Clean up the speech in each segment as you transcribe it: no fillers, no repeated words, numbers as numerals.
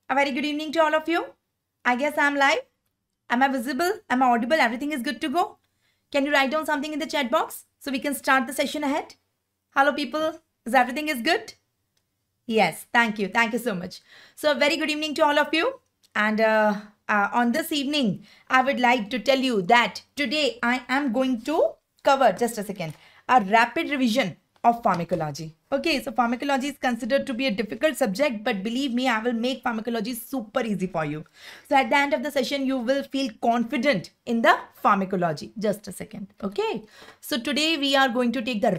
A very good evening to all of you. I guess I'm live. Am I visible? Am I audible? Everything is good to go? Can you write down something in the chat box so we can start the session ahead? Hello people, is everything is good? Yes, thank you. Thank you so much. So a very good evening to all of you. And on this evening, I would like to tell you that today I am going to cover, just a second, a rapid revision of pharmacology. Okay, so pharmacology is considered to be a difficult subject, but believe me, I will make pharmacology super easy for you. So at the end of the session, you will feel confident in the pharmacology. Just a second. Okay, so today we are going to take the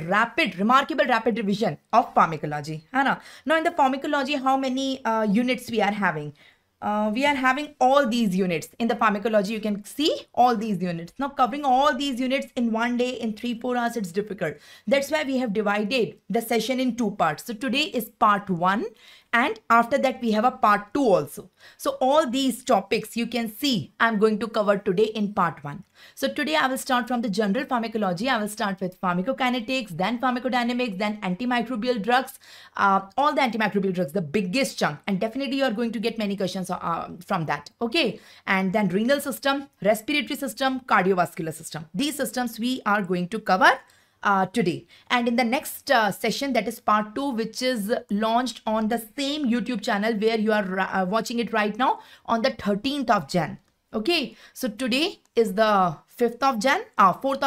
remarkable rapid revision of pharmacology. Now in the pharmacology, how many units we are having? We are having all these units in the pharmacology. You can see all these units. Now covering all these units in one day, in 3-4 hours, it's difficult. That's why we have divided the session in 2 parts. So today is part 1 and after that we have a part 2 also. So all these topics you can see I'm going to cover today in part 1. So today I will start from the general pharmacology. I will start with pharmacokinetics, then pharmacodynamics, then antimicrobial drugs, all the antimicrobial drugs, the biggest chunk, and definitely you are going to get many questions from that. Okay, and then renal system, respiratory system, cardiovascular system. These systems we are going to cover today. And in the next session, that is part 2, which is launched on the same YouTube channel where you are watching it right now on the 13th of Jan. Okay, so today is the 4th of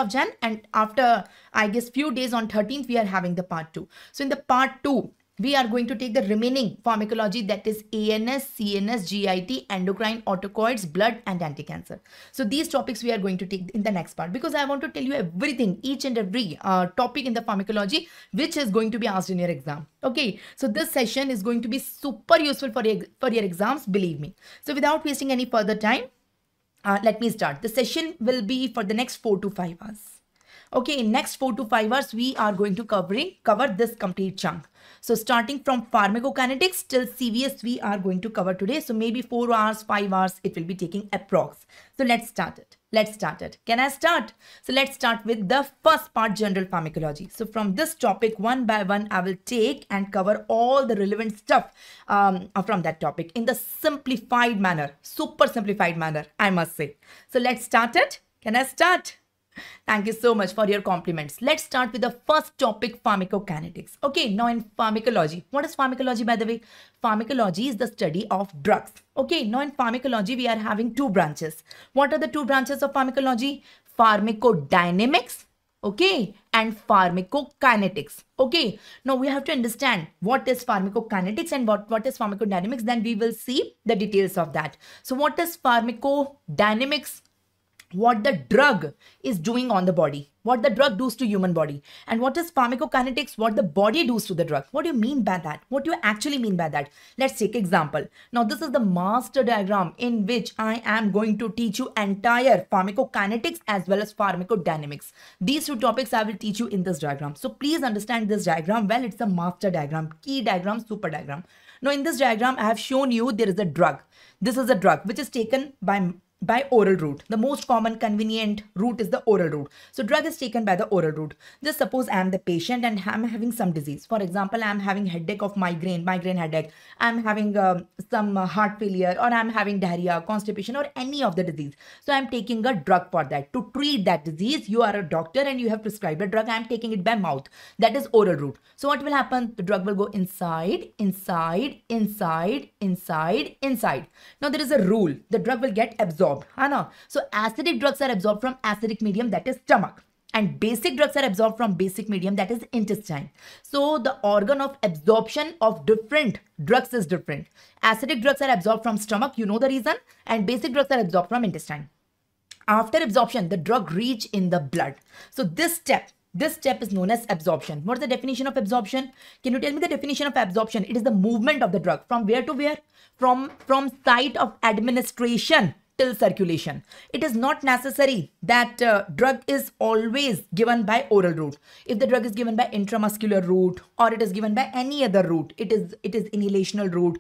Jan, and after I guess few days on 13th we are having the part 2. So in the part 2 we are going to take the remaining pharmacology, that is ANS, CNS, GIT, endocrine, autocoids, blood and anti-cancer. So these topics we are going to take in the next part, because I want to tell you everything, each and every topic in the pharmacology which is going to be asked in your exam. Okay, so this session is going to be super useful for your exams, believe me. So without wasting any further time, let me start. The session will be for the next 4 to 5 hours. Okay, in next 4 to 5 hours, we are going to cover this complete chunk. So starting from pharmacokinetics till CVS, we are going to cover today. So maybe 4 hours, 5 hours, it will be taking approx. So let's start it. Can I start? So let's start with the first part, general pharmacology. So from this topic, one by one, I will take and cover all the relevant stuff from that topic in the simplified manner, super simplified manner, I must say. So let's start it. Can I start? Thank you so much for your compliments. Let's start with the first topic, pharmacokinetics. Okay, now in pharmacology, what is pharmacology, by the way? Pharmacology is the study of drugs. Okay, now in pharmacology, we are having 2 branches. What are the 2 branches of pharmacology? Pharmacodynamics, okay, and pharmacokinetics. Okay, now we have to understand what is pharmacokinetics and what is pharmacodynamics. Then we will see the details of that. So what is pharmacodynamics? What the drug is doing on the body, what the drug does to human body. And what is pharmacokinetics? What the body does to the drug. What do you mean by that? What do you actually mean by that? Let's take example. Now this is the master diagram in which I am going to teach you entire pharmacokinetics as well as pharmacodynamics. These 2 topics I will teach you in this diagram. So please understand this diagram well. It's a master diagram, key diagram, super diagram. Now in this diagram, I have shown you there is a drug. This is a drug which is taken by oral route. The most common convenient route is the oral route. So drug is taken by the oral route. Just suppose I am the patient and I am having some disease. For example, I am having headache of migraine headache. I am having some heart failure, or I am having diarrhea, constipation, or any of the disease. So I am taking a drug for that. To treat that disease, you are a doctor and you have prescribed a drug. I am taking it by mouth. That is oral route. So what will happen? The drug will go inside. Now there is a rule. The drug will get absorbed. So acidic drugs are absorbed from acidic medium, that is stomach, and basic drugs are absorbed from basic medium, that is intestine. So the organ of absorption of different drugs is different. Acidic drugs are absorbed from stomach, you know the reason, and basic drugs are absorbed from intestine. After absorption, the drug reach in the blood. So this step is known as absorption. What is the definition of absorption? Can you tell me the definition of absorption? It is the movement of the drug from where to where? From site of administration till circulation. It is not necessary that drug is always given by oral route. If the drug is given by intramuscular route, or it is given by any other route, it is inhalational route,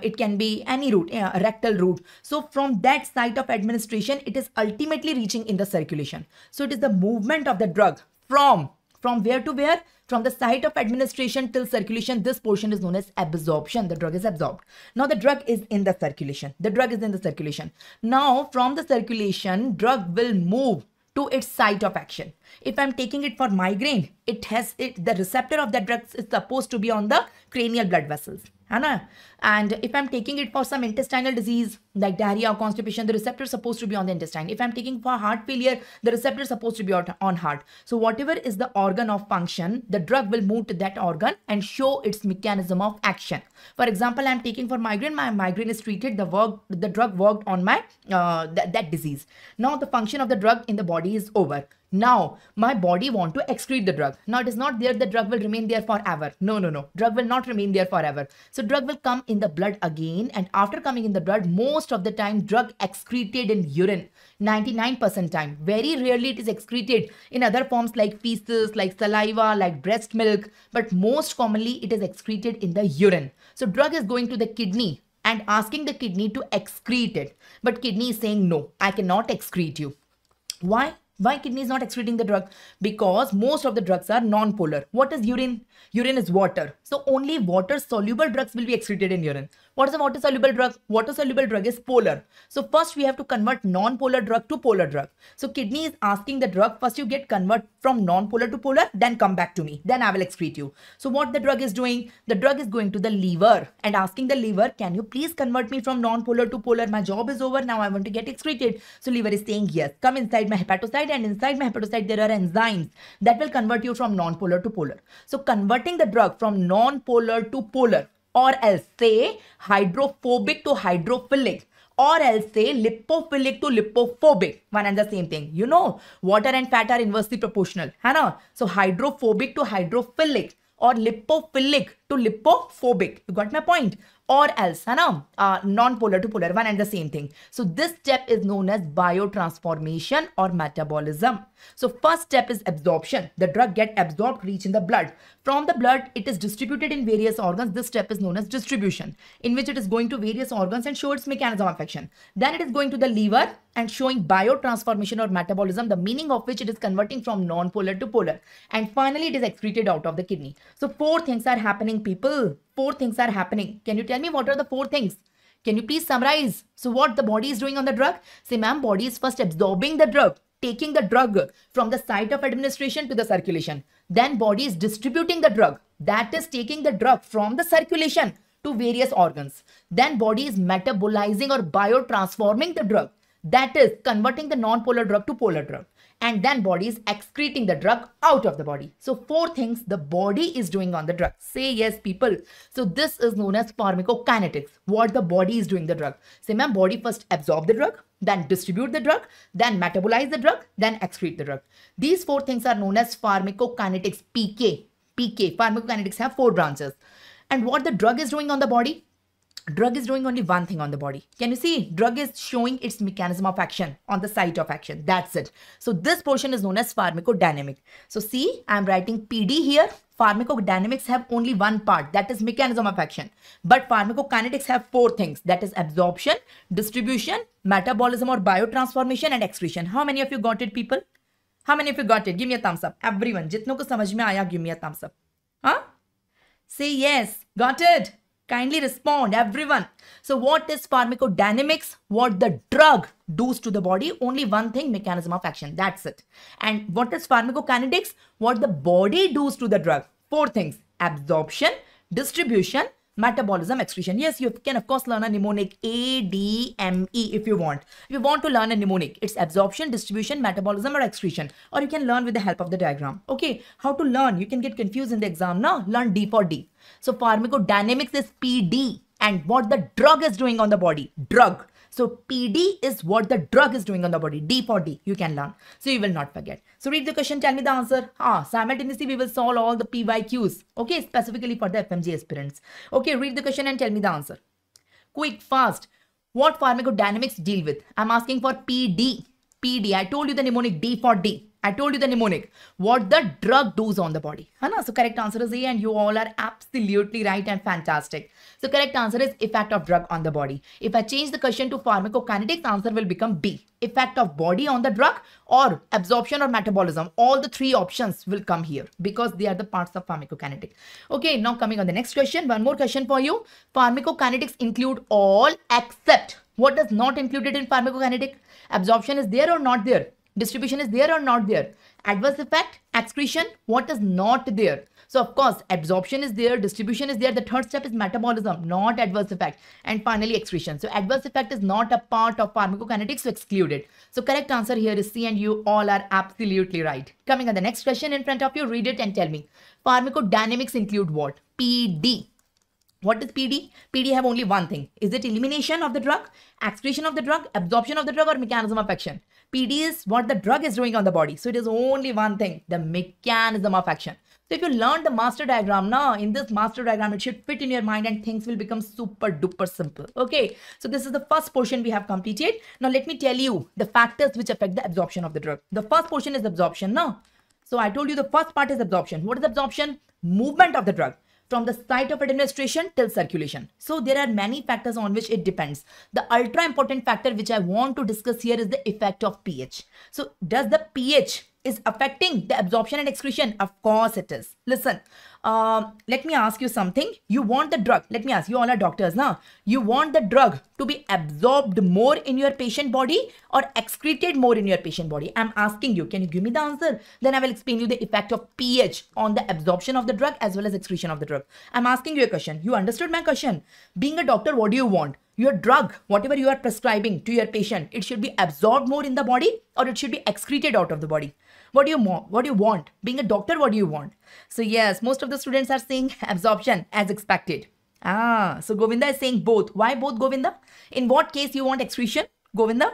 it can be any route, rectal route. So from that site of administration, it is ultimately reaching in the circulation. So it is the movement of the drug from From where to where? From the site of administration till circulation. This portion is known as absorption. The drug is absorbed. Now the drug is in the circulation. The drug is in the circulation. Now from the circulation, drug will move to its site of action. If I'm taking it for migraine, the receptor of that drug is supposed to be on the cranial blood vessels. And if I'm taking it for some intestinal disease like diarrhea or constipation, the receptor is supposed to be on the intestine. If I'm taking for heart failure, the receptor is supposed to be on heart. So whatever is the organ of function, the drug will move to that organ and show its mechanism of action. For example, I'm taking for migraine, my migraine is treated, the drug worked on my that disease. Now the function of the drug in the body is over. Now, my body want to excrete the drug. Now, it is not there, the drug will remain there forever. No. Drug will not remain there forever. So, drug will come in the blood again. And after coming in the blood, most of the time, drug excreted in urine. 99% time. Very rarely it is excreted in other forms like feces, like saliva, like breast milk. But most commonly, it is excreted in the urine. So, drug is going to the kidney and asking the kidney to excrete it. But kidney is saying, no, I cannot excrete you. Why? Why kidney is not excreting the drug? Because most of the drugs are non-polar. What is urine? Urine is water. So only water-soluble drugs will be excreted in urine. What is a water-soluble drug? Water-soluble drug is polar. So first we have to convert non-polar drug to polar drug. So kidney is asking the drug, first you get convert from non-polar to polar, then come back to me. Then I will excrete you. So what the drug is doing? The drug is going to the liver and asking the liver, can you please convert me from non-polar to polar? My job is over. Now I want to get excreted. So liver is saying, yes, come inside my hepatocyte, and inside my hepatocyte there are enzymes that will convert you from non-polar to polar. So converting the drug from non-polar to polar, or else say hydrophobic to hydrophilic, or else say lipophilic to lipophobic, one and the same thing. You know, water and fat are inversely proportional. So hydrophobic to hydrophilic or lipophilic to lipophobic. You got my point? Or else, non-polar to polar, one and the same thing. So this step is known as biotransformation or metabolism. So first step is absorption. The drug get absorbed, reach in the blood. From the blood, it is distributed in various organs. This step is known as distribution, in which it is going to various organs and show its mechanism of action. Then it is going to the liver and showing biotransformation or metabolism, the meaning of which it is converting from non-polar to polar. And finally, it is excreted out of the kidney. So 4 things are happening, people. 4 things are happening. Can you tell me what are the 4 things? Can you please summarize? So what the body is doing on the drug? Say, ma'am, body is first absorbing the drug, taking the drug from the site of administration to the circulation. Then body is distributing the drug. That is taking the drug from the circulation to various organs. Then body is metabolizing or biotransforming the drug. That is converting the non-polar drug to polar drug. And then body is excreting the drug out of the body. So 4 things the body is doing on the drug. Say yes, people. So this is known as pharmacokinetics. What the body is doing the drug. Say, ma'am, body first absorb the drug, then distribute the drug, then metabolize the drug, then excrete the drug. These 4 things are known as pharmacokinetics, PK. Pharmacokinetics have 4 branches. And what the drug is doing on the body? Drug is doing only one thing on the body. Can you see? Drug is showing its mechanism of action on the site of action. That's it. So this portion is known as pharmacodynamic. So see, I'm writing PD here. Pharmacodynamics have only one part, that is mechanism of action. But pharmacokinetics have 4 things, that is absorption, distribution, metabolism or biotransformation, and excretion. How many of you got it, people? How many of you got it? Give me a thumbs up. Everyone. Jitno ko samajh mein aaya, give me a thumbs up. Huh? Say yes. Got it? Kindly respond, everyone. So what is pharmacodynamics? What the drug does to the body? Only one thing, mechanism of action. That's it. And what is pharmacokinetics? What the body does to the drug? 4 things. Absorption, distribution, metabolism, excretion. Yes, you can of course learn a mnemonic ADME if you want. If you want to learn a mnemonic, it's absorption, distribution, metabolism or excretion. Or you can learn with the help of the diagram. Okay, how to learn? You can get confused in the exam now. Learn D for D. So pharmacodynamics is PD and what the drug is doing on the body. Drug. So PD is what the drug is doing on the body. D for D. You can learn. So you will not forget. So read the question. Tell me the answer. Simultaneously we will solve all the PYQs. Okay. Specifically for the FMGE aspirants. Okay. Read the question and tell me the answer. Quick, fast. What pharmacodynamics deal with? I'm asking for PD. PD. I told you the mnemonic D for D. I told you the mnemonic. What the drug does on the body. Hai So correct answer is A, and you all are absolutely right and fantastic. So correct answer is effect of drug on the body. If I change the question to pharmacokinetics, answer will become B. Effect of body on the drug or absorption or metabolism. All the three options will come here because they are the parts of pharmacokinetic. Okay, now coming on the next question. One more question for you. Pharmacokinetics include all except what is not included in pharmacokinetic? Absorption is there or not there? Distribution is there or not there? Adverse effect, excretion, what is not there? So of course, absorption is there, distribution is there. The third step is metabolism, not adverse effect. And finally, excretion. So adverse effect is not a part of pharmacokinetics, so excluded. So correct answer here is C, and you all are absolutely right. Coming on the next question in front of you, read it and tell me. Pharmacodynamics include what? PD. What is PD? PD have only one thing. Is it elimination of the drug, excretion of the drug, absorption of the drug, or mechanism of action? PD is what the drug is doing on the body. So it is only one thing, the mechanism of action. So if you learn the master diagram now, in this master diagram, it should fit in your mind and things will become super duper simple. Okay, so this is the first portion we have completed. Now let me tell you the factors which affect the absorption of the drug. The first portion is absorption now. So I told you the first part is absorption. What is absorption? Movement of the drug from the site of administration till circulation. So there are many factors on which it depends. The ultra important factor which I want to discuss here is the effect of pH. So does the pH is affecting the absorption and excretion? Of course it is. Listen, let me ask you something. You want the drug, let me ask you, all are doctors now. You want the drug to be absorbed more in your patient body or excreted more in your patient body? I'm asking you, can you give me the answer? Then I will explain you the effect of pH on the absorption of the drug as well as excretion of the drug. I'm asking you a question. You understood my question? Being a doctor, what do you want? Your drug, whatever you are prescribing to your patient, it should be absorbed more in the body or it should be excreted out of the body? What do you want? What do you want? Being a doctor, what do you want? So yes, most of the students are saying absorption as expected. So Govinda is saying both. Why both, Govinda? In what case you want excretion, Govinda?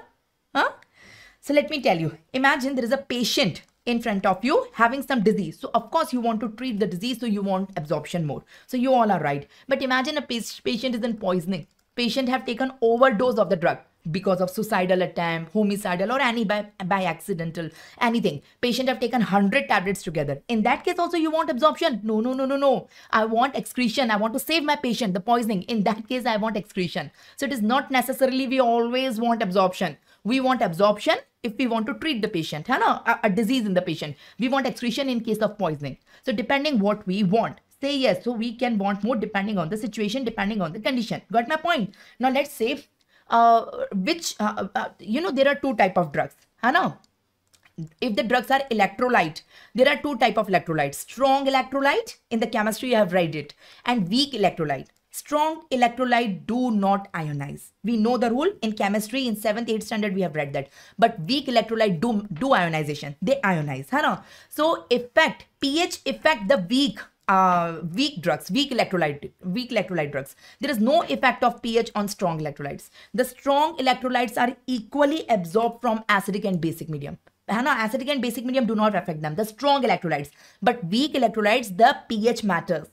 So let me tell you. Imagine there is a patient in front of you having some disease. So of course you want to treat the disease, so you want absorption more. So you all are right. But imagine a patient is in poisoning. Patient have taken overdose of the drug because of suicidal attempt, homicidal, or any by accidental, anything. Patient have taken 100 tablets together. In that case also you want absorption? No. I want excretion. I want to save my patient, the poisoning. In that case, I want excretion. So it is not necessarily we always want absorption. We want absorption if we want to treat the patient, a disease in the patient. We want excretion in case of poisoning. So depending what we want. Say yes, so we can want more depending on the situation, depending on the condition. Got my point? Now let's say there are two type of drugs. If the drugs are electrolyte, there are two type of electrolytes. Strong electrolyte, in the chemistry you have read it, and weak electrolyte. Strong electrolyte do not ionize. We know the rule in chemistry in 7th, 8th standard we have read that. But weak electrolyte do ionization. They ionize. So pH affect the weak drugs, weak electrolyte drugs. There is no effect of pH on strong electrolytes. The strong electrolytes are equally absorbed from acidic and basic medium. Acidic and basic medium do not affect them, the strong electrolytes. But weak electrolytes, the pH matters.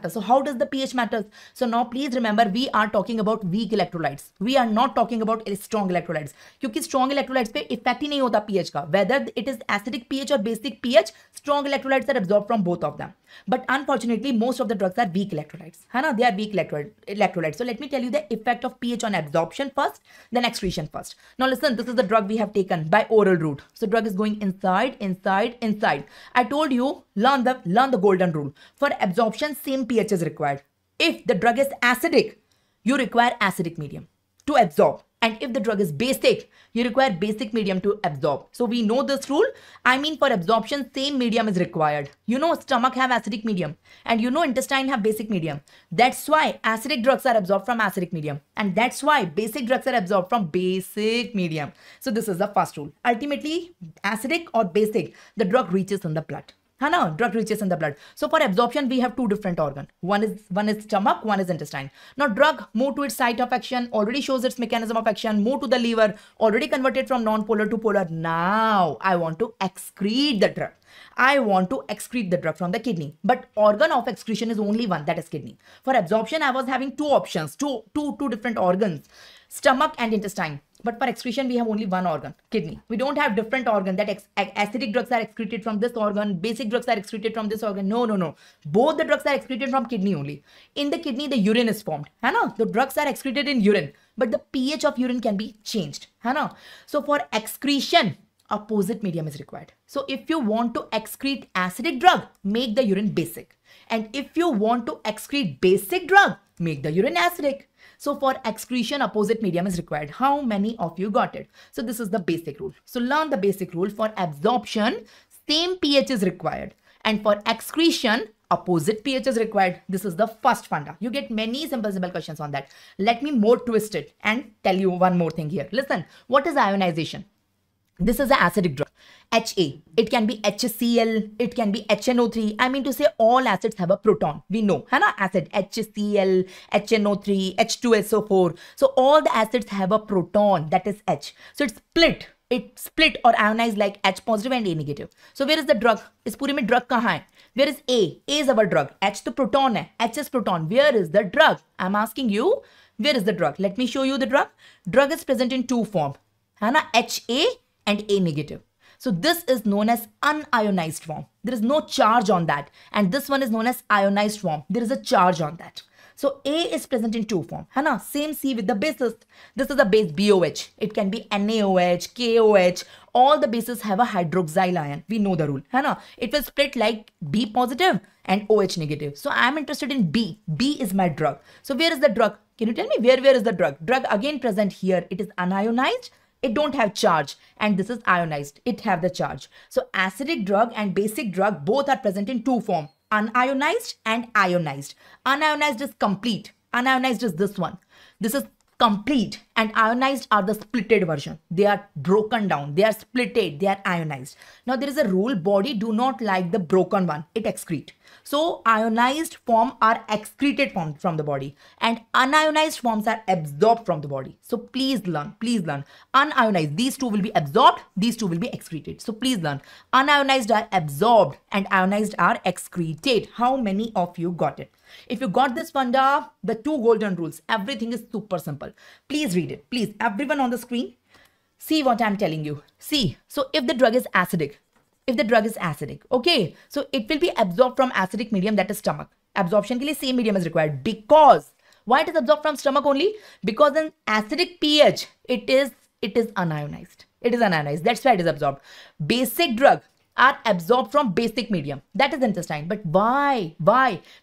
So how does the pH matters? So now please remember, we are talking about weak electrolytes. We are not talking about strong electrolytes. Because strong electrolytes पे effect ही नहीं होता pH का. Whether it is acidic pH or basic pH, strong electrolytes are absorbed from both of them. But unfortunately, most of the drugs are weak electrolytes. They are weak electrolytes. So let me tell you the effect of pH on absorption first, then excretion first. Now listen, this is the drug we have taken by oral route. So drug is going inside. I told you, learn the golden rule. For absorption, same pH is required. If the drug is acidic, you require acidic medium to absorb. And if the drug is basic, you require basic medium to absorb. So we know this rule. I mean, for absorption, same medium is required. Stomach have acidic medium and intestine have basic medium. That's why acidic drugs are absorbed from acidic medium. And that's why basic drugs are absorbed from basic medium. So this is the first rule. Ultimately, acidic or basic, the drug reaches in the blood. Drug reaches in the blood. So for absorption, we have two different organs. One is stomach, one is intestine. Now drug move to its site of action, already shows its mechanism of action, move to the liver, already converted from non-polar to polar. Now I want to excrete the drug. I want to excrete the drug from the kidney. But organ of excretion is only one, that is kidney. For absorption, I was having two options, two different organs, stomach and intestine. But for excretion, we have only one organ, kidney. We don't have different organ that acidic drugs are excreted from this organ, basic drugs are excreted from this organ. No. Both the drugs are excreted from kidney only. In the kidney, the urine is formed. The drugs are excreted in urine, but the pH of urine can be changed. So for excretion, opposite medium is required. So if you want to excrete acidic drug, make the urine basic. And if you want to excrete basic drug, make the urine acidic. So for excretion, opposite medium is required. How many of you got it? So this is the basic rule. So learn the basic rule. For absorption, same pH is required. And for excretion, opposite pH is required. This is the first funda. You get many simple questions on that. Let me more twist it and tell you one more thing here. Listen, what is ionization? This is an acidic drug, HA. It can be HCl, it can be HNO3. I mean to say all acids have a proton. We know, acid, HCl, HNO3, H2SO4. So all the acids have a proton, that is H. So it's split. It split or ionized like H positive and A negative. So where is the drug? Is puri mein drug kahan hai? Where is A? A is our drug. H to proton hai. H is proton. Where is the drug? I'm asking you, where is the drug? Let me show you the drug. Drug is present in two forms, HA and A negative. So this is known as unionized form. There is no charge on that. And this one is known as ionized form. There is a charge on that. So A is present in two form. Same C with the bases. This is a base BOH. It can be NaOH, KOH. All the bases have a hydroxyl ion. We know the rule. It will split like B positive and OH negative. So I am interested in B. B is my drug. So where is the drug? Can you tell me where is the drug? Drug again present here. It is unionized. It don't have charge, and this is ionized. It have the charge. So acidic drug and basic drug both are present in two forms, unionized and ionized. Unionized is complete. Unionized is this one. This is complete, and ionized are the splitted version. They are broken down. They are splitted. They are ionized. Now there is a rule. Body do not like the broken one. It excrete. So ionized form are excreted from the body, and unionized forms are absorbed from the body. So please learn, unionized, these two will be absorbed, these two will be excreted. So please learn, unionized are absorbed and ionized are excreted. How many of you got it? If you got this funda, the two golden rules, everything is super simple. Please read it. Please, everyone on the screen, see what I'm telling you. See, so if the drug is acidic, okay, so it will be absorbed from acidic medium, that is stomach. Absorption ke liye same medium is required. Because why it is absorbed from stomach only? Because in acidic pH, it is unionized. It is unionized. That's why it is absorbed. Basic drug are absorbed from basic medium, that is intestine. But why?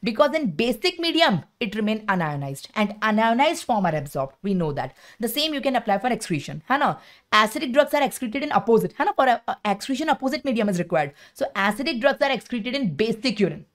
Because in basic medium it remain unionized, and unionized form are absorbed. We know that. The same you can apply for excretion. Acidic drugs are excreted in opposite. For excretion, opposite medium is required. So acidic drugs are excreted in basic urine.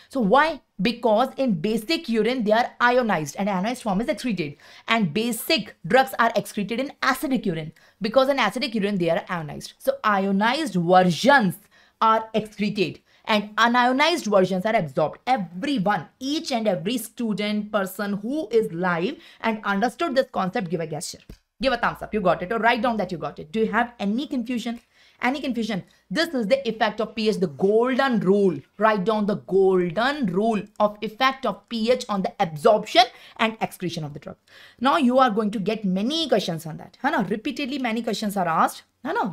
So why? Because in basic urine they are ionized, and ionized form is excreted. And basic drugs are excreted in acidic urine, because in acidic urine they are ionized. So ionized versions are excreted and unionized versions are absorbed. Everyone, each and every student, person who is live and understood this concept, give a gesture. Give a thumbs up. You got it, or write down that you got it. Do you have any confusion? Any confusion? This is the effect of pH, the golden rule. Write down the golden rule of effect of pH on the absorption and excretion of the drug. Now you are going to get many questions on that. Repeatedly many questions are asked.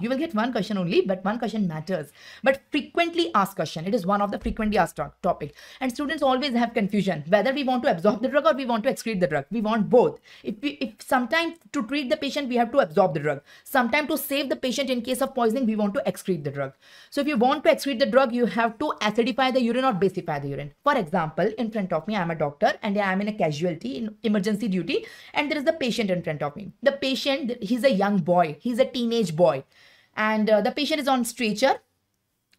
You will get one question only, but one question matters. But frequently asked question. It is one of the frequently asked topic. And students always have confusion whether we want to absorb the drug or we want to excrete the drug. We want both. If sometimes to treat the patient, we have to absorb the drug. Sometimes to save the patient in case of poisoning, we want to excrete the drug. So if you want to excrete the drug, you have to acidify the urine or basify the urine. For example, in front of me, I am a doctor and I am in a casualty, in emergency duty, and there is the patient in front of me. The patient, he's a young boy. He's a teenage boy. And the patient is on stretcher,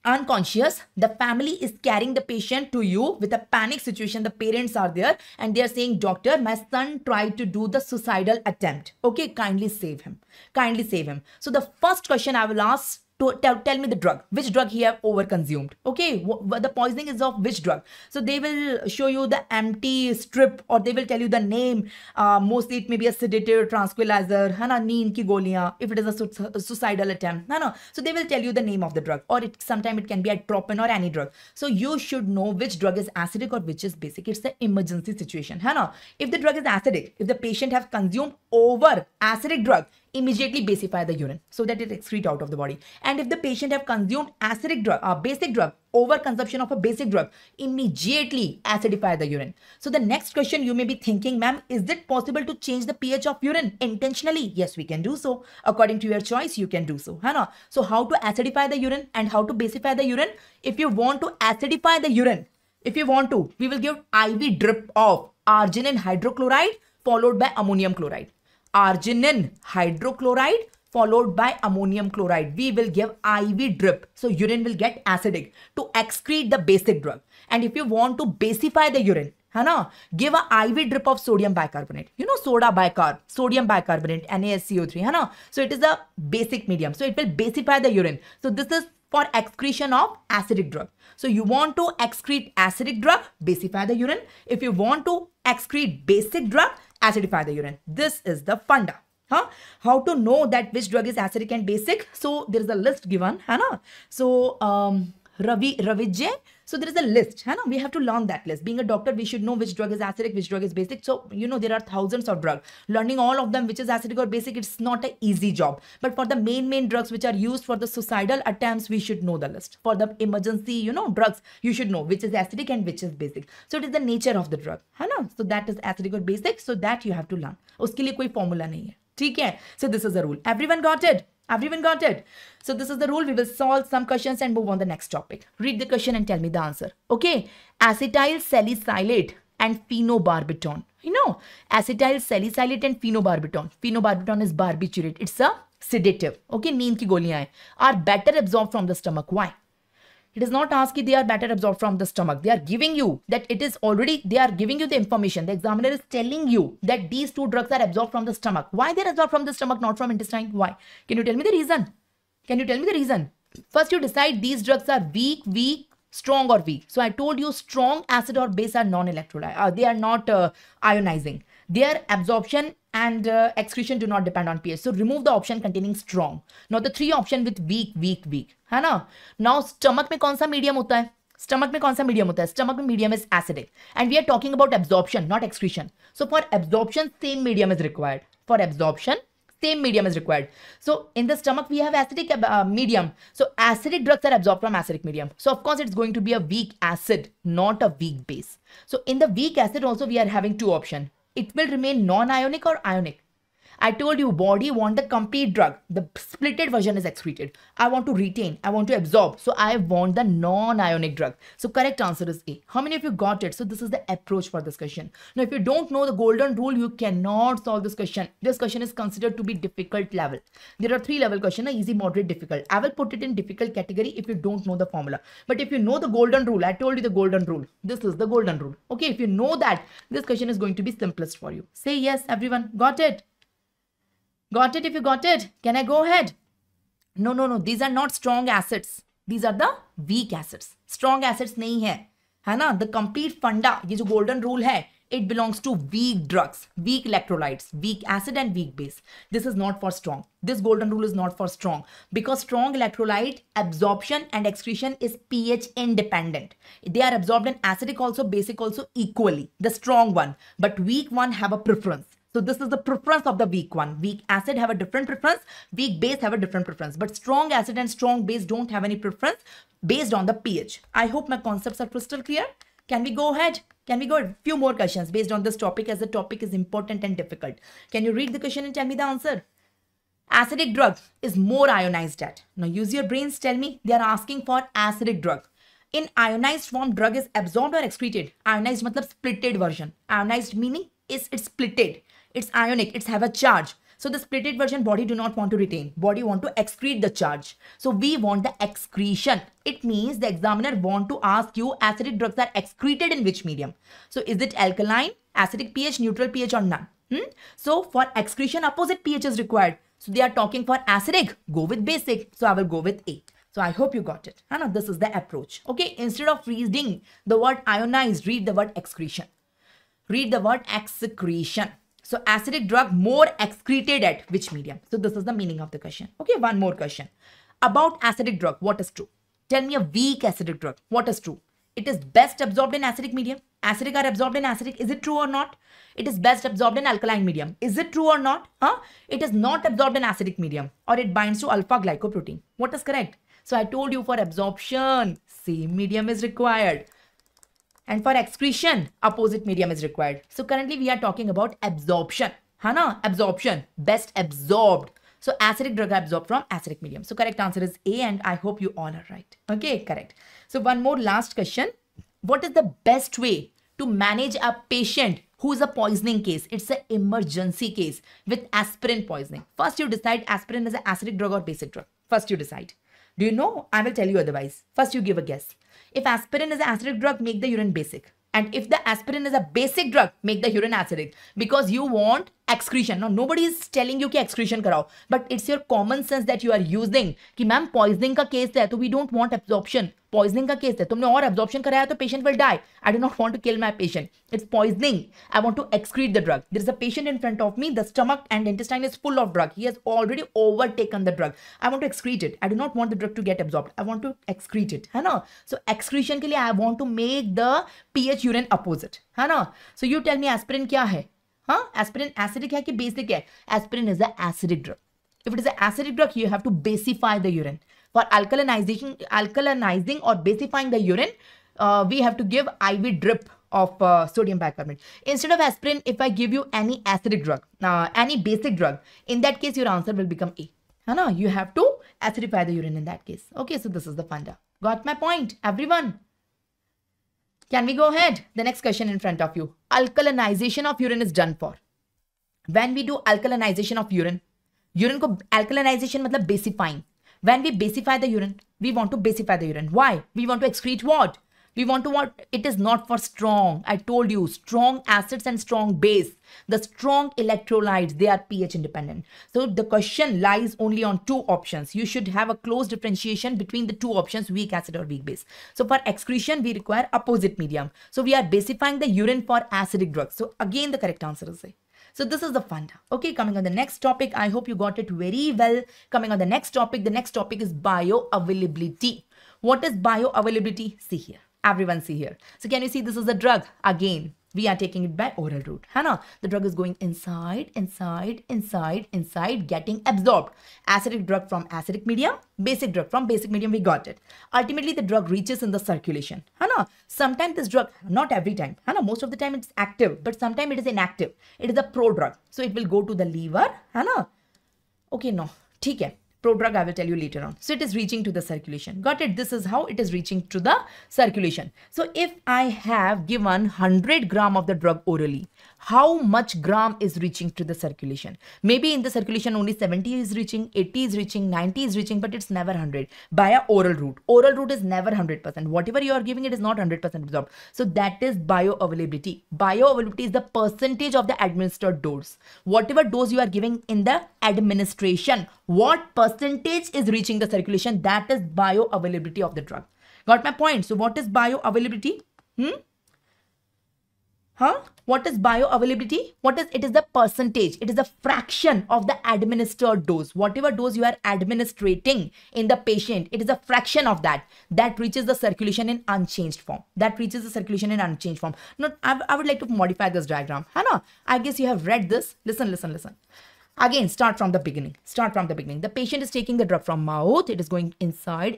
unconscious. The family is carrying the patient to you with a panic situation. The parents are there and they are saying, doctor, my son tried to do the suicidal attempt. Okay, kindly save him. Kindly save him. So the first question I will ask tell me the drug, which drug he have overconsumed. Okay, the poisoning is of which drug. So they will show you the empty strip, or they will tell you the name. Mostly it may be a sedative, tranquilizer, है ना, नींद की गोलियां, if it is a suicidal attempt, है ना. So they will tell you the name of the drug, or sometimes it can be atropine or any drug. So you should know which drug is acidic or which is basic. It's the emergency situation, है ना. If the drug is acidic, if the patient have consumed over acidic drug, immediately basify the urine so that it excrete out of the body. And if the patient have consumed acidic drug, basic drug, over consumption of a basic drug, immediately acidify the urine. So the next question you may be thinking, ma'am, is it possible to change the pH of urine intentionally? Yes, we can do so. According to your choice, you can do so. Hana? So how to acidify the urine and how to basify the urine? If you want to acidify the urine, we will give IV drip of arginine hydrochloride followed by ammonium chloride. Arginine hydrochloride followed by ammonium chloride. We will give IV drip. So urine will get acidic to excrete the basic drug. And if you want to basify the urine, give a IV drip of sodium bicarbonate. You know soda bicarb, sodium bicarbonate, NaSCO3. So it is a basic medium. So it will basify the urine. So this is for excretion of acidic drug. So you want to excrete acidic drug, basify the urine. If you want to excrete basic drug, acidify the urine. This is the funda. How to know that which drug is acidic and basic? So there is a list given. So Ravijay. So there is a list. We have to learn that list. Being a doctor, we should know which drug is acidic, which drug is basic. So, you know, there are thousands of drugs. Learning all of them, which is acidic or basic, it's not an easy job. But for the main drugs which are used for the suicidal attempts, we should know the list. For the emergency, drugs, you should know which is acidic and which is basic. So it is the nature of the drug. So that is acidic or basic. So that you have to learn. Uske liye koi formula nahi hai. ठीक है? So this is the rule. Everyone got it? Everyone got it? So this is the rule. We will solve some questions and move on the next topic. Read the question and tell me the answer. Okay. Acetyl salicylate and phenobarbital. You know, acetyl salicylate and phenobarbital. Phenobarbital is barbiturate. It's a sedative. Okay. नींद की गोलियां हैं. Are better absorbed from the stomach. Why? It is not asked if they are better absorbed from the stomach. They are giving you that it is already, they are giving you the information. The examiner is telling you that these two drugs are absorbed from the stomach. Why they are absorbed from the stomach, not from intestine? Why? Can you tell me the reason? Can you tell me the reason? First, you decide these drugs are weak, strong or weak. So I told you strong acid or base are non-electrolyte. They are not ionizing. Their absorption and excretion do not depend on pH. So remove the option containing strong. Now the three option with weak. है ना? Now stomach में कौन सा medium होता है? Stomach में कौन सा medium होता है? Stomach में medium is acidic. And we are talking about absorption, not excretion. So for absorption, same medium is required. For absorption, same medium is required. So in the stomach, we have acidic medium. So acidic drugs are absorbed from acidic medium. So of course, it's going to be a weak acid, not a weak base. So in the weak acid also, we are having two options. It will remain non-ionic or ionic. I told you body want the complete drug. The splitted version is excreted. I want to retain. I want to absorb. So I want the non-ionic drug. So correct answer is A. How many of you got it? So this is the approach for this question. Now if you don't know the golden rule, you cannot solve this question. This question is considered to be difficult level. There are 3 level questions, easy, moderate, difficult. I will put it in difficult category if you don't know the formula. But if you know the golden rule, I told you the golden rule. This is the golden rule. Okay, if you know that, this question is going to be simplest for you. Say yes, everyone. Got it? Got it? If you got it, can I go ahead? No. These are not strong acids. These are the weak acids. Strong acids नहीं है ना? The complete funda, ये जो golden rule है, it belongs to weak drugs, weak electrolytes, weak acid and weak base. This is not for strong. This golden rule is not for strong because strong electrolyte absorption and excretion is pH independent. They are absorbed in acidic also, basic also equally. The strong one, but weak one have a preference. So this is the preference of the weak one. Weak acid have a different preference. Weak base have a different preference. But strong acid and strong base don't have any preference based on the pH. I hope my concepts are crystal clear. Can we go ahead? Can we go ahead? Few more questions based on this topic as the topic is important and difficult. Can you read the question and tell me the answer? Acidic drug is more ionized at. Now use your brains. Tell me. They are asking for acidic drug. In ionized form, drug is absorbed or excreted. Ionized matlab splitted version. Ionized meaning is it's splitted. It's ionic, it's have a charge. So the splitted version body do not want to retain. Body want to excrete the charge. So we want the excretion. It means the examiner want to ask you acidic drugs are excreted in which medium. So is it alkaline, acidic pH, neutral pH or none? So for excretion, opposite pH is required. So they are talking for acidic, go with basic. So I will go with A. So I hope you got it. This is the approach. Okay, instead of reading the word ionized, read the word excretion. Read the word excretion. So acidic drug more excreted at which medium? So this is the meaning of the question. Okay, one more question. About acidic drug, what is true? Tell me a weak acidic drug. What is true? It is best absorbed in acidic medium. Acidic are absorbed in acidic. Is it true or not? It is best absorbed in alkaline medium. Is it true or not? It is not absorbed in acidic medium, or it binds to alpha glycoprotein. What is correct? So I told you for absorption, same medium is required. And for excretion, opposite medium is required. So currently we are talking about absorption. Absorption, best absorbed. So acidic drug absorbed from acidic medium. So correct answer is A, and I hope you all are right. Okay, correct. So one more last question. What is the best way to manage a patient who is a poisoning case? It's an emergency case with aspirin poisoning. First you decide aspirin is an acidic drug or basic drug. First you decide. Do you know? I will tell you otherwise. First you give a guess. If aspirin is an acidic drug, make the urine basic. And if the aspirin is a basic drug, make the urine acidic. Because you want excretion. Now, nobody is telling you कि excretion कराओ. But it's your common sense that you are using. कि ma'am poisoning का case है, तो we don't want absorption. Poisoning का case है, तुमने और absorption कराया तो patient will die. I do not want to kill my patient. It's poisoning. I want to excrete the drug. There is a patient in front of me. The stomach and intestine is full of drug. He has already overtaken the drug. I want to excrete it. I do not want the drug to get absorbed. I want to excrete it. है ना? So excretion के लिए I want to make the pH urine opposite. है ना? So you tell me aspirin क्या है? Aspirin acidic है कि basic है? Aspirin is an acidic drug. If it is an acidic drug, you have to basify the urine. For alkalinizing or basifying the urine, we have to give IV drip of sodium bicarbonate. Instead of aspirin, if I give you any acidic drug, any basic drug, in that case, your answer will become A. You have to acidify the urine in that case. Okay, so this is the funda. Got my point, everyone? Can we go ahead? The next question in front of you. Alkalinization of urine is done for. When we do alkalinization of urine को alkalinization मतलब basifying. When we basify the urine, we want to basify the urine. Why? We want to excrete what? We want to what? It is not for strong. I told you, strong acids and strong base. The strong electrolytes, they are pH independent. So the question lies only on two options. You should have a close differentiation between the two options, weak acid or weak base. So for excretion, we require opposite medium. So we are basifying the urine for acidic drugs. So again, the correct answer is A. So this is the funda. Okay, coming on the next topic. I hope you got it very well. Coming on the next topic is bioavailability. What is bioavailability? See here. Everyone see here. So can you see this is a drug? Again, we are taking it by oral route. The drug is going inside, getting absorbed. Acidic drug from acidic medium, basic drug from basic medium, we got it. Ultimately, the drug reaches in the circulation. Sometimes this drug, not every time. Most of the time it's active, but sometimes it is inactive. It is a prodrug. So it will go to the liver. Okay, no. ठीक है. Prodrug I will tell you later on. So it is reaching to the circulation. Got it? This is how it is reaching to the circulation. So if I have given 100 gram of the drug orally, how much gram is reaching to the circulation? Maybe in the circulation only 70 is reaching, 80 is reaching, 90 is reaching, but it's never 100 by a oral route. Oral route is never 100%. Whatever you are giving, it is not 100% absorbed. So that is bioavailability. Bioavailability is the percentage of the administered dose. Whatever dose you are giving in the administration, what percentage is reaching the circulation, that is bioavailability of the drug. Got my point? So what is bioavailability? What is bioavailability? It is the percentage. It is the fraction of the administered dose. Whatever dose you are administrating in the patient, it is a fraction of that reaches the circulation in unchanged form. Now, I would like to modify this diagram. I guess you have read this. Listen. Again, start from the beginning. The patient is taking the drug from mouth. It is going inside.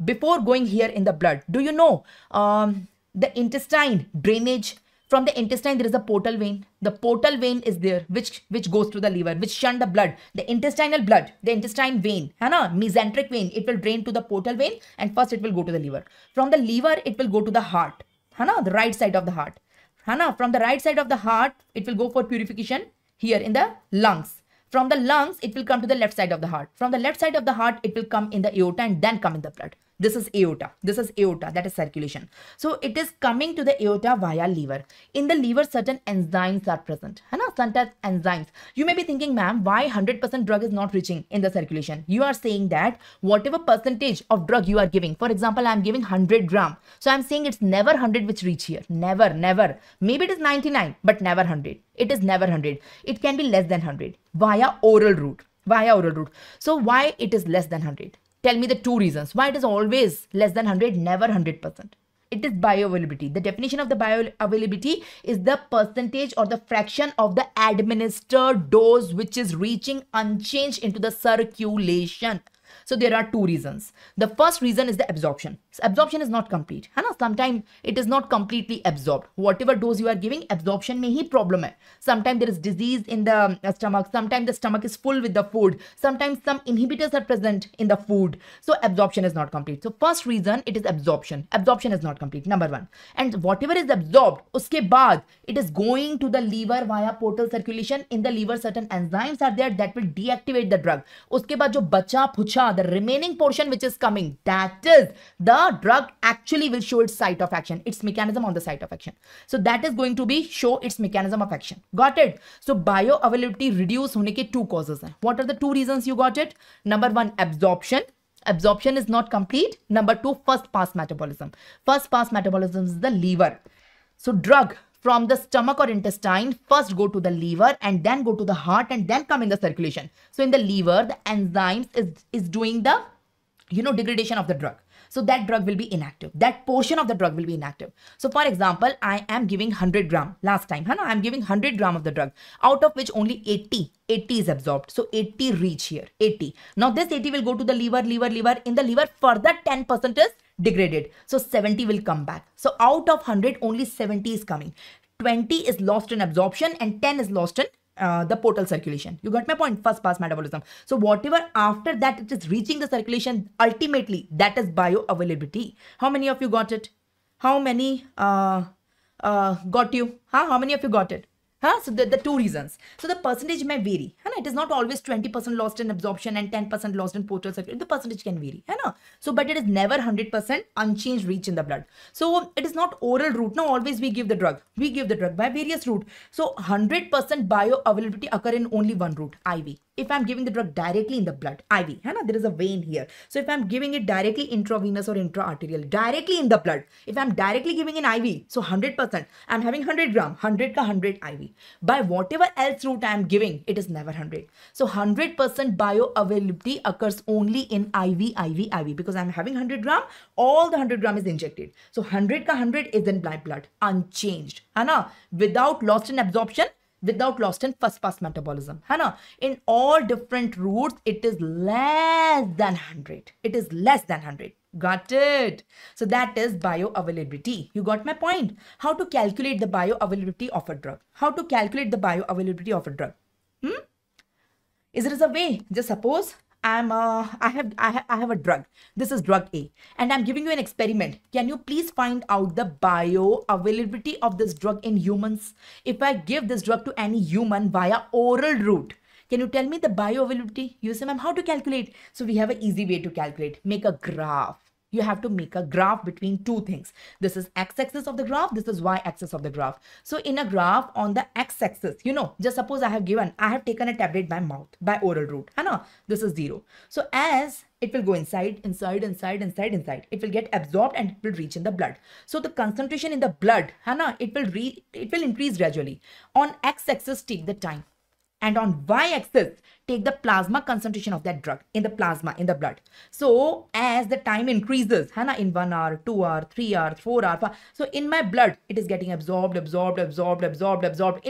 Before going here in the blood, do you know the intestine drainage? From the intestine, there is a portal vein. The portal vein is there, which goes to the liver, which shunt the blood. The intestinal blood, the intestine vein, mesenteric vein, it will drain to the portal vein, and first it will go to the liver. From the liver, it will go to the heart, the right side of the heart. From the right side of the heart, it will go for purification here in the lungs. From the lungs, it will come to the left side of the heart. From the left side of the heart, it will come in the aorta and then come in the blood. This is aorta. This is aorta. That is circulation. So it is coming to the aorta via liver. In the liver, certain enzymes are present. Certain enzymes. You may be thinking, ma'am, why 100% drug is not reaching in the circulation? You are saying that whatever percentage of drug you are giving, for example, I am giving 100 gram. So I am saying it's never 100 which reach here. Never, never. Maybe it is 99, but never 100. It is never 100. It can be less than 100 via oral route. Via oral route. So why it is less than 100? Tell me the two reasons. Why it is always less than 100, never 100%. It is bioavailability. The definition of the bioavailability is the percentage or the fraction of the administered dose which is reaching unchanged into the circulation. So there are two reasons. The first reason is the absorption. So absorption is not complete. Sometimes it is not completely absorbed. Whatever dose you are giving, absorption may he problem hai. Sometimes there is disease in the stomach. Sometimes the stomach is full with the food. Sometimes some inhibitors are present in the food. So absorption is not complete. So first reason, it is absorption. Absorption is not complete. Number one. And whatever is absorbed, uske baad, it is going to the liver via portal circulation. In the liver, certain enzymes are there that will deactivate the drug. Uske baad jo bacha pucha, the remaining portion which is coming, that is the drug actually will show its site of action, its mechanism on the site of action. So that is going to be show its mechanism of action. Got it? So bioavailability reduce hone ke two causes hai. What are the two reasons you got it? Number one, absorption. Absorption is not complete. Number two, first pass metabolism. First pass metabolism is the liver. So drug from the stomach or intestine first go to the liver and then go to the heart and then come in the circulation. So in the liver, the enzymes is doing the degradation of the drug. So that drug will be inactive. That portion of the drug will be inactive. So for example, I am giving 100 gram last time. I am giving 100 gram of the drug, out of which only 80 is absorbed. So 80 reach here, 80. Now this 80 will go to the liver. In the liver, further 10% is degraded. So 70 will come back. So out of 100, only 70 is coming. 20 is lost in absorption and 10 is lost in the portal circulation. You got my point? First pass metabolism. So whatever after that it is reaching the circulation, ultimately that is bioavailability. How many of you got it? How many got you? How many of you got it? So the two reasons. So the percentage may vary. It is not always 20% lost in absorption and 10% lost in portal circulation. The percentage can vary. So but it is never 100% unchanged reach in the blood. So it is not oral route. No, always we give the drug. We give the drug by various route. So 100% bioavailability occur in only one route, IV. If I'm giving the drug directly in the blood, IV, there is a vein here. So if I'm giving it directly intravenous or intra-arterial, directly in the blood, if I'm directly giving in IV, so 100%, I'm having 100 gram, 100 ka 100 IV. By whatever else route I'm giving, it is never 100. So 100% bioavailability occurs only in IV, because I'm having 100 gram, all the 100 gram is injected. So 100 ka 100 is in blood, unchanged, without lost in absorption, without lost in first pass metabolism. In all different routes, it is less than 100. It is less than 100. Got it? So that is bioavailability. You got my point? How to calculate the bioavailability of a drug? How to calculate the bioavailability of a drug? Is there a way? Just suppose I have a drug. This is drug A, and I'm giving you an experiment. Can you please find out the bioavailability of this drug in humans? If I give this drug to any human via oral route, can you tell me the bioavailability? You say, ma'am, how to calculate? So we have an easy way to calculate. Make a graph. You have to make a graph between two things. This is x-axis of the graph. This is y-axis of the graph. So in a graph on the x-axis, just suppose I have taken a tablet by mouth, by oral route. This is 0. So as it will go inside, it will get absorbed and it will reach in the blood. So the concentration in the blood, it will increase gradually. On x-axis, take the time. And on y-axis, take the plasma concentration of that drug in the plasma, in the blood. So as the time increases, in 1 hour, 2 hour, 3 hour, 4 hour, 5, so in my blood, it is getting absorbed. In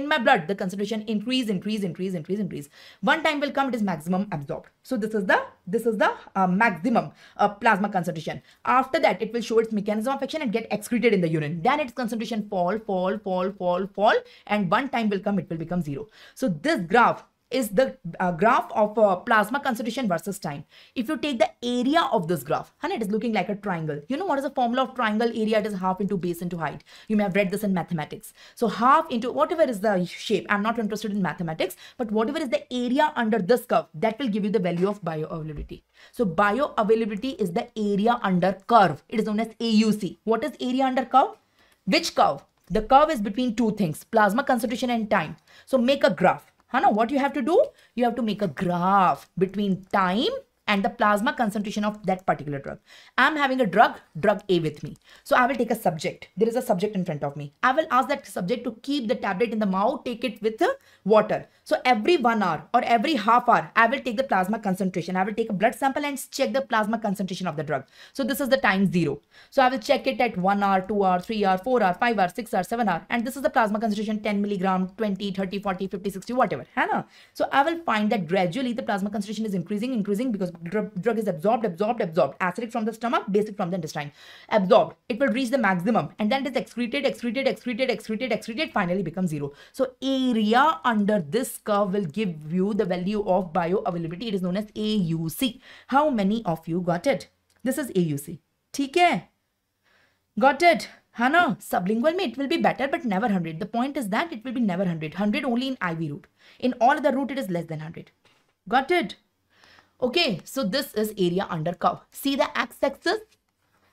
my blood, the concentration increase. One time will come, it is maximum absorbed. So this is the maximum plasma concentration. After that, it will show its mechanism of action and get excreted in the urine. Then its concentration fall, and one time will come, it will become 0. So this graph is the graph of plasma concentration versus time. If you take the area of this graph, and it is looking like a triangle. You know what is the formula of triangle area? It is half into base into height. You may have read this in mathematics. So half into whatever is the shape. I'm not interested in mathematics, but whatever is the area under this curve, that will give you the value of bioavailability. So bioavailability is the area under curve. It is known as AUC. What is area under curve? Which curve? The curve is between two things, plasma concentration and time. So make a graph. What you have to do? You have to make a graph between time and the plasma concentration of that particular drug. I'm having a drug A with me. So I will take a subject. There is a subject in front of me. I will ask that subject to keep the tablet in the mouth, take it with the water. So every 1 hour or every half hour, I will take the plasma concentration. I will take a blood sample and check the plasma concentration of the drug. So this is the time 0. So I will check it at 1 hour, 2 hour, 3 hour, 4 hour, 5 hour, 6 hour, 7 hour. And this is the plasma concentration 10 milligram, 20, 30, 40, 50, 60, whatever. So I will find that gradually the plasma concentration is increasing because drug is absorbed. Acidic from the stomach, basic from the intestine. Absorbed. It will reach the maximum and then it is excreted, finally becomes 0. So area under this curve will give you the value of bioavailability. It is known as AUC. How many of you got it? This is AUC. ठीक है? Got it? Sublingual में it will be better but never 100. The point is that it will be never 100. 100 only in IV route. In all other route it is less than 100. Got it? Okay, so this is area under curve. See the x-axis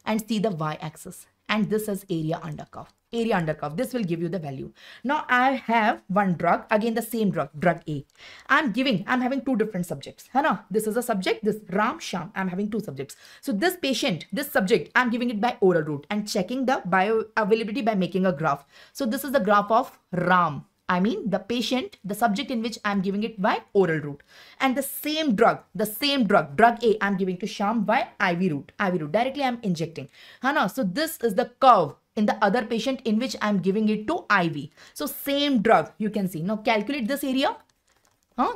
and see the y-axis. And this is area under curve. Area under curve. This will give you the value. Now I have one drug, again the same drug, drug A. I'm having two different subjects. This is a subject, this Ram Sham. I'm having two subjects. So this patient, this subject, I'm giving it by oral route and checking the bioavailability by making a graph. So this is the graph of Ram. I mean the patient, the subject in which I'm giving it by oral route. And the same drug, drug A, I'm giving to Sham by IV route. Directly I'm injecting. So this is the curve in the other patient in which I'm giving it to IV. So same drug, you can see. Now calculate this area.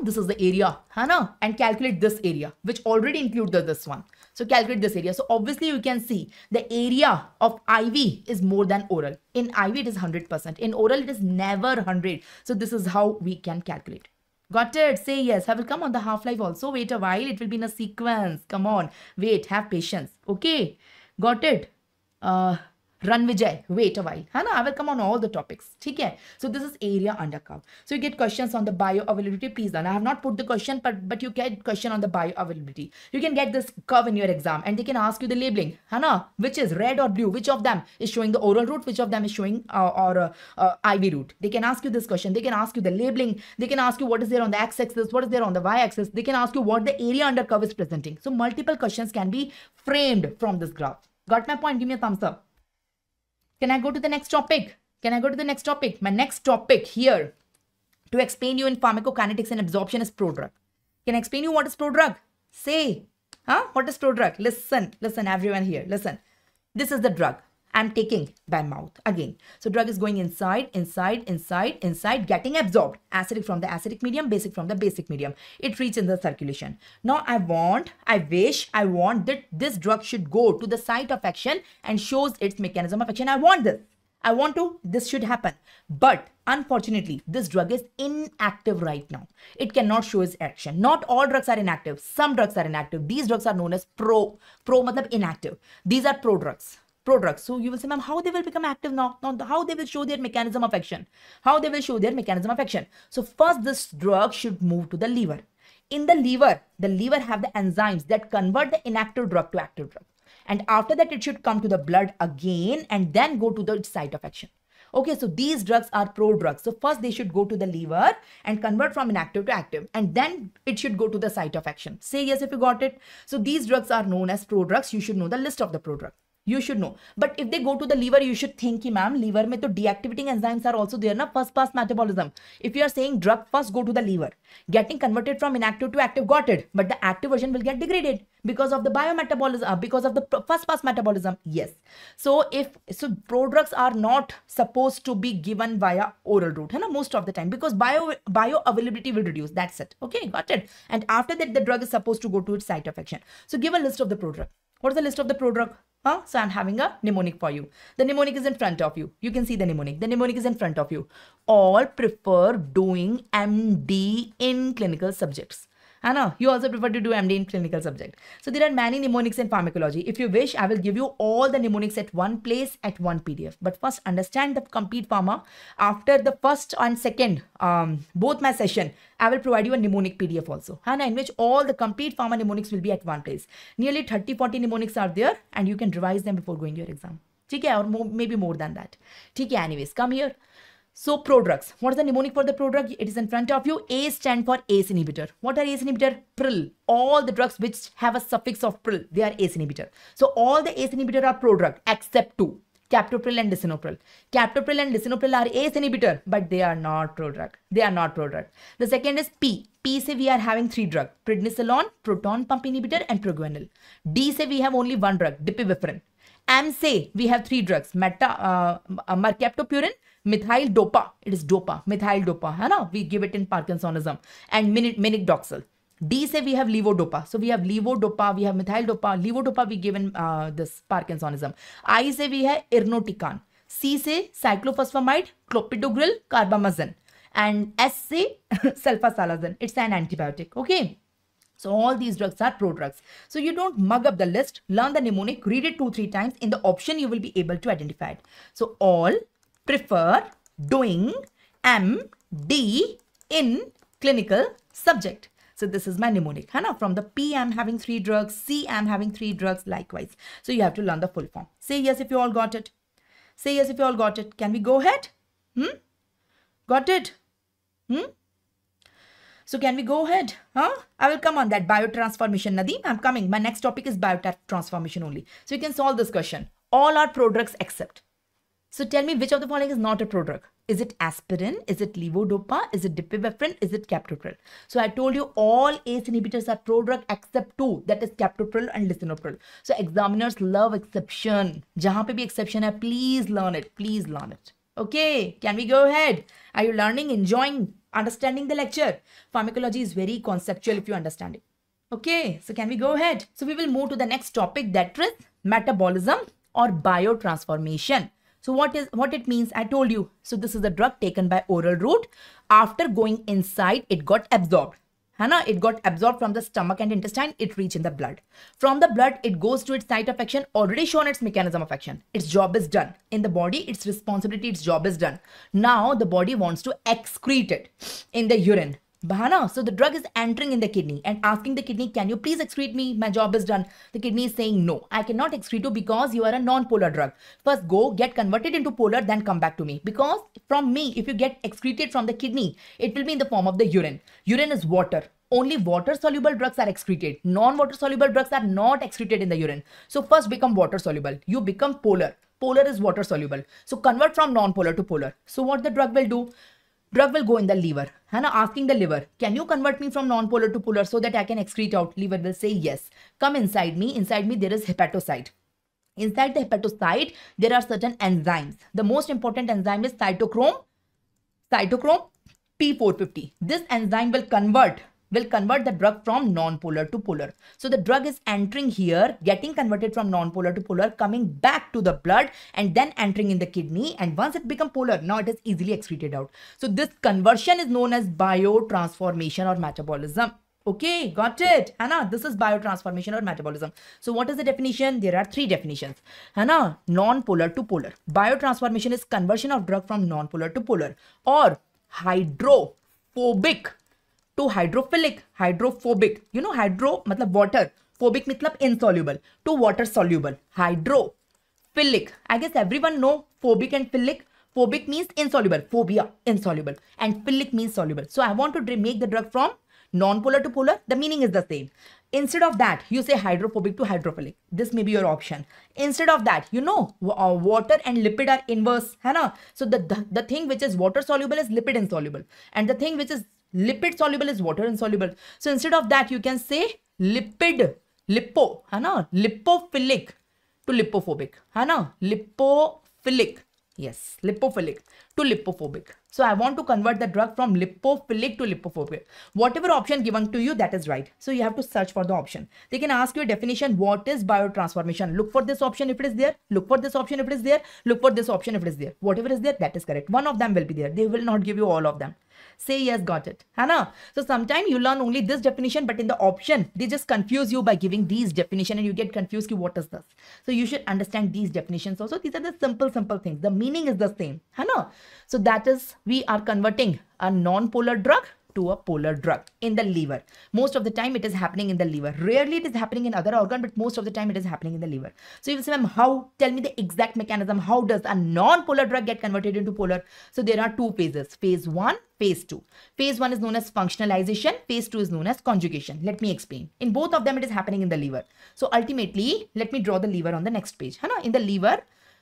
This is the area, and calculate this area, which already includes this one. So calculate this area. So obviously you can see the area of IV is more than oral. In IV it is 100%. In oral it is never 100. So this is how we can calculate. Got it? Say yes. I will come on the half-life also. Wait a while. It will be in a sequence. Come on. Wait. Have patience. Okay. Got it? Run Vijay. Wait a while. I will come on all the topics. Okay? So this is area under curve. So you get questions on the bioavailability. Please learn. I have not put the question, but you get question on the bioavailability. You can get this curve in your exam and they can ask you the labeling. Which is red or blue? Which of them is showing the oral route? Which of them is showing IV route? They can ask you this question. They can ask you the labeling. They can ask you what is there on the x-axis, what is there on the y-axis. They can ask you what the area under curve is presenting. So multiple questions can be framed from this graph. Got my point? Give me a thumbs up. Can I go to the next topic? My next topic here to explain you in pharmacokinetics and absorption is prodrug. Can I explain you what is prodrug? Say, what is prodrug? Listen, everyone here, listen. This is the drug I'm taking by mouth again. So drug is going inside, getting absorbed. Acidic from the acidic medium, basic from the basic medium. It reaches in the circulation. Now I want that this drug should go to the site of action and shows its mechanism of action. This should happen. But unfortunately, this drug is inactive right now. It cannot show its action. Not all drugs are inactive. Some drugs are inactive. These drugs are known as pro matlab inactive. These are prodrugs. So you will say, ma'am, how they will become active now? How they will show their mechanism of action? So first, this drug should move to the liver. In the liver have the enzymes that convert the inactive drug to active drug. And after that, it should come to the blood again and then go to the site of action. Okay, so these drugs are prodrugs. So first they should go to the liver and convert from inactive to active. And then it should go to the site of action. Say yes if you got it. So these drugs are known as prodrugs. You should know the list of the prodrugs. You should know. But if they go to the liver, you should think, ma'am, liver mein to deactivating enzymes are also there, na? First pass metabolism. If you are saying drug first go to the liver, getting converted from inactive to active, got it. But the active version will get degraded because of the biometabolism, because of the first pass metabolism. Yes. So prodrugs are not supposed to be given via oral route, most of the time, because bioavailability will reduce. That's it. Okay, got it. And after that, the drug is supposed to go to its site of action. So give a list of the prodrug. What is the list of the prodrug? So I'm having a mnemonic for you. The mnemonic is in front of you. You can see the mnemonic. The mnemonic is in front of you. All prefer doing MD in clinical subjects. Anna, you also prefer to do MD in clinical subject. So there are many mnemonics in pharmacology. If you wish, I will give you all the mnemonics at one place at one PDF. But first, understand the complete pharma. After the first and second, both my session, I will provide you a mnemonic PDF also. Anna, in which all the complete pharma mnemonics will be at one place. Nearly 30-40 mnemonics are there and you can revise them before going to your exam. Okay, or maybe more than that. Okay, anyways, come here. So prodrugs. What is the mnemonic for the prodrug? It is in front of you. A stand for ACE inhibitor. What are ACE inhibitor? Pril. All the drugs which have a suffix of pril, they are ACE inhibitor. So all the ACE inhibitor are prodrug except two. Captopril and lisinopril. Captopril and lisinopril are ACE inhibitor, but they are not prodrug. They are not prodrug. The second is P. P say we are having three drugs. Prednisolone, proton pump inhibitor and proguanil. D say we have only one drug, dipivefrin. M say we have three drugs. Mercaptopurin, methyl dopa, it is dopa, methyl dopa, hai na? We give it in Parkinsonism, and minidoxal. D say we have levodopa, so we have levodopa, we have methyl dopa, levodopa we give in this Parkinsonism. I say we have irinotecan. C say cyclophosphamide, clopidogrel, carbamazine, and S say sulfasalazine. It's an antibiotic. Okay. So all these drugs are prodrugs. So you don't mug up the list, learn the mnemonic, read it 2-3 times. In the option, you will be able to identify it. So all prefer doing MD in clinical subject. So this is my mnemonic. From the P, I'm having 3 drugs. C, I'm having 3 drugs likewise. So you have to learn the full form. Say yes if you all got it. Say yes if you all got it. Can we go ahead? Got it? So can we go ahead? I will come on that biotransformation, Nadeem. I'm coming. My next topic is biotransformation only. So you can solve this question. All are prodrugs except. So tell me which of the following is not a prodrug. Is it aspirin? Is it levodopa? Is it dipivefrin? Is it captopril? So I told you all ACE inhibitors are prodrug except 2. That is captopril and lisinopril. So examiners love exception. Jahan pe bhi exception hai, please learn it. Please learn it. Okay, can we go ahead? Are you learning, enjoying, understanding the lecture? Pharmacology is very conceptual if you understand it. Okay, so can we go ahead? So we will move to the next topic, that is metabolism or biotransformation. So what it means, I told you. So this is a drug taken by oral route. After going inside, it got absorbed. It got absorbed from the stomach and intestine. It reached in the blood. From the blood, it goes to its site of action. Already shown its mechanism of action. Its job is done. In the body, its responsibility, its job is done. Now the body wants to excrete it in the urine. So the drug is entering in the kidney and asking the kidney, can you please excrete me? My job is done. The kidney is saying, no, I cannot excrete you because you are a non-polar drug. First go get converted into polar, then come back to me. Because from me, if you get excreted from the kidney, it will be in the form of the urine. Urine is water. Only water-soluble drugs are excreted. Non-water-soluble drugs are not excreted in the urine. So first become water-soluble. You become polar. Polar is water-soluble. So convert from non-polar to polar. So what the drug will do? Drug will go in the liver. Asking the liver, can you convert me from non-polar to polar so that I can excrete out? Liver will say yes. Come inside me. Inside me there is hepatocyte. Inside the hepatocyte, there are certain enzymes. The most important enzyme is cytochrome P450. This enzyme will convert the drug from non-polar to polar. So the drug is entering here, getting converted from non-polar to polar, coming back to the blood and then entering in the kidney. And once it becomes polar, now it is easily excreted out. So this conversion is known as biotransformation or metabolism. Okay, got it? This is biotransformation or metabolism. So what is the definition? There are 3 definitions. Non-polar to polar. Biotransformation is conversion of drug from non-polar to polar, or hydrophobic to hydrophilic. Hydrophobic, you know, hydro matlab water, phobic matlab insoluble, to water soluble. Hydrophilic, I guess everyone know phobic and philic. Phobic means insoluble, phobia, insoluble, and philic means soluble. So I want to make the drug from non-polar to polar. The meaning is the same. Instead of that, you say hydrophobic to hydrophilic. This may be your option. Instead of that, you know, water and lipid are inverse. So the thing which is water soluble is lipid insoluble, and the thing which is lipid soluble is water insoluble. So instead of that, you can say lipophilic to lipophobic. Lipophilic Yes, lipophilic to lipophobic. So I want to convert the drug from lipophilic to lipophobic. Whatever option given to you, that is right. So you have to search for the option. They can ask you a definition. What is biotransformation? Look for this option if it is there. Look for this option if it is there. Look for this option if it is there. Whatever is there, that is correct. One of them will be there. They will not give you all of them. Say yes, got it. Hana? So sometimes you learn only this definition, but in the option, they just confuse you by giving these definition and you get confused. What is this? So you should understand these definitions also. These are the simple things. The meaning is the same. Hana? So that is, we are converting a non-polar drug to a polar drug in the liver. Most of the time it is happening in the liver. Rarely it is happening in other organ, but most of the time it is happening in the liver. So you will say, ma'am, how? Tell me the exact mechanism. How does a non-polar drug get converted into polar? So there are two phases. Phase 1, phase 2. Phase 1 is known as functionalization. Phase 2 is known as conjugation. Let me explain. In both of them, it is happening in the liver. So ultimately, let me draw the liver on the next page. In the liver,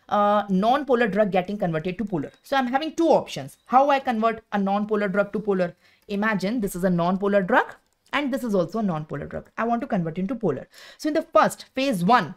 non-polar drug getting converted to polar. So I'm having two options. How I convert a non-polar drug to polar? Imagine this is a non-polar drug and this is also a non-polar drug. I want to convert into polar. So in the first phase 1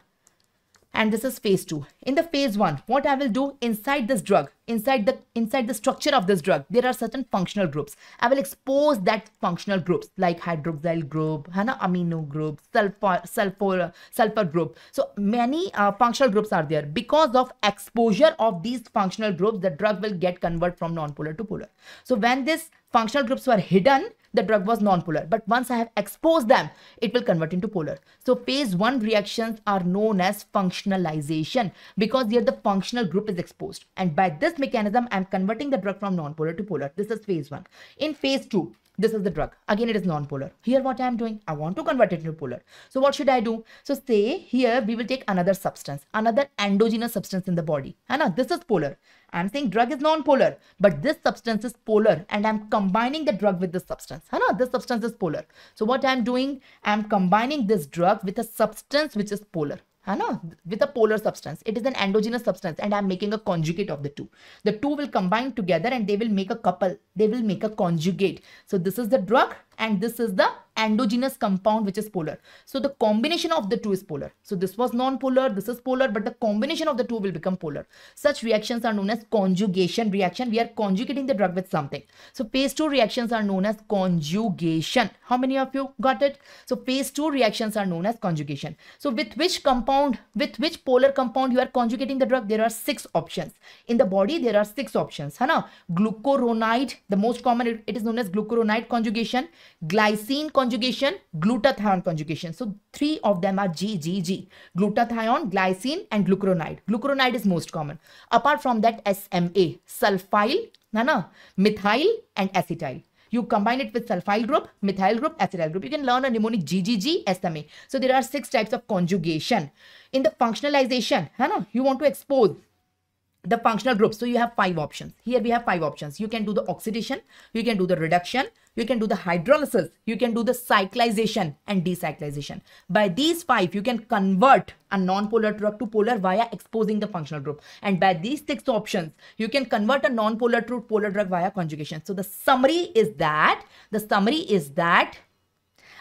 and this is phase 2. In the phase 1, what I will do inside this drug, inside the structure of this drug, there are certain functional groups. I will expose that functional groups like hydroxyl group, amino group, sulfur group. So many functional groups are there. Because of exposure of these functional groups, the drug will get converted from non-polar to polar. So when these functional groups were hidden, the drug was non-polar. But once I have exposed them, it will convert into polar. So phase 1 reactions are known as functionalization because here the functional group is exposed. And by this mechanism, I am converting the drug from non-polar to polar. This is phase 1. In phase 2, this is the drug. Again, it is non-polar. Here what I am doing, I want to convert it into polar. So what should I do? So say here we will take another substance, another endogenous substance in the body. This is polar. I am saying drug is non-polar, but this substance is polar and I am combining the drug with this substance. This substance is polar. So what I am doing, I am combining this drug with a substance which is polar. With a polar substance. It is an endogenous substance and I am making a conjugate of the two. The two will combine together and they will make a couple. They will make a conjugate. So this is the drug and this is the endogenous compound which is polar. So the combination of the two is polar. So this was non-polar, this is polar, but the combination of the two will become polar. Such reactions are known as conjugation reaction. We are conjugating the drug with something. So phase 2 reactions are known as conjugation. How many of you got it? So phase 2 reactions are known as conjugation. So with which compound, with which polar compound you are conjugating the drug? There are 6 options. In the body, there are 6 options. Glucuronide, the most common, it is known as glucuronide conjugation, glycine conjugation, glutathione conjugation. So 3 of them are GGG. Glutathione, glycine and glucuronide. Glucuronide is most common. Apart from that, SMA, sulfyl, methyl and acetyl. You combine it with sulfyl group, methyl group, acetyl group. You can learn a mnemonic GGG, SMA. So there are 6 types of conjugation. In the functionalization, you want to expose the functional groups. So you have 5 options. Here we have 5 options. You can do the oxidation, you can do the reduction, you can do the hydrolysis, you can do the cyclization and decyclization. By these 5, you can convert a non-polar drug to polar via exposing the functional group. And by these 6 options, you can convert a non-polar to polar drug via conjugation. So the summary is that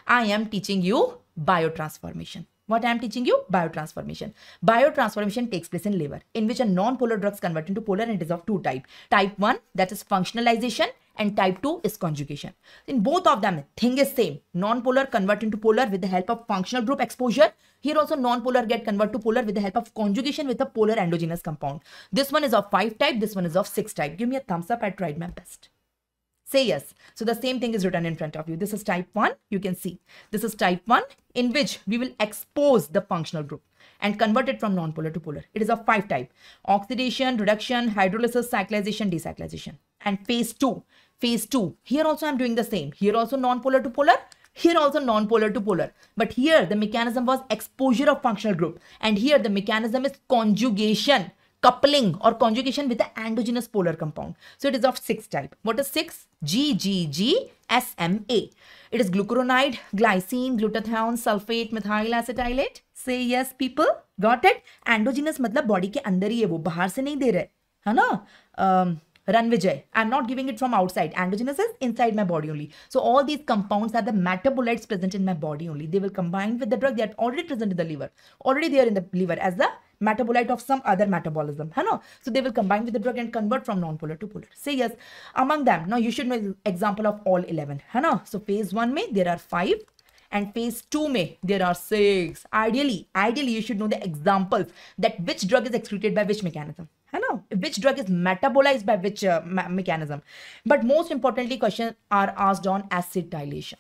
I am teaching you biotransformation. What I am teaching you? Biotransformation. Biotransformation takes place in liver, in which a non-polar drugs convert into polar, and it is of 2 types. Type 1, that is functionalization, and type 2 is conjugation. In both of them, thing is same. Non-polar convert into polar with the help of functional group exposure. Here also non-polar get convert to polar with the help of conjugation with a polar endogenous compound. This one is of 5 type, this one is of 6 type. Give me a thumbs up, I tried my best. Say yes. So the same thing is written in front of you. This is type 1. You can see. This is type 1 in which we will expose the functional group and convert it from non-polar to polar. It is of 5 type. Oxidation, reduction, hydrolysis, cyclization, decyclization. And phase 2. Phase 2. Here also I am doing the same. Here also non-polar to polar. Here also non-polar to polar. But here the mechanism was exposure of functional group. And here the mechanism is conjugation. Coupling or conjugation with the endogenous polar compound. So it is of 6 type. What is 6? GGG, SMA. It is glucuronide, glycine, glutathione, sulfate, methyl acetylate. Say yes, people. Got it? Endogenous मतलब body के अंदर ही है वो, बाहर से नहीं दे रहे, है ना? Ranvijay, I'm not giving it from outside. Endogenous is inside my body only. So all these compounds are the metabolites present in my body only. They will combine with the drug. They are already present in the liver. Already there in the liver as the metabolite of some other metabolism, है ना? So they will combine with the drug and convert from non-polar to polar. Say yes. Among them, now you should know example of all 11, है ना? So phase 1 में there are 5 and phase 2 में there are 6. Ideally you should know the examples that which drug is excreted by which mechanism, है ना? Which drug is metabolized by which mechanism. But most importantly, questions are asked on acetylation.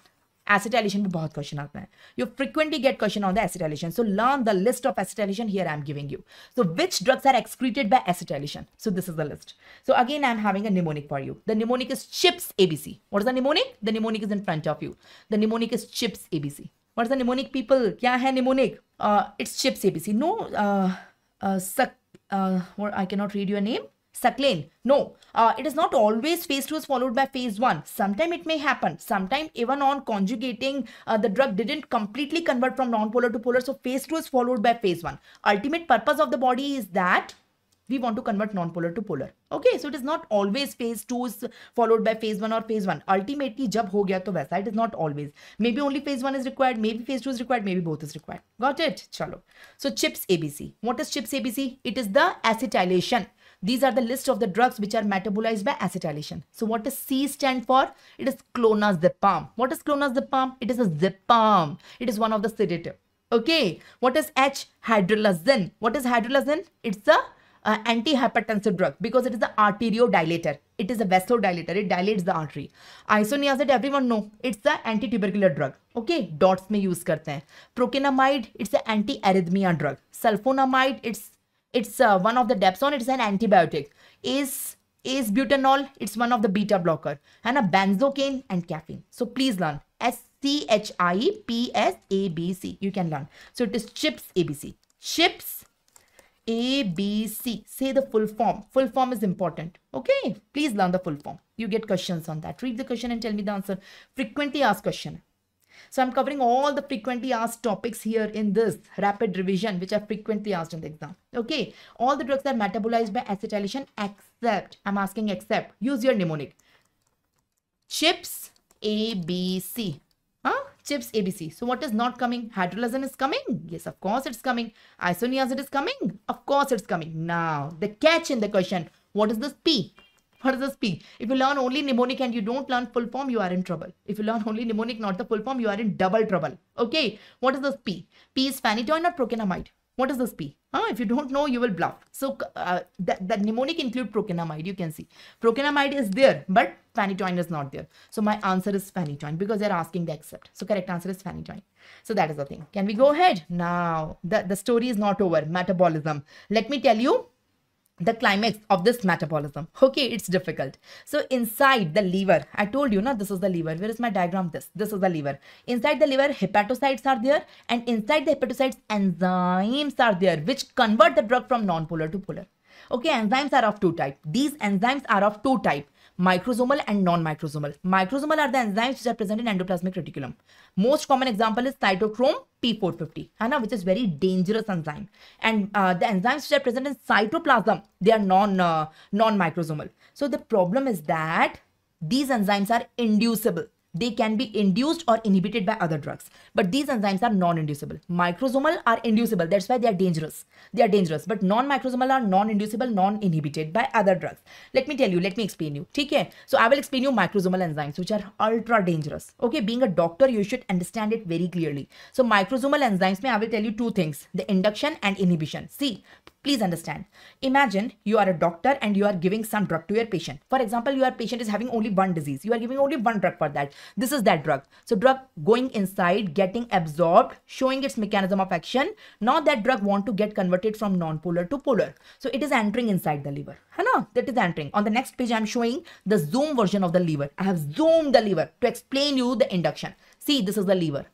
Acetylation में बहुत question आता है. You frequently get question on the acetylation. So learn the list of acetylation here I am giving you. So which drugs are excreted by acetylation? So this is the list. So again I am having a mnemonic for you. The mnemonic is CHIPS ABC. What is the mnemonic? The mnemonic is in front of you. The mnemonic is CHIPS ABC. What is the mnemonic, people? क्या है mnemonic? It's CHIPS ABC. No, what, I cannot read your name. Suclane. No, it is not always phase 2 is followed by phase 1. Sometime it may happen. Sometime even on conjugating, the drug didn't completely convert from non-polar to polar. So phase 2 is followed by phase 1. Ultimate purpose of the body is that we want to convert non-polar to polar. Okay, so it is not always phase 2 is followed by phase 1 or phase 1. Ultimately, jab ho gaya to waisa. It is not always. Maybe only phase 1 is required, maybe phase 2 is required, maybe both is required. Got it? Chalo. So CHIPS ABC. What is CHIPS ABC? It is the acetylation. These are the list of the drugs which are metabolized by acetylation. So what does C stand for? It is clonazepam. What is clonazepam? It is a zepam. It is one of the sedative. Okay. What is H? Hydralazine. What is hydralazine? It's a antihypertensive drug because it is the arteriodilator. It is a vasodilator. It dilates the artery. Isoniazid, everyone know. It's the anti-tubercular drug. Okay. Dots में use करते हैं. Procainamide, it's an anti-arrhythmia drug. Sulfonamide, it's one of the Dapsone. It's an antibiotic. Is butanol. It's one of the beta blocker. And a benzocaine and caffeine. So please learn. SCHIPS You can learn. So it is CHIPS ABC. CHIPS ABC. Say the full form. Full form is important. Okay. Please learn the full form. You get questions on that. Read the question and tell me the answer. Frequently asked question. So I'm covering all the frequently asked topics here in this rapid revision, which are frequently asked in the exam. Okay. All the drugs are metabolized by acetylation except, I'm asking except, use your mnemonic. CHIPS ABC. Huh? CHIPS ABC. So what is not coming? Hydralazine is coming? Yes, of course it's coming. Isoniazid is coming? Of course it's coming. Now, the catch in the question, what is this P? What is this P? If you learn only mnemonic and you don't learn full form, you are in trouble. If you learn only mnemonic, not the full form, you are in double trouble. Okay. What is this P? P is phenytoin or procainamide? What is this P? If you don't know, you will bluff. So the mnemonic include procainamide. You can see procainamide is there, but phenytoin is not there. So my answer is phenytoin because they're asking the except. So correct answer is phenytoin. So that is the thing. Can we go ahead? Now, the story is not over. Metabolism. Let me tell you the climax of this metabolism. Okay, it's difficult. So inside the liver, I told you, this is the liver. Where is my diagram? This is the liver. Inside the liver, hepatocytes are there, and inside the hepatocytes, enzymes are there, which convert the drug from non-polar to polar. Okay, enzymes are of two types. These enzymes are of two types. Microsomal and non-microsomal. Microsomal are the enzymes which are present in endoplasmic reticulum. Most common example is cytochrome P450, which is very dangerous enzyme. And the enzymes which are present in cytoplasm, they are non-microsomal. So the problem is that these enzymes are inducible. They can be induced or inhibited by other drugs. But these enzymes are non-inducible. Microsomal are inducible. That's why they are dangerous. They are dangerous. But non-microsomal are non-inducible, non-inhibited by other drugs. Let me tell you. Let me explain you. Okay? So I will explain you microsomal enzymes, which are ultra dangerous. Okay? Being a doctor, you should understand it very clearly. So microsomal enzymes, I will tell you two things. The induction and inhibition. See, please understand. Imagine you are a doctor and you are giving some drug to your patient. For example, your patient is having only one disease. You are giving only one drug for that. This is that drug. So drug going inside, getting absorbed, showing its mechanism of action. Now that drug want to get converted from non-polar to polar. So it is entering inside the liver. That is entering. On the next page, I am showing the zoom version of the liver. I have zoomed the liver to explain you the induction. See, this is the liver.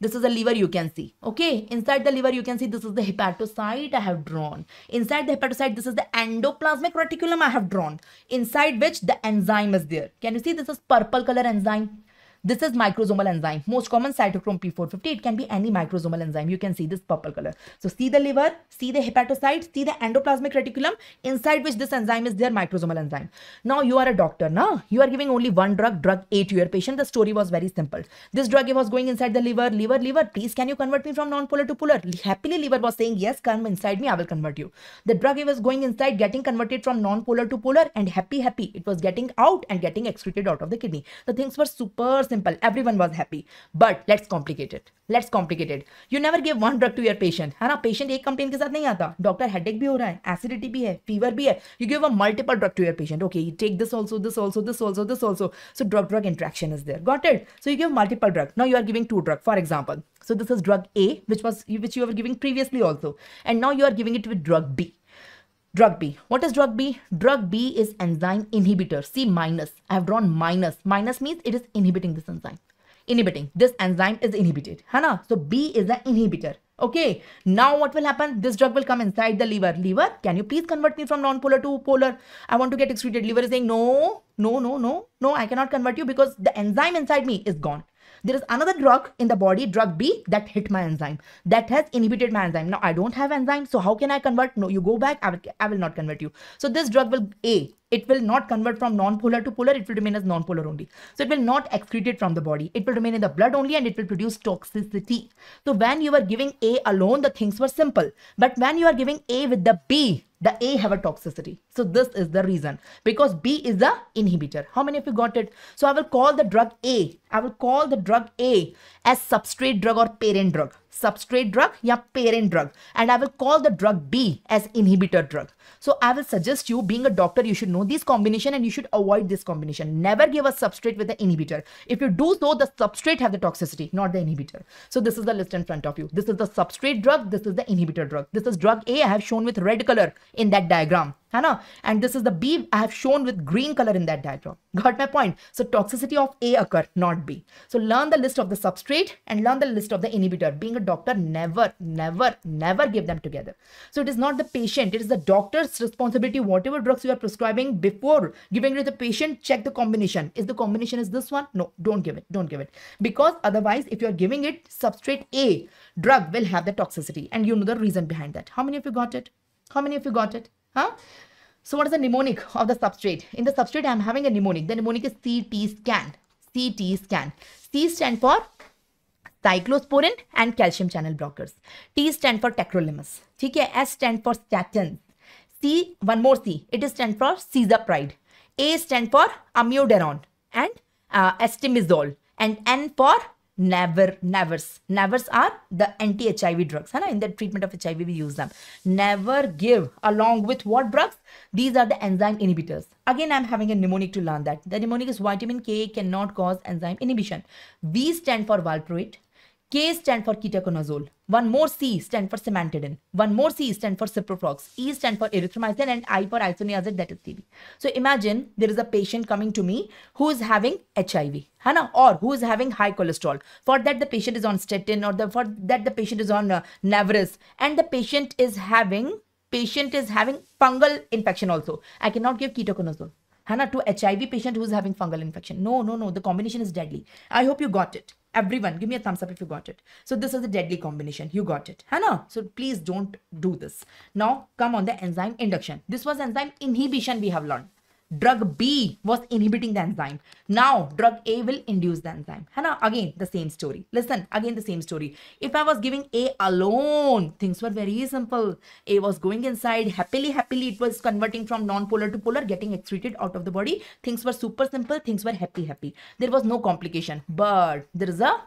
This is the liver you can see. Okay. Inside the liver, you can see this is the hepatocyte I have drawn. Inside the hepatocyte, this is the endoplasmic reticulum I have drawn. Inside which the enzyme is there. Can you see this is purple color enzyme? This is microsomal enzyme. Most common cytochrome P450. It can be any microsomal enzyme. You can see this purple color. So see the liver, see the hepatocyte, see the endoplasmic reticulum inside which this enzyme is there, microsomal enzyme. Now you are a doctor. Now you are giving only one drug, drug A to your patient. The story was very simple. This drug A was going inside the liver. Liver, please can you convert me from non-polar to polar? Happily liver was saying yes, come inside me, I will convert you. The drug A was going inside, getting converted from non-polar to polar, and happy it was getting out and getting excreted out of the kidney. The things were super simple. Everyone was happy. But let's complicate it. You never give one drug to your patient. है ना? Patient एक complaint के साथ नहीं आता. Doctor headache भी हो रहा है, acidity भी है, fever भी है. You give a multiple drug to your patient. Okay, you take this also, this also, this also, this also. So drug interaction is there. Got it? So you give multiple drug. Now you are giving two drug, for example. So this is drug A, which you were giving previously also, and now you are giving it with drug B. Drug B. What is drug B? Drug B is enzyme inhibitor. See minus. I have drawn minus. Minus means it is inhibiting this enzyme. This enzyme is inhibited. Hana? So B is the inhibitor. Okay. Now what will happen? This drug will come inside the liver. Liver, can you please convert me from non-polar to polar? I want to get excreted. Liver is saying no, I cannot convert you because the enzyme inside me is gone. There is another drug in the body, drug B, that hit my enzyme, that has inhibited my enzyme. Now I don't have enzyme, so how can I convert? No, you go back, I will not convert you. So this drug will it will not convert from non-polar to polar, it will remain as non-polar only. So it will not excrete it from the body. It will remain in the blood only and it will produce toxicity. So when you were giving A alone, the things were simple. But when you are giving A with the B, the A have a toxicity. So this is the reason, because B is the inhibitor. How many of you got it? So I will call the drug A. I will call the drug A as substrate drug or parent drug. Substrate drug या parent drug. And I will call the drug B as inhibitor drug. So I will suggest you, being a doctor, you should know this combination and you should avoid this combination. Never give a substrate with the inhibitor. If you do so, the substrate have the toxicity, not the inhibitor. So this is the list in front of you. This is the substrate drug. This is the inhibitor drug. This is drug A. I have shown with red color in that diagram. And this is the B I have shown with green color in that diagram. Got my point? So toxicity of A occur, not B. So learn the list of the substrate and learn the list of the inhibitor. Being a doctor, never give them together. So it is not the patient, it is the doctor's responsibility. Whatever drugs you are prescribing, before giving it to the patient, check the combination. Is the combination is this one? No, don't give it. Because otherwise, if you are giving it substrate A, drug will have the toxicity. And you know the reason behind that. How many of you got it? Huh? So what is the mnemonic of the substrate? In the substrate, I am having a mnemonic. The mnemonic is CT scan. CT scan. C stand for cyclosporin and calcium channel blockers. T stand for tacrolimus. Okay? S stand for statins. C, one more C. It is stand for cisapride. A stand for amiodarone and estimizole. And N for Navars. Navars are the anti-HIV drugs. In the treatment of HIV, we use them. Never give along with what drugs? These are the enzyme inhibitors. Again, I'm having a mnemonic to learn that. The mnemonic is vitamin K cannot cause enzyme inhibition. V stand for valproate. K stand for ketoconazole. One more C stand for simantadine. One more C stand for ciproflox. E stand for erythromycin and I for isoniazid, that is TB. So imagine there is a patient coming to me who is having HIV, or who is having high cholesterol. For that the patient is on statin, or for that the patient is on Navras, and the patient is having fungal infection also. I cannot give ketoconazole. To HIV patient who is having fungal infection. No. The combination is deadly. I hope you got it. Everyone, give me a thumbs up if you got it. So this is a deadly combination. You got it. So please don't do this. Now come on the enzyme induction. This was enzyme inhibition we have learned. Drug B was inhibiting the enzyme. Now drug A will induce the enzyme. Again the same story. Listen, again the same story. If I was giving A alone, things were very simple. A was going inside, happily it was converting from non-polar to polar, getting excreted out of the body. Things were super simple, things were happy. There was no complication. But there is a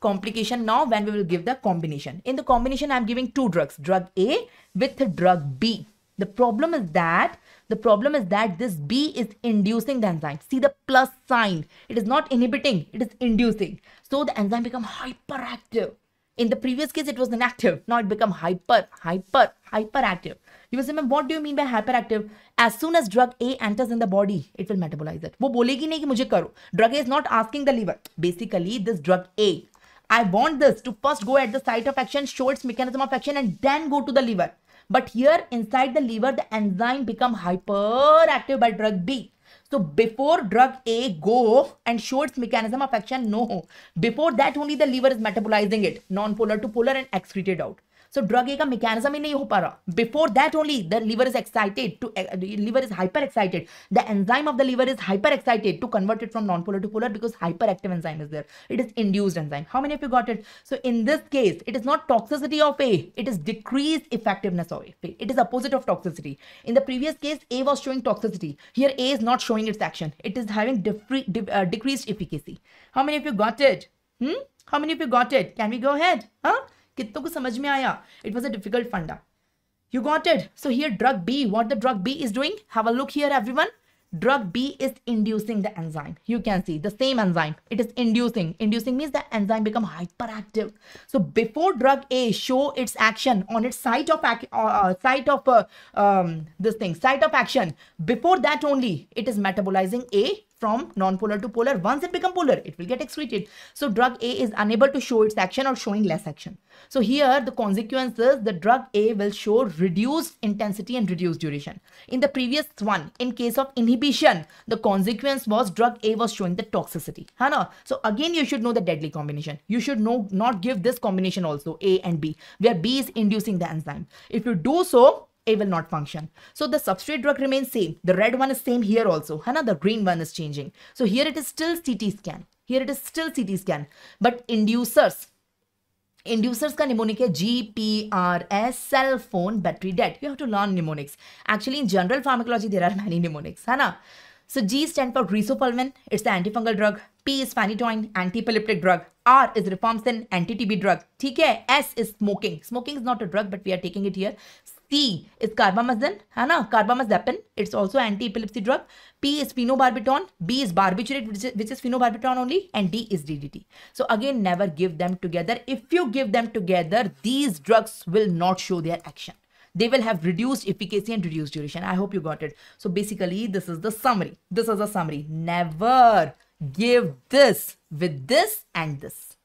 complication now when we will give the combination. In the combination, I am giving two drugs, drug A with drug B. The problem is that this B is inducing the enzyme. See the plus sign. It is not inhibiting, it is inducing. So the enzyme becomes hyperactive. In the previous case, it was inactive. Now it becomes hyperactive. You will say, ma'am, what do you mean by hyperactive? As soon as drug A enters in the body, it will metabolize it. वो बोलेगी नहीं कि मुझे करो. Drug A is not asking the liver. Basically, this drug A, I want this to first go at the site of action, show its mechanism of action, and then go to the liver. But here inside the liver, the enzyme become hyperactive by drug B. So before drug A go and show its mechanism of action, no. Before that only the liver is metabolizing it, non-polar to polar, and excreted out. So drug A का mechanism ही नहीं हो पा रहा. Before that only the liver is excited to liver is hyper excited. The enzyme of the liver is hyper excited to convert it from non-polar to polar because hyperactive enzyme is there. It is induced enzyme. How many of you got it? So in this case, it is not toxicity of A. It is decreased effectiveness of A. It is opposite of toxicity. In the previous case, A was showing toxicity. Here A is not showing its action. It is having decreased efficacy. How many of you got it? How many of you got it? Can we go ahead? Huh? कितनों को समझ में आया? It was a difficult funda. You got it? So here drug B, what the drug B is doing? Have a look here everyone. Drug B is inducing the enzyme. You can see the same enzyme. It is inducing. Inducing means the enzyme become hyperactive. So before drug A show its action on its site of action, before that only it is metabolizing A from non-polar to polar. Once it become polar, it will get excreted. So drug A is unable to show its action or showing less action. So here the consequences, the drug A will show reduced intensity and reduced duration. In the previous one, in case of inhibition, the consequence was drug A was showing the toxicity. Hana? So again, you should know the deadly combination. You should know not give this combination also, A and B, where B is inducing the enzyme. If you do so, A will not function. So the substrate drug remains same. The red one is same here also. Hana? The green one is changing. So here it is still CT scan. Here it is still CT scan. But inducers का mnemonic है GPRS, cell phone, battery dead. You have to learn mnemonics. Actually, in general pharmacology, there are many mnemonics. है ना? So G stands for rhizophlavin. It's the antifungal drug. P is phenytoin, antiepileptic drug. R is rifampicin, anti-TB drug. ठीक है? S is smoking. Smoking is not a drug, but we are taking it here. C is carbamazepine, है ना? Carbamazepine. It's also anti-epilepsy drug. P is phenobarbital. B is barbiturate, which is phenobarbital only. And D is DDT. So again, never give them together. If you give them together, these drugs will not show their action. They will have reduced efficacy and reduced duration. I hope you got it. So basically, this is the summary. This is a summary. Never give this with this and this.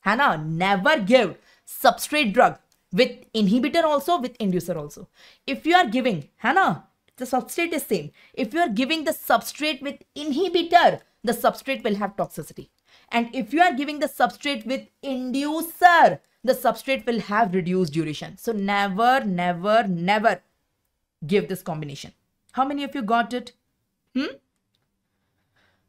है ना? Never give substrate drug with inhibitor also, with inducer also. If you are giving, है ना? The substrate is same. If you are giving the substrate with inhibitor, the substrate will have toxicity. And if you are giving the substrate with inducer, the substrate will have reduced duration. So never, never, never give this combination. How many of you got it?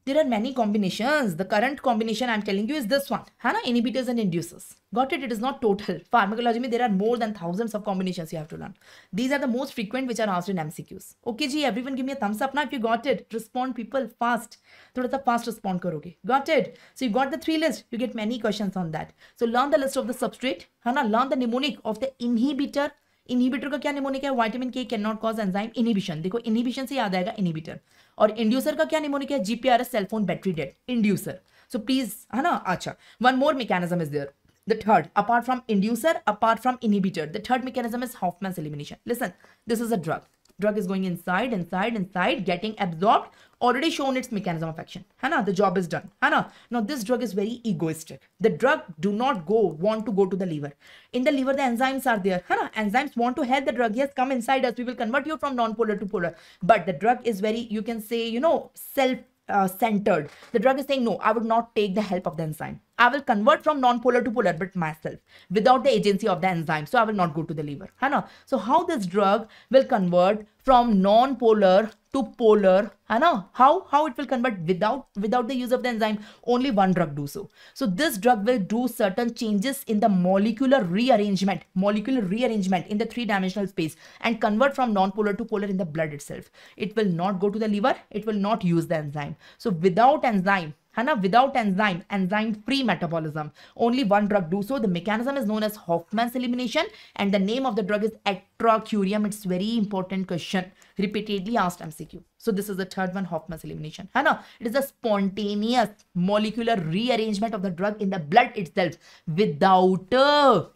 There are many combinations. The current combination I'm telling you is this one. है ना? Inhibitors and inducers. Got it? It is not total. Pharmacology में there are more than thousands of combinations you have to learn. These are the most frequent which are asked in MCQs. Okay ji, everyone give me a thumbs up now if you got it. Respond people fast. थोड़ा सा fast respond करोगे. Got it? So you got the three list. You get many questions on that. So learn the list of the substrate. है ना? Learn the mnemonic of the inhibitor. Inhibitor का क्या mnemonic है? Vitamin के can not cause enzyme inhibition. देखो inhibition से याद आएगा इनहिबिटर. और इंड्यूसर का क्या निमोनिक है? GPRS, cell phone, battery dead. Inducer. So please, है ना? अच्छा, one more mechanism is there. The third, apart from inducer, apart from inhibitor, the third mechanism is Hoffman's elimination. Listen, this is a drug. Drug is going inside, getting absorbed. Already shown its mechanism of action. है ना? The job is done. है ना? Now this drug is very egoistic. The drug do not want to go to the liver. In the liver, the enzymes are there. है ना? Enzymes want to help the drug. Yes, come inside us. We will convert you from non-polar to polar. But the drug is very, you can say, self-centered. The drug is saying, no, I would not take the help of the enzyme. I will convert from non-polar to polar, but myself, without the agency of the enzyme. So I will not go to the liver. है ना? So how this drug will convert from non-polar to polar, है ना? How it will convert without the use of the enzyme? Only one drug do so. So this drug will do certain changes in the molecular rearrangement in the three-dimensional space and convert from non-polar to polar in the blood itself. It will not go to the liver. It will not use the enzyme. So without enzyme, है ना? Without enzyme-free metabolism, only one drug do so. The mechanism is known as Hoffman's elimination, and the name of the drug is etracurium. It's very important question, repeatedly asked MCQ. So this is the third one, Hoffman's elimination. है ना? It is a spontaneous molecular rearrangement of the drug in the blood itself without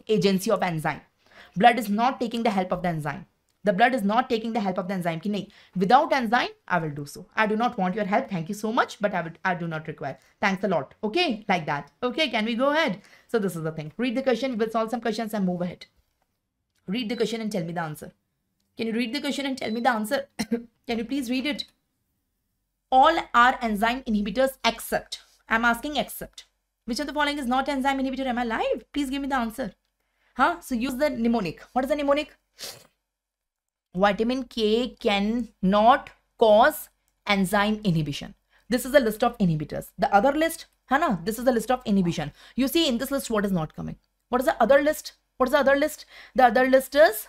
agency of enzyme. Blood is not taking the help of the enzyme. The blood is not taking the help of the enzyme. कि नहीं, without enzyme, I will do so. I do not want your help. Thank you so much, but I do not require. Thanks a lot. Okay, like that. Okay, can we go ahead? So this is the thing. Read the question. We will solve some questions and move ahead. Read the question and tell me the answer. Can you read the question and tell me the answer? Can you please read it? All are enzyme inhibitors except. I'm asking except. Which of the following is not enzyme inhibitor? Am I live? Please give me the answer. Huh? So use the mnemonic. What is the mnemonic? Vitamin K cannot cause enzyme inhibition. This is a list of inhibitors. The other list, Hana, this is the list of inhibition. You see in this list what is not coming. What is the other list? What is the other list? The other list is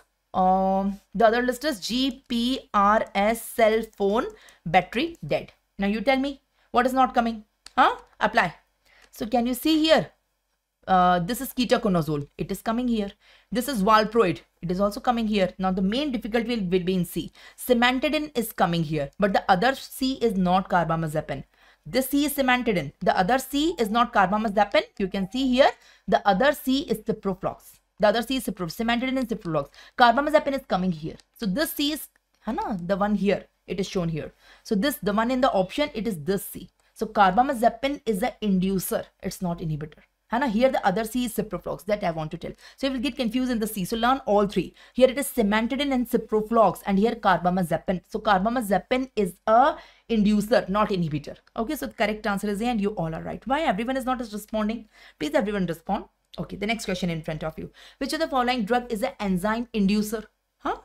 GPRS cell phone battery dead. Now you tell me what is not coming. Huh? Apply. So can you see here? This is ketoconazole. It is coming here. This is valproate. It is also coming here. Now the main difficulty will be in C. Simantadine is coming here, but the other C is not carbamazepine. This C is simantadine. The other C is not carbamazepine. You can see here. The other C is ciproflox. The other C is simantadine and ciproflox. Carbamazepine is coming here. So this C is the one here. It is shown here. So this, the one in the option, it is this C. So carbamazepine is the inducer. It's not inhibitor. Here the other C is ciproflox, that I want to tell. So you will get confused in the C. So learn all three. Here it is simantadine and ciproflox, and here carbamazepine. So carbamazepine is a inducer, not inhibitor. Okay, so the correct answer is A, and you all are right. Why everyone is not responding? Please everyone respond. Okay, the next question in front of you. Which of the following drug is an enzyme inducer?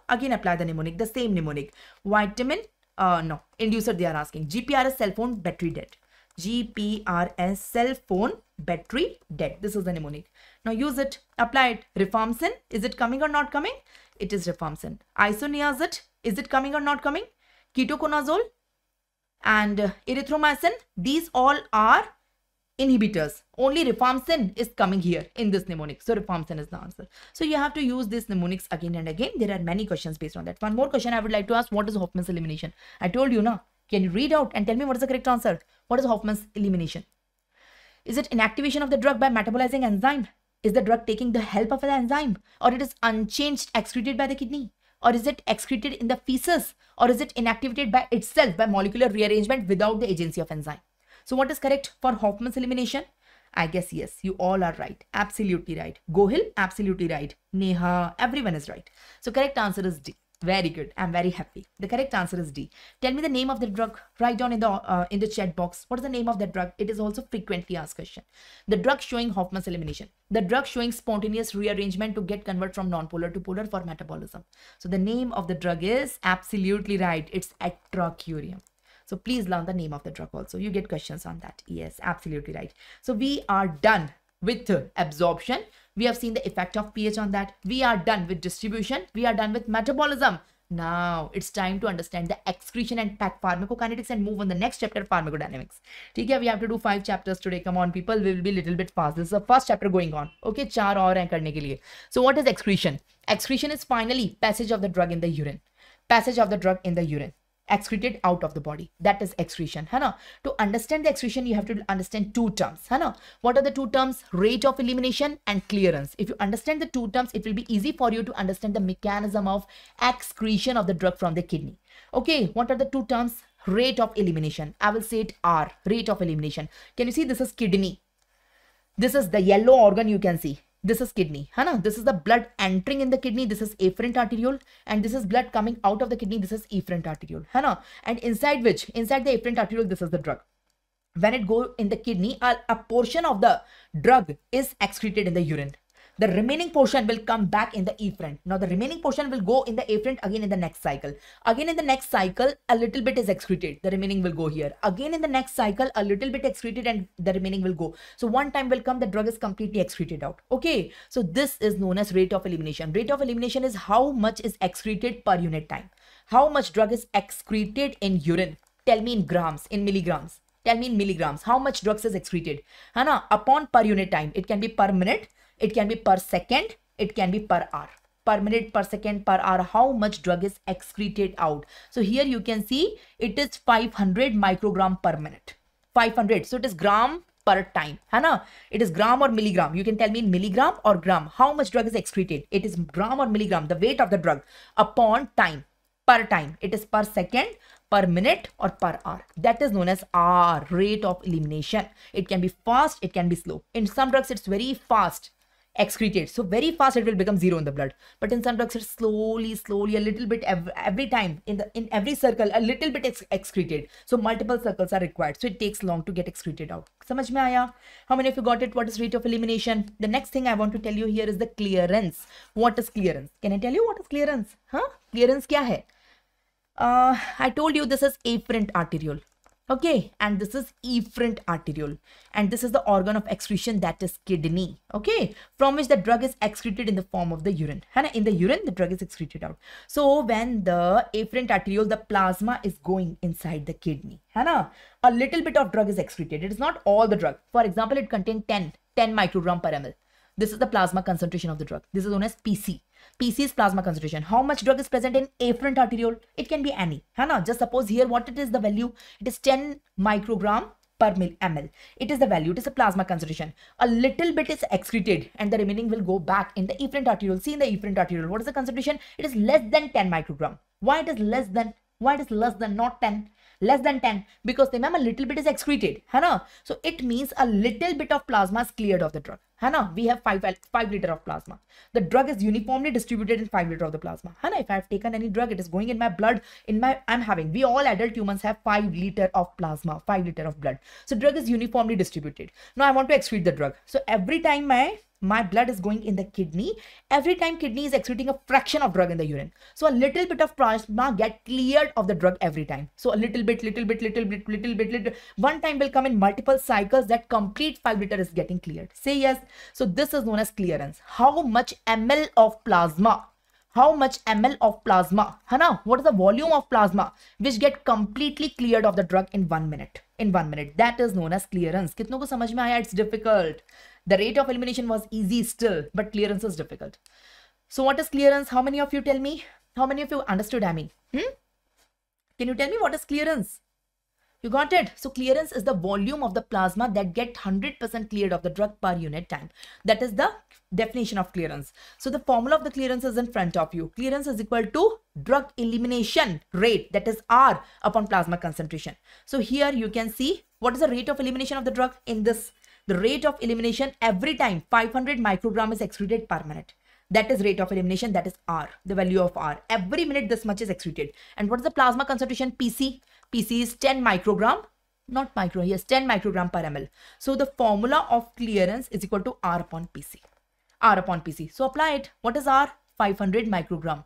Again apply the mnemonic, the same mnemonic. Vitamin, no, inducer they are asking. GPRS cell phone battery dead. GPRS cell phone battery dead. This is the mnemonic. Now use it, apply it. Rifampicin, is it coming or not coming? It is rifampicin. Isoniazid, is it coming or not coming? Ketoconazole and erythromycin, these all are inhibitors. Only rifampicin is coming here in this mnemonic. So rifampicin is the answer. So you have to use these mnemonics again and again. There are many questions based on that. One more question I would like to ask. What is Hoffman's elimination? I told you, na. Can you read out and tell me what is the correct answer? What is Hoffman's elimination? Is it inactivation of the drug by metabolizing enzyme? Is the drug taking the help of the enzyme? Or it is unchanged excreted by the kidney? Or is it excreted in the feces? Or is it inactivated by itself by molecular rearrangement without the agency of enzyme? So what is correct for Hoffman's elimination? I guess yes, you all are right. Absolutely right. Gohil, absolutely right. Neha, everyone is right. So correct answer is D. Very good. I'm very happy. The correct answer is D. Tell me the name of the drug. Write down in the chat box. What is the name of that drug? It is also frequently asked question. The drug showing Hoffman's elimination. The drug showing spontaneous rearrangement to get convert from non-polar to polar for metabolism. So the name of the drug is absolutely right. It's atracurium. So please learn the name of the drug also. You get questions on that. Yes, absolutely right. So we are done with absorption. We have seen the effect of pH on that. We are done with distribution. We are done with metabolism. Now it's time to understand the excretion and pharmacokinetics and move on the next chapter, pharmacodynamics. Okay, we have to do 5 chapters today. Come on, people. We will be a little bit fast. This is the first chapter going on. Okay, 4 aur hain karne ke liye. So what is excretion? Excretion is finally passage of the drug in the urine. Passage of the drug in the urine. Excreted out of the body. That is excretion. To understand the excretion, you have to understand 2 terms. What are the 2 terms? Rate of elimination and clearance. If you understand the 2 terms, it will be easy for you to understand the mechanism of excretion of the drug from the kidney. Okay, what are the 2 terms? Rate of elimination. I will say it R. Rate of elimination. Can you see this is kidney? This is the yellow organ you can see. This is kidney. This is the blood entering in the kidney. This is afferent arteriole. And this is blood coming out of the kidney. This is efferent arteriole. And inside which? Inside the afferent arteriole, this is the drug. When it goes in the kidney, a portion of the drug is excreted in the urine. The remaining portion will come back in the efferent. Now the remaining portion will go in the afferent again in the next cycle. Again in the next cycle, a little bit is excreted. The remaining will go here. Again in the next cycle, a little bit excreted and the remaining will go. So one time will come, the drug is completely excreted out. Okay. So this is known as rate of elimination. Rate of elimination is how much is excreted per unit time. How much drug is excreted in urine? Tell me in grams, in milligrams. Tell me in milligrams. How much drugs is excreted? Upon per unit time. It can be per minute. It can be per second, it can be per hour. Per minute, per second, per hour, how much drug is excreted out. So here you can see it is 500 microgram per minute. 500. So it is gram per time. It is gram or milligram. You can tell me in milligram or gram. How much drug is excreted? It is gram or milligram, the weight of the drug upon time. Per time. It is per second, per minute or per hour. That is known as R, rate of elimination. It can be fast, it can be slow. In some drugs, it's very fast. excreted. So very fast it will become 0 in the blood. But in some drugs, it's slowly, a little bit every time in every circle, a little bit is excreted. So multiple circles are required. So it takes long to get excreted out. Samajh mein aaya? How many of you got it? What is rate of elimination? The next thing I want to tell you here is the clearance. What is clearance? Can I tell you what is clearance? Huh? Clearance kya hai? I told you this is afferent arteriole. Okay, and this is efferent arteriole, and this is the organ of excretion, that is kidney. Okay, from which the drug is excreted in the form of the urine. In the urine, the drug is excreted out. So when the afferent arteriole, the plasma is going inside the kidney, a little bit of drug is excreted. It is not all the drug. For example, it contains 10 microgram per ml. This is the plasma concentration of the drug. This is known as PC. PC is plasma concentration. How much drug is present in afferent arteriole? It can be any. Just suppose here what it is the value. It is 10 microgram per ml. It is the value. It is a plasma concentration. A little bit is excreted and the remaining will go back in the efferent arteriole. See in the efferent arteriole, what is the concentration? It is less than 10 microgram. Why it is less than? Why it is less than, not 10? Less than 10, because a little bit is excreted. So it means a little bit of plasma is cleared of the drug. We have 5 liter of plasma. The drug is uniformly distributed in 5 liter of the plasma. If I have taken any drug, it is going in my blood. We all adult humans have 5 liter of plasma, 5 liter of blood. So drug is uniformly distributed. Now I want to excrete the drug. So every time my blood is going in the kidney, every time kidney is excreting a fraction of drug in the urine. So a little bit of plasma get cleared of the drug every time. So a little bit. One time will come in multiple cycles that complete 5 liter is getting cleared. Say yes. So this is known as clearance. How much ml of plasma? How much ml of plasma? What is the volume of plasma which get completely cleared of the drug in 1 minute? In 1 minute. That is known as clearance. Kitno ko samajh mein aaya? It's difficult. The rate of elimination was easy still, but clearance is difficult. So what is clearance? How many of you tell me? How many of you understood, Can you tell me what is clearance? You got it? So clearance is the volume of the plasma that get 100% cleared of the drug per unit time. That is the definition of clearance. So the formula of the clearance is in front of you. Clearance is equal to drug elimination rate, that is R upon plasma concentration. So here you can see what is the rate of elimination of the drug in this. The rate of elimination every time 500 microgram is excreted per minute. That is rate of elimination, that is R, the value of R. Every minute this much is excreted. And what is the plasma concentration? PC. PC is 10 microgram, not micro, yes, 10 microgram per ml. So the formula of clearance is equal to R upon PC. R upon PC. So apply it. What is R? 500 microgram.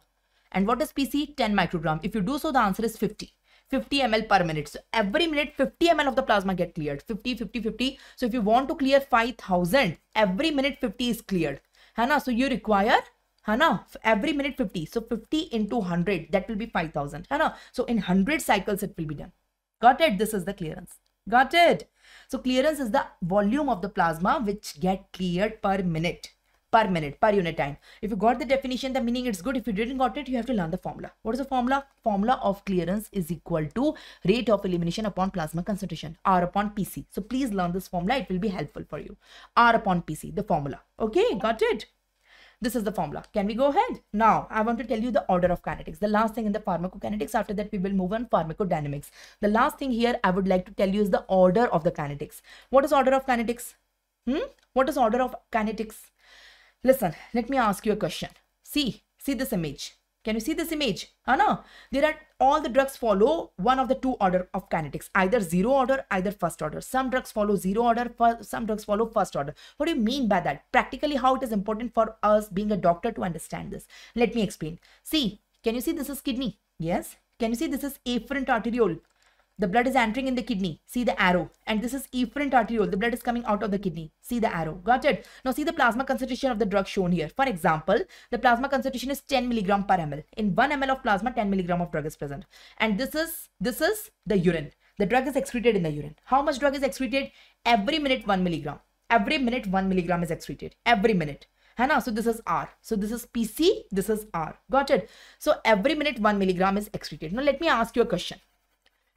And what is PC? 10 microgram. If you do so, the answer is 50 ml per minute. So every minute 50 ml of the plasma get cleared. 50. So if you want to clear 5000, every minute 50 is cleared. So you require every minute 50. So 50 into 100, that will be 5000. So in 100 cycles it will be done. Got it? This is the clearance. Got it? So clearance is the volume of the plasma which get cleared per minute, per unit time. If you got the definition, the meaning, it's good. If you didn't got it, you have to learn the formula. What is the formula? Formula of clearance is equal to rate of elimination upon plasma concentration, R upon PC. So please learn this formula. It will be helpful for you. R upon PC, the formula. Okay, got it? This is the formula. Can we go ahead? Now, I want to tell you the order of kinetics. The last thing in the pharmacokinetics. After that, we will move on pharmacodynamics. The last thing here I would like to tell you is the order of the kinetics. What is order of kinetics? What is order of kinetics? Listen, let me ask you a question. See this image. Can you see this image? There are all the drugs follow one of the two order of kinetics, either zero order, either first order. Some drugs follow zero order, some drugs follow first order. What do you mean by that? Practically, how it is important for us being a doctor to understand this. Let me explain. See, can you see this is kidney? Yes. Can you see this is afferent arteriole? The blood is entering in the kidney. See the arrow. And this is efferent arteriole. The blood is coming out of the kidney. See the arrow. Got it? Now see the plasma concentration of the drug shown here. For example, the plasma concentration is 10 milligram per ml. In 1 ml of plasma, 10 milligram of drug is present. And this is the urine. The drug is excreted in the urine. How much drug is excreted? Every minute 1 milligram. Every minute 1 milligram is excreted. Every minute. So this is R. So this is PC. This is R. Got it? So every minute 1 milligram is excreted. Now let me ask you a question.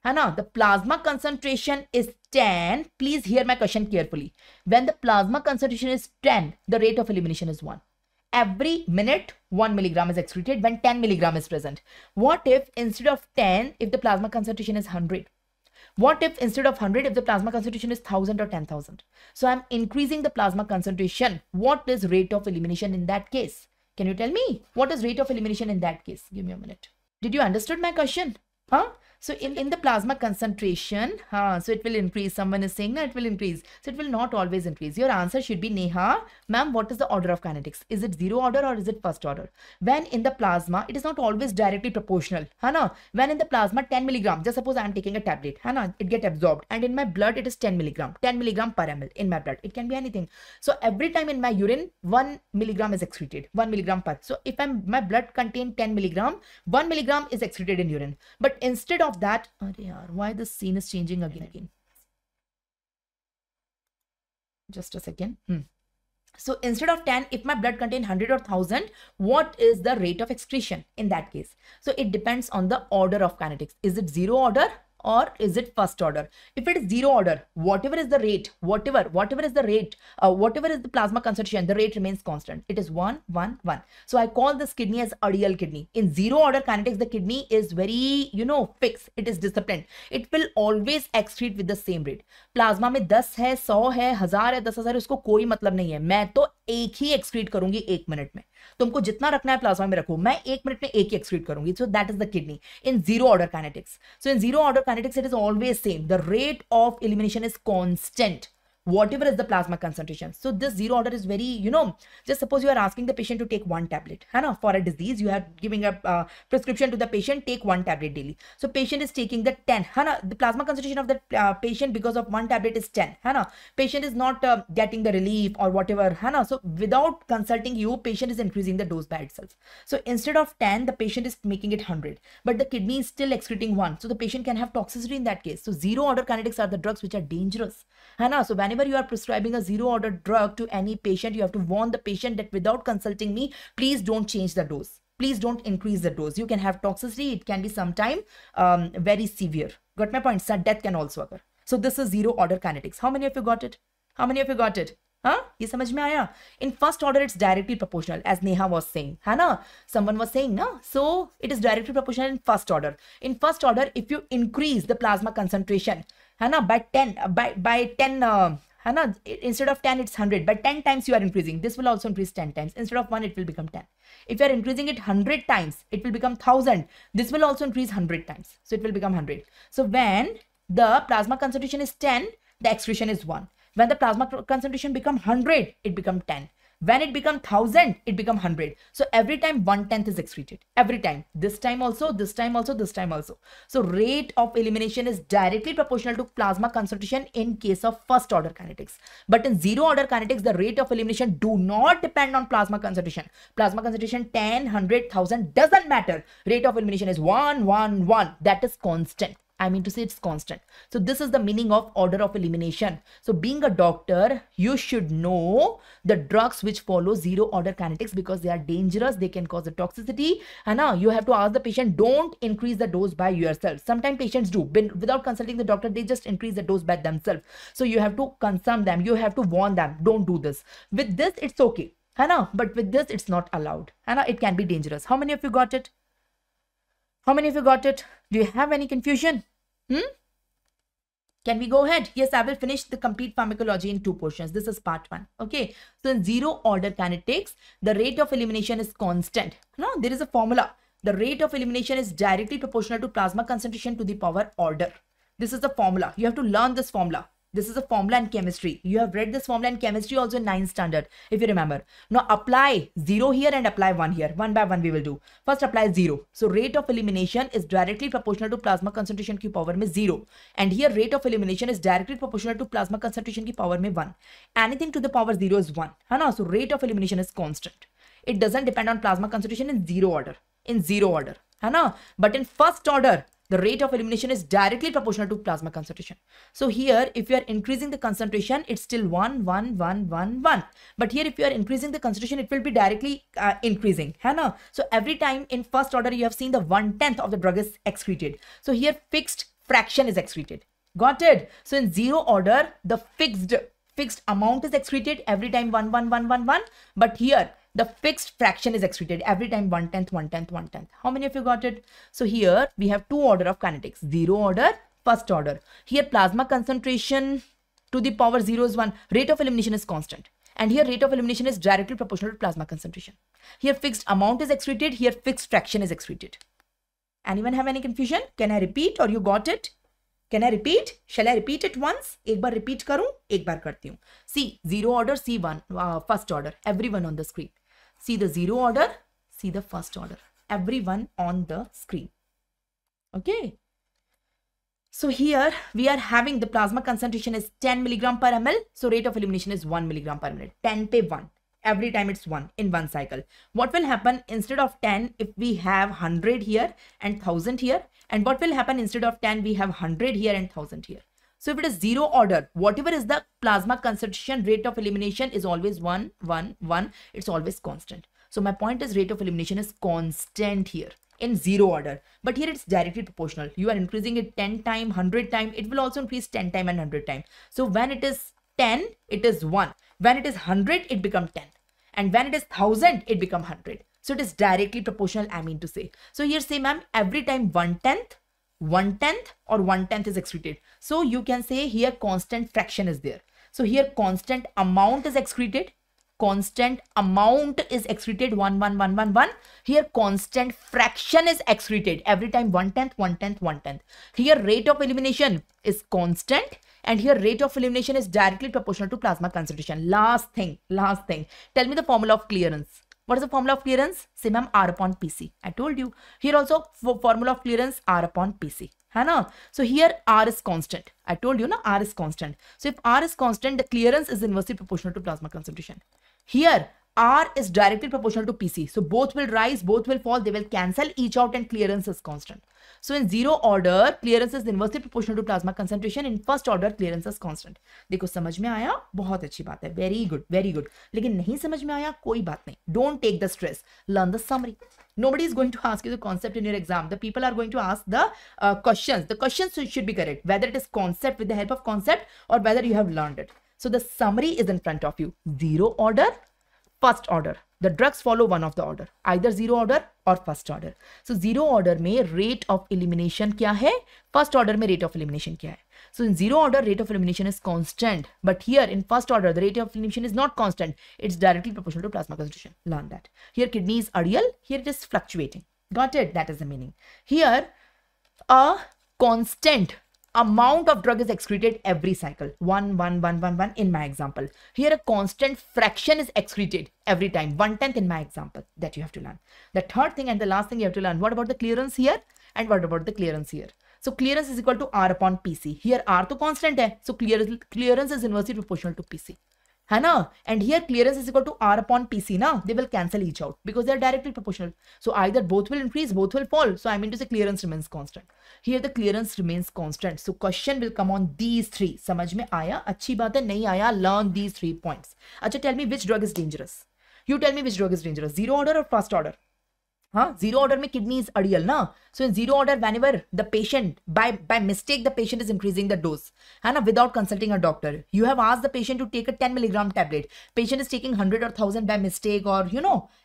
The plasma concentration is 10. Please hear my question carefully. When the plasma concentration is 10, the rate of elimination is 1. Every minute 1 milligram is excreted when 10 milligram is present. What if instead of 10, if the plasma concentration is 100? What if instead of 100, if the plasma concentration is 1000 or 10,000? So I'm increasing the plasma concentration. What is rate of elimination in that case? Can you tell me what is rate of elimination in that case? Give me a minute. Did you understood my question? Huh? So in the plasma concentration, so it will increase. Someone is saying that it will increase. So it will not always increase. Your answer should be Neha. Ma'am, what is the order of kinetics? Is it zero order or is it first order? When in the plasma, it is not always directly proportional. When in the plasma 10 milligram, just suppose I am taking a tablet, it get absorbed. And in my blood, it is 10 milligram per ml in my blood. It can be anything. So every time in my urine, 1 milligram is excreted. 1 milligram per. So if my blood contain 10 milligram, 1 milligram is excreted in urine. But instead of that, why the scene is changing again? Just a second. So instead of 10, if my blood contain 100 or 1000, what is the rate of excretion in that case? So it depends on the order of kinetics. Is it zero order or is it first order? If it is zero order, whatever is the rate, whatever is the rate, whatever is the plasma concentration, the rate remains constant. It is 1, 1, 1. So I call this kidney as ideal kidney. In zero order kinetics, the kidney is very, fixed. It is disciplined. It will always excrete with the same rate. Plasma में 10 है, 100 है, 1000 है, 10,000 उसको कोई मतलब नहीं है. मैं तो एक ही एक्सक्रीट करूंगी 1 मिनट में. तुमको जितना रखना है प्लाज्मा में रखो, मैं 1 मिनट में एक ही एक्सक्रीट करूंगी. So that is the kidney in zero order kinetics. So in zero order kinetics, it is always same. The rate of elimination is constant, whatever is the plasma concentration. So this zero order is very, just suppose you are asking the patient to take 1 tablet, for a disease, you are giving a prescription to the patient, take 1 tablet daily. So patient is taking the 10, the plasma concentration of the patient because of 1 tablet is 10, patient is not getting the relief or whatever, so without consulting you, patient is increasing the dose by itself. So instead of 10, the patient is making it 100, but the kidney is still excreting 1, so the patient can have toxicity in that case. So zero order kinetics are the drugs which are dangerous, so whenever you are prescribing a zero order drug to any patient, you have to warn the patient that without consulting me, please don't change the dose. Please don't increase the dose. You can have toxicity. It can be sometime very severe. Got my point? Death can also occur. So this is zero order kinetics. How many of you got it? How many of you got it? Ye samajh mein aaya? In first order, it's directly proportional, as Neha was saying. Someone was saying, so it is directly proportional in first order. In first order, if you increase the plasma concentration, by 10, instead of 10, it's 100. By 10 times you are increasing. This will also increase 10 times. Instead of 1, it will become 10. If you are increasing it 100 times, it will become 1000. This will also increase 100 times. So it will become 100. So when the plasma concentration is 10, the excretion is 1. When the plasma concentration become 100, it become 10. When it become 1000, it become 100. So every time 1/10 is excreted. Every time. This time also, this time also, this time also. So rate of elimination is directly proportional to plasma concentration in case of first order kinetics. But in zero order kinetics, the rate of elimination do not depend on plasma concentration. Plasma concentration 10, 100, 1000 doesn't matter. Rate of elimination is 1, 1, 1. That is constant. I mean to say it's constant. So this is the meaning of order of elimination. So being a doctor, you should know the drugs which follow zero order kinetics because they are dangerous. They can cause a toxicity. And now you have to ask the patient, don't increase the dose by yourself. Sometimes patients do. Without consulting the doctor, they just increase the dose by themselves. So you have to consult them. You have to warn them. Don't do this. With this, it's okay. But with this, it's not allowed. It can be dangerous. How many of you got it? How many of you got it? Do you have any confusion? Can we go ahead? Yes, I will finish the complete pharmacology in 2 portions. This is part 1. Okay. So in zero order kinetics, the rate of elimination is constant. There is a formula. The rate of elimination is directly proportional to plasma concentration to the power order. This is the formula. You have to learn this formula. This is a formula in chemistry. You have read this formula in chemistry also in 9th standard, if you remember. Now apply 0 here and apply 1 here. 1 by 1 we will do. First apply 0. So rate of elimination is directly proportional to plasma concentration की power में 0. And here rate of elimination is directly proportional to plasma concentration की power में 1. Anything to the power 0 is 1. So rate of elimination is constant. It doesn't depend on plasma concentration in zero order. In zero order. But in first order, the rate of elimination is directly proportional to plasma concentration. So here, if you are increasing the concentration, it's still 1, 1, 1, 1, 1. But here, if you are increasing the concentration, it will be directly increasing. So every time in first order, you have seen the 1/10 of the drug is excreted. So here, fixed fraction is excreted. Got it? So in zero order, the fixed amount is excreted every time 1, 1, 1, 1, 1. But here, the fixed fraction is excreted every time 1/10, 1/10, 1/10. How many of you got it? So here we have 2 order of kinetics, zero order, first order. Here plasma concentration to the power 0 is 1. Rate of elimination is constant. And here rate of elimination is directly proportional to plasma concentration. Here fixed amount is excreted. Here fixed fraction is excreted. Anyone have any confusion? Can I repeat or you got it? Can I repeat? Shall I repeat it once? एक बार repeat करूँ? एक बार करती हूँ. See, zero order, see one, first order. Everyone on the screen. See the zero order, see the first order. Everyone on the screen. Okay. So here we are having the plasma concentration is 10 milligram per ml. So rate of elimination is 1 milligram per minute. 10 pe 1. Every time it's 1 in one cycle. What will happen instead of 10 if we have 100 here and 1000 here? And what will happen instead of 10 we have 100 here and 1000 here? So if it is zero order, whatever is the plasma concentration, rate of elimination is always 1, 1, 1. It's always constant. So my point is rate of elimination is constant here in zero order. But here it's directly proportional. You are increasing it 10 times, 100 times. It will also increase 10 times and 100 times. So when it is 10, it is 1. When it is 100, it becomes 10. And when it is 1000, it becomes 100. So it is directly proportional, I mean to say. So here say, ma'am, every time 1/10, 1/10 or 1/10 is excreted. So you can say here constant fraction is there. So here constant amount is excreted. Constant amount is excreted 1, 1, 1, 1, 1. Here constant fraction is excreted every time 1/10, 1/10, 1/10. Here rate of elimination is constant. And here rate of elimination is directly proportional to plasma concentration. Last thing. Tell me the formula of clearance. What is the formula of clearance? Say, ma'am, R upon PC. I told you. Here also formula of clearance, R upon PC. है ना? So here R is constant. I told you, na, R is constant. So if R is constant, the clearance is inversely proportional to plasma concentration. Here R is directly proportional to PC. So both will rise, both will fall, they will cancel each out and clearance is constant. So in zero order, clearance is inversely proportional to plasma concentration. In first order, clearance is constant. देखो समझ में आया? बहुत अच्छी बात है. Very good, very good. लेकिन नहीं समझ में आया? कोई बात नहीं. Don't take the stress. Learn the summary. Nobody is going to ask you the concept in your exam. The people are going to ask the questions. The questions should be correct. Whether it is concept with the help of concept or whether you have learned it. So the summary is in front of you. Zero order, first order. The drugs follow one of the order, either zero order or first order. So zero order में rate of elimination क्या है? First order में rate of elimination क्या है? So in zero order, rate of elimination is constant. But here in first order, the rate of elimination is not constant. It's directly proportional to plasma concentration. Learn that. Here kidney is ideal. Here it is fluctuating. Got it? That is the meaning. Here a constant amount of drug is excreted every cycle. 1, 1, 1, 1, 1 in my example. Here a constant fraction is excreted every time. 1/10 in my example. That you have to learn. The third thing and the last thing you have to learn. What about the clearance here? And what about the clearance here? So clearance is equal to R upon PC. Here R to constant hai. So clearance is inversely proportional to PC. है ना? And here clearance is equal to R upon PC ना? They will cancel each out because they are directly proportional. So either both will increase, both will fall. So I mean to say clearance remains constant. Here the clearance remains constant. So question will come on these three. समझ में आया? अच्छी बात है. नहीं आया? Learn these 3 points. अच्छा, tell me which drug is dangerous. You tell me which drug is dangerous. Zero order or first order? Huh? Zero order में kidney is ideal ना? So in zero order, whenever the patient by mistake the patient is increasing the dose, है ना, without consulting a doctor, you have asked the patient to take a 10 milligram tablet. Patient is taking 100 or 1000 by mistake or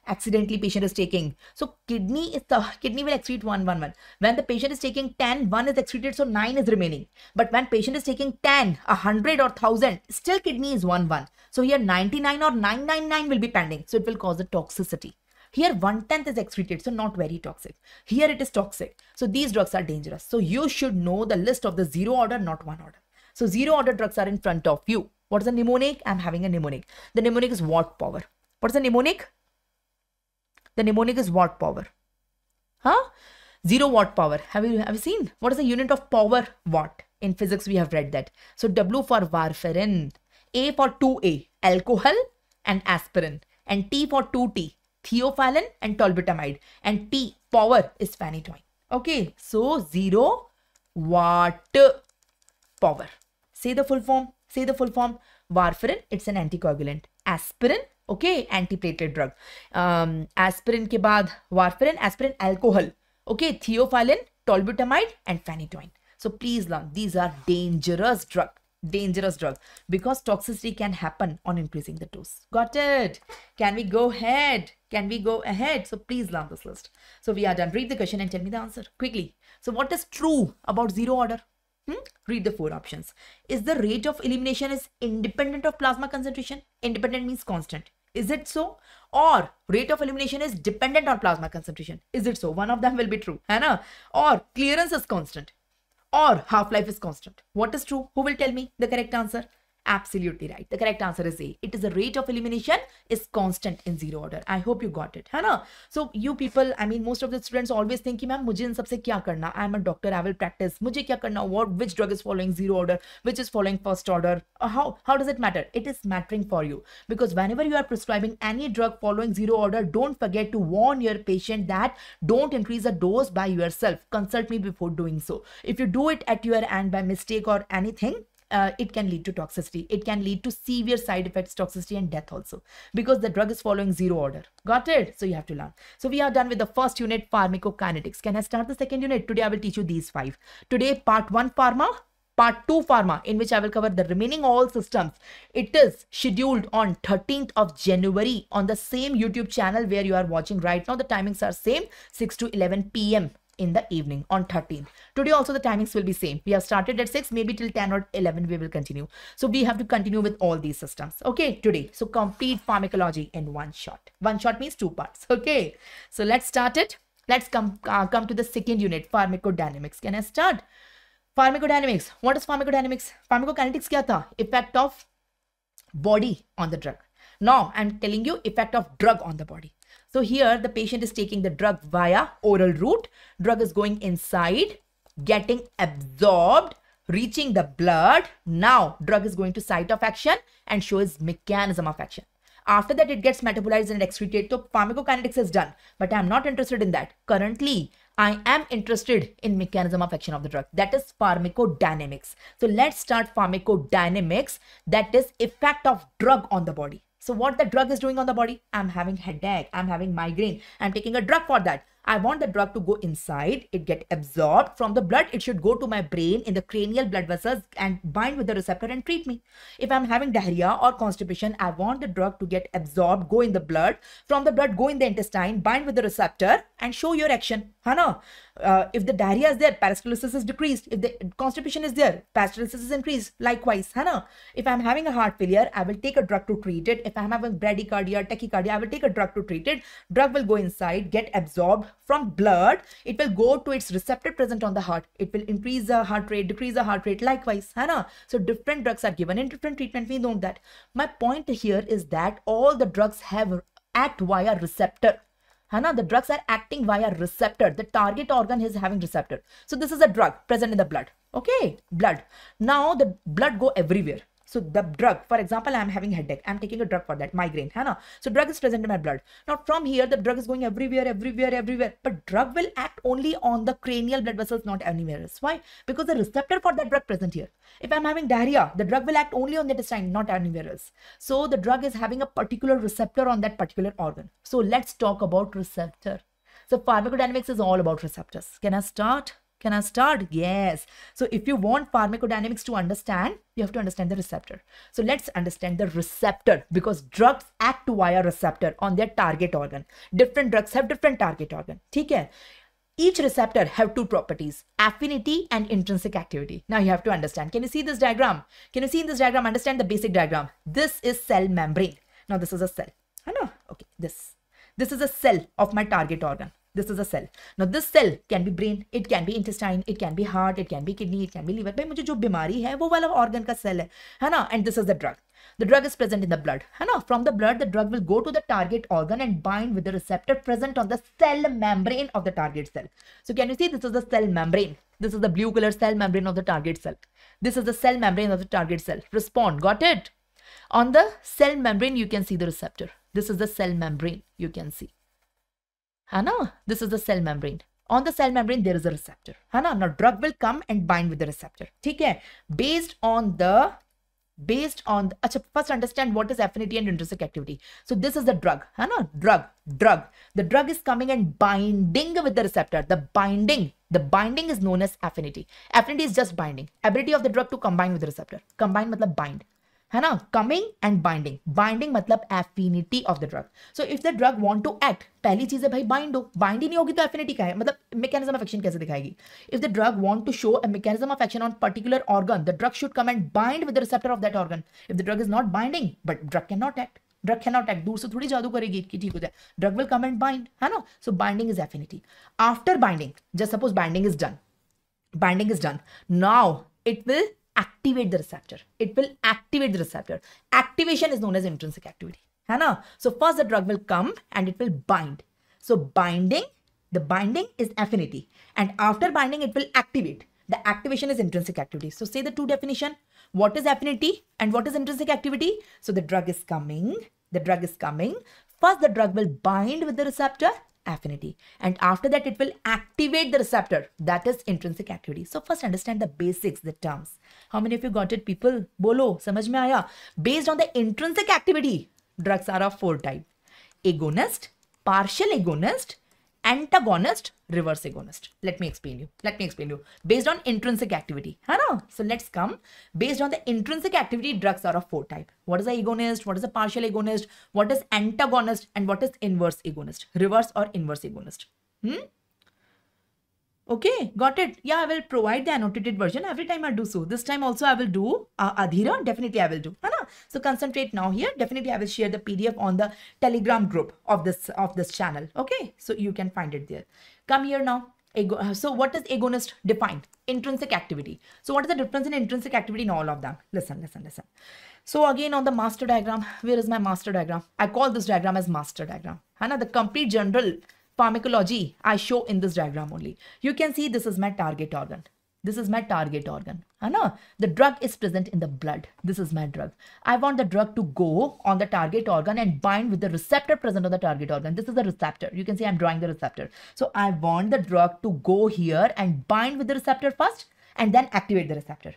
accidentally patient is taking. So kidney will excrete 1, 1, 1. When the patient is taking 10, 1 is excreted, so 9 is remaining. But when patient is taking 10, 100 or 1000, still kidney is 1, 1. So here 99 or 999 will be pending. So it will cause the toxicity. Here 1/10 is excreted, so not very toxic. Here it is toxic. So these drugs are dangerous. So you should know the list of the zero order, not one order. So zero order drugs are in front of you. What is a mnemonic? I'm having a mnemonic. The mnemonic is watt power. What is the mnemonic? The mnemonic is watt power. Huh? 0 watt power. Have you seen? What is the unit of power? Watt. In physics, we have read that. So W for warfarin. A for 2A, alcohol and aspirin. And T for 2T. Theophylline and tolbutamide, and T power is phenytoin. Okay, so 0 watt power. Say the full form. Say the full form. Warfarin, it's an anticoagulant. Aspirin, okay, antiplatelet drug. Aspirin ke baad warfarin, aspirin, alcohol. Okay, theophylline, tolbutamide, and phenytoin. So please learn. These are dangerous drugs. Dangerous drug because toxicity can happen on increasing the dose. Got it? Can we go ahead? Can we go ahead? So please learn this list. So we are done. Read the question and tell me the answer quickly. So what is true about zero order? Read the 4 options. Is the rate of elimination is independent of plasma concentration? Independent means constant. Is it so? Or rate of elimination is dependent on plasma concentration? Is it so? One of them will be true, है ना? Or clearance is constant? Or half-life is constant? What is true? Who will tell me the correct answer? Absolutely right. The correct answer is A. It is the rate of elimination is constant in zero order. I hope you got it, है ना? So you people, I mean, most of the students always think कि ma'am मुझे इन सबसे क्या करना? I am a doctor. I will practice. मुझे क्या करना? Which drug is following zero order? Which is following first order? How does it matter? It is mattering for you because whenever you are prescribing any drug following zero order, don't forget to warn your patient that don't increase the dose by yourself. Consult me before doing so. If you do it at your end by mistake or anything, it can lead to toxicity. It can lead to severe side effects, toxicity and death also because the drug is following zero order. Got it? So you have to learn. So we are done with the first unit, pharmacokinetics. Can I start the second unit? Today I will teach you these 5. Today part 1 pharma, part 2 pharma, in which I will cover the remaining all systems. It is scheduled on 13th of January on the same YouTube channel where you are watching right now. The timings are same, 6 to 11 p.m. in the evening on 13th. Today also the timings will be same. We have started at 6, maybe till 10 or 11 we will continue. So we have to continue with all these systems. Okay, today. So complete pharmacology in one shot. One shot means 2 parts. Okay, so let's start it. Let's come to the second unit, pharmacodynamics. Can I start? Pharmacodynamics. What is pharmacodynamics? Pharmacokinetics kya tha? Effect of body on the drug. Now I'm telling you effect of drug on the body. So here the patient is taking the drug via oral route. Drug is going inside, getting absorbed, reaching the blood. Now drug is going to site of action and shows mechanism of action. After that it gets metabolized and excreted. So pharmacokinetics is done, but I am not interested in that. Currently I am interested in mechanism of action of the drug. That is pharmacodynamics. So let's start pharmacodynamics. That is effect of drug on the body. So what the drug is doing on the body? I'm having headache, I'm having migraine, I'm taking a drug for that. I want the drug to go inside, it get absorbed from the blood, it should go to my brain in the cranial blood vessels and bind with the receptor and treat me. If I'm having diarrhea or constipation, I want the drug to get absorbed, go in the blood, from the blood go in the intestine, bind with the receptor and show your action. Hana? If the diarrhea is there, peristalsis is decreased. If the constipation is there, peristalsis is increased. Likewise, Hana? If I'm having a heart failure, I will take a drug to treat it. If I'm having bradycardia, tachycardia, I will take a drug to treat it. Drug will go inside, get absorbed from blood. It will go to its receptor present on the heart. It will increase the heart rate, decrease the heart rate. Likewise, Hana? So different drugs are given in different treatment. We know that. My point here is that all the drugs act via receptor. Hana, the drugs are acting via receptor. The target organ is having receptor. So this is a drug present in the blood. Okay, blood. Now the blood go everywhere. So the drug, for example, I am having headache. I am taking a drug for that, migraine. Hana. So drug is present in my blood. Now from here, the drug is going everywhere, everywhere, everywhere. But drug will act only on the cranial blood vessels, not anywhere else. Why? Because the receptor for that drug present here. If I'm having diarrhea, the drug will act only on the intestine, not anywhere else. So the drug is having a particular receptor on that particular organ. So let's talk about receptor. So pharmacodynamics is all about receptors. Can I start? Can I start? Yes. So if you want pharmacodynamics to understand, you have to understand the receptor. So let's understand the receptor because drugs act via receptor on their target organ. Different drugs have different target organ. Okay? Each receptor have 2 properties, affinity and intrinsic activity. Now you have to understand. Can you see this diagram? Can you see in this diagram? Understand the basic diagram. This is cell membrane. Now this is a cell. Okay, this is a cell of my target organ. This is a cell. Now this cell can be brain, it can be intestine, it can be heart, it can be kidney, it can be liver. भाई मुझे जो बीमारी है वो वाला organ का cell है ना? And this is the drug. The drug is present in the blood. है ना? From the blood, the drug will go to the target organ and bind with the receptor present on the cell membrane of the target cell. So can you see this is the cell membrane? This is the blue color cell membrane of the target cell. This is the cell membrane of the target cell. Respond. Got it? On the cell membrane, you can see the receptor. This is the cell membrane. You can see. Hana, this is the cell membrane. On the cell membrane, there is a receptor. Hana, now drug will come and bind with the receptor. Okay? Based on the, first understand what is affinity and intrinsic activity. So this is the drug. Hana, drug. The drug is coming and binding with the receptor. The binding is known as affinity. Affinity is just binding. Ability of the drug to combine with the receptor. Combine matlab bind. है ना, coming and binding. Binding मतलब affinity of the drug. So if the drug want to act, पहली चीज है भाई bind हो, bind ही नहीं होगी तो affinity क्या है, मतलब mechanism of action कैसे दिखाएगी. If the drug want to show a mechanism of action on particular organ, the drug should come and bind with the receptor of that organ. If the drug is not binding, but drug cannot act. Drug cannot act. दूर से थोड़ी जादू करेगी कि ठीक हो जाए. Drug will come and bind, है ना. So binding is affinity. After binding, just suppose binding is done. Binding is done. Now it will activate the receptor. It will activate the receptor. Activation is known as intrinsic activity. है ना? So first the drug will come and it will bind. So binding, the binding is affinity. And after binding it will activate. The activation is intrinsic activity. So say the two definition. What is affinity and what is intrinsic activity? So the drug is coming. The drug is coming. First the drug will bind with the receptor, affinity, and after that it will activate the receptor, that is intrinsic activity. So first understand the basics, the terms. How many of you got it, people? Bolo, samajh mein aaya? Based on the intrinsic activity, drugs are of 4 types: agonist, partial agonist, antagonist, reverse agonist. Let me explain you. Based on intrinsic activity, है ना? So let's come. Based on the intrinsic activity, drugs are of 4 types. What is the agonist? What is the partial agonist? What is antagonist? And what is inverse agonist? Reverse or inverse agonist? Okay, got it? Yeah, I will provide the annotated version every time I do so. This time also I will do Adhira. Definitely I will do. है ना? So concentrate now here. Definitely I will share the PDF on the Telegram group of this channel. Okay, so you can find it there. Come here now. So what is agonist? Defined. Intrinsic activity. So what is the difference in intrinsic activity in all of them? Listen. So again on the master diagram, where is my master diagram? I call this diagram as master diagram. है ना? The complete general pharmacology I show in this diagram only. You can see this is my target organ. This is my target organ. The drug is present in the blood. This is my drug. I want the drug to go on the target organ and bind with the receptor present on the target organ. This is the receptor. You can see I'm drawing the receptor. So I want the drug to go here and bind with the receptor first and then activate the receptor.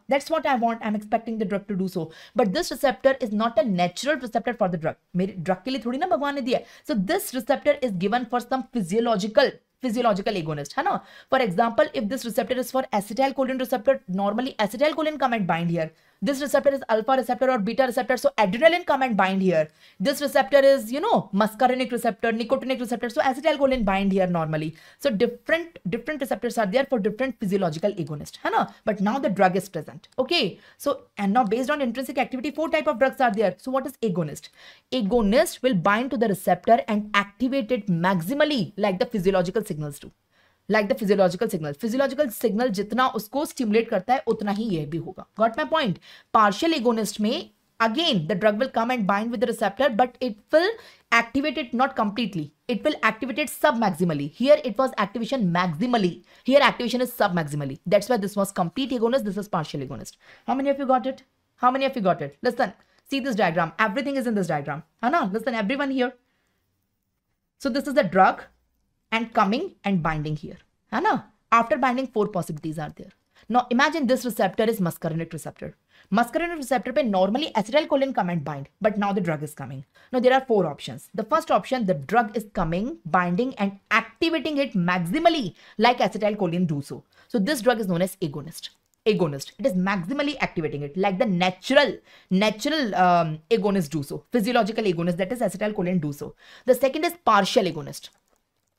That's what I want. I'm expecting the drug to do so. But this receptor is not a natural receptor for the drug. मेरे drug के लिए थोड़ी ना भगवान ने दिया है. So this receptor is given for some physiological agonist, है ना? For example, if this receptor is for acetylcholine receptor, normally acetylcholine come and bind here. This receptor is alpha receptor or beta receptor, so adrenaline come and bind here. This receptor is, muscarinic receptor, nicotinic receptor, so acetylcholine bind here normally. So different receptors are there for different physiological agonists, है ना? But now the drug is present. Okay, so and now based on intrinsic activity, 4 type of drugs are there. So what is agonist? Agonist will bind to the receptor and activate it maximally like the physiological signals do. Like the physiological signal जितना उसको stimulate करता है उतना ही यह भी होगा. Got my point? Partial agonist में again the drug will come and bind with the receptor, but it will activate it not completely. It will activate it submaximally. Here it was activation maximally. Here activation is submaximally. That's why this was complete agonist. This is partial agonist. How many of you got it? How many of you got it? Listen, see this diagram. Everything is in this diagram. Listen, everyone here. So this is the drug and coming and binding here. After binding, 4 possibilities are there. Now imagine this receptor is muscarinic receptor. Muscarinic receptor pe normally acetylcholine come and bind, but now the drug is coming. Now there are 4 options. The first option, the drug is coming, binding and activating it maximally like acetylcholine do so. So this drug is known as agonist. It is maximally activating it like the natural agonist do so. Physiological agonist, that is acetylcholine do so. The second is partial agonist.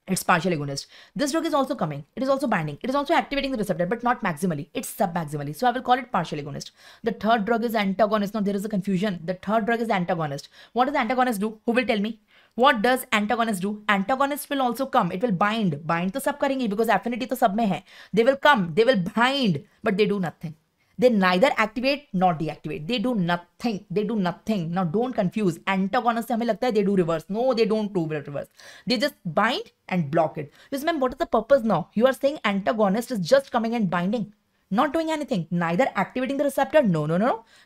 It's partial agonist. This drug is also coming. It is also binding. It is also activating the receptor, but not maximally. It's submaximally. So I will call it partial agonist. The third drug is antagonist. Now there is a confusion. The third drug is antagonist. What does antagonist do? Who will tell me? What does antagonist do? Antagonist will also come. It will bind. Bind to sab karenge because affinity to sab mein hai. They will come. They will bind, but they do nothing. They neither activate nor deactivate. They do nothing. Now don't confuse. Antagonist se hame lagta hai they do reverse. No, they don't do reverse. They just bind and block it. Because ma'am, what is the purpose now? You are saying antagonist is just coming and binding. Not doing anything. Neither activating the receptor. No.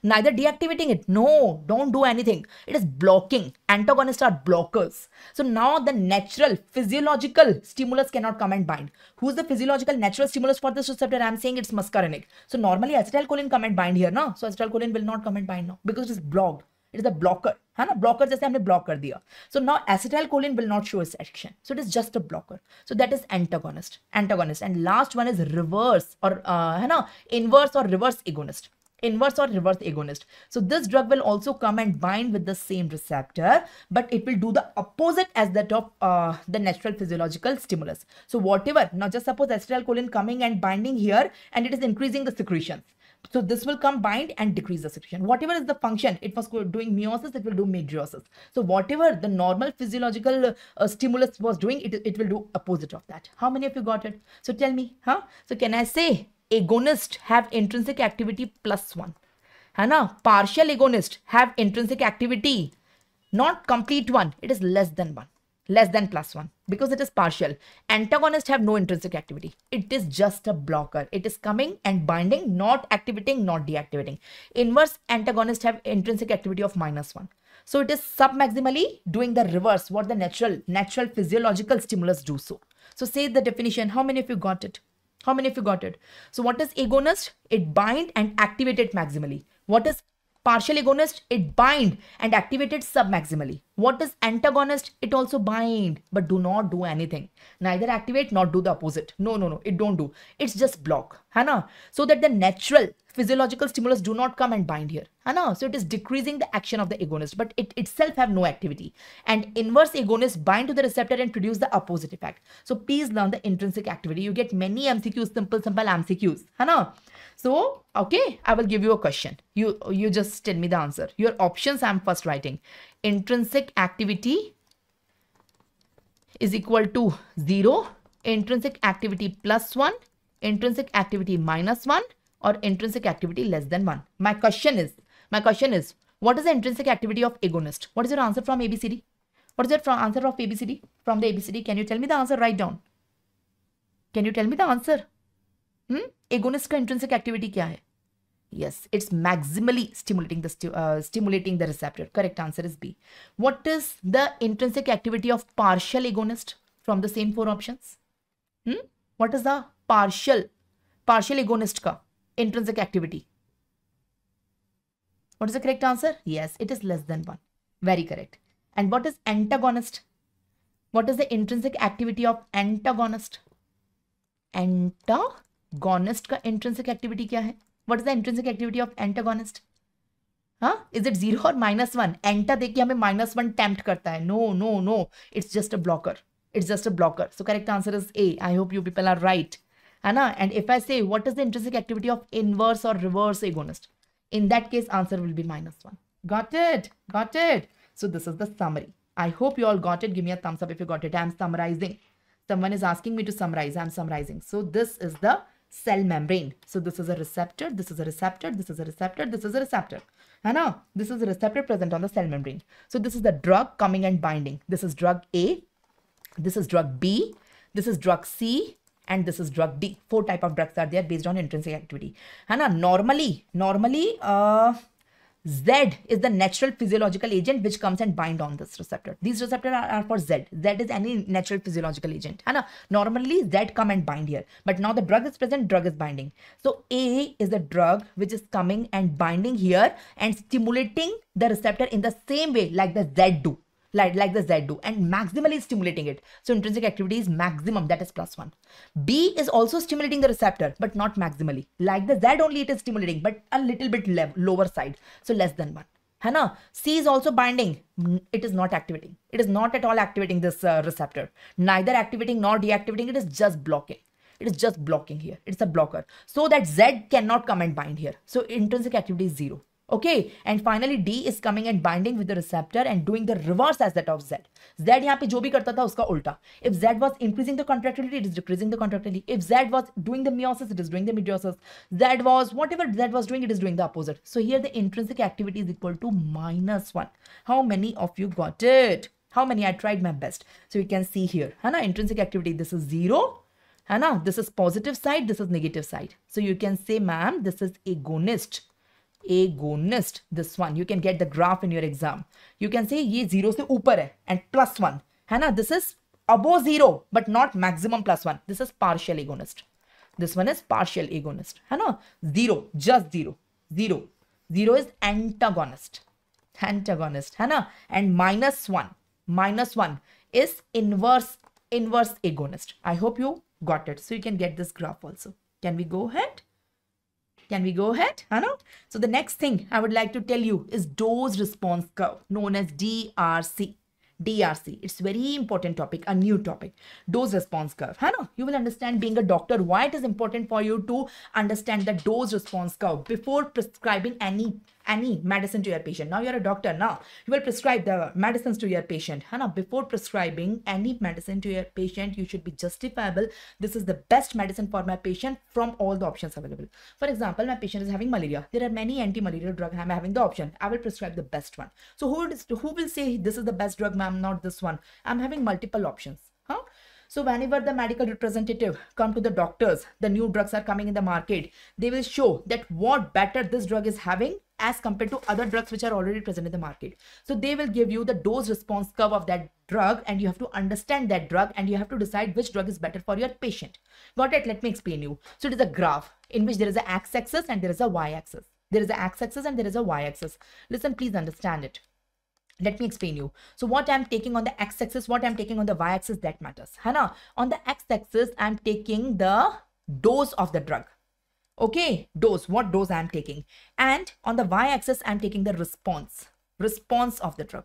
Neither deactivating it. No, don't do anything. It is blocking. Antagonists are blockers. So now the natural physiological stimulus cannot come and bind. Who's the physiological natural stimulus for this receptor? I'm saying it's muscarinic. So normally acetylcholine come and bind here, no? So acetylcholine will not come and bind now because it is blocked. It is a blocker. Blocker जैसे हमने block कर दिया. So now acetylcholine will not show its action. So it is just a blocker. So that is antagonist. And last one is reverse or inverse or reverse agonist. inverse or reverse agonist. So this drug will also come and bind with the same receptor, but it will do the opposite as that of the natural physiological stimulus. So whatever, now just suppose acetylcholine coming and binding here, and it is increasing the secretions. So this will come bind and decrease the secretion. Whatever is the function, it was doing meiosis, it will do meiosis. So whatever the normal physiological stimulus was doing, it will do opposite of that. How many of you got it? So tell me, huh? So can I say agonist have intrinsic activity +1? है ना? Partial agonist have intrinsic activity, not complete one, it is less than 1. Less than +1 because it is partial. Antagonist have no intrinsic activity. It is just a blocker. It is coming and binding, not activating, not deactivating. Inverse antagonist have intrinsic activity of -1. So it is submaximally doing the reverse, what the natural physiological stimulus do so. So say the definition. How many of you got it? How many of you got it? So what is agonist? It bind and activate it maximally. What is partial agonist? It bind and activate it submaximally. What is antagonist? It also bind but do not do anything. Neither activate nor do the opposite. No, it don't do. It's just block. है ना? So that the natural physiological stimulus do not come and bind here. है ना? So it is decreasing the action of the agonist, but it itself have no activity. And inverse agonist bind to the receptor and produce the opposite effect. So please learn the intrinsic activity. You get many MCQs, simple MCQs. है ना? So, okay, I will give you a question. You just tell me the answer. Your options I'm first writing. Intrinsic activity is equal to 0, intrinsic activity +1, intrinsic activity -1, or intrinsic activity less than 1. My question is, what is the intrinsic activity of agonist? What is your answer from ABCD? What is your answer of ABCD? From the ABCD, can you tell me the answer? Write down. Can you tell me the answer? Agonist का intrinsic activity क्या है? Yes, it's maximally stimulating the receptor. Correct answer is B. What is the intrinsic activity of partial agonist from the same 4 options? What is the partial agonist ka intrinsic activity? What is the correct answer? Yes, it is less than 1. Very correct. And what is antagonist? What is the intrinsic activity of antagonist? Antagonist का intrinsic activity क्या है? What is the intrinsic activity of antagonist? Is it 0 or -1? Anta देख के हमें -1 tempt करता है. No. It's just a blocker. It's just a blocker. So correct answer is A. I hope you people are right. And if I say what is the intrinsic activity of inverse or reverse agonist? In that case, answer will be -1. Got it? Got it? So this is the summary. I hope you all got it. Give me a thumbs up if you got it. I'm summarizing. Someone is asking me to summarize. I'm summarizing. So this is the cell membrane. So this is a receptor, this is a receptor, this is a receptor, this is a receptor. This is a receptor present on the cell membrane. So this is the drug coming and binding. This is drug A, this is drug B, this is drug C, and this is drug D. 4 type of drugs are there based on intrinsic activity. Normally, Z is the natural physiological agent which comes and bind on this receptor. These receptors are for Z. Z is any natural physiological agent. Normally Z come and bind here. But now the drug is present, drug is binding. So A is the drug which is coming and binding here and stimulating the receptor in the same way like the Z do. Like the Z do, and maximally stimulating it. So intrinsic activity is maximum, that is +1. B is also stimulating the receptor, but not maximally. Like the Z only it is stimulating, but a little bit lower side. So less than 1. C is also binding. It is not activating. It is not at all activating this receptor. Neither activating nor deactivating. It is just blocking. It is just blocking here. It's a blocker. So that Z cannot come and bind here. So intrinsic activity is 0. Okay, and finally D is coming and binding with the receptor and doing the reverse as that of Z. Z यहाँ पे जो भी करता था उसका उल्टा. If Z was increasing the contractility, it is decreasing the contractility. If Z was doing the meiosis, it is doing the meiosis. Z was, whatever Z was doing, it is doing the opposite. So here the intrinsic activity is equal to -1. How many of you got it? How many? I tried my best. So you can see here, intrinsic activity, this is 0. This is positive side, this is negative side. So you can say, ma'am, this is agonist. Agonist, this one. You can get the graph in your exam. You can say ये 0 से ऊपर है and +1. This is above 0 but not maximum +1. This is partial agonist. This one is partial agonist. 0, just 0. 0 is antagonist. And -1 is inverse agonist. I hope you got it. So you can get this graph also. Can we go ahead? Can we go ahead? So the next thing I would like to tell you is dose response curve, known as DRC. DRC. It's very important topic, a new topic. Dose response curve. You will understand, being a doctor, why it is important for you to understand the dose response curve before prescribing any medicine to your patient. Now you're a doctor. Now you will prescribe the medicines to your patient. Before prescribing any medicine to your patient, you should be justifiable. This is the best medicine for my patient from all the options available. For example, my patient is having malaria. There are many anti-malarial drugs. I'm having the option. I will prescribe the best one. So who will say this is the best drug, ma'am, not this one? I'm having multiple options. So whenever the medical representative come to the doctors, the new drugs are coming in the market, they will show that what better this drug is having as compared to other drugs which are already present in the market. So they will give you the dose response curve of that drug, and you have to understand that drug, and you have to decide which drug is better for your patient. Got it? Let me explain you. So it is a graph in which there is an x-axis and there is a y-axis. There is an x-axis and there is a y-axis. Listen, please understand it. Let me explain you. So what I'm taking on the x-axis, what I'm taking on the y-axis, that matters. On the x-axis, I'm taking the dose of the drug. Okay, dose, what dose I'm taking. And on the y-axis, I'm taking the response of the drug.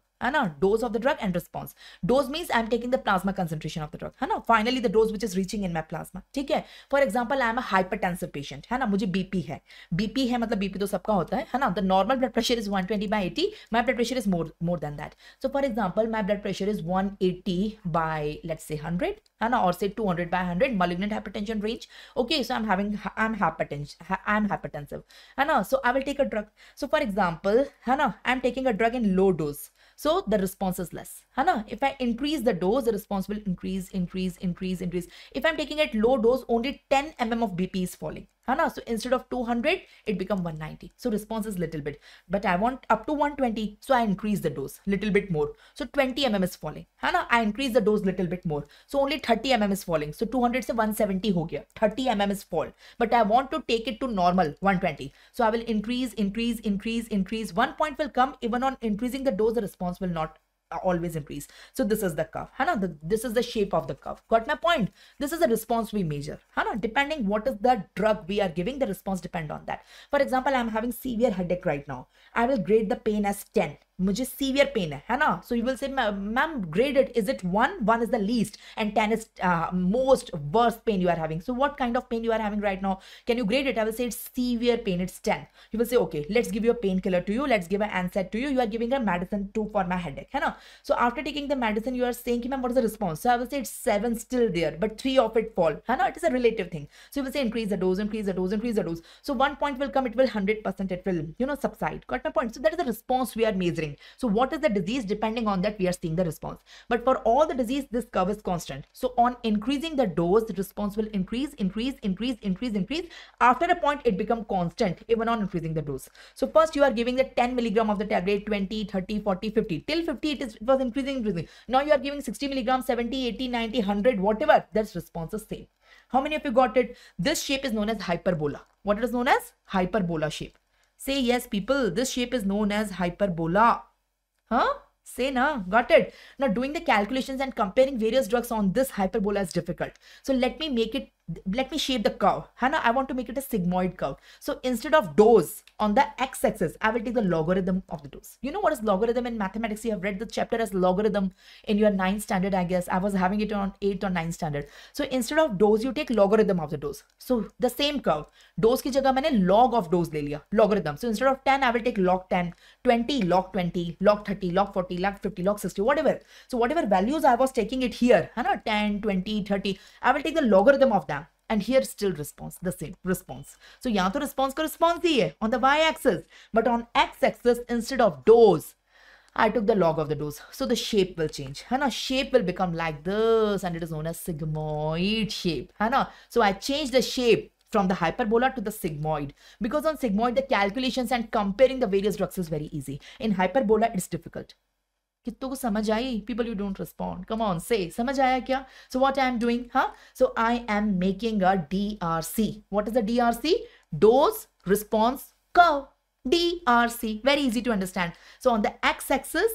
Dose of the drug and response. Dose means I'm taking the plasma concentration of the drug. Finally, the dose which is reaching in my plasma. Okay. For example, I am a hypertensive patient. मुझे BP है. BP है मतलब BP तो सबका होता है. The normal blood pressure is 120/80. My blood pressure is more than that. So for example, my blood pressure is 180 by, let's say, 100. Or say 200 by 100. Malignant hypertension range. Okay. So I'm hypertensive. So I will take a drug. So for example, I'm taking a drug in low dose. So the response is less. If I increase the dose, the response will increase. If I'm taking at low dose, only 10 mm of BP is falling. So instead of 200, it become 190. So response is little bit. But I want up to 120. So I increase the dose little bit more. So 20 mm is falling. I increase the dose little bit more. So only 30 mm is falling. So 200 se 170 ho gaya. 30 mm is fall. But I want to take it to normal 120. So I will increase. One point will come, even on increasing the dose, the response will not always increase. So this is the curve. This is the shape of the curve. Got my point? This is the response we measure. Depending what is the drug we are giving, the response depend on that. For example, I am having severe headache right now. I will grade the pain as 10. मुझे severe pain है ना? So you will say, ma'am, grade it. Is it 1? 1 is the least and 10 is most worst pain you are having. So what kind of pain you are having right now? Can you grade it? I will say it's severe pain. It's 10. You will say, okay, let's give you a painkiller to you. Let's give an NSAID to you. You are giving a medicine too for my headache. है ना? So after taking the medicine, you are saying, ma'am, what is the response? So I will say it's 7 still there, but 3 of it fall. है ना? It is a relative thing. So you will say increase the dose. So one point will come, it will 100%, it will, subside. Got my point? So that is the response we are measuring. So what is the disease? Depending on that, we are seeing the response. But for all the disease, this curve is constant. So on increasing the dose, the response will increase. After a point, it becomes constant, even on increasing the dose. So first you are giving the 10 milligram of the tablet, 20, 30, 40, 50. Till 50, it was increasing. Now you are giving 60 milligrams, 70, 80, 90, 100, whatever. That's response is same. How many of you got it? This shape is known as hyperbola. What it is known as? Hyperbola shape. Say yes, people. This shape is known as hyperbola. Say na, got it. Now doing the calculations and comparing various drugs on this hyperbola is difficult. So let me shape the curve. I want to make it a sigmoid curve. So instead of dose on the x-axis, I will take the logarithm of the dose. You know what is logarithm in mathematics? You have read the chapter as logarithm in your 9th standard, I guess. I was having it on 8th or 9th standard. So instead of dose, you take logarithm of the dose. So the same curve. Dose की जगह मैंने log of dose ले लिया. Logarithm. So instead of 10, I will take log 10, 20, log 20, log 30, log 40, log 50, log 60, whatever. So whatever values I was taking it here, 10, 20, 30, I will take the logarithm of that. And here still response, the same response. So यहाँ तो response का response ही है on the y-axis. But on x-axis, instead of dose, I took the log of the dose. So the shape will change. Shape will become like this, and it is known as sigmoid shape. So I changed the shape from the hyperbola to the sigmoid. Because on sigmoid, the calculations and comparing the various drugs is very easy. In hyperbola, it's difficult. कितनों को समझ आई? People, you don't respond. Come on, say. समझ आया क्या? So what I am doing? So I am making a DRC. What is the DRC? Dose response curve. DRC. Very easy to understand. So on the x-axis,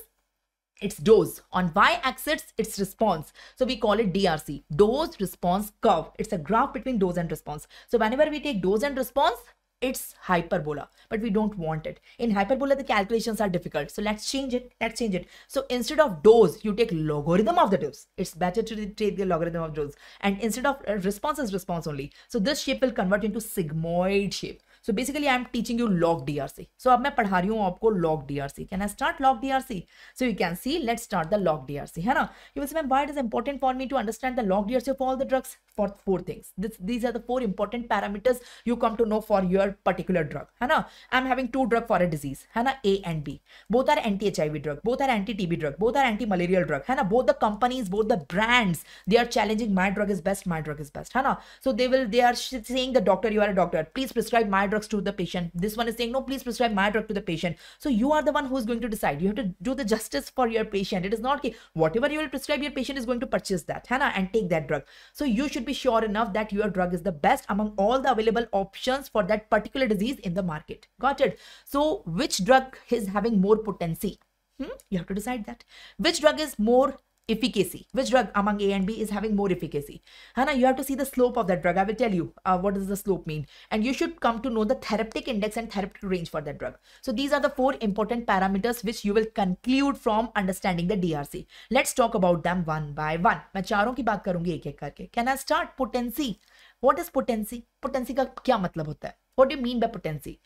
it's dose. On y-axis, it's response. So we call it DRC. Dose response curve. It's a graph between dose and response. So whenever we take dose and response, It's hyperbola, but we don't want it. In hyperbola, the calculations are difficult. So let's change it. Let's change it. So instead of dose, you take logarithm of the dose. It's better to take the logarithm of dose. And instead of response is response only. So this shape will convert into sigmoid shape. So basically, I'm teaching you log DRC. So अब मैं पढ़ा रही हूँ आपको log DRC. Can I start log DRC? So you can see, let's start the log DRC. है ना? You will say, why it is important for me to understand the log DRC of all the drugs? For 4 things. These are the 4 important parameters you come to know for your particular drug. है ना? I'm having 2 drugs for a disease. है ना? A and B. Both are anti-HIV drug. Both are anti-TB drug. Both are anti-malarial drug. है ना? Both the companies, both the brands, they are challenging my drug is best. My drug is best. है ना? So they are saying the doctor, you are a doctor. Please prescribe my drugs to the patient. This one is saying, no, please prescribe my drug to the patient. So you are the one who is going to decide. You have to do the justice for your patient. It is not whatever you will prescribe, your patient is going to purchase that, Hannah, and take that drug. So you should be sure enough that your drug is the best among all the available options for that particular disease in the market. Got it? So which drug is having more potency? You have to decide that. Which drug is more efficacy? Which drug among A and B is having more efficacy? Hannah, you have to see the slope of that drug. I will tell you what does the slope mean. And you should come to know the therapeutic index and therapeutic range for that drug. So these are the 4 important parameters which you will conclude from understanding the DRC. Let's talk about them one by one. मैं चारों की बात करूंगी एक-एक करके. Can I start? Potency. What is potency? Potency का क्या मतलब होता है? What do you mean by potency?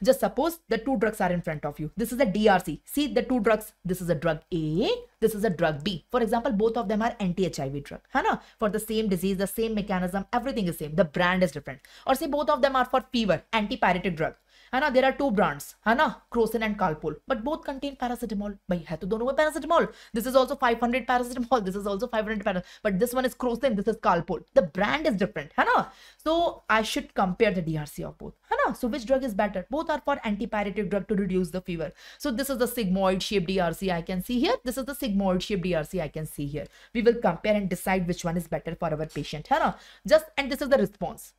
Just suppose the 2 drugs are in front of you. This is a DRC. See the 2 drugs. This is a drug A. This is a drug B. For example, both of them are anti-HIV drug. है ना? For the same disease, the same mechanism, everything is same. The brand is different. Or say both of them are for fever, antipyretic drug. है ना? There are 2 brands, है ना? Crocin and Calpol, but both contain paracetamol. भाई है तो दोनों में paracetamol. This is also 500 paracetamol. This is also 500 paracetamol. But this one is Crocin. This is Calpol. The brand is different, है ना? So I should compare the DRC of both, है ना? So which drug is better? Both are for antipyretic drug to reduce the fever. So this is the sigmoid shaped DRC I can see here. This is the sigmoid shaped DRC I can see here. We will compare and decide which one is better for our patient, है ना? And this is the response.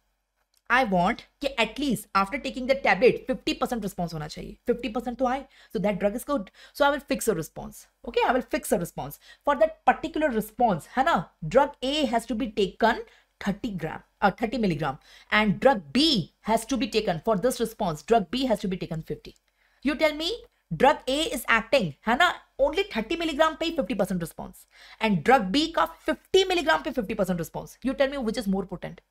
I want कि at least after taking the tablet 50% response होना चाहिए. 50% तो आए. So that drug is good. So I will fix a response. Okay, I will fix a response. For that particular response, है ना? Drug A has to be taken 30 milligram. And drug B has to be taken for this response. Drug B has to be taken 50. You tell me, drug A is acting, है ना? Only 30 milligram पे 50% response. And drug B का 50 milligram पे 50% response. You tell me which is more potent.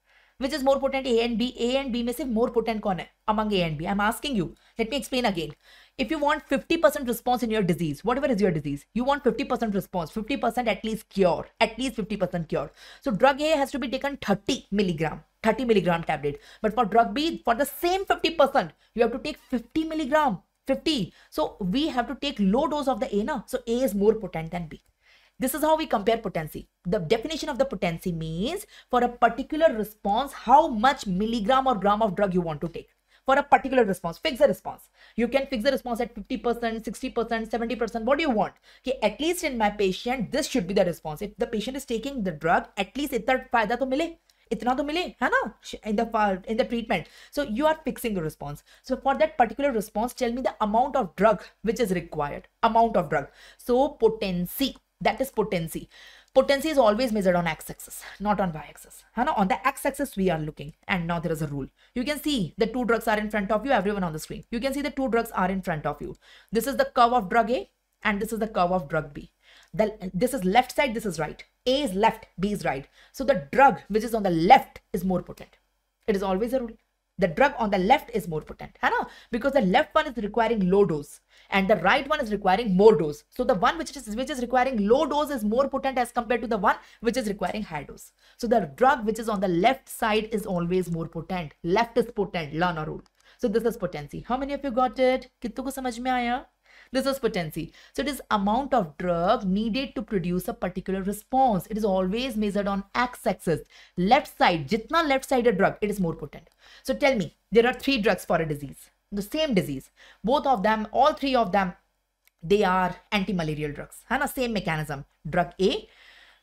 Which is more potent, A and B? A and B में से more potent कौन है among A and B? I'm asking you. Let me explain again. If you want 50% response in your disease, whatever is your disease, you want 50% response, 50% at least cure, at least 50% cure. So drug A has to be taken 30 milligram tablet. But for drug B, for the same 50%, you have to take 50 milligram, 50. So we have to take low dose of the A now. So A is more potent than B. This is how we compare potency. The definition of the potency means for a particular response, how much milligram or gram of drug you want to take. For a particular response, fix the response. You can fix the response at 50%, 60%, 70%. What do you want? Okay, at least in my patient, this should be the response. If the patient is taking the drug, at least itna फायदा तो मिले. इतना तो मिले, है ना? In the treatment. So you are fixing the response. So for that particular response, tell me the amount of drug which is required. Amount of drug. So potency. That is potency. Potency is always measured on x-axis, not on y-axis. On the x-axis we are looking, and now there is a rule. You can see the 2 drugs are in front of you, everyone on the screen. You can see the 2 drugs are in front of you. This is the curve of drug A, and this is the curve of drug B. This is left side, this is right. A is left, B is right. So the drug which is on the left is more potent. It is always a rule. The drug on the left is more potent, because the left one is requiring low dose and the right one is requiring more dose. So the one which is requiring low dose is more potent as compared to the one which is requiring high dose. So the drug which is on the left side is always more potent. Left is potent, learn a rule. So this is potency. How many of you got it? कितनों को समझ में आया? This is potency. So it is amount of drug needed to produce a particular response. It is always measured on x-axis. Left side, jitna left-sided drug, it is more potent. So tell me, there are 3 drugs for a disease. The same disease. Both of them, all 3 of them, they are anti-malarial drugs. Same mechanism. Drug A,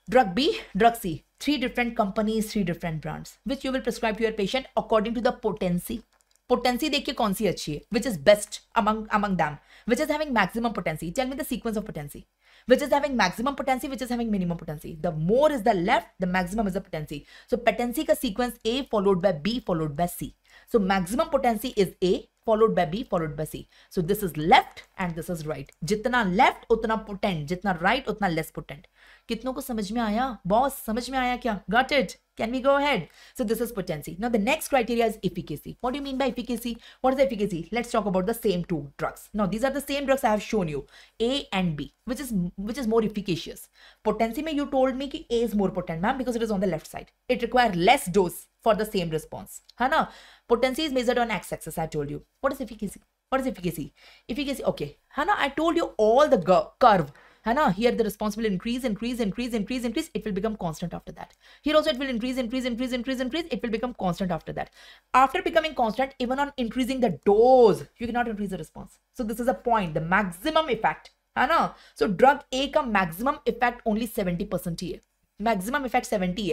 drug B, drug C. 3 different companies, 3 different brands, which you will prescribe to your patient according to the potency. Potency देखिए कौन सी अच्छी है? Which is best among them? Which is having maximum potency? Tell me the sequence of potency. Which is having maximum potency? Which is having minimum potency? The more is the left, the maximum is the potency. So potency का sequence A followed by B followed by C. So maximum potency is A, followed by B, followed by C. So this is left and this is right. जितना left उतना potent, जितना right उतना less potent. कितनों को समझ में आया? Boss, समझ में आया क्या? Got it? Can we go ahead? So this is potency. Now the next criteria is efficacy. What do you mean by efficacy? What is efficacy? Let's talk about the same two drugs. Now these are the same drugs I have shown you, A and B, which is more efficacious. Potency mein you told me ki A is more potent, ma'am, because it is on the left side. It requires less dose for the same response. है ना? Potency is measured on x-axis. I told you. What is efficacy? What is efficacy? Efficacy, okay. है ना? I told you all the curve. है ना? Here the response will increase. It will become constant after that. Here also it will increase. It will become constant after that. After becoming constant, even on increasing the dose, you cannot increase the response. So this is a point, the maximum effect. है ना? So drug A का maximum effect only 70% ही है. Maximum effect 70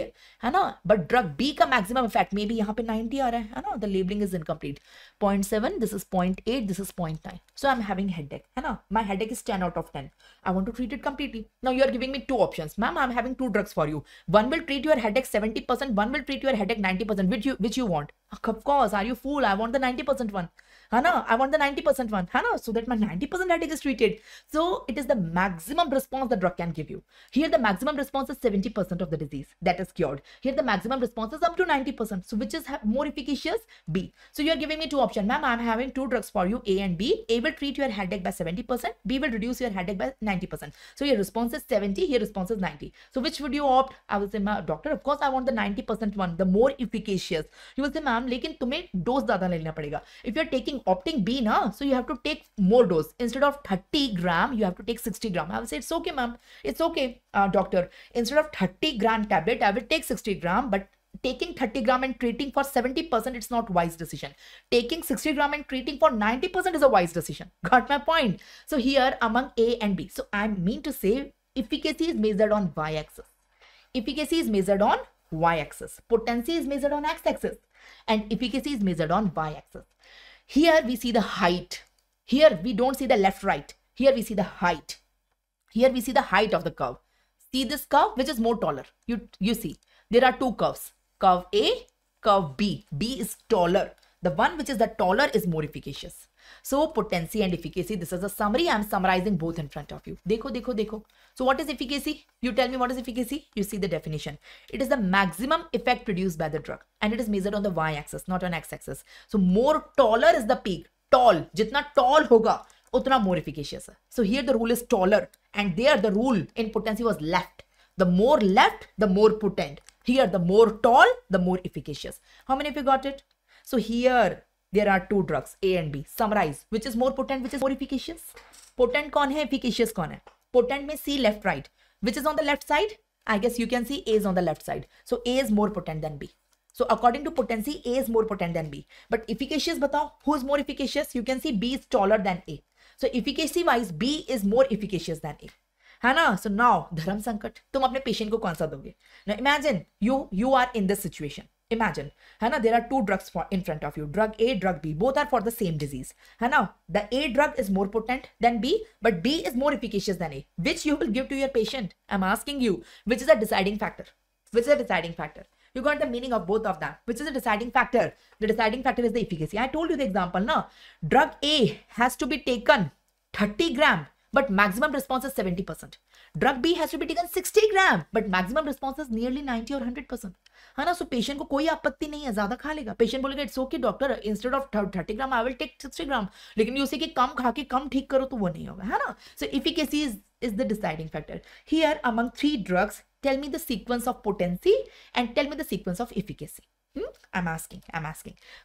है ना, but drug B का maximum effect may be यहाँ पे 90 आ रहा है ना, the labelling is incomplete. 0.7, this is 0.8, this is 0.9. So I am having headache, है ना, my headache is 10 out of 10. I want to treat it completely. Now you are giving me two options. Ma'am, I am having two drugs for you. One will treat your headache 70%, one will treat your headache 90%. which you want? Of course, are you fool? I want the 90% one. है ना, I want the 90% one, है ना, so that my 90% headache is treated. So it is the maximum response the drug can give you. Here the maximum response is 70% of the disease that is cured. Here the maximum response is up to 90%. So which is more efficacious? B. So you are giving me two options. Ma'am, I am having two drugs for you, A and B. A will treat your headache by 70%. B will reduce your headache by 90%. So your response is 70. Your response is 90. So which would you opt? I will say, doctor, of course I want the 90% one, the more efficacious. You will say, ma'am, लेकिन तुम्हें dose ज़्यादा लेना पड़ेगा. If you are opting B, na, so you have to take more dose. Instead of 30 gram, you have to take 60 gram. I will say, it's okay, ma'am. It's okay, doctor. Instead of 30 gram tablet, I will take 60 gram, but taking 30 gram and treating for 70%, it's not wise decision. Taking 60 gram and treating for 90% is a wise decision. Got my point? So here among A and B. So I mean to say efficacy is measured on y-axis. Efficacy is measured on y-axis. Potency is measured on x-axis. And efficacy is measured on y-axis. Here we see the height. Here we don't see the left right. Here we see the height. Here we see the height of the curve. See this curve, which is more taller. You see there are two curves. Curve A, curve B. B is taller. The one which is the taller is more efficacious. So potency and efficacy, this is a summary. I am summarizing both in front of you. Dekho. So what is efficacy? You tell me what is efficacy? You see the definition. It is the maximum effect produced by the drug. And it is measured on the y-axis, not on x-axis. So more taller is the peak. Tall. Jitna tall hoga, utna more efficacious. So here the rule is taller. And there the rule in potency was left. The more left, the more potent. Here the more tall, the more efficacious. How many of you got it? So here there are two drugs, A and B. Summarize. Which is more potent, which is more efficacious? Potent kaun hai, efficacious kaun hai? Potent may see left, right. Which is on the left side? I guess you can see A is on the left side. So A is more potent than B. So according to potency, A is more potent than B. But efficacious batao, who is more efficacious? You can see B is taller than A. So efficacy wise, B is more efficacious than A. है ना? So now, धर्म संकट, तुम अपने patient को कौन सा दोगे? Now imagine you are in this situation. Imagine, है ना, there are two drugs in front of you. Drug A, drug B. Both are for the same disease. है ना? The A drug is more potent than B, but B is more efficacious than A. Which you will give to your patient? I'm asking you. Which is a deciding factor? Which is a deciding factor? You got the meaning of both of them. Which is the deciding factor? The deciding factor is the efficacy. I told you the example, na? Drug A has to be taken 30 gram, but maximum response is 70%. Drug B has to be taken 60 gram, but maximum response is nearly 90 or 100%. है ना? So patient को कोई आपत्ति नहीं है, ज़्यादा खा लेगा. Patient बोलेगा it's okay doctor, instead of 30 gram I will take 60 gram. लेकिन उसे कि कम खा के कम ठीक करो तो वो नहीं होगा, है ना? So efficacy is the deciding factor. Here among three drugs, tell me the sequence of potency and tell me the sequence of efficacy. I'm asking.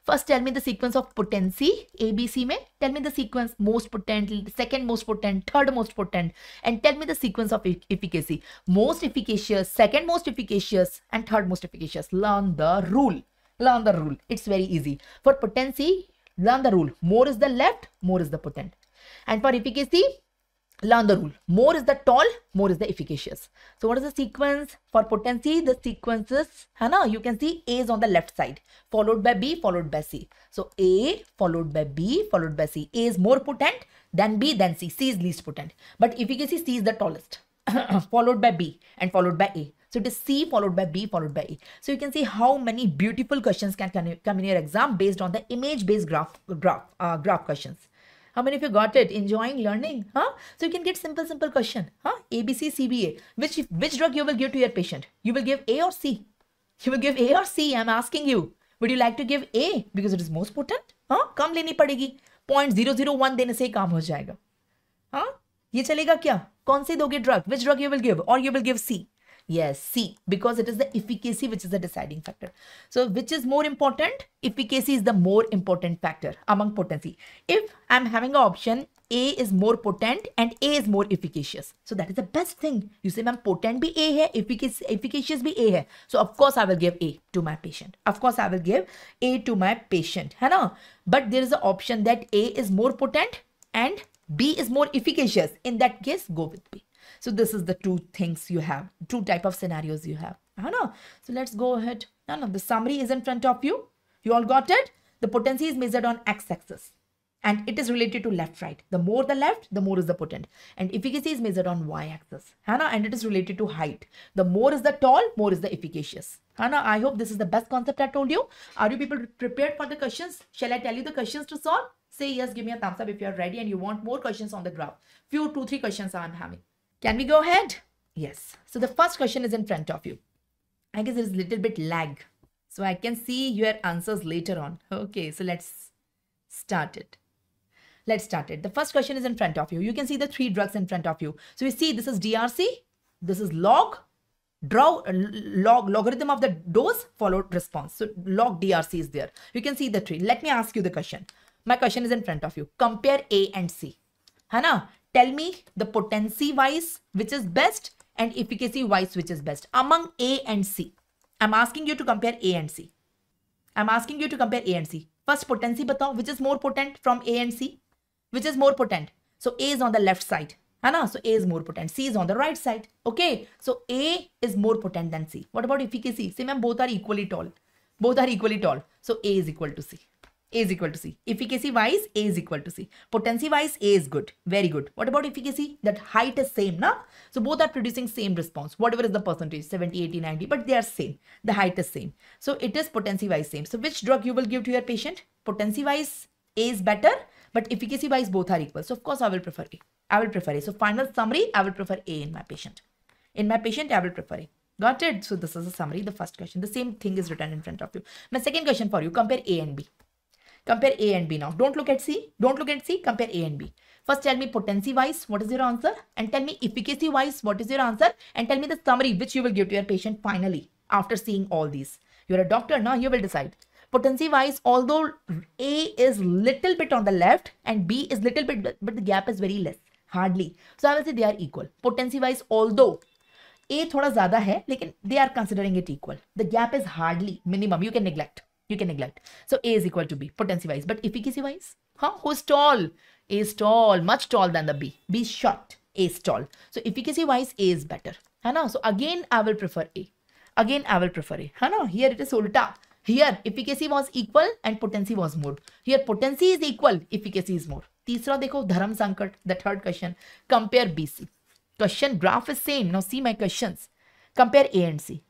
First, tell me the sequence of potency, ABC mein. Tell me the sequence most potent, second most potent, third most potent, and tell me the sequence of efficacy. Most efficacious, second most efficacious, and third most efficacious. Learn the rule. Learn the rule. It's very easy. For potency, learn the rule. More is the left, more is the potent. And for efficacy, learn the rule. More is the tall, more is the efficacious. So what is the sequence? For potency, the sequence is, you can see A is on the left side, followed by B, followed by C. So A, followed by B, followed by C. A is more potent, then B, then C. C is least potent. But efficacy, C is the tallest, followed by B and followed by A. So it is C followed by B followed by A. So you can see how many beautiful questions can come in your exam based on the image-based graph questions. How many of you got it? Enjoying learning? Huh? So you can get simple question. Huh? A, B, C, C, B, A. Which drug you will give to your patient? You will give A or C? You will give A or C? I'm asking you. Would you like to give A because it is most potent? Huh? कम लेनी पड़ेगी. 0.001 देने से ही काम हो जाएगा. हाँ, ये चलेगा क्या? कौन से दोगे drug? Which drug you will give? Or you will give C? Yes, C, because it is the efficacy which is the deciding factor. So which is more important? Efficacy is the more important factor among potency. If I'm having an option, A is more potent and A is more efficacious. So that is the best thing. You say, ma'am, potent bhi A hai, efficacious bhi A hai. So of course I will give A to my patient. Of course I will give A to my patient. है ना? But there is an option that A is more potent and B is more efficacious. In that case, go with B. So this is the two things you have, two type of scenarios you have. So let's go ahead. The summary is in front of you. You all got it? The potency is measured on x-axis and it is related to left-right. The more the left, the more is the potent. And efficacy is measured on y-axis. And it is related to height. The more is the tall, more is the efficacious. I hope this is the best concept I told you. Are you people prepared for the questions? Shall I tell you the questions to solve? Say yes, give me a thumbs up if you are ready and you want more questions on the graph. 2-3 questions I'm having. Can we go ahead? Yes. So the first question is in front of you. I guess there is a little bit lag. So I can see your answers later on. Okay, so let's start it. Let's start it. The first question is in front of you. You can see the 3 drugs in front of you. So you see this is DRC. This is logarithm of the dose followed response. So log DRC is there. You can see the 3. Let me ask you the question. My question is in front of you. Compare A and C. Tell me the potency wise which is best and efficacy wise which is best among A and C. I'm asking you to compare A and C. I'm asking you to compare A and C. First potency batao, which is more potent from A and C? Which is more potent? So A is on the left side. So A is more potent. C is on the right side. Okay. So A is more potent than C. What about efficacy? Say ma'am, both are equally tall. Both are equally tall. So A is equal to C. A is equal to C. Efficacy wise, A is equal to C. Potency wise, A is good. Very good. What about efficacy? That height is same, na? So both are producing same response. Whatever is the percentage, 70, 80, 90, but they are same. The height is same. So it is potency wise same. So which drug you will give to your patient? Potency wise, A is better, but efficacy wise, both are equal. So of course I will prefer A. I will prefer A. So final summary, I will prefer A in my patient. In my patient, I will prefer A. Got it? So this is a summary, the first question. The same thing is written in front of you. My second question for you, compare A and B. Compare A and B now. Don't look at C. Don't look at C. Compare A and B. First tell me potency wise, what is your answer? And tell me efficacy wise, what is your answer? And tell me the summary which you will give to your patient finally after seeing all these. You're a doctor now, you will decide. Potency wise, although A is little bit on the left and B is little bit, but the gap is very less. Hardly. So I will say they are equal. Potency wise, although A thoda zyada hai, lekin they are considering it equal. The gap is hardly minimum. You can neglect. You can neglect. So A is equal to B, potency wise. But efficacy wise, who's tall? A is tall, much tall than the B. B is short, A is tall. So efficacy wise, A is better. So again, I will prefer A. Again, I will prefer A. Here it is ulta. Here, efficacy was equal and potency was more. Here, potency is equal, efficacy is more. Teesra dekho, dharam sankat, the third question. Compare BC. Question graph is same. Now see my questions. Compare A and C.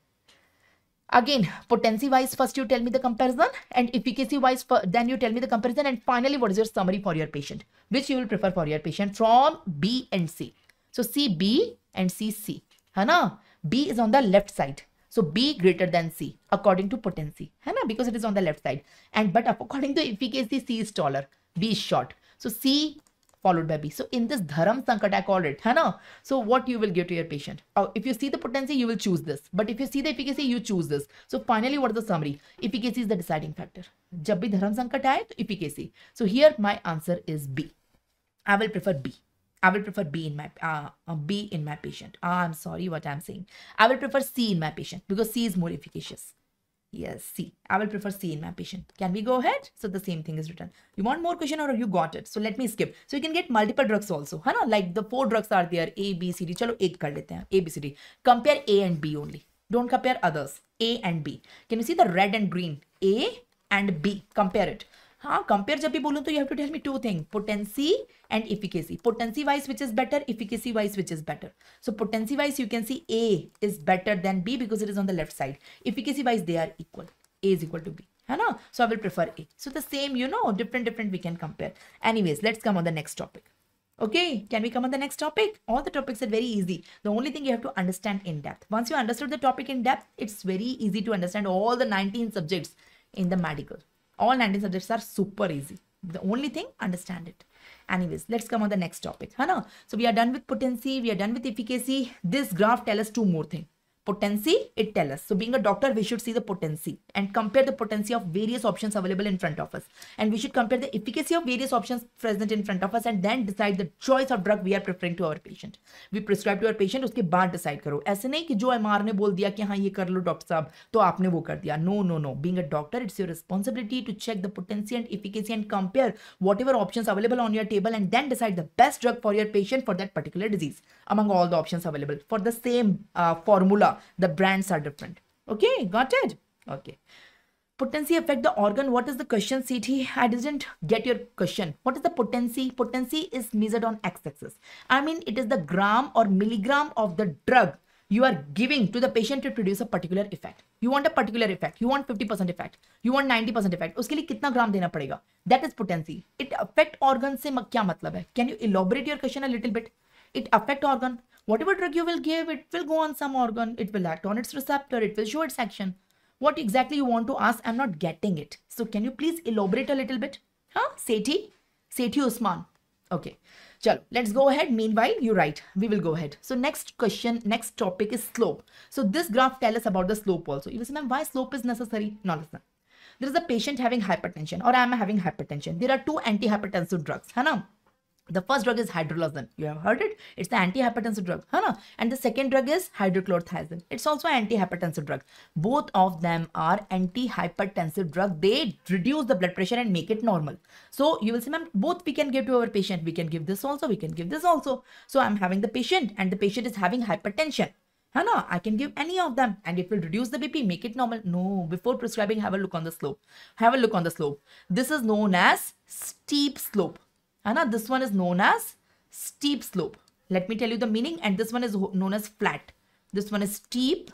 Again, potency wise, first you tell me the comparison, and efficacy wise, then you tell me the comparison, and finally, what is your summary for your patient? Which you will prefer for your patient from B and C. So C B and C C. B is on the left side. So B greater than C according to potency. Because it is on the left side. But according to efficacy, C is taller. B is short. So C followed by B. So in this dharam sankat, I called it. So what you will give to your patient? If you see the potency, you will choose this. But if you see the efficacy, you choose this. So finally, what is the summary? Efficacy is the deciding factor. Jab bhi dharam sankat aaye, to efficacy. So here my answer is B. I will prefer B. I will prefer B in my patient. I'm sorry what I'm saying. I will prefer C in my patient because C is more efficacious. Yes, C. I will prefer C in my patient. Can we go ahead? So the same thing is written. You want more question or you got it? So let me skip. So you can get multiple drugs also. Like the 4 drugs are there. A, B, C, D. Chalo, ek kar lete hain. A, B, C, D. Compare A and B only. Don't compare others. A and B. Can you see the red and green? A and B. Compare it. हाँ, compare जब भी बोलूँ तो you have to tell me two things, potency and efficacy. Potency wise which is better, efficacy wise which is better. So potency wise you can see A is better than B because it is on the left side. Efficacy wise they are equal. A is equal to B. है ना? So I will prefer A. So the same, you know, different we can compare. Anyways, let's come on the next topic. Okay, can we come on the next topic? All the topics are very easy. The only thing you have to understand in depth. Once you understood the topic in depth, it's very easy to understand all the 19 subjects in the medical. All 19 subjects are super easy. The only thing, understand it. Anyways, let's come on the next topic. Hana? So we are done with potency, we are done with efficacy. This graph tells us two more things. Potency, it tells us. So being a doctor, we should see the potency and compare the potency of various options available in front of us. And we should compare the efficacy of various options present in front of us and then decide the choice of drug we are preferring to our patient. We prescribe to our patient, उसके बाद decide करो. ऐसे नहीं कि जो MR ने बोल दिया कि हाँ ये कर लो डॉक्टर साहब तो आपने वो कर दिया. No. Being a doctor, it's your responsibility to check the potency and efficacy and compare whatever options available on your table and then decide the best drug for your patient for that particular disease among all the options available. For the same formula, the brands are different. Okay, got it? Okay. Potency affect the organ. What is the question, CT? I didn't get your question. What is the potency? Potency is measured on x-axis. I mean, it is the gram or milligram of the drug you are giving to the patient to produce a particular effect. You want a particular effect. You want 50% effect. You want 90% effect. उसके लिए कितना ग्राम देना पड़ेगा? That is potency. It affect organ से क्या मतलब है? Can you elaborate your question a little bit? It affect organ. Whatever drug you will give, it will go on some organ. It will act on its receptor. It will show its action. What exactly you want to ask? I'm not getting it. So can you please elaborate a little bit? Huh? Sethi Usman. Okay. Chalo, let's go ahead. Meanwhile, you're right. We will go ahead. So next question, next topic is slope. So this graph tells us about the slope also. You will say, ma'am, why slope is necessary? Now listen. There is a patient having hypertension or I am having hypertension. There are two antihypertensive drugs. है ना? The first drug is hydrolazine. You have heard it? It's the antihypertensive drug. Huh? And the second drug is hydrochlorothiazide. It's also an antihypertensive drug. Both of them are antihypertensive drug. They reduce the blood pressure and make it normal. So you will say, ma'am, both we can give to our patient. We can give this also. We can give this also. So I'm having the patient and the patient is having hypertension. Hana, I can give any of them and it will reduce the BP, make it normal. No, before prescribing, have a look on the slope. Have a look on the slope. This is known as steep slope. Anna, this one is known as steep slope. Let me tell you the meaning. And this one is known as flat. This one is steep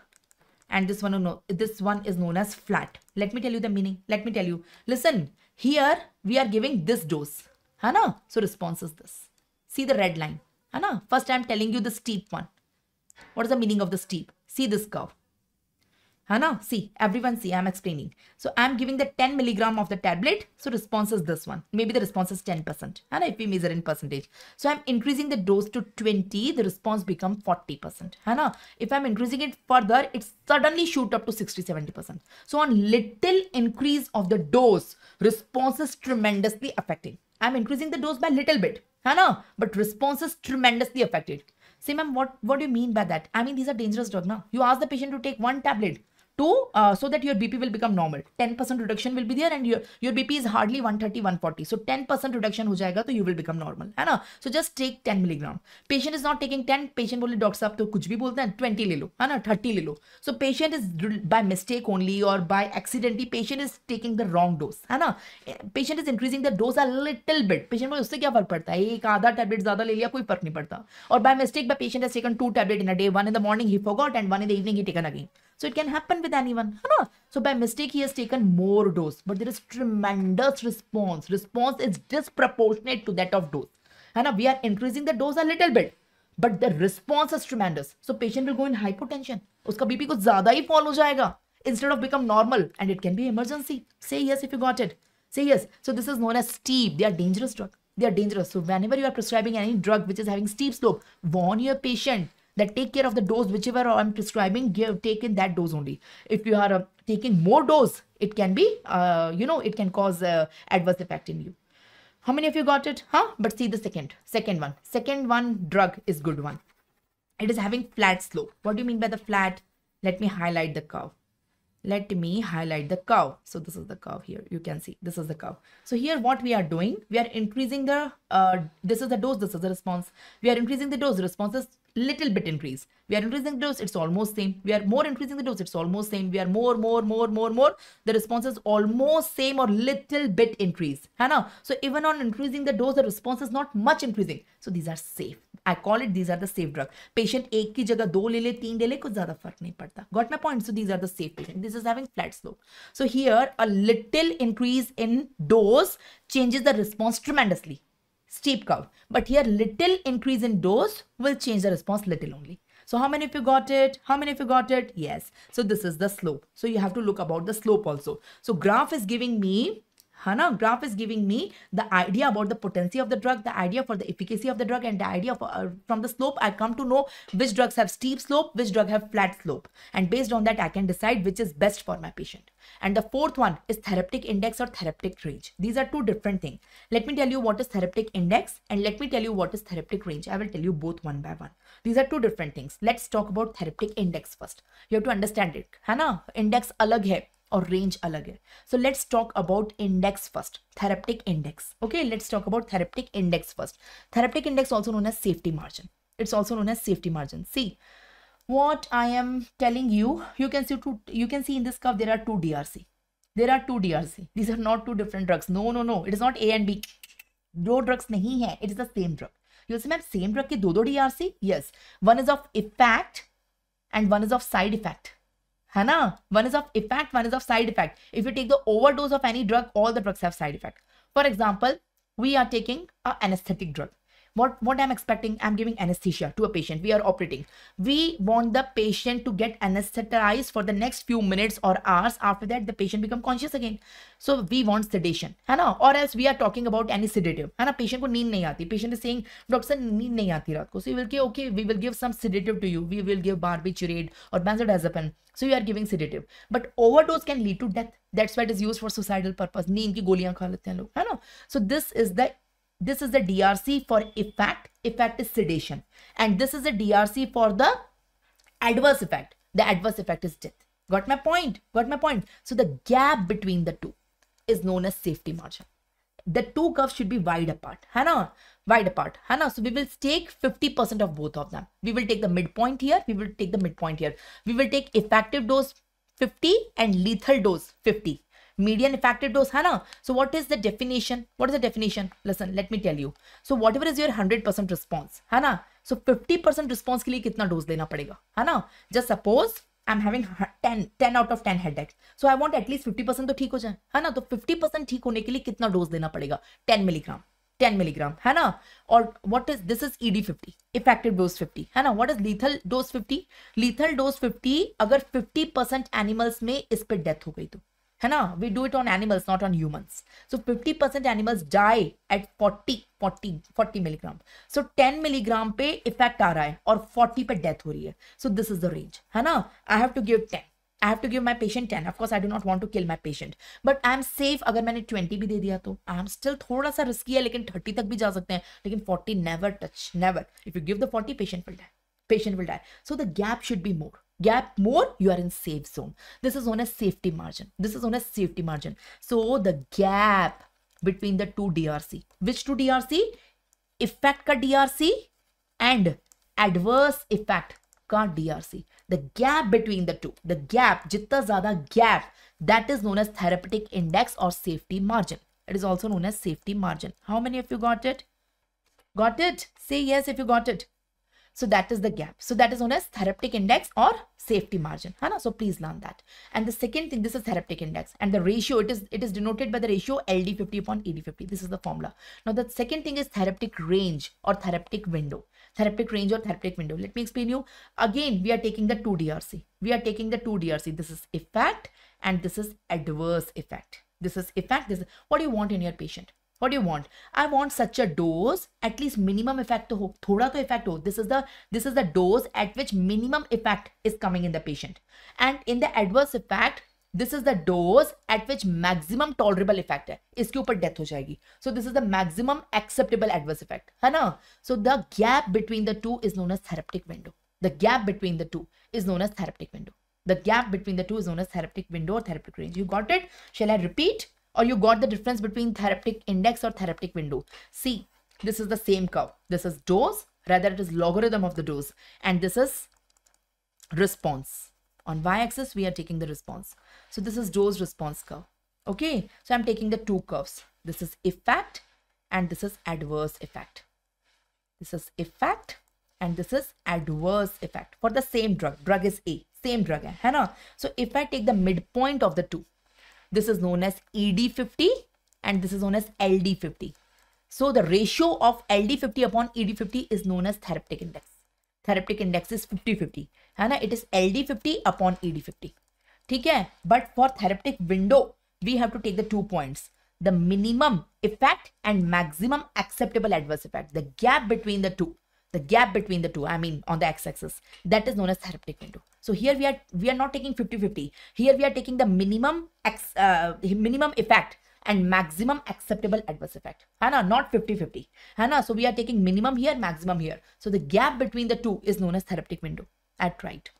and this one is known as flat. Let me tell you the meaning. Let me tell you. Listen, here we are giving this dose. Anna, so response is this. See the red line. Anna, first I am telling you the steep one. What is the meaning of the steep? See this curve. Hana, see, everyone see, I'm explaining. So I'm giving the 10 milligram of the tablet. So response is this one. Maybe the response is 10%. Hana, if we measure in percentage. So I'm increasing the dose to 20, the response becomes 40%. Hana, if I'm increasing it further, it suddenly shoot up to 60-70%. So on little increase of the dose, response is tremendously affected. I'm increasing the dose by little bit. Hana, but response is tremendously affected. Say, ma'am, what do you mean by that? I mean, these are dangerous drugs now. You ask the patient to take one tablet so that your BP will become normal. 10% reduction will be there and your BP is hardly 130, 140. So 10% reduction ho jayega, so you will become normal. है ना? So just take 10 milligram. Patient is not taking 10. Patient बोले doctor साहब तो कुछ भी बोलते हैं 20 ले लो, है ना? 30 ले लो. So patient is by mistake only or by accidentally patient is taking the wrong dose, है ना? Patient is increasing the dose a little bit. Patient बोले उससे क्या फर्क पड़ता है? एक आधा tablet ज़्यादा ले लिया कोई फर्क नहीं पड़ता. और by mistake, the patient has taken 2 tablets in a day. One in the morning he forgot and one in the evening he taken again. So it can happen with anyone. So by mistake, he has taken more dose. But there is tremendous response. Response is disproportionate to that of dose. We are increasing the dose a little bit. But the response is tremendous. So patient will go in hypotension. Uska BP ko zyada hi fall ho jayega instead of become normal. And it can be emergency. Say yes if you got it. Say yes. So this is known as steep. They are dangerous drug. They are dangerous. So whenever you are prescribing any drug which is having steep slope, warn your patient that take care of the dose, whichever I'm prescribing, take in that dose only. If you are taking more dose, it can be, it can cause adverse effect in you. How many of you got it? But see the second one. Second one drug is good one. It is having flat slope. What do you mean by the flat? Let me highlight the curve. let me highlight the curve. So this is the curve here. You can see this is the curve. So here what we are doing, we are increasing the, this is the dose, this is the response. We are increasing the dose, the response is little bit increase. We are increasing the dose, it's almost same. We are more increasing the dose, it's almost same. We are more, the response is almost same or little bit increase. है ना? So even on increasing the dose, the response is not much increasing. So these are safe. I call it, these are the safe drug. Patient एक की जगह 2 ले ले, 3 ले ले, कुछ ज़्यादा फर्क नहीं पड़ता. Got my point? So these are the safe patient. This is having flat slope. So here a little increase in dose changes the response tremendously. Steep curve. But here little increase in dose will change the response little only. So how many of you got it? How many of you got it? Yes. So this is the slope. So you have to look about the slope also. So graph is giving me, graph is giving me the idea about the potency of the drug, the idea for the efficacy of the drug, and the idea of, from the slope, I come to know which drugs have steep slope, which drug have flat slope. And based on that, I can decide which is best for my patient. And the fourth one is therapeutic index or therapeutic range. These are two different things. Let me tell you what is therapeutic index and let me tell you what is therapeutic range. I will tell you both one by one. These are two different things. Let's talk about therapeutic index first. You have to understand it. है ना? Index अलग है और range अलग है. So let's talk about index first. Therapeutic index. Okay, let's talk about therapeutic index first. Therapeutic index also known as safety margin. It's also known as safety margin. See, what I am telling you, you can see in this curve there are two DRC. There are two DRC. These are not two different drugs. No. It is not A and B. दो drugs नहीं है. It is the same drug. You say, ma'am, same drug के दो DRC? Yes. One is of effect and one is of side effect. है ना? One is of effect, one is of side effect. If you take the overdose of any drug, all the drugs have side effect. For example, we are taking an anesthetic drug. What I'm expecting, I'm giving anesthesia to a patient. We are operating. We want the patient to get anesthetized for the next few minutes or hours. After that, the patient become conscious again. So we want sedation, है ना? Or else we are talking about any sedative, है ना? Patient को नींद नहीं आती. Patient is saying, doctor sir, नींद नहीं आती रात को. So we will say, okay, we will give some sedative to you. We will give barbiturate or benzodiazepine. So you are giving sedative. But overdose can lead to death. That's why it is used for suicidal purpose. नींद की गोलियां खा लेते हैं लोग, है ना? So this is the DRC for effect. Effect is sedation. And this is the DRC for the adverse effect. The adverse effect is death. Got my point? Got my point? So the gap between the two is known as safety margin. The two curves should be wide apart. है ना? Wide apart. है ना? So we will take 50% of both of them. We will take the midpoint here. We will take the midpoint here. We will take effective dose 50 and lethal dose 50. Median effective dose, है ना? So what is the definition? What is the definition? Listen, let me tell you. So whatever is your 100% response, है ना? So 50% response के लिए कितना dose देना पड़ेगा, है ना? Just suppose I'm having 10 out of 10 headache. So I want at least 50% तो ठीक हो जाए, है ना? तो 50% ठीक होने के लिए कितना dose देना पड़ेगा? 10 milligram. 10 milligram, है ना? और what is, this is ED50, effective dose 50, है ना? What is lethal dose 50? Lethal dose 50, अगर 50% animals में इस पे death हो गई तो, है ना? We do it on animals, not on humans. So 50% animals die at 40 milligram. So 10 milligram पे effect आ रहा है और 40 पे death हो रही है. So this is the range, है ना? I have to give 10. I have to give my patient 10. Of course, I do not want to kill my patient. But I am safe अगर मैंने 20 भी दे दिया तो. I am still थोड़ा सा risky है लेकिन 30 तक भी जा सकते हैं. लेकिन 40 never touch, never. If you give the 40, patient will die. Patient will die. So the gap should be more. Gap more, you are in safe zone. This is known as safety margin. This is known as safety margin. So the gap between the two DRC. Which two DRC? Effect ka DRC and adverse effect ka DRC. The gap between the two. The gap, jitta zyada gap, that is known as therapeutic index or safety margin. It is also known as safety margin. How many of you got it? Got it? Say yes if you got it. So that is the gap. So that is known as therapeutic index or safety margin. Hana? So please learn that. And the second thing, this is therapeutic index. And the ratio, it is denoted by the ratio LD50 upon ED50. This is the formula. Now the second thing is therapeutic range or therapeutic window. Therapeutic range or therapeutic window. Let me explain you. Again, we are taking the 2 DRC. We are taking the 2 DRC. This is effect and this is adverse effect. This is effect. This is what do you want in your patient? What do you want? I want such a dose, at least minimum effect to ho, thoda to effect ho. This is the dose at which minimum effect is coming in the patient. And in the adverse effect, this is the dose at which maximum tolerable effect hai. Iske upar death ho jayegi. So this is the maximum acceptable adverse effect. Hai na? So the gap between the two is known as therapeutic window. The gap between the two is known as therapeutic window. The gap between the two is known as therapeutic window or therapeutic range. You got it? Shall I repeat? Or you got the difference between therapeutic index or therapeutic window? See, this is the same curve. This is dose, rather it is logarithm of the dose. And this is response. On y-axis, we are taking the response. So this is dose response curve. Okay, so I'm taking the two curves. This is effect and this is adverse effect. This is effect and this is adverse effect for the same drug. Drug is A, same drug hai na? So if I take the midpoint of the two, this is known as ED50 and this is known as LD50. So the ratio of LD50 upon ED50 is known as therapeutic index. Therapeutic index is 50-50 hai na? It is LD50 upon ED50. ठीक है? But for therapeutic window, we have to take the 2 points. The minimum effect and maximum acceptable adverse effect. The gap between the two. The gap between the two, I mean on the x-axis, that is known as therapeutic window. So here we are not taking 50-50. Here we are taking the minimum effect and maximum acceptable adverse effect. है ना? Not 50-50. है ना? So we are taking minimum here, maximum here. So the gap between the two is known as therapeutic window at right.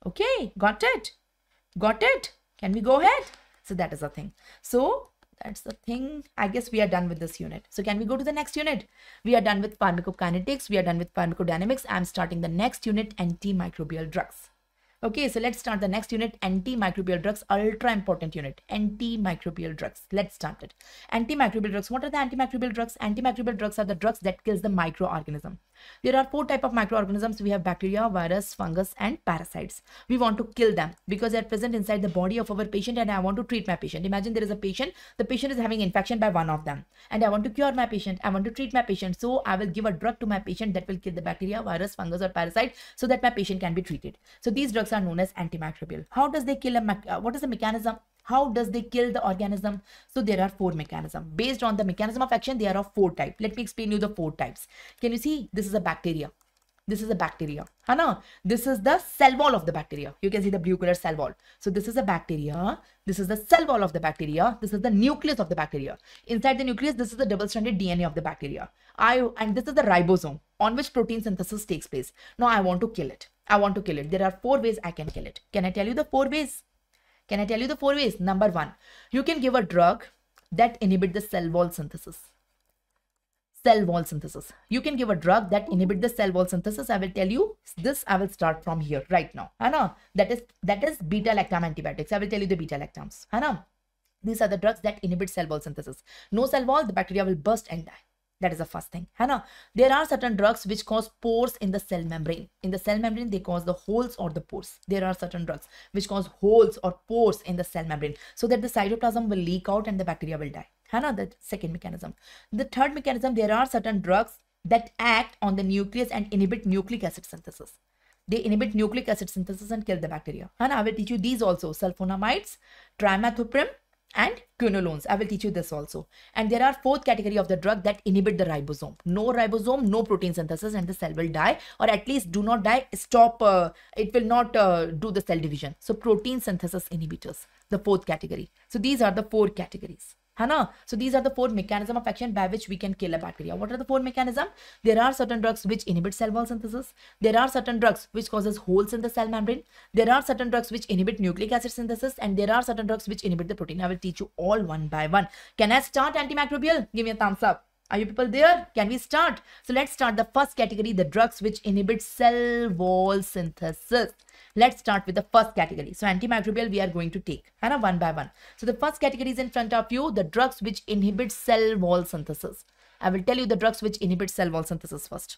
Okay, got it? Got it? Can we go ahead? So that is the thing. So that's the thing. I guess we are done with this unit. So can we go to the next unit? We are done with pharmacokinetics. We are done with pharmacodynamics. I'm starting the next unit, antimicrobial drugs. Okay, so let's start the next unit, antimicrobial drugs, ultra important unit, antimicrobial drugs. Let's start it. Antimicrobial drugs. What are the antimicrobial drugs? Antimicrobial drugs are the drugs that kills the microorganism. There are 4 types of microorganisms. We have bacteria, virus, fungus, and parasites. We want to kill them because they are present inside the body of our patient and I want to treat my patient. Imagine there is a patient, the patient is having infection by one of them and I want to cure my patient. I want to treat my patient. So I will give a drug to my patient that will kill the bacteria, virus, fungus, or parasite so that my patient can be treated. So these drugs are known as antimicrobial. How does they kill what is the mechanism? How does they kill the organism? So there are 4 mechanisms. Based on the mechanism of action, they are of 4 types. Let me explain you the 4 types. Can you see? This is a bacteria. This is a bacteria. This is the cell wall of the bacteria. You can see the blue color cell wall. So this is a bacteria. This is the cell wall of the bacteria. This is the nucleus of the bacteria. Inside the nucleus, this is the double-stranded DNA of the bacteria. And this is the ribosome on which protein synthesis takes place. Now I want to kill it. I want to kill it. There are 4 ways I can kill it. Can I tell you the 4 ways? Can I tell you the 4 ways? Number 1, you can give a drug that inhibits the cell wall synthesis. Cell wall synthesis. You can give a drug that inhibits the cell wall synthesis. I will tell you this. I will start from here right now. That is beta-lactam antibiotics. I will tell you the beta-lactams. These are the drugs that inhibit cell wall synthesis. No cell wall, the bacteria will burst and die. That is the first thing. There are certain drugs which cause pores in the cell membrane. In the cell membrane, they cause the holes or the pores. There are certain drugs which cause holes or pores in the cell membrane so that the cytoplasm will leak out and the bacteria will die. The second mechanism. The third mechanism, there are certain drugs that act on the nucleus and inhibit nucleic acid synthesis. They inhibit nucleic acid synthesis and kill the bacteria. I will teach you these also. Sulfonamides, trimethoprim, and quinolones. I will teach you this also. And there are 4th category of the drug that inhibit the ribosome. No ribosome, no protein synthesis, and the cell will die, or at least do not die. Stop. It will not do the cell division. So protein synthesis inhibitors, the 4th category. So these are the 4 categories. So these are the 4 mechanisms of action by which we can kill a bacteria. What are the 4 mechanisms? There are certain drugs which inhibit cell wall synthesis. There are certain drugs which causes holes in the cell membrane. There are certain drugs which inhibit nucleic acid synthesis, and there are certain drugs which inhibit the protein. I will teach you all one by one. Can I start antimicrobial? Give me a thumbs up. Are you people there? Can we start? So let's start the first category, the drugs which inhibit cell wall synthesis. Let's start with the first category. So antimicrobial we are going to take one by one. So the first category is in front of you, the drugs which inhibit cell wall synthesis. I will tell you the drugs which inhibit cell wall synthesis first.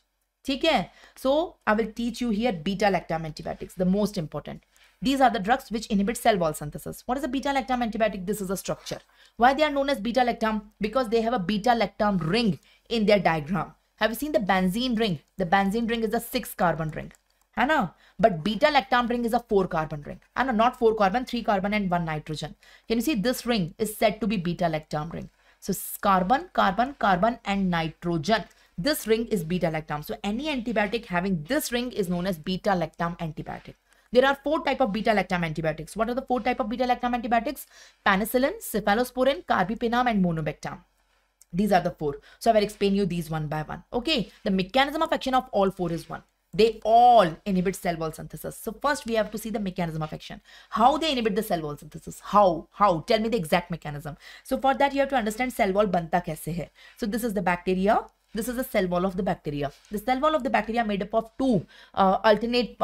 Okay? So I will teach you here beta-lactam antibiotics, the most important. These are the drugs which inhibit cell wall synthesis. What is a beta-lactam antibiotic? This is a structure. Why they are known as beta-lactam? Because they have a beta-lactam ring in their diagram. Have you seen the benzene ring? The benzene ring is a 6-carbon ring. But beta-lactam ring is a 4-carbon ring. Not 4 carbon, 3 carbon and 1 nitrogen. Can you see this ring is said to be beta-lactam ring? So carbon, carbon, carbon and nitrogen. This ring is beta-lactam. So any antibiotic having this ring is known as beta-lactam antibiotic. There are 4 types of beta-lactam antibiotics. What are the 4 types of beta-lactam antibiotics? Penicillin, cephalosporin, carbapenem and monobactam. These are the 4. So I will explain you these one by one. Okay. The mechanism of action of all 4 is one. They all inhibit cell wall synthesis. So first we have to see the mechanism of action. How they inhibit the cell wall synthesis? How? Tell me the exact mechanism. So for that you have to understand cell wall banta kaise hai. So this is the bacteria. This is the cell wall of the bacteria. The cell wall of the bacteria made up of two alternate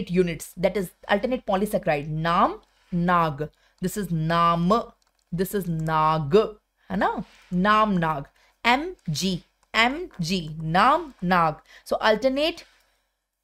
units. That is alternate polysaccharide. Nam, nag. This is nam. This is nag. है ना? Nam, nag. Mg. Nam, nag. So alternate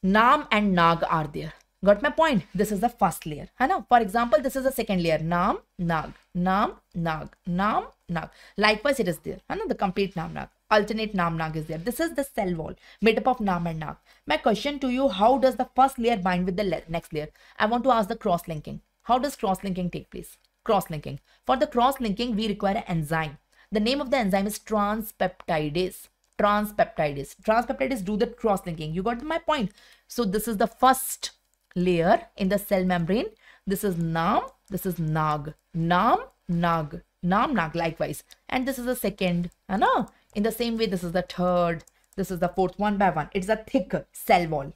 Nam and Nag are there. Got my point? This is the first layer. है ना? For example, this is the second layer. Nam, Nag. Nam, Nag. Nam, Nag. Likewise, it is there. है ना? The complete Nam, Nag. Alternate Nam, Nag is there. This is the cell wall made up of Nam and Nag. My question to you, how does the first layer bind with the next layer? I want to ask the cross-linking. How does cross-linking take place? Cross-linking. For the cross-linking, we require an enzyme. The name of the enzyme is transpeptidase. Transpeptidase do the cross-linking. You got my point? So this is the first layer in the cell membrane. This is Nam, this is Nag. Nam, Nag. Nam, Nag likewise. And this is the second. In the same way, this is the third. This is the fourth, one by one. It's a thick cell wall.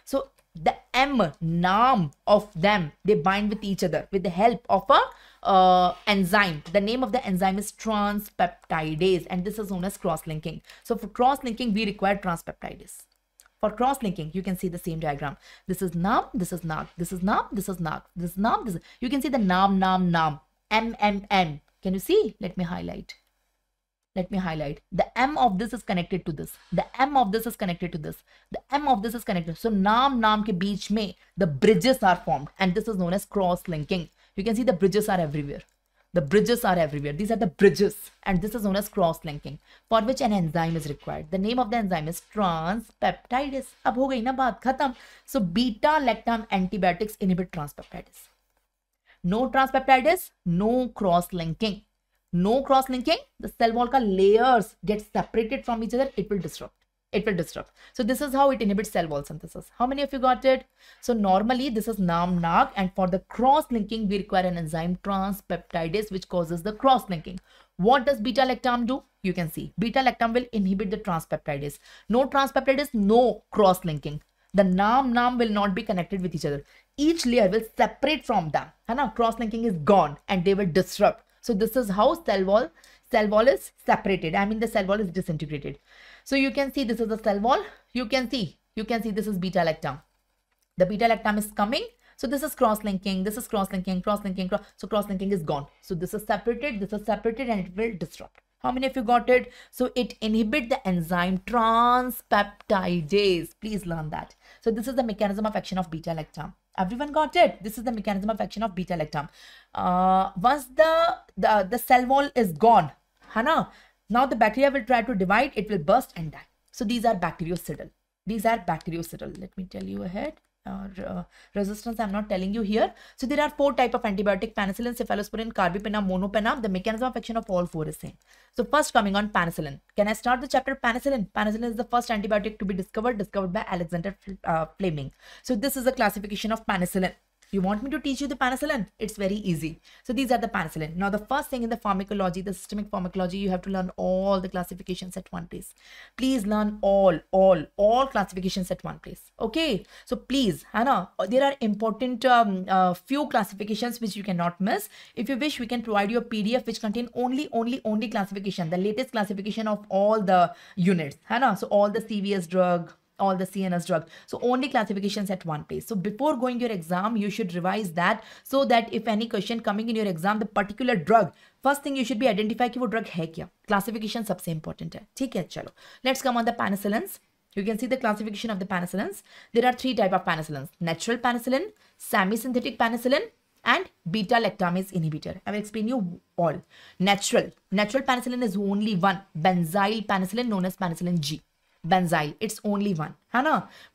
So the Nam of them, they bind with each other with the help of a enzyme. The name of the enzyme is transpeptidase, and this is known as cross-linking. So for cross-linking, we require transpeptidase. For cross-linking, you can see the same diagram. This is Nam, this is Nag. This is Nam, this is Nag. This is Nam, this is... You can see the Nam. M. Can you see? Let me highlight. The M of this is connected to this. The M of this is connected to this. The M of this is connected. So Nam ke beech mein the bridges are formed, and this is known as cross-linking. You can see the bridges are everywhere. These are the bridges, and this is known as cross-linking, for which an enzyme is required. The name of the enzyme is transpeptidase. Ab ho gayi na baat khatam. So beta-lactam antibiotics inhibit transpeptidase. No transpeptidase, no cross-linking. No cross-linking, the cell wall ka layers get separated from each other. It will disrupt. So this is how it inhibits cell wall synthesis. How many of you got it? So normally this is Nam, Nag, and for the cross-linking, we require an enzyme transpeptidase, which causes the cross-linking. What does beta-lactam do? You can see beta-lactam will inhibit the transpeptidase. No transpeptidase, no cross-linking. The Nam will not be connected with each other. Each layer will separate from them. Cross-linking is gone, and they will disrupt. So this is how cell wall is separated. The cell wall is disintegrated. So you can see this is the cell wall. You can see this is beta-lactam. The beta-lactam is coming. So this is cross-linking. So cross-linking is gone. So this is separated, and it will disrupt. How many of you got it? So it inhibits the enzyme transpeptidase. Please learn that. So this is the mechanism of action of beta-lactam. Everyone got it? This is the mechanism of action of beta-lactam. Once the cell wall is gone, now the bacteria will try to divide. It will burst and die. So these are bactericidal. Let me tell you ahead. Resistance I'm not telling you here. So there are 4 types of antibiotic: penicillin, cephalosporin, carbapenem, monopenem. The mechanism of action of all 4 is same. So first coming on penicillin. Can I start the chapter penicillin? Penicillin is the first antibiotic to be discovered by Alexander Fleming. So this is the classification of penicillin. You want me to teach you the penicillin? It's very easy. So these are the penicillin. Now the first thing in the pharmacology, the systemic pharmacology, you have to learn all the classifications at one place. Please learn all classifications at one place. Okay. So please, there are important few classifications which you cannot miss. If you wish, we can provide you a PDF which contain only classification, the latest classification of all the units. So all the CVS drug, all the CNS drugs. So only classifications at one place. So before going your exam, you should revise that, so that if any question coming in your exam, the particular drug, first thing you should be identify कि वो drug है क्या. Classification सबसे important है. ठीक है, चलो. Let's come on the penicillins. You can see the classification of the penicillins. There are 3 types of penicillins: natural penicillin, semi-synthetic penicillin, and beta-lactamase inhibitor. I will explain you all. Natural penicillin is only one, benzyl penicillin, known as penicillin G. Benzyl, it's only one.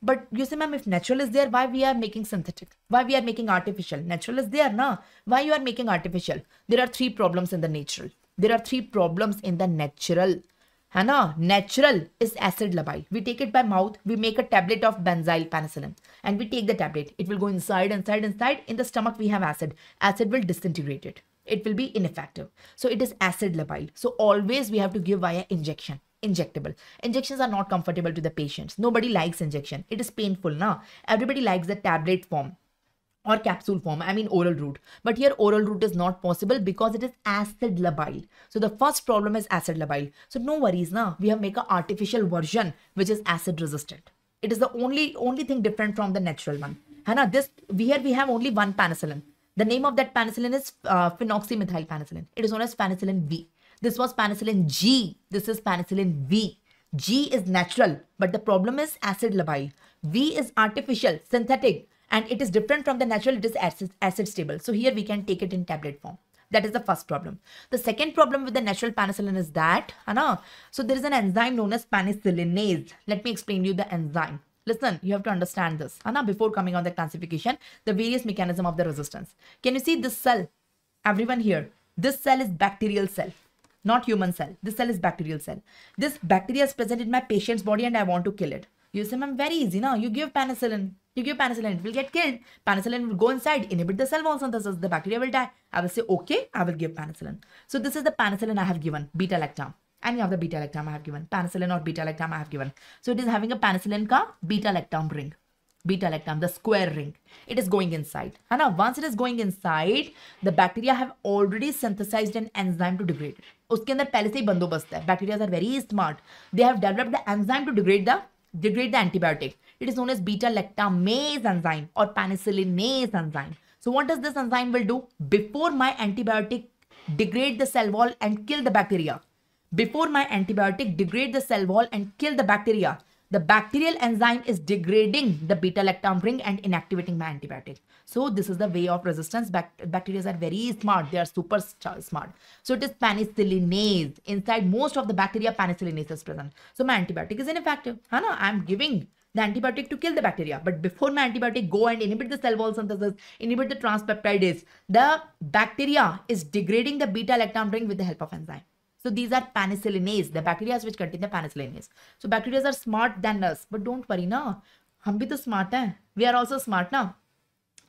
But you say, ma'am, if natural is there, why we are making synthetic? Why we are making artificial? Natural is there, na? Why you are making artificial? There are 3 problems in the natural. Natural is acid labile. We take it by mouth. We make a tablet of benzyl penicillin, and we take the tablet. It will go inside. In the stomach, we have acid. Acid will disintegrate it. It will be ineffective. So it is acid labile. So always we have to give via injection. injectable. Injections are not comfortable to the patients. Nobody likes injection. It is painful, na? Everybody likes the tablet form or capsule form, I mean oral route. But here oral route is not possible because it is acid labile. So the first problem is acid labile. So no worries, na? We have make an artificial version which is acid resistant. It is the only thing different from the natural one. Hana, here we have only one penicillin. The name of that penicillin is phenoxymethyl penicillin. It is known as penicillin V. This was penicillin G. This is penicillin V. G is natural, but the problem is acid labile. V is artificial, synthetic, and it is different from the natural. It is acid stable. So here we can take it in tablet form. That is the first problem. The second problem with the natural penicillin is that, so there is an enzyme known as penicillinase. Let me explain you the enzyme. Listen, you have to understand this. Before coming on the classification, the various mechanism of the resistance. Can you see this cell? Everyone here, this cell is bacterial cell, not human cell. This cell is bacterial cell. This bacteria is present in my patient's body and I want to kill it. You say, ma'am, very easy, no? You give penicillin. You give penicillin, it will get killed. Penicillin will go inside, inhibit the cell wall synthesis. The bacteria will die. I will say, okay, I will give penicillin. So this is the penicillin I have given, beta-lactam. Any of the beta-lactam I have given. Penicillin or beta-lactam I have given. So it is having a penicillin ka beta-lactam ring. Beta-lactam, the square ring. It is going inside. And once it is going inside, the bacteria have already synthesized an enzyme to degrade it. Uske andar pehle se hi bandobast hai. Bacteria are very smart. They have developed the enzyme to degrade the antibiotic. It is known as beta-lactamase enzyme or penicillinase enzyme. So what does this enzyme will do? Before my antibiotic degrade the cell wall and kill the bacteria. Before my antibiotic degrade the cell wall and kill the bacteria, the bacterial enzyme is degrading the beta-lactam ring and inactivating my antibiotic. So this is the way of resistance. Bacteria are very smart. They are super smart. So it is penicillinase. Inside most of the bacteria, penicillinase is present. So my antibiotic is ineffective. I am giving the antibiotic to kill the bacteria. But before my antibiotic go and inhibit the cell wall synthesis, inhibit the transpeptidase, the bacteria is degrading the beta-lactam ring with the help of enzyme. So these are penicillinase, the bacteria which contain the penicillinase. So bacteria are smart than us. But don't worry, na. हम भी तो smart हैं. We are also smart, na.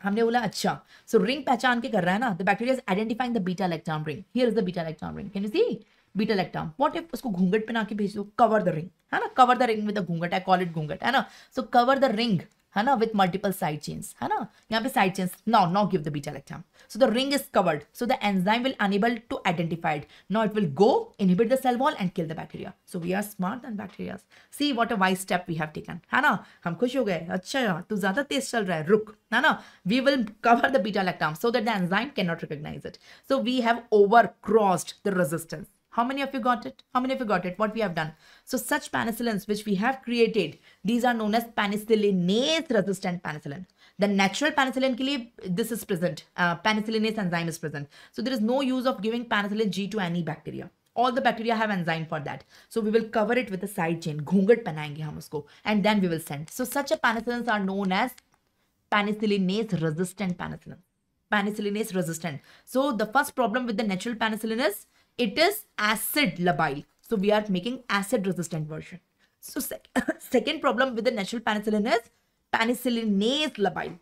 हमने बोला अच्छा. So ring पहचान के कर रहा है ना. The bacteria is identifying the beta-lactam ring. Here is the beta-lactam ring. Can you see? Beta-lactam. What if उसको घूंघट पहना के भेज दो? Cover the ring. है ना? Cover the ring with the घूंघट. I call it घूंघट. है ना? So cover the ring. है ना? With multiple side chains. है ना? यहाँ पे side chains. Now give the beta-lactam. So the ring is covered. So the enzyme will unable to identify it. Now it will go, inhibit the cell wall and kill the bacteria. So we are smart than bacteria. See what a wise step we have taken. है ना? हम खुश हो गए. अच्छा यार, तू ज़्यादा तेज चल रहा है. रुक. है ना? We will cover the beta-lactam so that the enzyme cannot recognize it. So we have overcrossed the resistance. How many of you got it? How many of you got it? What we have done? So such penicillins which we have created, these are known as penicillinase resistant penicillin. The natural penicillin ke liye, this is present. Penicillinase enzyme is present. So there is no use of giving penicillin G to any bacteria. All the bacteria have enzyme for that. So we will cover it with a side chain. घूंघट पहनाएंगे हम उसको. And then we will send. So such a penicillins are known as penicillinase resistant penicillin. Penicillinase resistant. So the first problem with the natural penicillin is it is acid labile. So we are making acid resistant version. So second problem with the natural penicillin is penicillinase labile.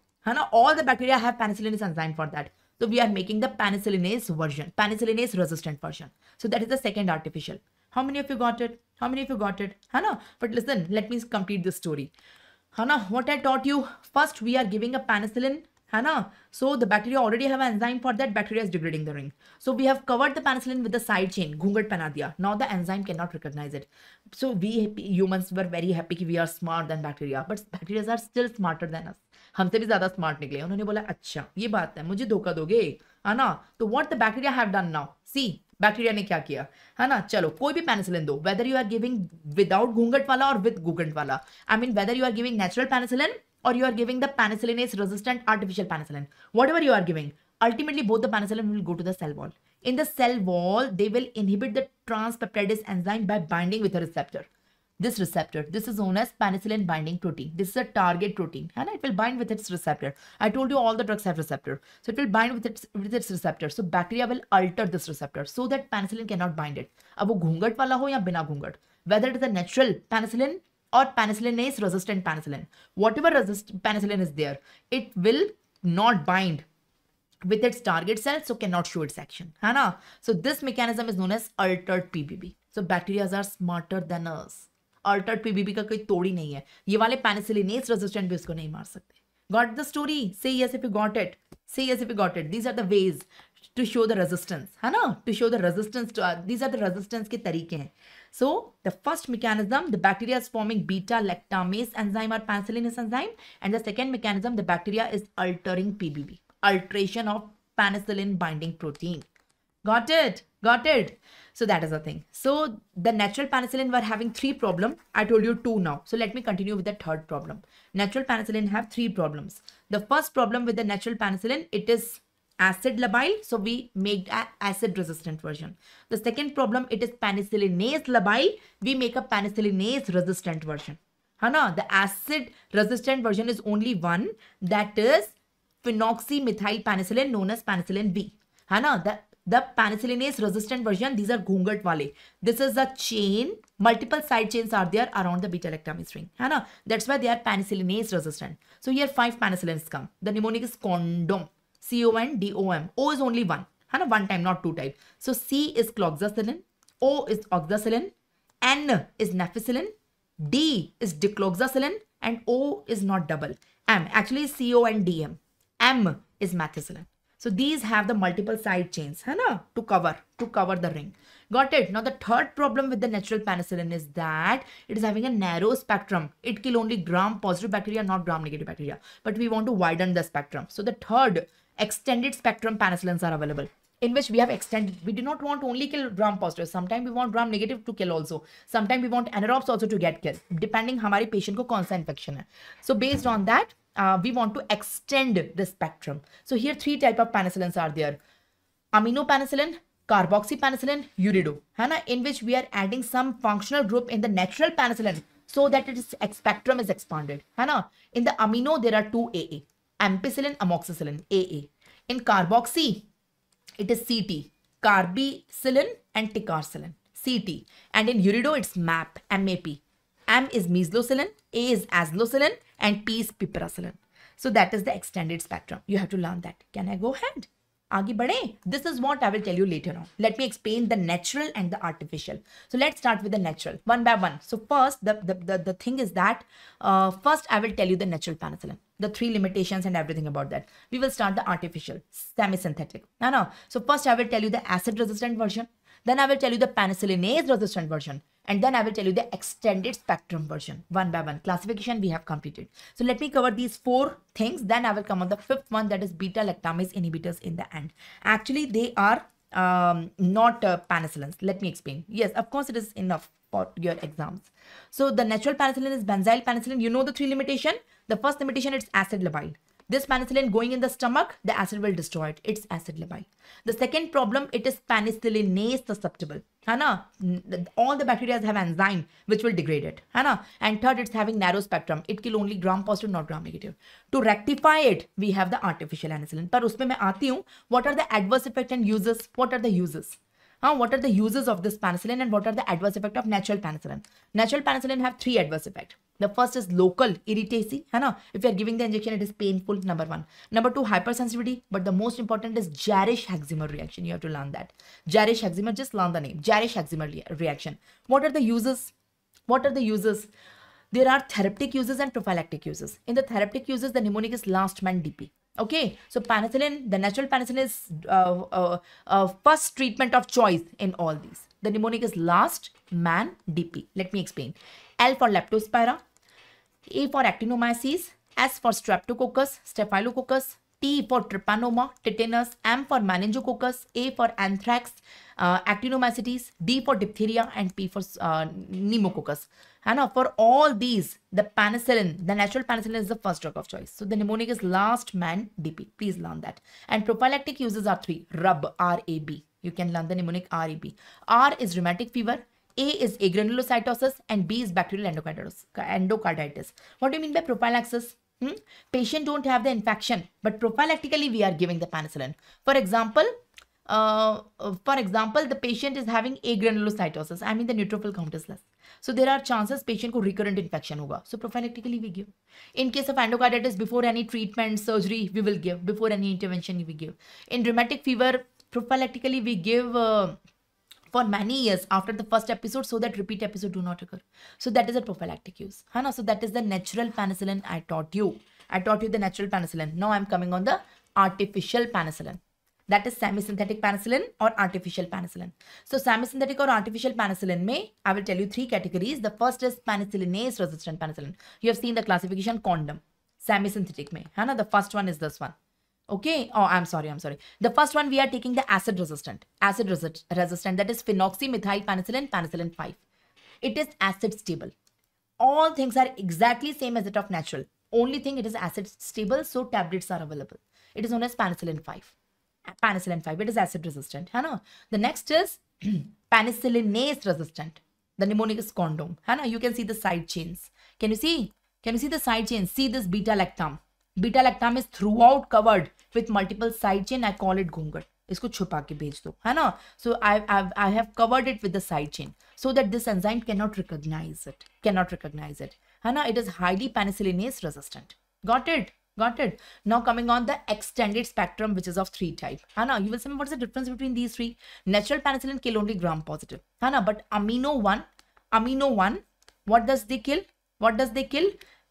All the bacteria have penicillinase enzyme for that. So we are making the penicillinase version, penicillinase resistant version. So that is the second artificial. How many of you got it? How many of you got it? But listen, let me complete this story. What I taught you, first we are giving a penicillin. So the bacteria already have an enzyme for that. Bacteria is degrading the ring. So we have covered the penicillin with the side chain. घूंघट पहना दिया. Now the enzyme cannot recognize it. So we humans were very happy कि we are smart than bacteria. But bacteria are still smarter than us. हमसे भी ज़्यादा smart निकले. उन्होंने बोला अच्छा ये बात है मुझे धोखा दोगे है ना. तो what the bacteria have done now? See, bacteria ने क्या किया है ना. चलो कोई भी पेनिसिलिन दो, whether you are giving without घूंघट वाला or with घूंघट वाला. I mean whether you are giving natural penicillin or you are giving the penicillinase resistant artificial penicillin, whatever you are giving, ultimately both the penicillin will go to the cell wall. In the cell wall, they will inhibit the transpeptidase enzyme by binding with a receptor. This receptor, this is known as penicillin binding protein. This is a target protein and it will bind with its receptor. I told you all the drugs have receptor. So it will bind with its receptor. So bacteria will alter this receptor so that penicillin cannot bind it. अब वो घूंघट वाला हो या बिना घूंघट, whether it is a natural penicillin or penicillinase resistant penicillin, whatever penicillin is there, it will not bind with its target cell, so cannot show its action. So this mechanism is known as altered PBB. So So bacteria are smarter than us. Altered PBB का कोई तोड़ ही नहीं है. ये वाले penicillinase resistant भी उसको नहीं मार सकते. Got the story? Say yes if you got it. Say yes if you got it. These are the ways to show the resistance, है ना? To show the resistance to these are the resistance के तरीके हैं. So the first mechanism, the bacteria is forming beta lactamase enzyme or penicillinase enzyme, and the second mechanism, the bacteria is altering PBB, alteration of penicillin binding protein. Got it? Got it? So that is the thing. So the natural penicillin were having 3 problems. I told you 2 now. So let me continue with the third problem. Natural penicillin have 3 problems. The first problem with the natural penicillin, it is acid labile. So we make an acid resistant version. The second problem, it is penicillinase labile. We make a penicillinase resistant version. Hana? The acid resistant version is only one. That is phenoxymethyl penicillin known as penicillin V. Hana? The penicillinase resistant version, these are ghungat wale. This is a chain, multiple side chains are there around the beta lactamase ring. Hai na? That's why they are penicillinase resistant. So here 5 penicillins come. The mnemonic is condom, C-O-N-D-O-M. O is only one. Hai na? One time, not 2 type. So C is cloxacillin, O is oxacillin, N is nafcillin, D is dicloxacillin, and O is not double. M actually is C-O-N-D-M. M is methicillin. So these have the multiple side chains, hai na, to cover the ring. Got it? Now the third problem with the natural penicillin is that it is having a narrow spectrum. It kill only gram-positive bacteria, not gram-negative bacteria. But we want to widen the spectrum. So the third extended spectrum penicillins are available, in which we have extended. We do not want to only kill gram-positive. Sometimes we want gram-negative to kill also. Sometimes we want anaerobes also to get killed, depending हमारे patient को कौन सा infection है. So based on that, we want to extend the spectrum. So here 3 type of penicillins are there. Aminopenicillin, carboxypenicillin, urido, in which we are adding some functional group in the natural penicillin so that its spectrum is expanded. In the amino, there are 2 AA. Ampicillin, amoxicillin, AA. In carboxy, it is CT, carbicillin and ticarcillin, CT. And in urido, it's MAP, MAP. M is meslocillin, A is azlocillin, and P is piperacillin. So that is the extended spectrum. You have to learn that. Can I go ahead? Aage badhe? This is what I will tell you later on. Let me explain the natural and the artificial. So let's start with the natural, one by one. So first, the thing is that first I will tell you the natural penicillin, the 3 limitations and everything about that. We will start the artificial, semi-synthetic. No. So first I will tell you the acid-resistant version. Then I will tell you the penicillinase-resistant version. And then I will tell you the extended spectrum version. One by one. Classification we have completed. So let me cover these 4 things. Then I will come on the 5th one, that is beta lactamase inhibitors in the end. Actually, they are not penicillins. Let me explain. Yes, of course, it is enough for your exams. So the natural penicillin is benzyl penicillin. You know the 3 limitation. The first limitation, it's acid labile. This penicillin going in the stomach, the acid will destroy it. It's acid labile. The second problem, it is penicillinase susceptible. All the bacteria have enzyme which will degrade it. And third, it's having narrow spectrum. It kill only gram-positive, not gram-negative. To rectify it, we have the artificial penicillin. But उसमें मैं आती हूँ. What are the adverse effects and uses? What are the uses? What are the uses of this penicillin and what are the adverse effects of natural penicillin? Natural penicillin have 3 adverse effects. The first is local irritation. If you are giving the injection, it is painful, number 1. Number 2, hypersensitivity. But the most important is Jarisch-Hexamer reaction. You have to learn that. Jarisch-Hexamer, just learn the name. Jarisch-Hexamer reaction. What are the uses? What are the uses? There are therapeutic uses and prophylactic uses. In the therapeutic uses, the mnemonic is last man DP. Okay, so penicillin, the natural penicillin is first treatment of choice in all these. The mnemonic is last man DP. Let me explain. L for leptospira, A for actinomyces, S for streptococcus, staphylococcus, T for trypanoma, tetanus, M for meningococcus, A for anthrax, actinomycetes, D for diphtheria, and P for pneumococcus. For all these, the penicillin, the natural penicillin is the first drug of choice. So the mnemonic is last man DP. Please learn that. And prophylactic uses are 3. RUB, R-A-B. You can learn the mnemonic R-A-B. R is rheumatic fever. A is agranulocytosis and B is bacterial endocarditis. What do you mean by prophylaxis? Patient don't have the infection, but prophylactically we are giving the penicillin. For example, the patient is having agranulocytosis. I mean the neutrophil count is less. So there are chances patient ko recurrent infection hoga. So prophylactically we give. In case of endocarditis, before any treatment, surgery, we will give. Before any intervention, we give. In rheumatic fever, prophylactically we give for many years after the first episode so that repeat episode do not occur. So that is a prophylactic use. Hana? So that is the natural penicillin I taught you. I taught you the natural penicillin. Now I'm coming on the artificial penicillin. That is semi-synthetic penicillin or artificial penicillin. So semi-synthetic or artificial penicillin may, I will tell you 3 categories. The first is penicillinase resistant penicillin. You have seen the classification condom. Semi-synthetic may. Hana? The first one is this one. Okay. Oh, I'm sorry. The first one we are taking the acid resistant. Acid resistant, that is phenoxymethyl penicillin, penicillin 5. It is acid stable. All things are exactly same as that of natural. Only thing it is acid stable, so tablets are available. It is known as penicillin 5. Penicillin 5, it is acid resistant. Hana? The next is penicillinase resistant. The mnemonic is condom. Hana? You can see the side chains. Can you see? Can you see the side chains? See this beta-lactam. Beta-lactam is throughout covered with multiple side chain. I call it gungat. Isko chupa ke bhej do. है ना? So I have covered it with the side chain so that this enzyme cannot recognize it. है ना? It is highly penicillinase resistant. Got it? Got it? Now coming on the extended spectrum, which is of 3 types. है ना? You will say what's the difference between these 3? Natural penicillin kill only gram positive. है ना? But amino 1, what does they kill?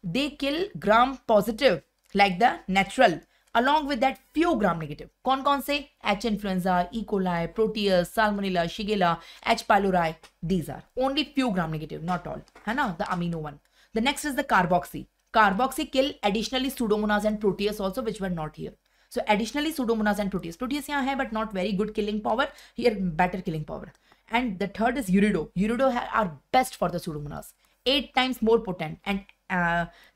They kill gram positive like the natural. Along with that few gram negative. कौन से? H influenza, E. coli, Proteus, Salmonella, Shigella, H. pylori. These are only few gram negative, not all. है ना? The amino 1. The next is the carboxy. Carboxy kill additionally Pseudomonas and Proteus also, which were not here. So additionally Pseudomonas and Proteus. Proteus here hai, but not very good killing power. Here better killing power. And the third is Urido. Urido are best for the Pseudomonas. 8 times more potent. And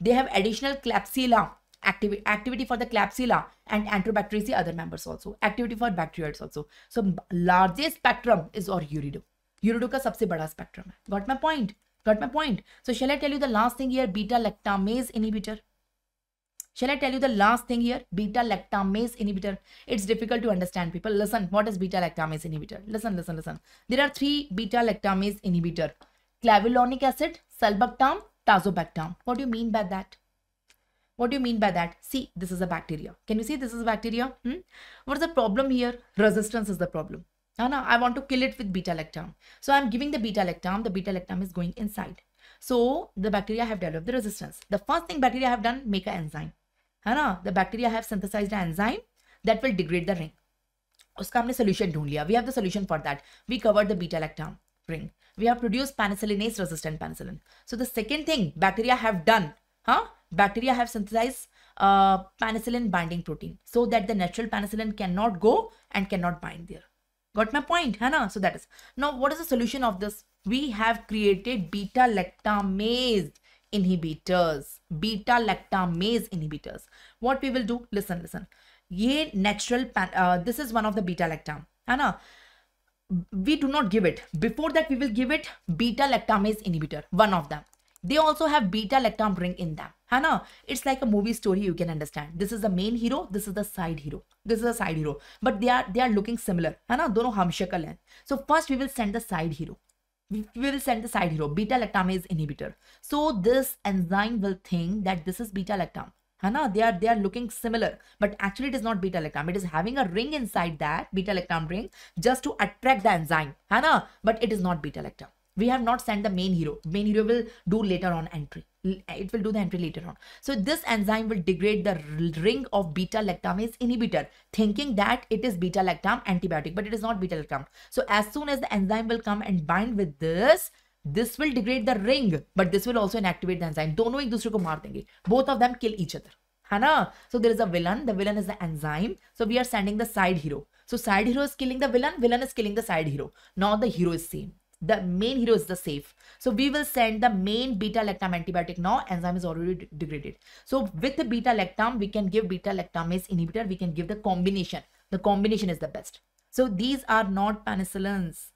they have additional Klebsiella. Activity for the Klebsiella and Enterobacteriaceae other members also. Activity for bacterioids also. So largest spectrum is or Urido. Urido ka sabse bada spectrum hai. Got my point? So shall I tell you the last thing here? Beta-lactamase inhibitor. Beta-lactamase inhibitor. It's difficult to understand, people. Listen, what is beta-lactamase inhibitor? Listen. There are 3 beta-lactamase inhibitor. Clavulanic acid, sulbactam, tazobactam. What do you mean by that? See, this is a bacteria. Can you see this is a bacteria? What is the problem here? Resistance is the problem. I want to kill it with beta-lactam. So I'm giving the beta-lactam. The beta-lactam is going inside. So the bacteria have developed the resistance. The first thing bacteria have done, make an enzyme. The bacteria have synthesized an enzyme that will degrade the ring. Uska humne solution ढूंढ लिया. We have the solution for that. We covered the beta-lactam ring. We have produced penicillinase resistant penicillin. So the second thing bacteria have done, bacteria have synthesized penicillin binding protein so that the natural penicillin cannot go and cannot bind there. Got my point? So that is. Now what is the solution of this? We have created beta-lactamase inhibitors. What we will do? Listen. Ye natural this is one of the beta-lactam. We do not give it. Before that we will give it beta-lactamase inhibitor. One of them. They also have beta-lactam ring in them. It's like a movie story, you can understand. This is the main hero, this is the side hero. But they are looking similar. Dono hamshakal hai. So first we will send the side hero. Beta-lactamase inhibitor. So this enzyme will think that this is beta-lactam. They are looking similar, but actually it is not beta-lactam. It is having a ring inside that beta-lactam ring just to attract the enzyme. But it is not beta-lactam. We have not sent the main hero. Main hero will do later on entry. It will do the entry later on. So this enzyme will degrade the ring of beta-lactamase inhibitor, thinking that it is beta-lactam antibiotic, but it is not beta-lactam. So as soon as the enzyme will come and bind with this will degrade the ring, but this will also inactivate the enzyme. Dono ek dusre ko maar denge. Both of them kill each other. So there is a villain. The villain is the enzyme. So we are sending the side hero. So side hero is killing the villain. Villain is killing the side hero. Now the hero is same. The main hero is the safe. So we will send the main beta-lactam antibiotic. Now enzyme is already degraded. So with the beta-lactam, we can give beta-lactamase inhibitor. We can give the combination. The combination is the best. So these are not penicillins.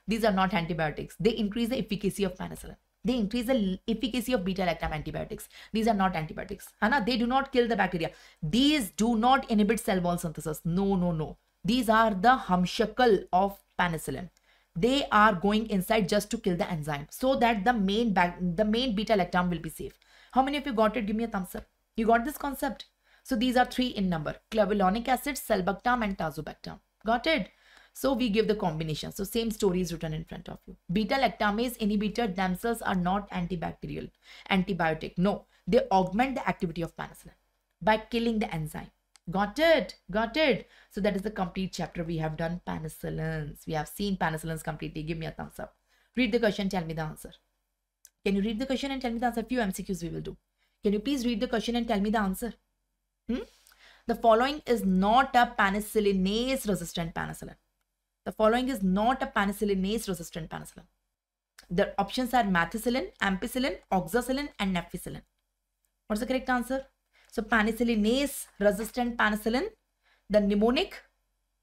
These are not antibiotics. They increase the efficacy of penicillin. They increase the efficacy of beta-lactam antibiotics. These are not antibiotics. They do not kill the bacteria. These do not inhibit cell wall synthesis. No. These are the hamshakal of penicillin. They are going inside just to kill the enzyme so that the main beta-lactam will be safe. How many of you got it? Give me a thumbs up. You got this concept? So these are 3 in number. Clavulanic acid, sulbactam and tazobactam. Got it? So we give the combination. So same story is written in front of you. Beta lactamase inhibitor themselves are not antibacterial, antibiotic. No, they augment the activity of penicillin by killing the enzyme. Got it? Got it? So that is the complete chapter. We have done penicillins. We have seen penicillins completely. Give me a thumbs up. Read the question, tell me the answer. Can you read the question and tell me the answer? Few MCQs we will do. Can you please read the question and tell me the answer? The following is not a penicillinase resistant penicillin. The following is not a penicillinase resistant penicillin. The options are methicillin, ampicillin, oxacillin, and neficillin. What's the correct answer? So penicillinase resistant penicillin, the mnemonic.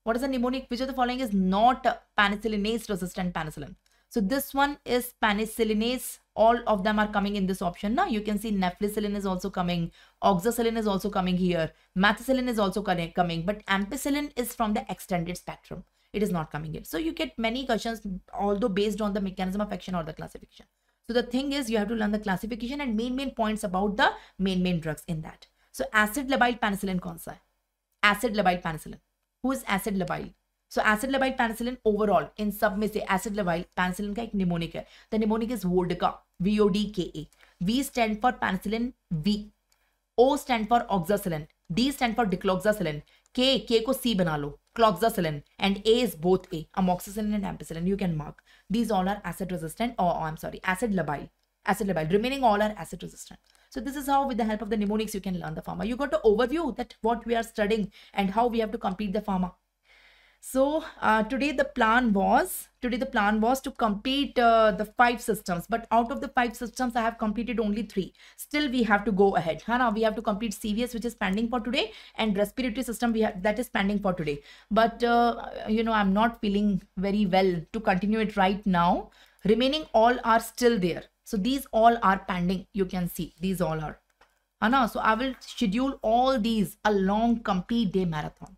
What is the mnemonic? Which of the following is not a penicillinase resistant penicillin? So this one is penicillinase. All of them are coming in this option. Now you can see neficillin is also coming. Oxacillin is also coming here. Methicillin is also coming. But ampicillin is from the extended spectrum. It is not coming in. So you get many questions, although based on the mechanism of action or the classification. So the thing is, you have to learn the classification and main points about the main drugs in that. So acid labile penicillin kaun sa hai? Acid labile penicillin. Who is acid labile? So acid labile penicillin overall in सब में से acid labile penicillin का एक mnemonic है. The mnemonic is vodka. VODKA. V stand for penicillin V. O stand for oxacillin. D stand for dicloxacillin. K को C बना लो. Cloxacillin. And A is both A. Amoxicillin and ampicillin. You can mark. These all are acid resistant. Acid labile. Acid labile. Remaining all are acid resistant. So this is how, with the help of the mnemonics, you can learn the pharma. You got an overview that what we are studying and how we have to complete the pharma. So today the plan was to complete the 5 systems, but out of the 5 systems I have completed only 3. Still we have to go ahead. Now we have to complete CVS, which is pending for today, and respiratory system that is pending for today. But you know, I'm not feeling very well to continue it right now. Remaining all are still there. So these all are pending. You can see these all are. So I will schedule all these a long complete day marathon.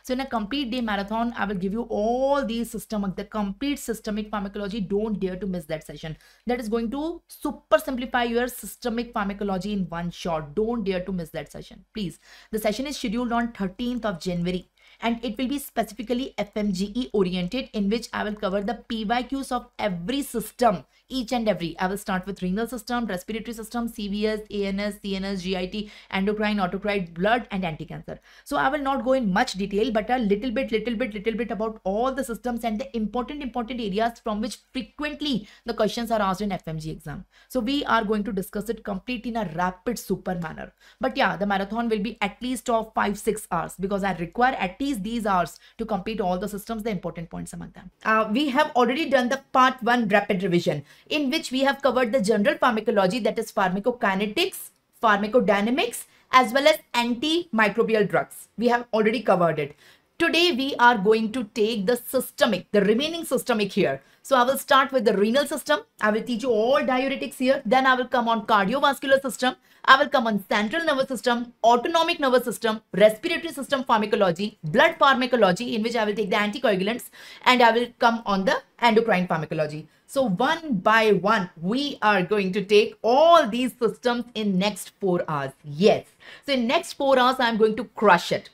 So in a complete day marathon, I will give you all these the complete systemic pharmacology. Don't dare to miss that session. That is going to super simplify your systemic pharmacology in one shot. Don't dare to miss that session, please. The session is scheduled on 13th of January. And it will be specifically FMGE oriented, in which I will cover the PYQs of every system, each and every. I will start with renal system, respiratory system, CVS, ANS, CNS, GIT, endocrine, autocrine, blood, and anti-cancer. So I will not go in much detail, but a little bit about all the systems and the important areas from which frequently the questions are asked in FMGE exam. So we are going to discuss it complete in a rapid super manner. But yeah, the marathon will be at least of 5-6 hours, because I require at least these hours to complete all the systems, the important points among them. We have already done the part 1 rapid revision, in which we have covered the general pharmacology, that is pharmacokinetics, pharmacodynamics, as well as antimicrobial drugs. We have already covered it. Today we are going to take the systemic, the remaining systemic here. So I will start with the renal system. I will teach you all diuretics here. Then I will come on cardiovascular system. I will come on central nervous system, autonomic nervous system, respiratory system pharmacology, blood pharmacology, in which I will take the anticoagulants, and I will come on the endocrine pharmacology. So one by one, we are going to take all these systems in next 4 hours. Yes. So in next 4 hours, I'm going to crush it.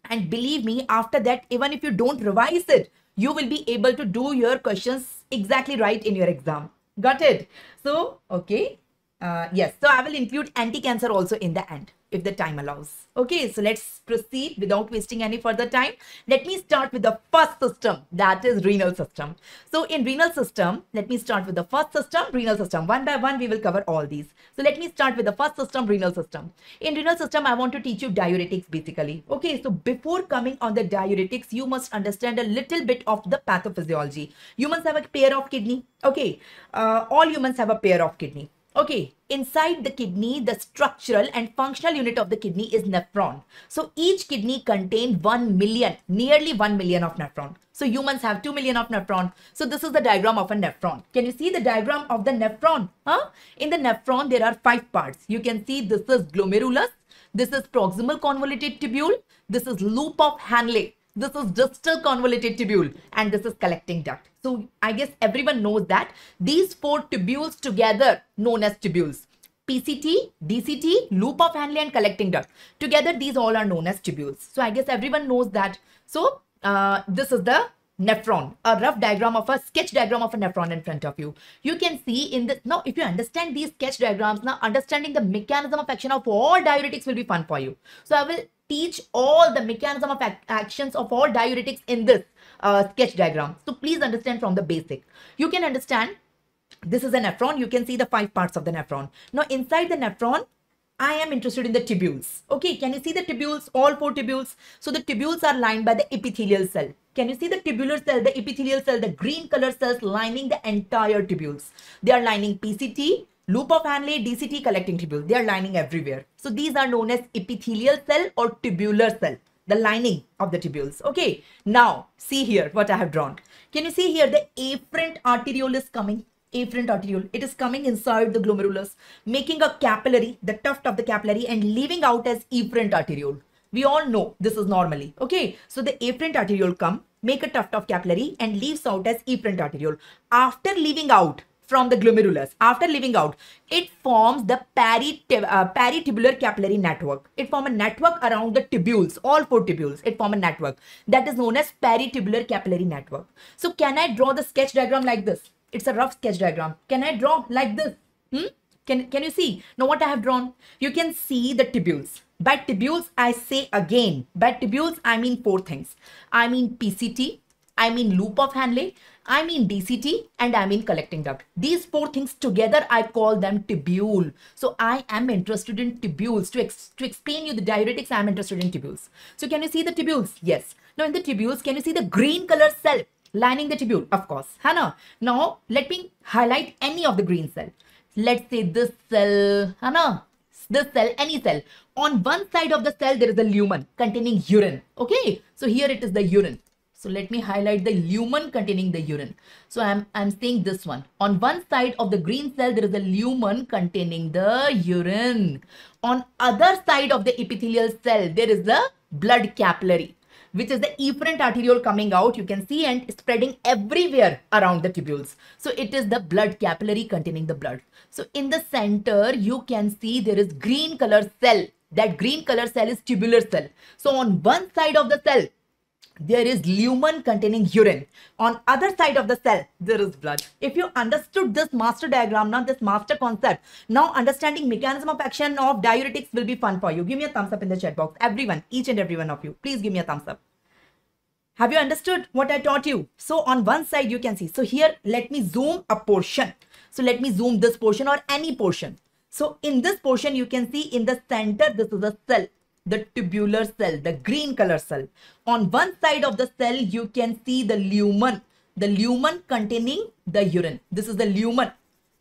And believe me, after that, even if you don't revise it, you will be able to do your questions exactly right in your exam. Got it? So, okay. Yes, so I will include anti-cancer also in the end, if the time allows. Okay, so let's proceed without wasting any further time. Let me start with the first system, that is renal system. So in renal system, let me start with the first system, renal system. One by one, we will cover all these. So let me start with the first system, renal system. In renal system, I want to teach you diuretics basically. Okay, so before coming on the diuretics, you must understand a little bit of the pathophysiology. Humans have a pair of kidney. Okay, all humans have a pair of kidney. Okay, inside the kidney, the structural and functional unit of the kidney is nephron. So each kidney contains 1 million, nearly 1 million of nephron. So humans have 2 million of nephron. So this is the diagram of a nephron. Can you see the diagram of the nephron? In the nephron, there are 5 parts. You can see this is glomerulus, this is proximal convoluted tubule, this is loop of Henle, this is distal convoluted tubule, and this is collecting duct. So I guess everyone knows that these 4 tubules together known as tubules. PCT, DCT, loop of Henle, and collecting duct. Together, these all are known as tubules. So I guess everyone knows that. So this is the nephron, a rough diagram of a sketch diagram of a nephron in front of you. You can see in this. Now, if you understand these sketch diagrams, now understanding the mechanism of action of all diuretics will be fun for you. So I will teach all the mechanism of actions of all diuretics in this sketch diagram. So please understand from the basic. You can understand this is a nephron. You can see the 5 parts of the nephron. Now, inside the nephron, I am interested in the tubules. Okay, can you see the tubules? All 4 tubules. So the tubules are lined by the epithelial cell. Can you see the tubular cell, the epithelial cell, the green color cells lining the entire tubules? They are lining PCT, loop of Hanley, DCT, collecting tubule. They are lining everywhere. So these are known as epithelial cell or tubular cell, the lining of the tubules. Okay, now see here what I have drawn. Can you see here the afferent arteriole is coming? Afferent arteriole. It is coming inside the glomerulus, making a capillary, the tuft of the capillary, and leaving out as efferent arteriole. We all know this is normally. Okay, so the afferent arteriole come, make a tuft of capillary, and leaves out as efferent arteriole. After leaving out from the glomerulus, after leaving out, it forms the peritubular capillary network. It forms a network around the tubules, all 4 tubules. It forms a network that is known as peritubular capillary network. So can I draw the sketch diagram like this? It's a rough sketch diagram. Can I draw like this? Can you see? Now what I have drawn? You can see the tubules. By tubules, I say again, by tubules, I mean 4 things. I mean PCT, I mean loop of Hanley, I mean DCT, and I mean collecting duct. These 4 things together, I call them tubule. So I am interested in tubules. To explain you the diuretics, I am interested in tubules. So can you see the tubules? Yes. Now in the tubules, can you see the green color cell lining the tubule? Of course. Hana. Now let me highlight any of the green cell. Let's say this cell, Hana. This cell, any cell. On one side of the cell, there is a lumen containing urine. Okay. So here it is the urine. So let me highlight the lumen containing the urine. So I'm saying this one. On one side of the green cell, there is a lumen containing the urine. On other side of the epithelial cell, there is the blood capillary, which is the efferent arteriole coming out, you can see, and spreading everywhere around the tubules. So it is the blood capillary containing the blood. So in the center, you can see there is green color cell. That green color cell is tubular cell. So on one side of the cell, there is lumen containing urine. On other side of the cell, there is blood. If you understood this master diagram, now this master concept, now understanding mechanism of action of diuretics will be fun for you. Give me a thumbs up in the chat box. Everyone, each and every one of you, please give me a thumbs up. Have you understood what I taught you? So on one side, you can see. So here, let me zoom a portion. So let me zoom this portion or any portion. So in this portion, you can see in the center, this is a cell. The tubular cell, the green color cell. On one side of the cell, you can see the lumen containing the urine. This is the lumen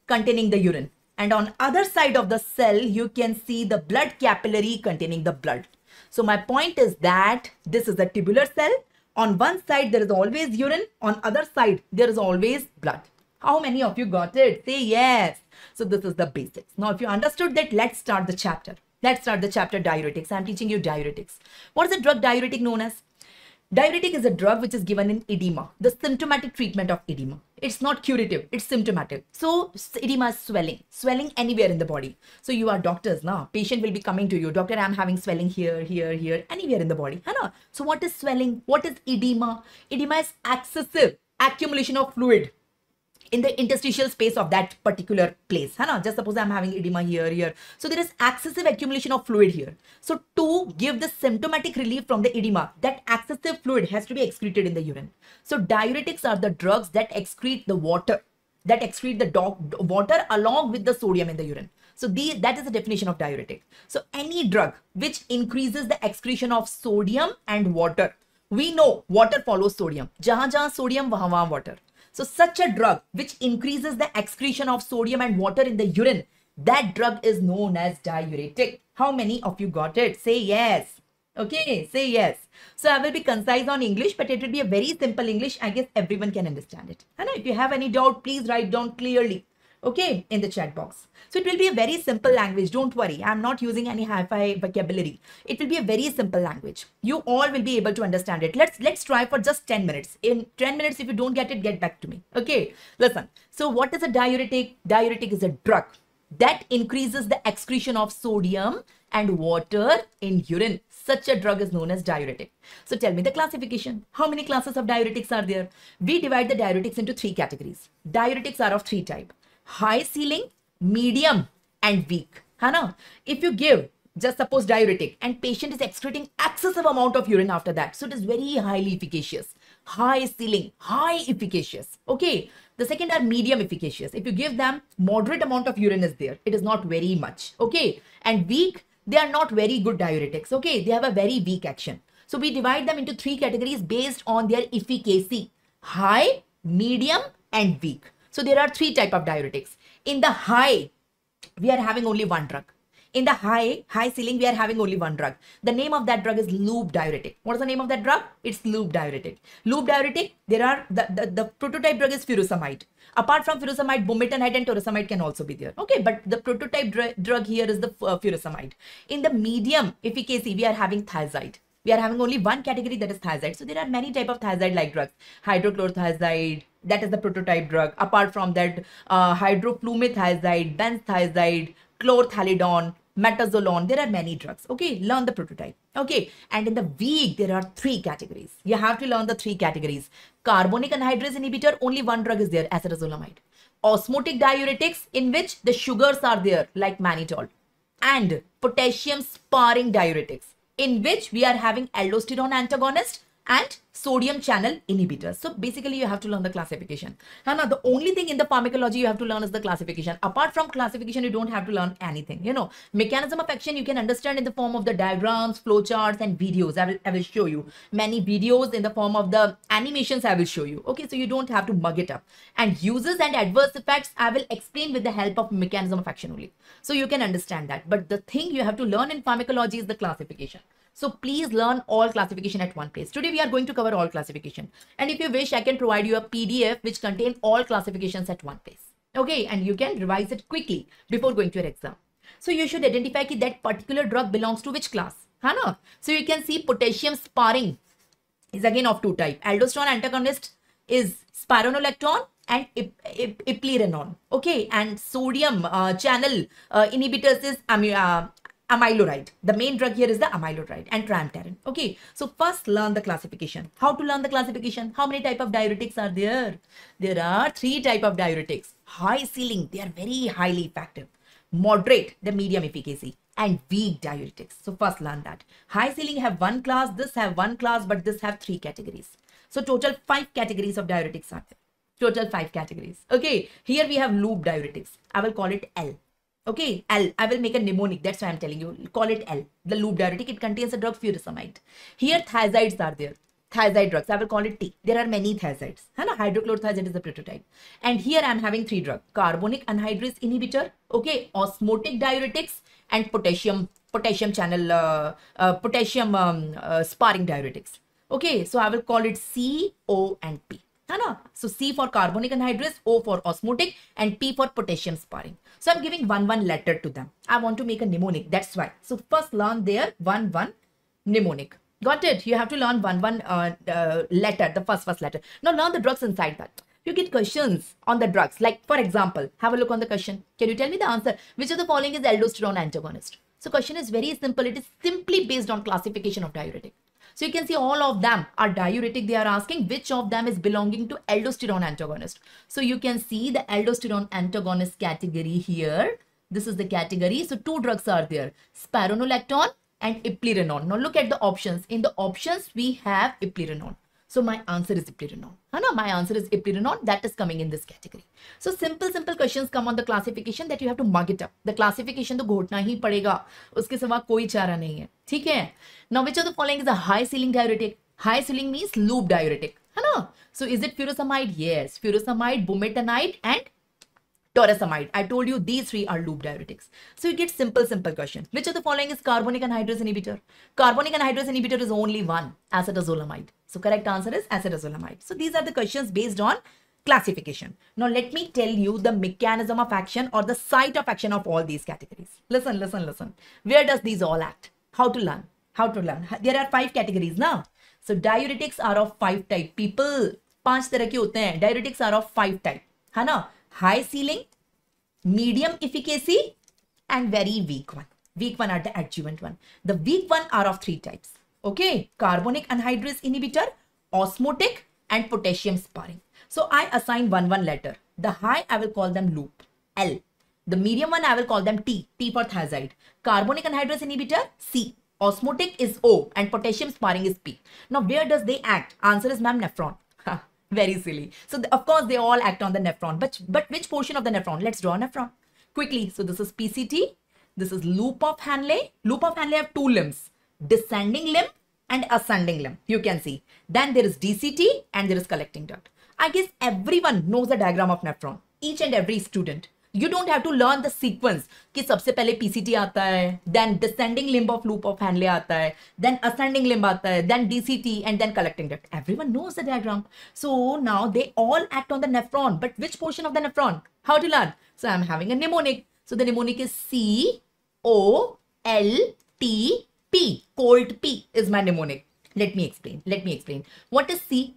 containing the urine. And on other side of the cell, you can see the blood capillary containing the blood. So my point is that this is the tubular cell. On one side, there is always urine. On other side, there is always blood. How many of you got it? Say yes. So this is the basics. Now, if you understood that, let's start the chapter. Let's start the chapter diuretics. I'm teaching you diuretics. What is the drug diuretic known as? Diuretic is a drug which is given in edema, the symptomatic treatment of edema. It's not curative, it's symptomatic. So edema is swelling anywhere in the body. So you are doctors now. Patient will be coming to you. Doctor, I'm having swelling here, anywhere in the body. So what is swelling? What is edema? Edema is excessive accumulation of fluid in the interstitial space of that particular place. Just suppose I'm having edema here. So there is excessive accumulation of fluid here. So to give the symptomatic relief from the edema, that excessive fluid has to be excreted in the urine. So diuretics are the drugs that excrete the water, that excrete the water along with the sodium in the urine. So that is the definition of diuretic. So any drug which increases the excretion of sodium and water. We know water follows sodium. Jahan sodium, wahan water. So such a drug which increases the excretion of sodium and water in the urine, that drug is known as diuretic. How many of you got it? Say yes. Okay, say yes. So I will be concise on English, but it will be a very simple English. I guess everyone can understand it. And if you have any doubt, please write down clearly. Okay, in the chat box. So it will be a very simple language. Don't worry. I'm not using any hi-fi vocabulary. It will be a very simple language. You all will be able to understand it. Let's try for just 10 minutes. In 10 minutes, if you don't get it, get back to me. Okay, listen. So what is a diuretic? Diuretic is a drug that increases the excretion of sodium and water in urine. Such a drug is known as diuretic. So tell me the classification. How many classes of diuretics are there? We divide the diuretics into 3 categories. Diuretics are of 3 types: high ceiling, medium, and weak. Hana? If you give, just suppose diuretic, and patient is excreting excessive amount of urine after that, so it is very highly efficacious. High ceiling, high efficacious. Okay. The second are medium efficacious. If you give them, moderate amount of urine is there. It is not very much. Okay. And weak, they are not very good diuretics. Okay. They have a very weak action. So we divide them into 3 categories based on their efficacy: high, medium, and weak. So there are 3 types of diuretics. In the high, we are having only one drug. In the high ceiling, we are having only one drug. The name of that drug is loop diuretic. What is the name of that drug? It's loop diuretic. Loop diuretic, there are the prototype drug is furosemide. Apart from furosemide, bumetanide and torsemide can also be there. Okay, but the prototype drug here is the furosemide. In the medium efficacy, we are having thiazide. We are having only one category, that is thiazide. So there are many types of thiazide-like drugs. Hydrochlorothiazide, that is the prototype drug. Apart from that, hydroflumethiazide, benzthiazide, chlorthalidone, metazolone, there are many drugs. Okay, learn the prototype. Okay, and in the weak, there are 3 categories. You have to learn the 3 categories. Carbonic anhydrase inhibitor, only one drug is there, acetazolamide. Osmotic diuretics, in which the sugars are there, like mannitol. And potassium sparing diuretics, in which we are having aldosterone antagonist and sodium channel inhibitors. So basically you have to learn the classification. Hana, the only thing in the pharmacology you have to learn is the classification. Apart from classification, you don't have to learn anything. You know, mechanism of action you can understand in the form of the diagrams, flowcharts, and videos. I will show you many videos in the form of the animations. I will show you. Okay, so you don't have to mug it up. And uses and adverse effects I will explain with the help of mechanism of action only. So you can understand that. But the thing you have to learn in pharmacology is the classification. So please learn all classification at one place. Today we are going to cover all classification. And if you wish, I can provide you a PDF which contains all classifications at one place. Okay, and you can revise it quickly before going to your exam. So you should identify that particular drug belongs to which class. Hana? So you can see potassium sparing is again of 2 types. Aldosterone antagonist is spironolactone and eplerenone. Okay, and sodium channel inhibitors is amyloride. The main drug here is the amyloride and triamterene. Okay, so first learn the classification. How to learn the classification? How many type of diuretics are there? There are 3 type of diuretics. High ceiling, they are very highly effective. Moderate, the medium efficacy, and weak diuretics. So first learn that. High ceiling have 1 class, this have 1 class, but this have 3 categories. So total 5 categories of diuretics are there. Total 5 categories. Okay, here we have loop diuretics. I will call it L. Okay, L. I will make a mnemonic. That's why I'm telling you. Call it L. The loop diuretic. It contains the drug furosemide. Here thiazides are there. Thiazide drugs. I will call it T. There are many thiazides. Hydrochlorothiazide is the prototype. And here I'm having 3 drugs. Carbonic anhydrase inhibitor. Okay, osmotic diuretics and potassium channel sparing diuretics. Okay, so I will call it C, O, and P. So C for carbonic anhydrase, O for osmotic, and P for potassium sparing. So I'm giving one letter to them. I want to make a mnemonic. That's why. So first learn their one mnemonic. Got it? You have to learn one letter, the first letter. Now learn the drugs inside that. You get questions on the drugs. Like for example, have a look on the question. Can you tell me the answer? Which of the following is aldosterone antagonist? So question is very simple. It is simply based on classification of diuretic. So you can see all of them are diuretic. They are asking which of them is belonging to aldosterone antagonist. So you can see the aldosterone antagonist category here. This is the category. So 2 drugs are there, spironolactone and eplerenone. Now look at the options. In the options, we have eplerenone. So my answer is eplerenone. My answer is eplerenone. That is coming in this category. So simple questions come on the classification that you have to mug it up. The classification to घोटना ही पड़ेगा. उसके सिवा कोई चारा नहीं है. ठीक है? Now which of the following is a high ceiling diuretic? High ceiling means loop diuretic. So is it furosemide? Yes. Furosemide, bumetanide, and torsemide. I told you these 3 are loop diuretics. So you get simple question. Which of the following is carbonic anhydrase inhibitor? Carbonic anhydrase inhibitor is only one, acetazolamide. So correct answer is acetazolamide. So these are the questions based on classification. Now let me tell you the mechanism of action or the site of action of all these categories. Listen. Where does these all act? How to learn? There are 5 categories now. So diuretics are of 5 type. People, 5 तरह के होते हैं. Diuretics are of 5 type. है ना? High ceiling, medium efficacy, and very weak one. Weak one are the adjuvant one. The weak one are of three types. Okay, carbonic anhydrase inhibitor, osmotic, and potassium sparing. So I assign one letter. The high I will call them loop, L. The medium one I will call them T, T for thiazide. Carbonic anhydrase inhibitor, C. Osmotic is O and potassium sparing is P. Now where does they act? Answer is ma'am, nephron. Very silly. So of course they all act on the nephron. But which portion of the nephron? Let's draw a nephron quickly. So this is PCT. This is loop of Hanley. Loop of Hanley have two limbs, descending limb and ascending limb. You can see. Then there is DCT and there is collecting duct. I guess everyone knows the diagram of nephron. Each and every student. You don't have to learn the sequence कि सबसे पहले PCT आता है, then descending limb of loop of Hanley आता है, then ascending limb आता है, then DCT and then collecting duct. Everyone knows the diagram. So now they all act on the nephron. But which portion of the nephron? How to learn? So I'm having a mnemonic. So the mnemonic is COLTP. Cold P is my mnemonic. Let me explain. What is C?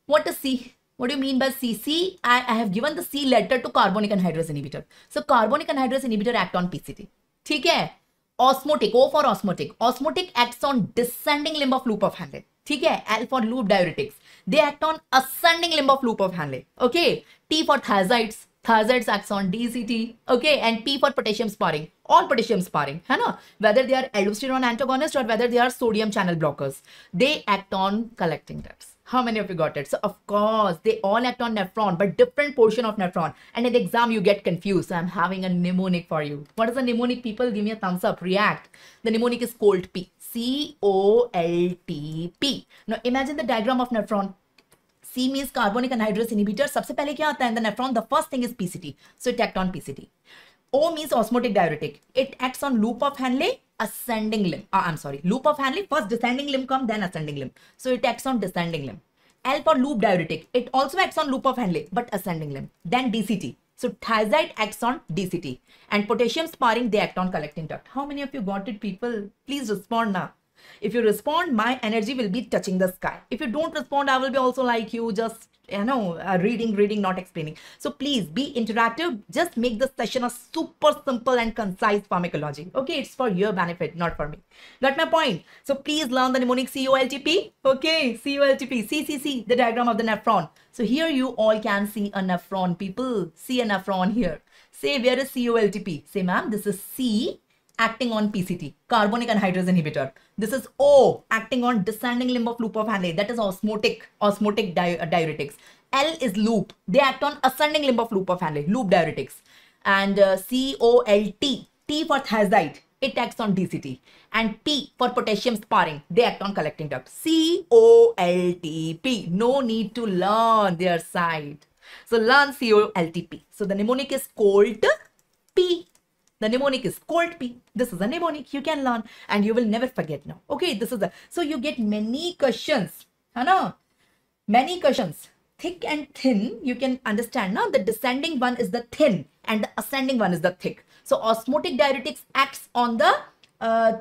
What is C? What do you mean by C? C, I have given the C letter to carbonic anhydrase inhibitor. So carbonic anhydrase inhibitor act on PCT. ठीक है? Osmotic, O for osmotic. Osmotic acts on descending limb of loop of Hanley. ठीक है? L for loop diuretics. They act on ascending limb of loop of Hanley. Okay? T for thiazides. Thiazides acts on DCT. Okay? And P for potassium sparing. All potassium sparing. है ना? Whether they are aldosterone antagonist or whether they are sodium channel blockers. They act on collecting ducts. How many of you got it? So of course, they all act on nephron, but different portion of nephron. And in the exam, you get confused. So I'm having a mnemonic for you. What is the mnemonic, people? Give me a thumbs up. React. The mnemonic is cold P. COLTP. Now imagine the diagram of nephron. C means carbonic anhydrase inhibitor. सबसे पहले क्या आता है in the nephron? The first thing is PCT. So it acts on PCT. O means osmotic diuretic. It acts on loop of Hanley, ascending limb. Loop of Hanley, first descending limb come, then ascending limb. So it acts on descending limb. L for loop diuretic. It also acts on loop of Hanley, but ascending limb. Then DCT. So thiazide acts on DCT. And potassium sparing, they act on collecting duct. How many of you got it, people? Please respond now. If you respond, my energy will be touching the sky. If you don't respond, I will be also like you, just reading, not explaining. So please be interactive. Just make this session a super simple and concise pharmacology. Okay, it's for your benefit, not for me. Got my point? So please learn the mnemonic COLTP. Okay, COLTP, C, the diagram of the nephron. So here you all can see a nephron, people. See a nephron here. Say, where is COLTP? Say, ma'am, this is C acting on PCT, carbonic anhydrase inhibitor. This is O acting on descending limb of loop of Hanley. That is osmotic diuretics. L is loop. They act on ascending limb of loop of Hanley, loop diuretics. And COLT, T for thiazide. It acts on DCT. And P for potassium sparing. They act on collecting duct. COLTP. No need to learn their side. So learn COLTP. So the mnemonic is cold P. The mnemonic is cold P. This is a mnemonic you can learn and you will never forget now. Okay, this is the, so you get many questions. Many questions. Thick and thin, you can understand now. The descending one is the thin and the ascending one is the thick. So osmotic diuretics acts on the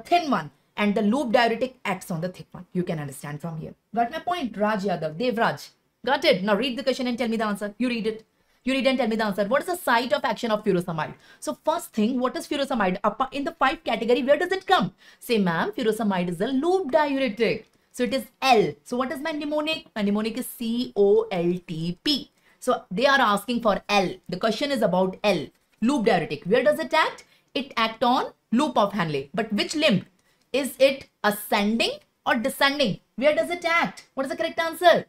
thin one and the loop diuretic acts on the thick one. You can understand from here. Got my point? Raj Yadav, Devraj. Got it? Now read the question and tell me the answer. You read it. You read and tell me the answer. What is the site of action of furosemide? So first thing, what is furosemide? In the 5 category, where does it come? Say, ma'am, furosemide is a loop diuretic. So it is L. So what is my mnemonic? My mnemonic is COLTP. So they are asking for L. The question is about L. Loop diuretic. Where does it act? It acts on loop of Hanley. But which limb? Is it ascending or descending? Where does it act? What is the correct answer?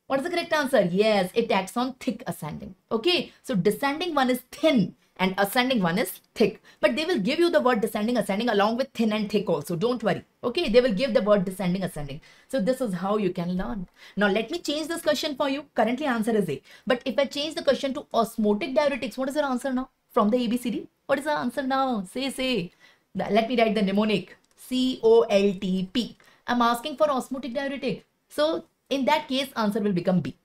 What is the correct answer? Yes, it acts on thick ascending. Okay, so descending one is thin and ascending one is thick. But they will give you the word descending, ascending along with thin and thick also. Don't worry. Okay, they will give the word descending, ascending. So this is how you can learn. Now let me change this question for you. Currently answer is A. But if I change the question to osmotic diuretics, what is your answer now? From the ABCD? What is the answer now? Say. Let me write the mnemonic. COLTP. I'm asking for osmotic diuretic. So in that case, answer will become B.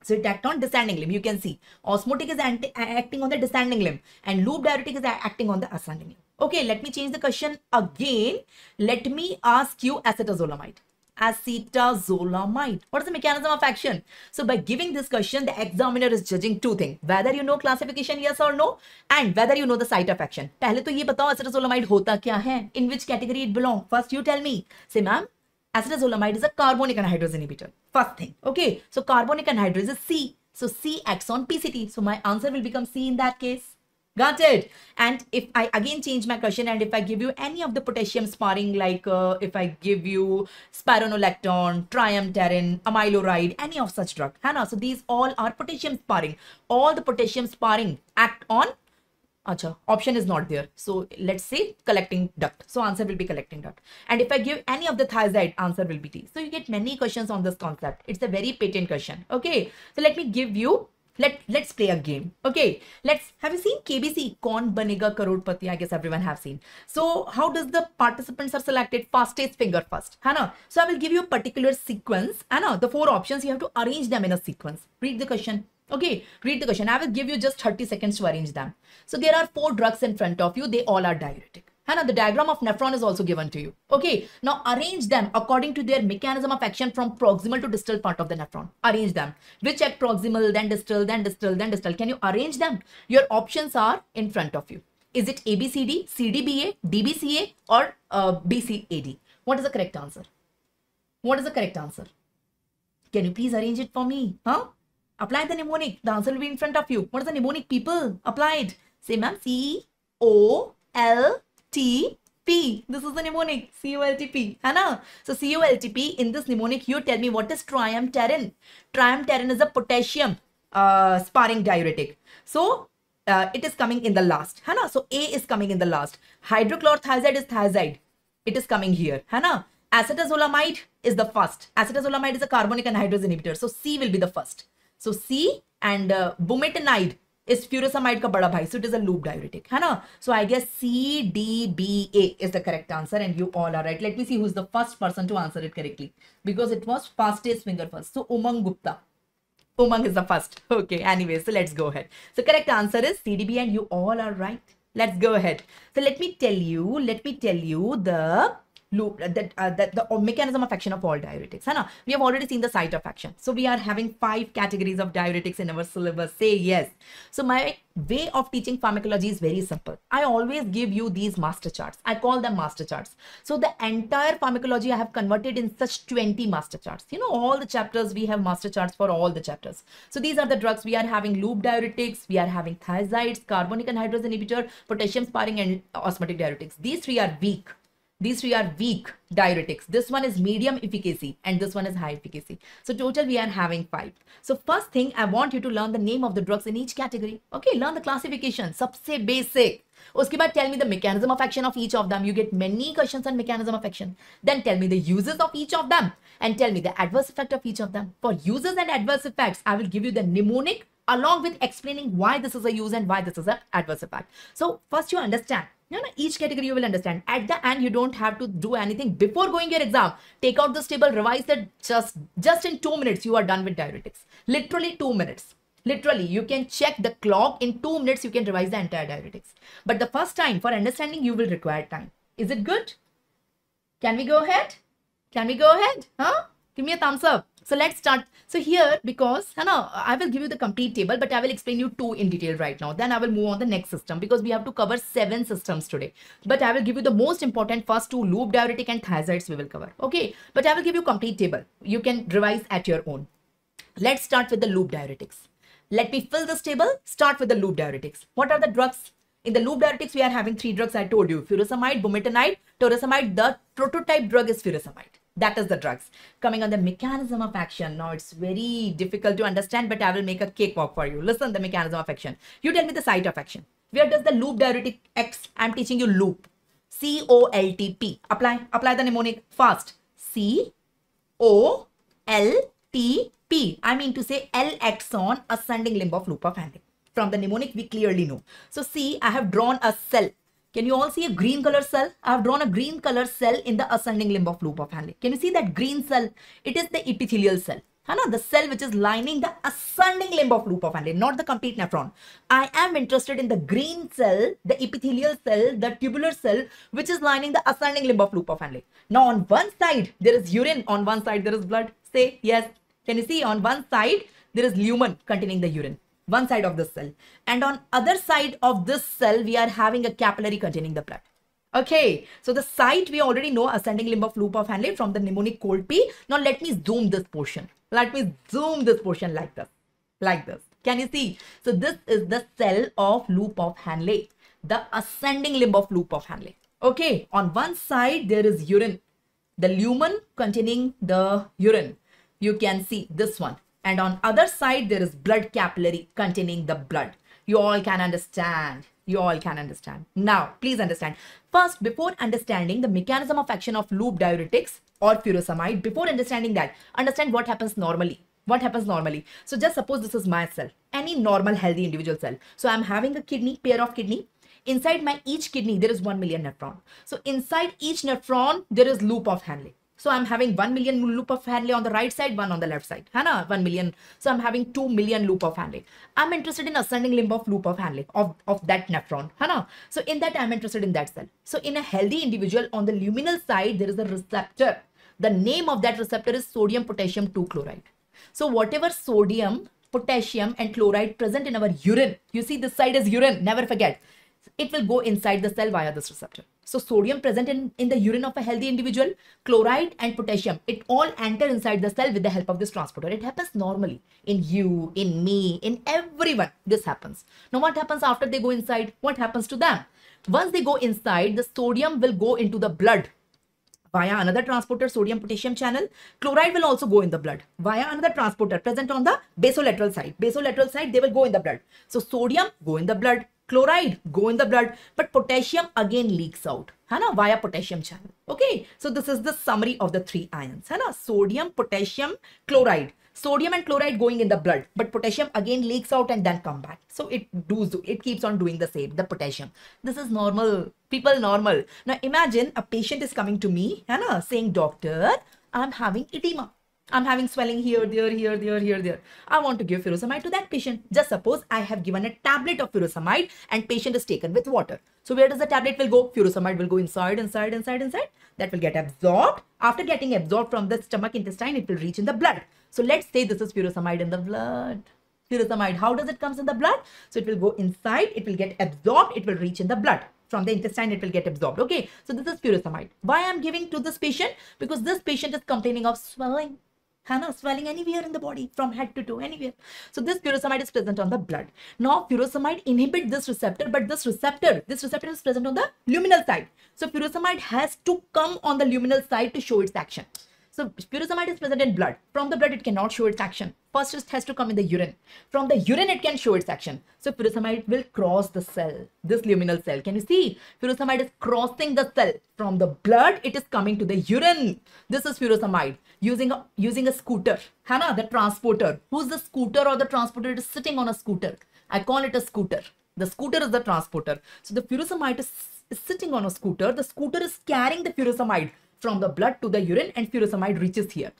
So it acts on descending limb. You can see osmotic is acting on the descending limb and loop diuretic is acting on the ascending limb. Okay, let me change the question again. Let me ask you acetazolamide. Acetazolamide. What is the mechanism of action? So by giving this question, the examiner is judging two things: whether you know classification, yes or no, and whether you know the site of action. पहले तो ये बताओ acetazolamide होता क्या है? In which category it belongs? First you tell me. Say, ma'am, acetazolamide is a carbonic anhydrase inhibitor. First thing. Okay. So carbonic anhydrase is C. So C acts on PCT. So my answer will become C in that case. Got it? And if I again change my question, and if I give you any of the potassium sparring, like if I give you spironolactone, triamterene, amiloride, any of such drug, Hannah. So these all are potassium sparring. All the potassium sparring act on, acha, option is not there. So let's say collecting duct. So answer will be collecting duct. And if I give any of the thiazide, answer will be D. So you get many questions on this concept. It's a very patent question. Okay. So let me give you, let's play a game. Okay, have you seen KBC, Kaun Banega Karodpati? I guess everyone have seen. So how does the participants are selected? Fastest finger first, Hannah. So I will give you a particular sequence, Hannah. The 4 options, you have to arrange them in a sequence. Read the question. Okay, read the question. I will give you just 30 seconds to arrange them. So there are 4 drugs in front of you. They all are diuretic. Hannah, the diagram of nephron is also given to you. Okay, now arrange them according to their mechanism of action from proximal to distal part of the nephron. Arrange them. Which at proximal, then distal, then distal, then distal. Can you arrange them? Your options are in front of you. Is it ABCD, CDBA, DBCA, or BCAD? What is the correct answer? What is the correct answer? Can you please arrange it for me? Huh? Apply the mnemonic. The answer will be in front of you. What is the mnemonic, people? Apply it. Say, ma'am, COLTP. This is the mnemonic. COLTP. Hannah. So COLTP, in this mnemonic, you tell me what is triamterene. Triamterene is a potassium sparring diuretic. So it is coming in the last. Hannah. So A is coming in the last. Hydrochlorothiazide is thiazide. It is coming here. Hannah. Acetazolamide is the first. Acetazolamide is a carbonic anhydrase inhibitor. So C will be the first. So C, and bumetanide is furosemide ka bada bhai. So it is a loop diuretic. है ना? So I guess CDBA is the correct answer, and you all are right. Let me see who's the first person to answer it correctly, because it was fastest finger first. So Umang Gupta. Umang is the first. Okay, anyway, so let's go ahead. So correct answer is CDB, and you all are right. Let's go ahead. So let me tell you the loop, the mechanism of action of all diuretics. Hai na? We have already seen the site of action. So we are having 5 categories of diuretics in our syllabus. Say yes. So my way of teaching pharmacology is very simple. I always give you these master charts. I call them master charts. So the entire pharmacology I have converted in such 20 master charts. You know, all the chapters, we have master charts for all the chapters. So these are the drugs. We are having loop diuretics, we are having thiazides, carbonic anhydrase inhibitor, potassium sparring, and osmotic diuretics. These 3 are weak. These 3 are weak diuretics. This one is medium efficacy, and this one is high efficacy. So total we are having 5. So first thing, I want you to learn the name of the drugs in each category. Okay, learn the classification. Sabse basic. Uske baad tell me the mechanism of action of each of them. You get many questions on mechanism of action. Then tell me the uses of each of them, and tell me the adverse effect of each of them. For uses and adverse effects, I will give you the mnemonic along with explaining why this is a use and why this is an adverse effect. So first you understand. Each category you will understand. At the end, you don't have to do anything before going your exam. Take out this table, revise it. Just in 2 minutes, you are done with diuretics. Literally 2 minutes. Literally, you can check the clock. In 2 minutes, you can revise the entire diuretics. But the first time, for understanding, you will require time. Is it good? Can we go ahead? Can we go ahead? Huh? Give me a thumbs up. So let's start. So here, because I will give you the complete table, but I will explain you 2 in detail right now. Then I will move on the next system, because we have to cover 7 systems today. But I will give you the most important first 2, loop diuretic and thiazides we will cover. Okay, but I will give you complete table. You can revise at your own. Let's start with the loop diuretics. Let me fill this table. Start with the loop diuretics. What are the drugs? In the loop diuretics, we are having 3 drugs I told you. Furosemide, bumetanide, torsemide. The prototype drug is furosemide. That is the drugs. Coming on the mechanism of action. Now it's very difficult to understand, but I will make a cakewalk for you. Listen, the mechanism of action. You tell me the site of action. Where does the loop diuretic X? I'm teaching you loop. COLTP. Apply the mnemonic fast. COLTP. I mean to say L acts on ascending limb of loop of Henle. From the mnemonic, we clearly know. So see, I have drawn a cell. Can you all see a green color cell? I have drawn a green color cell in the ascending limb of loop of Henle. Can you see that green cell? It is the epithelial cell. है ना, the cell which is lining the ascending limb of loop of Henle, not the complete nephron. I am interested in the green cell, the epithelial cell, the tubular cell, which is lining the ascending limb of loop of Henle. Now on one side there is urine, on one side there is blood. Say yes. Can you see? On one side there is lumen containing the urine, one side of the cell, and on other side of this cell we are having a capillary containing the blood. Okay, so the site we already know, ascending limb of loop of Henle from the mnemonic cold P. Now let me zoom this portion. Let me zoom this portion like this. Like this. Can you see? So this is the cell of loop of Henle, the ascending limb of loop of Henle. Okay, on one side there is urine, the lumen containing the urine. You can see this one. And on other side there is blood capillary containing the blood. You all can understand. You all can understand. Now, please understand. First, before understanding the mechanism of action of loop diuretics or furosemide, before understanding that, understand what happens normally. What happens normally? So just suppose this is my cell, any normal healthy individual cell. So I'm having a kidney, pair of kidney. Inside my each kidney, there is 1 million nephron. So inside each nephron, there is loop of Henle. So I'm having 1 million loop of Henle on the right side, one on the left side. Hana, 1 million. So I'm having 2 million loop of Henle. I'm interested in ascending limb of loop of Henle of that nephron. Hana. So in that, I'm interested in that cell. So in a healthy individual, on the luminal side, there is a receptor. The name of that receptor is sodium potassium 2 chloride. So whatever sodium, potassium and chloride present in our urine, you see this side is urine, never forget. It will go inside the cell via this receptor. So sodium present in the urine of a healthy individual, chloride and potassium, it all enter inside the cell with the help of this transporter. It happens normally in you, in me, in everyone. This happens. Now what happens after they go inside? What happens to them? Once they go inside, the sodium will go into the blood via another transporter, sodium potassium channel. Chloride will also go in the blood via another transporter present on the basolateral side. Basolateral side, they will go in the blood. So sodium go in the blood, chloride go in the blood, but potassium again leaks out via potassium channel. Okay, so this is the summary of the three ions. Sodium, potassium, chloride. Sodium and chloride going in the blood, but potassium again leaks out and then come back. So it keeps on doing the same, the potassium. This is normal, people, normal. Now imagine a patient is coming to me saying, doctor, I'm having edema. I'm having swelling here, there, here, there, here, there. I want to give furosemide to that patient. Just suppose I have given a tablet of furosemide and patient is taken with water. So where does the tablet will go? Furosemide will go inside. That will get absorbed. After getting absorbed from the stomach intestine, it will reach in the blood. So let's say this is furosemide in the blood. Furosemide, how does it comes in the blood? So it will go inside, it will get absorbed, it will reach in the blood. From the intestine, it will get absorbed. Okay, so this is furosemide. Why I am giving to this patient? Because this patient is complaining of swelling. Swelling anywhere in the body, from head to toe, anywhere. So this furosemide is present on the blood. Now furosemide inhibit this receptor, but this receptor is present on the luminal side. So furosemide has to come on the luminal side to show its action. So furosemide is present in blood. From the blood, it cannot show its action. First, it has to come in the urine. From the urine, it can show its action. So furosemide will cross the cell, this luminal cell. Can you see? Furosemide is crossing the cell. From the blood, it is coming to the urine. This is furosemide using a scooter. The transporter. Who's the scooter or the transporter? It is sitting on a scooter. I call it a scooter. The scooter is the transporter. So the furosemide is sitting on a scooter. The scooter is carrying the furosemide from the blood to the urine, and furosemide reaches here.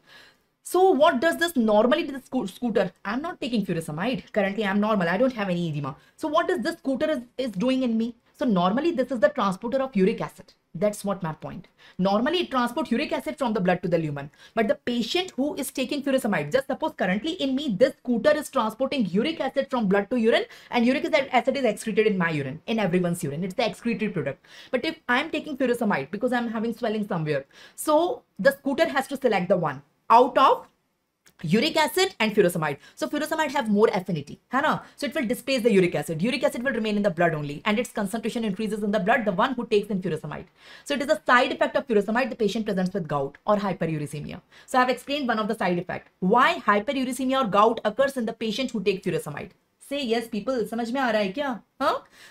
So what does this normally do, the scooter? I'm not taking furosemide. Currently, I'm normal. I don't have any edema. So what does this scooter is doing in me? So normally, this is the transporter of uric acid. That's what my point. Normally, it transports uric acid from the blood to the lumen. But the patient who is taking furosemide, just suppose currently in me, this scooter is transporting uric acid from blood to urine, and uric acid is excreted in my urine, in everyone's urine. It's the excretory product. But if I'm taking furosemide because I'm having swelling somewhere, so the scooter has to select the one out of uric acid and furosemide. So furosemide have more affinity. So it will displace the uric acid. Uric acid will remain in the blood only, and its concentration increases in the blood, the one who takes in furosemide. So it is a side effect of furosemide. The patient presents with gout or hyperuricemia. So I have explained one of the side effects. Why hyperuricemia or gout occurs in the patient who takes furosemide. Say yes, people. समझ में आ रहा है क्या?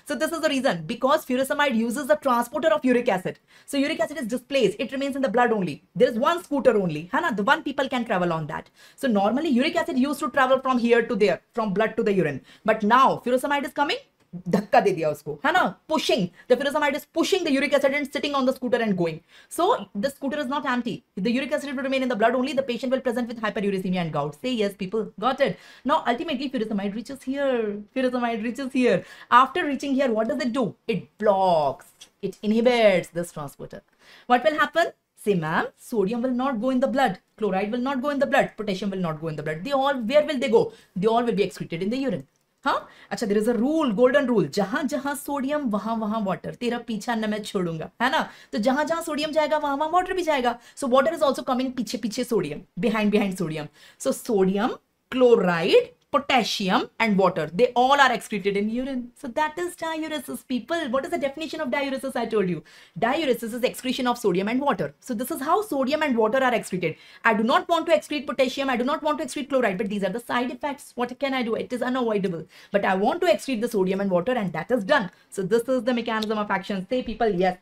So this is the reason, because furosemide uses the transporter of uric acid. So uric acid is displaced. It remains in the blood only. There is one scooter only. The one people can travel on that. So normally uric acid used to travel from here to there, from blood to the urine. But now furosemide is coming. धक्का दे दिया उसको, है ना, pushing, the furosemide is pushing the uric acid and sitting on the scooter and going. So the scooter is not empty. The uric acid will remain in the blood only. The patient will present with hyperuricemia and gout. Say yes, people. Got it? Now ultimately furosemide reaches here. Furosemide reaches here. After reaching here, what does it do? It blocks. It inhibits this transporter. What will happen? Say, ma'am, sodium will not go in the blood. Chloride will not go in the blood. Potassium will not go in the blood. They all, where will they go? They all will be excreted in the urine. हाँ, अच्छा, there is a rule, golden rule. जहां जहां sodium वहां वहां water. तेरा पीछा न मैं छोड़ूंगा, है ना? तो जहां जहां सोडियम जाएगा वहां वहां वाटर भी जाएगा. So water is also coming पीछे पीछे sodium, behind sodium. So sodium, chloride, potassium and water, they all are excreted in urine. So that is diuresis, people. What is the definition of diuresis? I told you. Diuresis is excretion of sodium and water. So this is how sodium and water are excreted. I do not want to excrete potassium. I do not want to excrete chloride, but these are the side effects. What can I do? It is unavoidable. But I want to excrete the sodium and water, and that is done. So this is the mechanism of action. Say, people, yes.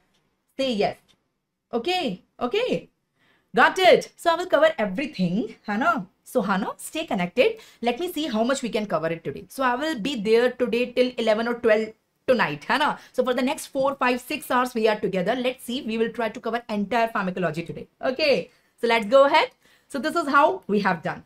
Say yes. Okay. Okay. Got it. So I will cover everything, Hannah. So Hannah, stay connected. Let me see how much we can cover it today. So I will be there today till 11 or 12 tonight, Hannah. So for the next 4, 5, 6 hours we are together. Let's see. We will try to cover entire pharmacology today. Okay. So let's go ahead. So this is how we have done.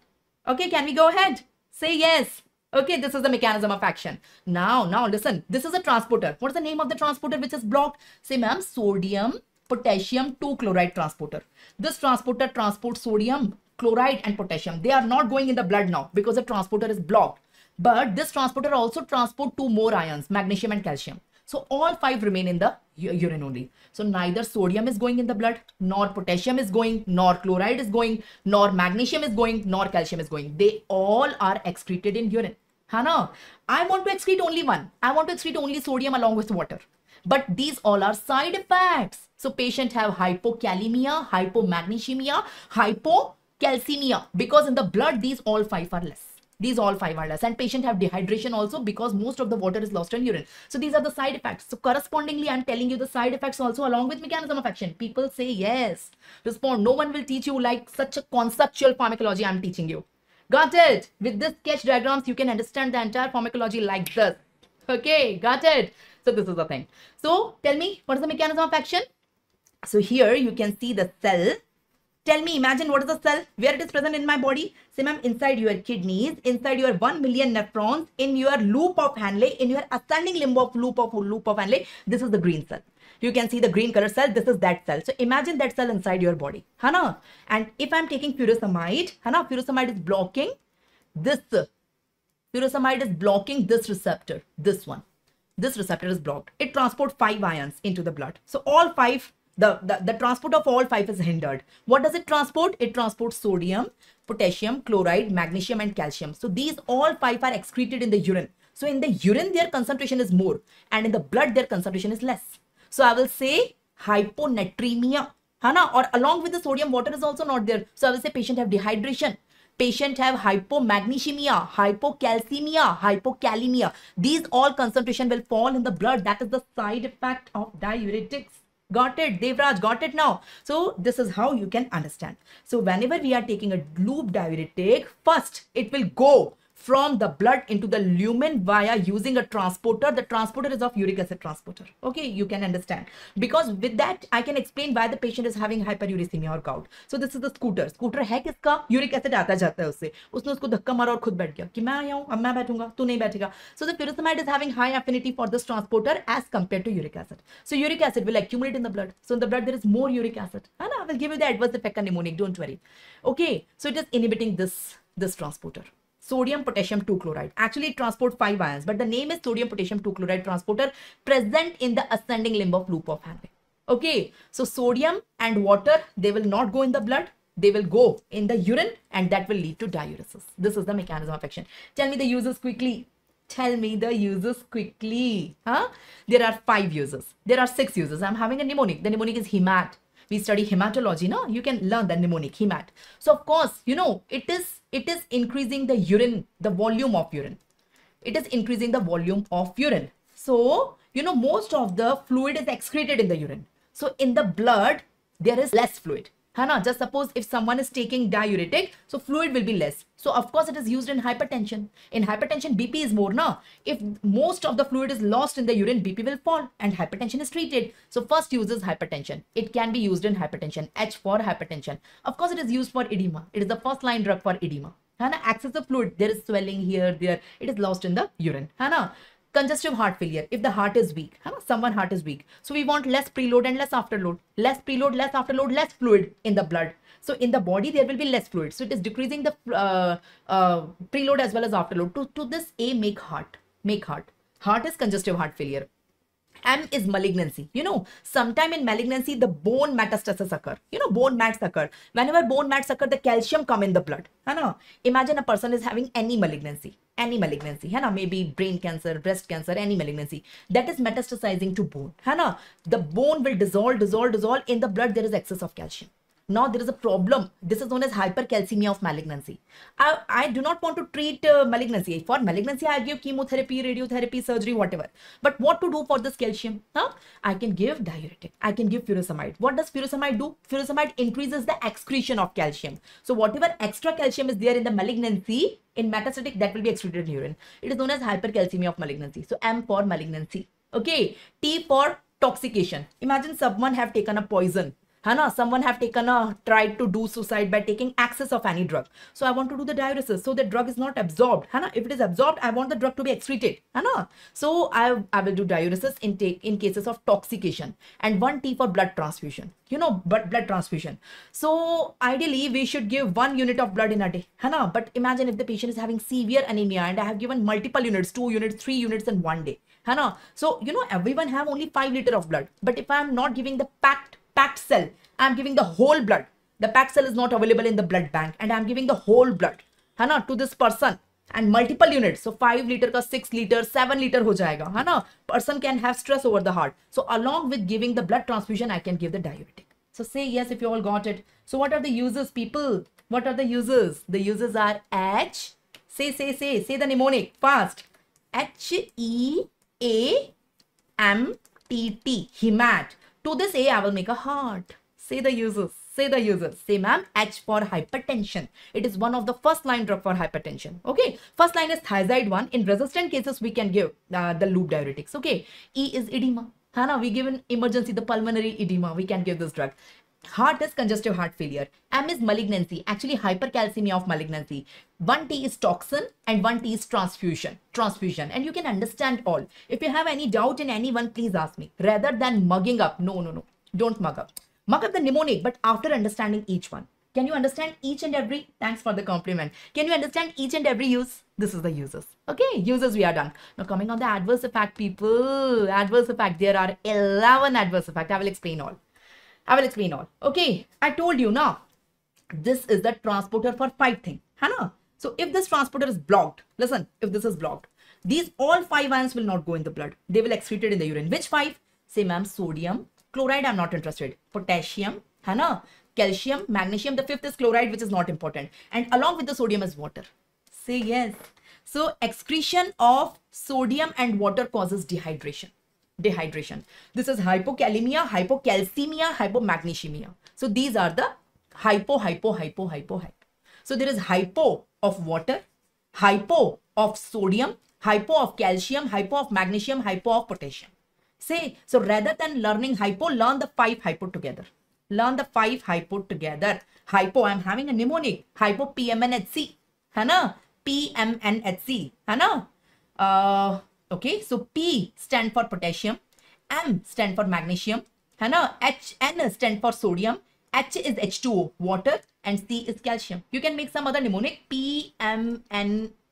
Okay. Can we go ahead? Say yes. Okay. This is the mechanism of action. Now listen. This is a transporter. What is the name of the transporter which is blocked? Say, ma'am, sodium, potassium 2 chloride transporter. This transporter transports sodium, chloride and potassium. They are not going in the blood now because the transporter is blocked. But this transporter also transports 2 more ions, magnesium and calcium. So all 5 remain in the urine only. So neither sodium is going in the blood, nor potassium is going, nor chloride is going, nor magnesium is going, nor calcium is going. They all are excreted in urine. Hannah, I want to excrete only one. I want to excrete only sodium along with water. But these all are side effects. So patient have hypokalemia, hypomagnesemia, hypocalcemia, because in the blood these all 5 are less. These all 5 are less, and patient have dehydration also because most of the water is lost in urine. So these are the side effects. So correspondingly, I'm telling you the side effects also along with mechanism of action. People say yes. Respond. No one will teach you like such a conceptual pharmacology I'm teaching you. Got it? With this sketch diagrams, you can understand the entire pharmacology like this. Okay, got it? So this is the thing. So tell me, what is the mechanism of action? So here you can see the cell. Tell me, imagine what is the cell, where it is present in my body. Say, ma'am, inside your kidneys, inside your 1 million nephrons, in your loop of Henle, in your ascending limb of loop of Henle, this is the green cell. You can see the green color cell. This is that cell. So imagine that cell inside your body. Hannah. And if I'm taking furosemide, Hannah, furosemide is blocking this. Furosemide is blocking this receptor, this one. This receptor is blocked. It transports 5 ions into the blood. So all 5, the transport of all 5 is hindered. What does it transport? It transports sodium, potassium, chloride, magnesium and calcium. So these all 5 are excreted in the urine. So in the urine, their concentration is more, and in the blood, their concentration is less. So I will say hyponatremia, Hannah, or along with the sodium, water is also not there. So I will say patient have dehydration. Patient have hypomagnesemia, hypocalcemia, hypokalemia. These all concentration will fall in the blood. That is the side effect of diuretics. Got it? Devraj, got it now? So this is how you can understand. So whenever we are taking a loop diuretic, first it will go from the blood into the lumen via using a transporter. The transporter is of uric acid transporter. Okay, you can understand. Because with that, I can explain why the patient is having hyperuricemia or gout. So this is the scooter. Scooter है किसका? Uric acid आता जाता है उससे. उसने उसको धक्का मारा और खुद बैठ गया कि मैं आया हूँ, अब मैं बैठूंगा, तू नहीं बैठेगा. So the furosemide is having high affinity for this transporter as compared to uric acid. So uric acid will accumulate in the blood. So in the blood there is more uric acid. And I will give you the adverse effect on mnemonic. Don't worry. Okay, so it is inhibiting this transporter. Sodium, potassium 2 chloride. Actually, it transports 5 ions, but the name is sodium, potassium 2 chloride transporter present in the ascending limb of loop of Henle. Okay, so sodium and water, they will not go in the blood. They will go in the urine, and that will lead to diuresis. This is the mechanism of action. Tell me the uses quickly. Tell me the uses quickly. Huh? There are 5 uses. There are 6 uses. I'm having a mnemonic. The mnemonic is hemat. We study hematology, no? You can learn the mnemonic, hemat. So of course, you know, it is increasing the urine, the volume of urine. It is increasing the volume of urine. So, you know, most of the fluid is excreted in the urine. So in the blood, there is less fluid. है ना. Just suppose if someone is taking diuretic, so fluid will be less. So of course it is used in hypertension. In hypertension, BP is more, na. If most of the fluid is lost in the urine, BP will fall and hypertension is treated. So first use is hypertension. It can be used in hypertension. H for hypertension. Of course it is used for edema. It is the first line drug for edema. है ना. Excessive fluid, there is swelling here, there. It is lost in the urine. है ना. Congestive heart failure, if the heart is weak, someone heart is weak, so we want less preload and less afterload. Less preload, less afterload, less fluid in the blood. So in the body there will be less fluid, so it is decreasing the preload as well as afterload. To this A, make heart is congestive heart failure. M is malignancy. You know, sometime in malignancy, the bone metastasis occur. You know, bone mats occur. Whenever bone mats occur, the calcium come in the blood. है ना? Imagine a person is having any malignancy, है ना? Maybe brain cancer, breast cancer, any malignancy. That is metastasizing to bone, है ना? The bone will dissolve. In the blood, there is excess of calcium. Now there is a problem. This is known as hypercalcemia of malignancy. I do not want to treat malignancy. For malignancy, I give chemotherapy, radiotherapy, surgery, whatever. But what to do for this calcium? I can give diuretic. I can give furosemide. What does furosemide do? Furosemide increases the excretion of calcium. So whatever extra calcium is there in the malignancy, in metastatic, that will be excreted in urine. It is known as hypercalcemia of malignancy. So M for malignancy. Okay. T for toxication. Imagine someone have taken a poison. Someone have tried to do suicide by taking excess of any drug. So I want to do the diuresis so the drug is not absorbed. If it is absorbed, I want the drug to be excreted. So I will do diuresis in cases of toxication. And 1 T for blood transfusion. You know, blood transfusion. So ideally we should give 1 unit of blood in a day. But imagine if the patient is having severe anemia and I have given multiple units, 2 units, 3 units in 1 day. So you know, everyone have only 5 liters of blood. But if I am not giving the packed cell, I'm giving the whole blood. The packed cell is not available in the blood bank and I'm giving the whole blood to this person and multiple units. So 5 liter ka 6 liter, 7 liter ho jayega. Person can have stress over the heart. So along with giving the blood transfusion, I can give the diuretic. So say yes if you all got it. So what are the uses, people? What are the uses? The uses are H. Say the mnemonic fast. HEAMTT, hemat. To this A, I will make a heart. Say the uses. Say, ma'am, H for hypertension. It is one of the first line drug for hypertension. Okay. First line is thiazide 1. In resistant cases, we can give the loop diuretics. Okay. E is edema. We give in emergency the pulmonary edema. We can give this drug. Heart is congestive heart failure. M is malignancy. Actually, hypercalcemia of malignancy. 1 T is toxin and 1 T is transfusion. And you can understand all. If you have any doubt in any one, please ask me. Rather than mugging up. No. Don't mug up. Mug up the mnemonic, but after understanding each one. Can you understand each and every? Thanks for the compliment. Can you understand each and every use? This is the uses. Okay, uses we are done. Now coming on the adverse effect, people. Adverse effect. There are 11 adverse effect. I will explain all. Okay, I told you now. This is the transporter for 5 things. So if this transporter is blocked, listen, if this is blocked, these all 5 ions will not go in the blood. They will excrete it in the urine. Which 5? Say, ma'am, sodium, chloride, I'm not interested. Potassium, calcium, magnesium. The 5th is chloride, which is not important. And along with the sodium is water. Say yes. So excretion of sodium and water causes dehydration. This is hypokalemia, hypocalcemia, hypomagnesemia. So these are the hypo. So there is hypo of water, hypo of sodium, hypo of calcium, hypo of magnesium, hypo of potassium. Say, so rather than learning hypo, learn the 5 hypo together. Hypo, I'm having a mnemonic. Hypo PMNHC. PMNHC. Okay, so P stand for potassium, M stand for magnesium, N stand for sodium, H is H2O, water, and C is calcium. You can make some other mnemonic, PMNHC.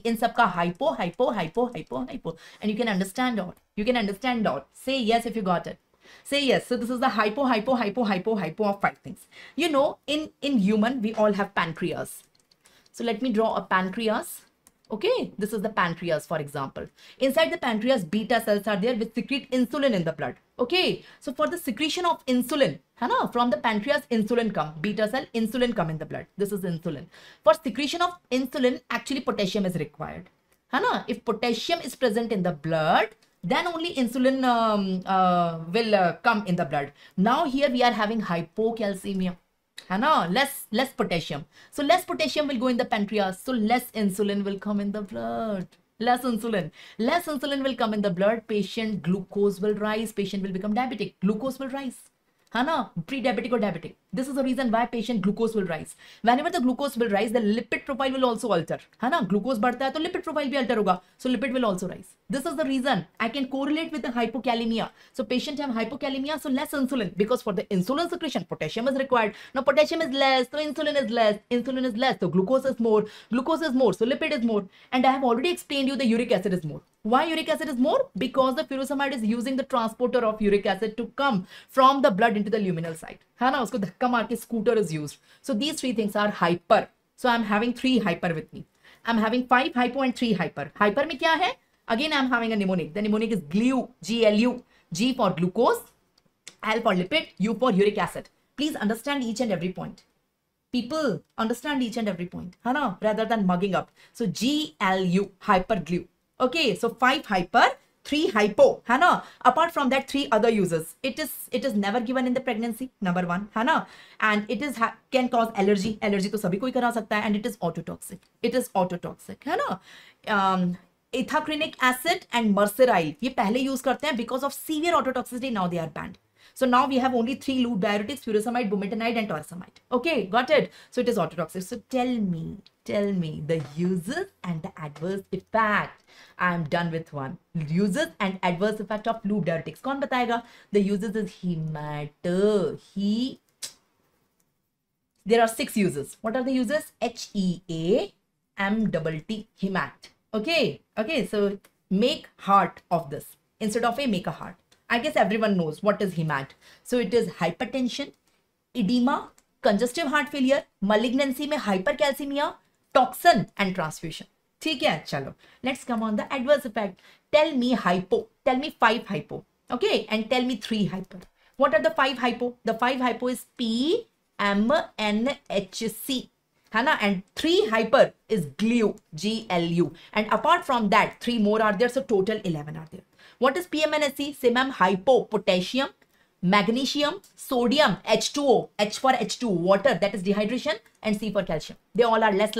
In सबका hypo, and you can understand all. Say yes if you got it. Say yes. So this is the hypo of 5 things. You know, in human we all have pancreas. So let me draw a pancreas. Okay, this is the pancreas, for example. Inside the pancreas, beta cells are there which secrete insulin in the blood. Okay, so for the secretion of insulin, from the pancreas, insulin come. Beta cell, insulin come in the blood. This is insulin. For secretion of insulin, actually potassium is required. If potassium is present in the blood, then only insulin will come in the blood. Now here we are having hypocalcemia, है ना, less potassium. So less potassium will go in the pancreas, so less insulin will come in the blood. Less insulin will come in the blood. Patient glucose will rise. Patient will become diabetic. Glucose will rise, है ना, pre-diabetic or diabetic. This is the reason why patient glucose will rise. Whenever the glucose will rise, the lipid profile will also alter, है ना. Glucose बढ़ता है तो lipid profile भी alter होगा, so lipid will also rise. This is the reason I can correlate with the hypokalemia. So patient have hypokalemia, so less insulin, because for the insulin secretion potassium is required. Now potassium is less, so insulin is less. Insulin is less, so glucose is more. Glucose is more, so lipid is more. And I have already explained you the uric acid is more. Why uric acid is more? Because the furosemide is using the transporter of uric acid to come from the blood into the luminal site, है ना. उसको धक्का मार के scooter is used. So these three things are hyper. So I'm having 3 hyper with me. I'm having 5 hypo and 3 hyper. Hyper में क्या है? Again I'm having a mnemonic. The mnemonic is GLU, G-L-U. G for glucose, L for lipid, U for uric acid. Please understand each and every point. People, understand each and every point, है ना, rather than mugging up. So G-L-U, hyper GLU. Okay, so 5 hyper, 3 hypo, है ना. Apart from that, 3 other uses. It is never given in the pregnancy, number 1, है ना. And it is can cause allergy. Allergy तो सभी कोई करा सकता है. And it is autotoxic. It is autotoxic, है ना. Ethacrinic acid and mercerile, ये पहले use करते हैं because of severe autotoxicity. Now they are banned. So now we have only 3 loop diuretics: furosemide, bumetanide, and torsemide. Okay, got it. So it is autotoxic. So tell me the uses and the adverse effect. I am done with one. Uses and adverse effect of loop diuretics. कौन बताएगा? The uses is hemato. There are 6 uses. What are the uses? HEAMTT, hemat. Okay. So make heart of this. Instead of a, make a heart. I guess everyone knows what is hemat. So it is hypertension, edema, congestive heart failure, malignancy में hypercalcemia, toxin and transfusion. ठीक है, चलो. Let's come on the adverse effect. Tell me hypo. Tell me 5 hypo. Okay, and tell me 3 hyper. What are the 5 hypo? The 5 hypo is PMNHC. है ना, and 3 hyper is GLU, G-L-U. And apart from that, 3 more are there, so total 11 are there. What is PMNHC? Say ma'am, hypo, potassium, magnesium, sodium, H2O, H for H2, water, that is dehydration, and C for calcium. They all are less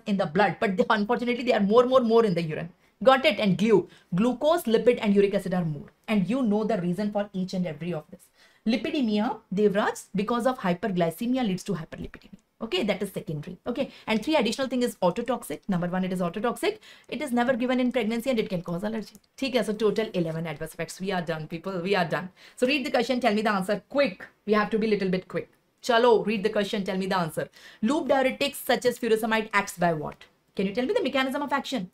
in the blood, but unfortunately they are more in the urine. Got it? And glucose, lipid, and uric acid are more. And you know the reason for each and every of this. Lipidemia, Devraj, because of hyperglycemia leads to hyperlipidemia. Okay, that is secondary. Okay, and 3 additional thing is autotoxic. Number 1, it is autotoxic. It is never given in pregnancy and it can cause allergy. Okay, so total 11 adverse effects. We are done, people. We are done. So read the question, tell me the answer quick. We have to be a little bit quick. Chalo, read the question, tell me the answer. Loop diuretics such as furosemide acts by what? Can you tell me the mechanism of action?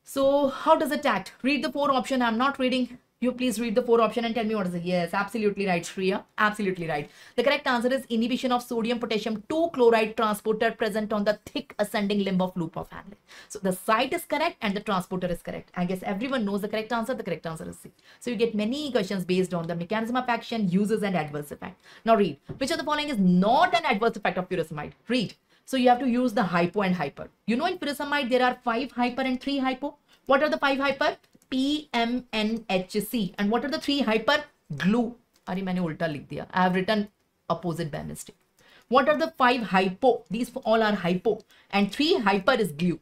So how does it act? Read the 4 option. I'm not reading. You please read the 4 option and tell me what is it. Yes, absolutely right, Shreya. Absolutely right. The correct answer is inhibition of sodium potassium 2 chloride transporter present on the thick ascending limb of loop of Henle. So the site is correct and the transporter is correct. I guess everyone knows the correct answer. The correct answer is C. So you get many questions based on the mechanism of action, uses, and adverse effect. Now read. Which of the following is not an adverse effect of furosemide? Read. So you have to use the hypo and hyper. You know in furosemide there are 5 hyper and 3 hypo. What are the 5 hyper? PMNHC. And what are the 3 hyper? GLU. Arey, मैंने उल्टा लिख दिया. I have written opposite by mistake. What are the 5 hypo? These all are hypo. And 3 hyper is GLU.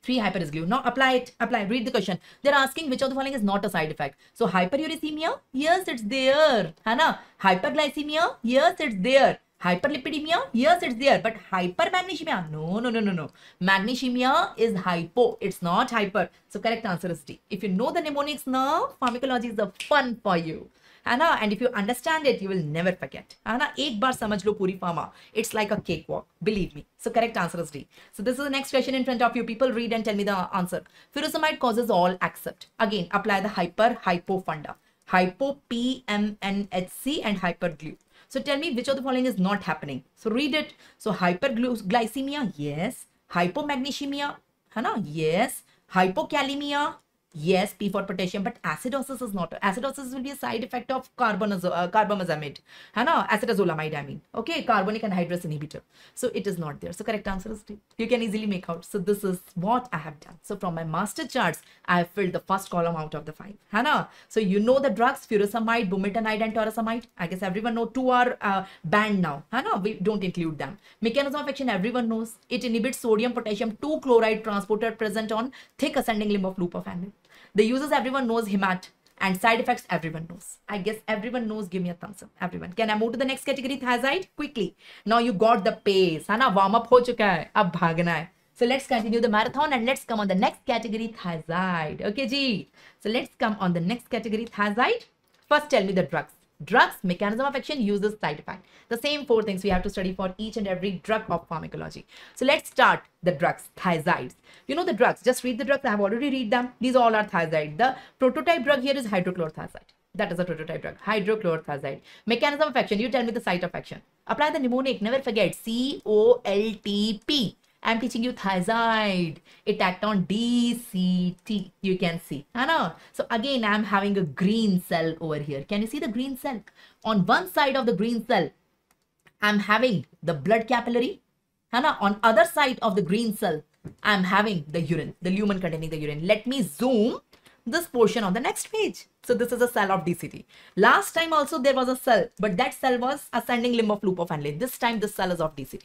3 hyper is GLU. Now apply it. Apply. Read the question. They're asking which of the following is not a side effect. So hyperuricemia? Yes, it's there. है ना? Hyperglycemia? Yes, it's there. Hyperlipidemia? Yes, it's there. But hypermagnesemia? No. Magnesemia is hypo. It's not hyper. So correct answer is D. If you know the mnemonics now, pharmacology is the fun for you. है ना? And if you understand it, you will never forget. है ना? एक बार समझ लो पूरी pharma. It's like a cakewalk. Believe me. So correct answer is D. So this is the next question in front of you. People read and tell me the answer. Furosemide causes all except. Again, apply the hypo funda. Hypo, PMNHC, and hyperglu. So tell me which of the following is not happening. So read it. So hyperglycemia, yes. Hypomagnesemia, है ना? Yes. Hypokalemia, Yes, P for potassium, but acidosis is not. Acidosis will be a side effect of carbamazepine, है ना? Acetazolamide, I mean. Okay, carbonic anhydrase inhibitor. So it is not there. So correct answer is D. You can easily make out. So this is what I have done. So from my master charts, I have filled the first column out of the 5. है ना? So you know the drugs, furosemide, bumetanide, and torsemide. I guess everyone know 2 are banned now. है ना? We don't include them. Mechanism of action, everyone knows. It inhibits sodium potassium 2 chloride transporter present on thick ascending limb of loop of Henle. The uses everyone knows, hemat, and side effects everyone knows. I guess everyone knows. Give me a thumbs up, everyone. Can I move to the next category, thiazide? Quickly. Now you got the pace, है ना? Warm up हो चुका है, अब भागना है. So let's continue the marathon and let's come on the next category, thiazide. Okay, G. So let's come on the next category, thiazide. First, tell me the drugs. Drugs, mechanism of action, uses, side effect. The same 4 things we have to study for each and every drug of pharmacology. So let's start the drugs, thiazides. You know the drugs, just read the drugs. I have already read them. These all are thiazide. The prototype drug here is hydrochlorothiazide. That is a prototype drug, hydrochlorothiazide. Mechanism of action, you tell me the site of action. Apply the mnemonic, never forget, COLTP. I'm teaching you thiazide. It acts on DCT. You can see. So again, I'm having a green cell over here. Can you see the green cell? On one side of the green cell, I'm having the blood capillary. On other side of the green cell, I'm having the urine, the lumen containing the urine. Let me zoom this portion on the next page. So this is a cell of DCT. Last time also there was a cell, but that cell was ascending limb of loop of Henle. This time this cell is of DCT.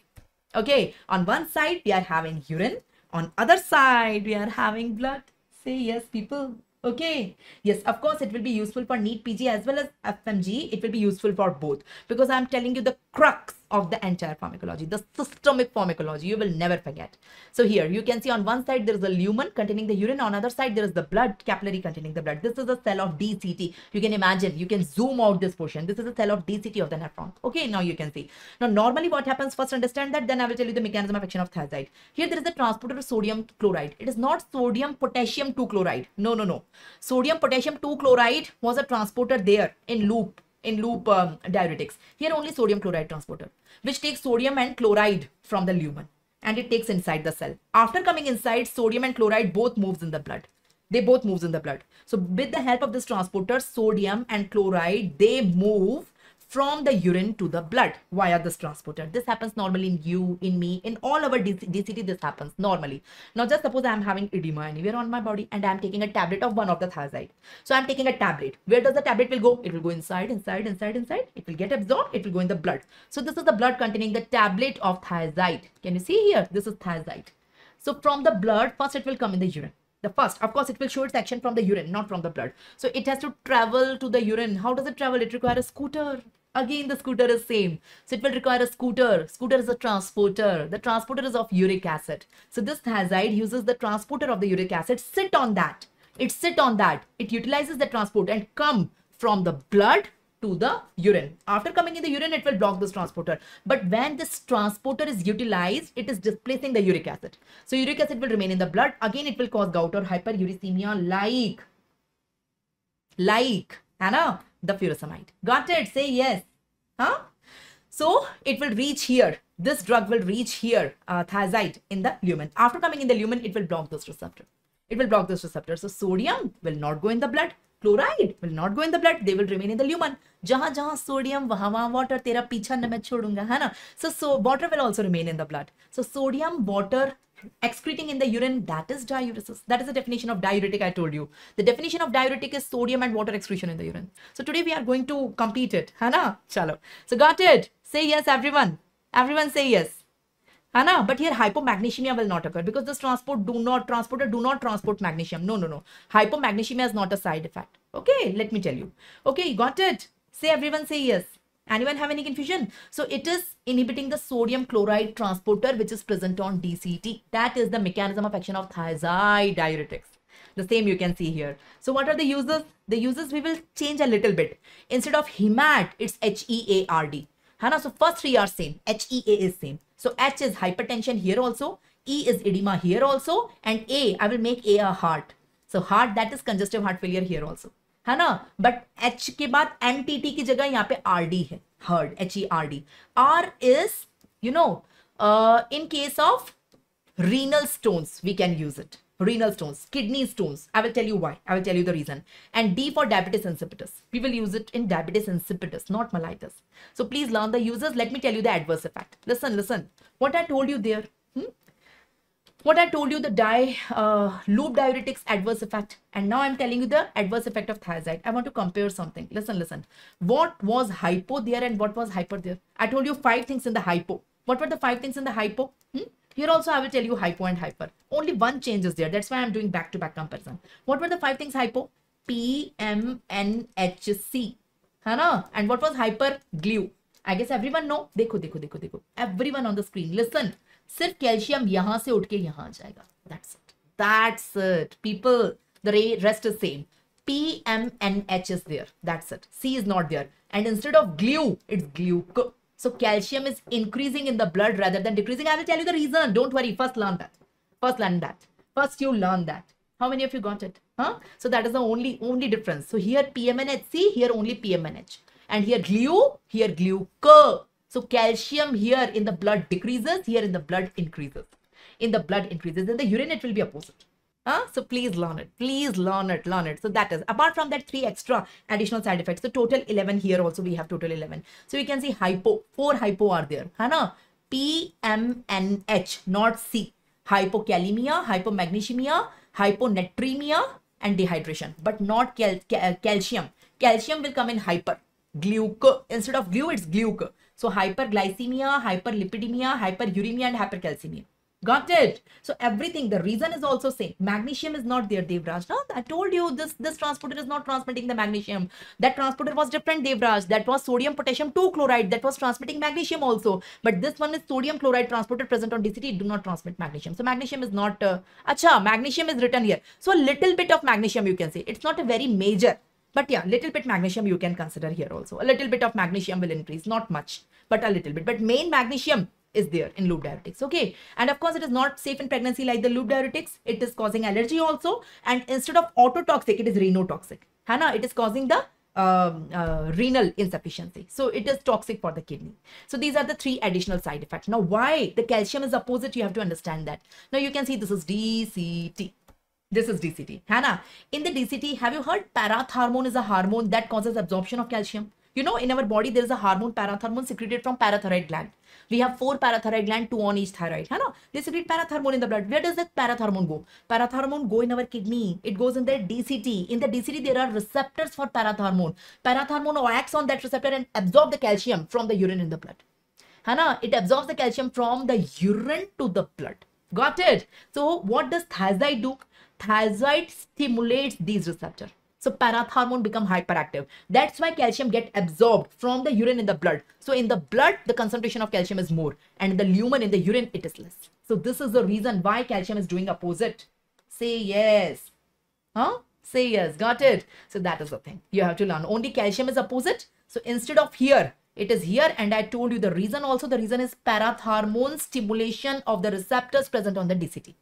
Okay, on one side we are having urine, on other side we are having blood. Say yes, people. Okay, yes, of course it will be useful for NEET PG as well as FMGE. It will be useful for both because I'm telling you the crux of the entire pharmacology, the systemic pharmacology. You will never forget. So here you can see on one side there is a lumen containing the urine, on other side there is the blood capillary containing the blood. This is a cell of DCT. You can imagine, you can zoom out this portion. This is a cell of DCT of the nephron. Okay, now you can see. Now normally what happens, first understand that, then I will tell you the mechanism of action of thiazide. Here there is a transporter of sodium chloride. It is not sodium potassium 2 chloride. No. Sodium potassium 2 chloride was a transporter there in loop diuretics. Here only sodium chloride transporter, which takes sodium and chloride from the lumen and it takes inside the cell. After coming inside, sodium and chloride both moves in the blood. They both moves in the blood. So with the help of this transporter, sodium and chloride, they move from the urine to the blood via this transporter. This happens normally in you, in me, in all our DCT. This happens normally. Now just suppose I am having edema anywhere on my body and I am taking a tablet of one of the thiazide. So I am taking a tablet. Where does the tablet will go? It will go inside. It will get absorbed. It will go in the blood. So this is the blood containing the tablet of thiazide. Can you see here? This is thiazide. So from the blood, first it will come in the urine. The first, of course, it will show its action from the urine, not from the blood. So it has to travel to the urine. How does it travel? It requires a scooter. Again, the scooter is same. So it will require a scooter. Scooter is a transporter. The transporter is of uric acid. So this thiazide uses the transporter of the uric acid. Sit on that. It utilizes the transport and come from the blood to the urine. After coming in the urine, it will block this transporter. But when this transporter is utilized, it is displacing the uric acid. So uric acid will remain in the blood. Again, it will cause gout or hyperuricemia like Anna, the furosemide. Got it? Say yes. So it will reach here. This drug will reach here, thiazide in the lumen. After coming in the lumen, it will block this receptor. So sodium will not go in the blood. Chloride will not go in the blood. They will remain in the lumen. Jahan sodium, wahan water, tera picha na main chodunga, hai na? So water will also remain in the blood. So sodium, water, excreting in the urine, that is diuresis. That is the definition of diuretic I told you. The definition of diuretic is sodium and water excretion in the urine. So today we are going to complete it. Hai na? Chalo. So got it? Say yes, everyone. Everyone say yes. Hai na? But here hypomagnesemia will not occur because this transporter do not transport magnesium. No. Hypomagnesemia is not a side effect. Okay, let me tell you. Okay, got it? Say everyone say yes. Anyone have any confusion? So it is inhibiting the sodium chloride transporter which is present on DCT. That is the mechanism of action of thiazide diuretics. The same you can see here. So what are the uses? The uses we will change a little bit. Instead of hemat, it's HEARD. So first 3 are same. HEA is same. So H is hypertension here also. E is edema here also. And A, I will make A heart. So heart, that is congestive heart failure here also. है ना? But H के बाद MTT की जगह यहाँ पे RD है. Heard, HERD. R is, in case of renal stones, we can use it. renal stones, kidney stones. I will tell you why. I will tell you the reason. And D for diabetes insipidus. We will use it in diabetes insipidus, not mellitus. So please learn the uses. Let me tell you the adverse effect. Listen, listen. What I told you there. What I told you, the loop diuretics adverse effect. And now I'm telling you the adverse effect of thiazide. I want to compare something. Listen, listen. What was hypo there and what was hyper there? I told you 5 things in the hypo. What were the 5 things in the hypo? Here also I will tell you hypo and hyper. Only one change is there. That's why I'm doing back-to-back comparison. What were the 5 things hypo? PMNHC. And what was hyper? Glue. I guess everyone know. देखो. Everyone on the screen. Listen. सिर्फ calcium यहाँ से उठ के यहाँ आ जाएगा. That's it. People, the rest is same. PMNH is there. That's it. C is not there. And instead of glue, it's gluco. So calcium is increasing in the blood rather than decreasing. I will tell you the reason. Don't worry. First learn that. First you learn that. How many of you got it? So that is the only difference. So here PMNHC, here only PMNH. And here glue, here gluco. So calcium here in the blood decreases, here in the blood increases. In the the urine it will be opposite. So please learn it. So that is, apart from that, 3 extra additional side effects. So total 11 here also we have total 11. So you can see hypo, 4 hypo are there. PMNH, not C. Hypokalemia, hypomagnesiemia, hyponatremia and dehydration. But not calcium. Calcium will come in hyper. Gluco. Instead of glue, it's gluco. So hyperglycemia, hyperlipidemia, hyperuremia and hypercalcemia. Got it? So everything, the reason is also same. Magnesium is not there, Devraj. No, I told you this transporter is not transmitting the magnesium. That transporter was different, Devraj. That was sodium potassium 2 chloride. That was transmitting magnesium also. But this one is sodium chloride transporter present on DCT. It do not transmit magnesium. So magnesium is not... magnesium is written here. So a little bit of magnesium you can say. It's not a very major. But yeah, little bit magnesium you can consider here also. A little bit of magnesium will increase. Not much, but a little bit. But main magnesium is there in loop diuretics. Okay. And of course, it is not safe in pregnancy like the loop diuretics. It is causing allergy also. And instead of autotoxic, it is renotoxic. It is causing the renal insufficiency. So it is toxic for the kidney. So these are the 3 additional side effects. Now, why the calcium is opposite? You have to understand that. Now you can see this is DCT. This is DCT. In the DCT, have you heard parathormone is a hormone that causes absorption of calcium? You know, in our body, there is a hormone, parathormone, secreted from parathyroid gland. We have 4 parathyroid gland, 2 on each thyroid. They secrete parathormone in the blood. Where does that parathormone go? Parathormone go in our kidney. It goes in the DCT. In the DCT, there are receptors for parathormone. Parathormone acts on that receptor and absorb the calcium from the urine in the blood. It absorbs the calcium from the urine to the blood. Got it? So what does thiazide do? Thiazide stimulates these receptors. So parathormone become hyperactive. That's why calcium get absorbed from the urine in the blood. So in the blood, the concentration of calcium is more. And in the lumen, in the urine, it is less. So this is the reason why calcium is doing opposite. Say yes. Say yes. Got it? So that is the thing. You have to learn. Only calcium is opposite. So instead of here, it is here. And I told you the reason also. The reason is parathormone stimulation of the receptors present on the DCT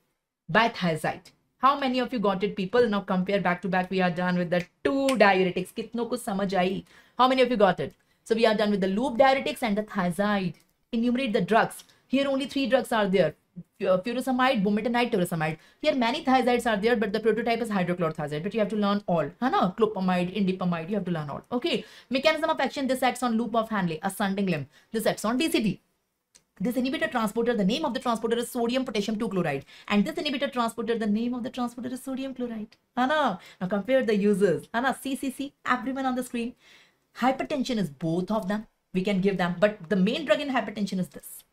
by thiazide. How many of you got it, people? Now compare back to back. We are done with the 2 diuretics. Kitno ko samajh aayi? How many of you got it? So we are done with the loop diuretics and the thiazide. Enumerate the drugs. Here only 3 drugs are there. Furosemide, bumetanide, torsemide. Here many thiazides are there, but the prototype is hydrochlorothiazide. But you have to learn all. Clopamide, indipamide. You have to learn all. Okay. Mechanism of action. This acts on loop of Henle, ascending limb. This acts on DCT. This inhibitor transporter, the name of the transporter is sodium potassium 2 chloride. And this inhibitor transporter, the name of the transporter is sodium chloride. Now compare the uses. See, everyone on the screen. Hypertension is both of them. We can give them. But the main drug in hypertension is this.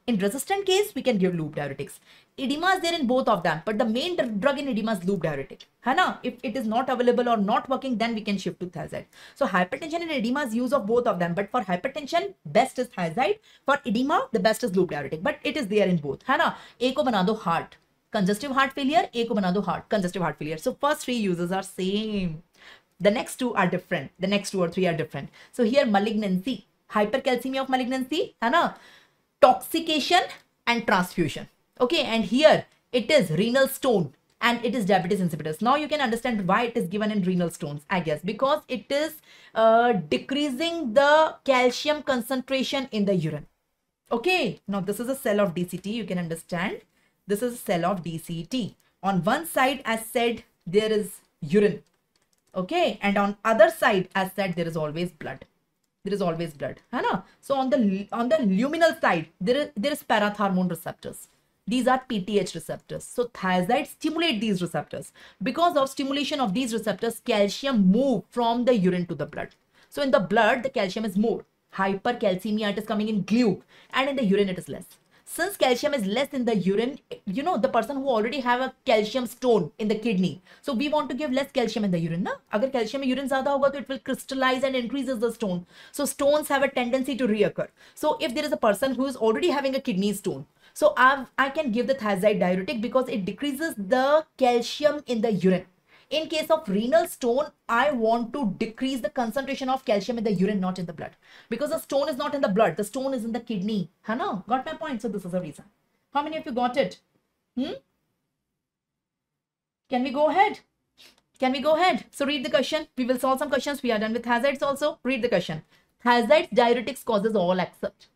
In resistant case, we can give loop diuretics. Edema is there in both of them. But the main drug in edema is loop diuretic. If it is not available or not working, then we can shift to thiazide. So hypertension and edema is use of both of them. But for hypertension, best is thiazide. For edema, the best is loop diuretic. But it is there in both. A ko bana do heart. Congestive heart failure. A ko bana do heart. Congestive heart failure. So first 3 uses are same. The next 2 are different. The next 2 or 3 are different. So here malignancy. Hypercalcemia of malignancy. Toxication and transfusion. Okay, and here it is renal stone and it is diabetes insipidus. Now you can understand why it is given in renal stones, I guess, because it is decreasing the calcium concentration in the urine. Okay, now this is a cell of DCT. You can understand this is a cell of DCT. On one side, as said, there is urine. Okay, and on other side, as said, there is always blood. There is always blood. Hai? So on the luminal side, there is parathormone receptors. These are PTH receptors. So thiazides stimulate these receptors. Because of stimulation of these receptors, calcium move from the urine to the blood. So in the blood, the calcium is more. Hypercalcemia, it is coming in gluc, and in the urine, it is less. Since calcium is less in the urine, you know, the person who already have a calcium stone in the kidney, so we want to give less calcium in the urine. Na? Agar calcium in urine zyada hoga, to it will crystallize and increases the stone. So stones have a tendency to reoccur. So if there is a person who is already having a kidney stone, so I can give the thiazide diuretic because it decreases the calcium in the urine. In case of renal stone, I want to decrease the concentration of calcium in the urine, not in the blood. Because the stone is not in the blood. The stone is in the kidney. Got my point? So this is the reason. How many of you got it? Can we go ahead? Can we go ahead? So read the question. We will solve some questions. We are done with thiazides also. Read the question. Thiazides diuretics causes all except.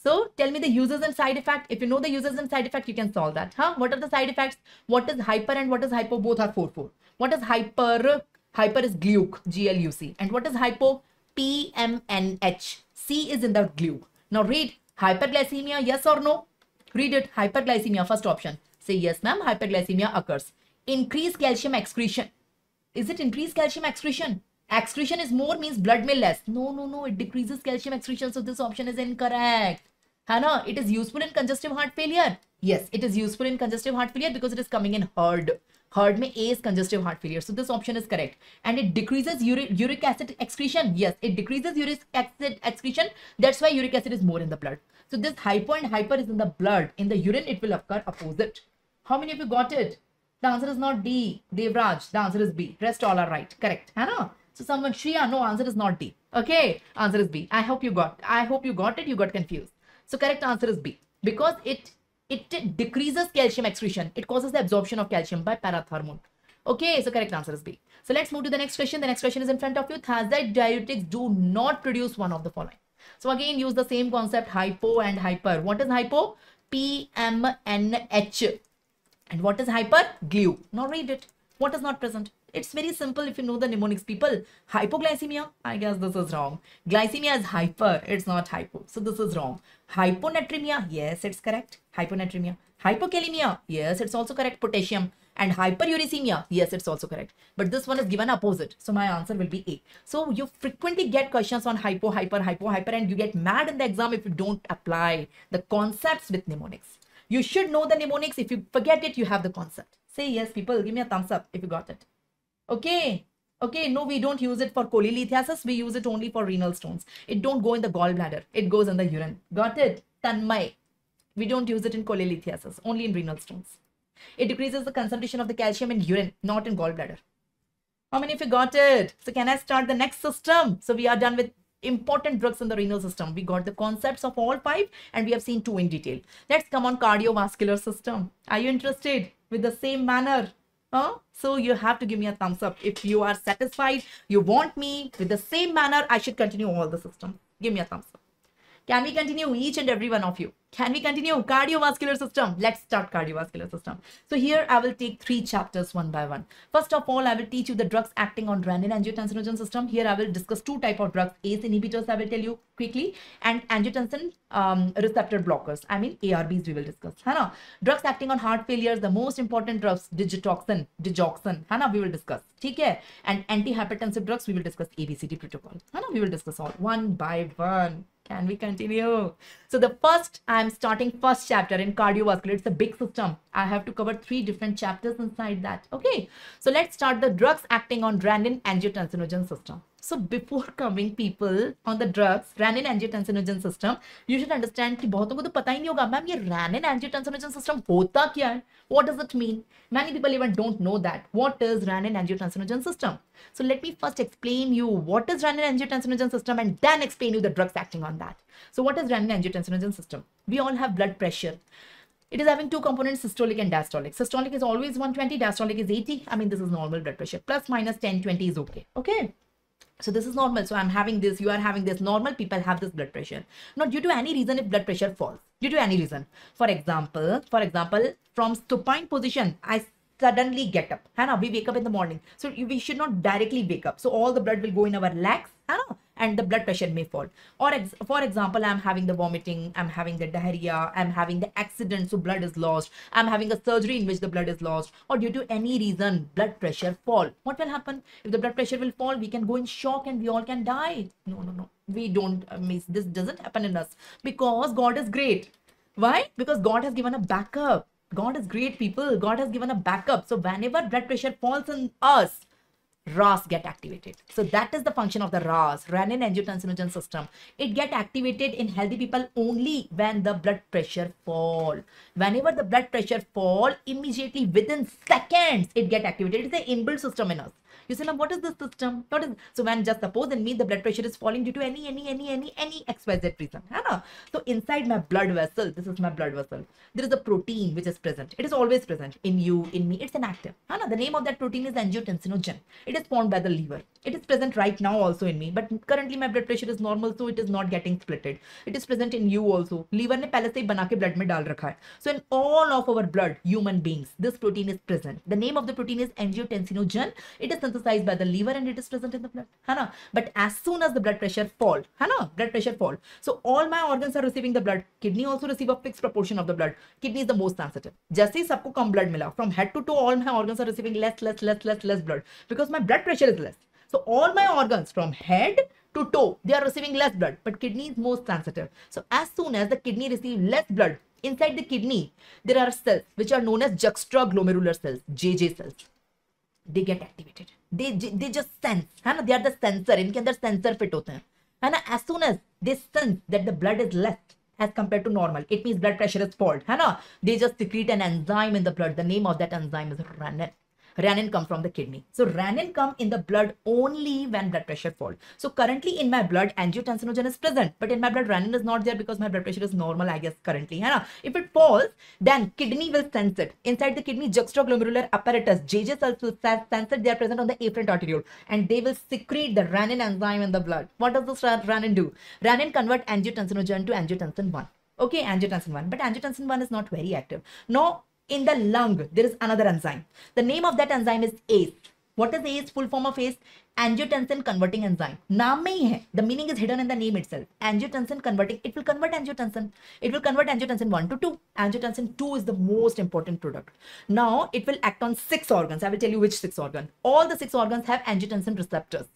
So tell me the uses and side effect. If you know the uses and side effect, you can solve that. What are the side effects? What is hyper and what is hypo? Both are 4-4. What is hyper? Hyper is gluc, G-L-U-C. And what is hypo? P-M-N-H. C is in the gluc. Now read hyperglycemia, yes or no? Read it. Hyperglycemia, first option. Say yes, ma'am. Hyperglycemia occurs. Increased calcium excretion. Is it increased calcium excretion? Excretion is more means blood may less. No. It decreases calcium excretion. So this option is incorrect. It is useful in congestive heart failure. Yes, it is useful in congestive heart failure because it is coming in herd. Herd mein A is congestive heart failure. So this option is correct. And it decreases uric acid excretion. Yes, it decreases uric acid excretion. That's why uric acid is more in the blood. So this hypo and hyper is in the blood. In the urine, it will occur opposite. How many of you got it? The answer is not D. Devraj. The answer is B. Rest all are right. Correct. So someone, Shriya, no, answer is not D. Okay, answer is B. I hope you got it. You got confused. So correct answer is B. Because it decreases calcium excretion. It causes the absorption of calcium by parathormone. Okay, so correct answer is B. So let's move to the next question. The next question is in front of you. Thiazide diuretics do not produce one of the following. So again, use the same concept, hypo and hyper. What is hypo? P-M-N-H. And what is hyper? Glu. Now read it. What is not present? It's very simple if you know the mnemonics, people. Hypoglycemia, I guess this is wrong. Glycemia is hyper, it's not hypo. So this is wrong. Hyponatremia, yes, it's correct. Hyponatremia. Hypokalemia, yes, it's also correct. Potassium. And hyperuricemia, yes, it's also correct. But this one is given opposite. So my answer will be A. So you frequently get questions on hypo, hyper, and you get mad in the exam if you don't apply the concepts with mnemonics. You should know the mnemonics. If you forget it, you have the concept. Say yes, people. Give me a thumbs up if you got it. Okay. No, we don't use it for cholelithiasis. We use it only for renal stones. It don't go in the gallbladder. It goes in the urine. Got it? Tanmay. We don't use it in cholelithiasis. Only in renal stones. It decreases the concentration of the calcium in urine, not in gallbladder. How many of you got it? So can I start the next system? So we are done with important drugs in the renal system. We got the concepts of all 5 and we have seen 2 in detail. Let's come on cardiovascular system. Are you interested with the same manner? So you have to give me a thumbs up. If you are satisfied, you want me with the same manner, I should continue all the system. Give me a thumbs up. Can we continue, each and every one of you? Can we continue? Cardiovascular system. Let's start cardiovascular system. So here I will take 3 chapters one by one. First of all, I will teach you the drugs acting on renin-angiotensin system. Here I will discuss 2 types of drugs. ACE inhibitors I will tell you quickly, and angiotensin receptor blockers. I mean ARBs we will discuss. Drugs acting on heart failure, the most important drugs, digoxin, we will discuss. Okay? And antihypertensive drugs we will discuss ABCD protocol. We will discuss all one by one. Can we continue? So the first, I am starting first chapter in cardiovascular. It's a big system. I have to cover 3 different chapters inside that. Okay. So let's start the drugs acting on renin-angiotensinogen system. So before coming people on the drugs, renin-angiotensinogen system, you should understand कि बहुतों को तो पता ही नहीं होगा, ma'am ये renin-angiotensin system होता क्या है? What does it mean? Many people even don't know that. What is renin-angiotensin system? So let me first explain you what is renin-angiotensin system and then explain you the drugs acting on that. So what is renin-angiotensin system? We all have blood pressure. It is having 2 components, systolic and diastolic. Systolic is always 120, diastolic is 80. I mean, this is normal blood pressure. Plus minus 10, 20 is okay. Okay. So this is normal. So I'm having this, you are having this. Normal people have this blood pressure. Not due to any reason if blood pressure falls. Due to any reason. For example, from supine position, I suddenly get up. Hana, we wake up in the morning. So we should not directly wake up. So all the blood will go in our legs. Hana, and the blood pressure may fall. Or for example, I'm having the vomiting, I'm having the diarrhea, I'm having the accident, so blood is lost. I'm having a surgery in which the blood is lost, or due to any reason, blood pressure fall. What will happen? If the blood pressure will fall, we can go in shock and we all can die. No. We don't, this doesn't happen in us because God is great. Why? Because God has given a backup. God is great, people. God has given a backup. So whenever blood pressure falls in us, RAS get activated. So that is the function of the RAS, renin-angiotensinogen system. It get activated in healthy people only when the blood pressure fall. Whenever the blood pressure fall, immediately within seconds, it get activated. It's an inbuilt system in us. You say, now what is this system? What is, so when just suppose in me, the blood pressure is falling due to any XYZ reason. So inside my blood vessel, this is my blood vessel, there is a protein which is present. It is always present in you, in me. It's an active. The name of that protein is angiotensinogen. It is formed by the liver. It is present right now also in me, but currently my blood pressure is normal, so it is not getting splitted. It is present in you also. Liver ने पहले से ही बना के blood में डाल रखा है. So in all of our blood, human beings, this protein is present. The name of the protein is angiotensinogen. It is synthesized by the liver and it is present in the blood. But as soon as the blood pressure fall, so all my organs are receiving the blood. Kidney also receive a fixed proportion of the blood. Kidney is the most sensitive. जैसे ही सबको कम blood मिला, from head to toe, all my organs are receiving less blood because my blood pressure is less. So all my organs from head to toe, they are receiving less blood, but kidney is most sensitive. So as soon as the kidney receives less blood, inside the kidney, there are cells which are known as juxtaglomerular cells, JJ cells. They get activated. They just sense. They are the sensor. इनके अंदर sensor fit होते हैं. As soon as they sense that the blood is less as compared to normal, it means blood pressure is fault. They just secrete an enzyme in the blood. The name of that enzyme is renin. Renin comes from the kidney. So renin come in the blood only when blood pressure falls. So currently in my blood, angiotensinogen is present, but in my blood, renin is not there because my blood pressure is normal, I guess, currently. If it falls, then kidney will sense it. Inside the kidney juxtaglomerular apparatus, JJ cells will sense it. They are present on the afferent arteriole and they will secrete the renin enzyme in the blood. What does this renin do? Renin convert angiotensinogen to angiotensin 1. Okay, angiotensin 1. But angiotensin 1 is not very active. No. In the lung, there is another enzyme. The name of that enzyme is ACE. What is ACE? Full form of ACE? Angiotensin converting enzyme. नाम में ही है. The meaning is hidden in the name itself. Angiotensin converting. It will convert angiotensin. It will convert angiotensin 1 to 2. Angiotensin 2 is the most important product. Now, it will act on 6 organs. I will tell you which 6 organs. All the 6 organs have angiotensin receptors.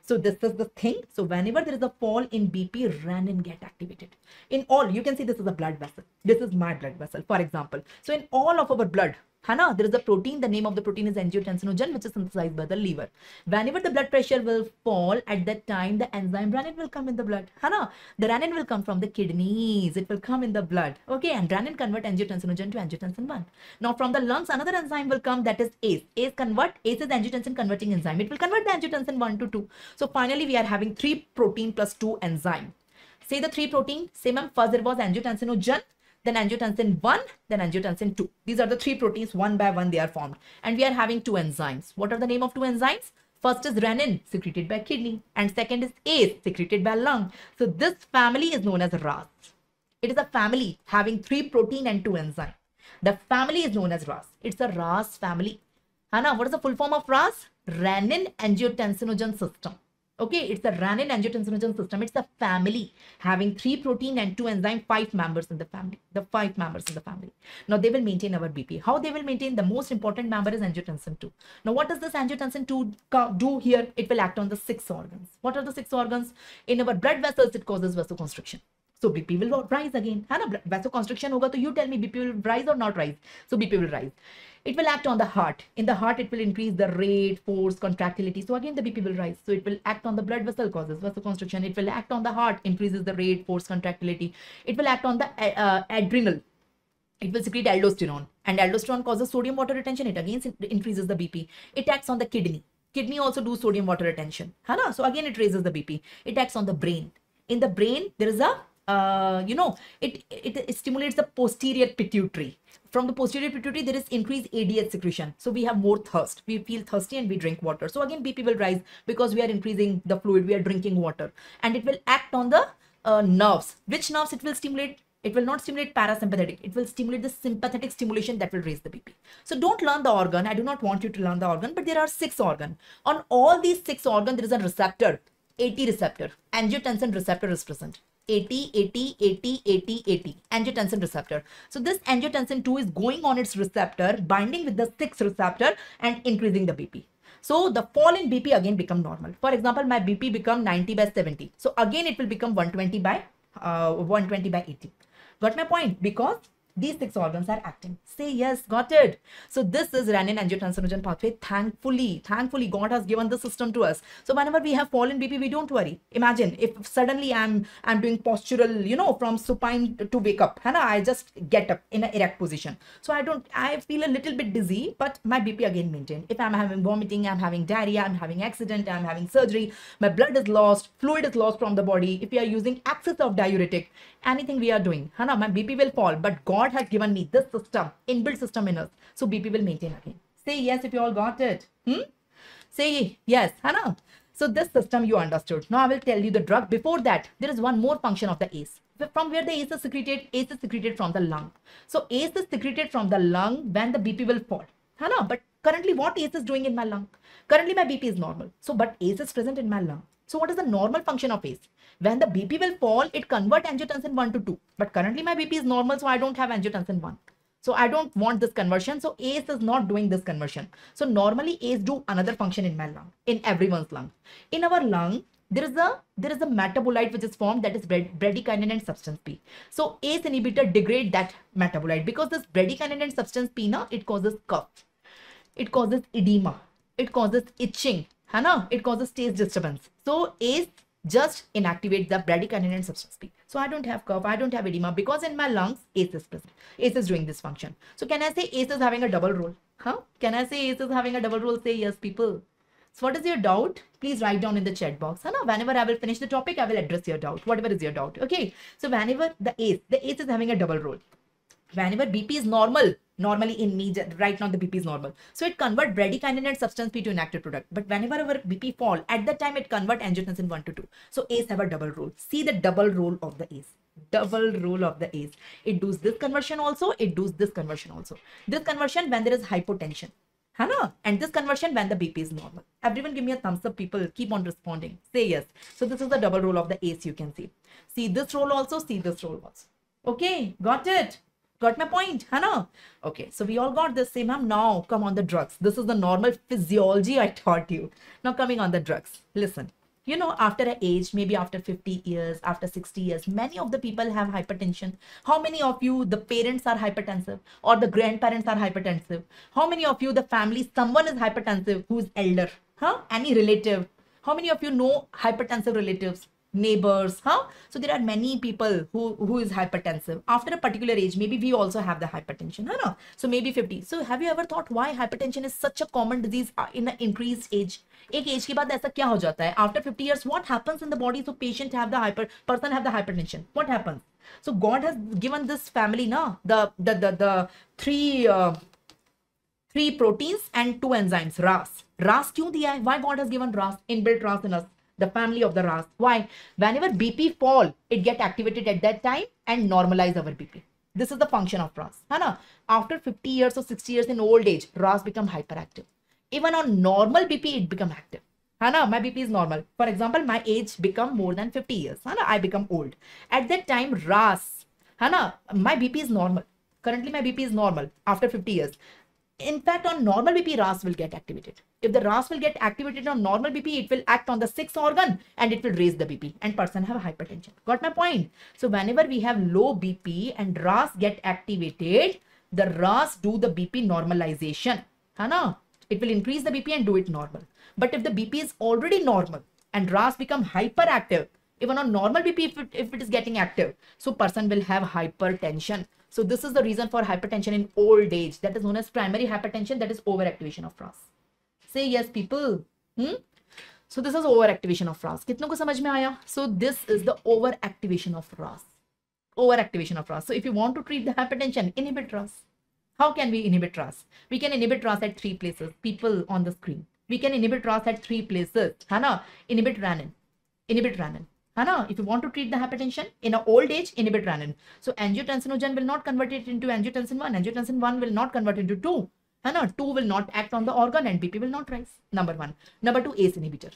So this is the thing. So whenever there is a fall in BP, renin get activated. In all, you can see this is a blood vessel. This is my blood vessel, for example. So in all of our blood, there is a protein. The name of the protein is angiotensinogen, which is synthesized by the liver. Whenever the blood pressure will fall, at that time, the enzyme renin will come in the blood. The renin will come from the kidneys. It will come in the blood. Okay, and renin convert angiotensinogen to angiotensin 1. Now from the lungs, another enzyme will come, that is ACE. ACE is angiotensin converting enzyme. It will convert the angiotensin 1 to 2. So finally, we are having 3 protein plus 2 enzyme. Say the 3 protein. Say, ma'am, first there was angiotensinogen, then angiotensin 1, then angiotensin 2. These are the 3 proteins, one by one they are formed. And we are having 2 enzymes. What are the name of 2 enzymes? First is renin, secreted by kidney. And second is ACE, secreted by lung. So this family is known as RAS. It is a family having 3 protein and 2 enzymes. The family is known as RAS. It's a RAS family. What is the full form of RAS? Renin angiotensinogen system. Okay, it's a renin angiotensinogen system. It's a family having 3 protein and 2 enzyme, 5 members in the family. The 5 members in the family. Now they will maintain our BP. How they will maintain? The most important member is angiotensin 2. Now what does this angiotensin 2 do here? It will act on the 6 organs. What are the 6 organs? In our blood vessels, it causes vasoconstriction. So BP will rise again. Vasoconstriction hoga, so you tell me BP will rise or not rise? So BP will rise. It will act on the heart. In the heart, it will increase the rate, force, contractility. So again, the BP will rise. So it will act on the blood vessel, causes vasoconstriction. It will act on the heart, increases the rate, force, contractility. It will act on the adrenal. It will secrete aldosterone. And aldosterone causes sodium water retention. It again increases the BP. It acts on the kidney. Kidney also do sodium water retention. So again, it raises the BP. It acts on the brain. In the brain, there is a it stimulates the posterior pituitary. from the posterior pituitary, there is increased ADH secretion. So we have more thirst. We feel thirsty and we drink water. So again, BP will rise because we are increasing the fluid. We are drinking water, and it will act on the nerves. Which nerves it will stimulate? It will not stimulate parasympathetic. It will stimulate the sympathetic stimulation that will raise the BP. So don't learn the organ. I do not want you to learn the organ, but there are 6 organs. On all these 6 organs, there is a receptor, AT receptor. Angiotensin receptor is present. AT, angiotensin receptor. So this angiotensin 2 is going on its receptor, binding with the 6th receptor and increasing the BP. So the fall in BP again become normal. For example, my BP become 90/70. So again, it will become 120/80. Got my point? Because these 6 organs are acting. Say yes, got it. So this is renin-angiotensinogen pathway. Thankfully, God has given the system to us. So whenever we have fallen BP, we don't worry. Imagine if suddenly I'm doing postural, from supine to wake up. I just get up in an erect position. So I feel a little bit dizzy, but my BP again maintained. If I'm having vomiting, I'm having diarrhea, I'm having accident, I'm having surgery, my blood is lost, fluid is lost from the body. If we are using excess of diuretic, anything we are doing, my BP will fall, but God has given me this system, inbuilt system in us, so BP will maintain again. Say yes if you all got it. Say yes, So this system you understood. Now I will tell you the drug. Before that, there is one more function of the ACE. From where the ACE is secreted? ACE is secreted from the lung. So ACE is secreted from the lung when the BP will fall. But currently what ACE is doing in my lung? Currently my BP is normal. So but ACE is present in my lung. So what is the normal function of ACE? When the BP will fall, it converts angiotensin 1 to 2. But currently my BP is normal, so I don't have angiotensin 1. So I don't want this conversion. So ACE is not doing this conversion. So normally ACE do another function in my lung, in everyone's lung. In our lung, there is a metabolite which is formed, that is bradykinin and substance P. So ACE inhibitor degrade that metabolite, because this bradykinin and substance P, it causes cough. It causes edema. It causes itching. It causes taste disturbance. So ACE just inactivates the bradykinin and substance P. So I don't have cough, I don't have edema, because in my lungs ACE is present. ACE is doing this function. So can I say ACE is having a double role? Can I say ACE is having a double role? Say yes, people. So what is your doubt? Please write down in the chat box. Whenever I will finish the topic, I will address your doubt. Whatever is your doubt. Okay. So whenever the ACE is having a double role. Whenever BP is normal, normally in me right now the BP is normal, so it convert bradykinin and substance P to inactive product. But whenever our BP fall, at that time it convert angiotensin 1 to 2. So ACE have a double role. See the double role of the ACE. Double role of the ACE. It does this conversion also. It does this conversion also. This conversion when there is hypotension, and this conversion when the BP is normal. Everyone give me a thumbs up, people. Keep on responding. Say yes. So this is the double role of the ACE. You can see. See this role also. See this role also. Okay, got it. Got my point, Okay, so we all got this. Say, ma'am, now come on the drugs. This is the normal physiology I taught you. Now coming on the drugs. Listen, after an age, maybe after 50 years, after 60 years, many of the people have hypertension. How many of you, the parents are hypertensive or the grandparents are hypertensive? How many of you, the family, someone is hypertensive who is elder? Any relative? How many of you know hypertensive relatives? Neighbors, So there are many people who is hypertensive after a particular age. Maybe we also have the hypertension, So maybe 50. So have you ever thought why hypertension is such a common disease in an increased age? एक age के बाद ऐसा क्या हो जाता है? After 50 years, what happens in the body? So person have the hypertension. What happens? So God has given this family the three proteins and 2 enzymes. RAS क्यों दिया है? Why God has given RAS, inbuilt RAS in us? The family of the RAS. Why? Whenever BP fall, it get activated at that time and normalize our BP. This is the function of RAS. After 50 years or 60 years in old age, RAS become hyperactive. Even on normal BP, it become active. My BP is normal. For example, my age become more than 50 years. I become old. At that time, RAS, my BP is normal. Currently, my BP is normal after 50 years. In fact, on normal BP, RAS will get activated. If the RAS will get activated on normal BP, it will act on the 6th organ and it will raise the BP and person have hypertension. Got my point? So whenever we have low BP and RAS get activated, the RAS do the BP normalization. It will increase the BP and do it normal. But if the BP is already normal and RAS become hyperactive, even on normal BP, if it is getting active, so person will have hypertension. So this is the reason for hypertension in old age. That is known as primary hypertension. That is overactivation of RAS. Say yes, people. So this is overactivation of RAS. कितनों को समझ में आया? So this is the overactivation of RAS. Overactivation of RAS. So if you want to treat the hypertension, inhibit RAS. How can we inhibit RAS? We can inhibit RAS at 3 places. People on the screen. We can inhibit RAS at 3 places. है ना? Inhibit renin. Inhibit renin. है ना? If you want to treat the hypertension in an old age, inhibit renin. So angiotensinogen will not convert it into angiotensin 1. Angiotensin 1 will not convert into 2. है ना? 2 will not act on the organ and BP will not rise. Number 1. Number 2, ACE inhibitor.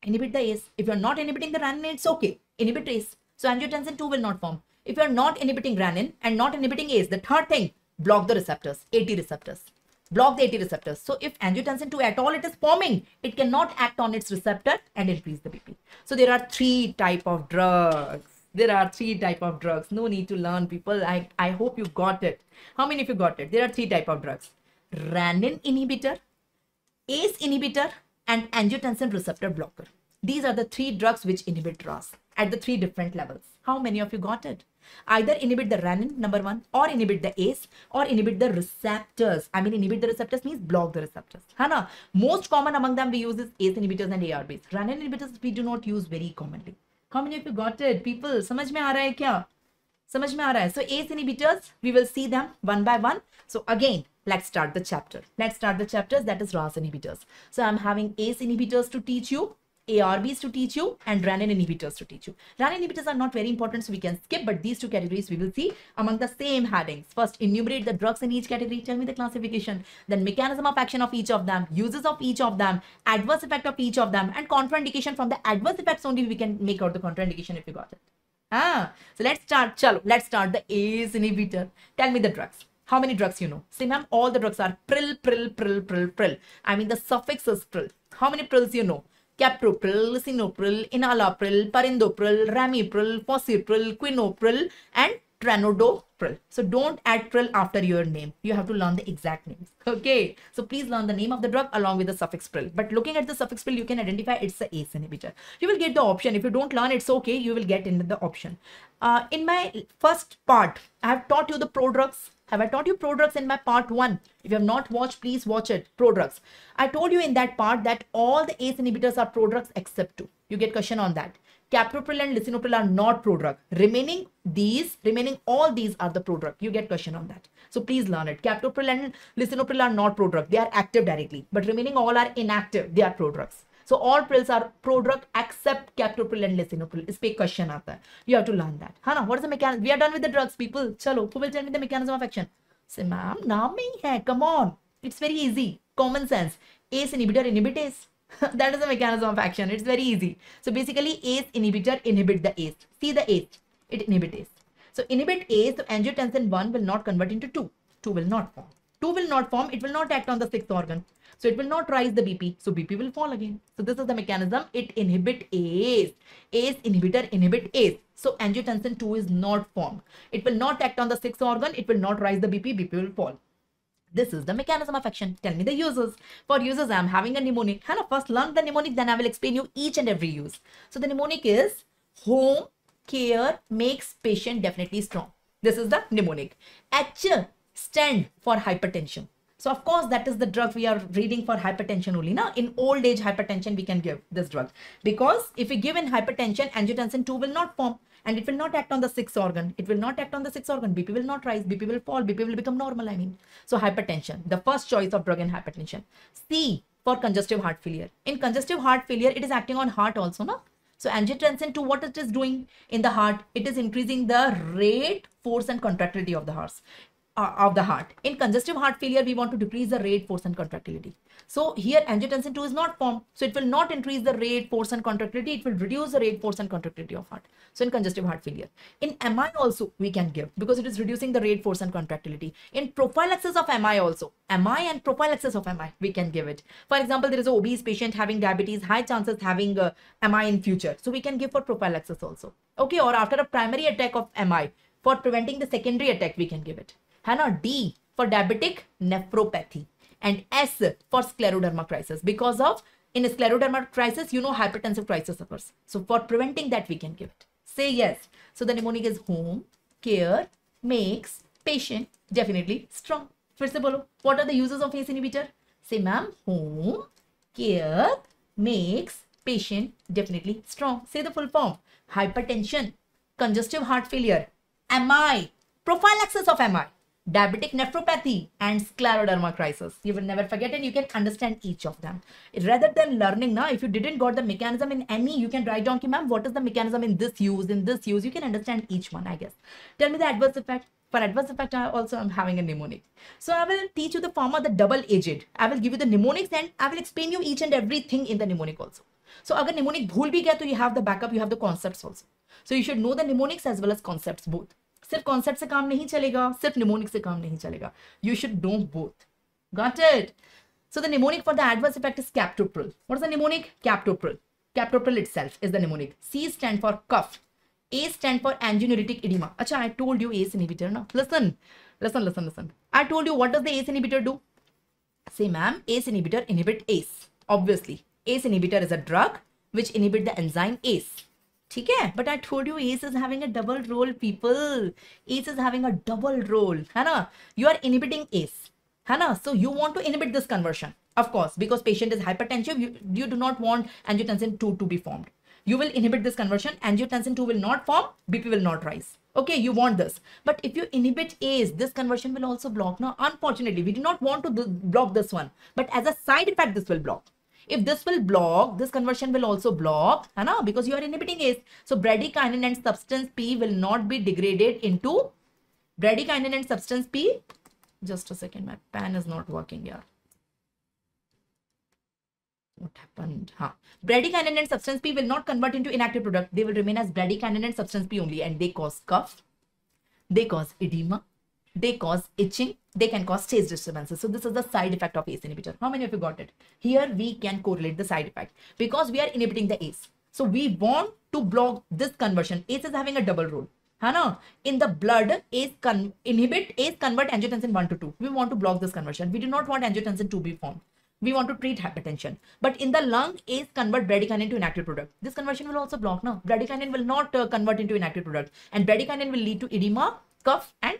Inhibit the ACE. If you're not inhibiting the renin, it's okay. Inhibit ACE. So angiotensin 2 will not form. If you're not inhibiting renin and not inhibiting ACE, the third thing, block the receptors, AT receptors. Block the AT receptors. So if angiotensin 2 at all it is forming, it cannot act on its receptor and increase the BP. So there are 3 type of drugs. There are 3 type of drugs. No need to learn, people. I hope you got it. How many of you got it? There are 3 type of drugs. Renin inhibitor, ACE inhibitor, and angiotensin receptor blocker. These are the 3 drugs which inhibit RAS at the 3 different levels. How many of you got it? Either inhibit the renin, number 1, or inhibit the ACE, or inhibit the receptors. I mean, inhibit the receptors means block the receptors. Hana? Most common among them we use is ACE inhibitors and ARBs. Renin inhibitors we do not use very commonly. How many of you got it? People, समझ में आ रहा है क्या? समझ में आ रहा है? So ACE inhibitors, we will see them one by one. So again, let's start the chapter. Let's start the chapters, that is RAS inhibitors. So I'm having ACE inhibitors to teach you, ARBs to teach you, and renin inhibitors to teach you. Renin inhibitors are not very important, so we can skip, but these 2 categories we will see among the same headings. First, enumerate the drugs in each category. Tell me the classification, then mechanism of action of each of them, uses of each of them, adverse effect of each of them, and contraindication. From the adverse effects only we can make out the contraindication if you got it. So let's start. Chalo, let's start the ACE inhibitor. Tell me the drugs. How many drugs you know? See, ma'am, all the drugs are pril, pril, pril, pril, pril. I mean, the suffix is pril. How many prils you know? Captopril, lisinopril, enalapril, perindopril, ramipril, fossilpril, quinopril, and tranodopril. So don't add pril after your name. You have to learn the exact names. Okay. So please learn the name of the drug along with the suffix pril. But looking at the suffix pril, you can identify it's the ACE inhibitor. You will get the option. If you don't learn, it's okay. You will get into the option. In my first part, I have taught you the prodrugs. Have I taught you prodrugs in my part 1? If you have not watched, please watch it. Prodrugs. I told you in that part that all the ACE inhibitors are prodrugs except 2. You get question on that. Captopril and lisinopril are not prodrug. Remaining all these are the prodrug. You get question on that. So please learn it. Captopril and lisinopril are not prodrug. They are active directly. But remaining all are inactive. They are prodrugs. So all prils are prodrug except captopril and lisinopril. Is pe question aata hai. You have to learn that. Hana, what is the mechanism? We are done with the drugs, people. Chalo, who will tell me the mechanism of action? Say, ma'am, naam nahi hai. Come on. It's very easy. Common sense. ACE inhibitor inhibit ACE. That is the mechanism of action. It's very easy. So basically, ACE inhibitor inhibit the ACE. See the ACE. It inhibit ACE. So inhibit ACE, so angiotensin 1 will not convert into 2. 2 will not form. 2 will not form. It will not act on the 6th organ. So it will not rise the BP. So BP will fall again. So this is the mechanism. It inhibit ACE. ACE inhibitor inhibit ACE. So angiotensin 2 is not formed. It will not act on the 6th organ. It will not rise the BP. BP will fall. This is the mechanism of action. Tell me the uses. For uses, I am having a mnemonic. Hannah, first learn the mnemonic, then I will explain you each and every use. So the mnemonic is home care makes patient definitely strong. This is the mnemonic. H stand for hypertension. So of course that is the drug we are reading for hypertension only. Now in old age hypertension we can give this drug, because if we give in hypertension, angiotensin 2 will not form and it will not act on the 6th organ. It will not act on the 6th organ. BP will not rise. BP will fall. BP will become normal. I mean, so hypertension, the first choice of drug in hypertension. C for congestive heart failure. In congestive heart failure, it is acting on heart also, no? So angiotensin 2, what it is doing in the heart? It is increasing the rate, force and contractility of the heart. In congestive heart failure, we want to decrease the rate, force and contractility. So here angiotensin 2 is not formed. So it will not increase the rate, force and contractility. It will reduce the rate, force and contractility of heart. So in congestive heart failure. In MI also we can give, because it is reducing the rate, force and contractility. In prophylaxis of MI also. MI and prophylaxis of MI we can give it. For example, there is an obese patient having diabetes, high chances having MI in future. So we can give for prophylaxis also. Okay, or after a primary attack of MI, for preventing the secondary attack we can give it. Hannah, D for diabetic nephropathy, and S for scleroderma crisis, because of in a scleroderma crisis, you know, hypertensive crisis occurs. So for preventing that we can give it. Say yes. So the mnemonic is home care makes patient definitely strong. First of all, what are the uses of ACE inhibitor? Say, ma'am, home care makes patient definitely strong. Say the full form. Hypertension, congestive heart failure, MI, prophylaxis of MI. diabetic nephropathy, and scleroderma crisis. You will never forget and you can understand each of them. Rather than learning now, if you didn't got the mechanism in any, you can write down, ma'am, what is the mechanism in this use, you can understand each one, I guess. Tell me the adverse effect. For adverse effect, I also am having a mnemonic. So I will teach you the form of the double aged. I will give you the mnemonics and I will explain you each and everything in the mnemonic also. So agar mnemonic bhul bhi gaya, to you have the backup, you have the concepts also. So you should know the mnemonics as well as concepts both. सिर्फ concept से काम नहीं चलेगा, सिर्फ mnemonic से काम नहीं चलेगा. You should know both. Got it? So the mnemonic for the adverse effect is captopril. What is the mnemonic? Captopril. Captopril itself is the mnemonic. C stand for cough. A stand for angioneuritic edema. Acha, I told you ACE inhibitor. No? Listen. I told you what does the ACE inhibitor do? Say, ma'am, ACE inhibitor inhibit ACE. Obviously, ACE inhibitor is a drug which inhibit the enzyme ACE. Okay, but I told you ACE is having a double role, people. ACE is having a double role. है ना? You are inhibiting ACE. है ना? So you want to inhibit this conversion. Of course, because patient is hypertensive, you do not want angiotensin 2 to be formed. You will inhibit this conversion. Angiotensin 2 will not form. BP will not rise. Okay, you want this. But if you inhibit ACE, this conversion will also block. Now, unfortunately, we do not want to block this one. But as a side effect, this will block. If this will block, this conversion will also block, because you are inhibiting ACE. So bradykinin and substance P will not be degraded into bradykinin and substance P. Just a second, my pen is not working here. What happened? Bradykinin and substance P will not convert into inactive product. They will remain as bradykinin and substance P only, and they cause cough, they cause edema, they cause itching, they can cause taste disturbances. So this is the side effect of ACE inhibitor. How many of you got it? Here we can correlate the side effect because we are inhibiting the ACE. So we want to block this conversion. ACE is having a double role. In the blood, ACE convert angiotensin 1 to 2. We want to block this conversion. We do not want angiotensin 2 to be formed. We want to treat hypertension. But in the lung, ACE convert bradykinin to inactive product. This conversion will also block. No, bradykinin will not convert into inactive product, and bradykinin will lead to edema, cough, and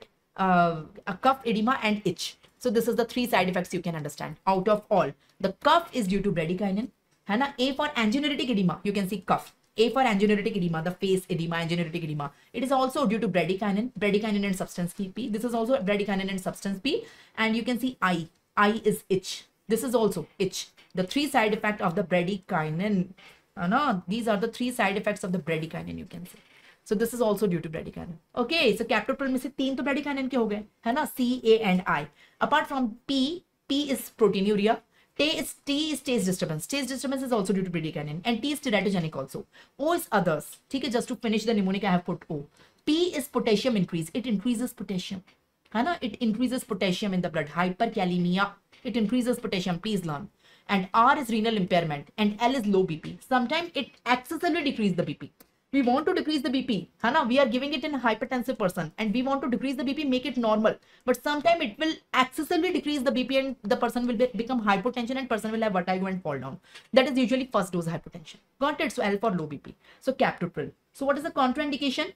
edema and itch. So this is the three side effects you can understand out of all. The cough is due to bradykinin. A for angioneuritic edema, you can see cough. A for angioneuritic edema, the face edema, angioneuritic edema. It is also due to bradykinin and substance P. This is also bradykinin and substance P. And you can see I is itch. This is also itch. The three side effects of the bradykinin. These are the three side effects of the bradykinin, you can see. So this is also due to bradykinin. Okay, so captopril में से तीन तो bradykinin के हो गए, है ना? C, A and I. Apart from P is proteinuria. T is taste disturbance. Taste disturbance is also due to bradykinin, and T is teratogenic also. O is others. Okay, just to finish the mnemonic, I have put O. P is potassium increase. It increases potassium. It increases potassium in the blood. Hyperkalemia. It increases potassium. Please learn. And R is renal impairment, and L is low BP. Sometimes it excessively decreases the BP. We want to decrease the BP. We are giving it in a hypertensive person, and we want to decrease the BP, make it normal. But sometimes it will excessively decrease the BP, and the person will become hypotension, and person will have vertigo and fall down. That is usually first dose hypertension. Got it? So L for low BP. So captopril. So what is the contraindication?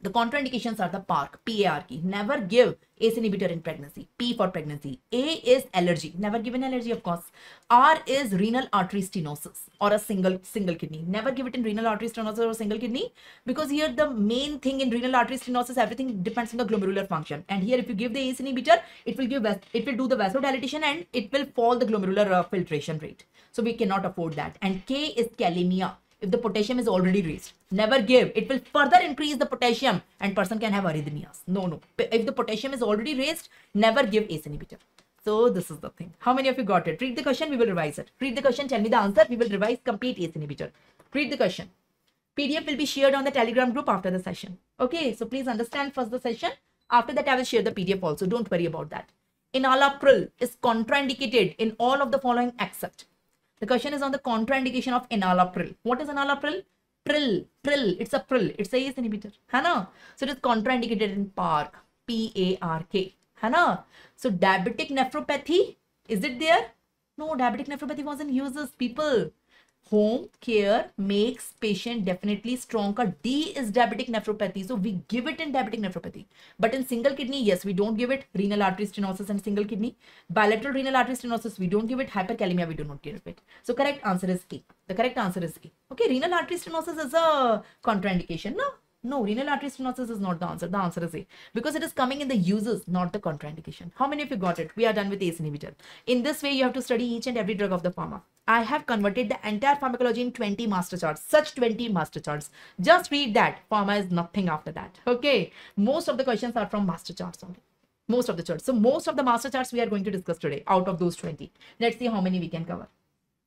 The contraindications are the PARC, P-A-R-K. Never give ACE inhibitor in pregnancy. P for pregnancy. A is allergy. Never give an allergy, of course. R is renal artery stenosis or a single kidney. Never give it in renal artery stenosis or a single kidney, because here the main thing in renal artery stenosis, everything depends on the glomerular function. And here if you give the ACE inhibitor, it will do the vasodilatation and it will fall the glomerular filtration rate. So we cannot afford that. And K is kalemia. If the potassium is already raised, never give. It will further increase the potassium and person can have arrhythmias. No. If the potassium is already raised, never give ACE inhibitor. So this is the thing. How many of you got it? Read the question, we will revise it. Read the question, tell me the answer. We will revise complete ACE inhibitor. Read the question. PDF will be shared on the Telegram group after the session. Okay, so please understand first the session. After that, I will share the PDF also. Don't worry about that. Enalapril is contraindicated in all of the following except. The question is on the contraindication of enalapril. What is enalapril? Pril. It's a pril. It's a ACE inhibitor. So it is contraindicated in PARC. P-A-R-K. So diabetic nephropathy, is it there? No, diabetic nephropathy wasn't used, people. Home care makes patient definitely stronger. D is diabetic nephropathy. So we give it in diabetic nephropathy. But in single kidney, yes, we don't give it. Renal artery stenosis and single kidney. Bilateral renal artery stenosis, we don't give it. Hyperkalemia, we do not give it. So correct answer is A. The correct answer is A. Okay, renal artery stenosis is a contraindication, no? No, renal artery stenosis is not the answer. The answer is A. Because it is coming in the uses, not the contraindication. How many of you got it? We are done with ACE inhibitor. In this way, you have to study each and every drug of the pharma. I have converted the entire pharmacology in 20 master charts. Such 20 master charts. Just read that. Pharma is nothing after that. Okay. Most of the questions are from master charts only. Most of the charts. So most of the master charts we are going to discuss today out of those 20. Let's see how many we can cover.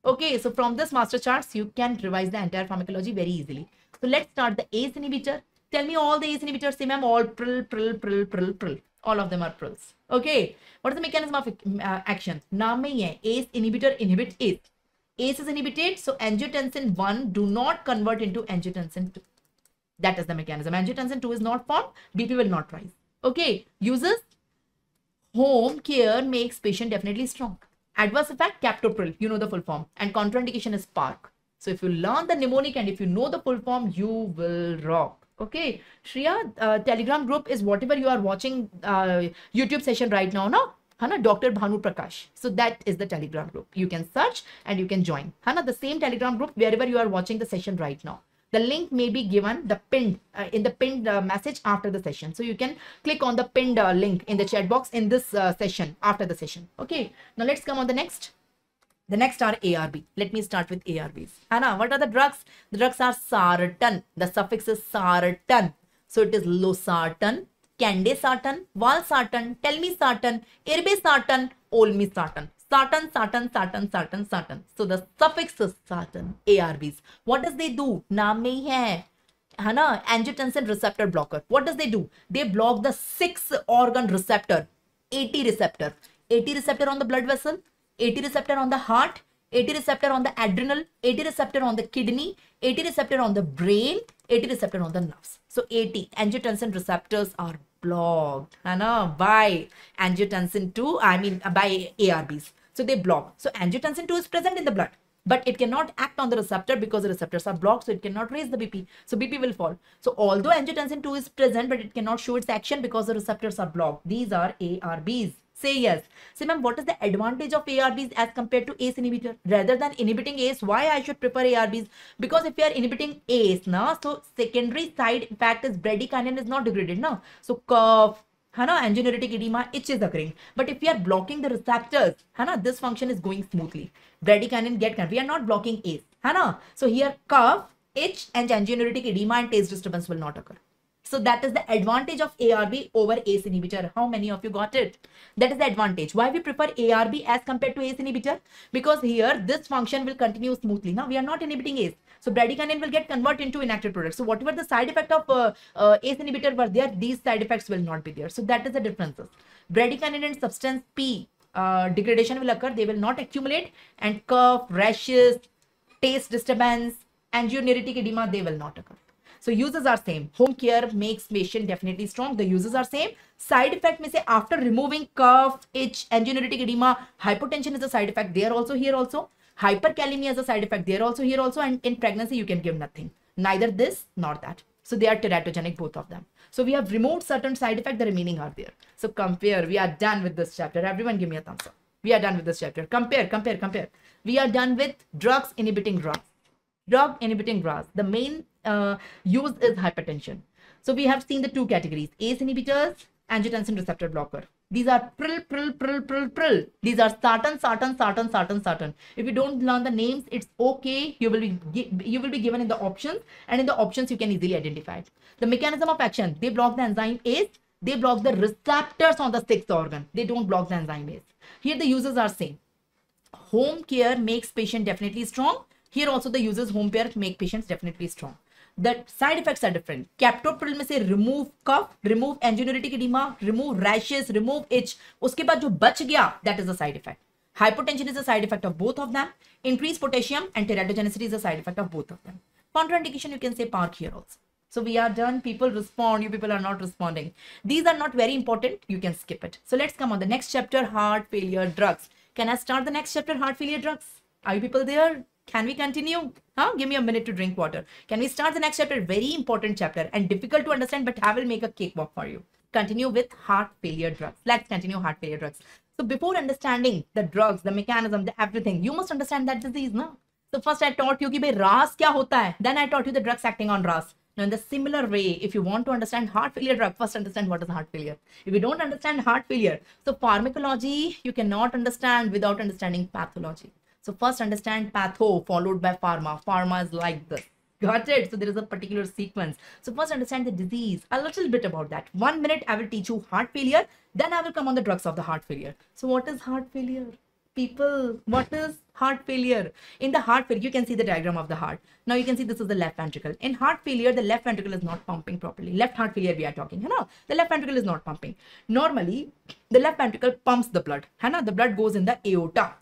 Okay, so from this master charts, you can revise the entire pharmacology very easily. So let's start the ACE inhibitor. Tell me all the ACE inhibitors. Say, ma'am, all pril. All of them are prils. Okay, what is the mechanism of action? Naam mein hi hai. ACE inhibitor inhibits ACE. ACE is inhibited, so angiotensin 1 do not convert into angiotensin 2. That is the mechanism. Angiotensin 2 is not formed, BP will not rise. Okay, uses home care makes patient definitely strong. Adverse effect, captopril, you know the full form. And contraindication is PARC. So if you learn the mnemonic and if you know the full form, you will rock. Okay. Shreya, Telegram group is whatever you are watching YouTube session right now, no? Hana, Dr. Bhanu Prakash. So that is the Telegram group. You can search and you can join. Hana, the same Telegram group wherever you are watching the session right now. The link may be given the pinned in the pinned message after the session. So you can click on the pinned link in the chat box in this session after the session. Okay. Now let's come on the next. The next are ARB. Let me start with ARBs. Anna, what are the drugs? The drugs are sartan. The suffix is sartan. So it is losartan, candesartan, valsartan, telmisartan, irbesartan, olmesartan. Sartan. So the suffix is sartan. ARBs. What does they do? Naam mein hi hai na, angiotensin receptor blocker. What does they do? They block the 6 organ receptor, 80 receptor. 80 receptor on the blood vessel, 80 receptor on the heart, 80 receptor on the adrenal, 80 receptor on the kidney, 80 receptor on the brain, 80 receptor on the nerves. So 80 angiotensin receptors are blocked by angiotensin 2, by ARBs. So they block. So angiotensin 2 is present in the blood, but it cannot act on the receptor because the receptors are blocked, so it cannot raise the BP. So BP will fall. So although angiotensin 2 is present, but it cannot show its action because the receptors are blocked. These are ARBs. Say yes. Say, ma'am, what is the advantage of ARBs as compared to ACE inhibitor? Rather than inhibiting ACE, why I should prefer ARBs? Because if you are inhibiting ACE, so secondary side effect is bradykinin is not degraded, so cough, angioneuritic edema, itch is occurring. But if we are blocking the receptors, this function is going smoothly. Bradykinin get converted. We are not blocking ACE, so here cough, itch, and angioneuritic edema and taste disturbance will not occur. So that is the advantage of ARB over ACE inhibitor. How many of you got it? That is the advantage. Why we prefer ARB as compared to ACE inhibitor? Because here this function will continue smoothly. Now we are not inhibiting ACE. So bradykinin will get converted into inactive product. So whatever the side effect of ACE inhibitor were there, these side effects will not be there. So that is the differences. Bradykinin and substance P degradation will occur. They will not accumulate, and cough, rashes, taste disturbance, angioneuritic edema, they will not occur. So uses are same. Home care makes patient definitely strong. The uses are same. Side effect may say after removing cough, itch, angioneuritic edema, hypotension is a side effect there also, here also. Hyperkalemia is a side effect there also, here also. And in pregnancy, you can give nothing. Neither this nor that. So they are teratogenic, both of them. So we have removed certain side effects, the remaining are there. So compare. We are done with this chapter. Everyone give me a thumbs up. We are done with this chapter. Compare. We are done with drugs inhibiting drugs. Drug inhibiting drugs. The main use is hypertension. So we have seen the two categories: ACE inhibitors, angiotensin receptor blocker. These are pril. These are sartan. If you don't learn the names, it's okay. You will be given in the options, and in the options you can easily identify it. The mechanism of action: they block the enzyme ACE. They block the receptors on the 6th organ. They don't block the enzyme ACE. Here the uses are same. Home care makes patient definitely strong. Here also the uses home care make patients definitely strong. The side effects are different. Captopril में से remove cough, remove angioneuritic edema, remove rashes, remove itch. उसके बाद जो बच गया, that is a side effect. Hypotension is a side effect of both of them. Increased potassium and teratogenicity is a side effect of both of them. Contraindication, you can say PARC here also. So we are done. People respond. You people are not responding. These are not very important. You can skip it. So let's come on the next chapter, heart failure drugs. Can I start the next chapter, heart failure drugs? Are you people there? Can we continue? Give me a minute to drink water. Can we start the next chapter? Very important chapter and difficult to understand, but I will make a cakewalk for you. Continue with heart failure drugs. Let's continue heart failure drugs. So before understanding the drugs, the mechanism, the everything, you must understand that disease, no? So first I taught you कि भाई RAS क्या होता है. Then I taught you the drugs acting on RAS. Now, in the similar way, if you want to understand heart failure drug, first understand what is heart failure. If you don't understand heart failure, so pharmacology, you cannot understand without understanding pathology. So first understand patho followed by pharma. Pharma is like this. Got it? So there is a particular sequence. So first understand the disease, a little bit about that. 1 minute, I will teach you heart failure. Then I will come on the drugs of the heart failure. So what is heart failure? People, what is heart failure? In the heart failure, you can see the diagram of the heart. Now you can see this is the left ventricle. In heart failure, the left ventricle is not pumping properly. Left heart failure we are talking. The left ventricle is not pumping. Normally, the left ventricle pumps the blood. The blood goes in the aorta,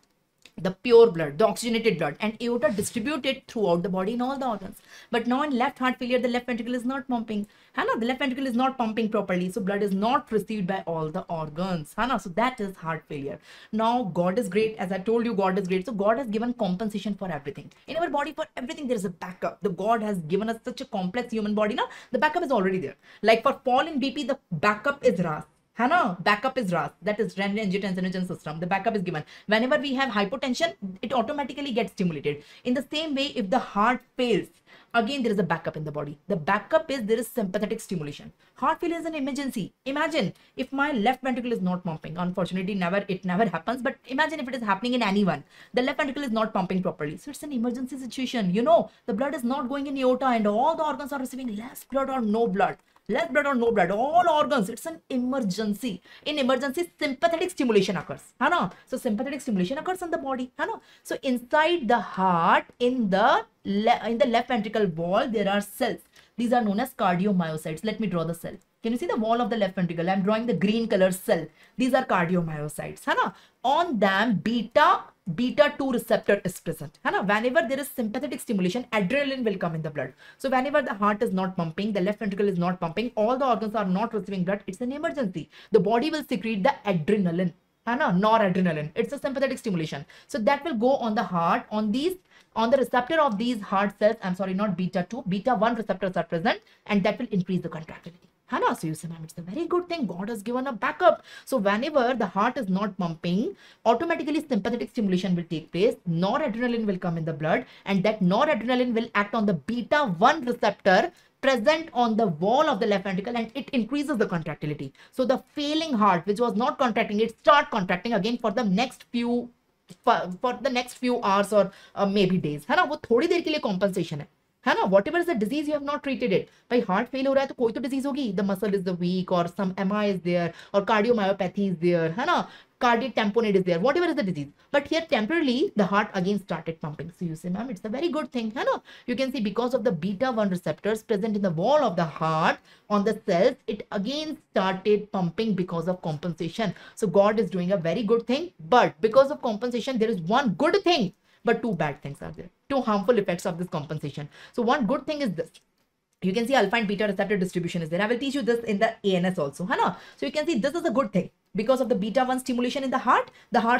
the pure blood, the oxygenated blood, and aorta distributed throughout the body in all the organs. But now in left heart failure, the left ventricle is not pumping. The left ventricle is not pumping properly, so blood is not received by all the organs. So that is heart failure. Now God is great. As I told you, God is great. So God has given compensation for everything. In our body, for everything, there is a backup. The God has given us such a complex human body. Now the backup is already there. Like for fall in BP, the backup is RAS. Backup is RAS, that is renin-angiotensin system. The backup is given. Whenever we have hypotension, it automatically gets stimulated. In the same way, if the heart fails, again there is a backup in the body. The backup is there is sympathetic stimulation. Heart failure is an emergency. Imagine if my left ventricle is not pumping. Unfortunately, it never happens. But imagine if it is happening in anyone. The left ventricle is not pumping properly. So it's an emergency situation. The blood is not going in aorta and all the organs are receiving less blood or no blood. Less blood or no blood, all organs, it's an emergency. In emergency, sympathetic stimulation occurs. So sympathetic stimulation occurs in the body. So inside the heart, in the left ventricle wall, there are cells. These are known as cardiomyocytes. Let me draw the cell. Can you see the wall of the left ventricle? I'm drawing the green color cell. These are cardiomyocytes. On them, beta 2 receptor is present. Whenever there is sympathetic stimulation, adrenaline will come in the blood. So whenever the heart is not pumping, the left ventricle is not pumping, all the organs are not receiving blood, it's an emergency. The body will secrete the adrenaline. Noradrenaline. It's a sympathetic stimulation. So that will go on the heart, on the receptor of these heart cells. I'm sorry, not beta 2, beta 1 receptors are present, and that will increase the contractility. So you say, ma'am, it's a very good thing. God has given a backup. So whenever the heart is not pumping, automatically sympathetic stimulation will take place. Noradrenaline will come in the blood, and that noradrenaline will act on the beta 1 receptor present on the wall of the left ventricle, and it increases the contractility. So the failing heart, which was not contracting, it start contracting again for the next few hours or maybe days. वो थोड़ी देर के लिए compensation है. Whatever is the disease, you have not treated it. By heart fail हो रहा है तो कोई तो disease होगी. The muscle is the weak, or some MI is there, or cardiomyopathy is there. Cardiac tamponade is there. Whatever is the disease. But here temporarily the heart again started pumping. So you say, ma'am, it's a very good thing. You can see because of the beta 1 receptors present in the wall of the heart on the cells, it again started pumping because of compensation. So God is doing a very good thing. But because of compensation, there is one good thing. But two bad things are there. Two harmful effects of this compensation. So one good thing is this. You can see alpha and beta receptor distribution is there. I will teach you this in the ANS also. So you can see this is a good thing. Because of the beta 1 stimulation in the heart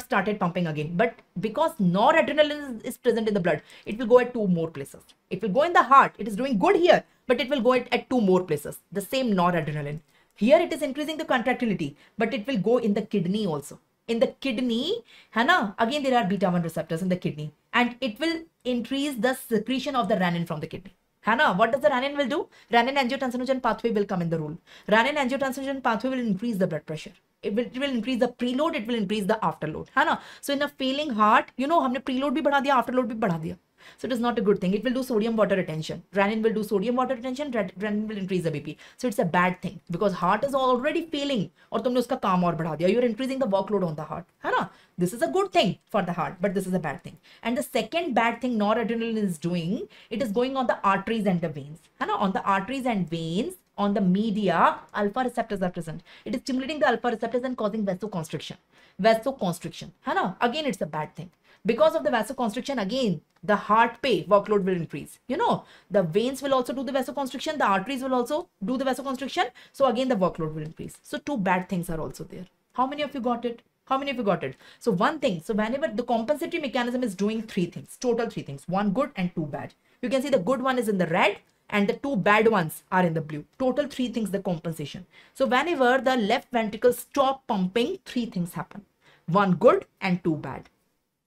started pumping again. But because noradrenaline is present in the blood, it will go at 2 more places. It will go in the heart. It is doing good here, but it will go at 2 more places. The same noradrenaline. Here it is increasing the contractility, but it will go in the kidney also. In the kidney, again there are beta 1 receptors in the kidney, and it will increase the secretion of the renin from the kidney. What does the renin will do? Renin-angiotensin pathway will come in the role. Renin-angiotensin pathway will increase the blood pressure. It will increase the preload. It will increase the afterload. So in a failing heart, हमने preload भी बढ़ा दिया, afterload भी बढ़ा दिया. So it is not a good thing. It will do sodium water retention. Renin will do sodium water retention. Renin will increase the BP. So it's a bad thing because heart is already failing. और तुमने उसका काम और बढ़ा दिया. You're increasing the workload on the heart. This is a good thing for the heart, but this is a bad thing. And the second bad thing noradrenaline is doing, it is going on the arteries and the veins. On the arteries and veins, on the media, alpha receptors are present. It is stimulating the alpha receptors and causing vasoconstriction. Again, it's a bad thing. Because of the vasoconstriction, again, the heart workload will increase. The veins will also do the vasoconstriction. The arteries will also do the vasoconstriction. So again, the workload will increase. So 2 bad things are also there. How many of you got it? How many of you got it? So one thing, so whenever the compensatory mechanism is doing 3 things, total 3 things, 1 good and 2 bad. You can see the good one is in the red and the 2 bad ones are in the blue. Total 3 things, the compensation. So whenever the left ventricle stop pumping, 3 things happen. 1 good and 2 bad.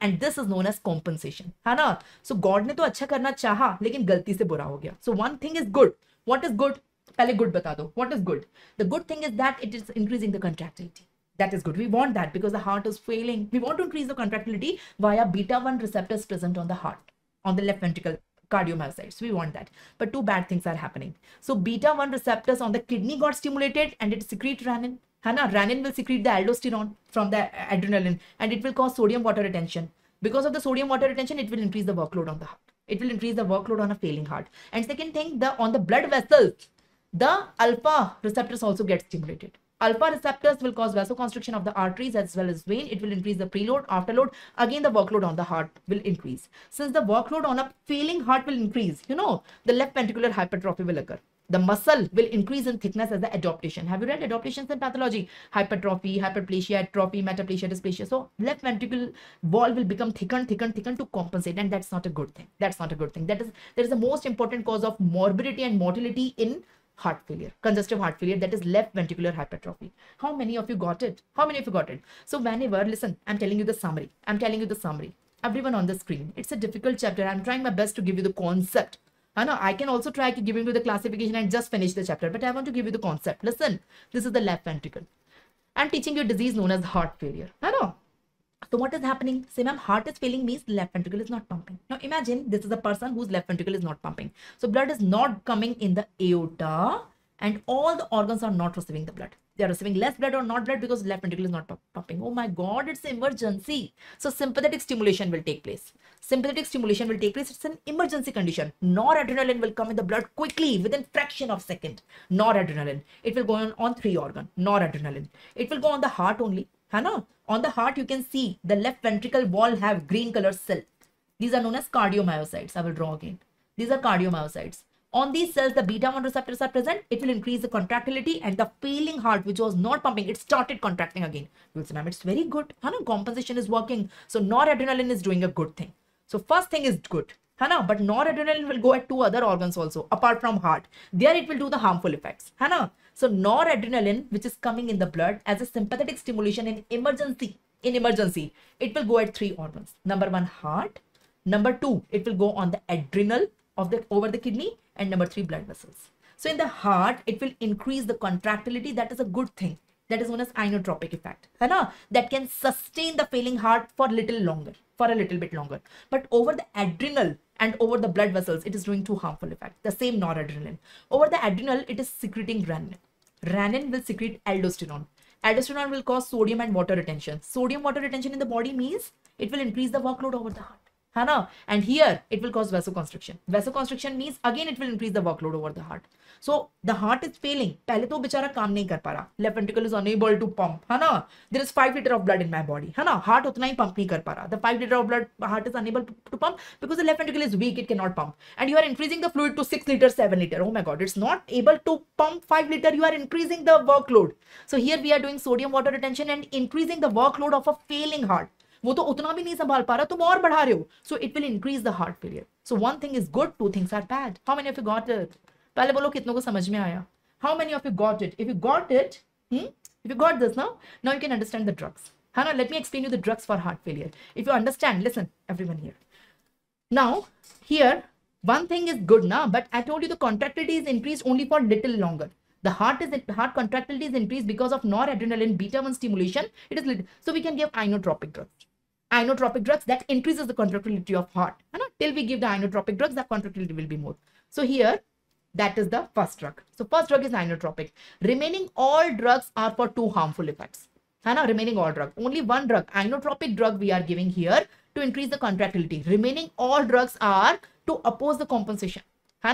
and this is known as compensation, है ना? So God ने तो अच्छा करना चाहा लेकिन गलती से बुरा हो गया. So one thing is good. What is good? पहले good बता दो. What is good? The good thing is that it is increasing the contractility. That is good. We want that because the heart is failing. We want to increase the contractility via beta 1 receptors present on the heart, on the left ventricle cardiomyocytes. We want that. But two bad things are happening. So beta 1 receptors on the kidney got stimulated and it secretes renin. Hana, renin will secrete the aldosterone from the adrenaline and it will cause sodium water retention. Because of the sodium water retention, it will increase the workload on the heart. It will increase the workload on a failing heart. And second thing, on the blood vessels, the alpha receptors also get stimulated. Alpha receptors will cause vasoconstriction of the arteries as well as vein. It will increase the preload, afterload. Again, the workload on the heart will increase. Since the workload on a failing heart will increase, you know, the left ventricular hypertrophy will occur. The muscle will increase in thickness as the adaptation. Have you read adaptations in pathology? Hypertrophy, hyperplasia, atrophy, metaplasia, dysplasia. So left ventricle wall will become thickened to compensate, and that's not a good thing. That's not a good thing. That is the most important cause of morbidity and mortality in heart failure, congestive heart failure, that is left ventricular hypertrophy. How many of you got it? How many of you got it? So whenever, listen, I'm telling you the summary. Everyone on the screen, it's a difficult chapter. I'm trying my best to give you the concept. I can also try to give you the classification and just finish the chapter, but I want to give you the concept. Listen, this is the left ventricle. I'm teaching you a disease known as heart failure. So what is happening? Say, ma'am, heart is failing means the left ventricle is not pumping. Now imagine this is a person whose left ventricle is not pumping. So blood is not coming in the aorta and all the organs are not receiving the blood. They are receiving less blood or not blood because left ventricle is not pumping. Oh my God, it's an emergency. So sympathetic stimulation will take place. Sympathetic stimulation will take place. It's an emergency condition. Noradrenaline will come in the blood quickly within fraction of second. Noradrenaline. It will go on three organs. Noradrenaline. It will go on the heart only. On the heart, you can see the left ventricle wall have green color cell. These are known as cardiomyocytes. I will draw again. These are cardiomyocytes. On these cells, the beta 1 receptors are present. It will increase the contractility and the failing heart, which was not pumping, it started contracting again. You will say, ma'am, it's very good. Compensation is working. So noradrenaline is doing a good thing. So first thing is good. But noradrenaline will go at two other organs also, apart from heart. There it will do the harmful effects. So noradrenaline, which is coming in the blood as a sympathetic stimulation in emergency, it will go at three organs. Number one, heart. Number two, it will go on the adrenal over the kidney, and number three, blood vessels. So in the heart, it will increase the contractility. That is a good thing. That is known as inotropic effect. That can sustain the failing heart for a little bit longer. But over the adrenal and over the blood vessels, it is doing two harmful effects. The same noradrenaline. Over the adrenal, it is secreting renin. Renin will secrete aldosterone. Aldosterone will cause sodium and water retention. Sodium water retention in the body means it will increase the workload over the heart. And here it will cause vasoconstriction. Vasoconstriction means again it will increase the workload over the heart. So the heart is failing. पहले तो बेचारा काम नहीं कर पा रहा. Left ventricle is unable to pump. There is 5 liters of blood in my body. Heart उतना ही pump नहीं कर पा रहा. The 5 liters of blood heart is unable to pump because the left ventricle is weak. It cannot pump. And you are increasing the fluid to 6 liters, 7 liters. Oh my God, it's not able to pump 5 liters. You are increasing the workload. So here we are doing sodium water retention and increasing the workload of a failing heart. वो तो उतना भी नहीं संभाल पा रहा, तुम और बढ़ा रहे हो. So it will increase the heart failure. So one thing is good, two things are bad. How many of you got it? पहले बोलो कितनों को समझ में आया? How many of you got it? If you got it, if you got this now you can understand the drugs. Let me explain you the drugs for heart failure. If you understand, listen, everyone here. Now, here, one thing is good now, but I told you the contractility is increased only for little longer. The heart contractility is increased because of noradrenaline beta 1 stimulation. It is little. So we can give inotropic drugs. Inotropic drugs that increases the contractility of heart. Till we give the inotropic drugs, the contractility will be more. So here, that is the first drug. So first drug is inotropic. Remaining all drugs are for two harmful effects. Remaining all drugs. Only one drug, inotropic drug we are giving here to increase the contractility. Remaining all drugs are to oppose the compensation.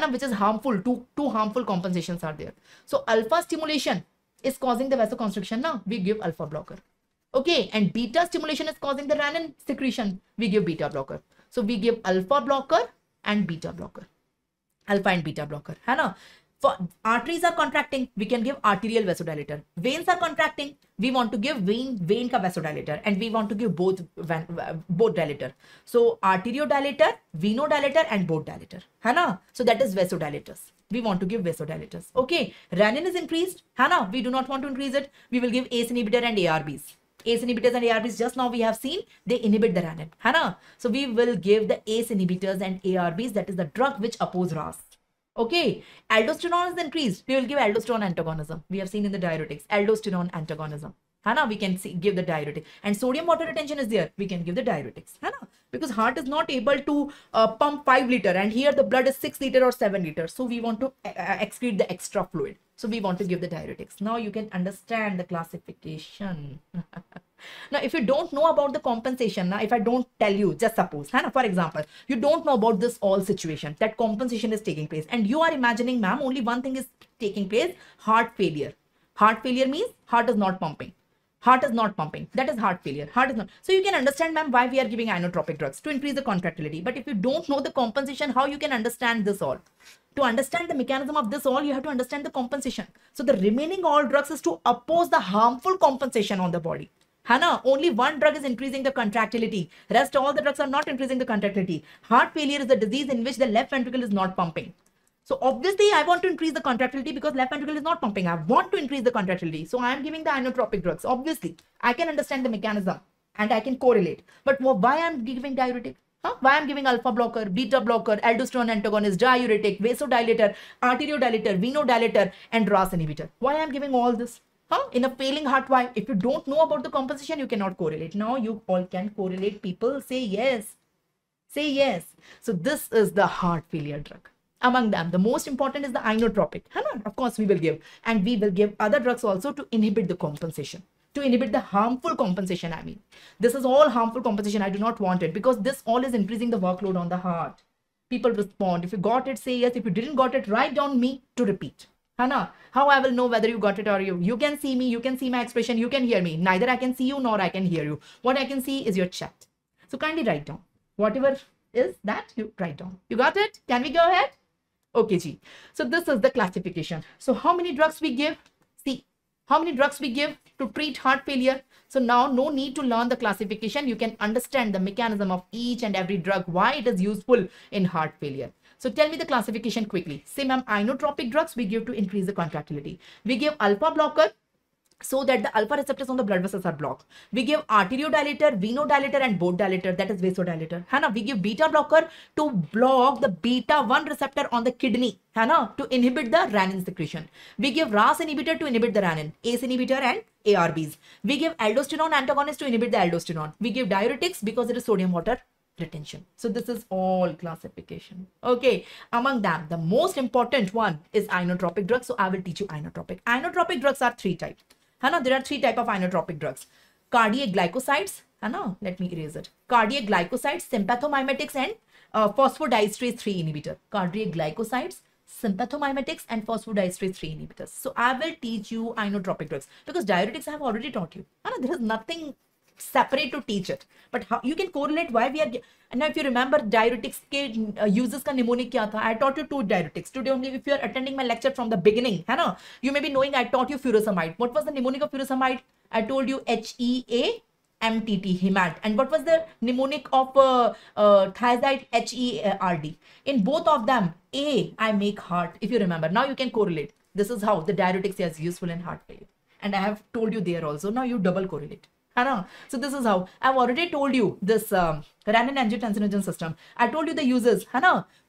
Which is harmful. Two harmful compensations are there. So alpha stimulation is causing the vasoconstriction. Now we give alpha blocker. Okay, and beta stimulation is causing the renin secretion. We give beta blocker. So we give alpha blocker and beta blocker. Alpha and beta blocker. For arteries are contracting, we can give arterial vasodilator. Veins are contracting, we want to give vein ka vasodilator, and we want to give both dilator. So arteriodilator, venodilator, and both dilator. So that is vasodilators. We want to give vasodilators. Okay, renin is increased. We do not want to increase it. We will give ACE inhibitor and ARBs. ACE inhibitors and ARBs, just now we have seen, they inhibit the renin. है ना? So we will give the ACE inhibitors and ARBs, that is the drug which oppose RAS. Okay, aldosterone is increased. We will give aldosterone antagonism. We have seen in the diuretics, aldosterone antagonism. Hana, we can give the diuretic. And sodium water retention is there. We can give the diuretics. Hana, because heart is not able to pump 5 liter and here the blood is 6 liter or 7 liter. So we want to excrete the extra fluid. So we want to give the diuretics. Now you can understand the classification. Now, if you don't know about the compensation, now if I don't tell you, just suppose, Hana, for example, you don't know about this all situation, that compensation is taking place. And you are imagining, ma'am, only one thing is taking place, heart failure. Heart failure means heart is not pumping. Heart is not pumping. That is heart failure. Heart is not. So you can understand, ma'am, why we are giving inotropic drugs to increase the contractility. But if you don't know the compensation, how you can understand this all? To understand the mechanism of this all, you have to understand the compensation. So the remaining all drugs is to oppose the harmful compensation on the body. Hana, only one drug is increasing the contractility. Rest all the drugs are not increasing the contractility. Heart failure is a disease in which the left ventricle is not pumping. So obviously I want to increase the contractility because left ventricle is not pumping. I want to increase the contractility. So I am giving the inotropic drugs. Obviously I can understand the mechanism and I can correlate. But why I am giving diuretic? Huh? Why I am giving alpha blocker, beta blocker, aldosterone antagonist, diuretic, vasodilator, arteriodilator, venodilator and RAS inhibitor? Why I am giving all this? Huh? In a failing heart, why? If you don't know about the composition, you cannot correlate. Now you all can correlate. People say yes. Say yes. So this is the heart failure drug. Among them, the most important is the inotropic. Of course, we will give. And we will give other drugs also to inhibit the compensation. To inhibit the harmful compensation, I mean. This is all harmful compensation. I do not want it because this all is increasing the workload on the heart. People respond. If you got it, say yes. If you didn't got it, write down me to repeat. How I will know whether you got it or you can see me, you can see my expression, you can hear me. Neither I can see you nor I can hear you. What I can see is your chat. So kindly write down. Whatever is that, you write down. You got it? Can we go ahead? Okay, G. So this is the classification. So how many drugs we give? See, how many drugs we give to treat heart failure? So now no need to learn the classification. You can understand the mechanism of each and every drug, why it is useful in heart failure. So tell me the classification quickly. Say, ma'am, inotropic drugs we give to increase the contractility. We give alpha blocker so that the alpha receptors on the blood vessels are blocked. We give arteriodilator, venodilator and bronchodilator, that is vasodilator. Hana, we give beta blocker to block the beta 1 receptor on the kidney, Hana, to inhibit the renin secretion. We give RAS inhibitor to inhibit the renin, ACE inhibitor and ARBs. We give aldosterone antagonist to inhibit the aldosterone. We give diuretics because it is sodium water retention. So this is all classification. Okay, among them, the most important one is inotropic drugs. So I will teach you inotropic. Inotropic drugs are 3 types. Hana, there are 3 types of inotropic drugs. Cardiac glycosides. Hana, let me erase it. Cardiac glycosides, sympathomimetics and phosphodiesterase 3 inhibitor. Cardiac glycosides, sympathomimetics and phosphodiesterase 3 inhibitors. So I will teach you inotropic drugs because diuretics I have already taught you. Hana, there is nothing separate to teach it, but how you can correlate why we are. And now if you remember diuretics ke uses ka mnemonic kya tha? I taught you 2 diuretics today only. If you are attending my lecture from the beginning, है ना, you may be knowing I taught you furosemide. What was the mnemonic of furosemide? I told you HEAMTT, HEMAT. And what was the mnemonic of thiazide? HEARD. In both of them, I make heart, if you remember. Now you can correlate. This is how the diuretics is useful in heart failure, and I have told you there also. Now you double correlate. So this is how I've already told you this renin-angiotensinogen system. I told you the uses.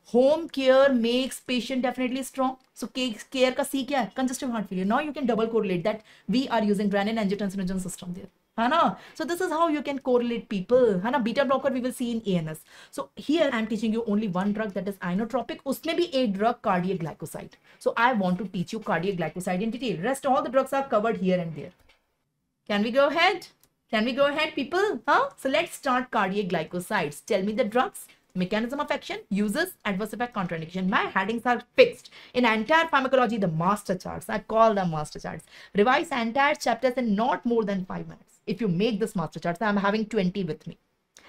Home care makes patient definitely strong. So care ka C kya hai? Congestive heart failure. Now you can double correlate that we are using renin-angiotensinogen system there. So this is how you can correlate people. Beta blocker we will see in ANS. So here I'm teaching you only one drug, that is inotropic. Usme bhi a drug, cardiac glycoside. So I want to teach you cardiac glycoside in detail. Rest all the drugs are covered here and there. Can we go ahead? Can we go ahead, people? So let's start cardiac glycosides. Tell me the drugs, mechanism of action, uses, adverse effect, contraindication. My headings are fixed. In entire pharmacology, the master charts. I call them master charts. Revise entire chapters in not more than 5 minutes. If you make this master charts, I'm having 20 with me.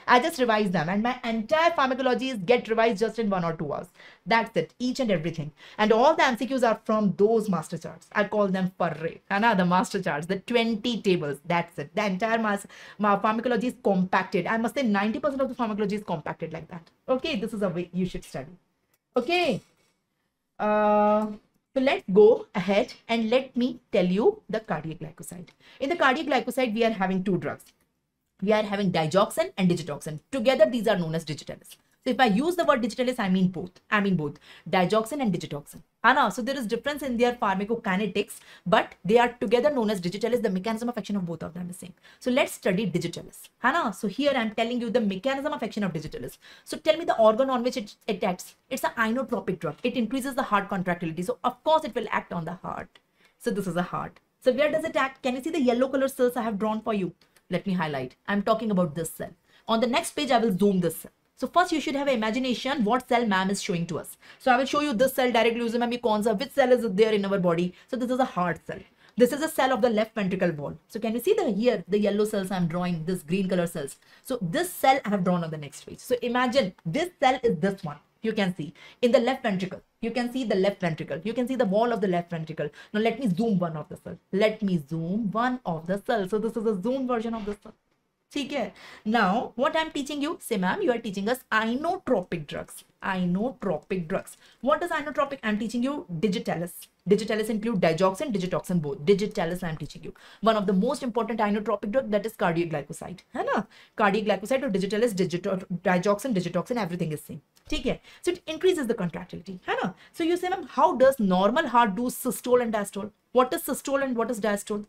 I just revise them, and my entire pharmacology is get revised just in 1 or 2 hours. That's it, each and everything. And all the MCQs are from those master charts. I call them parray. The master charts, the 20 tables. That's it. The entire pharmacology is compacted. I must say 90% of the pharmacology is compacted like that. Okay, this is a way you should study. Okay. So let's go ahead and let me tell you the cardiac glycoside. In the cardiac glycoside, we are having two drugs. We are having digoxin and digitoxin. Together, these are known as digitalis. So if I use the word digitalis, I mean both. Digoxin and digitoxin. Anna, so there is difference in their pharmacokinetics, but they are together known as digitalis. The mechanism of action of both of them is same. So let's study digitalis. Anna, so here I am telling you the mechanism of action of digitalis. So tell me the organ on which it acts. It's an inotropic drug. It increases the heart contractility. So of course it will act on the heart. So this is a heart. So where does it act? Can you see the yellow color cells I have drawn for you? Let me highlight. I'm talking about this cell. On the next page, I will zoom this cell. So first you should have imagination what cell ma'am is showing to us. So I will show you this cell directly. Which cell is there in our body? So this is a heart cell. This is a cell of the left ventricle wall. So can you see here the yellow cells I'm drawing, this green color cells. So this cell I have drawn on the next page. So imagine this cell is this one. You can see in the left ventricle. You can see the left ventricle. You can see the wall of the left ventricle. Now let me zoom one of the cell. Let me zoom one of the cell. So this is a zoom version of the cell. Okay. Now, what I'm teaching you, say ma'am, you are teaching us inotropic drugs. Inotropic drugs. What is inotropic? I'm teaching you digitalis. Digitalis include digoxin, digitoxin both. Digitalis I'm teaching you. One of the most important inotropic drug, that is cardiac glycoside. Cardiac glycoside or digitalis, digoxin, digitoxin, everything is same. Okay. So it increases the contractility. So you say ma'am, how does normal heart do systole and diastole? What is systole and what is diastole?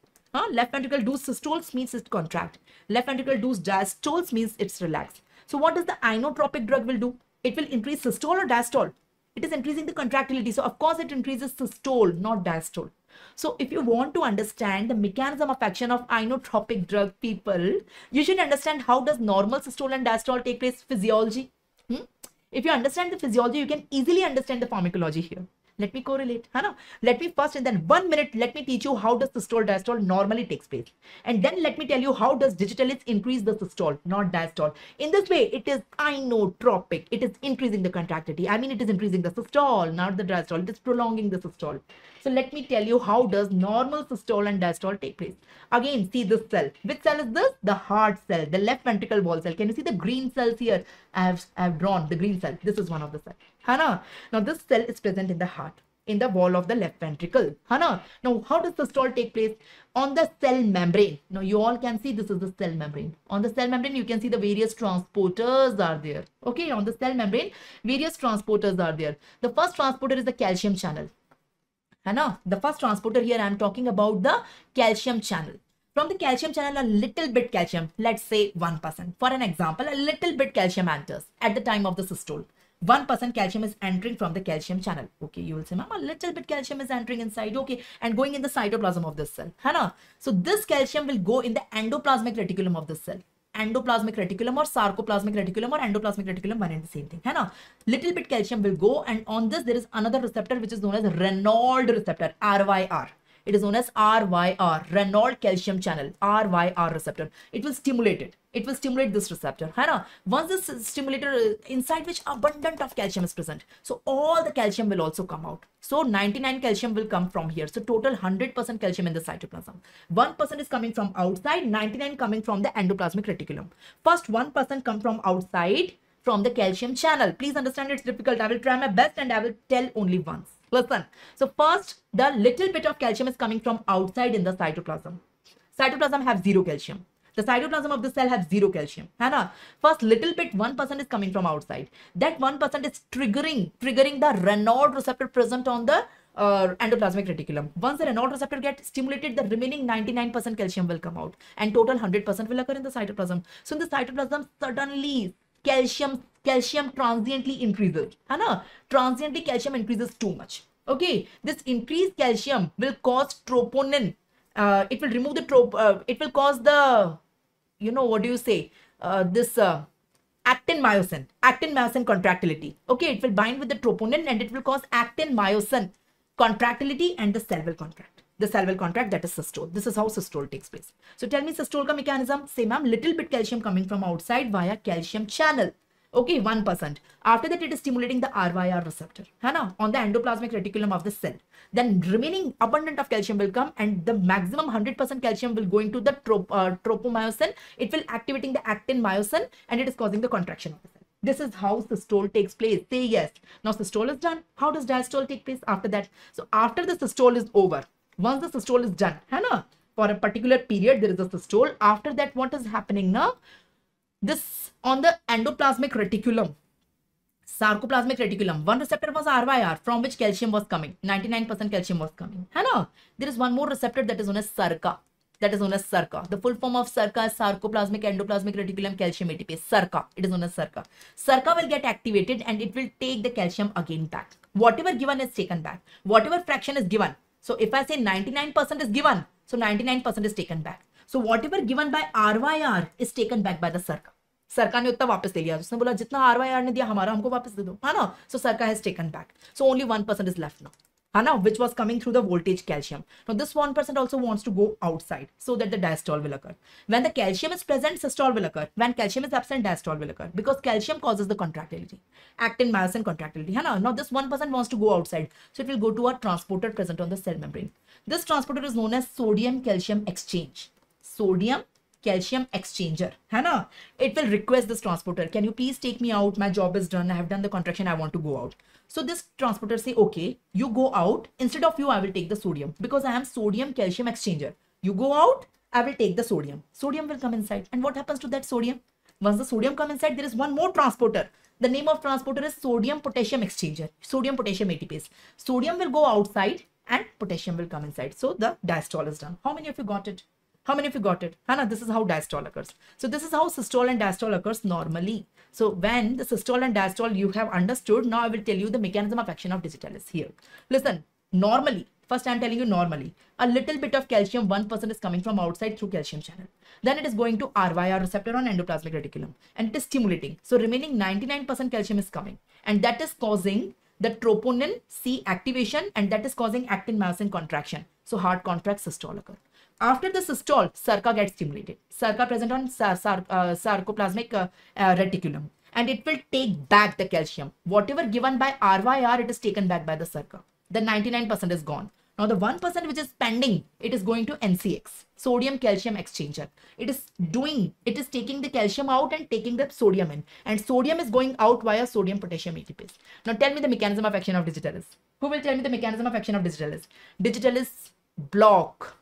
Left ventricle does systoles means it contract. Left ventricle does diastoles means it's relaxed. So what does the inotropic drug will do? It will increase systole or diastole. It is increasing the contractility. So of course it increases systole, not diastole. So if you want to understand the mechanism of action of inotropic drug, people, you should understand how does normal systole and diastole take place, physiology. If you understand the physiology, you can easily understand the pharmacology here. Let me correlate. Let me first, and then 1 minute, let me teach you how does systole diastole normally takes place. And then let me tell you how does digitalis increase the systole, not diastole. In this way, it is inotropic. It is increasing the contractility. I mean, it is increasing the systole, not the diastole. It is prolonging the systole. So let me tell you how does normal systole and diastole take place. Again, see this cell. Which cell is this? The heart cell, the left ventricle wall cell. Can you see the green cells here? I have drawn the green cell. This is one of the cells. Now this cell is present in the heart, in the wall of the left ventricle. Now how does the systole take place? On the cell membrane. Now you all can see this is the cell membrane. On the cell membrane, you can see the various transporters are there. Okay, on the cell membrane, various transporters are there. The first transporter is the calcium channel. The first transporter here, I am talking about the calcium channel. From the calcium channel, a little bit calcium, let's say 1%. For an example, a little bit calcium enters at the time of the systole. 1% calcium is entering from the calcium channel. Okay, you will say, ma'am, a little bit calcium is entering inside. Okay, and going in the cytoplasm of this cell. So this calcium will go in the endoplasmic reticulum of this cell. Endoplasmic reticulum or sarcoplasmic reticulum or endoplasmic reticulum, one and the same thing. Little bit calcium will go, and on this there is another receptor which is known as Reynolds receptor, RYR. It is known as RYR, Reynolds calcium channel, RYR receptor. It will stimulate it. It will stimulate this receptor. Once this stimulator inside which abundant of calcium is present, so all the calcium will also come out. So 99 calcium will come from here. So total 100% calcium in the cytoplasm. 1% is coming from outside, 99 coming from the endoplasmic reticulum. First 1% come from outside from the calcium channel. Please understand it's difficult. I will try my best and I will tell only once. Listen. So first, the little bit of calcium is coming from outside in the cytoplasm. Cytoplasm have 0 calcium. The cytoplasm of the cell have 0 calcium. First, little bit 1% is coming from outside. That 1% is triggering the Reynolds receptor present on the endoplasmic reticulum. Once the Reynolds receptor gets stimulated, the remaining 99% calcium will come out, and total 100% will occur in the cytoplasm. So in the cytoplasm, suddenly calcium transiently increases. Transiently calcium increases too much. Okay, this increased calcium will cause troponin. It will remove the it will cause the, what do you say? This actin-myosin contractility. Okay, it will bind with the troponin and it will cause actin-myosin contractility, and the cell will contract. The cell will contract, that is systole. This is how systole takes place. So tell me systole ka mechanism. Say ma'am, little bit calcium coming from outside via calcium channel. Okay, 1%. After that, it is stimulating the RYR receptor on the endoplasmic reticulum of the cell. Then remaining abundant of calcium will come, and the maximum 100% calcium will go into the tropomyosin. It will activating the actin-myosin, and it is causing the contraction of the cell. This is how systole takes place. Say yes. Now systole is done. How does diastole take place after that? So after the systole is over, once the systole is done, है ना? For a particular period, there is a systole. After that, what is happening now? This on the endoplasmic reticulum, sarcoplasmic reticulum, one receptor was RYR from which calcium was coming. 99% calcium was coming. है ना? There is one more receptor that is known as SERCA. That is known as SERCA. The full form of SERCA is sarcoplasmic endoplasmic reticulum calcium ATPase. SERCA. It is known as SERCA. SERCA will get activated and it will take the calcium again back. Whatever given is taken back. Whatever fraction is given. So if I say 99% is given, so 99% is taken back. So whatever given by RYR is taken back by the SERCA. SERCA ने उतना वापस ले लिया. उसने बोला जितना RYR ने दिया हमारा हमको वापस दे दो. है ना? So SERCA has taken back. So only 1% is left now. Which was coming through the voltage calcium. Now this 1% also wants to go outside so that the diastole will occur. When the calcium is present, systole will occur. When calcium is absent, diastole will occur because calcium causes the contractility. Actin, myosin contractility. Now this 1% wants to go outside. So it will go to a transporter present on the cell membrane. This transporter is known as sodium calcium exchange. Sodium calcium exchanger. It will request this transporter. Can you please take me out? My job is done. I have done the contraction. I want to go out. So this transporter say, okay, you go out. Instead of you, I will take the sodium because I am sodium calcium exchanger. You go out, I will take the sodium. Sodium will come inside. And what happens to that sodium? Once the sodium comes inside, there is one more transporter. The name of transporter is sodium potassium exchanger. Sodium potassium ATPase. Sodium will go outside and potassium will come inside. So the diastole is done. How many of you got it? How many of you got it? This is how diastole occurs. So this is how systole and diastole occurs normally. So when the systole and diastole you have understood, now I will tell you the mechanism of action of digitalis here. Listen, normally, first I am telling you normally, a little bit of calcium, 1% is coming from outside through calcium channel. Then it is going to RYR receptor on endoplasmic reticulum and it is stimulating. So remaining 99% calcium is coming and that is causing the troponin C activation and that is causing actin myosin contraction. So heart contracts, systole occur. After the systole, SERCA gets stimulated. SERCA present on sarcoplasmic reticulum. And it will take back the calcium. Whatever given by RYR, it is taken back by the SERCA. The 99% is gone. Now the 1% which is pending, it is going to NCX, sodium calcium exchanger. It is taking the calcium out and taking the sodium in. And sodium is going out via sodium potassium ATPase. Now tell me the mechanism of action of digitalis. Who will tell me the mechanism of action of digitalis? Digitalis block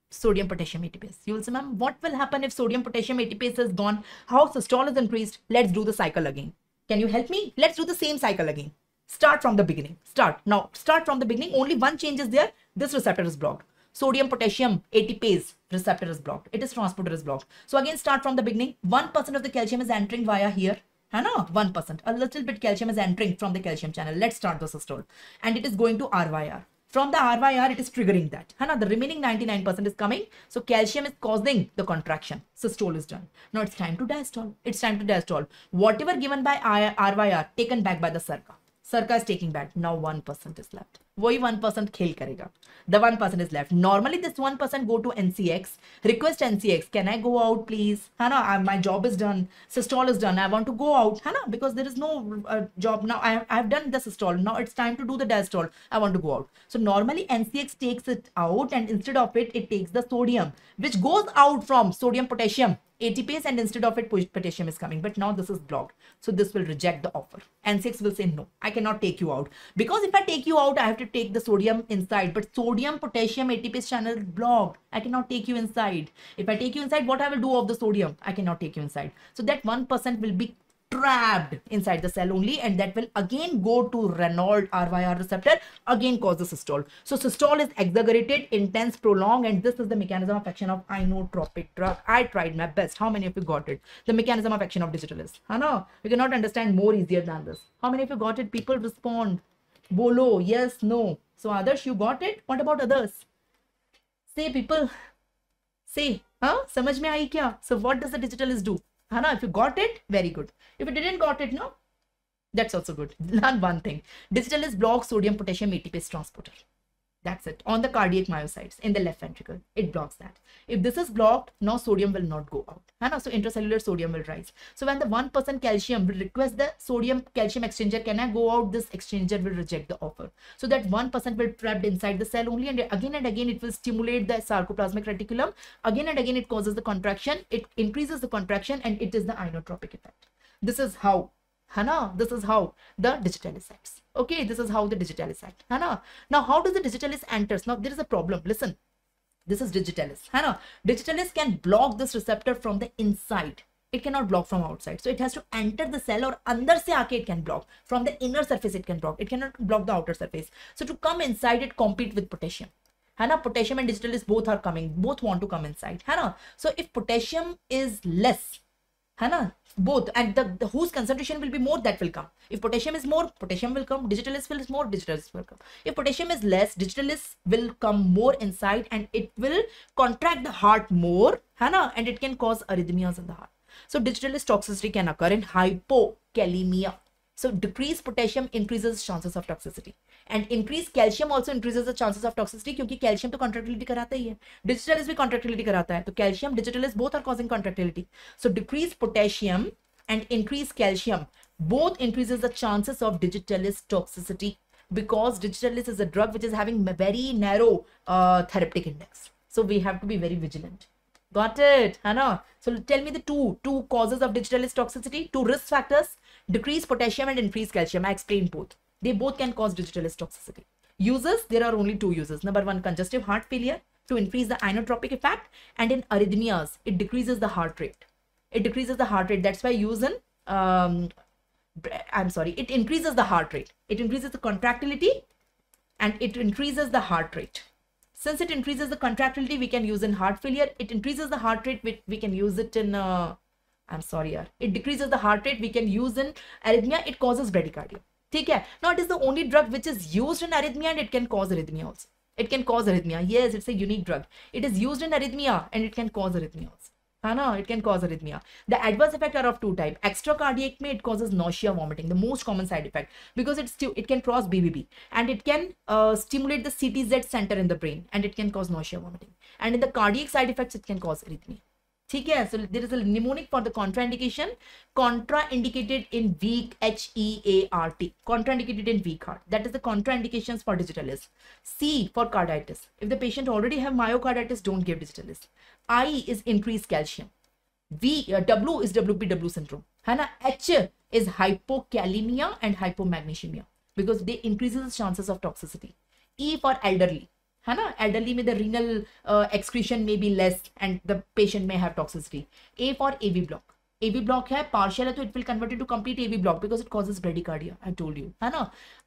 sodium potassium ATPase. You will say, ma'am, what will happen if sodium potassium ATPase is gone? How systole is increased? Let's do the cycle again. Can you help me? Let's do the same cycle again. Start from the beginning. Start from the beginning. Only one change is there. This receptor is blocked. Sodium potassium ATPase receptor is blocked. It is transporter is blocked. So again, start from the beginning. 1% of the calcium is entering via here. 1%. A little bit calcium is entering from the calcium channel. Let's start the systole. And it is going to RYR. From the RYR, it is triggering that. The remaining 99% is coming. So calcium is causing the contraction. Systole is done. Now it's time to diastole. It's time to diastole. Whatever given by RYR, taken back by the SERCA. SERCA is taking back. Now 1% is left. वही 1% खेल करेगा. The 1% is left. Normally this 1% go to NCX. Request NCX. Can I go out, please? My job is done. Systole is done. I want to go out. Because there is no job now. I have done the systole. Now it's time to do the diastole. I want to go out. So normally NCX takes it out and instead of it, it takes the sodium, which goes out from sodium potassium ATPase and instead of it potassium is coming. But now this is blocked. So this will reject the offer. NCX will say, no, I cannot take you out. Because if I take you out, I have to take the sodium inside. But sodium potassium ATPase channel is blocked. I cannot take you inside. If I take you inside, what I will do of the sodium? I cannot take you inside. So that 1% will be trapped inside the cell only and that will again go to Renault RYR receptor, again cause the systole. So systole is exaggerated, intense, prolonged, and this is the mechanism of action of inotropic drug. I tried my best. How many of you got it? The mechanism of action of digitalis. We cannot understand more easier than this. How many of you got it? People respond. Bolo, yes, no. So others, you got it? What about others? Say people. Say, samajh mein aayi kya? So what does the digitalis do? If you got it, very good. If you didn't got it, no, that's also good. Learn one thing. Digitalis blocks sodium potassium ATPase transporter. That's it. On the cardiac myocytes in the left ventricle, it blocks that. If this is blocked, now sodium will not go out. So intracellular sodium will rise. So when the 1% calcium will request the sodium calcium exchanger, can I go out? This exchanger will reject the offer. So that 1% will trapped inside the cell only, and again it will stimulate the sarcoplasmic reticulum. Again and again it causes the contraction. It increases the contraction, and it is the inotropic effect. This is how. This is how the digitalis acts. Okay, this is how the digitalis act. Now, how does the digitalis enters? Now, there is a problem. Listen, this is digitalis. Digitalis can block this receptor from the inside. It cannot block from outside. So, it has to enter the cell, or andar se aake it can block. From the inner surface, it can block. It cannot block the outer surface. So, to come inside, it compete with potassium. Potassium and digitalis both are coming. Both want to come inside. So, if potassium is less, both, and the whose concentration will be more, that will come. If potassium is more, potassium will come. Digitalis is more, digitalis will come. If potassium is less, digitalis will come more inside, and it will contract the heart more, and it can cause arrhythmias in the heart. So digitalis toxicity can occur in hypokalemia. So decreased potassium increases chances of toxicity, and increased calcium also increases the chances of toxicity, क्योंकि calcium तो contractility कराता ही है, digitalis भी contractility कराता है, तो calcium, digitalis both are causing contractility. So decreased potassium and increased calcium both increases the chances of digitalis toxicity, because digitalis is a drug which is having a very narrow therapeutic index. So we have to be very vigilant. Got it? So tell me the two causes of digitalis toxicity, two risk factors: decreased potassium and increased calcium. I explained both. They both can cause digitalis toxicity. Uses, there are only two uses. Number one, congestive heart failure to increase the inotropic effect, and in arrhythmias, it decreases the heart rate. It decreases the heart rate. That's why use in, it increases the heart rate. It increases the contractility, and it increases the heart rate. Since it increases the contractility, we can use in heart failure. It increases the heart rate, we can use it in, it decreases the heart rate, we can use in arrhythmia. It causes bradycardia. Okay? Now, it is the only drug which is used in arrhythmia, and it can cause arrhythmia also. It can cause arrhythmia. Yes, it's a unique drug. It is used in arrhythmia, and it can cause arrhythmia also. It can cause arrhythmia. The adverse effects are of two types. Extracardiac, it causes nausea, vomiting, the most common side effect, because it can cross BBB, and it can stimulate the CTZ center in the brain, and it can cause nausea, vomiting. And in the cardiac side effects, it can cause arrhythmia. Okay, so there is a mnemonic for the contraindication: contraindicated in weak HEART, contraindicated in weak heart. That is the contraindications for digitalis. C for carditis. If the patient already have myocarditis, don't give digitalis. I is increased calcium. W is WPW syndrome. H is hypokalemia and hypomagnesemia, because they increases the chances of toxicity. E for elderly. Elderly में the renal excretion may be less, and the patient may have toxicity. A for AV block. AV block है partial है, तो it will convert into complete AV block, because it causes bradycardia. I told you.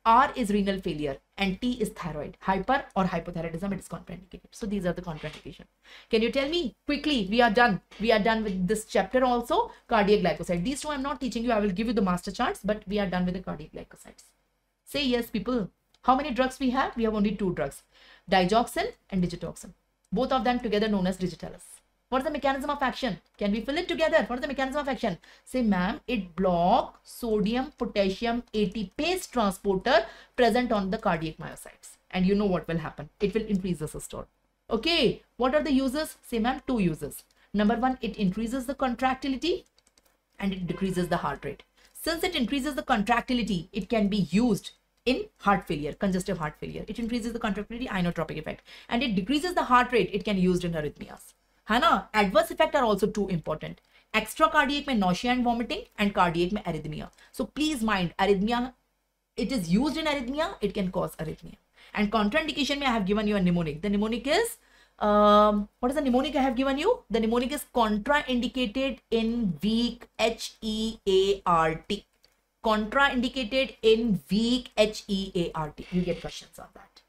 R is renal failure, and T is thyroid. Hyper or hypothyroidism, it is contraindicated. So these are the contraindications. Can you tell me quickly? We are done. We are done with this chapter also. Cardiac glycoside. These two I am not teaching you. I will give you the master charts, but we are done with the cardiac glycosides. Say yes, people. How many drugs we have? We have only two drugs: digoxin and digitoxin. Both of them together known as digitalis. What is the mechanism of action? Can we fill it together? What is the mechanism of action? Say, ma'am, it blocks sodium potassium ATPase transporter present on the cardiac myocytes. And you know what will happen? It will increase the systole. Okay. What are the uses? Say, ma'am, two uses. Number one, it increases the contractility, and it decreases the heart rate. Since it increases the contractility, it can be used in heart failure, congestive heart failure. It increases the contractility, inotropic effect, and it decreases the heart rate. It can be used in arrhythmias. Adverse effects are also too important. Extracardiac में nausea and vomiting, and cardiac में arrhythmia. So please mind, arrhythmia, it is used in arrhythmia, it can cause arrhythmia. And contraindication में I have given you a mnemonic. The mnemonic is, what is the mnemonic I have given you? The mnemonic is contraindicated in weak HEART. Contraindicated in weak HEART. You get questions on that.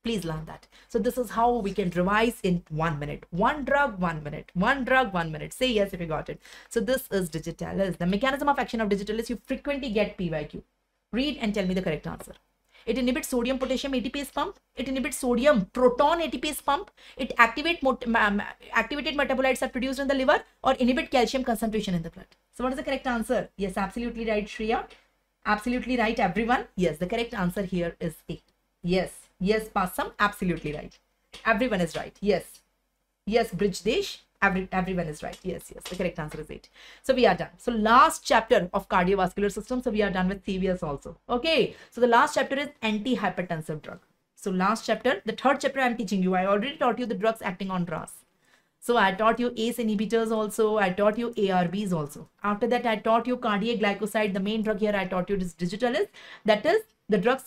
Please learn that. So this is how we can revise in 1 minute. One drug, 1 minute. One drug, 1 minute. Say yes if you got it. So this is digitalis. The mechanism of action of digitalis, you frequently get PYQ. Read and tell me the correct answer. It inhibits sodium potassium ATPase pump. It inhibits sodium proton ATPase pump. It activated metabolites are produced in the liver, or inhibit calcium concentration in the blood. So what is the correct answer? Yes, absolutely right, Shreya. Absolutely right, everyone. Yes, the correct answer here is A. Yes. Yes, Passam, absolutely right. Everyone is right. Yes. Yes, Brijdesh, everyone is right. Yes, yes. The correct answer is 8. So we are done. So last chapter of cardiovascular system. So we are done with CVS also. Okay. So the last chapter is antihypertensive drug. So last chapter, the third chapter I'm teaching you. I already taught you the drugs acting on RAS. So I taught you ACE inhibitors also. I taught you ARBs also. After that, I taught you cardiac glycoside. The main drug here I taught you is digital, that is the drugs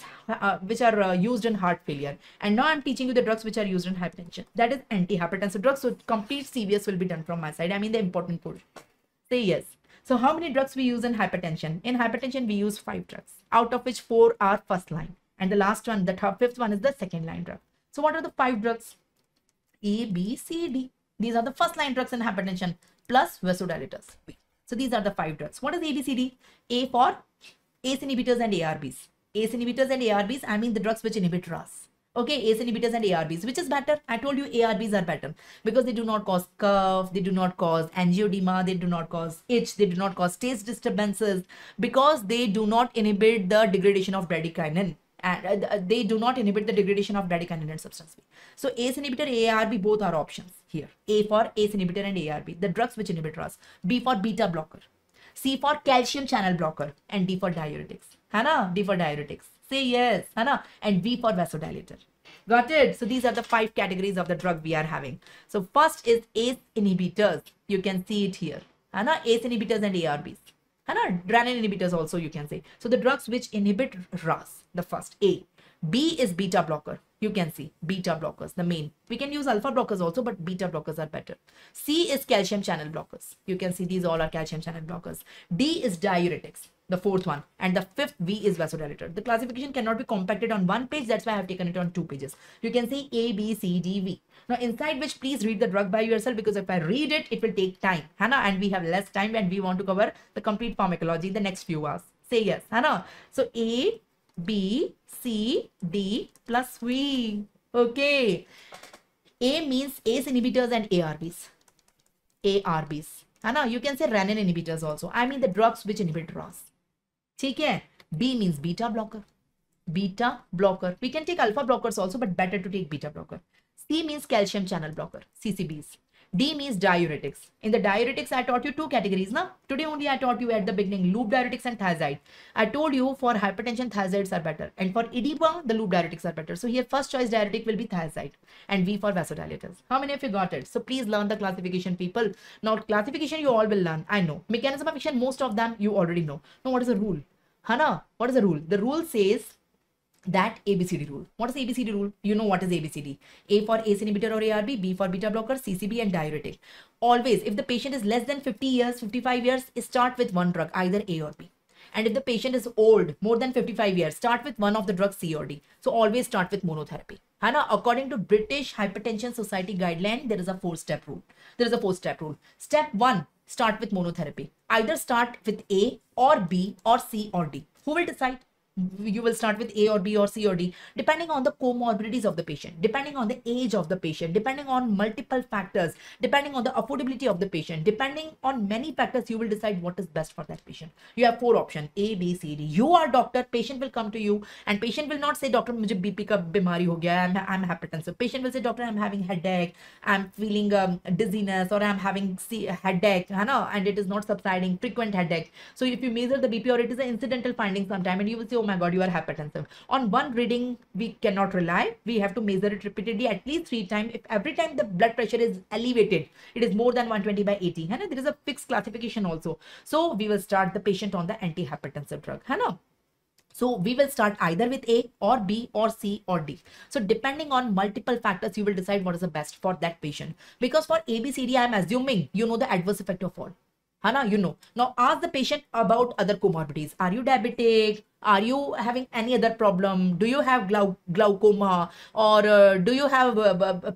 which are used in heart failure. And now I'm teaching you the drugs which are used in hypertension. That is antihypertensive drugs. So complete CVS will be done from my side. I mean the important portion. Say yes. So how many drugs we use in hypertension? In hypertension, we use 5 drugs, out of which 4 are first line. And the last one, the fifth one is the second line drug. So what are the 5 drugs? A, B, C, D. These are the first line drugs in hypertension plus vasodilators. So these are the 5 drugs. What is ABCD? A for ACE inhibitors and ARBs. ACE inhibitors and ARBs, I mean the drugs which inhibit RAS. Okay, ACE inhibitors and ARBs. Which is better? I told you ARBs are better because they do not cause cough, they do not cause angioedema, they do not cause itch, they do not cause taste disturbances because they do not inhibit the degradation of bradykinin. And they do not inhibit the degradation of bradykinin and substance B. So ACE inhibitor, ARB, both are options here. A for ACE inhibitor and ARB, the drugs which inhibit RAS. B for beta blocker. C for calcium channel blocker. And D for diuretics. Hana? D for diuretics. Say yes. Hana? And V for vasodilator. Got it? So these are the 5 categories of the drug we are having. So first is ACE inhibitors. You can see it here. Hana? ACE inhibitors and ARBs. Renin inhibitors also you can say. So the drugs which inhibit RAS, the first A. B is beta blocker. You can see beta blockers, the main. We can use alpha blockers also, but beta blockers are better. C is calcium channel blockers. You can see these all are calcium channel blockers. D is diuretics, the 4th one. And the 5th V is vasodilator. The classification cannot be compacted on 1 page. That's why I have taken it on 2 pages. You can see A, B, C, D, V. Now inside which please read the drug by yourself because if I read it, it will take time. Hana? And we have less time and we want to cover the complete pharmacology in the next few hours. Say yes. Hana? So A, B, C, D plus V. Okay. A means ACE inhibitors and ARBs. ARBs. Hana? You can say renin inhibitors also. I mean the drugs which inhibit RAS. Okay. B means beta blocker. Beta blocker. We can take alpha blockers also, but better to take beta blocker. C means calcium channel blocker. CCBs. D means diuretics. In the diuretics, I taught you 2 categories. Na? Today only I taught you at the beginning loop diuretics and thiazide. I told you for hypertension, thiazides are better. And for edema, the loop diuretics are better. So here first choice diuretic will be thiazide. And V for vasodilators. How many of you got it? So please learn the classification, people. Now classification you all will learn. I know. Mechanism of action, most of them you already know. Now what is the rule? Hana, what is the rule? The rule says that ABCD rule. What is ABCD rule? You know what is ABCD. A for ACE inhibitor or ARB, B for beta blocker, CCB and diuretic. Always, if the patient is less than 50 years, 55 years, start with one drug, either A or B. And if the patient is old, more than 55 years, start with one of the drugs C or D. So always start with monotherapy. Hana, according to British Hypertension Society guideline, there is a 4-step rule. There is a 4-step rule. Step 1, start with monotherapy. Either start with A or B or C or D. Who will decide? You will start with A or B or C or D, depending on the comorbidities of the patient, depending on the age of the patient, depending on multiple factors, depending on the affordability of the patient, depending on many factors, you will decide what is best for that patient. You have 4 options, A, B, C, D. You are doctor, patient will come to you and patient will not say, doctor, mujhe BP ka bimari ho gaya, I'm hypertensive. Patient will say, doctor, I'm having headache, I'm feeling dizziness, or I'm having headache, and it is not subsiding, frequent headache. So if you measure the BP or it is an incidental finding sometime and you will say, oh my God, you are hypertensive. On one reading, we cannot rely. We have to measure it repeatedly at least 3 times. If every time the blood pressure is elevated, it is more than 120 by 80. There is a fixed classification also. So we will start the patient on the antihypertensive drug. So we will start either with A or B or C or D. So depending on multiple factors, you will decide what is the best for that patient. Because for ABCD, I am assuming you know the adverse effect of all. You know. Now ask the patient about other comorbidities. Are you diabetic? Are you having any other problem? Do you have glaucoma? Or do you have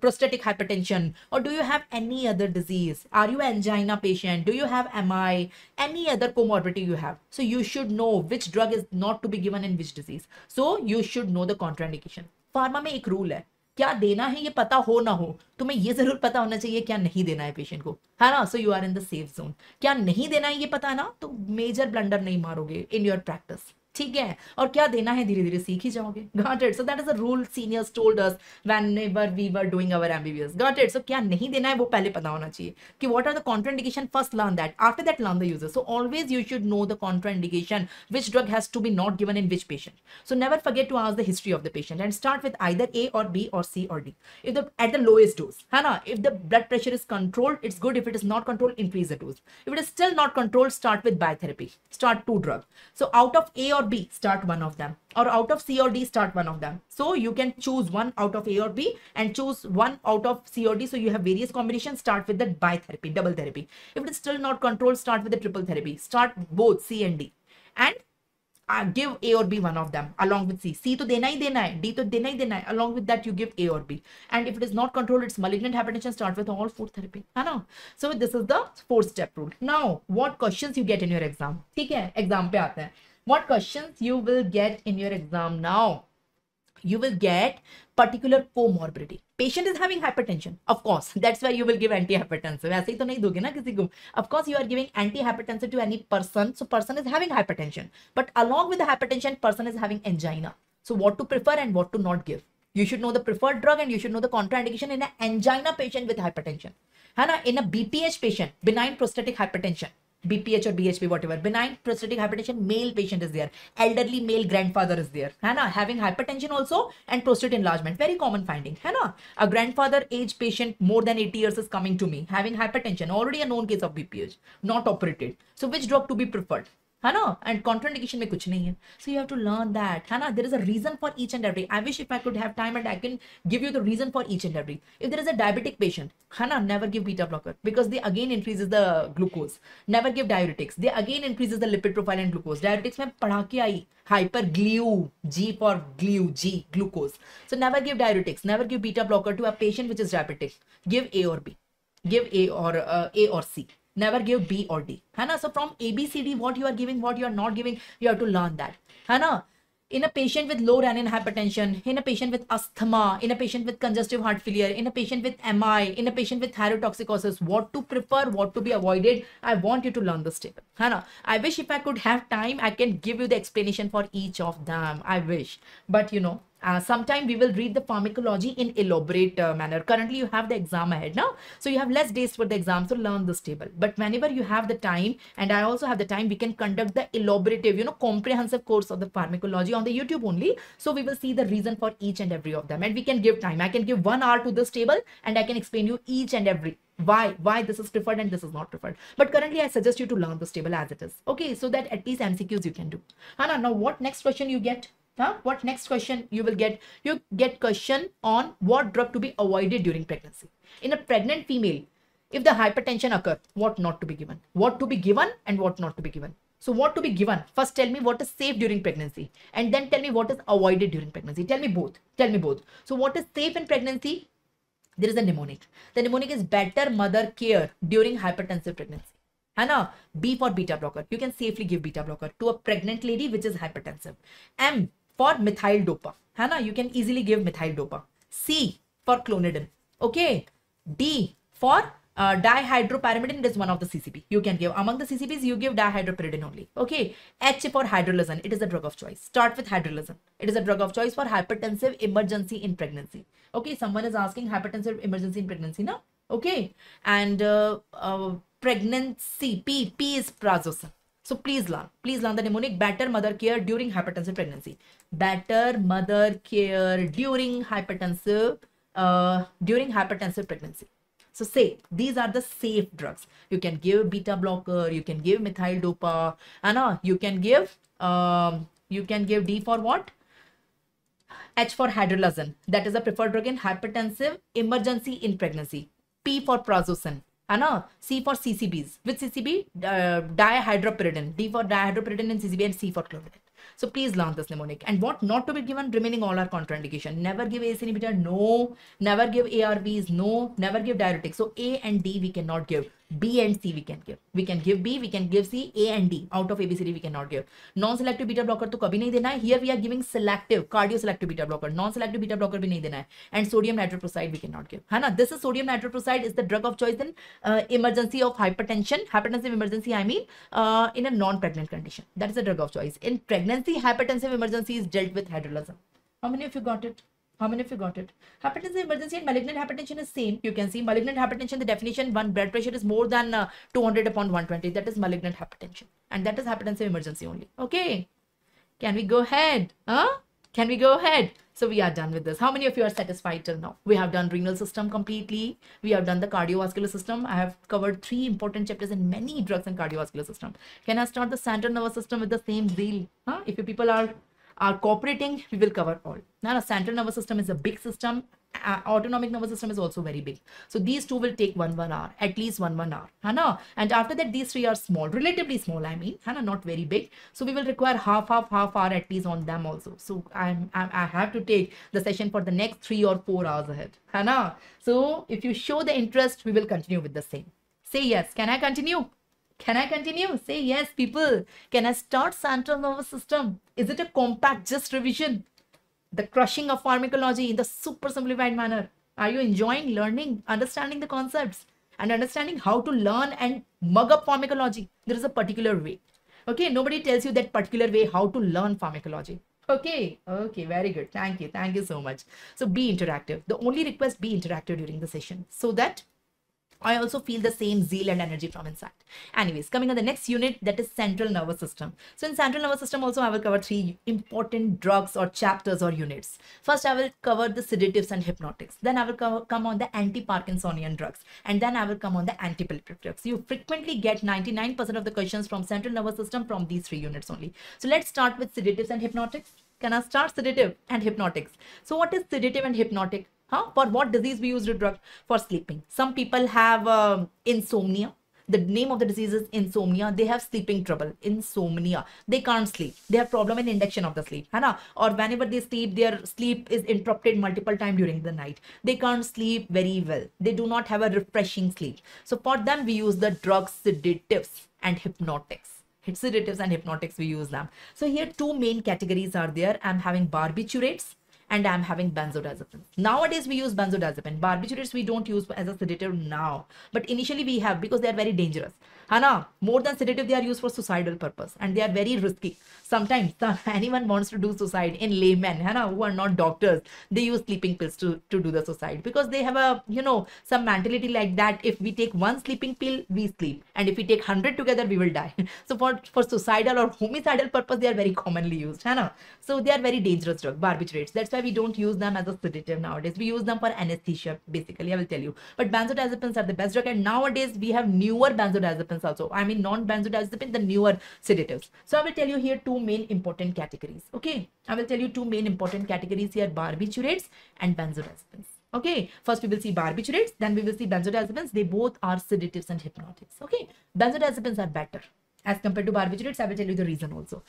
prostatic hypertension? Or do you have any other disease? Are you an angina patient? Do you have MI? Any other comorbidity you have? So you should know which drug is not to be given in which disease. So you should know the contraindication. Pharma में एक rule है. क्या देना है ये पता हो ना हो, तुम्हें ये जरूर पता होना चाहिए क्या नहीं देना है पेशेंट को, है ना. So you are in the safe zone. क्या नहीं देना है ये पता है ना, तो मेजर ब्लंडर नहीं मारोगे इन योर प्रैक्टिस. ठीक है, और क्या देना है धीरे धीरे सीख ही जाओगे. Got it? So that is a rule seniors told us whenever we were doing our MBBS. Got it? So क्या नहीं देना है वो पहले पता होना चाहिए कि what are the contraindication. First learn that, after that learn the uses. So always you should know the contraindication, which drug has to be not given in which patient. So never forget to ask the history of the patient and start with either A or B or C or D. If the at the lowest dose, है ना, if the blood pressure is controlled, it's good. If it is not controlled, increase the dose. If it is still not controlled, start with biotherapy. Start 2 drugs. So out of A or B, start one of them, or out of C or D, start one of them. So you can choose one out of A or B and choose one out of C or D. So you have various combinations. Start with the bitherapy, double therapy. If it is still not controlled, start with the triple therapy. Start both C and D, and give A or B one of them along with C. C to dena hi dena hai, D to dena hi dena hai. Along with that, you give A or B. And if it is not controlled, it's malignant hypertension, start with all 4 therapy. है ना? So this is the 4-step rule. Now, what questions you get in your exam? ठीक है, exam पे आते हैं. What questions you will get in your exam now? You will get particular comorbidity. Patient is having hypertension, of course. That's why you will give antihypertensive. ऐसे ही तो नहीं दोगे ना किसी को. Of course, you are giving antihypertensive to any person. So person is having hypertension, but along with the hypertension, person is having angina. So what to prefer and what to not give. You should know the preferred drug and you should know the contraindication in an angina patient with hypertension. है ना? In a BPH patient, benign prostatic hypertension. BPH or BHP, whatever, benign prostatic hypertension, male patient is there, elderly male grandfather is there, है ना, having hypertension also and prostate enlargement, very common finding, है ना. A grandfather age patient more than 80 years is coming to me having hypertension, already a known case of BPH, not operated. So which drug to be preferred, है ना, and contraindication में कुछ नहीं है. So you have to learn that, है ना. There is a reason for each and every. I wish if I could have time and I can give you the reason for each and every. If there is a diabetic patient, है ना, never give beta blocker because they again increases the glucose. Never give diuretics, they again increases the lipid profile and glucose. Diuretics में पढ़ा के आई, hyperglu, G for glue, G, glucose. So never give diuretics, never give beta blocker to a patient which is diabetic. Give A or B, give A or C. Never give B or D, है ना. So from A, B, C, D, what you are giving, what you are not giving, you have to learn that, है ना. In a patient with low renin hypertension, in a patient with asthma, in a patient with congestive heart failure, in a patient with MI, in a patient with thyrotoxicosis, what to prefer, what to be avoided, I want you to learn this table, है ना. I wish if I could have time, I can give you the explanation for each of them. I wish, but you know, sometime we will read the pharmacology in elaborate manner. Currently you have the exam ahead now, so you have less days for the exam, so learn this table. But whenever you have the time, and I also have the time, we can conduct the elaborative, you know, comprehensive course of the pharmacology on the YouTube only. So we will see the reason for each and every of them, and we can give time. I can give 1 hour to this table and I can explain you each and every why this is preferred and this is not preferred. But currently I suggest you to learn this table as it is, okay, so that at least MCQs you can do. Hana, now what next question you get? What next question you will get? You get question on what drug to be avoided during pregnancy. In a pregnant female, if the hypertension occur, what not to be given, what to be given and what not to be given. So what to be given? First tell me what is safe during pregnancy and then tell me what is avoided during pregnancy. Tell me both. Tell me both. So what is safe in pregnancy? There is a mnemonic. The mnemonic is better mother care during hypertensive pregnancy. है ना. B for beta blocker. You can safely give beta blocker to a pregnant lady which is hypertensive. M for methyl dopa. है ना. You can easily give methyl dopa. C for clonidine. Okay. D for dihydropyrimidine. It is one of the CCP. You can give among the CCPs. You give dihydropyridine only. Okay. H for hydrolizin. It is a drug of choice. Start with hydrolizin. It is a drug of choice for hypertensive emergency in pregnancy. Okay. Someone is asking hypertensive emergency in pregnancy now. Okay. And pregnancy. P is prazosin. So please learn the mnemonic. Better mother care during hypertensive pregnancy. Better mother care during hypertensive pregnancy. So say these are the safe drugs. You can give beta blocker, you can give methyl dopa, and you can give D for what? H for hydrolizin. That is a preferred drug in hypertensive emergency in pregnancy. P for prazosin. C for CCBs. Which CCB? Dihydropyridine. D for dihydropyridine in CCB and C for clonidine. So please learn this mnemonic. And what not to be given? Remaining all are contraindication. Never give ACE inhibitor. No. Never give ARVs. No. Never give diuretics. So A and D we cannot give. B and C we can give. We can give B, we can give C, A and D. Out of ABCD we cannot give. Non-selective beta blocker तो कभी नहीं देना है. Here we are giving selective, cardio-selective beta blocker. Non-selective beta blocker भी नहीं देना है. And sodium nitroprusside we cannot give. है ना? This is sodium nitroprusside is the drug of choice in emergency of hypertension. Hypertensive emergency, I mean in a non-pregnant condition. That is the drug of choice. In pregnancy, hypertensive emergency is dealt with hydrolysis. How many of you got it? How many of you got it? Hypertensive emergency and malignant hypertension is same. You can see malignant hypertension, the definition, one blood pressure is more than 200 upon 120. That is malignant hypertension. And that is hypertensive emergency only. Okay. Can we go ahead? Huh? Can we go ahead? So we are done with this. How many of you are satisfied till now? We have done renal system completely. We have done the cardiovascular system. I have covered 3 important chapters in many drugs in cardiovascular system. Can I start the central nervous system with the same zeal? Huh? If you people are cooperating, we will cover all. Now, the central nervous system is a big system. Autonomic nervous system is also very big. So these two will take 1 hour, at least 1 hour. Hana? And after that, these 3 are small, relatively small, I mean, Hana? Not very big. So we will require half hour at least on them also. So I have to take the session for the next 3 or 4 hours ahead. Hana? So if you show the interest, we will continue with the same. Say yes. Can I continue? Can I continue? Say yes, people. Can I start central nervous system? Is it a compact, just revision? The crushing of pharmacology in the super simplified manner. Are you enjoying learning, understanding the concepts and understanding how to learn and mug up pharmacology? There is a particular way. Okay, nobody tells you that particular way how to learn pharmacology. Okay, very good. Thank you so much. So be interactive. The only request, be interactive during the session so that I also feel the same zeal and energy from inside. Anyways, coming on the next unit, that is central nervous system. So in central nervous system also I will cover 3 important drugs or chapters or units. First I will cover the sedatives and hypnotics. Then I will come on the anti-Parkinsonian drugs. And then I will come on the antiepileptic drugs. You frequently get 99% of the questions from central nervous system from these 3 units only. So let's start with sedatives and hypnotics. Can I start sedative and hypnotics? So what is sedative and hypnotic? For what disease we use the drug? For sleeping. Some people have insomnia. The name of the disease is insomnia. They have sleeping trouble. Insomnia. They can't sleep. They have problem in induction of the sleep. Or whenever they sleep, their sleep is interrupted multiple times during the night. They can't sleep very well. They do not have a refreshing sleep. So for them, we use the drugs sedatives and hypnotics. Sedatives and hypnotics, we use them. So here 2 main categories are there. I'm having barbiturates and I'm having benzodiazepines. Nowadays we use benzodiazepine. Barbiturates we don't use as a sedative now, but initially we have, because they are very dangerous. More than sedative, they are used for suicidal purpose and they are very risky. Sometimes anyone wants to do suicide in laymen, who are not doctors, they use sleeping pills to do the suicide because they have a, some mentality like that. If we take 1 sleeping pill, we sleep, and if we take 100 together, we will die. So for suicidal or homicidal purpose, they are very commonly used. So they are very dangerous drug, barbiturates. That's why we don't use them as a sedative nowadays. We use them for anesthesia, basically, I will tell you. But benzodiazepines are the best drug, and nowadays we have newer benzodiazepines also. I mean non-benzodiazepine, the newer sedatives. So I will tell you here 2 main important categories. Okay, I will tell you 2 main important categories here: barbiturates and benzodiazepines. Okay, first we will see barbiturates, then we will see benzodiazepines. They both are sedatives and hypnotics. Okay, benzodiazepines are better as compared to barbiturates. I will tell you the reason also.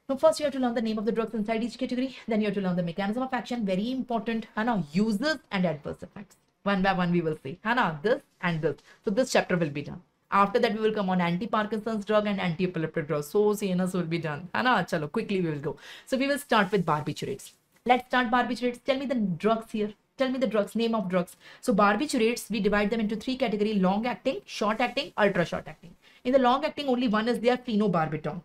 So first you have to learn the name of the drugs inside each category. Then you have to learn the mechanism of action. Very important. Uses and adverse effects. One by one we will see. This and this. So this chapter will be done. After that we will come on anti-Parkinson's drug and anti-epileptic drugs. So CNS will be done. Chalo, quickly we will go. So we will start with barbiturates. Let's start barbiturates. Tell me the drugs here. Tell me the drugs, name of drugs. So barbiturates, we divide them into 3 categories: long acting, short acting, ultra short acting. In the long acting, only one is there, phenobarbital.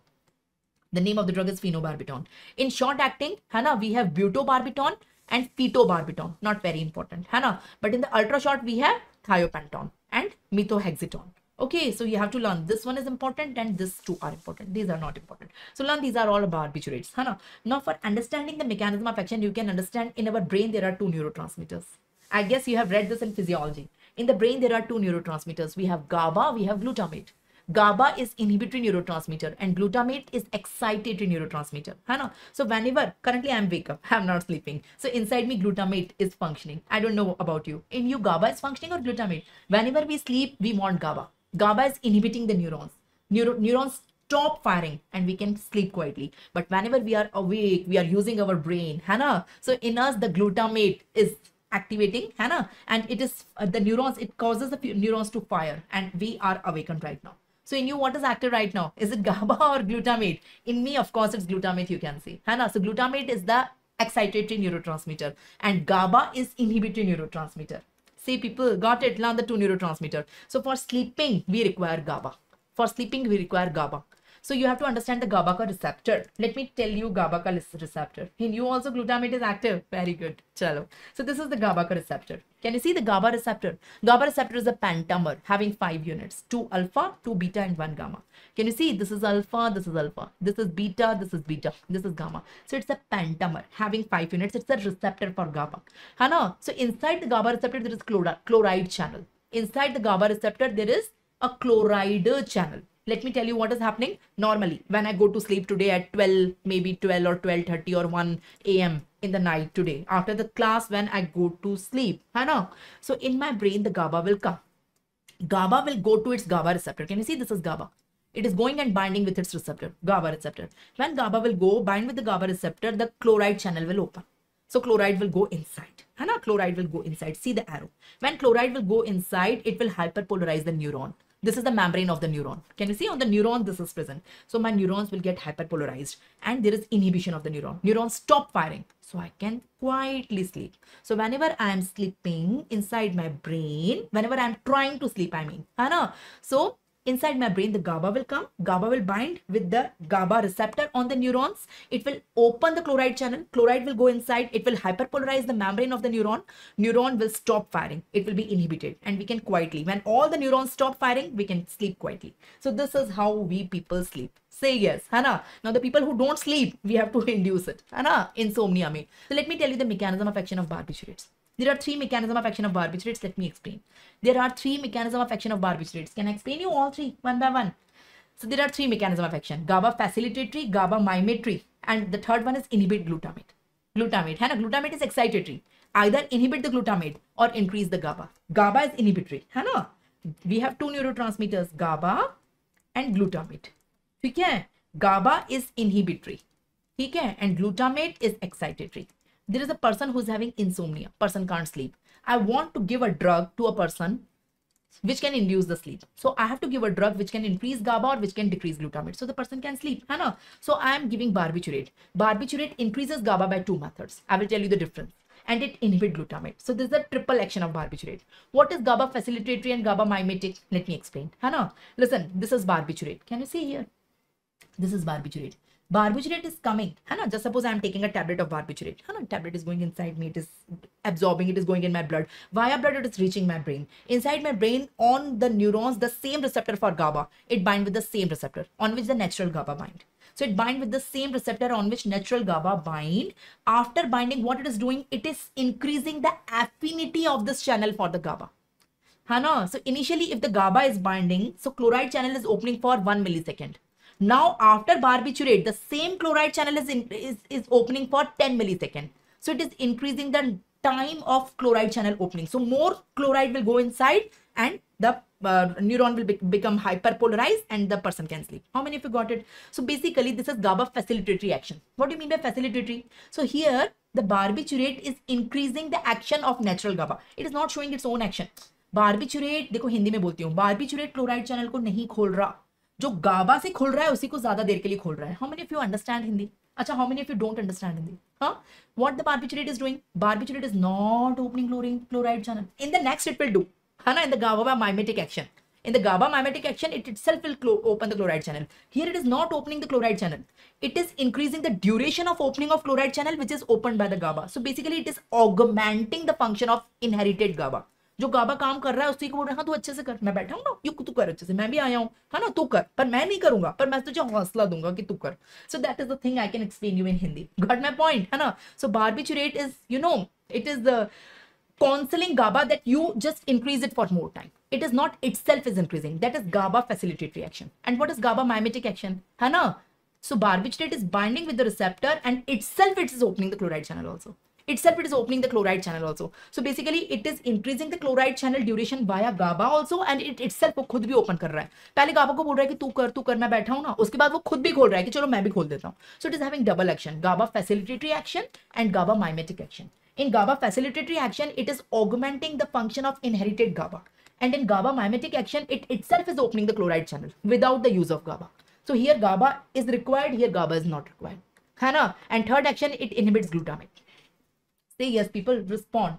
The name of the drug is phenobarbital. In short acting, we have butobarbital and phenobarbital. Not very important. But in the ultra short, we have thiopental and methotrexate. Okay, so you have to learn this one is important and this 2 are important. These are not important. So learn these are all barbiturates. Now for understanding the mechanism of action, you can understand in our brain there are 2 neurotransmitters. I guess you have read this in physiology. In the brain there are 2 neurotransmitters. We have GABA, we have glutamate. GABA is inhibitory neurotransmitter and glutamate is excitatory neurotransmitter. So whenever, currently I am wake up, I am not sleeping. So inside me glutamate is functioning. I don't know about you. In you GABA is functioning or glutamate? Whenever we sleep, we want GABA. GABA is inhibiting the neurons. Neurons stop firing and we can sleep quietly. But whenever we are awake, we are using our brain. So in us, the glutamate is activating, है ना? And it is the neurons, it causes the neurons to fire, and we are awakened right now. So in you, what is active right now? Is it GABA or glutamate? In me, of course, it's glutamate, you can see. है ना? So glutamate is the excitatory neurotransmitter, and GABA is inhibitory neurotransmitter. See, people, got it? Learn the two neurotransmitter. So for sleeping, we require GABA. For sleeping, we require GABA. So you have to understand the GABA ka receptor. Let me tell you GABA ka receptor. In you also glutamate is active. Very good. Chalo. So this is the GABA ka receptor. Can you see the GABA receptor? GABA receptor is a pentamer having 5 units. 2 alpha, 2 beta and 1 gamma. Can you see? This is alpha, this is alpha. This is beta, this is beta. This is gamma. So it's a pentamer having 5 units. It's a receptor for GABA. Hana? So inside the GABA receptor there is chloride channel. Inside the GABA receptor there is a chloride channel. Let me tell you what is happening. Normally, when I go to sleep today at 12, maybe 12 or 12:30 or 1 a.m. in the night today, after the class when I go to sleep, so in my brain, the GABA will come. GABA will go to its GABA receptor. Can you see this is GABA? It is going and binding with its receptor, GABA receptor. When GABA will go bind with the GABA receptor, the chloride channel will open. So chloride will go inside. Chloride will go inside. See the arrow. When chloride will go inside, it will hyperpolarize the neuron. This is the membrane of the neuron. Can you see on the neuron this is present? So my neurons will get hyperpolarized and there is inhibition of the neuron. Neurons stop firing. So I can quietly sleep. So whenever I am sleeping inside my brain, whenever I am trying to sleep, I mean, so inside my brain, the GABA will come. GABA will bind with the GABA receptor on the neurons. It will open the chloride channel. Chloride will go inside. It will hyperpolarize the membrane of the neuron. Neuron will stop firing. It will be inhibited and we can quietly. When all the neurons stop firing, we can sleep quietly. So this is how we people sleep. Say yes. Now the people who don't sleep, we have to induce it. Insomnia mein. So let me tell you the mechanism of action of barbiturates. There are 3 mechanisms of action of barbiturates. Let me explain. There are 3 mechanisms of action of barbiturates. Can I explain you all 3 one by one? So there are 3 mechanisms of action. GABA facilitatory, GABA mimetory, and the third one is inhibit glutamate. Glutamate is excitatory. Either inhibit the glutamate or increase the GABA. GABA is inhibitory. We have 2 neurotransmitters, GABA and glutamate. Okay? GABA is inhibitory. Okay? And glutamate is excitatory. There is a person who's having insomnia. Person can't sleep. I want to give a drug to a person which can induce the sleep. So I have to give a drug which can increase GABA or which can decrease glutamate. So the person can sleep. So I am giving barbiturate. Barbiturate increases GABA by 2 methods. I will tell you the difference. And it inhibits glutamate. So this is a triple action of barbiturate. What is GABA facilitatory and GABA mimetic? Let me explain. Listen, this is barbiturate. Can you see here? This is barbiturate. Barbiturate is coming. Just suppose I am taking a tablet of barbiturate. Tablet is going inside me. It is absorbing. It is going in my blood. Via blood, it is reaching my brain. Inside my brain, on the neurons, the same receptor for GABA. It binds with the same receptor on which the natural GABA bind. So it binds with the same receptor on which natural GABA bind. After binding, what it is doing? It is increasing the affinity of this channel for the GABA. So initially, if the GABA is binding, so chloride channel is opening for 1 millisecond. Now after barbiturate, the same chloride channel is opening for 10 milliseconds. So it is increasing the time of chloride channel opening. So more chloride will go inside and the neuron will become hyperpolarized and the person can sleep. How many of you got it? So basically this is GABA facilitatory action. What do you mean by facilitatory? So here the barbiturate is increasing the action of natural GABA. It is not showing its own action. Barbiturate, देखो हिंदी में बोलती हूँ, barbiturate chloride channel को नहीं खोल रहा. जो गाबा से खोल रहा है उसी को ज्यादा देर के लिए खोल रहा है. How many of you understand Hindi? अच्छा, how many of you don't understand Hindi? What the barbiturate is doing? Barbiturate is not opening chloride channel. In the next it will do. In the GABA mimetic action. In the GABA mimetic action, it itself will open the chloride channel. Here it is not opening the chloride channel. It is increasing the duration of opening of chloride channel which is opened by the GABA. So basically it is augmenting the function of inherited GABA. जो गाबा काम कर रहा है उसी को बोल रहा है, हाँ तू अच्छे से कर, मैं बैठा हूँ ना, यू तू कर अच्छे से, मैं भी आया हूँ, है ना, तू कर, पर मैं नहीं करूंगा, पर मैं तुझे हौसला दूंगा कि तू कर. So that is the thing I can explain you in Hindi. Got my point, है ना? So barbiturate is, you know, it is the counseling GABA that you just increase it for more time. It is not itself is increasing. That is GABA facilitatory action. And what is GABA mimetic action? है ना? So barbiturate is binding with the receptor and itself it is opening the chloride channel also. Itself it is opening the chloride channel also. So basically it is increasing the chloride channel duration via GABA also and it itself वो खुद भी open कर रहा है. पहले GABA को बोल रहा है कि तू कर मैं बैठा हूँ ना, उसके बाद वो खुद भी खोल रहा है कि चलो मैं भी खोल देता हूँ. So it is having double action, GABA facilitatory action and GABA mimetic action. In GABA facilitatory action, it is augmenting the function of inherited GABA. And in GABA mimetic action, it itself is opening the chloride channel without the use of GABA. So here GABA is required, here GABA is not required. है ना? And third action, it inhibits glutamic. Say yes, people, respond.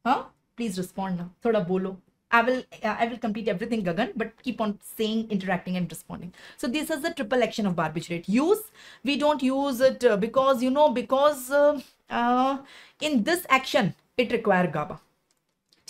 Huh? Please respond now. Thoda bolo. I will complete everything, Gagan, but keep on saying, interacting and responding. So this is the triple action of barbiturate. Use, we don't use it because, you know, in this action, it requires GABA.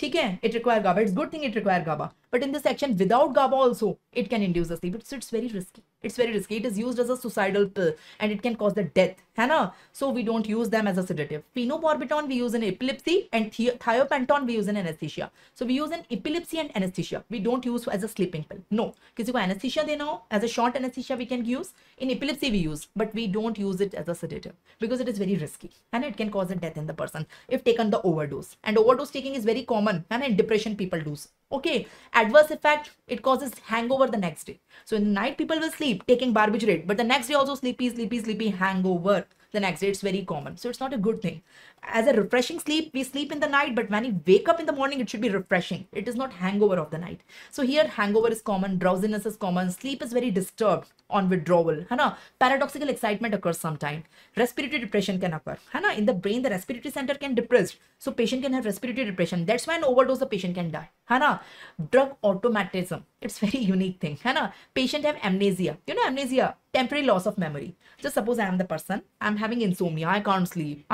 Okay? It requires GABA. It's good thing it requires GABA. But in this action, without GABA also, it can induce a sleep. So it's very risky. It's very risky. It is used as a suicidal pill and it can cause the death. है ना? So we don't use them as a sedative. Phenobarbital we use in epilepsy and thiopental we use in anesthesia. So we use in epilepsy and anesthesia. We don't use as a sleeping pill. No. किसी को anesthesia देना हो, as a short anesthesia we can use. In epilepsy we use, but we don't use it as a sedative because it is very risky and it can cause a death in the person if taken the overdose. And overdose taking is very common and in depression people do. Okay, adverse effect, it causes hangover the next day. So in the night people will sleep taking barbiturate, but the next day also sleepy hangover the next day. It's very common. So it's not a good thing. As a refreshing sleep, we sleep in the night, but when you wake up in the morning, it should be refreshing. It is not hangover of the night. So here hangover is common, drowsiness is common, sleep is very disturbed on withdrawal. है ना? Paradoxical excitement occurs sometime. Respiratory depression can occur. है ना? In the brain, the respiratory center can depress. So patient can have respiratory depression. That's why an overdose, the patient can die. है ना? Drug automatism. It's very unique thing. है ना? Patient have amnesia. You know amnesia? Temporary loss of memory. Just suppose I am the person. I'm having insomnia. I can't sleep.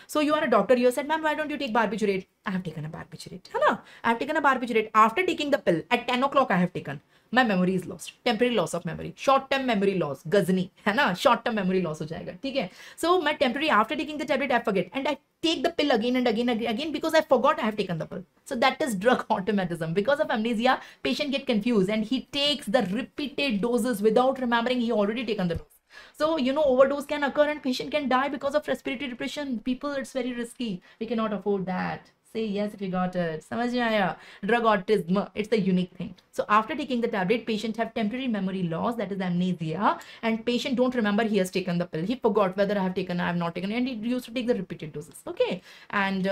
So you are a doctor. You said, ma'am, why don't you take barbiturate? I have taken a barbiturate. है ना? I have taken a barbiturate. After taking the pill, at 10 o'clock I have taken. My memory is lost. Temporary loss of memory. Short-term memory loss. Gazni. है ना? Short-term memory loss हो जाएगा. ठीक है? So my temporary, after taking the tablet, I forget. And I take the pill again and again because I forgot I have taken the pill. So that is drug automatism. Because of amnesia, patient get confused and he takes the repeated doses without remembering he already taken the dose. So, you know, overdose can occur and patient can die because of respiratory depression. People, it's very risky. We cannot afford that. Say yes if you got it. समझ में आया? Drug autism, it's the unique thing. So after taking the tablet, patient have temporary memory loss, that is amnesia, and patient don't remember he has taken the pill. He forgot whether I have taken, I have not taken, and he used to take the repeated doses. Okay, and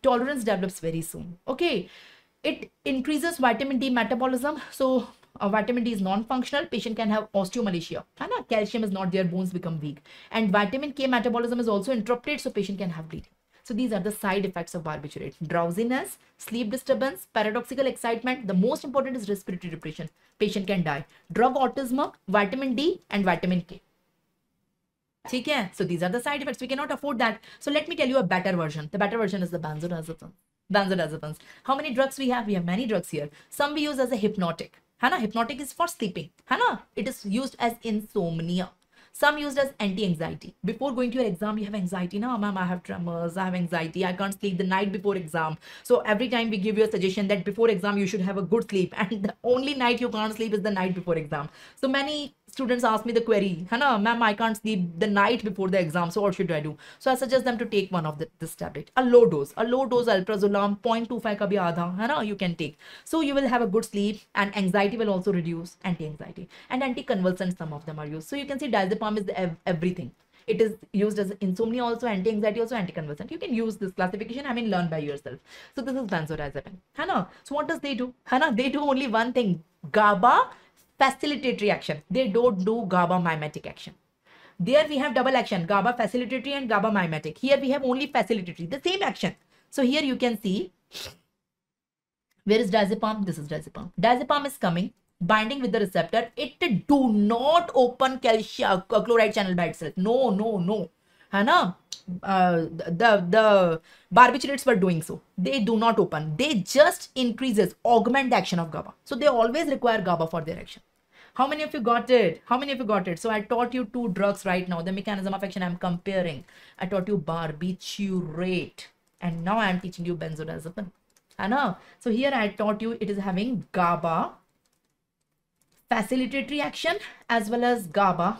tolerance develops very soon. Okay, it increases vitamin D metabolism. So vitamin D is non-functional. Patient can have osteomalacia. Calcium is not there, bones become weak, and vitamin K metabolism is also interrupted, so patient can have bleeding. So these are the side effects of barbiturate. Drowsiness, sleep disturbance, paradoxical excitement. The most important is respiratory depression. Patient can die. Drug autism, vitamin D and vitamin K. Okay? So these are the side effects. We cannot afford that. So let me tell you a better version. The better version is the benzodiazepines. Benzodiazepines. How many drugs we have? We have many drugs here. Some we use as a hypnotic. Hypnotic is for sleeping. It is used as insomnia. Some used as anti-anxiety. Before going to your exam, you have anxiety. No, ma'am, I have tremors, I have anxiety, I can't sleep the night before exam. So every time we give you a suggestion that before exam, you should have a good sleep. And the only night you can't sleep is the night before exam. So many students ask me the query, ma'am, I can't sleep the night before the exam. So what should I do? So I suggest them to take one of this tablet. A low dose alprazolam, 0.25 ka bhi aadha, you can take. So you will have a good sleep and anxiety will also reduce, anti-anxiety. And anticonvulsants, some of them are used. So you can see diazepam is everything. It is used as insomnia also, anti-anxiety also, anticonvulsant. You can use this classification, learn by yourself. So this is benzodiazepine. So what does they do? They do only one thing, GABA facilitatory action. They don't do GABA mimetic action. There we have double action, GABA facilitatory and GABA mimetic. Here we have only facilitatory, the same action. So here you can see, where is diazepam? This is diazepam. Diazepam is coming, binding with the receptor. It do not open calcium chloride channel by itself. No. The barbiturates were doing so. They do not open. They just augment the action of GABA. So they always require GABA for their action. How many of you got it? So I taught you two drugs right now. The mechanism of action I'm comparing. I taught you barbiturate. And now I'm teaching you benzodiazepine. So here I taught you it is having GABA facilitatory action as well as GABA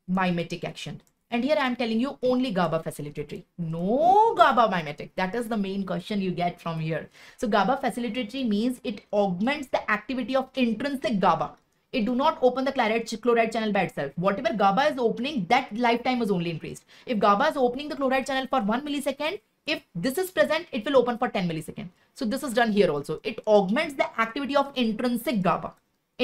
mimetic action. And here I am telling you only GABA facilitatory. No GABA mimetic. That is the main question you get from here. So GABA facilitatory means it augments the activity of intrinsic GABA. It do not open the chloride channel by itself. Whatever GABA is opening, that lifetime is only increased. If GABA is opening the chloride channel for 1 millisecond, If this is present, it will open for 10 milliseconds. So this is done here also. It augments the activity of intrinsic GABA,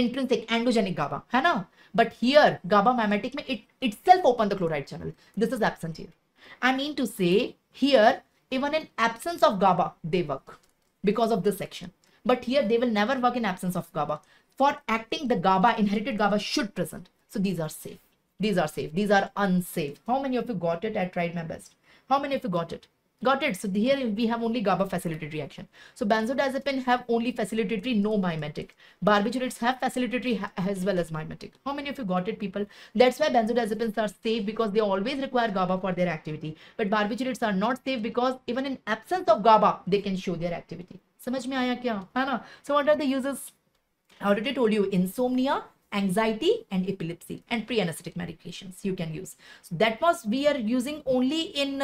intrinsic endogenic GABA, है ना? But here GABA mimetic में it itself open the chloride channel. This is absent here. I mean to say here, even in absence of GABA, they work because of this section. But here they will never work in absence of GABA. For acting, the GABA, inherited GABA should present. So these are safe. These are safe. These are unsafe. How many of you got it? I tried my best. How many of you got it? Got it. So here we have only GABA facilitatory action. So benzodiazepine have only facilitatory, no mimetic. Barbiturates have facilitatory as well as mimetic. How many of you got it, people? That's why benzodiazepines are safe, because they always require GABA for their activity. But barbiturates are not safe because even in absence of GABA, they can show their activity. समझ में आया क्या? है ना? So what are the uses? I already told you, insomnia, anxiety and epilepsy, and pre-anesthetic medications you can use. So that was, we are using only in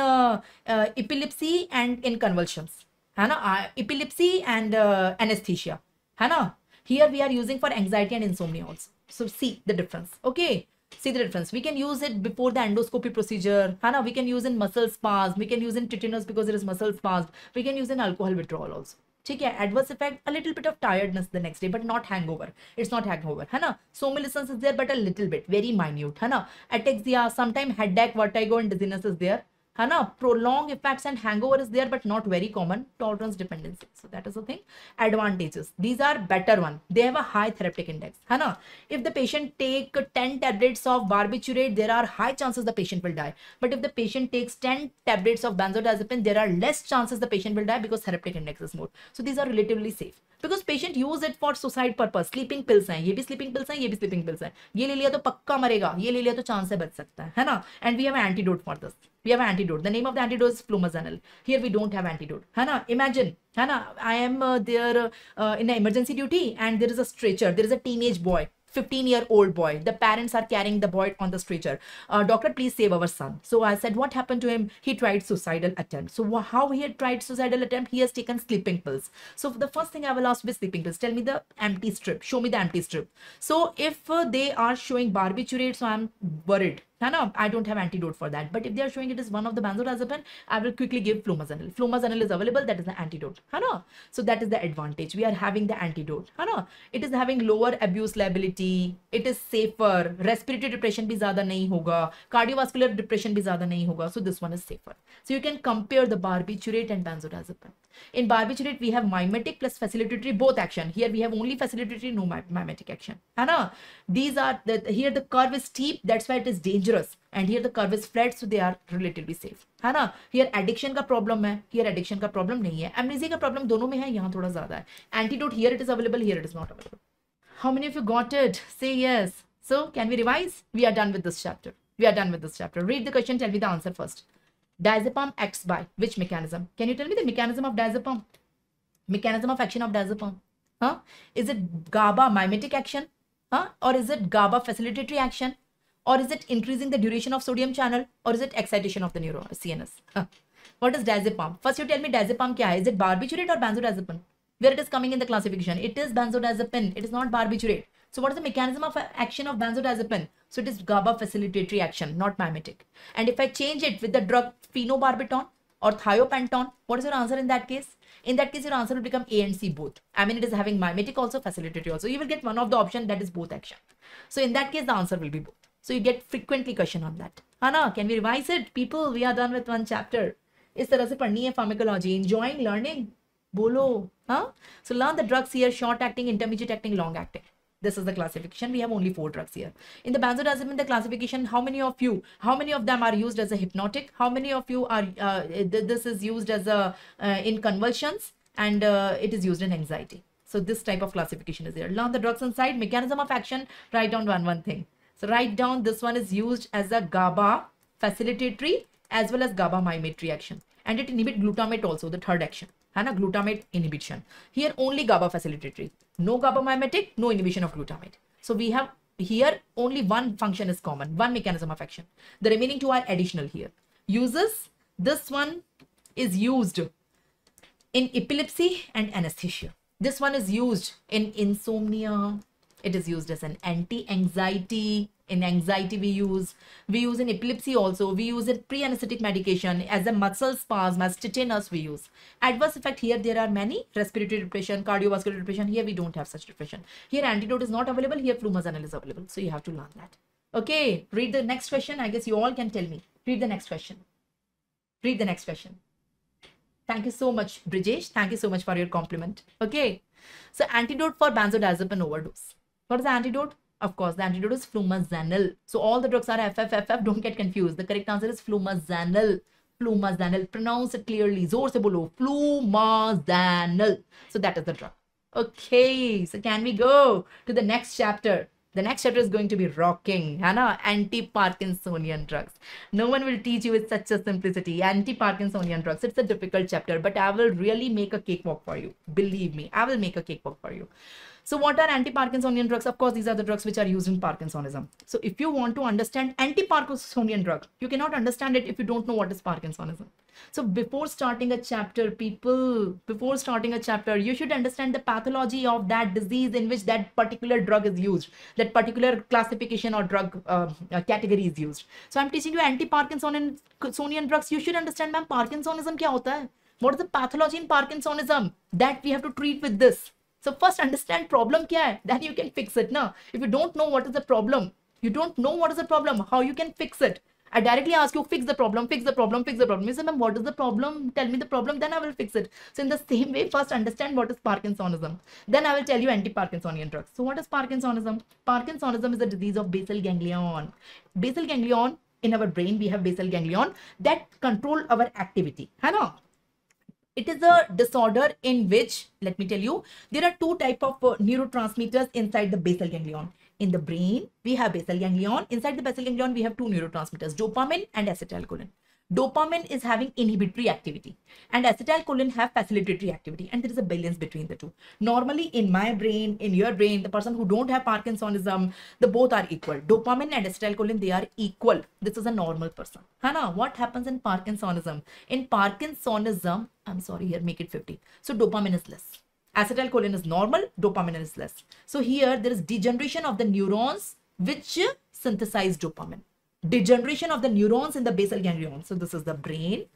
epilepsy and in convulsions, है ना? Epilepsy and anesthesia, है ना? Here we are using for anxiety and insomnia also. So see the difference. Okay, see the difference. We can use it before the endoscopy procedure, है ना? We can use in muscle spasm, we can use in tetanus because it is muscle spasm, we can use in alcohol withdrawal also. ठीक है, adverse effect, a little bit of tiredness the next day, but not hangover. It's not hangover, है ना? Somnolence is there, but a little bit, very minute, है ना? Ataxia, sometimes headache, vertigo, and dizziness is there, है ना? Prolonged effects and hangover is there, but not very common. Tolerance dependency. So that is the thing. Advantages. These are better one. They have a high therapeutic index, है ना? If the patient take 10 tablets of barbiturate, there are high chances the patient will die. But if the patient takes 10 tablets of benzodiazepine, there are less chances the patient will die because therapeutic index is more. So these are relatively safe. Because patient use it for suicide purpose. Sleeping pills हैं, ये भी sleeping pills हैं, ये भी sleeping pills हैं. ये ले लिया तो पक्का मरेगा, ये ले लिया तो chance से बच सकता है ना? And we have an antidote for this. We have an antidote. The name of the antidote is flumazenil. Here we don't have antidote, है ना? Imagine, है ना? I am there in an emergency duty and there is a stretcher. There is a teenage boy, 15-year-old boy. The parents are carrying the boy on the stretcher. Doctor, please save our son. So I said, what happened to him? He tried suicidal attempt. So how he had tried suicidal attempt? He has taken sleeping pills. So the first thing I will ask with sleeping pills, tell me the empty strip. Show me the empty strip. So if they are showing barbiturate, so I'm worried. No, I don't have antidote for that. But if they are showing it is one of the benzodiazepine, I will quickly give flumazenil. Flumazenil is available. That is the antidote. So that is the advantage. We are having the antidote. It is having lower abuse liability. It is safer. Respiratory depression bhi zyada nahi hoga. Cardiovascular depression bhi zyada nahi hoga. So this one is safer. So you can compare the barbiturate and benzodiazepine. In barbiturate, we have mimetic plus facilitatory both action. Here we have only facilitatory, no mimetic action. These are here the curve is steep. That's why it is dangerous. And here the curve is flat, so they are relatively safe, है ना? Here addiction का problem है, here addiction का problem नहीं है. Amnesia का problem दोनों में है, यहाँ थोड़ा ज़्यादा है. Antidote here it is available, here it is not available. How many of you got it? Say yes. So can we revise? We are done with this chapter. We are done with this chapter. Read the question, tell me the answer first. Diazepam acts by which mechanism? Can you tell me the mechanism of diazepam? Mechanism of action of diazepam? Is it GABA mimetic action? Or is it GABA facilitatory action? Or is it increasing the duration of sodium channel? Or is it excitation of the CNS? What is diazepam? First you tell me diazepam kya hai? Is it barbiturate or benzodiazepine? Where it is coming in the classification? It is benzodiazepine. It is not barbiturate. So what is the mechanism of action of benzodiazepine? So it is GABA facilitatory action, not mimetic. And if I change it with the drug phenobarbital or thiopental, what is your answer in that case? In that case, your answer will become A and C both. I mean, it is having mimetic also, facilitatory also. You will get one of the option that is both action. So in that case, the answer will be both. So you get frequently question on that. Hana, can we revise it? People, we are done with one chapter. इस तरह से पढ़नी है pharmacology. Enjoying learning? बोलो, So learn the drugs here: short acting, intermediate acting, long acting. This is the classification. We have only 4 drugs here. In the benzodiazepine, the classification, how many of them are used as a hypnotic? How many of you are, this is used as a, in convulsions, and it is used in anxiety. So this type of classification is there. Learn the drugs inside, mechanism of action, write down one thing. So write down this one is used as a GABA facilitatory as well as GABA mimetic action. And it inhibits glutamate also, the third action. Glutamate inhibition. Here only GABA facilitatory. No GABA mimetic, no inhibition of glutamate. So we have here only one function is common, one mechanism of action. The remaining 2 are additional here. Uses, this one is used in epilepsy and anesthesia. This one is used in insomnia. It is used as an anti-anxiety In anxiety we use in epilepsy also, we use it pre-anesthetic medication, as a muscle spasm, as tetanus we use. Adverse effect, here there are many: respiratory depression, cardiovascular depression. Here we don't have such depression. Here antidote is not available, here flumazanil is available. So you have to learn that. Okay, read the next question. I guess you all can tell me. Read the next question. Read the next question. Thank you so much, Brijesh. Thank you so much for your compliment. Okay. So antidote for benzodiazepine overdose. What is the antidote? Of course, the antidote is flumazanil. So all the drugs are FF. Don't get confused. The correct answer is flumazanil. Flumazanil. Pronounce it clearly. Zor se bolo. Flumazanil. So that is the drug. Okay. So can we go to the next chapter? The next chapter is going to be rocking, Hannah. Anti-Parkinsonian drugs. No one will teach you with such a simplicity. Anti-Parkinsonian drugs. It's a difficult chapter, but I will really make a cakewalk for you. Believe me, I will make a cakewalk for you. So what are anti-Parkinsonian drugs? Of course, these are the drugs which are used in Parkinsonism. So if you want to understand anti-Parkinsonian drug, you cannot understand it if you don't know what is Parkinsonism. So before starting a chapter, people, you should understand the pathology of that disease in which that particular drug is used, that particular classification or drug category is used. So I'm teaching you anti-Parkinsonian drugs. You should understand, ma'am, Parkinsonism kya hota hai? What is the pathology in Parkinsonism that we have to treat with this? So first understand problem kya hai, then you can fix it. Now, if you don't know what is the problem, how you can fix it? I directly ask you, fix the problem. You say, ma'am, what is the problem? Tell me the problem, then I will fix it. So in the same way, first understand what is Parkinsonism. Then I will tell you anti-Parkinsonian drugs. So what is Parkinsonism? Parkinsonism is a disease of basal ganglion. Basal ganglion, in our brain, we have basal ganglion that control our activity. Hai na? It is a disorder in which, let me tell you, there are two types of neurotransmitters inside the basal ganglion. In the brain, we have basal ganglion. Inside the basal ganglion, we have two neurotransmitters, dopamine and acetylcholine. Dopamine is having inhibitory activity and acetylcholine have facilitatory activity, and there is a balance between the two. Normally in my brain, in your brain, the person who don't have Parkinsonism, the both are equal. Dopamine and acetylcholine, they are equal. This is a normal person. Hannah, what happens in Parkinsonism? In Parkinsonism, I'm sorry, here make it 50. So dopamine is less. Acetylcholine is normal, dopamine is less. So here there is degeneration of the neurons which synthesize dopamine. Degeneration of the neurons in the basal ganglion. So this is the brain.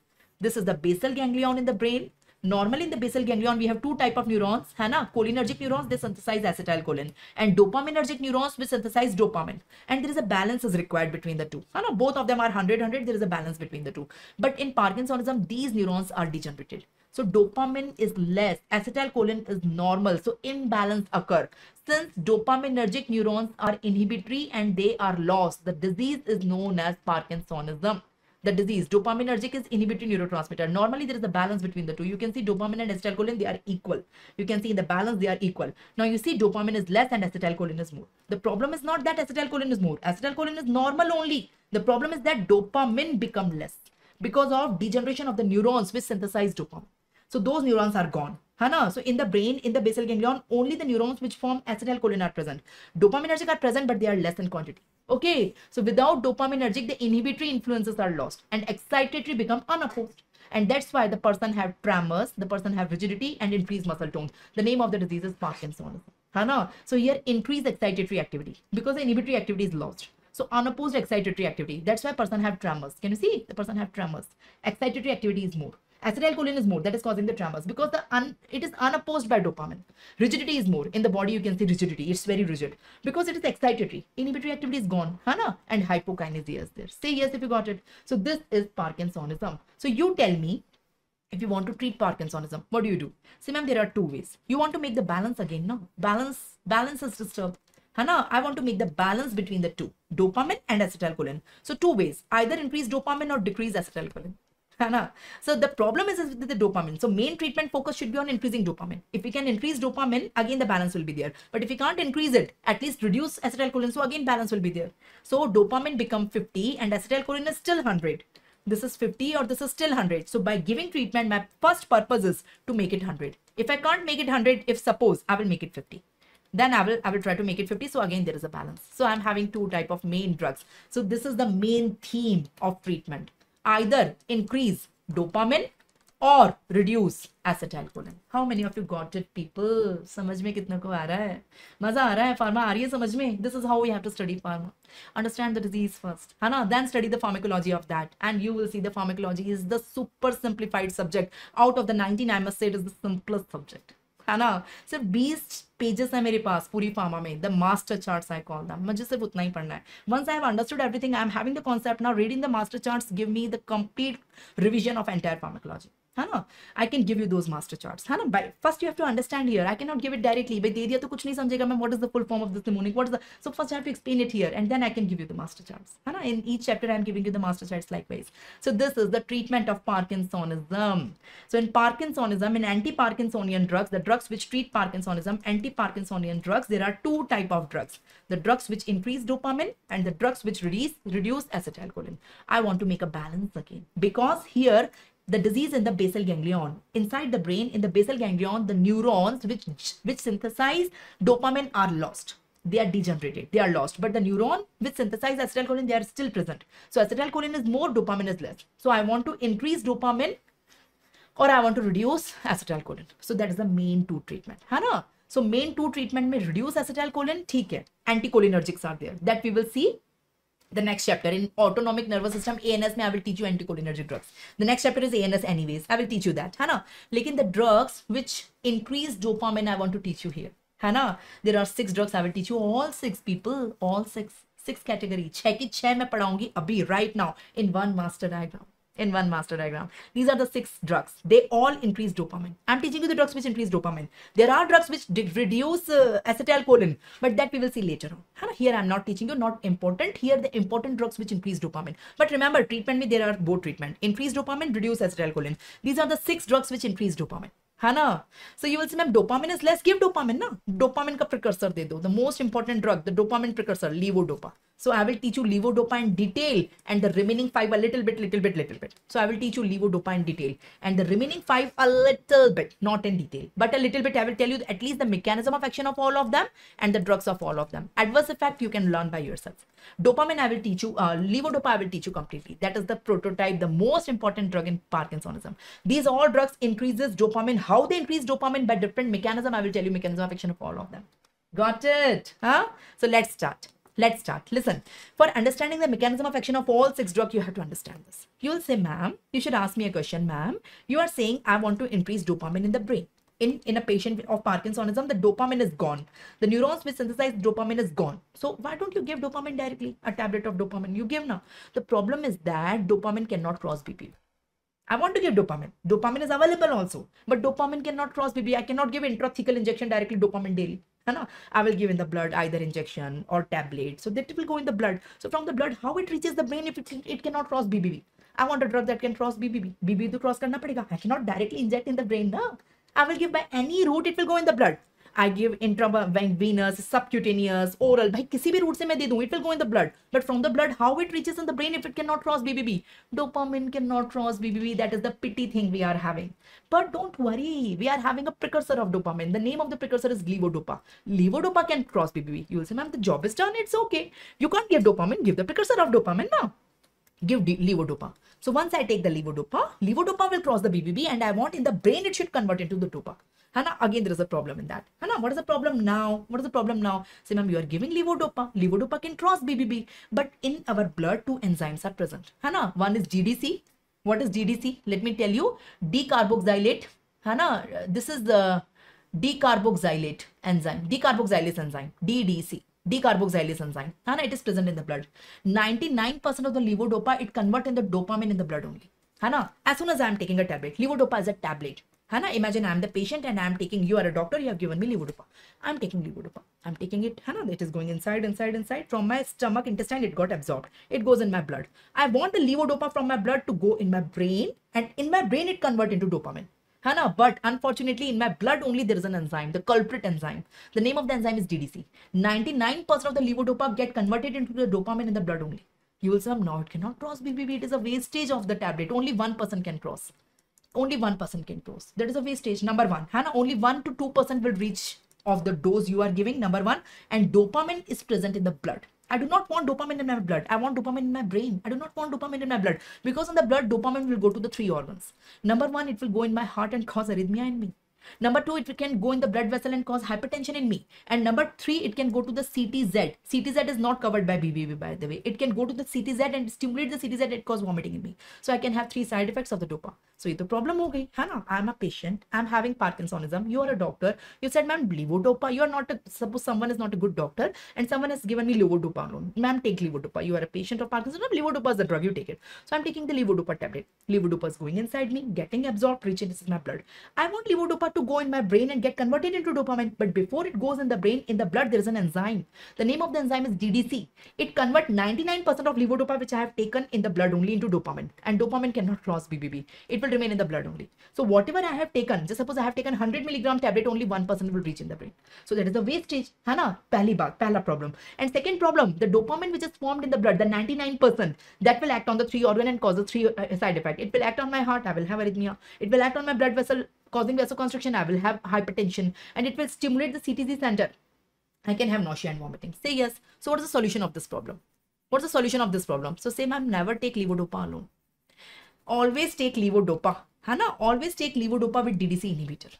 This is the basal ganglion in the brain. Normally in the basal ganglion, we have two types of neurons. Hannah, cholinergic neurons, they synthesize acetylcholine. And dopaminergic neurons, which synthesize dopamine. And there is a balance is required between the two. Hannah, both of them are 100-100. There is a balance between the two. But in Parkinsonism, these neurons are degenerated. So dopamine is less, acetylcholine is normal. So imbalance occur. Since dopaminergic neurons are inhibitory and they are lost, the disease is known as Parkinsonism. The disease, dopaminergic is inhibitory neurotransmitter. Normally there is a balance between the two. You can see dopamine and acetylcholine, they are equal. You can see in the balance, they are equal. Now you see dopamine is less and acetylcholine is more. The problem is not that acetylcholine is more. Acetylcholine is normal only. The problem is that dopamine become less because of degeneration of the neurons which synthesize dopamine. So those neurons are gone. Hannah, so in the brain, in the basal ganglion, only the neurons which form acetylcholine are present. Dopaminergic are present, but they are less in quantity. Okay, so without dopaminergic, the inhibitory influences are lost and excitatory become unopposed. And that's why the person have tremors, the person have rigidity and increased muscle tone. The name of the disease is Parkinsonism. Hannah, so here increased excitatory activity because the inhibitory activity is lost. So unopposed excitatory activity. That's why person have tremors. Can you see? The person have tremors. Excitatory activity is more. Acetylcholine is more, that is causing the tremors because it is unopposed by dopamine. Rigidity is more. In the body, you can see rigidity. It's very rigid because it is excitatory. Inhibitory activity is gone. Hannah, and hypokinesia is there. Say yes if you got it. So this is Parkinsonism. So you tell me, if you want to treat Parkinsonism, what do? See, ma'am, there are two ways. You want to make the balance again, no? Balance is disturbed. Hannah, I want to make the balance between the two, dopamine and acetylcholine. So two ways, either increase dopamine or decrease acetylcholine. Hannah. So the problem is with the dopamine. So main treatment focus should be on increasing dopamine. If we can increase dopamine, again the balance will be there. But if we can't increase it, at least reduce acetylcholine, so again balance will be there. So dopamine become 50 and acetylcholine is still 100. This is 50 or this is still 100. So by giving treatment, my first purpose is to make it 100. If I can't make it 100, if suppose I will make it 50. Then I will try to make it 50. So again, there is a balance. So I'm having two type of main drugs. So this is the main theme of treatment. Either increase dopamine or reduce acetylcholine. How many of you got it, people? समझ में कितने को आ रहा है? मजा आ रहा है? Pharma आ रही है समझ में? This is how we have to study pharma. Understand the disease first, है ना? Then study the pharmacology of that, and you will see the pharmacology is the super simplified subject. Out of the 19, I must say it is the simplest subject. है ना? सिर्फ 20 pages है मेरे पास पूरी pharma में. The master charts I call them. मुझे सिर्फ उतना ही पढ़ना है. Once I have understood everything, I am having the concept now. Reading the master charts give me the complete revision of entire pharmacology. है ना? I can give you those master charts. है ना? By first you have to understand here. I can not give it directly. भाई दे दिया तो कुछ नहीं समझेगा मैं. What is the full form of this mnemonic, what is the, so first I have to explain it here and then I can give you the master charts. है ना? In each chapter I am giving you the master charts likewise. So this is the treatment of parkinsonism. So in Parkinsonism, in anti-Parkinsonian drugs, the drugs which treat Parkinsonism, anti-Parkinsonian drugs, there are two type of drugs. The drugs which increase dopamine and the drugs which reduce acetylcholine. I want to make a balance again, because here the disease in the basal ganglion, inside the brain, in the basal ganglion, the neurons which synthesize dopamine are lost. They are degenerated, they are lost, but the neuron which synthesize acetylcholine, they are still present. So acetylcholine is more, dopamine is less. So I want to increase dopamine or I want to reduce acetylcholine. So that is the main two treatment, है ना? So main two treatment में reduce acetylcholine, ठीक है. Anticholinergics are there, that we will see the next chapter. In autonomic nervous system, ANS में I will teach you anticholinergic drugs. The next chapter is ANS anyways, I will teach you that, है ना? लेकिन the drugs which increase dopamine, I want to teach you here, है ना? There are 6 drugs, I will teach you all 6 people, all 6 category. 6 की 6 मैं पढ़ाऊंगी अभी right now in one master diagram. In one master diagram. These are the 6 drugs. They all increase dopamine. I'm teaching you the drugs which increase dopamine. There are drugs which reduce acetylcholine, but that we will see later on. Here I'm not teaching you, not important. Here the important drugs which increase dopamine. But remember, treatment में there are both treatment. Increase dopamine, reduce acetylcholine. These are the 6 drugs which increase dopamine. है ना? So you will say, ma'am, dopamine is less. Give dopamine ना. Dopamine का precursor दे दो. The most important drug, the dopamine precursor, levodopa. So I will teach you levodopa in detail, and the remaining 5 a little bit. So I will teach you levodopa in detail, and the remaining 5 a little bit, not in detail, but a little bit. I will tell you at least the mechanism of action of all of them and the drugs of all of them. Adverse effect you can learn by yourself. Dopamine I will teach you, levodopa I will teach you completely. That is the prototype, the most important drug in Parkinsonism. These all drugs increases dopamine. How they increase dopamine? By different mechanism. I will tell you mechanism of action of all of them. Got it? Huh? So let's start. Let's start. Listen, for understanding the mechanism of action of all 6 drugs, you have to understand this. You will say, ma'am, you should ask me a question, ma'am. You are saying, I want to increase dopamine in the brain. In a patient of Parkinsonism, the dopamine is gone. The neurons which synthesize dopamine is gone. So why don't you give dopamine directly? A tablet of dopamine, you give now. The problem is that dopamine cannot cross BPB. I want to give dopamine. Dopamine is available also, but dopamine cannot cross BPB. I cannot give intrathecal injection directly dopamine daily. I will give in the blood either injection or tablet. So that will go in the blood. So from the blood, how it reaches the brain if it cannot cross BBB? I want a drug that can cross BBB. BBB to cross karna padega. I cannot directly inject in the brain. No. I will give by any route, it will go in the blood. I give intravenous, subcutaneous, oral. Bhai, kisi bhi route se main de दूं, it will go in the blood. But from the blood, how it reaches in the brain if it cannot cross BBB? Dopamine cannot cross BBB. That is the pity thing we are having. But don't worry, we are having a precursor of dopamine. The name of the precursor is levodopa. Levodopa can cross BBB. You will say, ma'am, the job is done. It's okay. You can't give dopamine. Give the precursor of dopamine now. Give levodopa. So once I take the levodopa will cross the BBB, and I want in the brain it should convert into the dopa. Hana, again there is a problem in that. Hana, what is the problem now? What is the problem now? Say, ma'am, you are giving levodopa. Levodopa can cross BBB, but in our blood 2 enzymes are present. Hana, one is GDC. What is GDC? Let me tell you. Decarboxylate. Hana, this is the decarboxylate enzyme. Decarboxylase enzyme. DDC. Decarboxylase enzyme. Hana, it is present in the blood. 99% of the levodopa, it converts in the dopamine in the blood only. Hana, as soon as I am taking a tablet, levodopa is a tablet. Hana, imagine I am the patient and I am taking, you are a doctor, you have given me levodopa. I am taking levodopa. I am taking it. Hana, it is going inside. From my stomach, intestine, it got absorbed. It goes in my blood. I want the levodopa from my blood to go in my brain, and in my brain it convert into dopamine. Hana, but unfortunately in my blood only there is an enzyme, the culprit enzyme. The name of the enzyme is DDC. 99% of the levodopa get converted into the dopamine in the blood only. You will say, now it cannot cross BBB. It is a wastage of the tablet. Only 1% can cross. Only 1% can cross. That is a wastage. Number 1. Hana, only 1 to 2% will reach of the dose you are giving. Number 1. And dopamine is present in the blood. I do not want dopamine in my blood. I want dopamine in my brain. I do not want dopamine in my blood, because in the blood, dopamine will go to the 3 organs. Number 1, it will go in my heart and cause arrhythmia in me. Number 2, it can go in the blood vessel and cause hypertension in me. And number 3, it can go to the CTZ. CTZ is not covered by BBB, by the way. It can go to the CTZ and stimulate the CTZ and cause vomiting in me. So I can have 3 side effects of the dopa. So ये तो problem हो गई है ना. I'm a patient. I'm having Parkinsonism. You are a doctor. You said, ma'am, levodopa. You are not a, suppose someone is not a good doctor and someone has given me levodopa alone. Ma'am, take levodopa. You are a patient of Parkinson's. Levodopa is the drug. You take it. So I'm taking the levodopa tablet. Levodopa is going inside me, getting absorbed, reaching in my blood. I want levodopa to go in my brain and get converted into dopamine. But before it goes in the brain, in the blood, there is an enzyme. The name of the enzyme is DDC. It converts 99% of levodopa which I have taken in the blood only into dopamine. And dopamine cannot cross BBB. It will remain in the blood only. So whatever I have taken, just suppose I have taken 100 milligram tablet, only 1% will reach in the brain. So that is the wastage. है ना? पहली बात, पहला problem. And second problem, the dopamine which is formed in the blood, the 99%, that will act on the 3 organ and cause the 3 side effect. It will act on my heart, I will have arrhythmia. It will act on my blood vessel, causing vasoconstriction, I will have hypertension. And it will stimulate the CTZ center. I can have nausea and vomiting. Say yes. So what is the solution of this problem? What's the solution of this problem? So say, ma'am, never take levodopa alone. Always take levodopa. है ना? Always take levodopa with DDC inhibitor.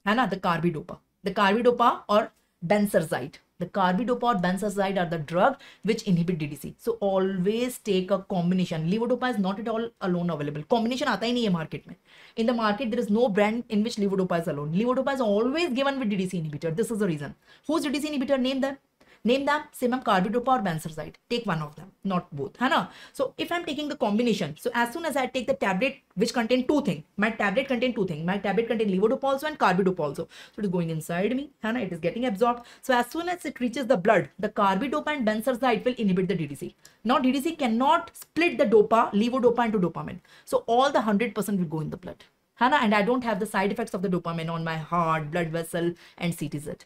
है ना? The carbidopa. The carbidopa or benzerzide. The carbidopa or benzerzide are the drug which inhibit DDC. So always take a combination. Levodopa is not at all alone available. Combination आता ही नहीं है market में. In the market, there is no brand in which levodopa is alone. Levodopa is always given with DDC inhibitor. This is the reason. Who's DDC inhibitor? Name them. Name them, say ma'am, carbidopa or benzerzide. Take one of them, not both. है ना? So if I'm taking the combination, so as soon as I take the tablet which contain 2 things, my tablet contain 2 things. My tablet contain levodopa also and carbidopa also. So it is going inside me, है ना? It is getting absorbed. So as soon as it reaches the blood, the carbidopa and benzerzide will inhibit the DDC. Now DDC cannot split the levodopa into dopamine. So all the 100% will go in the blood. है ना? And I don't have the side effects of the dopamine on my heart, blood vessel and CTZ.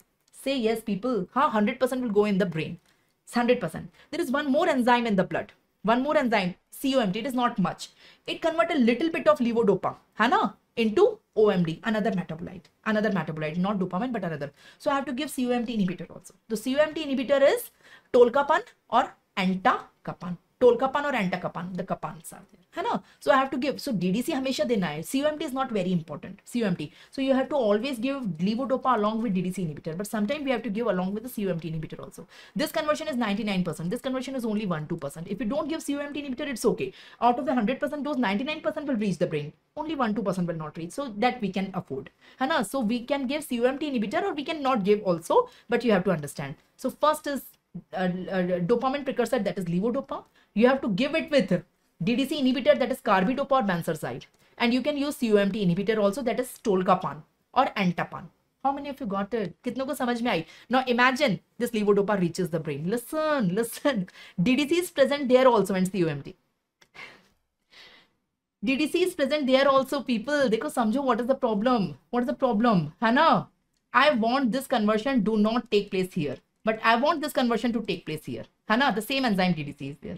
Say yes, people. 100% will go in the brain. It's 100%. There is one more enzyme in the blood. One more enzyme, COMT. It is not much. It converts a little bit of levodopa, है ना, into OMD, another metabolite. Another metabolite, not dopamine, but another. So I have to give COMT inhibitor also. The COMT inhibitor is tolkapan or entakapan. Tolkapan or entakapan, the kapans are there, है ना? So I have to give. So DDC हमेशा देना है. COMT is not very important. COMT. So you have to always give levodopa along with DDC inhibitor. But sometimes we have to give along with the COMT inhibitor also. This conversion is 99%. This conversion is only 1-2%. If you don't give COMT inhibitor, it's okay. Out of the 100% dose, 99% will reach the brain. Only 1-2% will not reach. So that we can afford, है ना? So we can give COMT inhibitor or we can not give also. But you have to understand. So first is dopamine precursor, that is levodopa. You have to give it with DDC inhibitor, that is carbidopa or benzerzide. And you can use COMT inhibitor also, that is tolkapan or entapan. How many of you got it? कितनों को समझ में आई? Now imagine this levodopa reaches the brain. Listen, listen. DDC is present there also and COMT. DDC is present there also, people. देखो समझो what is the problem? What is the problem? है ना? I want this conversion do not take place here. But I want this conversion to take place here. है ना? The same enzyme DDC is there.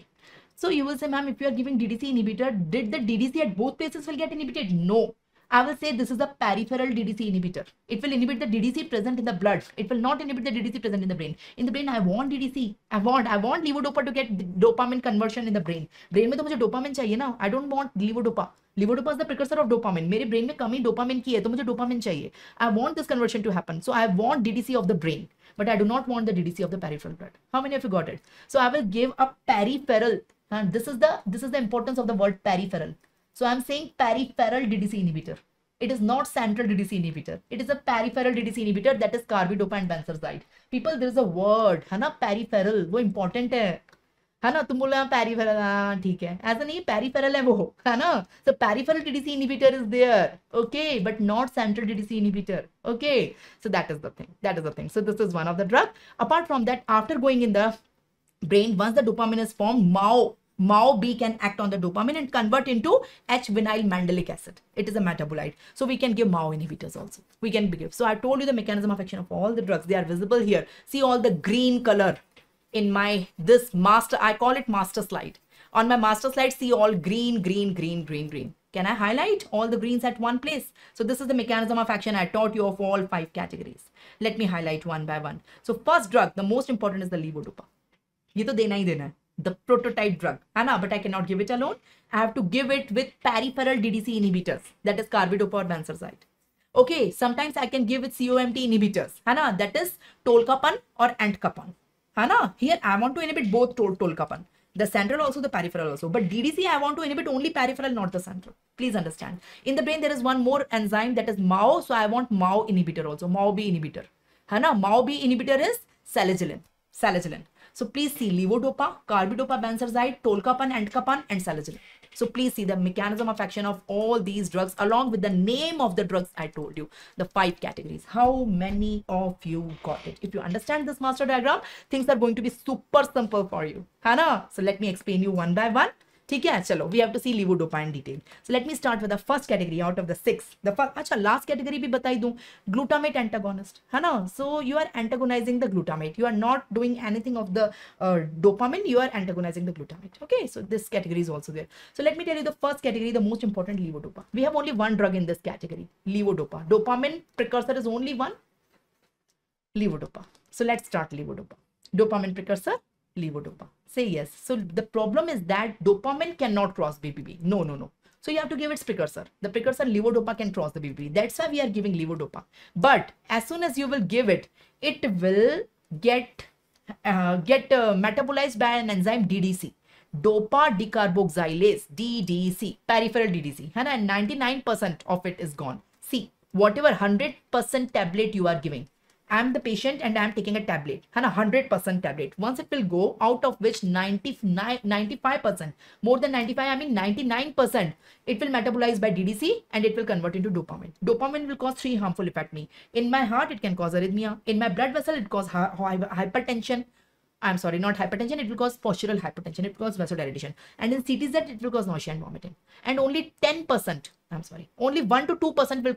So you will say, ma'am, if you are giving DDC inhibitor, did the DDC at both places will get inhibited? No. I will say this is the peripheral DDC inhibitor. It will inhibit the DDC present in the blood. It will not inhibit the DDC present in the brain. In the brain, I want DDC. I want levodopa to get dopamine conversion in the brain. Brain में तो मुझे dopamine चाहिए ना. I don't want levodopa. Levodopa is the precursor of dopamine. मेरे brain में कमी dopamine की है, तो मुझे dopamine चाहिए. I want this conversion to happen. So I want DDC of the brain. But I do not want the DDC of the peripheral blood. How many of you got it? So I will give a peripheral. And this is the importance of the word peripheral. So I'm saying peripheral DDC inhibitor. It is not central DDC inhibitor. It is a peripheral DDC inhibitor, that is carbidopa and benzerzide. People, there is a word, है ना, peripheral. वो important है ना? तुम बोल रहे peripheral, ठीक है. ऐसा नहीं, peripheral है वो, है ना? So peripheral DDC inhibitor is there, okay, but not central DDC inhibitor, okay. So that is the thing. That is the thing. So this is one of the drug. Apart from that, after going in the brain, once the dopamine is formed, MAO-B can act on the dopamine and convert into H-vinyl mandelic acid. It is a metabolite. So we can give MAO inhibitors also. We can give. So I told you the mechanism of action of all the drugs. They are visible here. See all the green color in this master. I call it master slide. On my master slide, see all green, green, green, green, green. Can I highlight all the greens at one place? So this is the mechanism of action I taught you of all 5 categories. Let me highlight one by one. So first drug, the most important is the levodopa. ये तो देना ही देना है, the prototype drug, है ना, but I cannot give it alone. I have to give it with peripheral DDC inhibitors, that is carbidopa or benzoxide. Okay, sometimes I can give with COMT inhibitors, है ना, that is tolkapan or entkapan, है ना. Here I want to inhibit both tolkapan, the central also, the peripheral also, but DDC I want to inhibit only peripheral, not the central. Please understand. In the brain there is one more enzyme, that is MAO, so I want MAO inhibitor also, MAO-B inhibitor, है ना. MAO-B inhibitor is salicylic. So please see levodopa, carbidopa, benzoxide, tolkapan, entkapan, and salicylic. So please see the mechanism of action of all these drugs along with the name of the drugs I told you, the 5 categories. How many of you got it? If you understand this master diagram, things are going to be super simple for you, है ना. So let me explain you one by one. ठीक है, चलो, we have to see levodopa in detail. So let me start with the first category out of the 6. The first, अच्छा, last category भी बताई दूं, glutamate antagonist, है ना. So you are antagonizing the glutamate. You are not doing anything of the dopamine. You are antagonizing the glutamate. Okay, so this category is also there. So let me tell you the first category, the most important, levodopa. We have only one drug in this category, levodopa. Dopamine precursor is only one, levodopa. So let's start levodopa. Dopamine precursor, levodopa. Say yes. So the problem is that dopamine cannot cross BBB. No. So you have to give its precursor. The precursor levodopa can cross the BBB. That's why we are giving levodopa. But as soon as you will give it, it will get metabolized by an enzyme DDC. Dopa decarboxylase, DDC, peripheral DDC. And 99% of it is gone. See, whatever 100% tablet you are giving, I am the patient and I am taking a tablet, 100% tablet. Once it will go, out of which 95%, more than 95, I mean 99%, it will metabolize by DDC and it will convert into dopamine. Dopamine will cause 3 harmful effects. In my heart, it can cause arrhythmia. In my blood vessel, it causes hypertension. I'm sorry, not hypertension, it will cause postural hypertension, it will cause vasodilatation. And in CTZ, it will cause nausea and vomiting. And only 10%, I'm sorry, only 1 to 2% will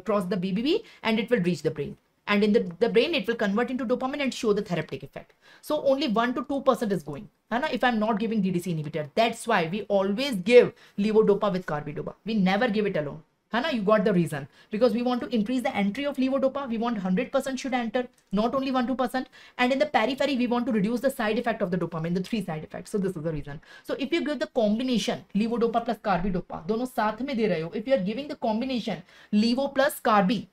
cross the BBB and it will reach the brain. And in the brain, it will convert into dopamine and show the therapeutic effect. So only 1 to 2% is going, if I'm not giving DDC inhibitor. That's why we always give levodopa with carbidopa. We never give it alone. You got the reason. Because we want to increase the entry of levodopa. We want 100% should enter, not only 1-2%. And in the periphery, we want to reduce the side effect of the dopamine, the 3 side effects. So this is the reason. So if you give the combination, levodopa plus carbidopa, dono saath mein de rahe ho. If you are giving the combination, levo plus carbi,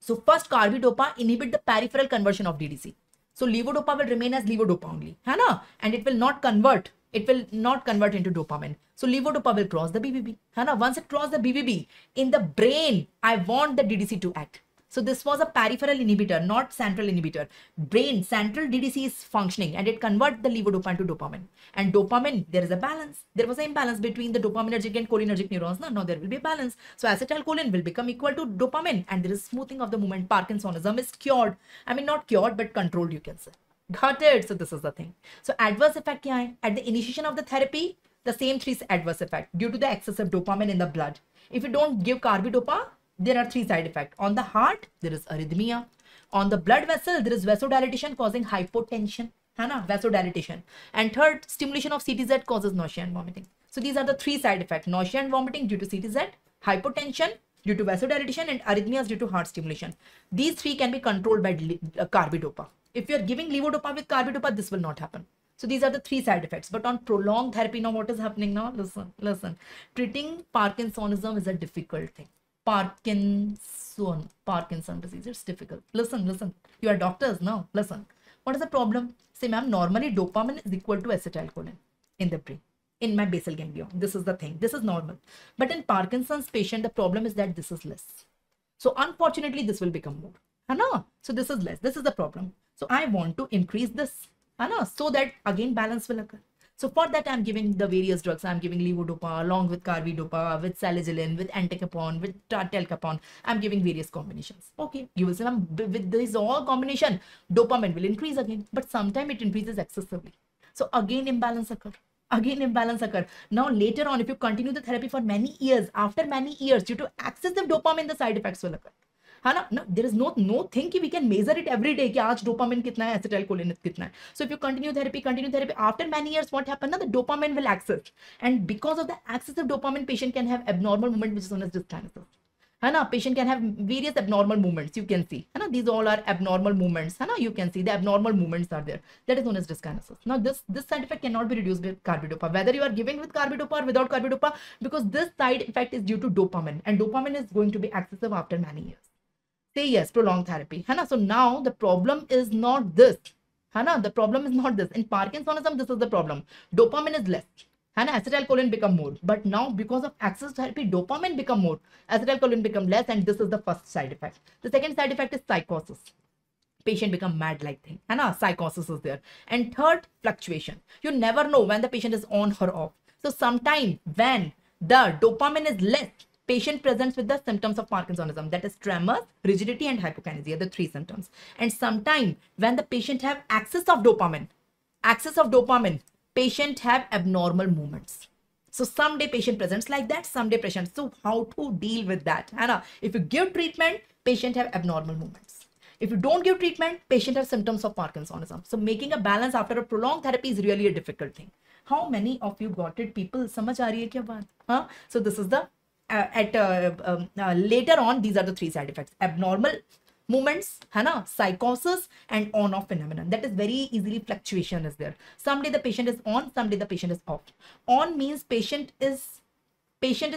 so first carbidopa inhibit the peripheral conversion of DDC. So levodopa will remain as levodopa only, and it will not convert. It will not convert into dopamine. So levodopa will cross the BBB. Once it crosses the BBB, in the brain, I want the DDC to act. So this was a peripheral inhibitor, not central inhibitor. Brain, central DDC is functioning and it converts the levodopa into dopamine. And dopamine, there is a balance. There was an imbalance between the dopaminergic and cholinergic neurons. Now there will be a balance. So acetylcholine will become equal to dopamine and there is smoothing of the movement. Parkinsonism is cured. I mean, not cured, but controlled, you can say. Got it? So this is the thing. So adverse effect kya hai? At the initiation of the therapy, the same 3 adverse effect due to the excessive dopamine in the blood. If you don't give carbidopa, there are 3 side effects. On the heart, there is arrhythmia. On the blood vessel, there is vasodilatation causing hypotension. Vasodilatation. And third, stimulation of CTZ causes nausea and vomiting. So these are the 3 side effects. Nausea and vomiting due to CTZ, hypotension due to vasodilatation, and arrhythmias due to heart stimulation. These 3 can be controlled by carbidopa. If you are giving levodopa with carbidopa, this will not happen. So these are the 3 side effects. But on prolonged therapy, now what is happening now? Listen. Treating Parkinsonism is a difficult thing. Parkinson disease, it's difficult. Listen. You are doctors now. Listen. What is the problem? Say, ma'am, normally dopamine is equal to acetylcholine in the brain, in my basal ganglion. This is the thing. This is normal. But in Parkinson's patient, the problem is that this is less. So unfortunately, this will become more. So this is less. This is the problem. So I want to increase this, so that again balance will occur. So for that, I'm giving the various drugs. I'm giving levodopa along with carbidopa, with salicylic, with entacapone, with telcapone. I'm giving various combinations. Okay, you will say, with this all combination, dopamine will increase again. But sometimes it increases excessively. So again, imbalance occur. Now later on, if you continue the therapy for many years, after many years, due to excessive dopamine, the side effects will occur. No, there is no thing कि we can measure it every day कि आज dopamine कितना है, acetylcholine कितना है. So if you continue therapy, after many years, what happens? The dopamine will access, and because of the excessive dopamine, patient can have abnormal movement, which is known as dyskinesis. है ना. Patient can have various abnormal movements. You can see, है ना. These all are abnormal movements, है ना. You can see the abnormal movements are there. That is known as dyskinesis. Now this side effect cannot be reduced with carbidopa, whether you are giving with carbidopa or without carbidopa, because this side effect is due to dopamine, and dopamine is going to be excessive after many years. Say yes, prolonged therapy, है ना. So now the problem is not this, है ना. The problem is not this. In Parkinsonism, this is the problem. Dopamine is less, है ना. Acetylcholine become more, but now because of access therapy, dopamine become more, acetylcholine become less, and this is the first side effect. The second side effect is psychosis. Patient become mad like thing, है ना. Psychosis is there. And third, fluctuation. You never know when the patient is on or off. So sometime when the dopamine is less, patient presents with the symptoms of Parkinsonism, that is tremors, rigidity, and hypokinesia, the three symptoms. And sometime when the patient have excess of dopamine, patient have abnormal movements. So someday patient presents like that, someday patient. So how to deal with that, है ना? If you give treatment, patient have abnormal movements. If you don't give treatment, patient have symptoms of Parkinsonism. So making a balance after a prolonged therapy is really a difficult thing. How many of you got it, people? समझ आ रही है क्या बात? हाँ? So this is the later on, these are the three side effects: abnormal movements, है ना, psychosis, and on-off phenomenon. That is very easily fluctuation is there. Someday the patient is on, someday the patient is off. On means patient is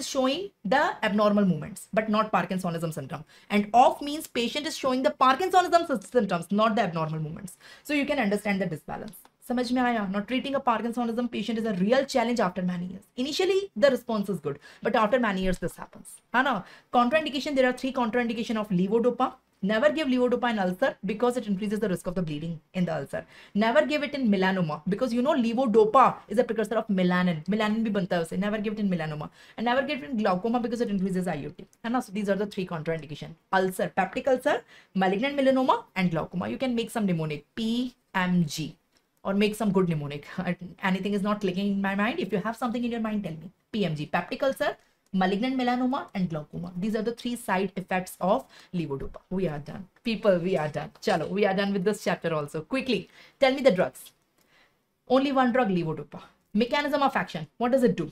showing the abnormal movements, but not Parkinsonism symptom. And off means patient is showing the Parkinsonism symptoms, not the abnormal movements. So you can understand the disbalance. समझ में आया? Now treating a Parkinsonism patient is a real challenge after many years. Initially the response is good, but after many years this happens. है ना? Contraindication, there are three contraindication of levodopa. Never give levodopa in ulcer because it increases the risk of the bleeding in the ulcer. Never give it in melanoma because you know levodopa is a precursor of melanin. Melanin भी बनता है उसे. Never give it in melanoma. And never give it in glaucoma because it increases IUT. है ना? So these are the three contraindication: ulcer, peptic ulcer, malignant melanoma, and glaucoma. You can make some mnemonic PMG. Or make some good mnemonic. Anything is not clicking in my mind. If you have something in your mind, tell me. PMG, peptic ulcer, malignant melanoma, and glaucoma. These are the three side effects of levodopa. We are done. People, we are done. Chalo, we are done with this chapter also. Quickly, tell me the drugs. Only one drug, levodopa. Mechanism of action. What does it do?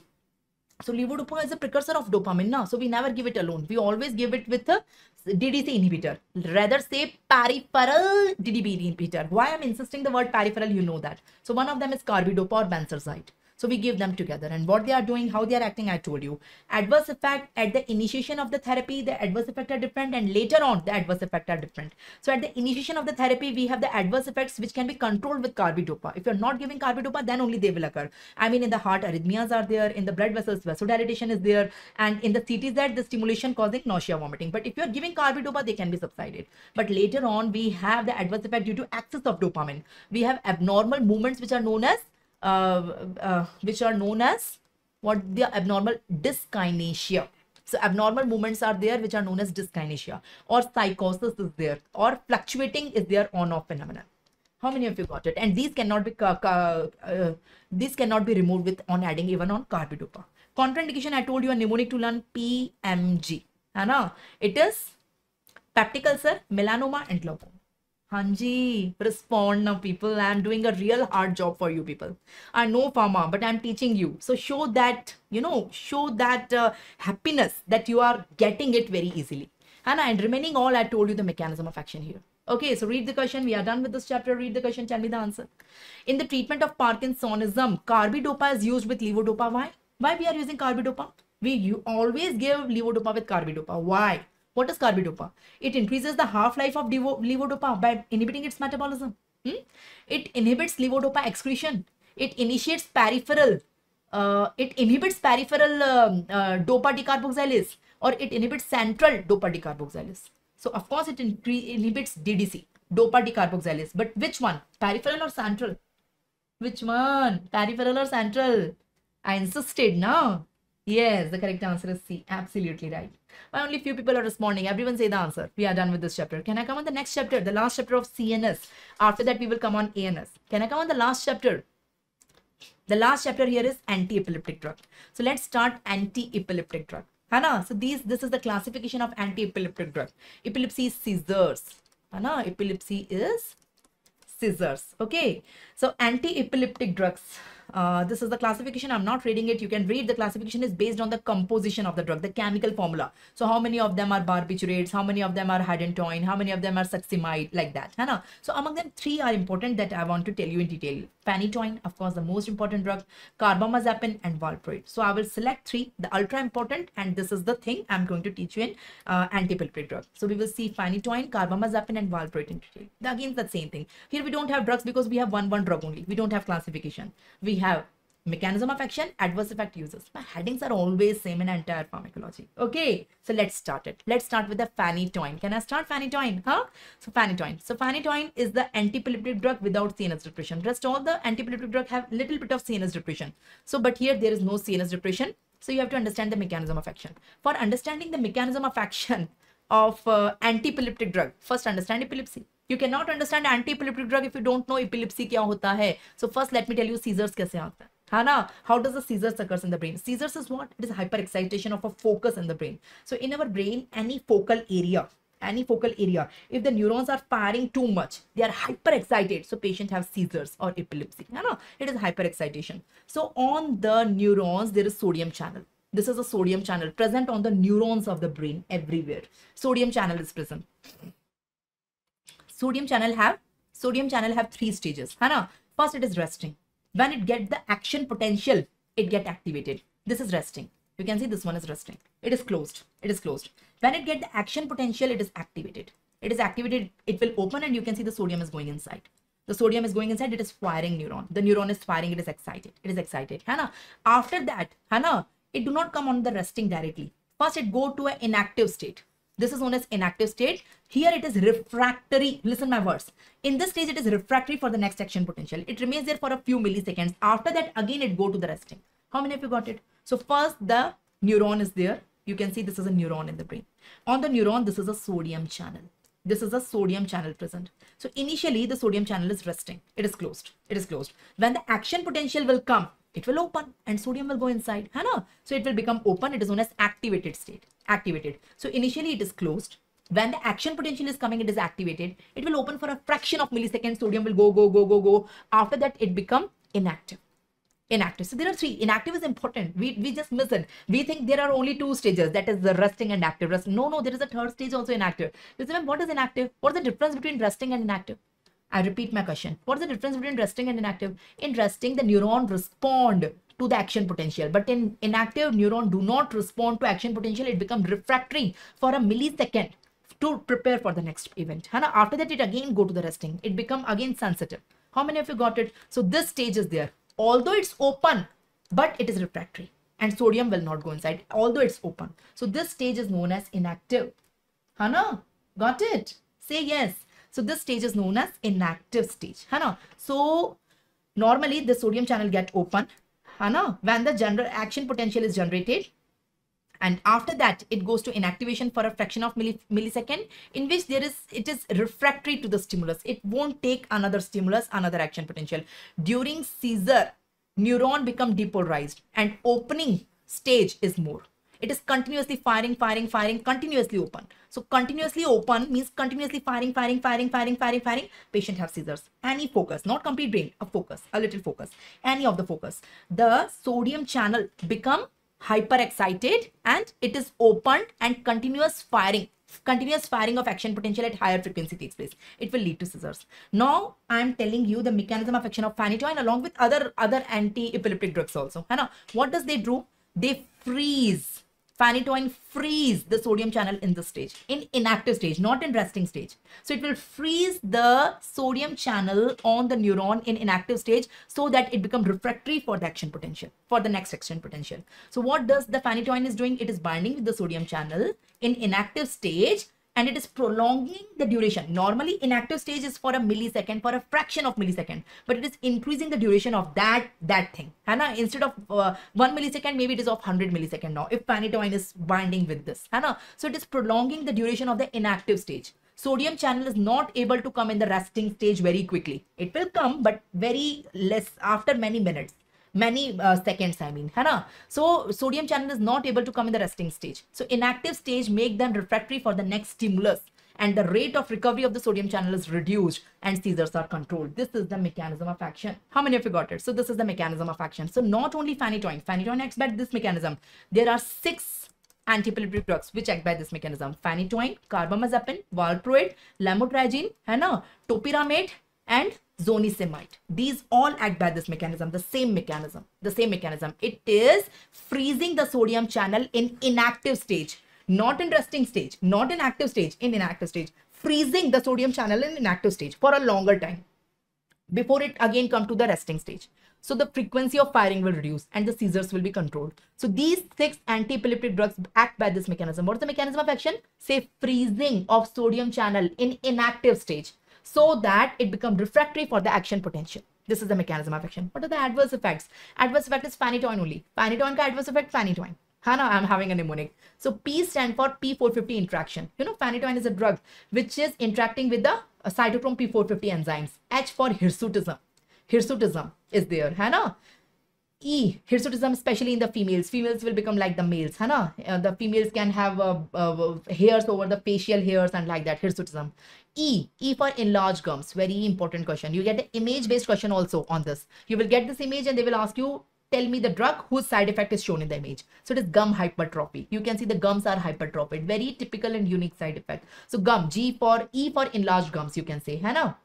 So levodopa is a precursor of dopamine now. So we never give it alone. We always give it with a DDC inhibitor. Rather say peripheral DDB inhibitor. Why I'm insisting the word peripheral, you know that. So one of them is carbidopa or benzoxide. So we give them together, and what they are doing, how they are acting, I told you. Adverse effect at the initiation of the therapy, the adverse effects are different, and later on the adverse effects are different. So at the initiation of the therapy, we have the adverse effects which can be controlled with carbidopa. If you're not giving carbidopa, then only they will occur. I mean, in the heart, arrhythmias are there, in the blood vessels, vasodilatation is there, and in the CTZ, the stimulation causing nausea, vomiting. But if you're giving carbidopa, they can be subsided. But later on, we have the adverse effect due to excess of dopamine. We have abnormal movements which are known as what the abnormal dyskinesia. So abnormal movements are there which are known as dyskinesia, or psychosis is there, or fluctuating is there, on-off phenomenon. How many of you got it? And these cannot be removed with on adding even on carbidopa. Contraindication, I told you a mnemonic to learn PMG. It is peptic ulcer, melanoma, and glaucoma. Hanji, respond now, people. I am doing a real hard job for you, people. I know pharma, but I am teaching you. So show that, happiness that you are getting it very easily. And remaining all, I told you the mechanism of action here. Okay, so read the question. We are done with this chapter. Read the question. Tell me the answer. In the treatment of Parkinsonism, carbidopa is used with levodopa. Why? Why we are using carbidopa? You always give levodopa with carbidopa. Why? What is carbidopa? It increases the half-life of levodopa by inhibiting its metabolism. It inhibits levodopa excretion. It initiates peripheral. It inhibits peripheral dopa decarboxylase, or it inhibits central dopa decarboxylase. So of course it inhibits DDC, dopa decarboxylase. But which one? Peripheral or central? Which one? Peripheral or central? I insisted, no? Yes, the correct answer is C. Absolutely right. Why only few people are responding? Everyone say the answer. We are done with this chapter. Can I come on the next chapter? The last chapter of CNS. After that, we will come on ANS. Can I come on the last chapter? The last chapter here is anti-epileptic drug. So let's start anti-epileptic drug. Hana? So this is the classification of anti-epileptic drug. Epilepsy is seizures. Epilepsy is seizures. Okay. So anti-epileptic drugs. This is the classification. I'm not reading it. You can read. The classification is based on the composition of the drug, the chemical formula. So how many of them are barbiturates, how many of them are hydantoin, how many of them are succinimide, like that. है ना? So among them, 3 are important that I want to tell you in detail. Phenytoin, of course, the most important drug, carbamazepine and valproate. So I will select 3, the ultra important, and this is the thing I'm going to teach you in antiepileptic drug. So we will see phenytoin, carbamazepine and valproate in detail. Again, the same thing. Here we don't have drugs because we have one drug only. We don't have classification. We have mechanism of action, adverse effect uses. My headings are always same in entire pharmacology. Okay, so let's start it. Let's start with the phenytoin. Can I start phenytoin? Huh? So phenytoin. So phenytoin is the antiepileptic drug without CNS depression. Rest all the antiepileptic drug have little bit of CNS depression. So but here there is no CNS depression. So you have to understand the mechanism of action. For understanding the mechanism of action of antiepileptic drug, first understand epilepsy. You cannot understand antiepileptic drug if you don't know epilepsy क्या होता है. So first let me tell you seizures कैसे आता है. Hana, how does the seizures occurs in the brain? Seizures is what? It is hyperexcitation of a focus in the brain. So in our brain, any focal area, if the neurons are firing too much, they are hyperexcited. So patient have seizures or epilepsy. Hana, it is hyperexcitation. So on the neurons, there is sodium channel. This is a sodium channel present on the neurons of the brain everywhere. Sodium channel is present. Sodium channel have 3 stages. Hana, first it is resting. When it gets the action potential, it get activated. This is resting. You can see this one is resting. It is closed. When it get the action potential, it is activated. It will open and you can see the sodium is going inside. The sodium is going inside, it is firing neuron. The neuron is firing, it is excited. Hana? After that, it do not come on the resting directly. First, it go to an inactive state. This is known as inactive state. Here it is refractory. Listen my words. In this stage, it is refractory for the next action potential. It remains there for a few milliseconds. After that, again, it go to the resting. How many of you got it? So first, the neuron is there. You can see this is a neuron in the brain. On the neuron, this is a sodium channel. This is a sodium channel present. So initially, the sodium channel is resting. It is closed. When the action potential will come, it will open and sodium will go inside. So it will become open. It is known as activated state. So initially it is closed. When the action potential is coming, it is activated. It will open for a fraction of milliseconds. Sodium will go. After that, it become inactive. So there are 3. Inactive is important. We just miss it. We think there are only 2 stages. That is the resting and active. No, there is a 3rd stage also inactive. Listen, what is inactive? What is the difference between resting and inactive? I repeat my question. What is the difference between resting and inactive? In resting, the neuron respond to the action potential. But in inactive, neuron do not respond to action potential. It becomes refractory for a millisecond to prepare for the next event. After that, it again go to the resting. It become again sensitive. How many of you got it? So this stage is there. Although it's open, but it is refractory. And sodium will not go inside, although it's open. So this stage is known as inactive. Got it? Say yes. So this stage is known as inactive stage. So normally the sodium channel get open when the general action potential is generated, and after that it goes to inactivation for a fraction of millisecond, in which it is refractory to the stimulus. It won't take another stimulus, another action potential. During seizure, neuron become depolarized and opening stage is more. It is continuously firing, continuously open. So continuously open means continuously firing. Patient have seizures. Any focus, not complete brain, a focus, a little focus. Any of the focus. The sodium channel become hyperexcited and it is opened and continuous firing of action potential at higher frequency takes place. It will lead to seizures. Now I am telling you the mechanism of action of phenytoin along with other anti-epileptic drugs also. What does they do? They freeze. Phenytoin freeze the sodium channel in this stage, in inactive stage, not in resting stage. So it will freeze the sodium channel on the neuron in inactive stage so that it becomes refractory for the action potential, for the next action potential. So what does the phenytoin is doing? It is binding with the sodium channel in inactive stage and it is prolonging the duration. Normally inactive stage is for a millisecond, for a fraction of millisecond, but it is increasing the duration of that thing. Instead of 1 millisecond, maybe it is of 100 millisecond now, if phenytoin is binding with this. So it is prolonging the duration of the inactive stage. Sodium channel is not able to come in the resting stage very quickly. It will come, but very less, after many minutes. Many seconds, I mean. So sodium channel is not able to come in the resting stage. So inactive stage make them refractory for the next stimulus. and the rate of recovery of the sodium channel is reduced and seizures are controlled. This is the mechanism of action. How many of you got it? So this is the mechanism of action. So not only phenytoin acts by this mechanism. There are 6 antiepileptic drugs which act by this mechanism. Phenytoin, carbamazepine, valproate, lamotrigine, है ना, topiramate and zonisamide. These all act by this mechanism, the same mechanism. It is freezing the sodium channel in inactive stage, not in resting stage, not in active stage, in inactive stage. Freezing the sodium channel in inactive stage for a longer time before it again come to the resting stage. So the frequency of firing will reduce and the seizures will be controlled. So these 6 anti-epileptic drugs act by this mechanism. What is the mechanism of action? Say freezing of sodium channel in inactive stage so that it becomes refractory for the action potential. This is the mechanism of action. What are the adverse effects? Adverse effect is phenytoin only. Phenytoin ka adverse effect phenytoin. Hana, I'm having a mnemonic. So P stand for P450 interaction. You know, phenytoin is a drug which is interacting with the cytochrome P450 enzymes. H for hirsutism. Hirsutism is there, है ना? E, hirsutism especially in the females. Females will become like the males, है ना? The females can have hairs over the facial hairs and like that, hirsutism. E for enlarged gums. Very important question. You get an image-based question also on this. You will get this image and they will ask you, tell me the drug whose side effect is shown in the image. So it is gum hypertrophy. You can see the gums are hypertrophied. Very typical and unique side effect. So gum, E for enlarged gums, you can say, है ना?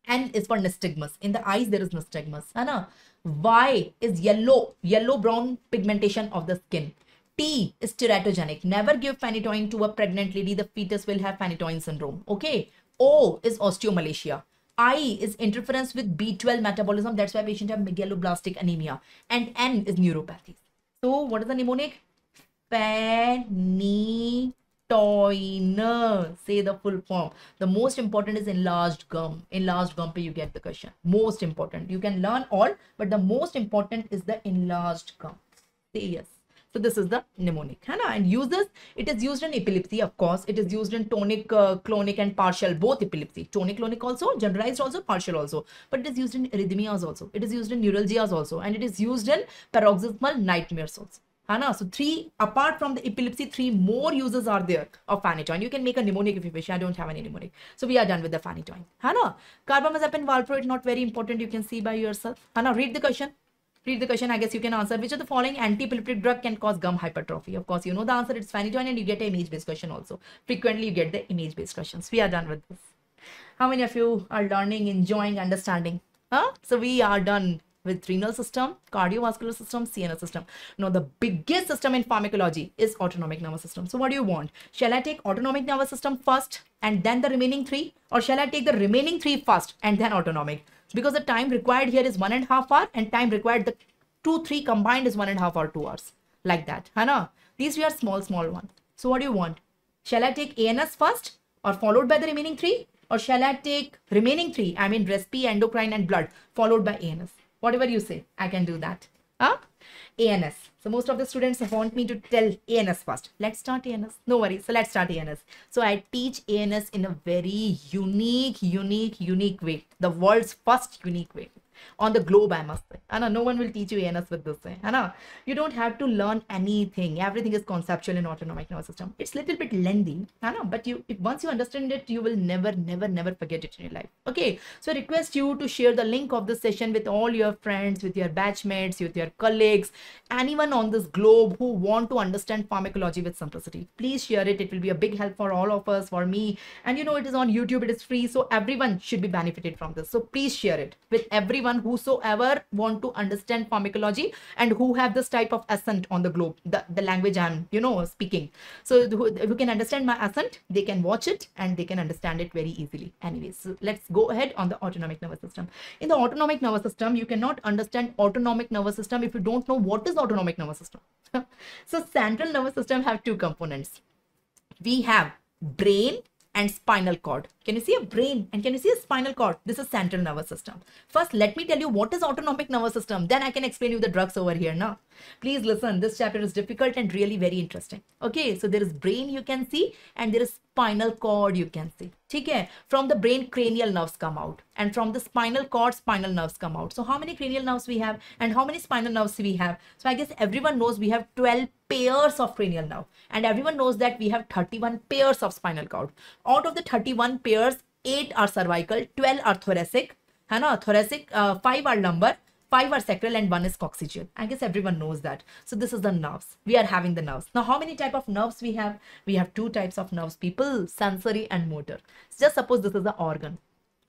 N is for nystagmus. In the eyes, there is nystagmus. Anna. Y is yellow brown pigmentation of the skin. T is teratogenic. Never give phenytoin to a pregnant lady. The fetus will have phenytoin syndrome. Okay. O is osteomalacia. I is interference with B12 metabolism. That's why patients have megaloblastic anemia. And N is neuropathy. So what is the mnemonic? Phenytoin. Say the full form. The most important is enlarged gum. Enlarged gum, you get the question. Most important. You can learn all, but the most important is the enlarged gum. Say yes. So this is the mnemonic. And it is used in epilepsy, of course. It is used in tonic, clonic and partial, both epilepsy. Tonic, clonic also, generalized also, partial also. But it is used in arrhythmias also. It is used in neuralgias also. And it is used in paroxysmal nightmares also. So 3, apart from the epilepsy, 3 more uses are there of phenytoin. You can make a mnemonic if you wish. I don't have any mnemonic. So we are done with the phenytoin. Carbamazepine, valproate, not very important. You can see by yourself. Read the question. Read the question. I guess you can answer. Which of the following anti-epileptic drug can cause gum hypertrophy? Of course, you know the answer. It's phenytoin and you get an image-based question also. Frequently, you get the image-based questions. We are done with this. How many of you are learning, enjoying, understanding? So we are done with renal system, cardiovascular system, CNS system. Now the biggest system in pharmacology is autonomic nervous system. So what do you want? Shall I take autonomic nervous system first and then the remaining 3? Or shall I take the remaining 3 first and then autonomic? Because the time required here is 1.5 hours and time required, the 2-3 combined is 1.5 or 2 hours. Like that. These 3 are small ones. So what do you want? Shall I take ANS first or followed by the remaining 3? Or shall I take remaining 3, I mean respi, endocrine and blood, followed by ANS? Whatever you say, I can do that. ANS. So most of the students want me to tell ANS first. Let's start ANS. No worries. So let's start ANS. So I teach ANS in a very unique way. The world's first unique way. On the globe, I must say. No one will teach you ANS with this. You don't have to learn anything. Everything is conceptual in autonomic nervous system. It's a little bit lengthy. But once you understand it, you will never forget it in your life. Okay. So I request you to share the link of this session with all your friends, with your batchmates, with your colleagues, anyone on this globe who want to understand pharmacology with simplicity. Please share it. It will be a big help for all of us, for me. And you know, it is on YouTube. It is free. So everyone should be benefited from this. So please share it with everyone whosoever want to understand pharmacology and who have this type of accent on the globe, the language I'm speaking. So who can understand my accent, they can watch it and they can understand it very easily. Anyways, so let's go ahead on the autonomic nervous system. In the autonomic nervous system, you cannot understand autonomic nervous system if you don't know what is autonomic nervous system. So central nervous system have 2 components. We have brain and spinal cord. Can you see a brain? And can you see a spinal cord? This is central nervous system. First, let me tell you what is autonomic nervous system. Then I can explain you the drugs over here now. Please listen. This chapter is difficult and really very interesting. Okay, so there is brain you can see and there is spinal cord you can see. Okay, from the brain cranial nerves come out and from the spinal cord spinal nerves come out. So how many cranial nerves we have and how many spinal nerves we have? So I guess everyone knows we have 12 pairs of cranial nerve and everyone knows that we have 31 pairs of spinal cord. Out of the 31 pairs, 8 are cervical, 12 are thoracic, thoracic, 5 are lumbar, 5 are sacral and 1 is coccygeal. I guess everyone knows that. So this is the nerves. We are having the nerves. Now how many type of nerves we have? We have 2 types of nerves, people, sensory and motor. Just suppose this is the organ.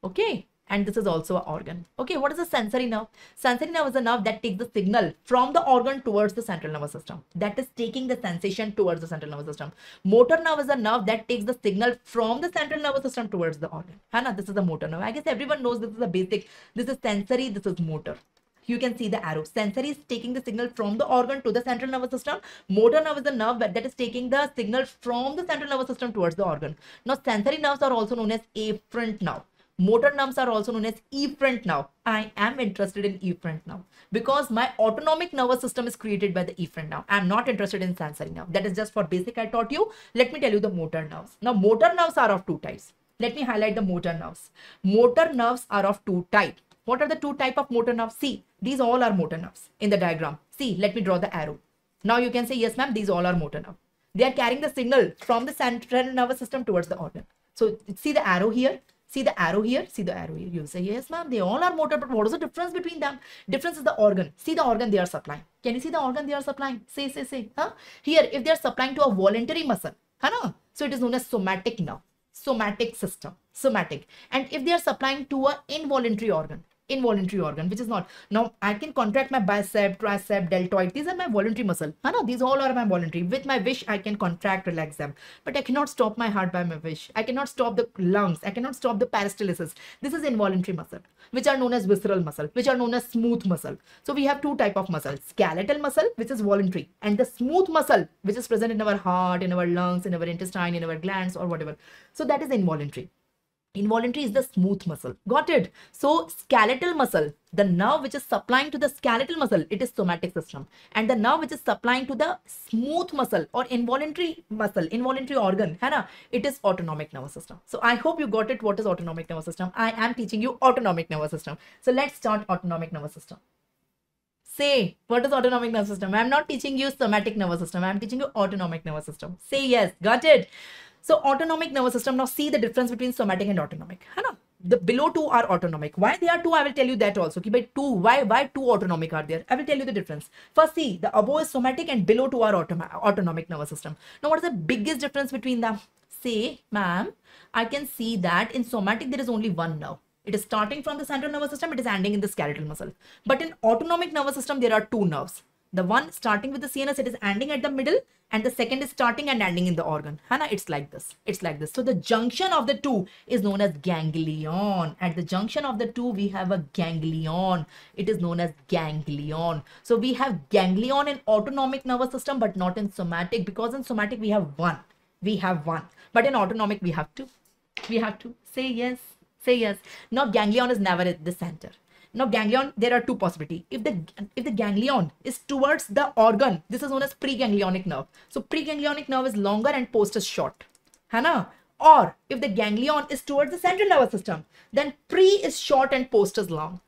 Okay. And this is also an organ. Okay, what is a sensory nerve? Sensory nerve is a nerve that takes the signal from the organ towards the central nervous system. That is taking the sensation towards the central nervous system. Motor nerve is a nerve that takes the signal from the central nervous system towards the organ. This is the motor nerve. I guess everyone knows this is a basic. This is sensory, this is motor. You can see the arrow. Sensory is taking the signal from the organ to the central nervous system. Motor nerve is the nerve that is taking the signal from the central nervous system towards the organ. Now, sensory nerves are also known as afferent nerve. Motor nerves are also known as efferent nerve. I am interested in efferent nerve because my autonomic nervous system is created by the efferent nerve. I am not interested in sensory nerve. That is just for basic I taught you. Let me tell you the motor nerves. Now, motor nerves are of 2 types. Let me highlight the motor nerves. Motor nerves are of 2 types. What are the 2 types of motor nerves? See, these all are motor nerves in the diagram. See, let me draw the arrow. Now you can say, yes, ma'am, these all are motor nerves. They are carrying the signal from the central nervous system towards the organ. So see the arrow here. See the arrow here, see the arrow here. You say, yes, ma'am, they all are motor, but what is the difference between them? Difference is the organ. See the organ they are supplying. Can you see the organ they are supplying? Say. Huh? Here, if they are supplying to a voluntary muscle, so it is known as somatic nerve, somatic system, somatic. And if they are supplying to a involuntary organ, which is not. Now, I can contract my bicep, tricep, deltoid. These are my voluntary muscle. These all are my voluntary. With my wish, I can contract, relax them. But I cannot stop my heart by my wish. I cannot stop the lungs. I cannot stop the peristalsis. This is involuntary muscle, which are known as visceral muscle, which are known as smooth muscle. So we have 2 types of muscle. Skeletal muscle, which is voluntary. And the smooth muscle, which is present in our heart, in our lungs, in our intestine, in our glands or whatever. So that is involuntary. Involuntary is the smooth muscle. Got it? So skeletal muscle, the nerve which is supplying to the skeletal muscle, it is somatic system. And the nerve which is supplying to the smooth muscle or involuntary muscle, involuntary organ, it is autonomic nervous system. So I hope you got it. What is autonomic nervous system? I am teaching you autonomic nervous system. So let's start autonomic nervous system. Say, what is autonomic nervous system? I am not teaching you somatic nervous system. I am teaching you autonomic nervous system. Say yes. Got it? So autonomic nervous system, now see the difference between somatic and autonomic. The below 2 are autonomic. Why they are 2? I will tell you that also. By 2, why 2 autonomic are there? I will tell you the difference. First, see, the above is somatic and below 2 are autonomic nervous system. Now, what is the biggest difference between them? Say, ma'am, I can see that in somatic there is only 1 nerve. It is starting from the central nervous system. It is ending in the skeletal muscle. But in autonomic nervous system, there are 2 nerves. The one starting with the CNS, it is ending at the middle, and the second is starting and ending in the organ. It's like this. It's like this. So the junction of the 2 is known as ganglion. At the junction of the 2, we have a ganglion. It is known as ganglion. So we have ganglion in autonomic nervous system, but not in somatic, because in somatic we have 1. We have 1. But in autonomic, we have 2. We have 2. Say yes. Say yes. Now ganglion is never at the center. Now ganglion, there are 2 possibilities. If the ganglion is towards the organ, this is known as preganglionic nerve. So preganglionic nerve is longer and post is short. Or if the ganglion is towards the central nervous system, then pre is short and post is long.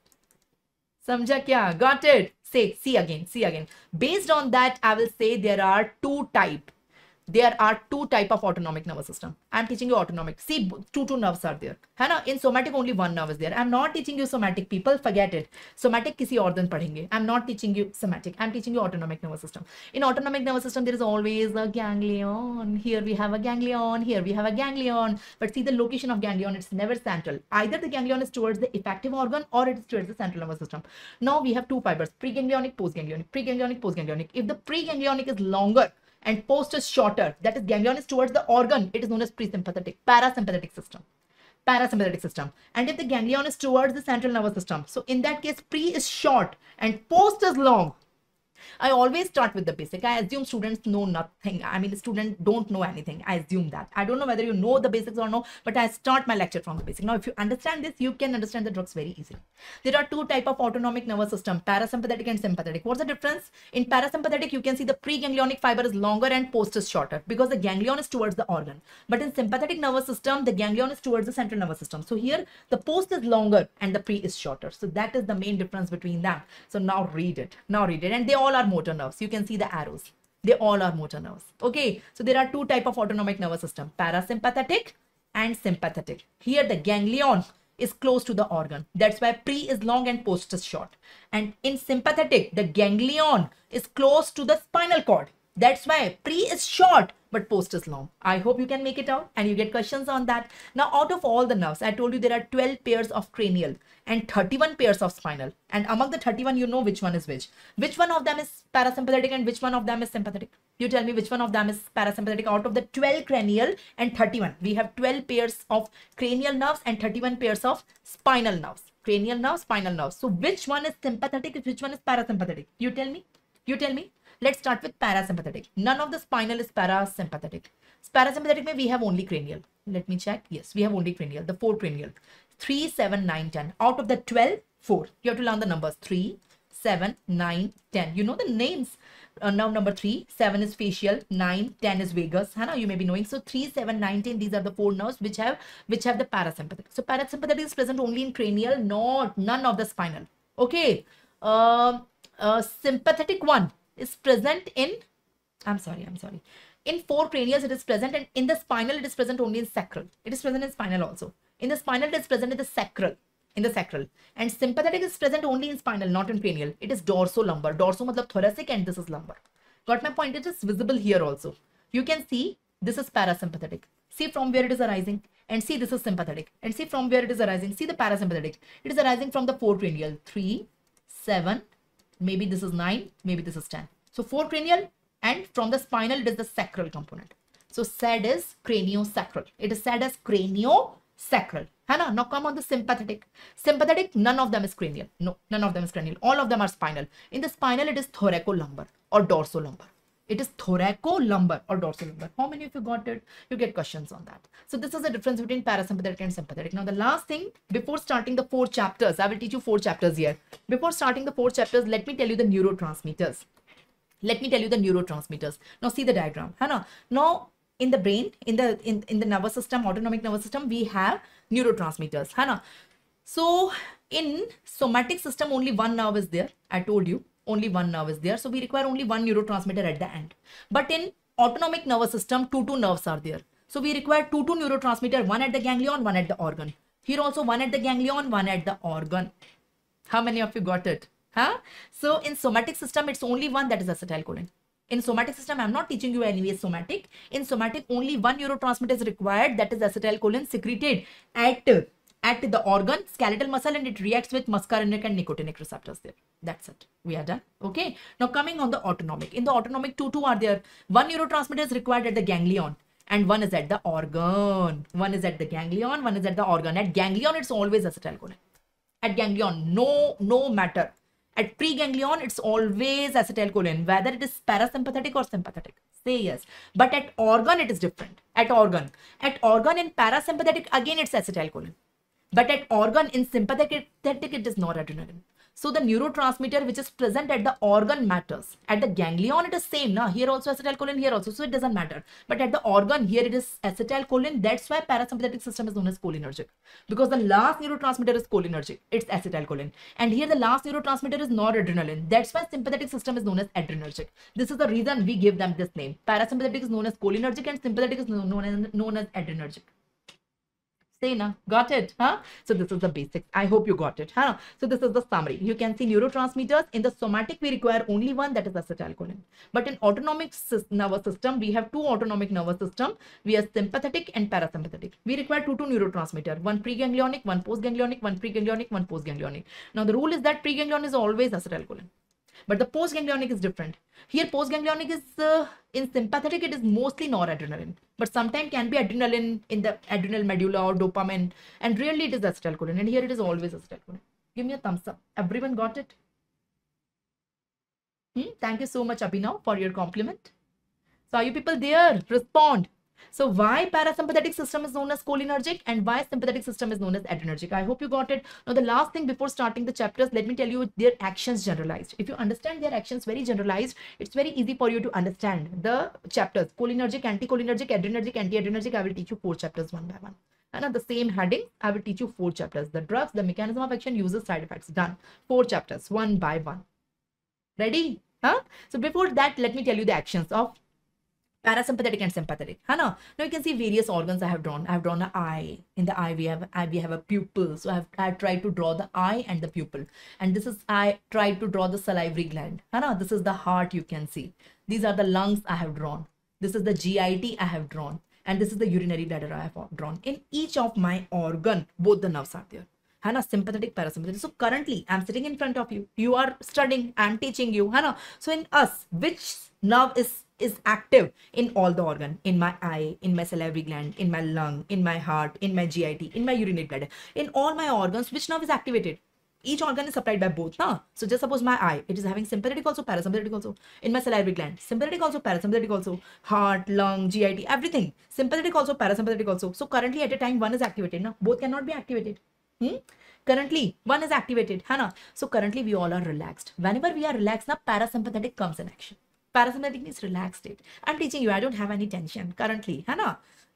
Samjha kya? Got it? Say, see again. Based on that, I will say there are 2 types. There are 2 types of autonomic nervous system. I am teaching you autonomic. See, 2 nerves are there. In somatic, only 1 nerve is there. I am not teaching you somatic, people. Forget it. Somatic, kisi aur din padhenge. I am not teaching you somatic. I am teaching you autonomic nervous system. In autonomic nervous system, there is always a ganglion. Here we have a ganglion. Here we have a ganglion. But see the location of ganglion, it's never central. Either the ganglion is towards the effective organ or it is towards the central nervous system. Now we have 2 fibers, preganglionic, postganglionic, preganglionic, postganglionic. If the preganglionic is longer and post is shorter, that is ganglion is towards the organ, it is known as presympathetic, parasympathetic system. Parasympathetic system. And if the ganglion is towards the central nervous system, so in that case, pre is short and post is long. I always start with the basic. I assume students know nothing. I mean, students don't know anything. I assume that. I don't know whether you know the basics or no, but I start my lecture from the basic. Now, if you understand this, you can understand the drugs very easily. There are two types of autonomic nervous system, parasympathetic and sympathetic. What's the difference? In parasympathetic, you can see the preganglionic fiber is longer and post is shorter because the ganglion is towards the organ. But in sympathetic nervous system, the ganglion is towards the central nervous system. So here, the post is longer and the pre is shorter. So that is the main difference between them. So now read it. Now read it. And they all are motor nerves. You can see the arrows. They all are motor nerves. Okay. So there are two types of autonomic nervous system, parasympathetic and sympathetic. Here the ganglion is close to the organ. That's why pre is long and post is short. And in sympathetic, the ganglion is close to the spinal cord. That's why pre is short but post is long. I hope you can make it out and you get questions on that. Now, out of all the nerves, I told you there are 12 pairs of cranial and 31 pairs of spinal. And among the 31, you know which one is which. Which one of them is parasympathetic and which one of them is sympathetic? You tell me which one of them is parasympathetic. Out of the 12 cranial and 31, we have 12 pairs of cranial nerves and 31 pairs of spinal nerves. Cranial nerves, spinal nerves. So which one is sympathetic? Which one is parasympathetic? You tell me. You tell me. Let's start with parasympathetic. None of the spinal is parasympathetic. Parasympathetic, we have only cranial. Let me check. Yes, we have only cranial. The 4 cranial. 3, 7, 9, 10. Out of the 12, 4. You have to learn the numbers. 3, 7, 9, 10. You know the names. Now number 3, 7 is facial, 9, 10 is vagus. Hana, you may be knowing. So 3, 7, 9, 10. These are the 4 nerves which have the parasympathetic. So parasympathetic is present only in cranial, none of the spinal. Okay. Sympathetic one is present in, I'm sorry. In 4 cranials it is present, and in the spinal it is present only in sacral. It is present in spinal also. In the spinal it is present in the sacral. And sympathetic is present only in spinal, not in cranial. It is dorso-lumbar. Dorso matlab thoracic and this is lumbar. Got my point? It is visible here also. You can see this is parasympathetic. See from where it is arising, and see this is sympathetic. And see from where it is arising. See the parasympathetic. It is arising from the 4 cranial. 3, 7, maybe this is 9, maybe this is 10. So 4 cranial, and from the spinal it is the sacral component. So said is craniosacral. It is said as craniosacral. Hana, now come on the sympathetic. Sympathetic, none of them is cranial. No, none of them is cranial. All of them are spinal. In the spinal, it is thoracolumbar or dorsolumbar. It is thoracolumbar or dorsolumbar. How many of you got it? You get questions on that. So this is the difference between parasympathetic and sympathetic. Now the last thing, before starting the 4 chapters, I will teach you 4 chapters here. Before starting the 4 chapters, let me tell you the neurotransmitters. Now see the diagram. Hana. Now in the brain, in the nervous system, autonomic nervous system, we have neurotransmitters. Hana. So in somatic system, only one nerve is there. I told you. Only one nerve is there. So we require only one neurotransmitter at the end. But in autonomic nervous system, two nerves are there. So we require two neurotransmitter, one at the ganglion, one at the organ. Here also one at the ganglion, one at the organ. How many of you got it? Huh? So in somatic system, it's only one, that is acetylcholine. In somatic system, I'm not teaching you anyway somatic. In somatic, only one neurotransmitter is required, that is acetylcholine secreted at the organ, skeletal muscle, and it reacts with muscarinic and nicotinic receptors there. That's it. We are done. Okay. Now coming on the autonomic. In the autonomic, two are there. One neurotransmitter is required at the ganglion and one is at the organ. One is at the ganglion, one is at the organ. At ganglion, it's always acetylcholine. At ganglion, no matter. At preganglion, it's always acetylcholine, whether it is parasympathetic or sympathetic. Say yes. But at organ, it is different. At organ in parasympathetic, again, it's acetylcholine. But at organ in sympathetic, it is noradrenaline. So the neurotransmitter which is present at the organ matters. At the ganglion, it is same. Now here also acetylcholine, here also. So it doesn't matter. But at the organ, here it is acetylcholine. That's why parasympathetic system is known as cholinergic. Because the last neurotransmitter is cholinergic. It's acetylcholine. And here the last neurotransmitter is noradrenaline. That's why sympathetic system is known as adrenergic. This is the reason we give them this name. Parasympathetic is known as cholinergic and sympathetic is known as adrenergic. Got it? Huh? So this is the basics. I hope you got it. Huh? So this is the summary. You can see neurotransmitters. In the somatic, we require only one, that is acetylcholine. But in autonomic nervous system, we have two autonomic nervous system. We have sympathetic and parasympathetic. We require two neurotransmitter. One preganglionic, one postganglionic, one preganglionic, one postganglionic. Now the rule is that preganglion is always acetylcholine. But the postganglionic is different. Here postganglionic is in sympathetic, it is mostly noradrenaline. But sometimes can be adrenaline in the adrenal medulla or dopamine. And really it is acetylcholine. And here it is always acetylcholine. Give me a thumbs up. Everyone got it? Thank you so much, Abhinav, for your compliment. So are you people there? Respond. So why parasympathetic system is known as cholinergic and why sympathetic system is known as adrenergic? I hope you got it. Now the last thing before starting the chapters, let me tell you their actions generalized. If you understand their actions very generalized, it's very easy for you to understand the chapters. Cholinergic, anticholinergic, adrenergic, antiadrenergic. I will teach you 4 chapters one by one. And on the same heading, I will teach you 4 chapters. The drugs, the mechanism of action, uses, side effects. Done. 4 chapters, one by one. Ready? Huh? So before that, let me tell you the actions of parasympathetic and sympathetic. Now you can see various organs I have drawn. I have drawn an eye. In the eye we have a pupil. So I have tried to draw the eye and the pupil. And this is, I tried to draw the salivary gland. This is the heart you can see. These are the lungs I have drawn. This is the GIT I have drawn. And this is the urinary bladder I have drawn. In each of my organ, both the nerves are there. Sympathetic, parasympathetic. So currently I'm sitting in front of you. You are studying. I'm teaching you. So in us, which nerve is active in all the organ? In my eye, in my salivary gland, in my lung, in my heart, in my GIT, in my urinary bladder. In all my organs, which nerve is activated? Each organ is supplied by both. So just suppose my eye, it is having sympathetic also, parasympathetic also. In my salivary gland, sympathetic also, parasympathetic also. Heart, lung, GIT, everything. Sympathetic also, parasympathetic also. So currently at a time one is activated. Both cannot be activated. Currently one is activated. So currently we all are relaxed. Whenever we are relaxed, parasympathetic comes in action. Parasympathetic means relaxed state. I'm teaching you, I don't have any tension currently.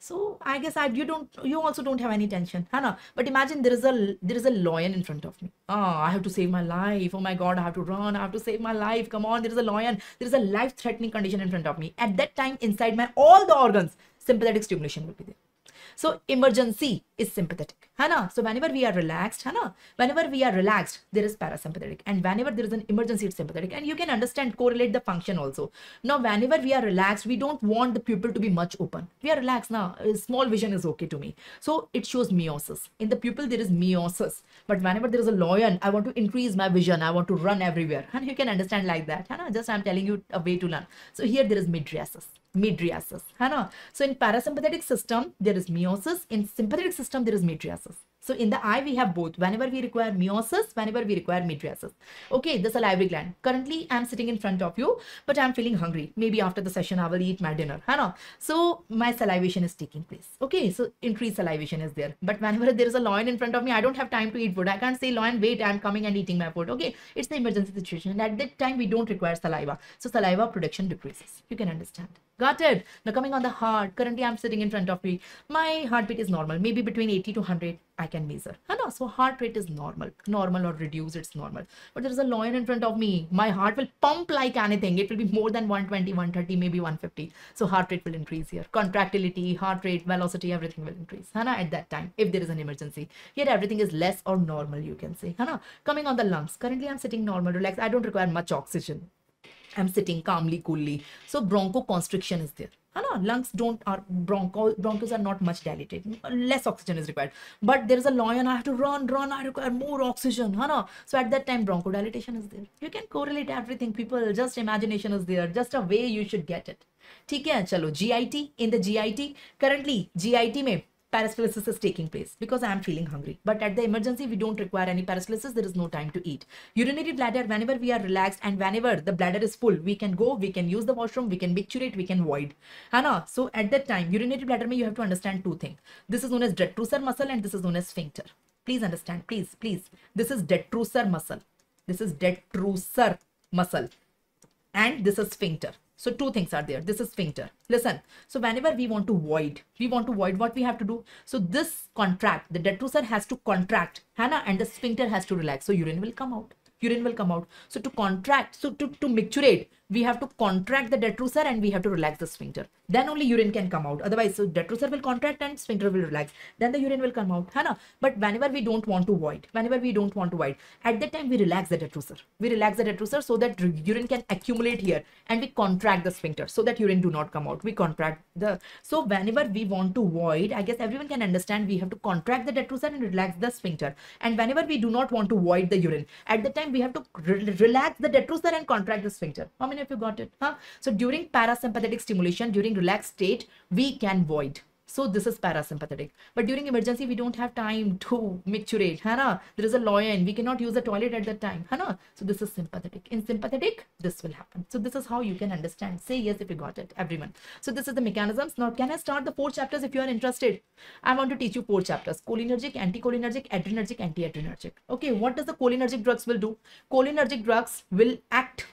So I guess you also don't have any tension. But imagine there is a lion in front of me. I have to save my life. Oh my God, I have to run. I have to save my life. Come on, there is a lion. There is a life-threatening condition in front of me. At that time, inside all the organs, sympathetic stimulation will be there. So emergency is sympathetic. So whenever we are relaxed, there is parasympathetic. And whenever there is an emergency, it's sympathetic. And you can understand, correlate the function also. Now, whenever we are relaxed, we don't want the pupil to be much open. We are relaxed now. Small vision is okay to me. So it shows meiosis. In the pupil, there is meiosis. But whenever there is a lion, I want to increase my vision. I want to run everywhere. And you can understand like that. Just I'm telling you a way to learn. So here there is mydriasis. So in parasympathetic system, there is meiosis. In sympathetic system, there is mydriasis. So in the eye, we have both. Whenever we require meiosis, whenever we require mydriasis. Okay, the salivary gland. Currently, I'm sitting in front of you, but I'm feeling hungry. Maybe after the session, I will eat my dinner. So my salivation is taking place. Okay, so increased salivation is there. But whenever there is a lion in front of me, I don't have time to eat food. I can't say, lion, wait, I'm coming and eating my food. Okay, it's the emergency situation. And at that time, we don't require saliva. So saliva production decreases. You can understand. Got it? Now coming on the heart, currently I'm sitting in front of me. My heartbeat is normal, maybe between 80 to 100 I can measure. So heart rate is normal or reduced, it's normal. But there is a lion in front of me. My heart will pump like anything. It will be more than 120, 130, maybe 150. So heart rate will increase here. Contractility, heart rate, velocity, everything will increase. At that time, if there is an emergency. Here everything is less or normal, you can say. Coming on the lungs, currently I'm sitting normal, relaxed. I don't require much oxygen. I'm sitting calmly, coolly. So bronchoconstriction is there. Lungs bronchos are not much dilated. Less oxygen is required. But there is a lion, I have to run, I require more oxygen. So at that time, bronchodilation is there. You can correlate everything, people. Just imagination is there. Just a way you should get it. ठीक है, चलो GIT. In the GIT, currently GIT में paralysis is taking place because I am feeling hungry. But at the emergency, we don't require any paralysis. There is no time to eat. Urinary bladder, whenever we are relaxed and whenever the bladder is full, we can go, we can use the washroom, we can micturate, we can void. So at that time, urinary bladder, you have to understand two things. This is known as detrusor muscle and this is known as sphincter. Please understand, please. This is detrusor muscle. This is detrusor muscle. And this is sphincter. So two things are there. This is sphincter. Listen. So whenever we want to void, what we have to do? So this contract, the detrusor has to contract, and the sphincter has to relax. So urine will come out. So to contract, so to micturate, we have to contract the detrusor and we have to relax the sphincter. Then only urine can come out. Otherwise, so detrusor will contract and sphincter will relax. Then the urine will come out. But whenever we don't want to void, at that time we relax the detrusor. So that urine can accumulate here and we contract the sphincter so that urine do not come out. We contract so whenever we want to void, I guess everyone can understand, we have to contract the detrusor and relax the sphincter. And whenever we do not want to void the urine, at the time we have to relax the detrusor and contract the sphincter. How many of you got it? So during parasympathetic stimulation, during relaxed state, we can void. So this is parasympathetic. But during emergency, we don't have time to micturate, है ना? There is a lion, we cannot use the toilet at that time, है ना? So this is sympathetic. In sympathetic, this will happen. So this is how you can understand. Say yes if you got it, everyone. So this is the mechanisms. Now can I start the 4 chapters if you are interested? I want to teach you 4 chapters. Cholinergic, anticholinergic, adrenergic, antiadrenergic. Okay, what does the cholinergic drugs will do? Cholinergic drugs will act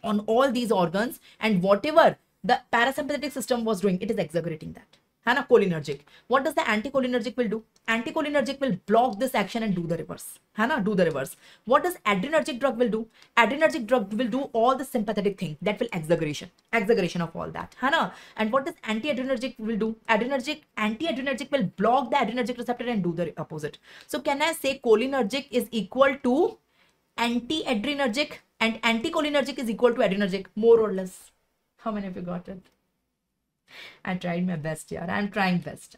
on all these organs, and whatever the parasympathetic system was doing, it is exaggerating that. है ना? Cholinergic. What does the anticholinergic will do? Anticholinergic will block this action and do the reverse. है ना? Do the reverse. What does adrenergic drug will do? Adrenergic drug will do all the sympathetic thing. That will exaggeration of all that. है ना? And what does antiadrenergic will do? Antiadrenergic will block the adrenergic receptor and do the opposite. So can I say cholinergic is equal to antiadrenergic and anticholinergic is equal to adrenergic, more or less? How many of you got it? I tried my best, yeah. I'm trying best.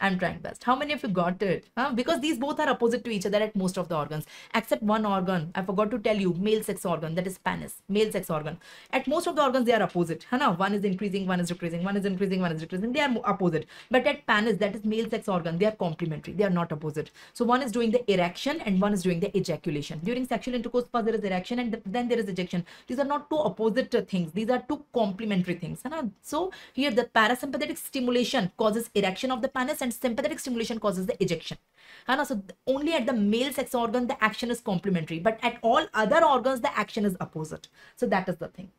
How many of you got it? Because these both are opposite to each other at most of the organs, except one organ. I forgot to tell you, male sex organ, that is penis, male sex organ. At most of the organs, they are opposite. One is increasing, one is decreasing, one is increasing, one is decreasing. They are opposite. But at penis, that is male sex organ, they are complementary. They are not opposite. So one is doing the erection and one is doing the ejaculation. During sexual intercourse, first there is erection and then there is ejection. These are not two opposite things. These are two complementary things. So here the parasympathetic stimulation causes erection of the penis and sympathetic stimulation causes the ejection. So only at the male sex organ the action is complementary, but at all other organs the action is opposite. So that is the thing.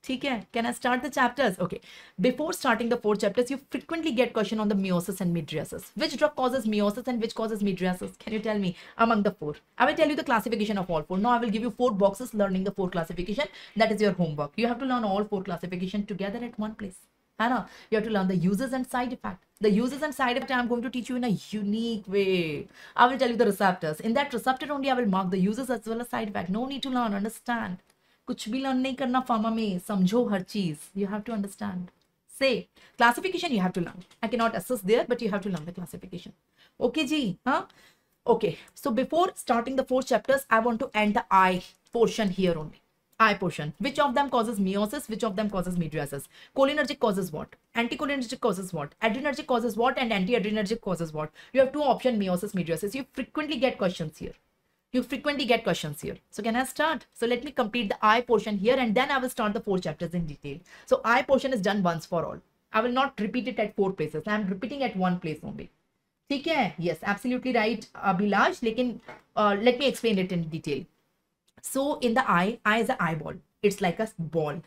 Okay, can I start the chapters? Okay, before starting the 4 chapters, you frequently get question on the meiosis and mydriasis. Which drug causes meiosis and which causes mydriasis? Can you tell me among the 4? I will tell you the classification of all 4. Now I will give you 4 boxes learning the 4 classification. That is your homework. You have to learn all 4 classification together at one place. You have to learn the uses and side effect. The uses and side effect I am going to teach you in a unique way. I will tell you the receptors. In that receptor only I will mark the uses as well as side effect. No need to learn, understand. कुछ भी learn नहीं करना pharma में, समझो हर चीज. You have to understand. Say, classification you have to learn. I cannot assist there, but you have to learn the classification. Okay, G? Okay, so before starting the 4 chapters, I want to end the I portion here only. I portion. Which of them causes meiosis? Which of them causes mydriasis? Cholinergic causes what? Anticholinergic causes what? Adrenergic causes what? And antiadrenergic causes what? You have 2 options, meiosis, mydriasis. You frequently get questions here. So can I start? So let me complete the I portion here and then I will start the 4 chapters in detail. So I portion is done once for all. I will not repeat it at 4 places. I am repeating at 1 place only. Okay? Yes, absolutely right, Abhilash. Let me explain it in detail. So in the eye is an eyeball. It's like a ball.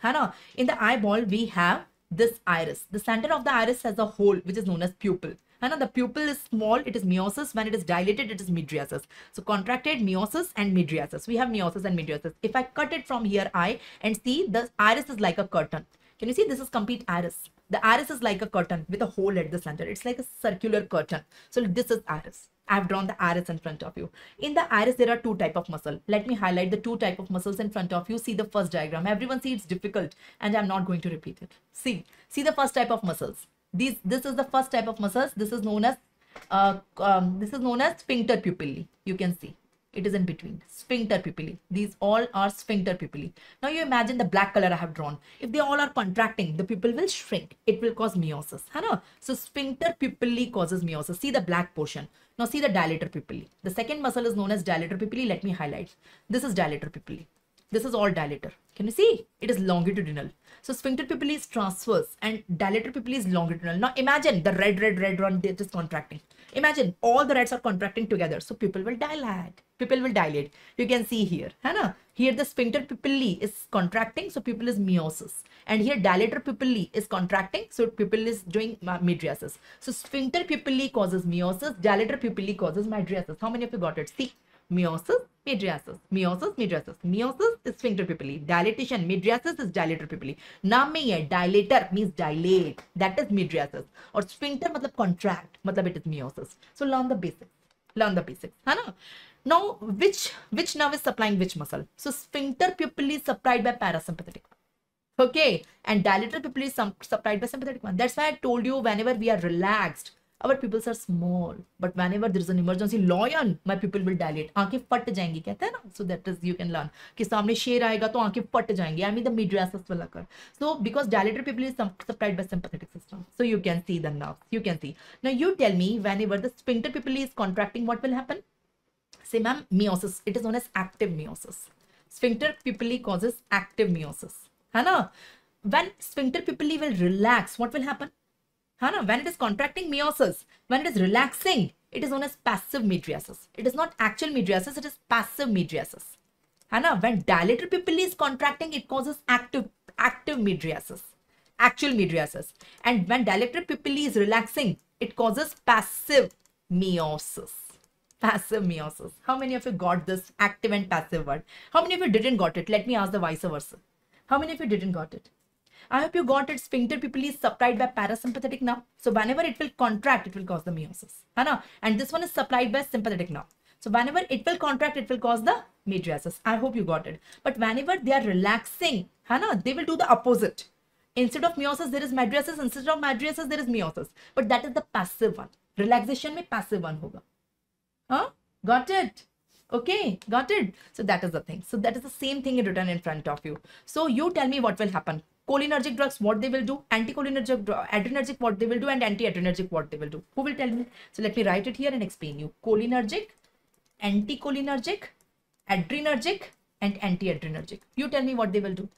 In the eyeball, we have this iris. The center of the iris has a hole which is known as pupil. The pupil is small, it is meiosis. When it is dilated, it is mydriasis. So contracted, meiosis and mydriasis. We have meiosis and mydriasis. If I cut it from here, eye, and see, the iris is like a curtain. Can you see? This is complete iris. The iris is like a curtain with a hole at the center. It's like a circular curtain. So this is iris. I have drawn the iris in front of you. In the iris, there are 2 types of muscle. Let me highlight the 2 types of muscles in front of you. See the first diagram. Everyone see it's difficult and I'm not going to repeat it. See the first type of muscles. This is the first type of muscles. This is known as sphincter pupillae. You can see it is in between. Sphincter pupillae. These all are sphincter pupillae. Now you imagine the black color I have drawn. If they all are contracting, the pupil will shrink. It will cause meiosis. So sphincter pupillae causes meiosis. See the black portion. Now see the dilator pupillae. The second muscle is known as dilator pupillae. Let me highlight. This is dilator pupillae. This is all dilator. Can you see? It is longitudinal. So sphincter pupillae is transverse and dilator pupillae is longitudinal. Now imagine the red one that is contracting. Imagine all the reds are contracting together. So pupil will dilate. You can see here. Here the sphincter pupillae is contracting. So pupil is meiosis. And here dilator pupillae is contracting. So pupil is doing mydriasis. So sphincter pupillae causes meiosis. Dilator pupillae causes mydriasis. How many of you got it? See. Meiosis, mydriasis. Meiosis, mydriasis. Meiosis is sphincter pupillae. Dilatation, mydriasis is dilator pupillae. Naam mein hai, dilator means dilate. That is mydriasis. Or sphincter matlab contract. Matlab it is meiosis. So learn the basics. Now, which nerve is supplying which muscle? So sphincter pupillae is supplied by parasympathetic. Okay. And dilator pupillae is supplied by sympathetic one. That's why I told you whenever we are relaxed, Our pupils are small, but whenever there is an emergency lion, my pupil will dilate. आंखें फट जाएंगी, कहते हैं ना? So that is you can learn कि सामने शेर आएगा तो आंखें फट जाएंगी. I mean the mydriasis will occur. So because dilated pupil is supplied by sympathetic system, so you can see the nerves. You can see. Now you tell me, whenever the sphincter pupil is contracting, what will happen? Say, ma'am, meiosis. It is known as active meiosis. Sphincter pupillae causes active meiosis. Hana? When sphincter pupillae will relax, what will happen? Hana? When it is contracting, meiosis. When it is relaxing, it is known as passive mydriasis. It is not actual mydriasis, it is passive mydriasis. Hana? When dilated pupillae is contracting, it causes active mydriasis. Actual mydriasis. And when dilated pupillae is relaxing, it causes passive meiosis. Passive meiosis. How many of you got this active and passive word? How many of you didn't got it? Let me ask the vice versa. How many of you didn't got it? I hope you got it. Sphincter pupillae is supplied by parasympathetic nerve. So whenever it will contract, it will cause the meiosis. And this one is supplied by sympathetic nerve. So whenever it will contract, it will cause the mydriasis. I hope you got it. But whenever they are relaxing, they will do the opposite. Instead of meiosis, there is mydriasis. Instead of mydriasis, there is meiosis. But that is the passive one. Relaxation mein passive one hoga. Got it? Okay, got it. So that is the thing. So that is the same thing written in front of you. So you tell me what will happen. Cholinergic drugs, what they will do. Anticholinergic, adrenergic, what they will do. And antiadrenergic, what they will do. Who will tell me? So let me write it here and explain you. Cholinergic, anticholinergic, adrenergic, and antiadrenergic. You tell me what they will do.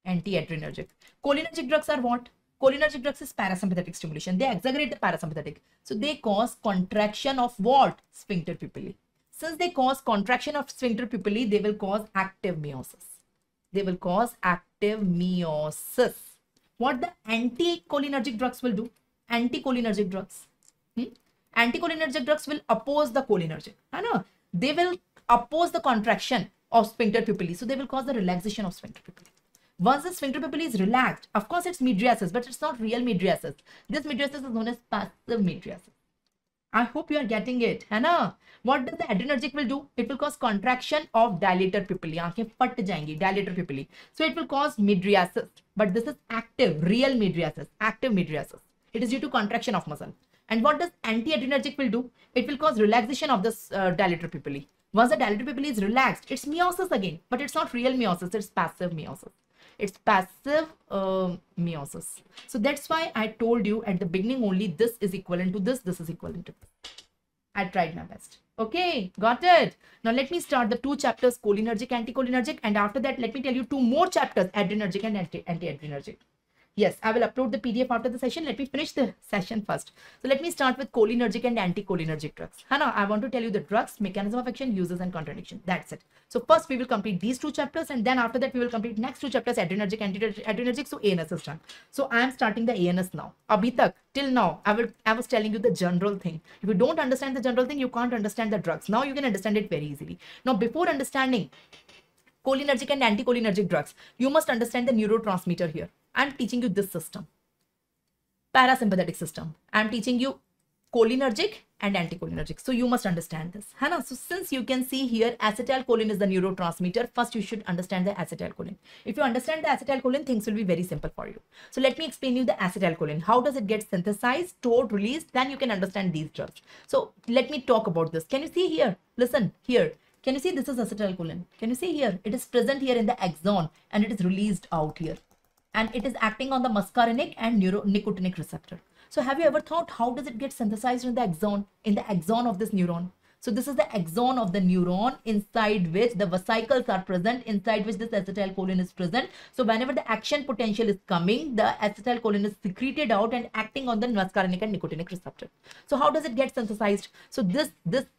Antiadrenergic. Cholinergic drugs are what? Cholinergic drugs is parasympathetic stimulation. They exaggerate the parasympathetic. So they cause contraction of what? Sphincter pupillae. Since they cause contraction of sphincter pupillae, they will cause active meiosis. They will cause active meiosis. What the anticholinergic drugs will do? Anticholinergic drugs. Anticholinergic drugs will oppose the cholinergic. They will oppose the contraction of sphincter pupillae. So they will cause the relaxation of sphincter pupillae. Once the sphincter pupillae is relaxed, of course it's mydriasis, but it's not real mydriasis. This mydriasis is known as passive mydriasis. I hope you are getting it. What does the adrenergic will do? It will cause contraction of dilator pupillae. Aankhein fat jayengi, dilator pupillae. So it will cause mydriasis. But this is active, real mydriasis, active mydriasis. It is due to contraction of muscle. And what does antiadrenergic will do? It will cause relaxation of this dilator pupillae. Once the dilator pupillae is relaxed, it's meiosis again. But it's not real meiosis, it's passive meiosis. It's passive meiosis. So that's why I told you at the beginning only this is equivalent to this, this is equivalent to this. I tried my best. Okay, got it. Now let me start the two chapters, cholinergic, anticholinergic, and after that let me tell you two more chapters, adrenergic and antiadrenergic. Yes, I will upload the PDF after the session. Let me finish the session first. So let me start with cholinergic and anticholinergic drugs. I want to tell you the drugs, mechanism of action, uses and contraindication. That's it. So first we will complete these two chapters, and then after that we will complete next two chapters, adrenergic, antiadrenergic. So ANS is done. So I am starting the ANS now. Abhi tak, till now, I was telling you the general thing. If you don't understand the general thing, you can't understand the drugs. Now you can understand it very easily. Now before understanding cholinergic and anticholinergic drugs, you must understand the neurotransmitter here. I'm teaching you this system, parasympathetic system. I'm teaching you cholinergic and anticholinergic. So you must understand this. So since you can see here, acetylcholine is the neurotransmitter, first you should understand the acetylcholine. If you understand the acetylcholine, things will be very simple for you. So let me explain you the acetylcholine. How does it get synthesized, stored, released? Then you can understand these drugs. So let me talk about this. Can you see here? Listen here. Can you see this is acetylcholine? Can you see here? It is present here in the axon and it is released out here. And it is acting on the muscarinic and nicotinic receptor. So have you ever thought how does it get synthesized in the axon of this neuron? So this is the axon of the neuron inside which the vesicles are present, inside which this acetylcholine is present. So whenever the action potential is coming, the acetylcholine is secreted out and acting on the muscarinic and nicotinic receptor. So how does it get synthesized? So this,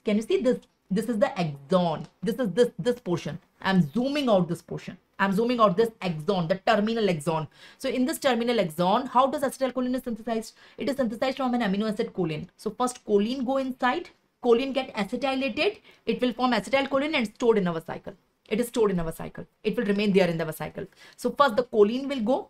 can you see this? This is the axon. This is this portion. I'm zooming out this portion. I'm zooming out this axon, the terminal axon. So in this terminal axon, how does acetylcholine is synthesized? It is synthesized from an amino acid choline. So first choline go inside, choline get acetylated, it will form acetylcholine and stored in our cycle. It is stored in our cycle. It will remain there in the cycle. So first the choline will go,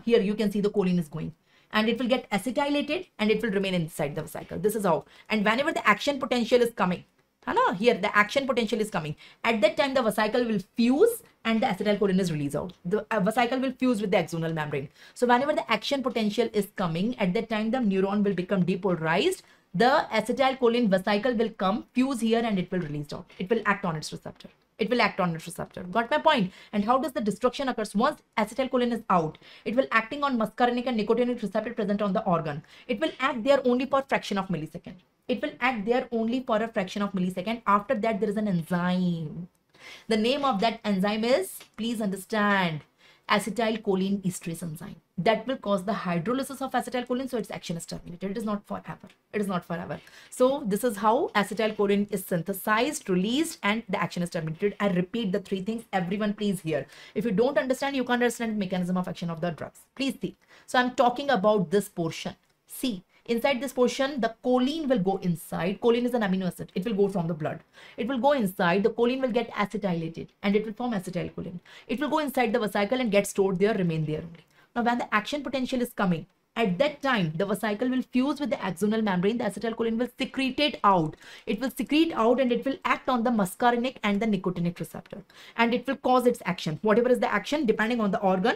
here you can see the choline is going. And it will get acetylated and it will remain inside the cycle. This is how. And whenever the action potential is coming, है ना? Here the action potential is coming. At that time the vesicle will fuse and the acetylcholine is released out. The vesicle will fuse with the axonal membrane. So whenever the action potential is coming, at that time the neuron will become depolarized. The acetylcholine vesicle will come, fuse here, and it will release out. It will act on its receptor. It will act on its receptor. Got my point? And how does the destruction occurs? Once acetylcholine is out, it will acting on muscarinic and nicotinic receptor present on the organ. It will act there only for fraction of millisecond. It will act there only for a fraction of millisecond. After that, there is an enzyme. The name of that enzyme is, please understand, acetylcholine esterase enzyme. That will cause the hydrolysis of acetylcholine, so its action is terminated. It is not forever. It is not forever. So this is how acetylcholine is synthesized, released, and the action is terminated. I repeat the three things. Everyone please hear. If you don't understand, you can't understand the mechanism of action of the drugs. Please see. So I'm talking about this portion. See. Inside this portion, the choline will go inside. Choline is an amino acid. It will go from the blood. It will go inside. The choline will get acetylated and it will form acetylcholine. It will go inside the vesicle and get stored there, remain there only. Now, when the action potential is coming, at that time, the vesicle will fuse with the axonal membrane. The acetylcholine will secrete it out. It will secrete out and it will act on the muscarinic and the nicotinic receptor. And it will cause its action. Whatever is the action, depending on the organ,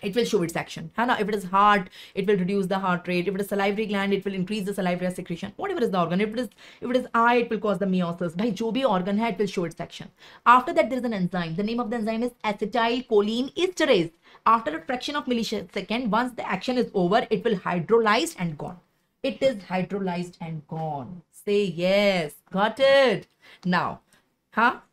it will show its action. If it is heart, it will reduce the heart rate. If it is salivary gland, it will increase the salivary secretion. Whatever is the organ. If it is eye, it will cause the meiosis. Bhai, jo bhi organ hai, it will show its action. After that, there is an enzyme. The name of the enzyme is acetylcholine esterase. After a fraction of millisecond, once the action is over, it will hydrolyze and gone. It is hydrolyzed and gone. Say yes. Got it. Now,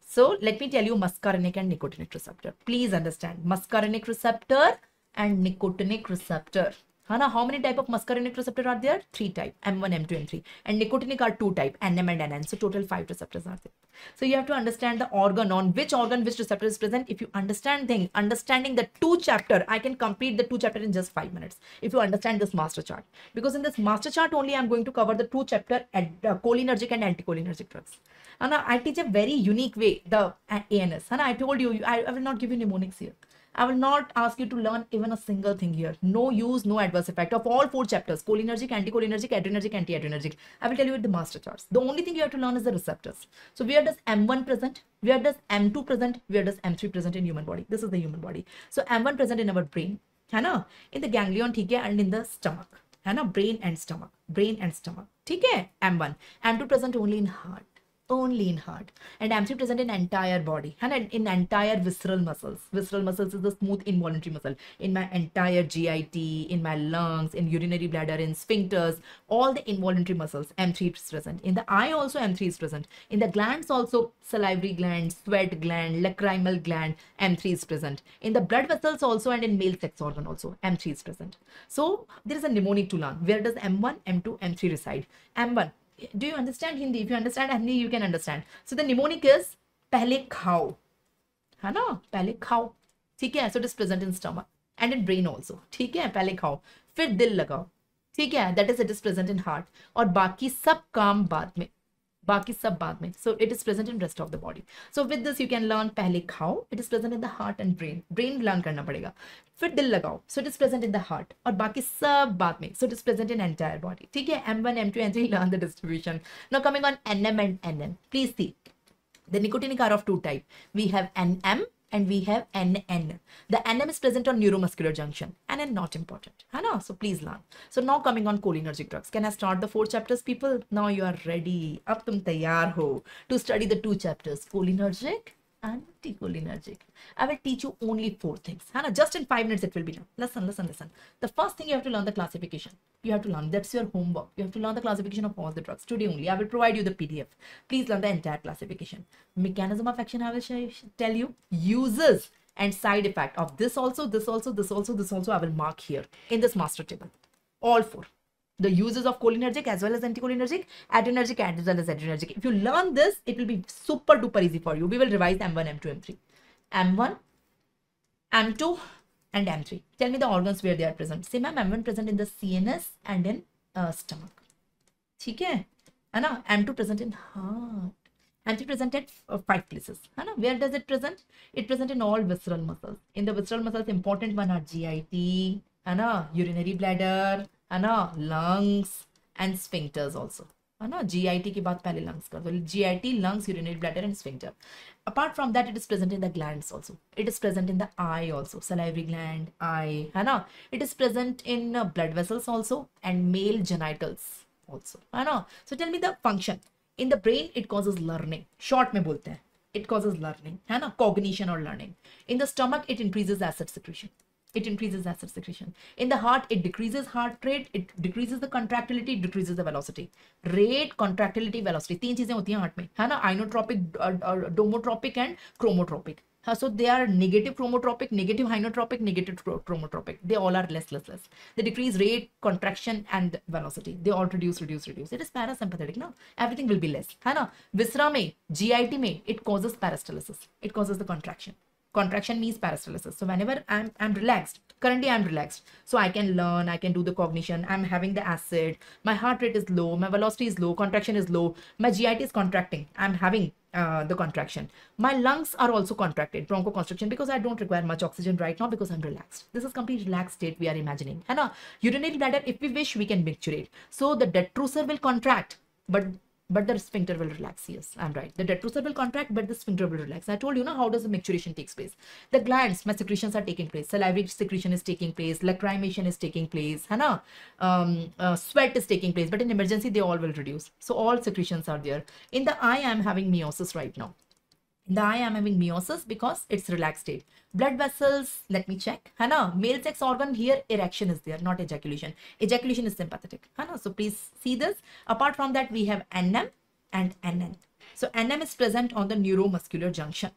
so let me tell you muscarinic and nicotinic receptor. Please understand muscarinic receptor and nicotinic receptor. How many type of muscarinic receptor are there? 3 type, M1, M2, M3. And nicotinic are 2 type, NM and NN. So total 5 receptors are there. So you have to understand the organ, on which organ which receptor is present. If you understanding the 2 chapter, I can complete the 2 chapter in just 5 minutes. If you understand this master chart. Because in this master chart only, I'm going to cover the 2 chapter at cholinergic and anticholinergic drugs. I teach a very unique way, the ANS. I told you, I will not give you mnemonics here. I will not ask you to learn even a single thing here. No use, no adverse effect of all 4 chapters. Cholinergic, anticholinergic, adrenergic, antiadrenergic. I will tell you with the master charts. The only thing you have to learn is the receptors. So where does M1 present? Where does M2 present? Where does M3 present in human body? This is the human body. So M1 present in our brain. In the ganglion, and in the stomach. Brain and stomach. Brain and stomach. M1. M2 present only in heart. Only in heart. And M3 present in entire body and in entire visceral muscles. Visceral muscles is the smooth involuntary muscle. In my entire GIT, in my lungs, in urinary bladder, in sphincters, all the involuntary muscles, M3 is present. In the eye also M3 is present. In the glands also, salivary gland, sweat gland, lacrimal gland, M3 is present. In the blood vessels also and in male sex organ also, M3 is present. So there is a mnemonic to learn. Where does M1, M2, M3 reside? M1. Do you understand Hindi? If you understand Hindi, you can understand. So the mnemonic is pehle khao. Pehle khao. So it is present in stomach and in brain also. Pehle khao. Fir dil lagao. That is, it is present in heart. Aur baki sab kaam baad mein. So it is present in rest of the body. So with this you can learn pehle khao. It is present in the heart and brain. Brain learn karna padega. Fir dil lagao. So it is present in the heart. Aur baki sab baad mein. So it is present in entire body. M1, M2, M3, learn the distribution. Now coming on NM and NN. Please see. The nicotinic are of 2 types. We have NM and we have NN. The NM is present on neuromuscular junction. NN not important. So please learn. So now coming on cholinergic drugs. Can I start the 4 chapters, people? Now you are ready. Ab tum taiyar ho to study the 2 chapters. Cholinergic, anticholinergic. I will teach you only 4 things. Just in 5 minutes it will be done. Listen. The first thing you have to learn the classification. You have to learn. That's your homework. You have to learn the classification of all the drugs. Today only. I will provide you the PDF. Please learn the entire classification. Mechanism of action I will tell you. Uses and side effect of this also, this also, this also, this also I will mark here in this master table. All 4. The uses of cholinergic as well as anticholinergic, adrenergic as well as adrenergic. If you learn this, it will be super duper easy for you. We will revise M1, M2, M3. M1, M2 and M3. Tell me the organs where they are present. Say ma'am, M1 present in the CNS and in stomach. Okay? M2 present in heart. M3 present at 5 places. Where does it present? It present in all visceral muscles. In the visceral muscles, important one are GIT, urinary bladder, lungs and sphincters also. है ना, GIT के बाद पहले lungs कर दो, GIT, lungs, urinary bladder and sphincter. Apart from that, it is present in the glands also. It is present in the eye also, salivary gland, eye, है ना. It is present in blood vessels also and male genitals also, है ना. So tell me the function. In the brain, it causes learning. Short में बोलते हैं. It causes learning, है ना, cognition or learning. In the stomach, it increases acid secretion. It increases acid secretion. In the heart, it decreases heart rate, it decreases the contractility, it decreases the velocity. Rate, contractility, velocity. तीन चीजें होती हैं heart में, है ना, inotropic, domotropic and chromotropic. So they are negative chromotropic, negative inotropic, negative chromotropic. They all are less. They decrease rate, contraction and velocity. They all reduce. It is parasympathetic, no? Everything will be less, है ना. Viscera में, GIT में, it causes peristalsis. It causes the contraction. Contraction means peristalsis. So whenever I'm relaxed, currently I'm relaxed, so I can learn, I can do the cognition, I'm having the acid, my heart rate is low, my velocity is low, contraction is low, my GIT is contracting, I'm having the contraction. My lungs are also contracted, bronchoconstriction, because I don't require much oxygen right now because I'm relaxed. This is complete relaxed state we are imagining. है ना? Urinary bladder, if we wish, we can micturate. So the detrusor will contract, but the sphincter will relax. Yes, I'm right. The detrusor will contract, but the sphincter will relax. I told you, how does the micturition takes place? The glands, my secretions are taking place. Salivary secretion is taking place. Lacrimation is taking place. है ना? Sweat is taking place. But in emergency, they all will reduce. So all secretions are there. In the eye, I'm having meiosis right now. In the eye, I'm having meiosis because it's relaxed state. Blood vessels, let me check. है ना? Male sex organ, here erection is there, not ejaculation. Ejaculation is sympathetic. है ना? So please see this. Apart from that, we have NM and NN. So NM is present on the neuromuscular junction.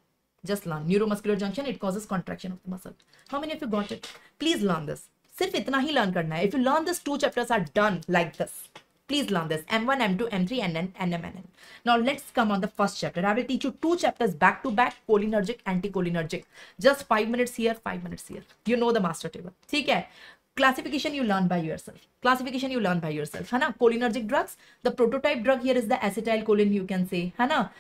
Just learn. Neuromuscular junction, it causes contraction of the muscle. How many of you got it? Please learn this. सिर्फ इतना ही learn करना है. If you learn this, 2 chapters are done like this. Please learn this. M1, M2, M3, NN, NM, NN. Now let's come on the first chapter. I will teach you 2 chapters back to back, cholinergic, anticholinergic. Just 5 minutes here, 5 minutes here. You know the master table. ठीक है? Classification you learn by yourself. Classification you learn by yourself. है ना? Cholinergic drugs. The prototype drug here is the acetylcholine, you can say. है ना?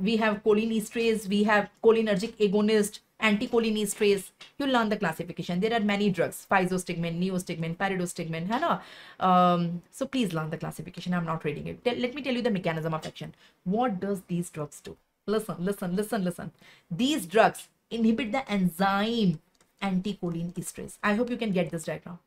We have cholinesterase. We have cholinergic agonist. Anticholinesterase. You learn the classification. There are many drugs: physostigmine, neostigmine, pyridostigmine, है ना? So please learn the classification. I'm not reading it. Let me tell you the mechanism of action. What does these drugs do? Listen. These drugs inhibit the enzyme anticholinesterase. I hope you can get this right now.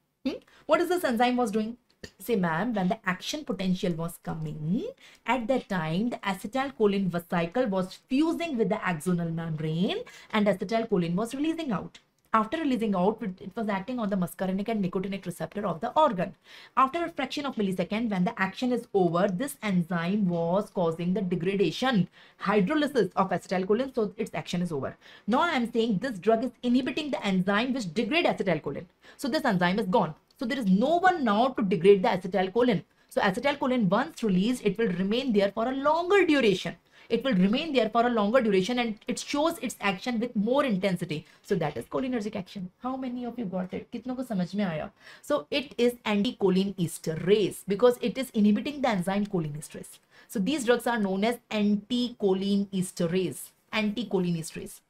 What is this enzyme was doing? Say, ma'am, when the action potential was coming, at that time, the acetylcholine vesicle was fusing with the axonal membrane and acetylcholine was releasing out. After releasing out, it was acting on the muscarinic and nicotinic receptor of the organ. After a fraction of millisecond, when the action is over, this enzyme was causing the degradation, hydrolysis of acetylcholine, so its action is over. Now I am saying this drug is inhibiting the enzyme which degrade acetylcholine. So this enzyme is gone. So there is no one now to degrade the acetylcholine. So acetylcholine, once released, it will remain there for a longer duration. It will remain there for a longer duration and it shows its action with more intensity. So that is cholinergic action. How many of you got it? कितनों को समझ में आया? So it is anticholinesterase because it is inhibiting the enzyme cholinesterase. So these drugs are known as anticholinesterase. Anticholinesterase.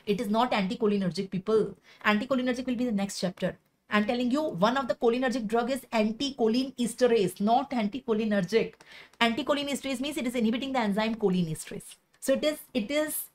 It is not anticholinergic, people. Anticholinergic will be the next chapter. I'm telling you, one of the cholinergic drug is anticholinesterase, not anticholinergic. Anticholinesterase means it is inhibiting the enzyme cholinesterase. So it is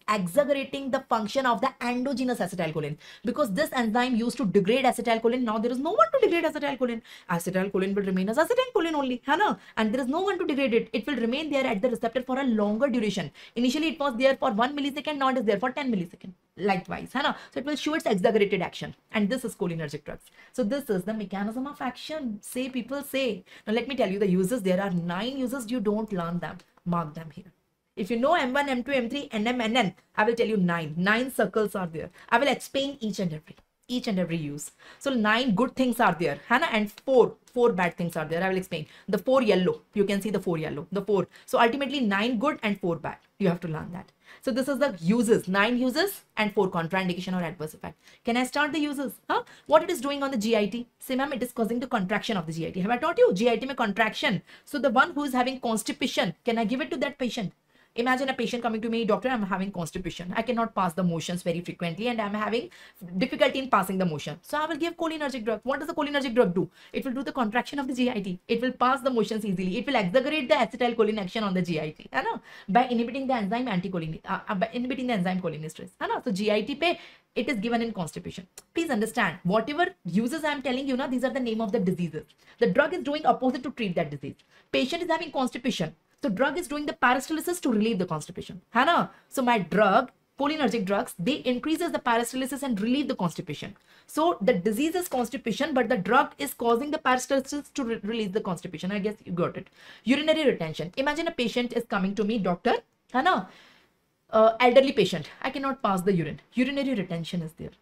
exaggerating the function of the endogenous acetylcholine because this enzyme used to degrade acetylcholine. Now there is no one to degrade acetylcholine. Acetylcholine will remain as acetylcholine only, है ना? And there is no one to degrade it. It will remain there at the receptor for a longer duration. Initially it was there for 1 millisecond. Now it is there for 10 milliseconds. Likewise, है ना? So it will show its exaggerated action. And this is cholinergic drugs. So this is the mechanism of action. Say, people, say. Now let me tell you the uses. There are 9 uses. You don't learn them. Mark them here. If you know M1, M2, M3, NM, NN, I will tell you 9. 9 circles are there. I will explain each and every use. So 9 good things are there, Hannah, and 4 bad things are there. I will explain. The 4 yellow. You can see the 4 yellow. The 4. So ultimately 9 good and 4 bad. You have to learn that. So this is the uses. 9 uses and 4 contraindication or adverse effect. Can I start the uses? What it is doing on the GIT? Say, ma'am, it is causing the contraction of the GIT. Have I taught you? GIT mein contraction. So the one who is having constipation, can I give it to that patient? Imagine a patient coming to me, doctor, I'm having constipation. I cannot pass the motions very frequently and I'm having difficulty in passing the motion. So I will give cholinergic drug. What does the cholinergic drug do? It will do the contraction of the GIT. It will pass the motions easily. It will exaggerate the acetylcholine action on the GIT. By inhibiting the enzyme cholinesterase. So GIT pe it is given in constipation. Please understand, whatever uses I am telling you, these are the name of the diseases. The drug is doing opposite to treat that disease. Patient is having constipation. So drug is doing the peristalsis to relieve the constipation. So my drug, cholinergic drugs, they increases the peristalsis and relieve the constipation. So the disease is constipation, but the drug is causing the peristalsis to release the constipation. I guess you got it. Urinary retention. Imagine a patient is coming to me, doctor, elderly patient, I cannot pass the urine. Urinary retention is there.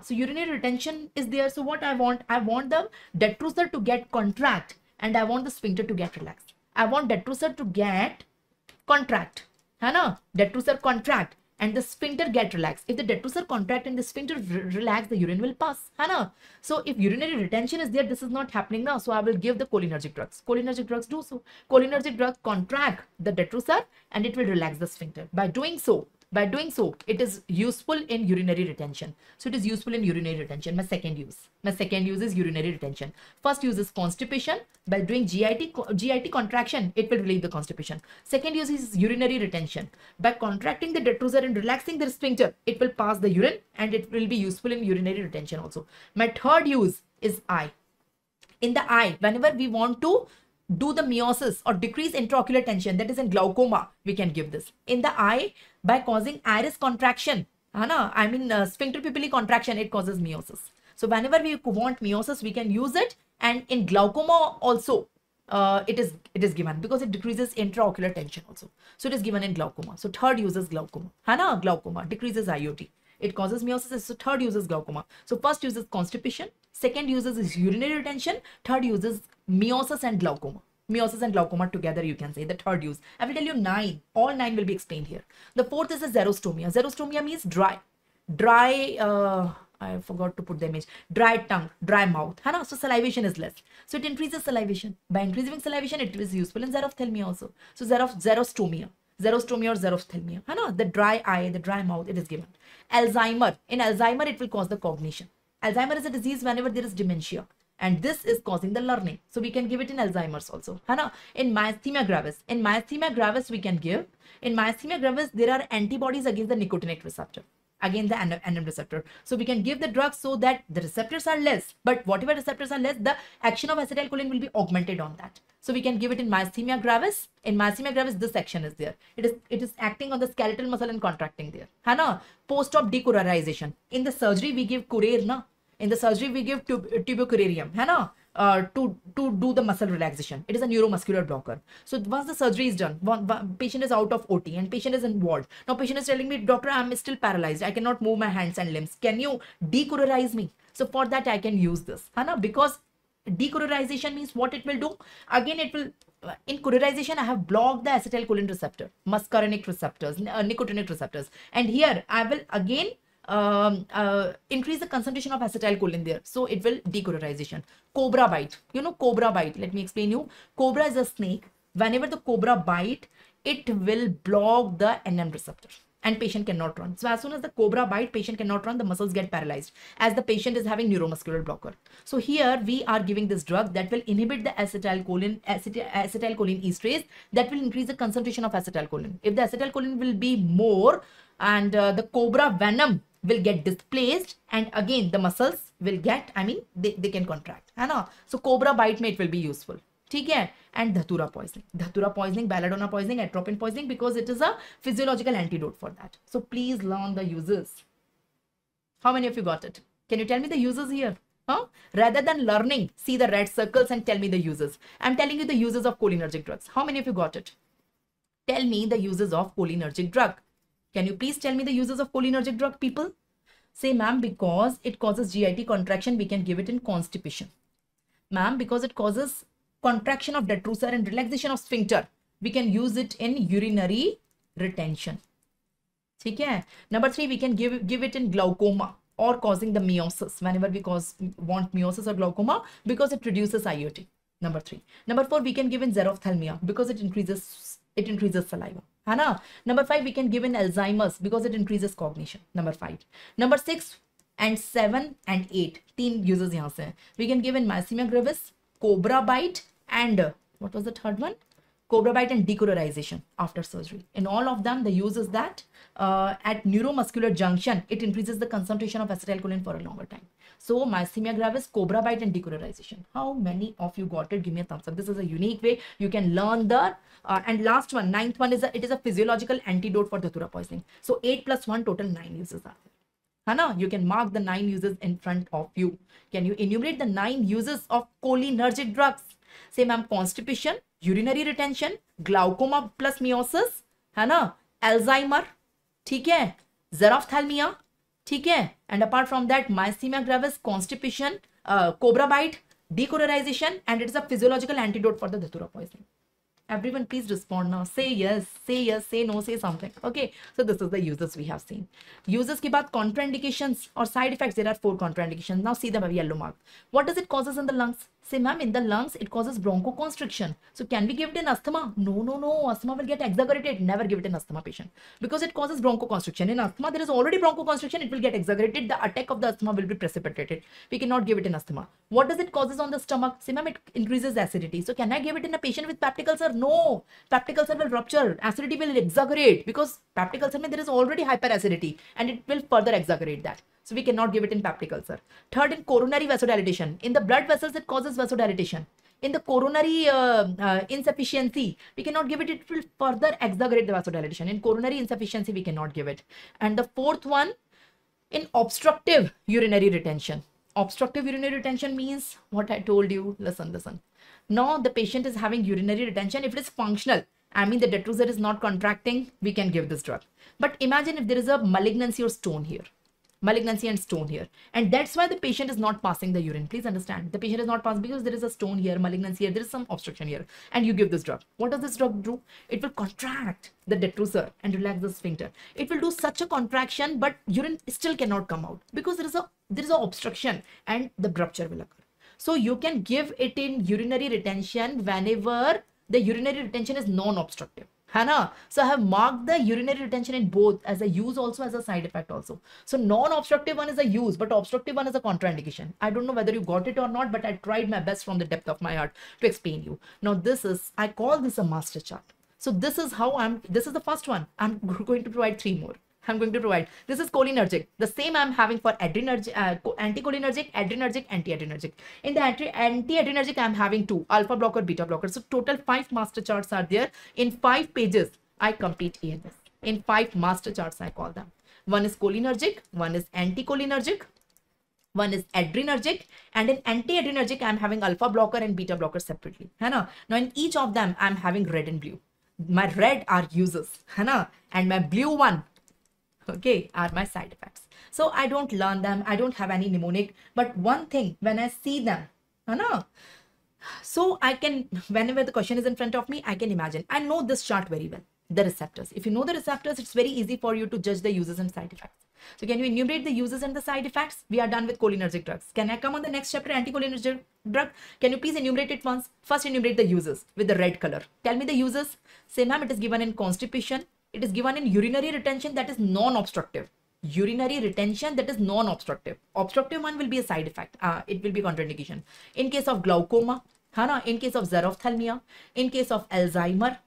So urinary retention is there. So what I want the detrusor to get contract and I want the sphincter to get relaxed. I want detrusor to get contract. Detrusor contract and the sphincter get relaxed. If the detrusor contract and the sphincter relax, the urine will pass. So if urinary retention is there, this is not happening now. So I will give the cholinergic drugs. Cholinergic drugs do so. Cholinergic drugs contract the detrusor and it will relax the sphincter. By doing so, it is useful in urinary retention. So it is useful in urinary retention. My second use is urinary retention. First use is constipation. By doing GIT contraction, it will relieve the constipation. Second use is urinary retention. By contracting the detrusor and relaxing the sphincter, it will pass the urine and it will be useful in urinary retention also. My third use is eye. In the eye, whenever we want to do the meiosis or decrease intraocular tension, that is in glaucoma, we can give this. In the eye, by causing iris contraction, sphincter pupillae contraction, it causes meiosis. So whenever we want meiosis, we can use it, and in glaucoma also it is given because it decreases intraocular tension also. So it is given in glaucoma. So third use is glaucoma. Glaucoma decreases IOT. It causes meiosis. So third use is glaucoma. So first use is constipation. Second use is urinary retention. Third use is meiosis and glaucoma. Meiosis and glaucoma together, you can say the third use. I will tell you 9. All 9 will be explained here. The fourth is a xerostomia. Xerostomia means dry. I forgot to put the image. Dry tongue, dry mouth. So salivation is less. So it increases salivation. By increasing salivation, it is useful in xerophthalmia also. So xerostomia or xerophthalmia. The dry eye, the dry mouth, it is given. Alzheimer. In Alzheimer, it will cause the cognition. Alzheimer is a disease whenever there is dementia. And this is causing the learning. So we can give it in Alzheimer's also. In myasthenia gravis, we can give. In myasthenia gravis, there are antibodies against the nicotinic receptor, against the NM receptor. So we can give the drug so that the receptors are less. But whatever receptors are less, the action of acetylcholine will be augmented on that. So we can give it in myasthenia gravis. In myasthenia gravis, this action is there. It is acting on the skeletal muscle and contracting there. Post-op decurarization. In the surgery, we give Curare, In the surgery, we give tubocurarium, to do the muscle relaxation. It is a neuromuscular blocker. So once the surgery is done, one patient is out of OT and patient is in ward. Now patient is telling me, doctor, I'm still paralyzed. I cannot move my hands and limbs. Can you decurarize me? So for that, I can use this. Because decurarization means what it will do? Again, it will, in curarization, I have blocked the acetylcholine receptor, muscarinic receptors, nicotinic receptors. And here I will again increase the concentration of acetylcholine there. So it will decurarization. Cobra bite. Cobra bite. Let me explain you. Cobra is a snake. Whenever the cobra bite, it will block the NM receptor and patient cannot run. So as soon as the cobra bite, patient cannot run, the muscles get paralyzed as the patient is having neuromuscular blocker. So here we are giving this drug that will inhibit the acetylcholine esterase, that will increase the concentration of acetylcholine. If the acetylcholine will be more and the cobra venom will get displaced and again the muscles will get, they can contract. So cobra bite it will be useful. And dhatura poisoning, belladonna poisoning, atropine poisoning, because it is a physiological antidote for that. So please learn the uses. How many of you got it? Can you tell me the uses here? Rather than learning, see the red circles and tell me the uses. I'm telling you the uses of cholinergic drugs. How many of you got it? Tell me the uses of cholinergic drug. Can you please tell me the uses of cholinergic drug, people? Say, ma'am, because it causes GIT contraction, we can give it in constipation. Ma'am, because it causes contraction of detrusor and relaxation of sphincter, we can use it in urinary retention. Okay. Number 3, we can give it in glaucoma or causing the meiosis, whenever we want meiosis or glaucoma, because it reduces IOT. Number 3. Number 4, we can give in xerophthalmia because it increases it increases saliva. है ना? Number 5, we can give in Alzheimer's because it increases cognition. Number 5. Number 6 and 7 and 8. 3 uses यहाँ से. We can give in myasthenia gravis, cobra bite, and what was the third one? Cobra bite and decolorization after surgery. In all of them, the use is that at neuromuscular junction, it increases the concentration of acetylcholine for a longer time. So myasthenia gravis, cobra bite, and decolorization. How many of you got it? Give me a thumbs up. This is a unique way you can learn the and last one, 9th one is it is a physiological antidote for datura poisoning. So 8 plus 1, total 9 uses are there. Hana, you can mark the 9 uses in front of you. Can you enumerate the 9 uses of cholinergic drugs? Say, ma'am, constipation, urinary retention, glaucoma plus meiosis, है ना, Alzheimer, ठीक है, xerophthalmia, ठीक है, and apart from that, myasthenia gravis, constipation, cobra bite, decolorization, and it is a physiological antidote for the datura poisoning. Everyone, please respond now. Say yes, say no, say something. Okay, so this is the uses we have seen. Uses के बाद contraindications or side effects. There are 4 contraindications. Now see the yellow mark. What does it causes in the lungs? Say, ma'am, in the lungs it causes bronchoconstriction. So can we give it in asthma? No. Asthma will get exaggerated. Never give it in asthma patient because it causes bronchoconstriction. In asthma there is already bronchoconstriction. It will get exaggerated. The attack of the asthma will be precipitated. We cannot give it in asthma. What does it causes on the stomach? Say, ma'am, it increases acidity. So can I give it in a patient with peptic ulcer? No. Peptic ulcer will rupture. Acidity will exaggerate because peptic ulcer there is already hyperacidity and it will further exaggerate that. So we cannot give it in peptic ulcer. Third, in coronary vasodilatation. In the blood vessels, it causes vasodilatation. In the coronary insufficiency, we cannot give it. It will further exaggerate the vasodilatation. In coronary insufficiency, we cannot give it. And the fourth one, in obstructive urinary retention. Obstructive urinary retention means what I told you. Listen. Now the patient is having urinary retention. If it is functional, I mean the detrusor is not contracting, we can give this drug. But imagine if there is a malignancy or stone here. Malignancy and stone here, and that's why the patient is not passing the urine. Please understand, the patient is not passing because there is a stone here, malignancy here, there is some obstruction here, and you give this drug. What does this drug do? It will contract the detrusor and relax the sphincter. It will do such a contraction, but urine still cannot come out because there is a obstruction and the rupture will occur. So you can give it in urinary retention whenever the urinary retention is non-obstructive. Hana. So I have marked the urinary retention in both as a use also as a side effect also. So non-obstructive one is a use, but obstructive one is a contraindication. I don't know whether you got it or not, but I tried my best from the depth of my heart to explain you. Now I call this a master chart. So this is the first one. I'm going to provide 3 more. I'm going to provide. This is cholinergic. The same I'm having for anticholinergic, adrenergic, antiadrenergic. In the antiadrenergic, I'm having 2, alpha blocker, beta blocker. So total 5 master charts are there. In 5 pages, I complete ANS. In 5 master charts, I call them. One is cholinergic, one is anticholinergic, one is adrenergic, and in antiadrenergic, I'm having alpha blocker and beta blocker separately. Now in each of them, I'm having red and blue. My red are uses, and my blue one, okay, are my side effects. So I don't learn them. I don't have any mnemonic. But one thing, when I see them, so I can, whenever the question is in front of me, I can imagine. I know this chart very well. The receptors. If you know the receptors, it's very easy for you to judge the uses and side effects. So can you enumerate the uses and the side effects? We are done with cholinergic drugs. Can I come on the next chapter, anticholinergic drug? Can you please enumerate it once? First, enumerate the uses with the red color. Tell me the uses. Say, ma'am, it is given in constipation. It is given in urinary retention that is non-obstructive. Urinary retention that is non-obstructive. Obstructive one will be a side effect. It will be contraindication. In case of glaucoma, in case of xerophthalmia, in case of Alzheimer,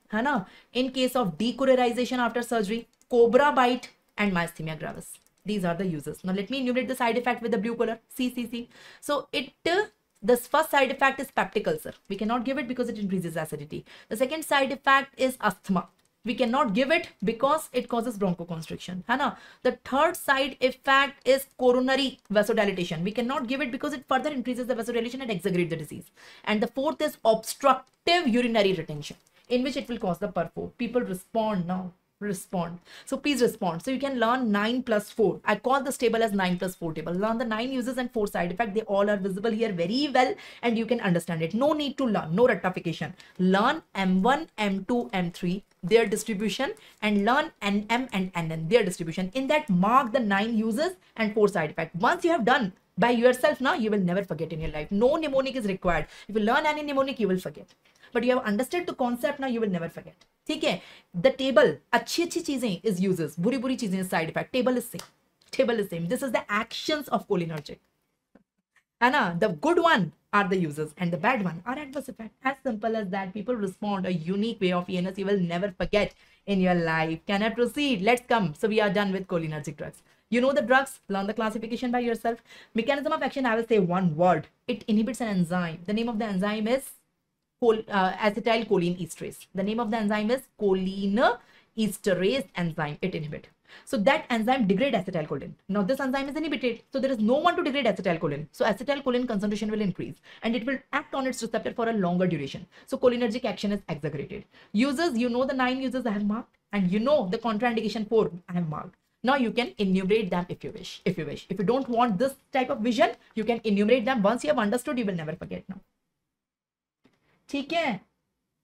in case of decolorization after surgery, cobra bite, and myasthenia gravis. These are the uses. Now let me enumerate the side effect with the blue color. See. So this first side effect is peptic ulcer. We cannot give it because it increases acidity. The second side effect is asthma. We cannot give it because it causes bronchoconstriction. The third side effect is coronary vasodilatation. We cannot give it because it further increases the vasodilation and exaggerates the disease. And the fourth is obstructive urinary retention, in which it will cause the perfo. People respond now. Respond. So please respond. So you can learn 9 plus 4. I call this table as 9 plus 4 table. Learn the 9 uses and 4 side effects. They all are visible here very well and you can understand it. No need to learn. No rectification. Learn M1, M2, M3, their distribution, and learn NM and NN, their distribution. In that, mark the 9 uses and 4 side effects. Once you have done by yourself now, you will never forget in your life. No mnemonic is required. If you learn any mnemonic, you will forget. but you have understood the concept now, you will never forget. ठीक है, the table, अच्छी चीजें is uses, बुरी चीजें is side effect. Table is same. This is the actions of cholinergic. Anna, the good one are the uses and the bad one are adverse effect. As simple as that. People respond a unique way of ENS you will never forget in your life. Can I proceed? Let's come. So we are done with cholinergic drugs. You know the drugs, learn the classification by yourself. Mechanism of action, I will say one word. It inhibits an enzyme. The name of the enzyme is acetylcholine esterase. The name of the enzyme is choline esterase enzyme. It inhibits. So that enzyme degrades acetylcholine. Now this enzyme is inhibited. So there is no one to degrade acetylcholine. So acetylcholine concentration will increase and it will act on its receptor for a longer duration. So cholinergic action is exaggerated. Uses, you know the 9 uses I have marked and you know the contraindication 4 I have marked. Now you can enumerate them if you wish. If you don't want this type of vision, you can enumerate them. Once you have understood, you will never forget now. Okay.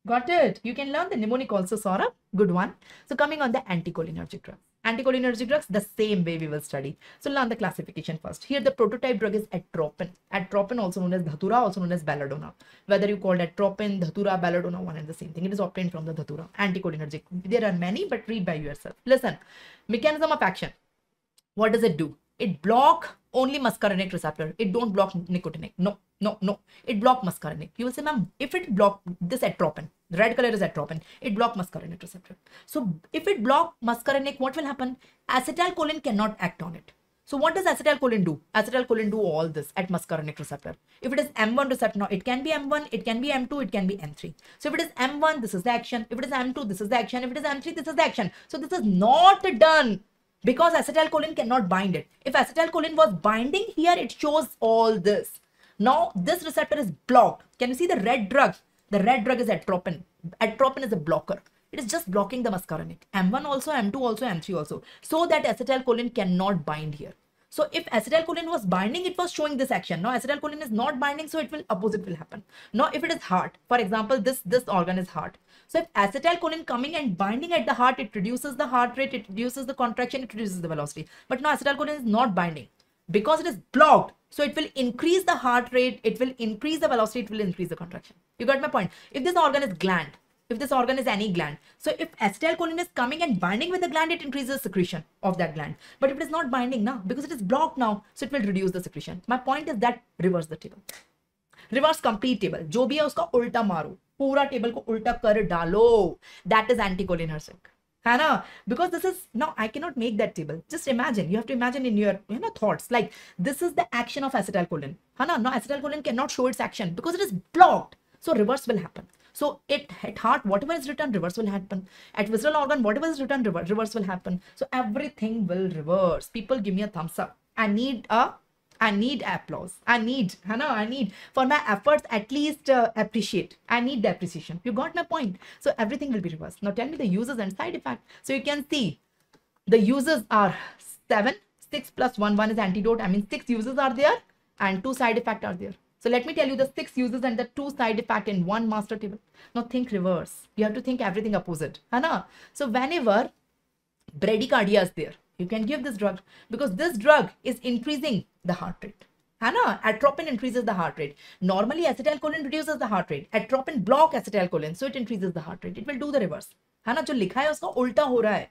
Got it? You can learn the mnemonic also, Sora. Good one. So coming on the anticholinergic drugs. Anticholinergic drugs, the same way we will study. So learn the classification first. Here the prototype drug is atropine. Atropine, also known as dhatura, also known as belladonna. Whether you call it atropine, dhatura, belladonna, one and the same thing. It is obtained from the dhatura. Anticholinergic. There are many, but read by yourself. Listen. Mechanism of action. What does it do? It block only muscarinic receptor. It don't block nicotinic. No. It block muscarinic. You will say, ma'am, if it block this atropine, the red color is atropine, it block muscarinic receptor. So if it block muscarinic, what will happen? Acetylcholine cannot act on it. So what does acetylcholine do? Acetylcholine do all this at muscarinic receptor. If it is M1 receptor, now it can be M1, it can be M2, it can be M3. So if it is M1, this is the action. If it is M2, this is the action. If it is M3, this is the action. So this is not done because acetylcholine cannot bind it. If acetylcholine was binding here, it shows all this. Now this receptor is blocked. Can you see the red drug? The red drug is atropine. Atropine is a blocker. It is just blocking the muscarinic. M1 also, M2 also, M3 also. So that acetylcholine cannot bind here. So if acetylcholine was binding, it was showing this action. Now acetylcholine is not binding, so it will opposite will happen. Now if it is heart, for example, this organ is heart. So if acetylcholine coming and binding at the heart, it reduces the heart rate, it reduces the contraction, it reduces the velocity. But now acetylcholine is not binding because it is blocked. So it will increase the heart rate, it will increase the velocity, it will increase the contraction. You got my point? If this organ is gland, if this organ is any gland, so if acetylcholine is coming and binding with the gland, it increases secretion of that gland. But if it is not binding now, because it is blocked now, so it will reduce the secretion. My point is that reverse the table. Reverse complete table. जो भी है उसका उल्टा मारो. पूरा table को उल्टा कर डालो. That is anticholinergic. है ना? Because this is, now I cannot make that table. Just imagine, you have to imagine in your thoughts, like this is the action of acetylcholine. है ना? Now acetylcholine cannot show its action because it is blocked. So reverse will happen. So at heart, whatever is written, reverse will happen. At visceral organ, whatever is written, reverse will happen. So everything will reverse. People give me a thumbs up. I need applause. I need for my efforts at least appreciate. I need the appreciation. You got my point? So everything will be reversed. Now tell me the uses and side effects. So you can see the uses are 7. 6 plus 1 is antidote. I mean 6 uses are there and 2 side effects are there. So let me tell you the 6 uses and the 2 side effects in one master table. Now think reverse. You have to think everything opposite. Hai? So whenever bradycardia is there, you can give this drug because this drug is increasing the heart rate. Hai? Atropine increases the heart rate. Normally acetylcholine reduces the heart rate. Atropine block acetylcholine, so it increases the heart rate. It will do the reverse. है ना? जो लिखा है उसका उल्टा हो रहा है.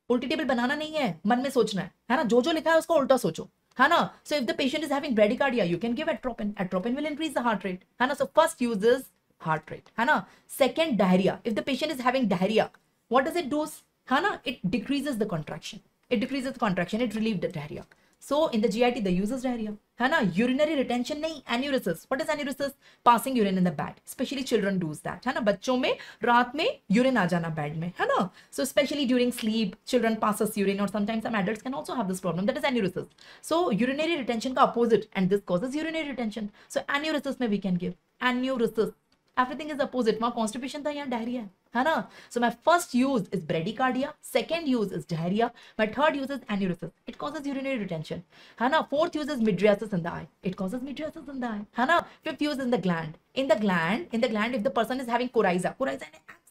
उल्टी टेबल बनाना नहीं है, मन में सोचना है ना? जो लिखा है उसका उल्टा सोचो. Hana, so if the patient is having bradycardia, you can give atropine. Atropine will increase the heart rate. Hana, so first use is heart rate. Hana, second diarrhea. If the patient is having diarrhea, what does it do? Hana, it decreases the contraction. It decreases the contraction. It relieves the diarrhea. So in the GIT, they use diarrhea. Hana, urinary retention nahi, anuresis. What is anuresis? Passing urine in the bed. Especially children do that. Hana, बच्चों में रात में urine आ जाना bed में. Hana, so especially during sleep, children passes urine, or sometimes some adults can also have this problem. That is anuresis. So urinary retention का opposite, and this causes urinary retention. So anuresis में we can give anuresis. Everything is opposite. वहाँ constipation था, यहाँ diarrhea है ना? So my first use is bradycardia, second use is diarrhea, my third use is anuresis. It causes urinary retention. है ना? Fourth use is mydriasis in the eye. It causes mydriasis in the eye. है ना? Fifth use in the gland. In the gland, if the person is having coryza is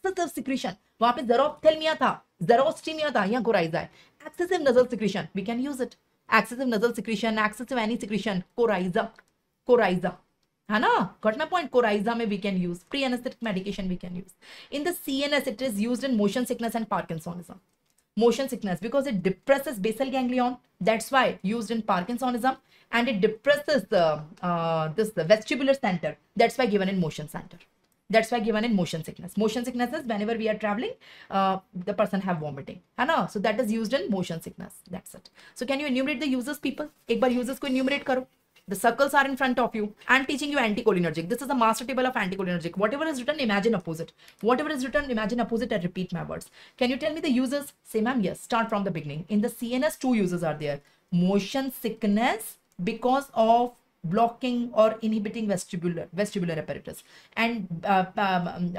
excessive secretion. वहाँ पे xerophthalmia था, xerostomia था, यहाँ coryza है. Excessive nasal secretion, we can use it. Excessive nasal secretion, excessive any secretion, coryza. है ना? Got my point? Coryza में we can use, pre-anesthetic medication we can use. In the CNS, it is used in motion sickness and Parkinsonism. Motion sickness because it depresses basal ganglion. That's why used in Parkinsonism, and it depresses the vestibular center. That's why given in motion center. That's why given in motion sickness. Motion sickness is whenever we are traveling, the person have vomiting. है ना? So that is used in motion sickness. That's it. So can you enumerate the uses, people? एक बार uses को enumerate करो. The circles are in front of you. I'm teaching you anticholinergic. This is the master table of anticholinergic. Whatever is written, imagine opposite. Whatever is written, imagine opposite and repeat my words. Can you tell me the uses? Say, ma'am, yes. Start from the beginning. In the CNS, 2 uses are there. Motion sickness because of blocking or inhibiting vestibular apparatus, and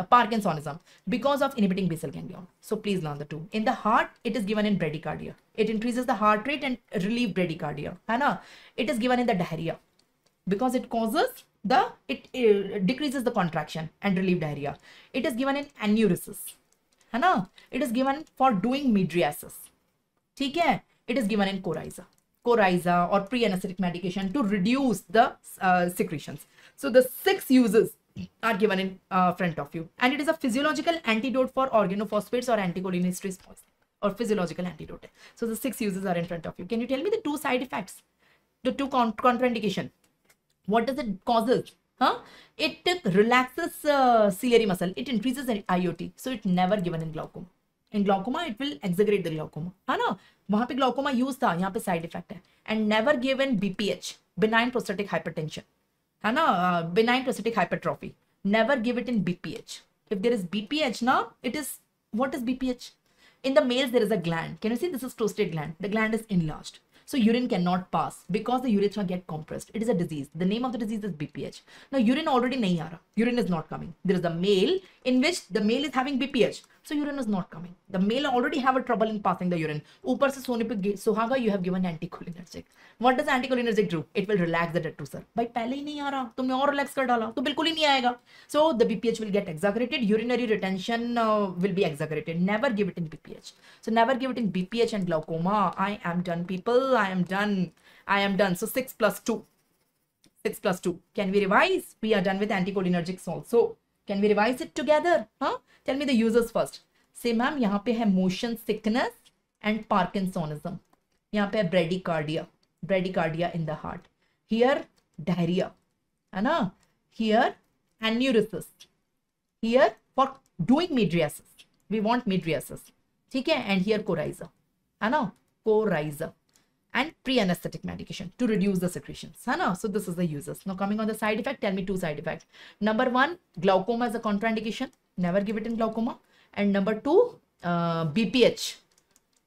Parkinsonism because of inhibiting basal ganglion. So please learn the 2. In the heart, it is given in bradycardia. It increases the heart rate and relieve bradycardia. है ना? It is given in the diarrhea because it causes it decreases the contraction and relieve diarrhea. It is given in anuresis. है ना? It is given for doing mydriasis. ठीक है? It is given in coryza or pre-anesthetic medication to reduce the secretions. So the 6 uses are given in front of you, and it is a physiological antidote for organophosphates or anticholinesterase or physiological antidote. So the 6 uses are in front of you. Can you tell me the 2 side effects, the 2 contraindication? What does it causes? It relaxes ciliary muscle. It increases IOT. So it never given in glaucoma. In glaucoma, it will exaggerate the glaucoma. है ना? वहाँ पे glaucoma use था, यहाँ पे side effect है. And never given BPH, benign prostatic hypertension. है ना? Benign prostatic hypertrophy. Never give it in BPH. If there is BPH now, it is, what is BPH? In the males, there is a gland. Can you see? This is prostate gland. The gland is enlarged. So urine cannot pass because the urethra get compressed. It is a disease. The name of the disease is BPH. Now urine already nahi aa raha. Urine is not coming. There is a male in which the male is having BPH. So urine is not coming. The male already have a trouble in passing the urine. Upar se sone pe suhaga, you have given anticholinergic. What does anticholinergic do? It will relax the detrusor. Bhai pehle hi nahi aa raha. Tumne aur relax kar dala. To bilkul hi nahi aayega. So the BPH will get exaggerated. Urinary retention will be exaggerated. Never give it in BPH. So never give it in BPH and glaucoma. I am done, people. I am done. So 6 plus 2. 6 plus 2. Can we revise? We are done with anticholinergics also. Can we revise it together? Tell me the uses first. Say, ma'am, यहाँ पे है motion sickness and Parkinsonism. यहाँ पे है bradycardia in the heart. Here, diarrhea. है ना? Here, anuresis. Here, for doing mydriasis. We want mydriasis. ठीक है? And here, coryza. है ना? Coryza. And pre-anesthetic medication to reduce the secretions. So this is the uses. Now coming on the side effect, tell me 2 side effects. Number 1, glaucoma is a contraindication. Never give it in glaucoma. And number 2, BPH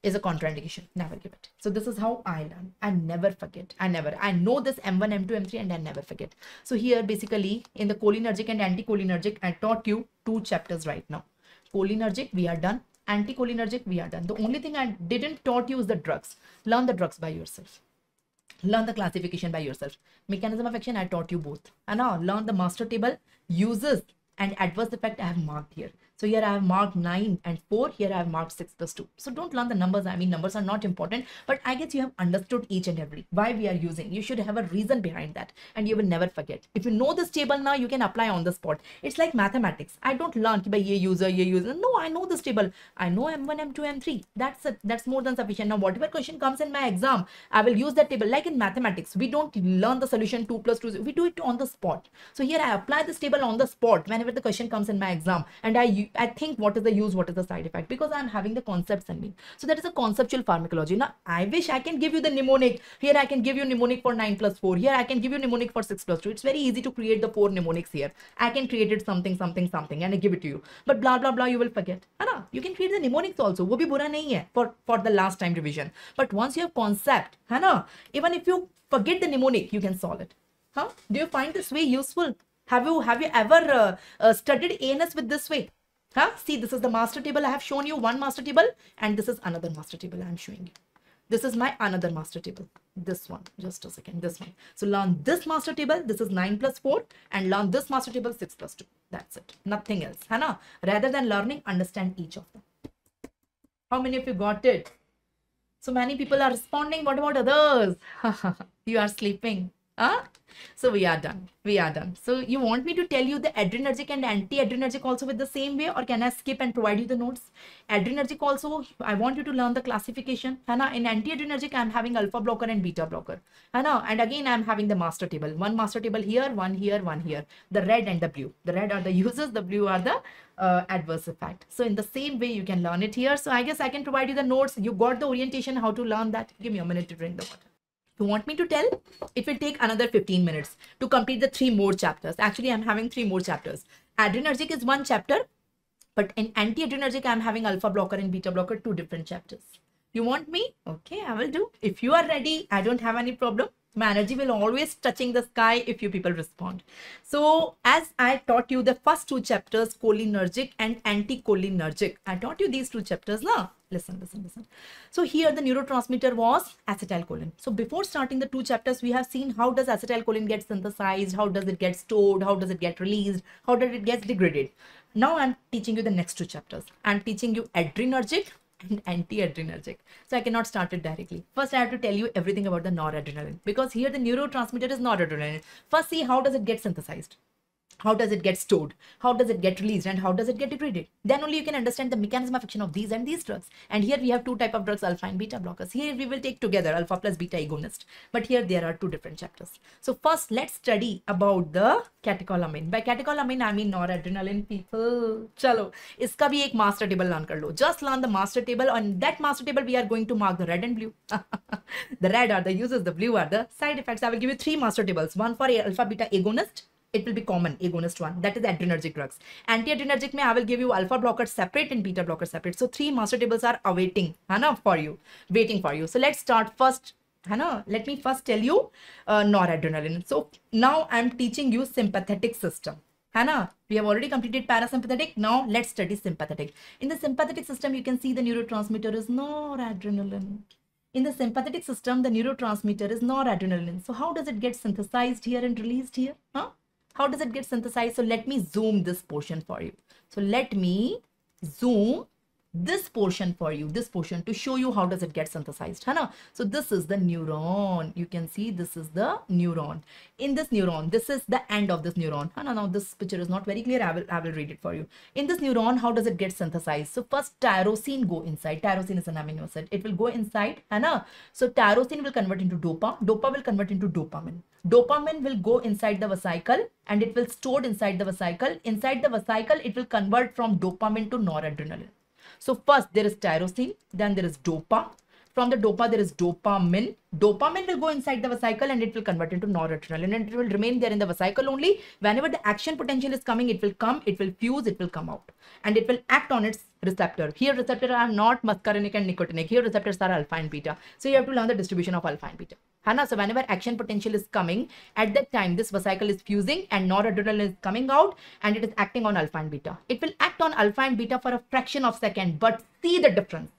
is a contraindication. Never give it. So this is how I learn. I never forget. I know this M1, M2, M3 and I never forget. So here basically in the cholinergic and anticholinergic, I taught you 2 chapters right now. Cholinergic, we are done. Anticholinergic, we are done. The only thing I didn't taught you is the drugs. Learn the drugs by yourself. Learn the classification by yourself. Mechanism of action, I taught you both. And now learn the master table, uses and adverse effect I have marked here. So here I have marked 9 and 4. Here I have marked 6 plus 2. So don't learn the numbers. I mean, numbers are not important, but I guess you have understood each and every why we are using. You should have a reason behind that and you will never forget. If you know this table now, you can apply on the spot. It's like mathematics. I don't learn by ye user. No, I know this table. I know M1, M2, M3. That's it. That's more than sufficient. Now, whatever question comes in my exam, I will use that table. Like in mathematics, we don't learn the solution 2 plus 2. We do it on the spot. So here I apply this table on the spot whenever the question comes in my exam. And I think what is the use, what is the side effect, because I'm having the concepts in me. So that is a conceptual pharmacology. Now, I wish I can give you the mnemonic. Here I can give you mnemonic for 9 plus 4. Here I can give you mnemonic for 6 plus 2. It's very easy to create the 4 mnemonics here. I can create it something and I give it to you. But blah, blah, blah, you will forget. You can create the mnemonics also. वो भी बुरा नहीं है for the last time revision. But once you have concept, even if you forget the mnemonic, you can solve it. Do you find this way useful? Have you ever studied ANS with this way? See, this is the master table. I have shown you one master table and this is another master table I am showing you. This is my another master table. This one, just a second, this one. So learn this master table. This is 9 plus 4 and learn this master table 6 plus 2. That's it. Nothing else. Rather than learning, understand each of them. How many of you got it? So many people are responding. What about others? You are sleeping. So we are done. We are done. So you want me to tell you the adrenergic and anti-adrenergic also with the same way, or can I skip and provide you the notes? Adrenergic also, I want you to learn the classification. In anti-adrenergic, I'm having alpha blocker and beta blocker. And again, I'm having the master table. One master table here, one here, one here. The red and the blue. The red are the users, the blue are the adverse effect. So in the same way, you can learn it here. So I guess I can provide you the notes. You got the orientation, how to learn that. Give me a minute to drink the water. You want me to tell? It will take another 15 minutes to complete the 3 more chapters. Actually, I'm having 3 more chapters. Adrenergic is 1 chapter, but in anti-adrenergic, I'm having alpha blocker and beta blocker, 2 different chapters. You want me? Okay, I will do. If you are ready, I don't have any problem. My energy will always touching the sky if you people respond. So as I taught you the first 2 chapters, cholinergic and anticholinergic, I taught you these 2 chapters now. Listen. So here the neurotransmitter was acetylcholine. So before starting the 2 chapters, we have seen how does acetylcholine get synthesized, how does it get stored, how does it get released, how does it get degraded. Now I'm teaching you the next 2 chapters. I'm teaching you adrenergic and anti-adrenergic. So I cannot start it directly. First, I have to tell you everything about the noradrenaline, because here the neurotransmitter is noradrenaline. First, see how does it get synthesized, how does it get stored, how does it get released, and how does it get degraded. Then only you can understand the mechanism of action of these and these drugs. And here we have 2 types of drugs, alpha and beta blockers. Here we will take together alpha plus beta agonist. But here there are 2 different chapters. So first, let's study about the catecholamine. By catecholamine, I mean noradrenaline, people. Chalo, iska bhi ek master table learn kar lo. Just learn the master table. On that master table, we are going to mark the red and blue. The red are the uses, the blue are the side effects. I will give you 3 master tables. One for alpha beta agonist. It will be common, agonist one. That is adrenergic drugs. Anti-adrenergic, I will give you alpha blockers separate and beta blockers separate. So 3 master tables are awaiting, for you, waiting for you. So let's start first. Let me first tell you noradrenaline. So now I'm teaching you sympathetic system. We have already completed parasympathetic. Now let's study sympathetic. In the sympathetic system, you can see the neurotransmitter is noradrenaline. In the sympathetic system, the neurotransmitter is noradrenaline. So how does it get synthesized here and released here? How does it get synthesized? So let me zoom this portion for you. So let me zoom this portion for you, this portion, to show you how does it get synthesized. So this is the neuron. You can see this is the neuron. In this neuron, this is the end of this neuron. Now this picture is not very clear. I will read it for you. In this neuron, how does it get synthesized? So first tyrosine go inside. Tyrosine is an amino acid. It will go inside. So tyrosine will convert into dopa. Dopa will convert into dopamine. Dopamine will go inside the vesicle and it will stored inside the vesicle. Inside the vesicle, it will convert from dopamine to noradrenaline. So first there is tyrosine, then there is dopa. From the dopa, there is dopamine. Dopamine will go inside the vesicle and it will convert into noradrenaline, and it will remain there in the vesicle only. Whenever the action potential is coming, it will come, it will fuse, it will come out, and it will act on its receptor. Here receptors are not muscarinic and nicotinic. Here receptors are alpha and beta. So you have to learn the distribution of alpha and beta. So whenever action potential is coming, at that time this vesicle is fusing and noradrenaline is coming out, and it is acting on alpha and beta. It will act on alpha and beta for a fraction of a second, but see the difference.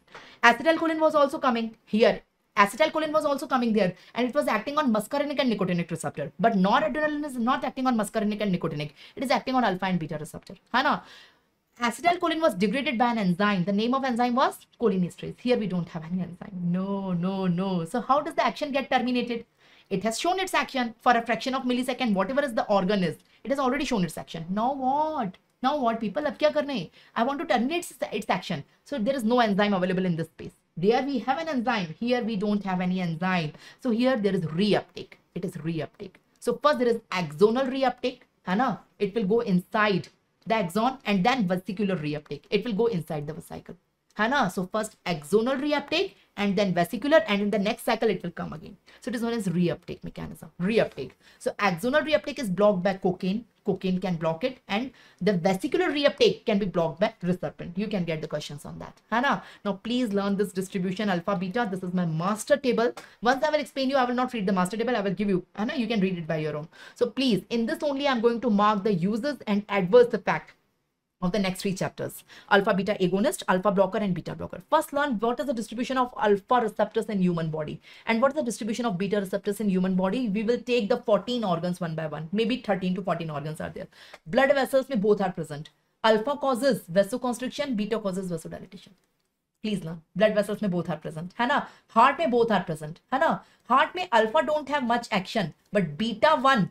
Acetylcholine was also coming here. Acetylcholine was also coming there, and it was acting on muscarinic and nicotinic receptor. But noradrenaline is not acting on muscarinic and nicotinic. It is acting on alpha and beta receptor. Acetylcholine was degraded by an enzyme. The name of enzyme was cholinesterase. Here we don't have any enzyme. No. So how does the action get terminated? It has shown its action for a fraction of millisecond. Whatever is the organ is, it has already shown its action. Now what? Now what, people? Ab kya karna hai? I want to terminate its action. So there is no enzyme available in this space. There we have an enzyme. Here we don't have any enzyme. So here there is reuptake. It is reuptake. So first there is axonal reuptake. It will go inside the axon, and then vesicular reuptake. It will go inside the vesicle. So first axonal reuptake and then vesicular, and in the next cycle it will come again. So it is known as reuptake mechanism. Reuptake. So axonal reuptake is blocked by cocaine. Cocaine can block it, and the vesicular reuptake can be blocked by reserpine. You can get the questions on that. Now please learn this distribution alpha beta. This is my master table. Once I will explain you, I will not read the master table. I will give you. You can read it by your own. So please, in this only I'm going to mark the uses and adverse effect of the next 3 chapters: alpha beta agonist, alpha blocker, and beta blocker. First learn what is the distribution of alpha receptors in human body and what is the distribution of beta receptors in human body. We will take the 14 organs one by one. Maybe 13 to 14 organs are there. Blood vessels mein both are present. Alpha causes vasoconstriction, beta causes vasodilatation. Please learn. Blood vessels में both are present, है ना. Heart में both are present, है ना. Heart में alpha don't have much action, but beta 1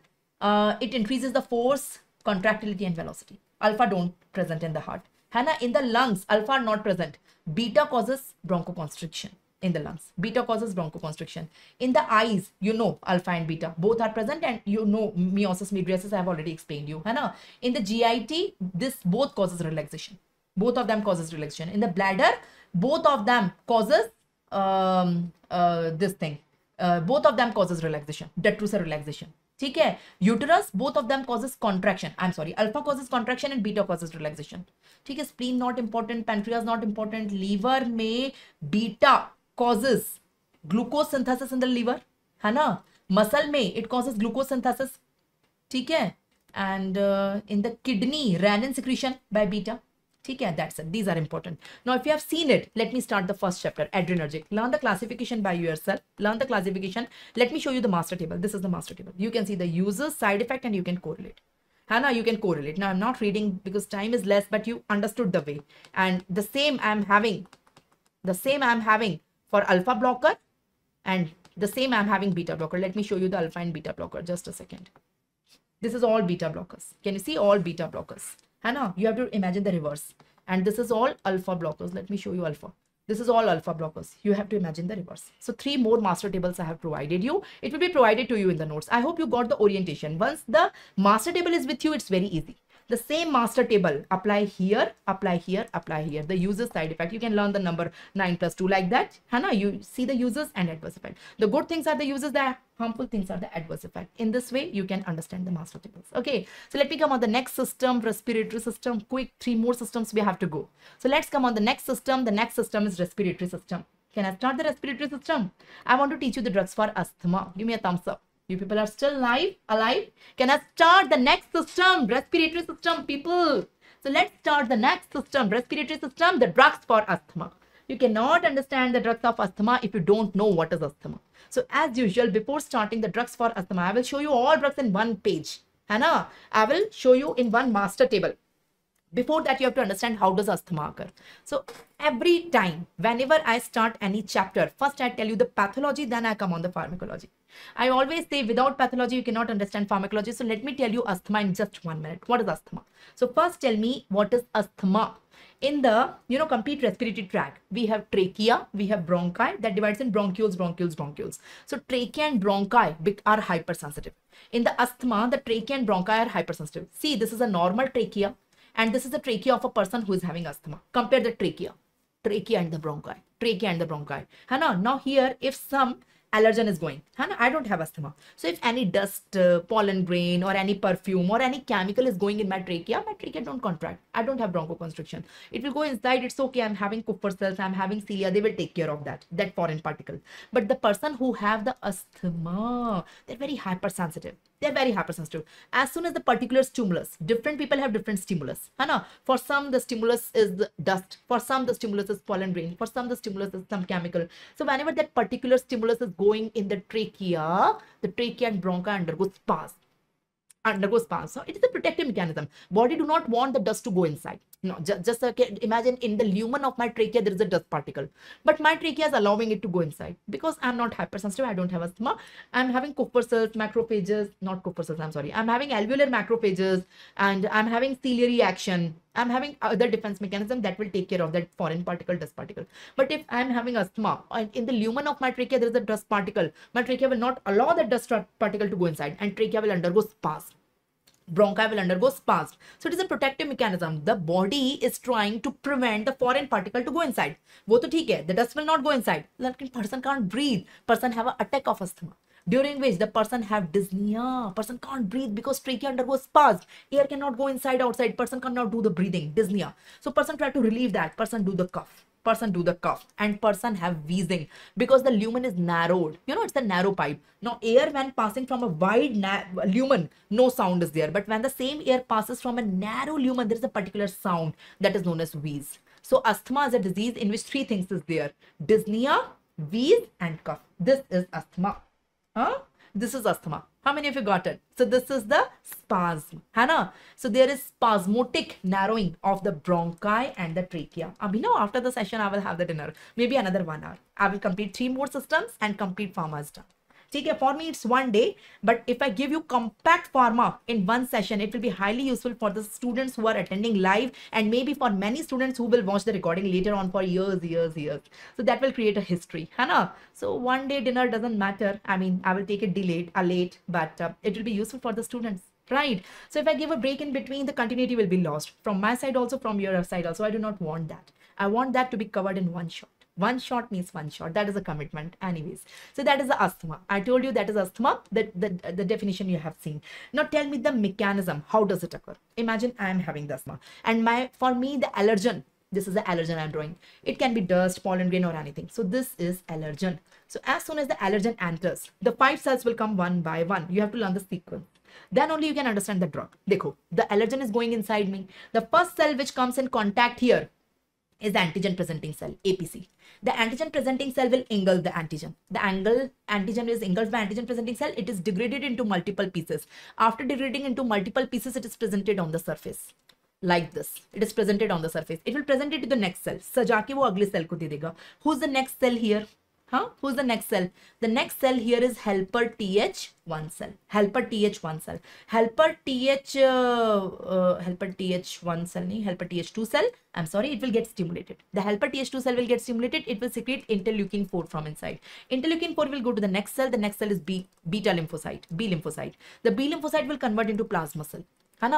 it increases the force, contractility and velocity. Alpha don't present in the heart, है ना. In the lungs, alpha are not present. Beta causes bronchoconstriction in the lungs. Beta causes bronchoconstriction. In the eyes, you know, alpha and beta both are present, and you know meiosis, mydriasis, I have already explained you, है ना. In the GIT, this both causes relaxation. Both of them causes relaxation. In the bladder, both of them causes this thing. Both of them causes relaxation, detrusor relaxation. ठीक है. Uterus, both of them causes contraction. I am sorry, alpha causes contraction and beta causes relaxation. ठीक है. Spleen not important, pancreas not important. Liver में beta causes glucose synthesis in the liver, है ना. Muscle में it causes glucose synthesis. ठीक है. And in the kidney renin secretion by beta. ठीक है. That's it. These are important. Now, if you have seen it, let me start the first chapter, adrenergic. Learn the classification by yourself. Learn the classification. Let me show you the master table. This is the master table. You can see the uses, side effect, and you can correlate. Hannah, you can correlate. Now, I'm not reading because time is less, but you understood the way. And the same I'm having for alpha blocker, and the same I'm having beta blocker. Let me show you the alpha and beta blocker. Just a second. This is all beta blockers. Can you see all beta blockers? Hannah, you have to imagine the reverse. And this is all alpha blockers. Let me show you alpha. This is all alpha blockers. You have to imagine the reverse. So 3 more master tables I have provided you. It will be provided to you in the notes. I hope you got the orientation. Once the master table is with you, it's very easy. The same master table, apply here, apply here, apply here. The uses, side effect. You can learn the number 9 plus 2 like that. Hannah, you see the uses and adverse effect. The good things are the uses, the harmful things are the adverse effect. In this way, you can understand the master tables. Okay, so let me come on the next system, respiratory system. Quick, 3 more systems we have to go. So let's come on the next system. The next system is respiratory system. Can I start the respiratory system? I want to teach you the drugs for asthma. Give me a thumbs up. You people are still alive. Can I start the next system, respiratory system, people? So let's start the next system, respiratory system, the drugs for asthma. You cannot understand the drugs of asthma if you don't know what is asthma. So as usual, before starting the drugs for asthma, I will show you all drugs in one page. Hannah, I will show you in one master table. Before that, you have to understand how does asthma occur. So every time, whenever I start any chapter, first I tell you the pathology, then I come on the pharmacology. I always say without pathology, you cannot understand pharmacology. So let me tell you asthma in just 1 minute. What is asthma? So first tell me what is asthma. In the, complete respiratory tract, we have trachea, we have bronchi that divides in bronchioles, bronchioles, bronchioles. So trachea and bronchi are hypersensitive. In the asthma, the trachea and bronchi are hypersensitive. See, this is a normal trachea. And this is the trachea of a person who is having asthma. Compare the trachea and the bronchi. Hannah, now here, if some allergen is going, Hannah, I don't have asthma. So if any dust, pollen grain, or any perfume, or any chemical is going in my trachea don't contract. I don't have bronchoconstriction. It will go inside. It's okay. I'm having Kupffer cells. I'm having cilia. They will take care of that foreign particle. But the person who have the asthma, they're very hypersensitive. As soon as the particular stimulus, different people have different stimulus. Hannah, for some, the stimulus is dust. For some, the stimulus is pollen grain. For some, the stimulus is some chemical. So whenever that particular stimulus is going in the trachea and bronchi undergoes spasm. So it is a protective mechanism. Body do not want the dust to go inside. No, just imagine in the lumen of my trachea, there is a dust particle. But my trachea is allowing it to go inside. Because I'm not hypersensitive, I don't have asthma. I'm having Kupffer cells, macrophages, not Kupffer cells, I'm sorry. I'm having alveolar macrophages, and I'm having ciliary action. I'm having other defense mechanism that will take care of that foreign particle, dust particle. But if I'm having asthma, and in the lumen of my trachea, there is a dust particle, my trachea will not allow that dust particle to go inside, and trachea will undergo spasm. Bronchi will undergo spasm. So it is a protective mechanism. The body is trying to prevent the foreign particle to go inside. वो तो ठीक है, the dust will not go inside. Like person can't breathe. Person have an attack of asthma, during which the person have dyspnea. Person can't breathe because trachea undergoes spasm. Air cannot go inside, outside. Person cannot do the breathing, dyspnea. So person try to relieve that. Person do the cough, and person have wheezing because the lumen is narrowed. It's a narrow pipe. Now air, when passing from a wide lumen, no sound is there. But when the same air passes from a narrow lumen, there is a particular sound that is known as wheeze. So asthma is a disease in which 3 things is there: dyspnea, wheeze, and cough. This is asthma. This is asthma. How many of you got it? So this is the spasm, है ना? So there is spasmodic narrowing of the bronchi and the trachea. After the session, I will have the dinner. Maybe another 1 hour. I will complete 3 more systems and complete pharma is done. Okay, for me it's 1 day, but if I give you compact pharma in 1 session, it will be highly useful for the students who are attending live, and maybe for many students who will watch the recording later on for years. So that will create a history, Hana. So 1 day dinner doesn't matter. I will take it delayed, late, but it will be useful for the students. Right. So if I give a break in between, the continuity will be lost from my side also, from your side also. I do not want that. I want that to be covered in 1 shot. 1 shot means 1 shot. That is a commitment anyways. So that is the asthma. I told you that is asthma, the definition you have seen. Now tell me the mechanism. How does it occur? Imagine I am having the asthma, and for me the allergen, this is the allergen I'm drawing. It can be dust, pollen grain or anything. So this is allergen. So as soon as the allergen enters, the 5 cells will come one by one. You have to learn the sequence. Then only you can understand the drug. Dekho, the allergen is going inside me. The first cell which comes in contact here is the antigen presenting cell, APC. The antigen presenting cell will engulf the antigen. The antigen is engulfed by antigen presenting cell. It is degraded into multiple pieces. After degrading into multiple pieces, it is presented on the surface. Like this. It is presented on the surface. It will present it to the next cell. Saja ke wo agle cell ko de dega. Who's the next cell here? Who's the next cell? The next cell here is helper TH1 cell. Helper TH1 cell. Helper TH1 cell, helper TH2 cell. I'm sorry, it will get stimulated. The helper TH2 cell will get stimulated. It will secrete interleukin 4 from inside. Interleukin 4 will go to the next cell. The next cell is beta lymphocyte, B lymphocyte. The B lymphocyte will convert into plasma cell.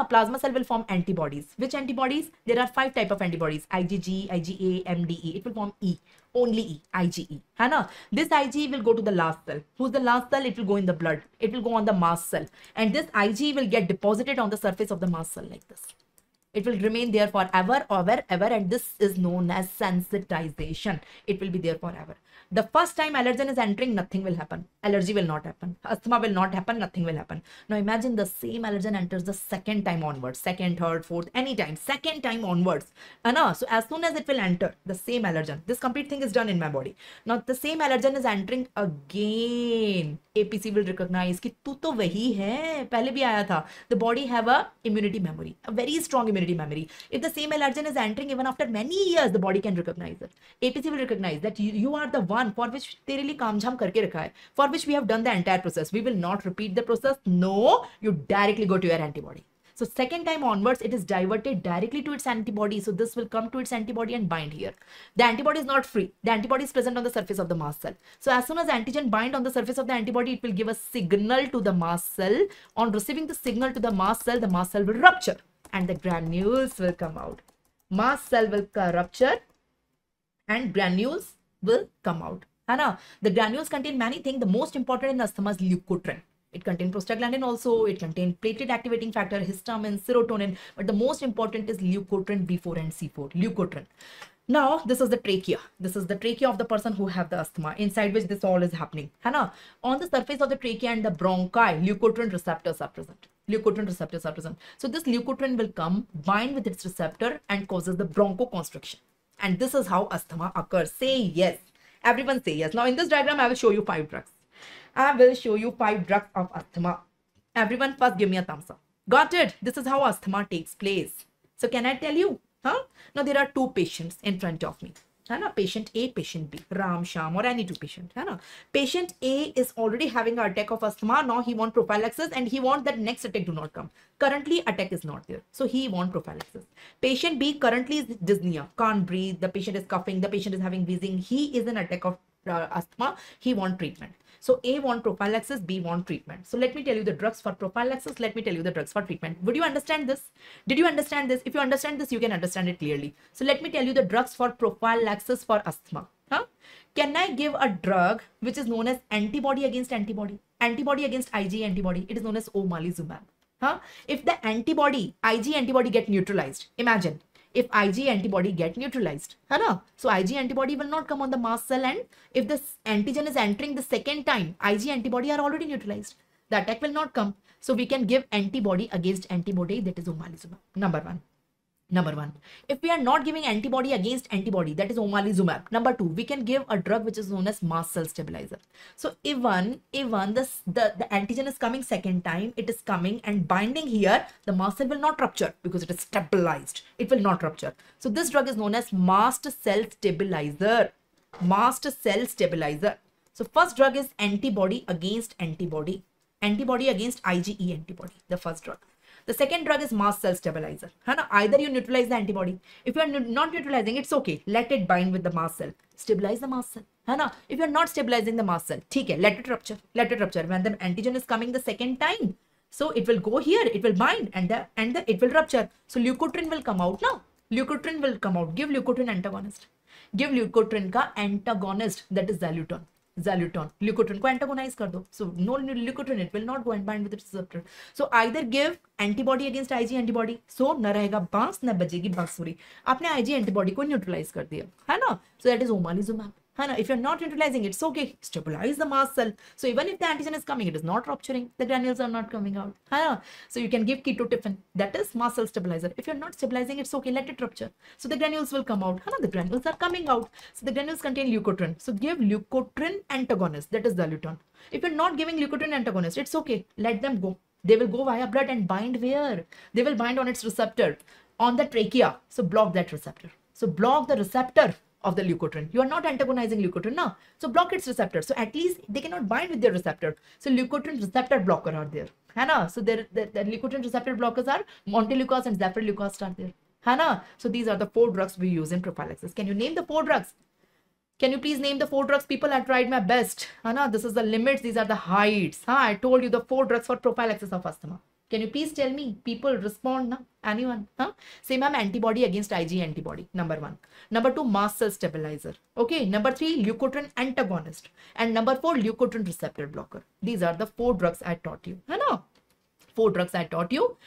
Plasma cell will form antibodies. Which antibodies? There are 5 types of antibodies. IgG, IgA, MDE. It will form E. Only E. IgE. This IgE will go to the last cell. Who's the last cell? It will go in the blood. It will go on the mast cell. And this IgE will get deposited on the surface of the mast cell like this. It will remain there forever or wherever, and this is known as sensitization. It will be there forever. The first time allergen is entering, nothing will happen. Allergy will not happen. Asthma will not happen. Nothing will happen. Now imagine the same allergen enters the second time onwards. Second, third, fourth, anytime. Second time onwards. So as soon as it will enter, the same allergen. This complete thing is done in my body. Now the same allergen is entering again. APC will recognize कि तू तो वही है, पहले भी आया था. The body have a immunity memory, a very strong immunity memory. If the same allergen is entering even after many years, the body can recognize it. APC will recognize that you are the one for which तेरे लिए काम झाम करके रखा है, for which we have done the entire process. We will not repeat the process. No, you directly go to your antibody. So second time onwards, it is diverted directly to its antibody. So this will come to its antibody and bind here. The antibody is not free. The antibody is present on the surface of the mast cell. So as soon as antigen bind on the surface of the antibody, it will give a signal to the mast cell. On receiving the signal to the mast cell will rupture and the granules will come out. Mast cell will rupture and granules will come out. The granules contain many things. The most important in asthma is leukotriene. It contains prostaglandin also, it contains platelet activating factor, histamine, serotonin, but the most important is leukotriene B4 and C4, leukotriene. Now, this is the trachea. This is the trachea of the person who have the asthma, inside which this all is happening. On the surface of the trachea and the bronchi, leukotriene receptors are present. So this leukotriene will come, bind with its receptor and causes the bronchoconstriction. And this is how asthma occurs. Say yes. Everyone say yes. Now, in this diagram, I will show you 5 drugs. I will show you 5 drugs of asthma. Everyone first give me a thumbs up. Got it? This is how asthma takes place. So can I tell you? Now there are 2 patients in front of me. Patient A, patient B, Ram, Sham or any 2 patients. Patient A is already having an attack of asthma. Now he wants prophylaxis and he wants that next attack do not come. Currently attack is not there. So he wants prophylaxis. Patient B currently is dyspnea, can't breathe. The patient is coughing. The patient is having wheezing. He is an attack of asthma. He wants treatment. So A want prophylaxis, B want treatment. So let me tell you the drugs for prophylaxis. Let me tell you the drugs for treatment. Would you understand this? Did you understand this? If you understand this, you can understand it clearly. So let me tell you the drugs for prophylaxis for asthma. Can I give a drug which is known as antibody against antibody? Antibody against IgE antibody. It is known as omalizumab. If the antibody, IgE antibody get neutralized, imagine. If IgE antibody get neutralized, so IgE antibody will not come on the mast cell, and if this antigen is entering the second time, IgE antibody are already neutralized. The attack will not come. So we can give antibody against antibody, that is omalizumab. Number 1. Number one, if we are not giving antibody against antibody, that is omalizumab. Number two, we can give a drug which is known as mast cell stabilizer. So even the antigen is coming second time, it is coming and binding here, the mast cell will not rupture because it is stabilized. It will not rupture. So this drug is known as mast cell stabilizer. Mast cell stabilizer. So first drug is antibody against antibody. Antibody against IgE antibody, the first drug. The second drug is mast cell stabilizer. Either you neutralize the antibody. If you are not neutralizing, it's okay. Let it bind with the mast cell. Stabilize the mast cell. If you are not stabilizing the mast cell, let it rupture. Let it rupture. When the antigen is coming the second time, so it will go here, it will bind and it will rupture. So leukotriene will come out now. Leukotriene will come out. Give leukotriene antagonist. Give leukotriene ka antagonist, that is xalutone. Leukotriene को antagonize कर दो. So no leukotriene, it will not go and bind with its receptor. So either give antibody against IG antibody. So न रहेगा बांस न बजेगी बांसुरी. आपने IG antibody को neutralize कर दिया, है ना? So that is omalizumab. If you're not neutralizing, it's okay. Stabilize the mast cell. So even if the antigen is coming, it is not rupturing. The granules are not coming out. So you can give ketotifen. That is mast cell stabilizer. If you're not stabilizing, it's okay. Let it rupture. So the granules will come out. The granules are coming out. So the granules contain leukotriene. So give leukotriene antagonist. That is xalutone. If you're not giving leukotriene antagonist, it's okay. Let them go. They will go via blood and bind where? They will bind on its receptor, on the trachea. So block that receptor. So block the receptor of the leukotriene. You are not antagonizing leukotriene now. So block its receptor. So at least they cannot bind with their receptor. So leukotriene receptor blocker are there. So the leukotriene receptor blockers are montelukast and zafirlukast are there. So these are the 4 drugs we use in prophylaxis. Can you name the 4 drugs? Can you please name the 4 drugs? People, I tried my best. This is the limits. These are the heights. I told you the 4 drugs for prophylaxis of asthma. Can you please tell me? People respond. Na? Anyone? Say, ma'am, antibody against IG antibody. Number 1. Number 2, mast cell stabilizer. Okay. Number 3, leukotriene antagonist. And number 4, leukotriene receptor blocker. These are the 4 drugs I taught you. 4 drugs I taught you.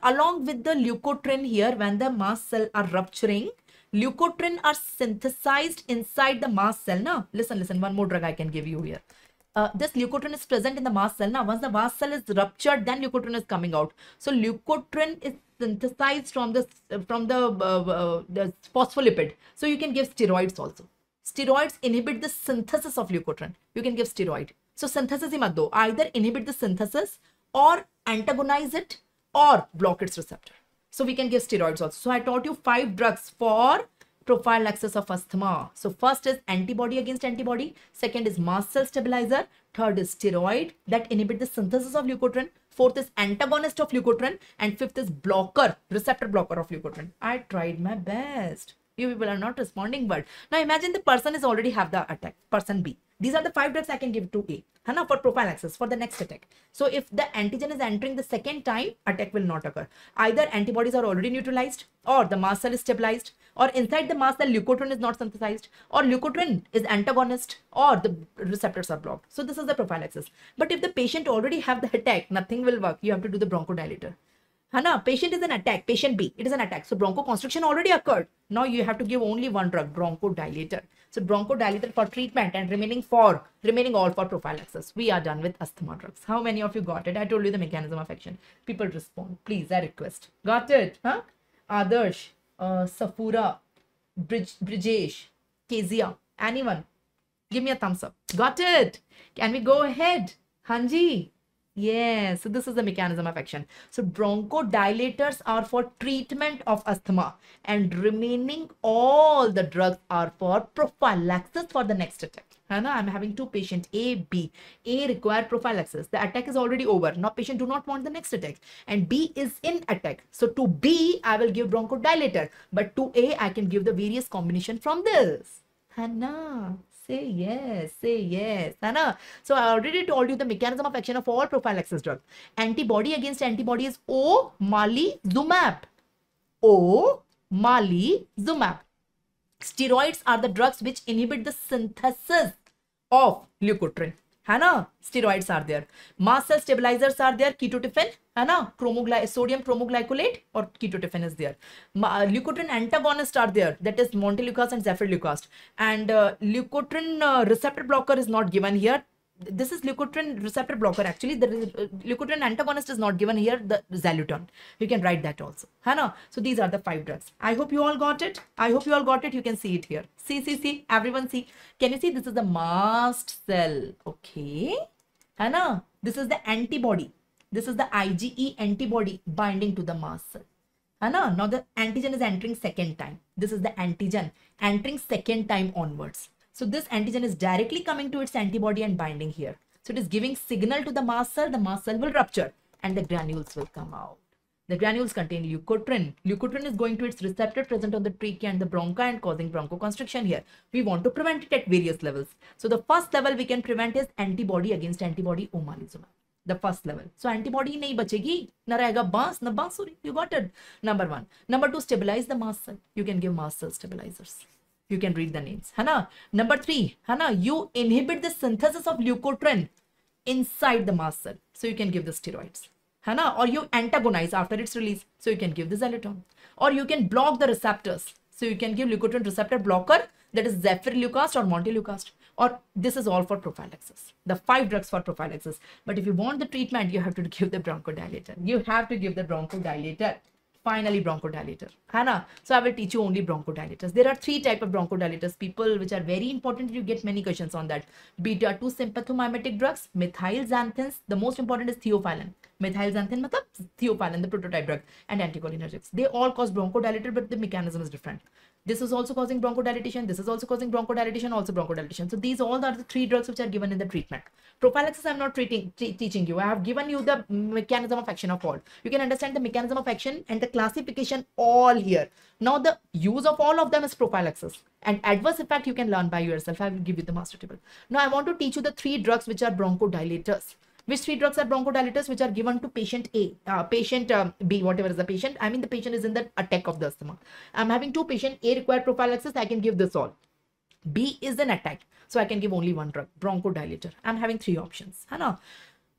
Along with the leukotriene here, when the mast cell are rupturing, leukotriene are synthesized inside the mast cell. Now, listen, one more drug I can give you here. This leukotriene is present in the mast cell. Now, once the mast cell is ruptured, then leukotriene is coming out. So, leukotriene is synthesized from the phospholipid. So, you can give steroids also. Steroids inhibit the synthesis of leukotriene. You can give steroid. So, synthesis hi mat do. Either inhibit the synthesis or antagonize it or block its receptor. So, we can give steroids also. So, I taught you 5 drugs for prophylaxis of asthma. So first is antibody against antibody, second is mast cell stabilizer, third is steroid that inhibit the synthesis of leukotriene, fourth is antagonist of leukotriene, and fifth is blocker, receptor blocker of leukotriene. I tried my best. You people are not responding, but now imagine the person is already have the attack, person B. These are the 5 drugs I can give to A for prophylaxis for the next attack. So if the antigen is entering the second time, attack will not occur. Either antibodies are already neutralized, or the mast cell is stabilized, or inside the mast cell leukotriene is not synthesized, or leukotriene is antagonist, or the receptors are blocked. So this is the prophylaxis. But if the patient already have the attack, nothing will work. You have to do the bronchodilator. Patient is an attack. Patient B, it is an attack. So bronchoconstriction already occurred. Now you have to give only one drug, bronchodilator. So bronchodilator for treatment and remaining all for prophylaxis. We are done with asthma drugs. How many of you got it? I told you the mechanism of action. People respond. Please, I request. Got it? Adarsh, Safura, Brijesh, Kezia. Anyone? Give me a thumbs up. Got it? Can we go ahead? Hanji? Yes, so this is the mechanism of action. So bronchodilators are for treatment of asthma and remaining all the drugs are for prophylaxis for the next attack. I'm having 2 patients, A, B. A require prophylaxis. The attack is already over. Now patient do not want the next attack and B is in attack. So to B, I will give bronchodilator, but to A, I can give the various combination from this. Say yes, say yes. So I already told you the mechanism of action of all prophylaxis drugs. Antibody against antibody is omalizumab. Omalizumab. Steroids are the drugs which inhibit the synthesis of leukotriene. Steroids are there. Mast cell stabilizers are there. Ketotifen, sodium chromoglycolate or ketotifen is there. Leukotriene antagonists are there. That is montelukast and zafirlukast. And leukotriene receptor blocker is not given here. this is leukotriene receptor blocker. Actually, the leukotriene antagonist is not given here, the xylitol. You can write that also. Hana? So these are the 5 drugs. I hope you all got it. I hope you all got it. You can see it here. See. Everyone see. Can you see? This is the mast cell. Okay. Hana? This is the antibody. This is the IgE antibody binding to the mast cell. Hana? Now the antigen is entering second time. This is the antigen entering second time onwards. So this antigen is directly coming to its antibody and binding here. So it is giving signal to the mast cell will rupture and the granules will come out. The granules contain leukotriene. Leukotriene is going to its receptor present on the trachea and the bronchi and causing bronchoconstriction here. We want to prevent it at various levels. So the first level we can prevent is antibody against antibody omalizumab. The first level. So antibody nahi bachegi, na rahega bans, na bansuri. You got it. Number 1. Number 2, stabilize the mast cell. You can give mast cell stabilizers. You can read the names. Hana? Number 3, Hana, you inhibit the synthesis of leukotriene inside the mast cell. So you can give the steroids. Hana? Or you antagonize after its release. So you can give the xylitol. Or you can block the receptors. So you can give leukotriene receptor blocker, that is zafirleucast or monteleucast. Or this is all for prophylaxis. The 5 drugs for prophylaxis. But if you want the treatment, you have to give the bronchodilator. You have to give the bronchodilator. Finally, bronchodilator. Hana? So I will teach you only bronchodilators. There are 3 types of bronchodilators, people, which are very important. You get many questions on that. Beta-2 sympathomimetic drugs, methylxanthines. The most important is theophylline. Methylxanthine matlab theophylline, the prototype drug, and anticholinergics. They all cause bronchodilator, but the mechanism is different. This is also causing bronchodilation. This is also causing bronchodilation, also bronchodilation. So these all are the 3 drugs which are given in the treatment. Prophylaxis, I'm not teaching you. I have given you the mechanism of action of all. You can understand the mechanism of action and the classification all here. Now the use of all of them is prophylaxis. And adverse effect you can learn by yourself. I will give you the master table. Now I want to teach you the 3 drugs which are bronchodilators. Which 3 drugs are bronchodilators which are given to patient A, patient B, whatever is the patient. I mean the patient is in the attack of the asthma. I'm having 2 patients. A require prophylaxis, I can give this all. B is an attack, so I can give only 1 drug, bronchodilator. I'm having 3 options. Hana?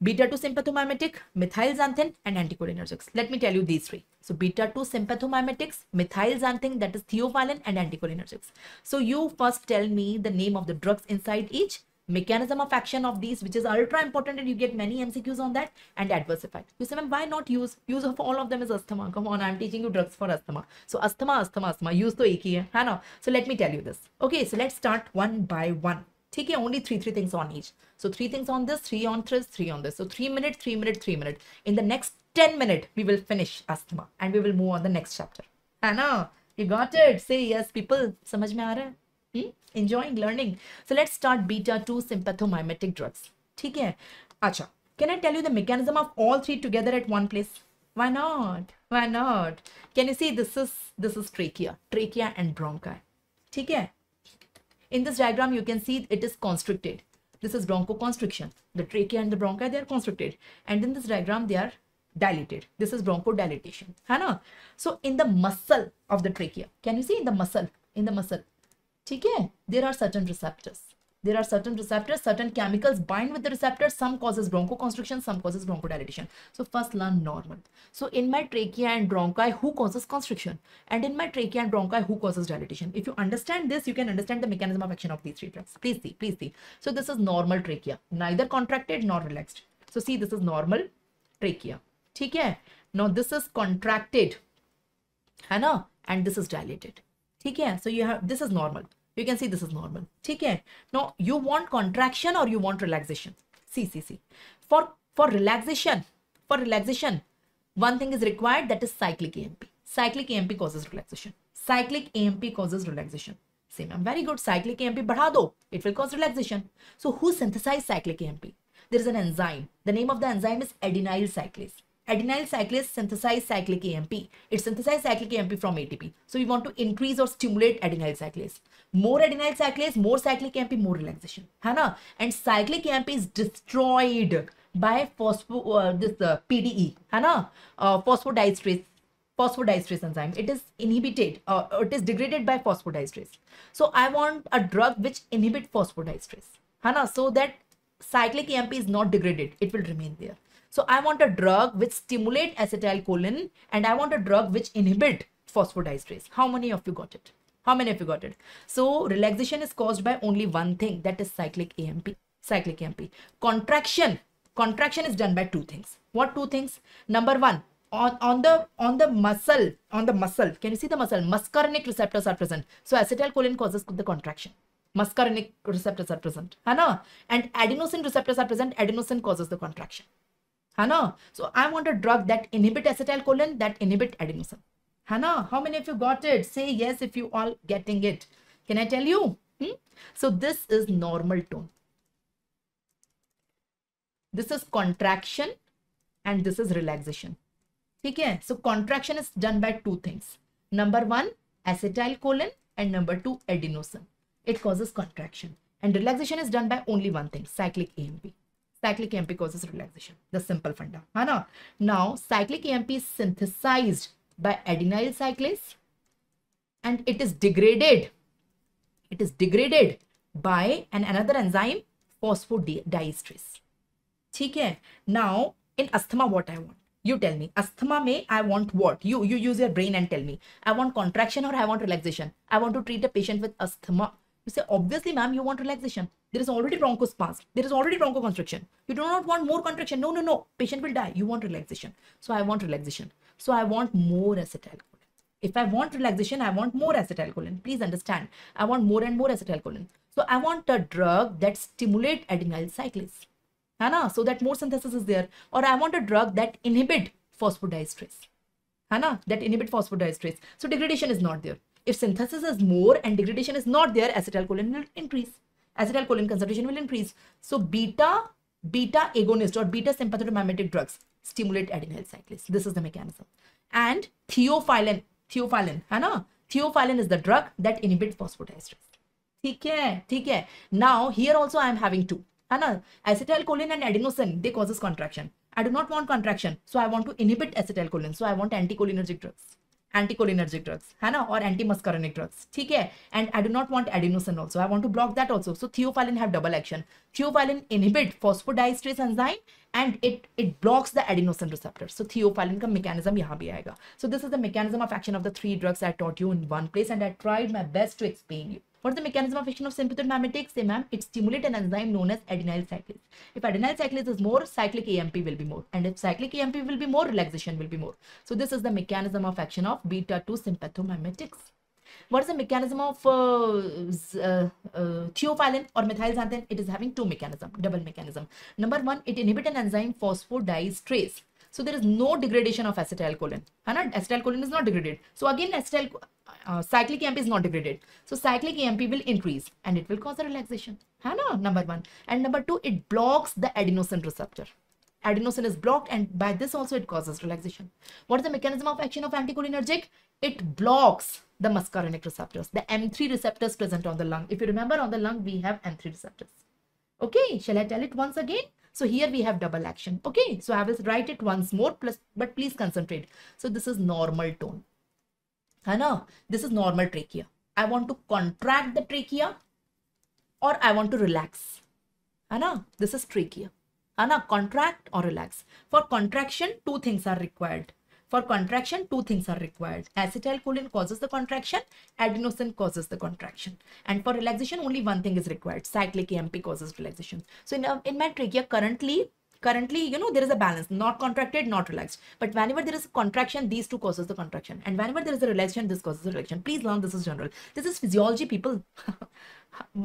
Beta-2 sympathomimetic, methylxanthine, and anticholinergics. Let me tell you these 3. So beta-2 sympathomimetics, methylxanthine, that is theophylline, and anticholinergics. So you first tell me the name of the drugs inside each, mechanism of action of these, which is ultra important, and you get many MCQs on that, and adverse effect. You say, why not use of all of them is asthma? Come on, I'm teaching you drugs for asthma. So asthma, use to ek hi hai na? So let me tell you this. Okay, so let's start one by one. Okay, only three things on each. So 3 things on this, 3 on this, 3 on this. So 3 minutes, 3 minutes, 3 minutes. In the next 10 minutes, we will finish asthma and we will move on the next chapter. Anna, you got it? Say yes, people. Samajh mein aa raha hai? Enjoying learning. So let's start beta-2 sympathomimetic drugs. ठीक है? Acha. Can I tell you the mechanism of all 3 together at one place? Why not? Why not? Can you see this is trachea and bronchi. ठीक है? In this diagram, you can see it is constricted. This is bronchoconstriction. The trachea and the bronchi, they are constricted. And in this diagram, they are dilated. This is bronchodilation. है ना? So in the muscle of the trachea, can you see in the muscle? ठीक है? There are certain receptors. Certain chemicals bind with the receptors. Some causes bronchoconstriction, some causes bronchodilation. So first learn normal. So in my trachea and bronchi, who causes constriction? And in my trachea and bronchi, who causes dilatation? If you understand this, you can understand the mechanism of action of these 3 drugs. Please see. So this is normal trachea, neither contracted nor relaxed. So see, this is normal trachea. ठीक है? Now this is contracted, है ना? And this is dilated. ठीक है? So you have, this is normal. You can see this is normal. ठीक है? Now you want contraction or you want relaxation? See. For relaxation, one thing is required, that is cyclic AMP. Cyclic AMP causes relaxation. Same, I'm very good. Cyclic AMP बढ़ा दो, it will cause relaxation. So who synthesized cyclic AMP? There is an enzyme. The name of the enzyme is adenyl cyclase. Adenyl cyclase synthesize cyclic AMP. It synthesizes cyclic AMP from ATP. So we want to increase or stimulate adenyl cyclase. More adenyl cyclase, more cyclic AMP, more relaxation. है ना? And cyclic AMP is destroyed by PDE. है ना? Phosphodiesterase enzyme. It is inhibited. It is degraded by phosphodiesterase. So I want a drug which inhibit phosphodiesterase. है ना? So that cyclic AMP is not degraded. It will remain there. So I want a drug which stimulate acetylcholine and I want a drug which inhibit phosphodiesterase. How many of you got it? So relaxation is caused by only one thing, that is cyclic AMP. cyclic AMP. Contraction is done by two things. What two things? Number one, on the muscle, can you see the muscle? Muscarinic receptors are present. So acetylcholine causes the contraction. Muscarinic receptors are present, है ना? And adenosine receptors are present. Adenosine causes the contraction, है ना? So I want a drug that inhibit acetylcholine, that inhibit adenosine, है ना? How many of you got it? Say yes if you all getting it. Can I tell you? So this is normal tone. This is contraction and this is relaxation. Okay, so contraction is done by two things. Number one, acetylcholine, and number two, adenosine. It causes contraction. And relaxation is done by only one thing, cyclic AMP. Cyclic AMP causes relaxation. The simple funda. Now, cyclic AMP is synthesized by adenyl cyclase and it is degraded. It is degraded by another enzyme, phosphodiesterase. Okay. Now, in asthma, what I want? You tell me. Asthma may I want what? You use your brain and tell me. I want contraction or I want relaxation. I want to treat a patient with asthma. You say, obviously, ma'am, you want relaxation. There is already bronchospasm. There is already bronchoconstriction. You do not want more contraction. No. Patient will die. You want relaxation. So I want relaxation. So I want more acetylcholine. If I want relaxation, I want more acetylcholine. Please understand. I want more and more acetylcholine. So I want a drug that stimulates adenyl cyclase. So that more synthesis is there. Or I want a drug that inhibit phosphodiesterase. That inhibit phosphodiesterase. So degradation is not there. If synthesis is more and degradation is not there, acetylcholine will increase. Acetylcholine concentration will increase. So beta agonist or beta sympathomimetic drugs stimulate adenyl cyclase. This is the mechanism. And theophylline, theophylline is the drug that inhibits phosphodiesterase. Okay. Now here also I am having two. Acetylcholine and adenosine, they causes contraction. I do not want contraction, so I want to inhibit acetylcholine. So I want anticholinergic drugs, or antimuscarinic drugs. Okay, and I do not want adenosine also. I want to block that also. So theophylline have double action. Theophylline inhibit phosphodiesterase enzyme and it blocks the adenosine receptor. So theophylline ka mechanism yahan bhi aayega. So this is the mechanism of action of the three drugs I taught you in one place, and I tried my best to explain you. What's the mechanism of action of sympathomimetics? Say, ma'am, it stimulates an enzyme known as adenyl cyclase. If adenyl cyclase is more, cyclic AMP will be more. And if cyclic AMP will be more, relaxation will be more. So this is the mechanism of action of beta-2 sympathomimetics. What is the mechanism of theophylline or methylxanthine? It is having two mechanisms, double mechanism. Number one, it inhibits an enzyme phosphodiesterase. So there is no degradation of acetylcholine. Acetylcholine is not degraded. So again, cyclic AMP is not degraded. So cyclic AMP will increase and it will cause a relaxation. Number one. And number two, it blocks the adenosine receptor. Adenosine is blocked and by this also it causes relaxation. What is the mechanism of action of anticholinergic? It blocks the muscarinic receptors, the M3 receptors present on the lung. If you remember, on the lung we have M3 receptors. Okay, shall I tell it once again? So here we have double action. Okay, so I will write it once more, but please concentrate. So this is normal tone. This is normal trachea. I want to contract the trachea or I want to relax. This is trachea. Contract or relax. For contraction, two things are required. Acetylcholine causes the contraction, adenosine causes the contraction. And for relaxation, only one thing is required. Cyclic AMP causes relaxation. So in my trachea, currently, there is a balance, not contracted, not relaxed. But whenever there is a contraction, these two causes the contraction. And whenever there is a relaxation, this causes the relaxation. Please learn, this is general. This is physiology, people.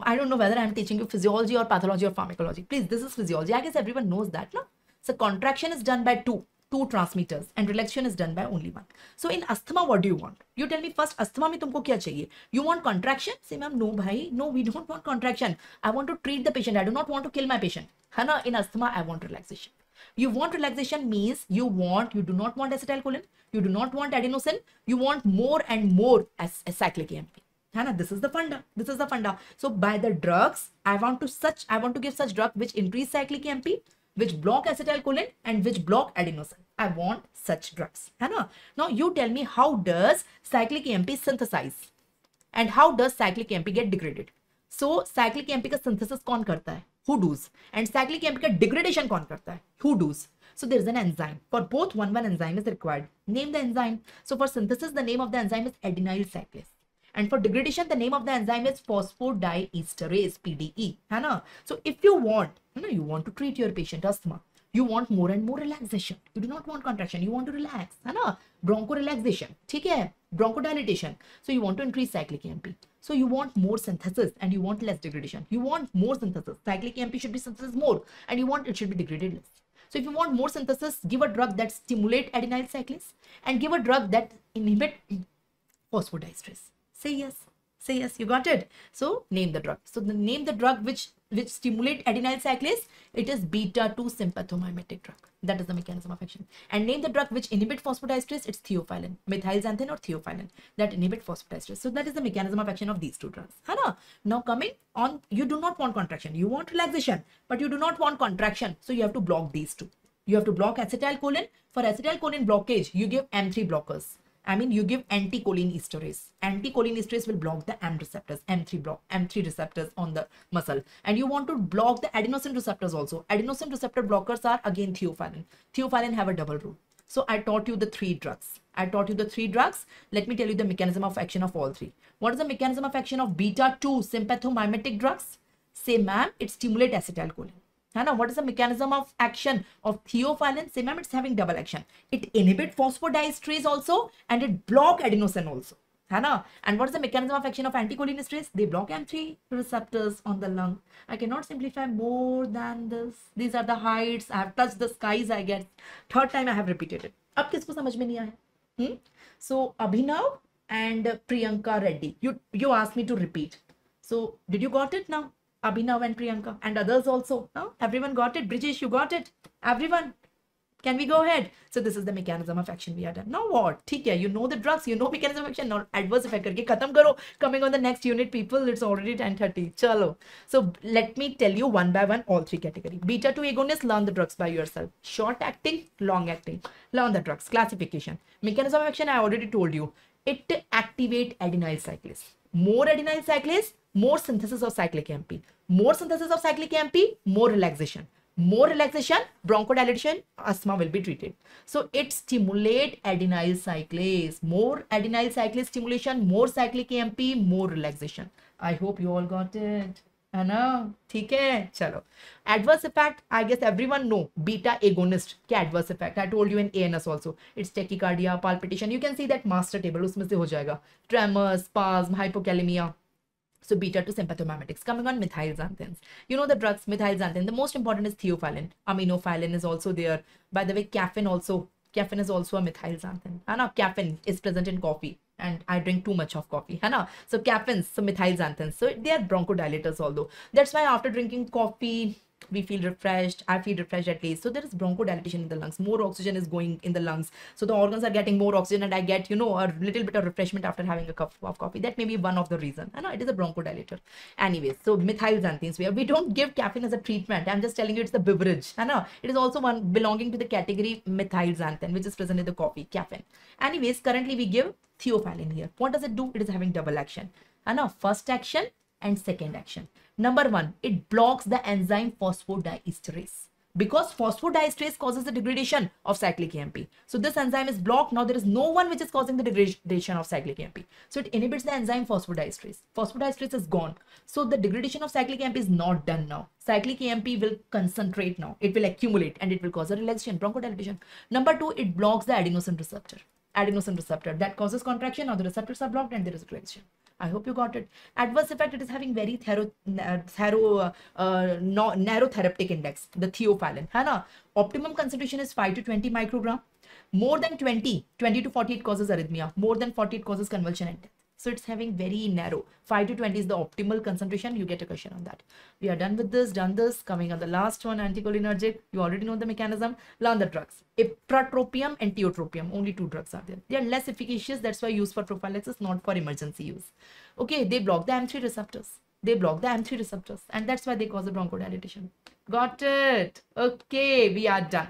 I don't know whether I'm teaching you physiology or pathology or pharmacology. Please, this is physiology. I guess everyone knows that, no? So contraction is done by two transmitters and relaxation is done by only one. So in asthma, what do you want? You tell me first, asthma mein tumko kya chahiye? You want contraction? Say, ma'am, no, bhai. No, we don't want contraction. I want to treat the patient. I do not want to kill my patient. In asthma, I want relaxation. You want relaxation means you do not want acetylcholine. You do not want adenosine. You want more and more as cyclic AMP. This is the funda. So by the drugs, I want to give such drug which increase cyclic AMP, which block acetylcholine and which block adenosine. I want such drugs. Now you tell me, how does cyclic AMP synthesize and how does cyclic AMP get degraded? So cyclic AMP का synthesis कौन करता है? Who does? And cyclic AMP का degradation कौन करता है? Who does? So there is an enzyme. For both, one enzyme is required. Name the enzyme. So for synthesis, the name of the enzyme is adenyl cyclase. And for degradation, the name of the enzyme is phosphodiesterase, PDE. है ना? So if you want, you want to treat your patient asthma, you want more and more relaxation. You do not want contraction. You want to relax. है ना? Broncho relaxation. ठीक है? Bronchodilation. So you want to increase cyclic AMP. So you want more synthesis and you want less degradation. You want more synthesis. Cyclic AMP should be synthesis more, and you want it should be degraded less. So if you want more synthesis, give a drug that stimulate adenyl cyclase and give a drug that inhibit phosphodiesterase. Say yes. Say yes. You got it. So name the drug. So name the drug which stimulate adenyl cyclase. It is beta-2 sympathomimetic drug. That is the mechanism of action. And name the drug which inhibit phosphodiesterase. It's theophylline, methylxanthine or theophylline that inhibit phosphodiesterase. So that is the mechanism of action of these two drugs. Hana? Now coming on, you do not want contraction. You want relaxation, but you do not want contraction. So you have to block these two. You have to block acetylcholine. For acetylcholine blockage, you give M3 blockers. I mean, you give anticholinesterase. Anticholinesterase will block the M receptors, M3 receptors on the muscle. And you want to block the adenosine receptors also. Adenosine receptor blockers are again theophylline. Theophylline have a double rule. So I taught you the three drugs. Let me tell you the mechanism of action of all three. What is the mechanism of action of beta-2 sympathomimetic drugs? Say, ma'am, it stimulates acetylcholine. Now, what is the mechanism of action of theophylline? Say, ma'am, it's having double action. It inhibits phosphodiesterase also and it block adenosine also. And what is the mechanism of action of anticholinesterase? They block M3 receptors on the lung. I cannot simplify more than this. These are the heights. I have touched the skies, I guess. Third time I have repeated it. Ab kisko samajh mein nahi aaya? So, Abhinav and Priyanka Reddy. You asked me to repeat. So, did you got it now? Abhinav and Priyanka and others also. No? Everyone got it. Brijesh, you got it. Everyone. Can we go ahead? So this is the mechanism of action we are done. Now what? You know the drugs, you know mechanism of action. Now adverse effect karke khatam karo. Coming on the next unit, people, it's already 10:30. Chalo. So let me tell you one by one all three categories. Beta-2 agonist, learn the drugs by yourself. Short acting, long acting. Learn the drugs. Classification. Mechanism of action, I already told you. It activate adenyl cyclase. More adenyl cyclase, more synthesis of cyclic AMP. More synthesis of cyclic AMP, more relaxation. More relaxation, bronchodilation, asthma will be treated. So it stimulate adenyl cyclase. More adenyl cyclase stimulation, more cyclic AMP, more relaxation. I hope you all got it. Anna, okay, chalo. Adverse effect, I guess everyone know. Beta agonist, kya adverse effect? I told you in ANS also. It's tachycardia, palpitation. You can see that master table. Usme se ho jayega. Tremors, spasm, hypokalemia. So beta-2 sympathomimetics. Coming on methylxanthines. You know the drugs, methylxanthine. The most important is theophylline. Aminophylline is also there. By the way, caffeine is also a methylxanthine. Caffeine is present in coffee. And I drink too much of coffee. So caffeines, so methylxanthines. So they are bronchodilators although. That's why after drinking coffee, we feel refreshed. I feel refreshed at least. So there is bronchodilation in the lungs. More oxygen is going in the lungs. So the organs are getting more oxygen and I get, a little bit of refreshment after having a cup of coffee. That may be one of the reasons. I know it is a bronchodilator. Anyways, so methylxanthines, we don't give caffeine as a treatment. I'm just telling you it's the beverage. I know it is also one belonging to the category methylxanthine, which is present in the coffee, caffeine. Anyways, currently we give theophylline here. What does it do? It is having double action. I know first action and second action. Number one, it blocks the enzyme phosphodiesterase because phosphodiesterase causes the degradation of cyclic AMP. So this enzyme is blocked. Now there is no one which is causing the degradation of cyclic AMP. So it inhibits the enzyme phosphodiesterase. Phosphodiesterase is gone. So the degradation of cyclic AMP is not done now. Cyclic AMP will concentrate now. It will accumulate and it will cause a relaxation, bronchodilation. Number two, it blocks the adenosine receptor. Adenosine receptor that causes contraction. Now the receptors are blocked and there is a relaxation. I hope you got it. Adverse effect, it is having very narrow therapeutic index, the theophylline. Optimum concentration is 5 to 20 microgram. More than 20 to 40 it causes arrhythmia. More than 40 it causes convulsion and death. So it's having very narrow. 5 to 20 is the optimal concentration. You get a question on that. We are done with this, done this. Coming on the last one, anticholinergic. You already know the mechanism. Learn the drugs. Ipratropium and tiotropium. Only two drugs are there. They are less efficacious. That's why used for prophylaxis, not for emergency use. Okay, they block the M3 receptors. And that's why they cause a bronchodilation. Got it. Okay, we are done.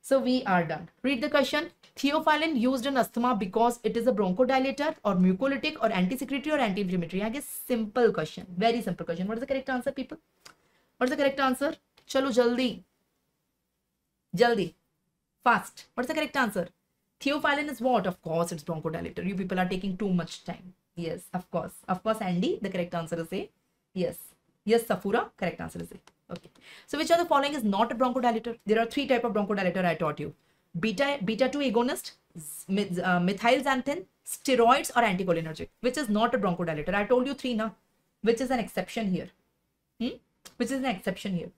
So we are done. Read the question. Theophylline used in asthma because it is a bronchodilator or mucolytic or anti-secretory or anti-inflammatory. I guess simple question. Very simple question. What is the correct answer, people? What is the correct answer? Chalo, jaldi. Jaldi. Fast. What is the correct answer? Theophylline is what? Of course, it's bronchodilator. You people are taking too much time. Yes, of course, Andy. The correct answer is A. Yes. Yes, Safura. Correct answer is A. Okay. So which of the following is not a bronchodilator? There are three types of bronchodilator I taught you. Beta 2 agonist, methyl xanthin, steroids, or anticholinergic. Which is not a bronchodilator? I told you three now. Which is an exception here? Which is an exception here?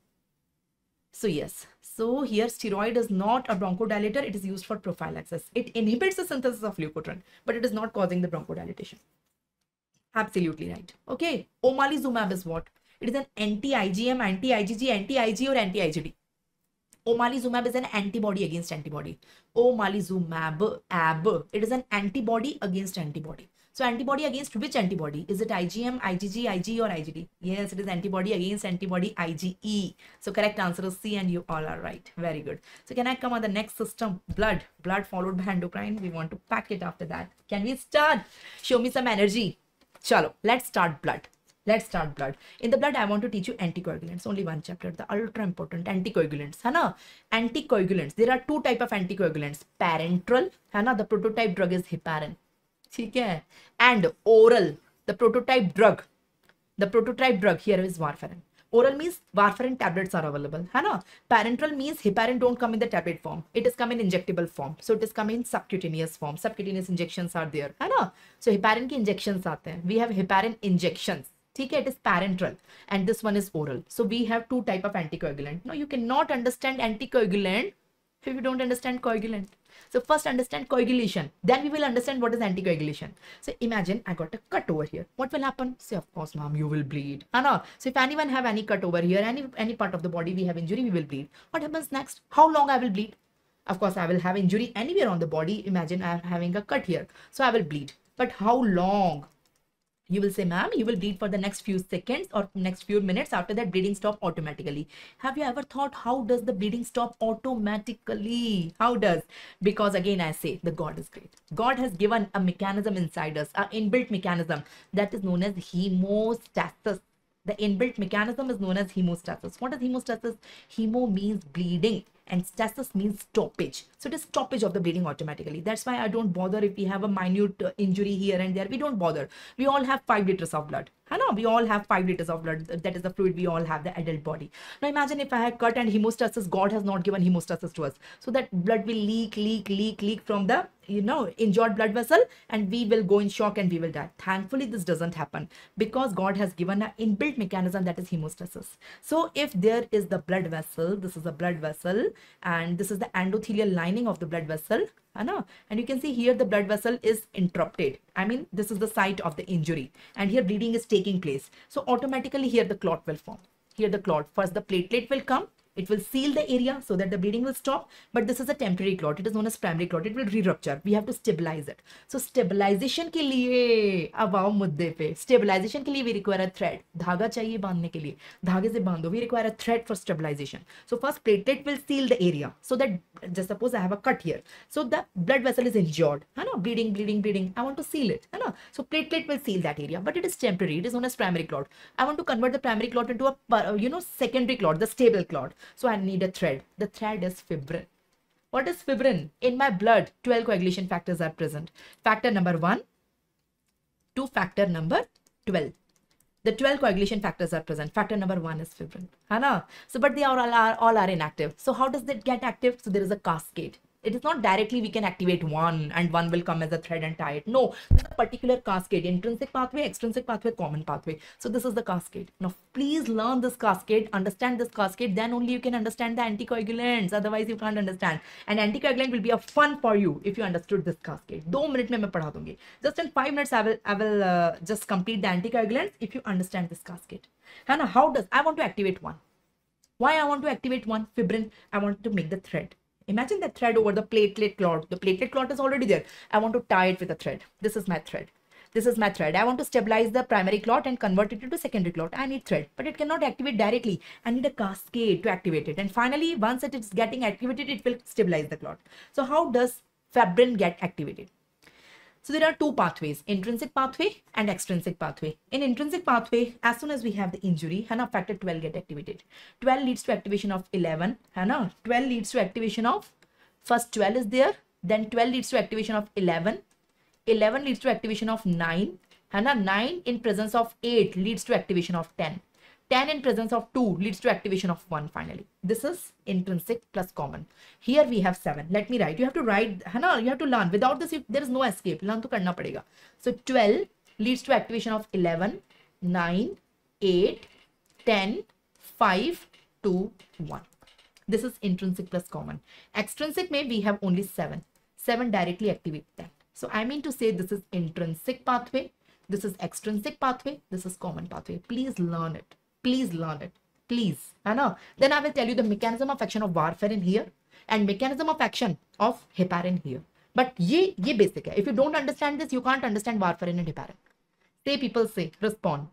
So yes. So here steroid is not a bronchodilator. It is used for prophylaxis. It inhibits the synthesis of leukotriene, but it is not causing the bronchodilation. Absolutely right. Okay. Omalizumab is what? It is an anti-IgM, anti-IgG, anti-Ig, or anti-IgD. Omalizumab is an antibody against antibody. Omalizumab, it is an antibody against antibody. So antibody against which antibody? Is it IgM, IgG, Ig, or IgD? Yes, it is antibody against antibody IgE. So correct answer is C, and you all are right. Very good. So can I come on the next system? Blood. Blood followed by endocrine. We want to pack it after that. Can we start? Show me some energy. Chalo, let's start blood. Let's start blood. In the blood, I want to teach you anticoagulants. Only one chapter. The ultra important anticoagulants. है ना? Anticoagulants. There are two type of anticoagulants. Parenteral. है ना? The prototype drug is heparin. ठीक है? And oral. The prototype drug. The prototype drug here is warfarin. Oral means warfarin tablets are available. है ना? Parenteral means heparin don't come in the tablet form. It is come in injectable form. So it is come in subcutaneous form. Subcutaneous injections are there. है ना? So heparin की injections आते हैं. We have heparin injections. ठीक है? It is parenteral and this one is oral. So we have two type of anticoagulant. No, you cannot understand anticoagulant if you don't understand coagulant. So first understand coagulation, then we will understand what is anticoagulation. So imagine I got a cut over here. What will happen? Say, of course, ma'am, you will bleed. Anna. So if anyone have any cut over here, any part of the body we have injury, we will bleed. What happens next? How long I will bleed? Of course, I will have injury anywhere on the body. Imagine I am having a cut here. So I will bleed. But how long? You will say, ma'am, you will bleed for the next few seconds or next few minutes. After that, bleeding stop automatically. Have you ever thought how does the bleeding stop automatically? How does? Because again, I say the God is great. God has given a mechanism inside us, an inbuilt mechanism that is known as hemostasis. The inbuilt mechanism is known as hemostasis. What is hemostasis? Hemo means bleeding and stasis means stoppage. So it is stoppage of the bleeding automatically. That's why I don't bother if we have a minute injury here and there. We don't bother. We all have 5 liters of blood. We all have 5 liters of blood. That is the fluid we all have, the adult body. Now imagine if I had cut and hemostasis, God has not given hemostasis to us. So that blood will leak from the injured blood vessel and we will go in shock and we will die. Thankfully, this doesn't happen because God has given an inbuilt mechanism that is hemostasis. So if there is the blood vessel, this is a blood vessel and this is the endothelial lining of the blood vessel. And you can see here the blood vessel is interrupted. I mean, this is the site of the injury and here bleeding is taking place. So automatically here the clot will form. Here the clot, first the platelet will come. It will seal the area so that the bleeding will stop. But this is a temporary clot. It is known as primary clot. It will re-rupture. We have to stabilize it. So stabilization के लिए अब आओ मुद्दे पे. Stabilization के लिए we require a thread. धागा चाहिए बांधने के लिए. धागे से बांधो. We require a thread for stabilization. So first platelet will seal the area so that just suppose I have a cut here. So the blood vessel is injured. Bleeding. I want to seal it. So platelet will seal that area, but it is temporary. It is known as primary clot. I want to convert the primary clot into a secondary clot, the stable clot. So I need a thread. The thread is fibrin. What is fibrin? In my blood, 12 coagulation factors are present. Factor number 1 to factor number 12. The 12 coagulation factors are present. Factor number 1 is fibrin. So, but they all are inactive. So how does it get active? So there is a cascade. It is not directly we can activate one and one will come as a thread and tie it. No, there's a particular cascade, intrinsic pathway, extrinsic pathway, common pathway. So this is the cascade. Now, please learn this cascade, understand this cascade, then only you can understand the anticoagulants. Otherwise, you can't understand. And anticoagulant will be a fun for you if you understood this cascade. 2 minutes mein main padha dungi. Just in 5 minutes, I will just complete the anticoagulants if you understand this cascade. Hannah, how does, I want to activate one. Why I want to activate one? Fibrin, I want to make the thread. Imagine that thread over the platelet clot. The platelet clot is already there. I want to tie it with a thread. This is my thread. This is my thread. I want to stabilize the primary clot and convert it into secondary clot. I need thread, but it cannot activate directly. I need a cascade to activate it. And finally, once it is getting activated, it will stabilize the clot. So how does fibrin get activated? So there are 2 pathways, intrinsic pathway and extrinsic pathway. In intrinsic pathway, as soon as we have the injury, factor 12 get activated. 12 leads to activation of 11. 12 leads to activation of, first 12 is there, then 12 leads to activation of 11. 11 leads to activation of 9. है ना. 9 in presence of 8 leads to activation of 10. 10 in presence of 2 leads to activation of 1 finally. This is intrinsic plus common. Here we have 7. Let me write. You have to write, है ना, you have to learn. Without this, there is no escape. Learn तो करना पड़ेगा. So 12 leads to activation of 11, 9, 8, 10, 5, 2, 1. This is intrinsic plus common. Extrinsic may we have only 7. 7 directly activate 10. So I mean to say this is intrinsic pathway. This is extrinsic pathway. This is common pathway. Please learn it. Please learn it. Please. I know. Then I will tell you the mechanism of action of warfarin here and mechanism of action of heparin here. But ye basic hai. If you don't understand this, you can't understand warfarin and heparin. Say people say, respond.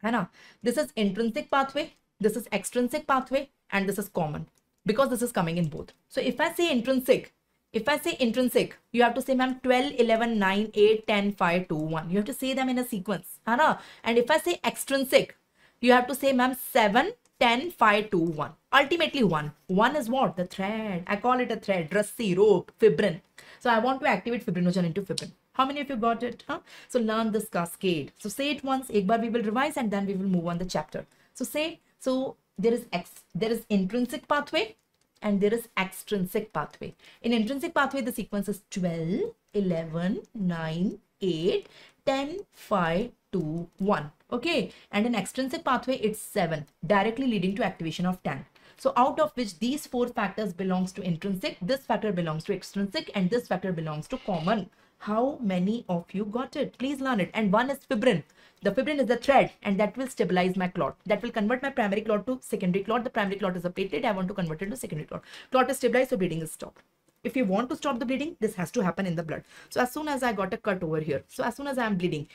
I know. This is intrinsic pathway. This is extrinsic pathway. And this is common. Because this is coming in both. So if I say intrinsic, you have to say, ma'am, 12, 11, 9, 8, 10, 5, 2, 1. You have to say them in a sequence. है ना? And if I say extrinsic, you have to say, ma'am, 7, 10, 5, 2, 1. Ultimately 1. 1 is what? The thread. I call it a thread. Rassi, rope, fibrin. So I want to activate fibrinogen into fibrin. How many of you got it? Huh? So learn this cascade. So say it once. Ek bar we will revise and then we will move on the chapter. So say, so there is intrinsic pathway and there is extrinsic pathway. In intrinsic pathway, the sequence is 12, 11, 9, 8, 10, 5, 2, 1. Okay. And in extrinsic pathway, it's 7, directly leading to activation of 10. So out of which these 4 factors belongs to intrinsic, this factor belongs to extrinsic, and this factor belongs to common. How many of you got it? Please learn it. And one is fibrin. The fibrin is the thread and that will stabilize my clot. That will convert my primary clot to secondary clot. The primary clot is a platelet. I want to convert it to secondary clot. Clot is stabilized, so bleeding is stopped. If you want to stop the bleeding, this has to happen in the blood. So as soon as I got a cut over here, so as soon as I am bleeding,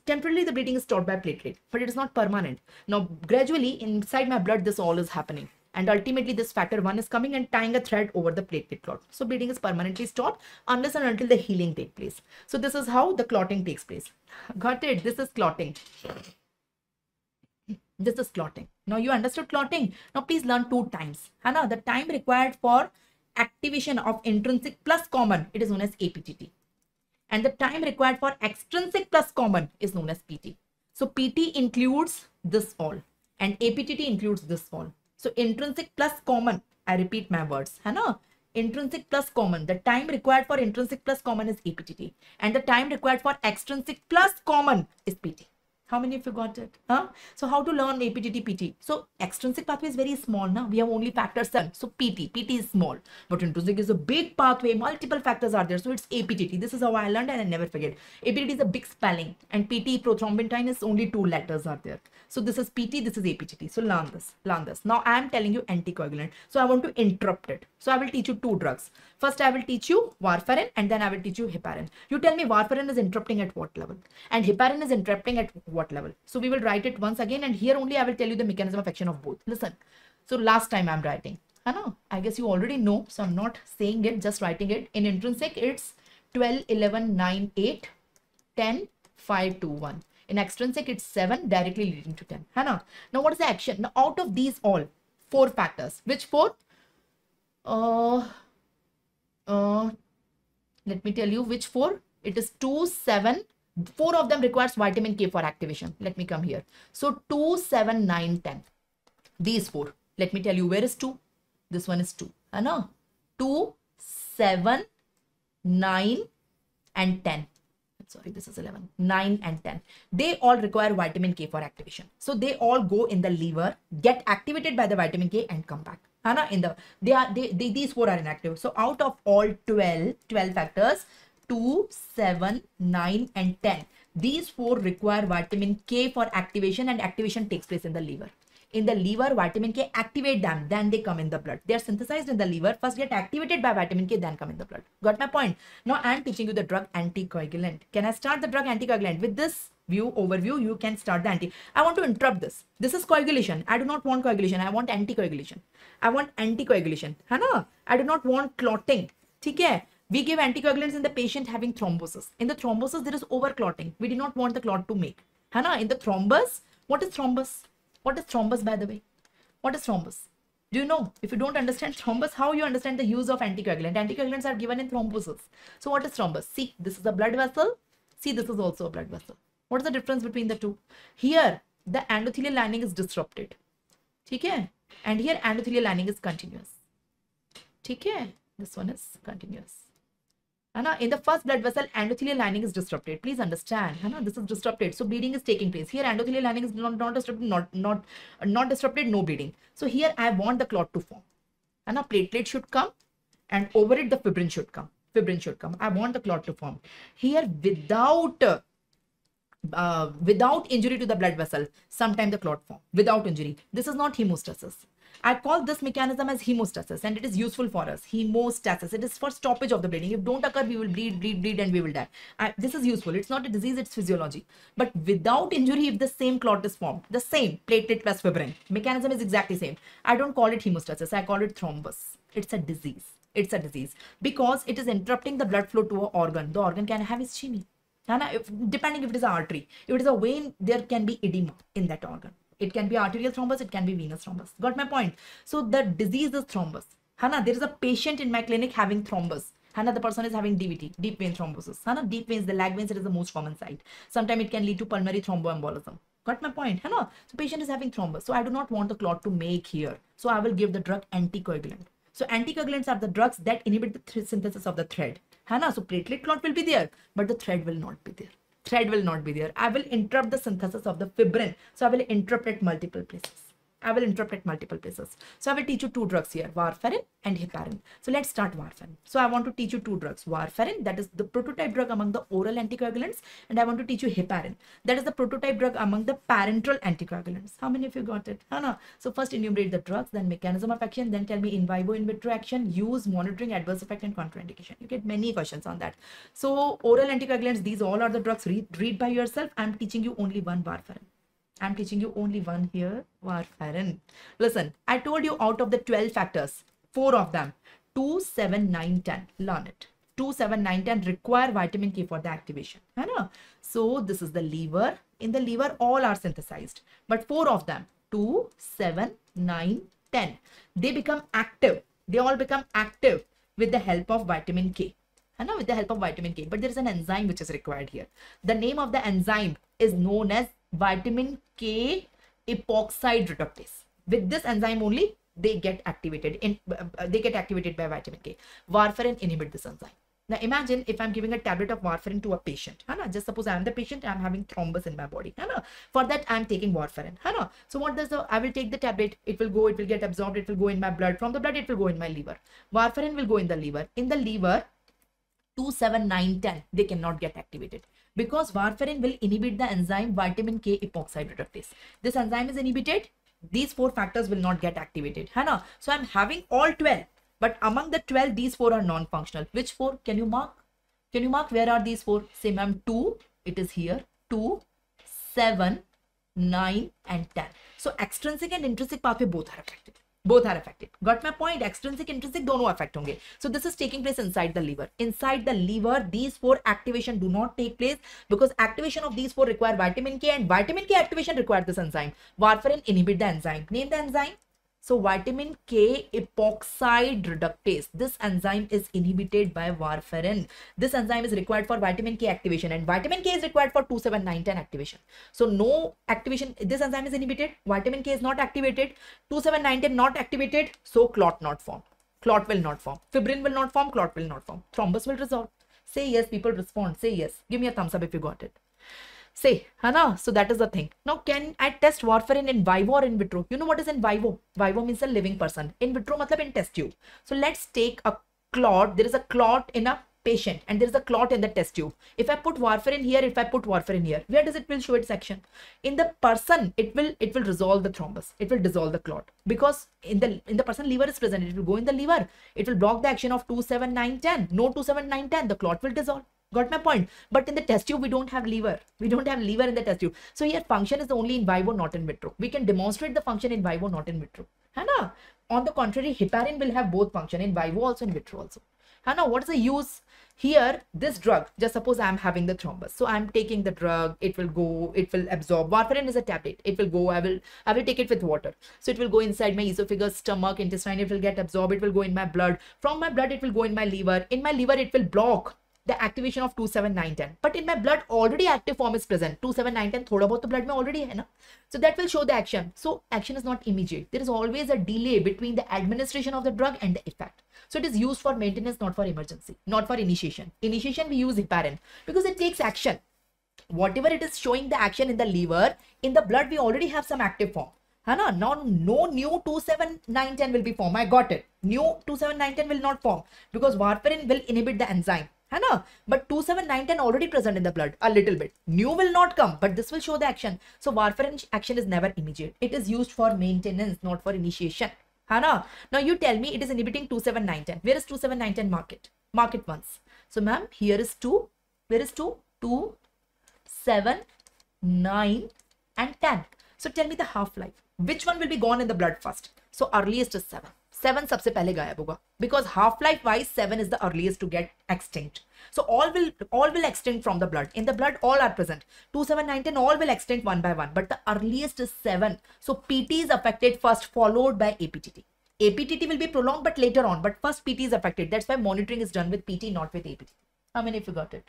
temporarily the bleeding is stopped by platelet, but it is not permanent. Now gradually inside my blood, this all is happening. And ultimately this factor 1 is coming and tying a thread over the platelet clot. So bleeding is permanently stopped unless and until the healing takes place. So this is how the clotting takes place. Got it? This is clotting. This is clotting. Now you understood clotting. Now please learn 2 times. Hana, the time required for activation of intrinsic plus common, it is known as APTT. And the time required for extrinsic plus common is known as PT. So PT includes this all and APTT includes this all. So intrinsic plus common, I repeat my words, है ना? Intrinsic plus common, the time required for intrinsic plus common is APTT and the time required for extrinsic plus common is PT. How many of you got it? Huh? So how to learn APTT, PT? So extrinsic pathway is very small now. We have only factor 7. So PT is small. But intrinsic is a big pathway. Multiple factors are there. So it's APTT. This is how I learned and I never forget. APTT is a big spelling. And PT, prothrombin is only 2 letters are there. So this is PT, this is APTT. So learn this. Learn this. Now I am telling you anticoagulant. So I want to interrupt it. So I will teach you 2 drugs. First I will teach you warfarin and then I will teach you heparin. You tell me warfarin is interrupting at what level? And heparin is interrupting at what level? So we will write it once again and here only I will tell you the mechanism of action of both. Listen. So last time I am writing. I guess you already know. So I'm not saying it, just writing it. In intrinsic it's 12, 11, 9, 8, 10, 5, 2, 1. In extrinsic it's 7 directly leading to 10. Now what is the action? Now out of these all 4 factors, which 4? Let me tell you which 4. It is 2, 7. 4 of them requires vitamin K for activation. Let me come here. So 2, 7, 9, 10. These 4. Let me tell you where is 2. This one is 2. 2, 7, 9 and 10. Sorry, this is 11. 9 and 10. They all require vitamin K for activation. So they all go in the liver, get activated by the vitamin K and come back. These 4 are inactive. So out of all 12 factors, 2, 7, 9 and 10. These 4 require vitamin K for activation and activation takes place in the liver. In the liver, vitamin K activate them, then they come in the blood. They are synthesized in the liver, first get activated by vitamin K, then come in the blood. Got my point? Now I am teaching you the drug anticoagulant. Can I start the drug anticoagulant? With this overview, you can start the I want to interrupt this. This is coagulation. I do not want coagulation. I want anticoagulation. I want anticoagulation. I do not want clotting. Okay? We give anticoagulants in the patient having thrombosis. In the thrombosis, there is overclotting. We do not want the clot to make. In the thrombus, what is thrombus? What is thrombus, by the way? What is thrombus? Do you know? If you don't understand thrombus, how you understand the use of anticoagulant? Anticoagulants are given in thrombosis. So what is thrombus? See, this is a blood vessel. See, this is also a blood vessel. What is the difference between the two? Here, the endothelial lining is disrupted. Okay? And here, endothelial lining is continuous. Okay? This one is continuous. In the first blood vessel, endothelial lining is disrupted. Please understand. This is disrupted. So bleeding is taking place. Here, endothelial lining is not disrupted, not disrupted, no bleeding. So here, I want the clot to form. Platelet should come, and over it, the fibrin should come. I want the clot to form. Here, without injury to the blood vessel, sometimes the clot form. Without injury. This is not hemostasis. I call this mechanism as hemostasis, and it is useful for us. Hemostasis. It is for stoppage of the bleeding. If don't occur, we will bleed, and we will die. This is useful. It's not a disease, it's physiology. But without injury, if the same clot is formed, the same platelet plus fibrin, mechanism is exactly same. I don't call it hemostasis. I call it thrombus. It's a disease. It's a disease because it is interrupting the blood flow to an organ. The organ can have ischemia. Depending if it is an artery. If it is a vein, there can be edema in that organ. It can be arterial thrombus, it can be venous thrombus. Got my point? So the disease is thrombus. There is a patient in my clinic having thrombus. The person is having DVT, deep vein thrombosis. Deep veins, the lag veins, it is the most common site. Sometimes it can lead to pulmonary thromboembolism. Got my point? So patient is having thrombus. So I do not want the clot to make here. So I will give the drug anticoagulant. So anticoagulants are the drugs that inhibit the synthesis of the thread. So platelet clot will be there, but the thread will not be there. I will interrupt the synthesis of the fibrin. So I will interrupt at multiple places. So I will teach you two drugs here, warfarin and heparin. So let's start warfarin. So I want to teach you two drugs. Warfarin, that is the prototype drug among the oral anticoagulants. And I want to teach you heparin. That is the prototype drug among the parenteral anticoagulants. How many of you got it? So first enumerate the drugs, then mechanism of action, then tell me in vivo, in vitro action, use, monitoring, adverse effect, and contraindication. You get many questions on that. So oral anticoagulants, these all are the drugs. Read by yourself. I'm teaching you only one warfarin. I'm teaching you only one here, warfarin. Listen, I told you out of the 12 factors, 4 of them, 2, 7, 9, 10. Learn it. 2, 7, 9, 10 require vitamin K for the activation. So this is the liver. In the liver, all are synthesized. But 4 of them, 2, 7, 9, 10. They become active. They all become active with the help of vitamin K. With the help of vitamin K. But there is an enzyme which is required here. The name of the enzyme is known as vitamin K epoxide reductase. With this enzyme only, they get activated by vitamin K. Warfarin inhibit this enzyme. Now imagine if I'm giving a tablet of warfarin to a patient. Just suppose I am the patient, I'm having thrombus in my body. For that I'm taking warfarin. So what does I will take the tablet, it will get absorbed, it will go in my blood. From the blood, it will go in my liver. Warfarin will go in the liver. In the liver, 2, 7, 9, 10, they cannot get activated because warfarin will inhibit the enzyme vitamin K epoxide reductase. This enzyme is inhibited, these 4 factors will not get activated. So I'm having all 12, but among the 12, these 4 are non-functional. Which 4? Can you mark? Where are these 4? Say ma'am, 2, it is here, 2, 7, 9 and 10. So extrinsic and intrinsic pathway both are affected. Got my point? Extrinsic, intrinsic, dono affect honge. So this is taking place inside the liver. Inside the liver, these 4 activation do not take place because activation of these 4 require vitamin K and vitamin K activation require this enzyme. Warfarin inhibit the enzyme. Name the enzyme. So vitamin K epoxide reductase. This enzyme is inhibited by warfarin. This enzyme is required for vitamin K activation and vitamin K is required for 2, 7, 9, 10 activation. So no activation. This enzyme is inhibited. Vitamin K is not activated. 2, 7, 9, 10 not activated. So clot not formed. Clot will not form. Fibrin will not form. Clot will not form. Thrombus will resolve. Say yes. People respond. Say yes. Give me a thumbs up if you got it. Say, so that is the thing. Now, can I test warfarin in vivo or in vitro? You know what is in vivo? Vivo means a living person. In vitro, matlab in test tube. So let's take a clot. There is a clot in a patient and there is a clot in the test tube. If I put warfarin here, where does it will show its action? In the person, it will resolve the thrombus. It will dissolve the clot because in the person liver is present. It will go in the liver. It will block the action of 2, 7, 9, 10. No 2, 7, 9, 10. The clot will dissolve. Got my point? But in the test tube, we don't have liver. We don't have liver in the test tube. So here function is only in vivo, not in vitro. We can demonstrate the function in vivo, not in vitro. On the contrary, heparin will have both function in vivo also, in vitro also. What is the use? Here, this drug, just suppose I'm having the thrombus. So I'm taking the drug, it will go, it will absorb. Warfarin is a tablet. It will go, I will take it with water. So it will go inside my esophagus, stomach, intestine, it will get absorbed, it will go in my blood. From my blood, it will go in my liver. In my liver, it will block the activation of 2, 7, 9, 10. But in my blood, already active form is present. 2, 7, 9, 10, thoda bahut to blood mein already hai na. So that will show the action. So action is not immediate. There is always a delay between the administration of the drug and the effect. So it is used for maintenance, not for emergency, not for initiation. Initiation, we use heparin because it takes action. Whatever it is showing the action in the liver, in the blood, we already have some active form. Now, no new 2, 7, 9, 10 will be formed. I got it. New 2, 7, 9, 10 will not form because warfarin will inhibit the enzyme. But 2, 7, 9, 10 already present in the blood a little bit. New will not come, but this will show the action. So warfarin action is never immediate. It is used for maintenance, not for initiation. Now you tell me it is inhibiting 2, 7, 9, 10. Where is 2, 7, 9, 10 market? Market once. So ma'am, here is 2. Where is 2? 2, 7, 9 and 10. So tell me the half-life. Which one will be gone in the blood first? So earliest is 7. 7 सबसे पहले गायब होगा because half-life wise 7 is the earliest to get extinct. So all will extinct from the blood. In the blood all are present. 2, 7, 9, 10 all will extinct one by one. But the earliest is 7. So PT is affected first, followed by APTT. APTT will be prolonged but later on. But first PT is affected. That's why monitoring is done with PT, not with APT. I mean, if you got it.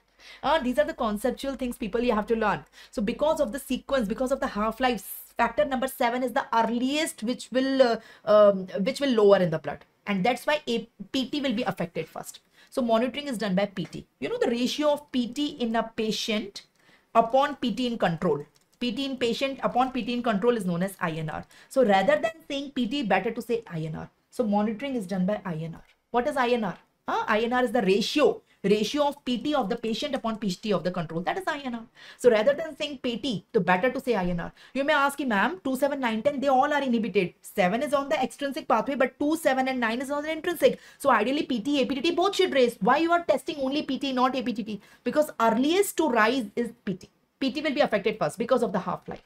These are the conceptual things people you have to learn. So because of the sequence, because of the half-life, factor number 7 is the earliest which will lower in the blood. And that's why PT will be affected first. So monitoring is done by PT. You know the ratio of PT in a patient upon PT in control. PT in patient upon PT in control is known as INR. So rather than saying PT, better to say INR. So monitoring is done by INR. What is INR? INR is the ratio of PT of the patient upon PT of the control. That is INR. So rather than saying PT, so better to say INR. You may ask, ma'am, 2, 7, 9, 10, they all are inhibited. 7 is on the extrinsic pathway, but 2, 7 and 9 is on the intrinsic. So ideally PT, APTT both should raise. Why you are testing only PT, not APTT? Because earliest to rise is PT. PT will be affected first because of the half-life.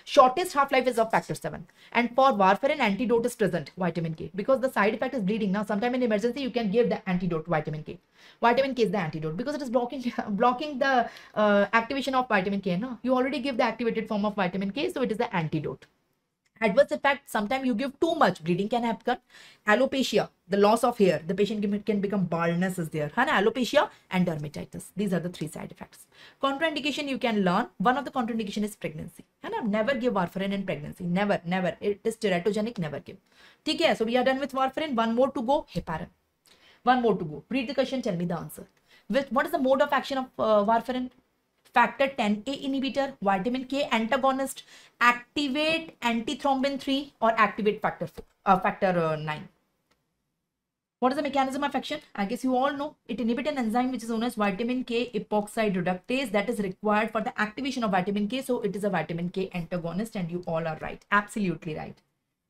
Shortest half-life is of factor 7. And for warfarin, antidote is present, vitamin K. Because the side effect is bleeding. Now, sometime in emergency, you can give the antidote, vitamin K. Vitamin K is the antidote because it is blocking the activation of vitamin K. No? You already give the activated form of vitamin K, so it is the antidote. Adverse effect, sometimes you give too much, bleeding can happen. Alopecia, the loss of hair, the patient can become baldness is there. Alopecia and dermatitis. These are the 3 side effects. Contraindication you can learn. One of the contraindication is pregnancy. Never give warfarin in pregnancy. Never. It is teratogenic, never give. Okay, so we are done with warfarin. One more to go, heparin. One more to go. Read the question, tell me the answer. What is the mode of action of warfarin? Factor 10A inhibitor, vitamin K antagonist, activate antithrombin 3 or activate factor 9. What is the mechanism of action? I guess you all know. It inhibits an enzyme which is known as vitamin K epoxide reductase that is required for the activation of vitamin K. So it is a vitamin K antagonist and you all are right. Absolutely right.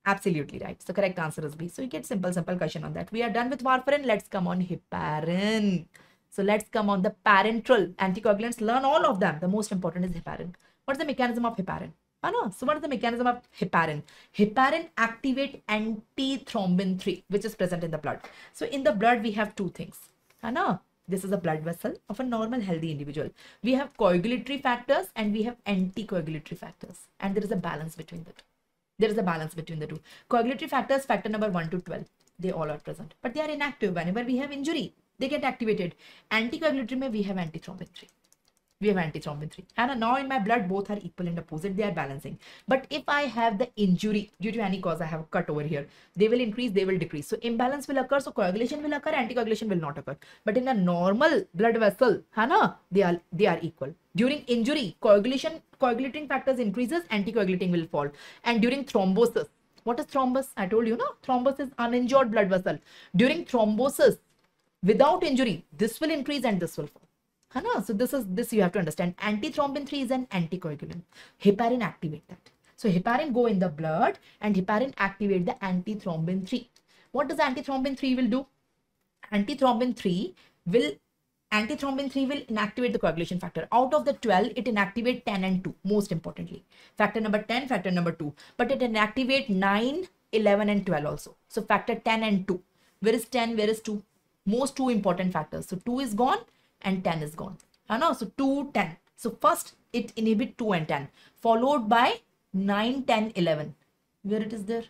Absolutely right. So correct answer is B. So you get simple question on that. We are done with warfarin. Let's come on heparin. So let's come on the parenteral anticoagulants. Learn all of them. The most important is heparin. What is the mechanism of heparin? So what is the mechanism of heparin? Heparin activate antithrombin 3, which is present in the blood. So in the blood, we have 2 things. This is a blood vessel of a normal healthy individual. We have coagulatory factors and we have anticoagulatory factors. And there is a balance between the two. Coagulatory factors, factor number 1 to 12. They all are present. But they are inactive. Whenever we have injury, they get activated. Anticoagulatory, we have antithrombin 3. And now in my blood, both are equal and opposite. They are balancing. But if I have the injury due to any cause, I have a cut over here. They will increase, they will decrease. So imbalance will occur. So coagulation will occur, anticoagulation will not occur. But in a normal blood vessel, they are equal. During injury, coagulating factors increases, anticoagulating will fall. And during thrombosis, what is thrombus? I told you, no? Thrombus is uninjured blood vessel. During thrombosis, without injury, this will increase and this will fall. So this you have to understand. Antithrombin 3 is an anticoagulant. Heparin activate that. So heparin go in the blood and heparin activate the antithrombin 3. What does antithrombin 3 will do? Antithrombin 3 will inactivate the coagulation factor. Out of the 12, it inactivate 10 and 2, most importantly. Factor number 10, factor number 2. But it inactivate 9, 11 and 12 also. So factor 10 and 2. Where is 10? Where is 2? Most 2 important factors. So 2 is gone and 10 is gone. So 2, 10. So first it inhibit 2 and 10. Followed by 9, 10, 11. Where it is there?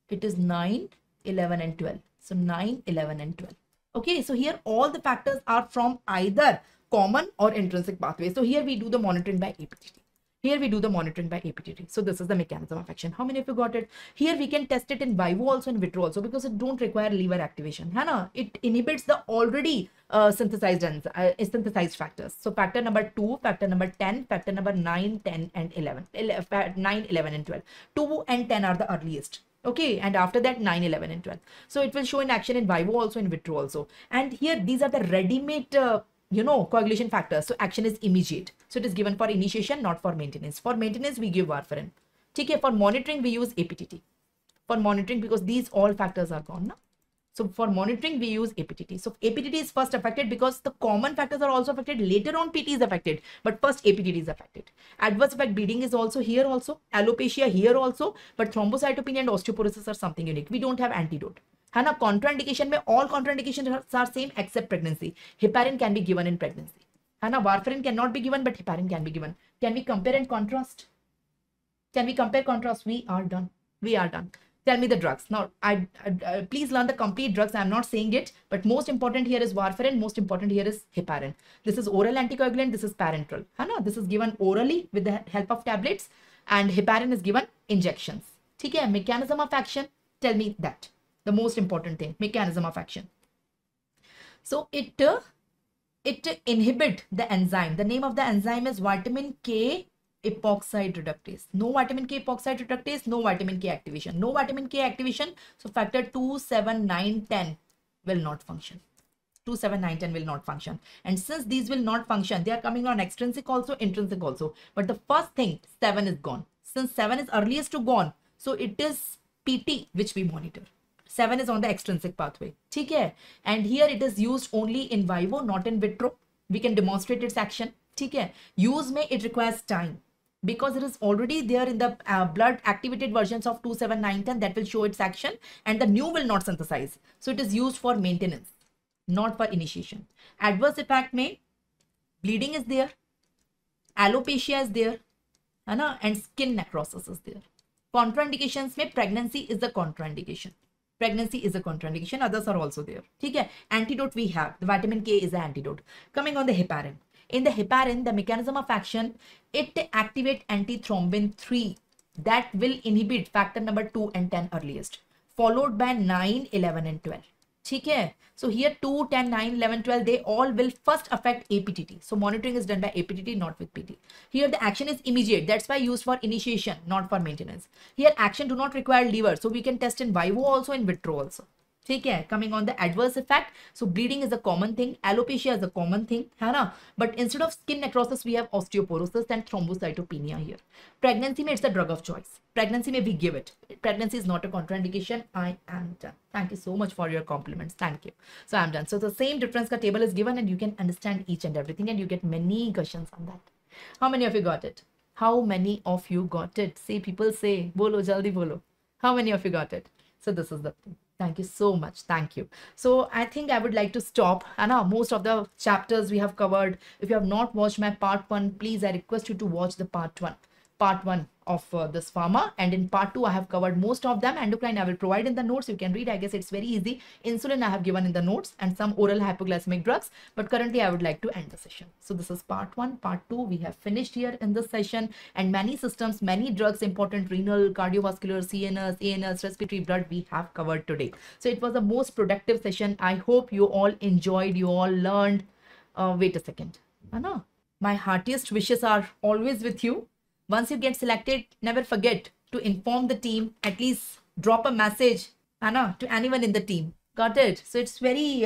It is 9, 11 and 12. So 9, 11 and 12. Okay, so here all the factors are from either common or intrinsic pathway. So here we do the monitoring by APTT. Here we do the monitoring by APTT. So this is the mechanism of action. How many of you got it? Here we can test it in vivo also, in vitro also, because it don't require liver activation. Hana? It inhibits the already synthesized factors. So factor number 2, factor number 10, factor number 9, 10 and 11. 9, 11 and 12. 2 and 10 are the earliest. Okay, and after that 9, 11 and 12. So it will show in action in vivo also, in vitro also. And here these are the ready-made coagulation factors. So action is immediate. So it is given for initiation, not for maintenance. For maintenance we give warfarin. Okay, for monitoring we use APTT. For monitoring, because these all factors are gone now. So for monitoring we use APTT. So APTT is first affected because the common factors are also affected. Later on PT is affected, but first APTT is affected. Adverse effect bleeding is also here also. Alopecia here also, but thrombocytopenia and osteoporosis are something unique. We don't have antidote. है ना, contraindication में all contraindications are same except pregnancy. Heparin can be given in pregnancy. है ना, warfarin cannot be given, but heparin can be given. Can we compare and contrast? Can we compare contrast? We are done. We are done. Tell me the drugs. Now, please learn the complete drugs. I'm not saying it, but most important here is warfarin. Most important here is heparin. This is oral anticoagulant. This is parenteral. है ना, this is given orally with the help of tablets, and heparin is given injections. ठीक है, mechanism of action. Tell me that. The most important thing, mechanism of action. So it inhibit the enzyme. The name of the enzyme is vitamin K epoxide reductase. No vitamin K epoxide reductase, no vitamin K activation. No vitamin K activation. So factor 2, 7, 9, 10 will not function. 2, 7, 9, 10 will not function. And since these will not function, they are coming on extrinsic also, intrinsic also. But the first thing, 7 is gone. Since 7 is earliest to gone, so it is PT which we monitor. 7 is on the extrinsic pathway. Okay? And here it is used only in vivo, not in vitro. We can demonstrate its action. Okay? Use may it requires time, because it is already there in the blood activated versions of 2, 7, 9, 10 that will show its action, and the new will not synthesize. So it is used for maintenance, not for initiation. Adverse effect may bleeding is there, alopecia is there, and skin necrosis is there. Contraindications may pregnancy is the contraindication. Pregnancy is a contraindication. Others are also there. Okay? Antidote we have. The vitamin K is the antidote. Coming on the heparin. In the heparin, the mechanism of action, it activates antithrombin 3 that will inhibit factor number 2 and 10 earliest, followed by 9, 11 and 12. Okay? So here 2, 10, 9, 11, 12, they all will first affect APTT. So monitoring is done by APTT, not with PT. Here the action is immediate. That's why used for initiation, not for maintenance. Here action do not require liver. So we can test in vivo also, in vitro also. Okay? Coming on the adverse effect. So bleeding is a common thing. Alopecia is a common thing. But instead of skin necrosis, we have osteoporosis and thrombocytopenia here. Pregnancy, it's the drug of choice. Pregnancy may we give it. Pregnancy is not a contraindication. I am done. Thank you so much for your compliments. Thank you. So I'm done. So the same difference ka table is given, and you can understand each and everything, and you get many questions on that. How many of you got it? How many of you got it? Say, people say, bolo, jaldi bolo. How many of you got it? So this is the thing. Thank you so much. Thank you. So I think I would like to stop. Anna, most of the chapters we have covered. If you have not watched my part 1, please, I request you to watch the part 1. Part 1 of this pharma, and in part 2 I have covered most of them. Endocrine I will provide in the notes. You can read. I guess it's very easy. Insulin I have given in the notes, and some oral hypoglycemic drugs. But currently I would like to end the session. So this is part 1. Part 2 we have finished here in this session, and many systems, many drugs, important renal, cardiovascular, CNS, ANS, respiratory, blood we have covered today. So it was a most productive session. I hope you all enjoyed, you all learned. Wait a second. Anna, my heartiest wishes are always with you. Once you get selected, never forget to inform the team, at least drop a message, Anna, to anyone in the team. Got it? So it's very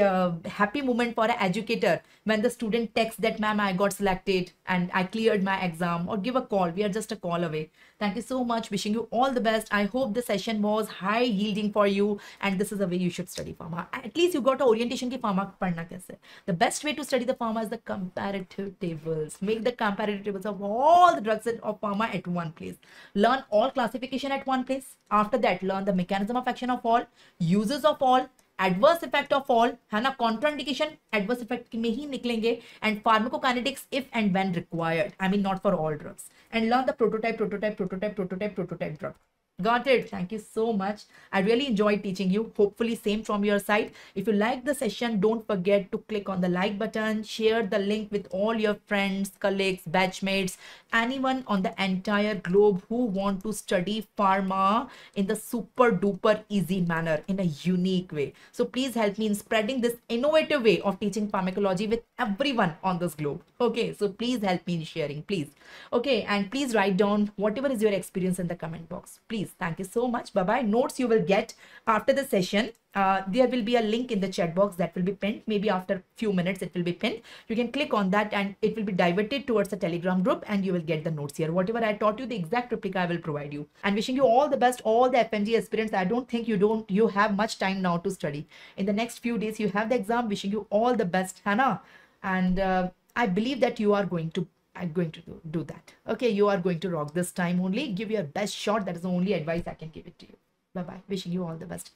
happy moment for an educator when the student texts that, ma'am, I got selected and I cleared my exam, or give a call. We are just a call away. Thank you so much. Wishing you all the best. I hope the session was high yielding for you, and this is the way you should study pharma. At least you got an orientation ki pharma padhna kaise. The best way to study the pharma is the comparative tables. Make the comparative tables of all the drugs of pharma at one place. Learn all classification at one place. After that, learn the mechanism of action of all, uses of all, adverse effect of all, है ना, contraindication, adverse effect में ही निकलेंगे, and pharmacokinetics if and when required. I mean, not for all drugs. And learn the prototype drug. Got it. Thank you so much. I really enjoyed teaching you. Hopefully same from your side. If you like the session, don't forget to click on the like button, share the link with all your friends, colleagues, batchmates, anyone on the entire globe who want to study pharma in the super duper easy manner, in a unique way. So please help me in spreading this innovative way of teaching pharmacology with everyone on this globe. Okay, so please help me in sharing, please. Okay, and please write down whatever is your experience in the comment box, please. Thank you so much. Bye bye. Notes you will get after the session. There will be a link in the chat box that will be pinned. Maybe after few minutes it will be pinned. You can click on that and it will be diverted towards the Telegram group and you will get the notes here. Whatever I taught you, the exact replica I will provide you. And wishing you all the best, all the FMG aspirants. I don't think you have much time now to study. In the next few days you have the exam. Wishing you all the best, Hannah. And I believe that you are going to do that. Okay, you are going to rock this time only. Give your best shot. That is the only advice I can give it to you. Bye bye. Wishing you all the best.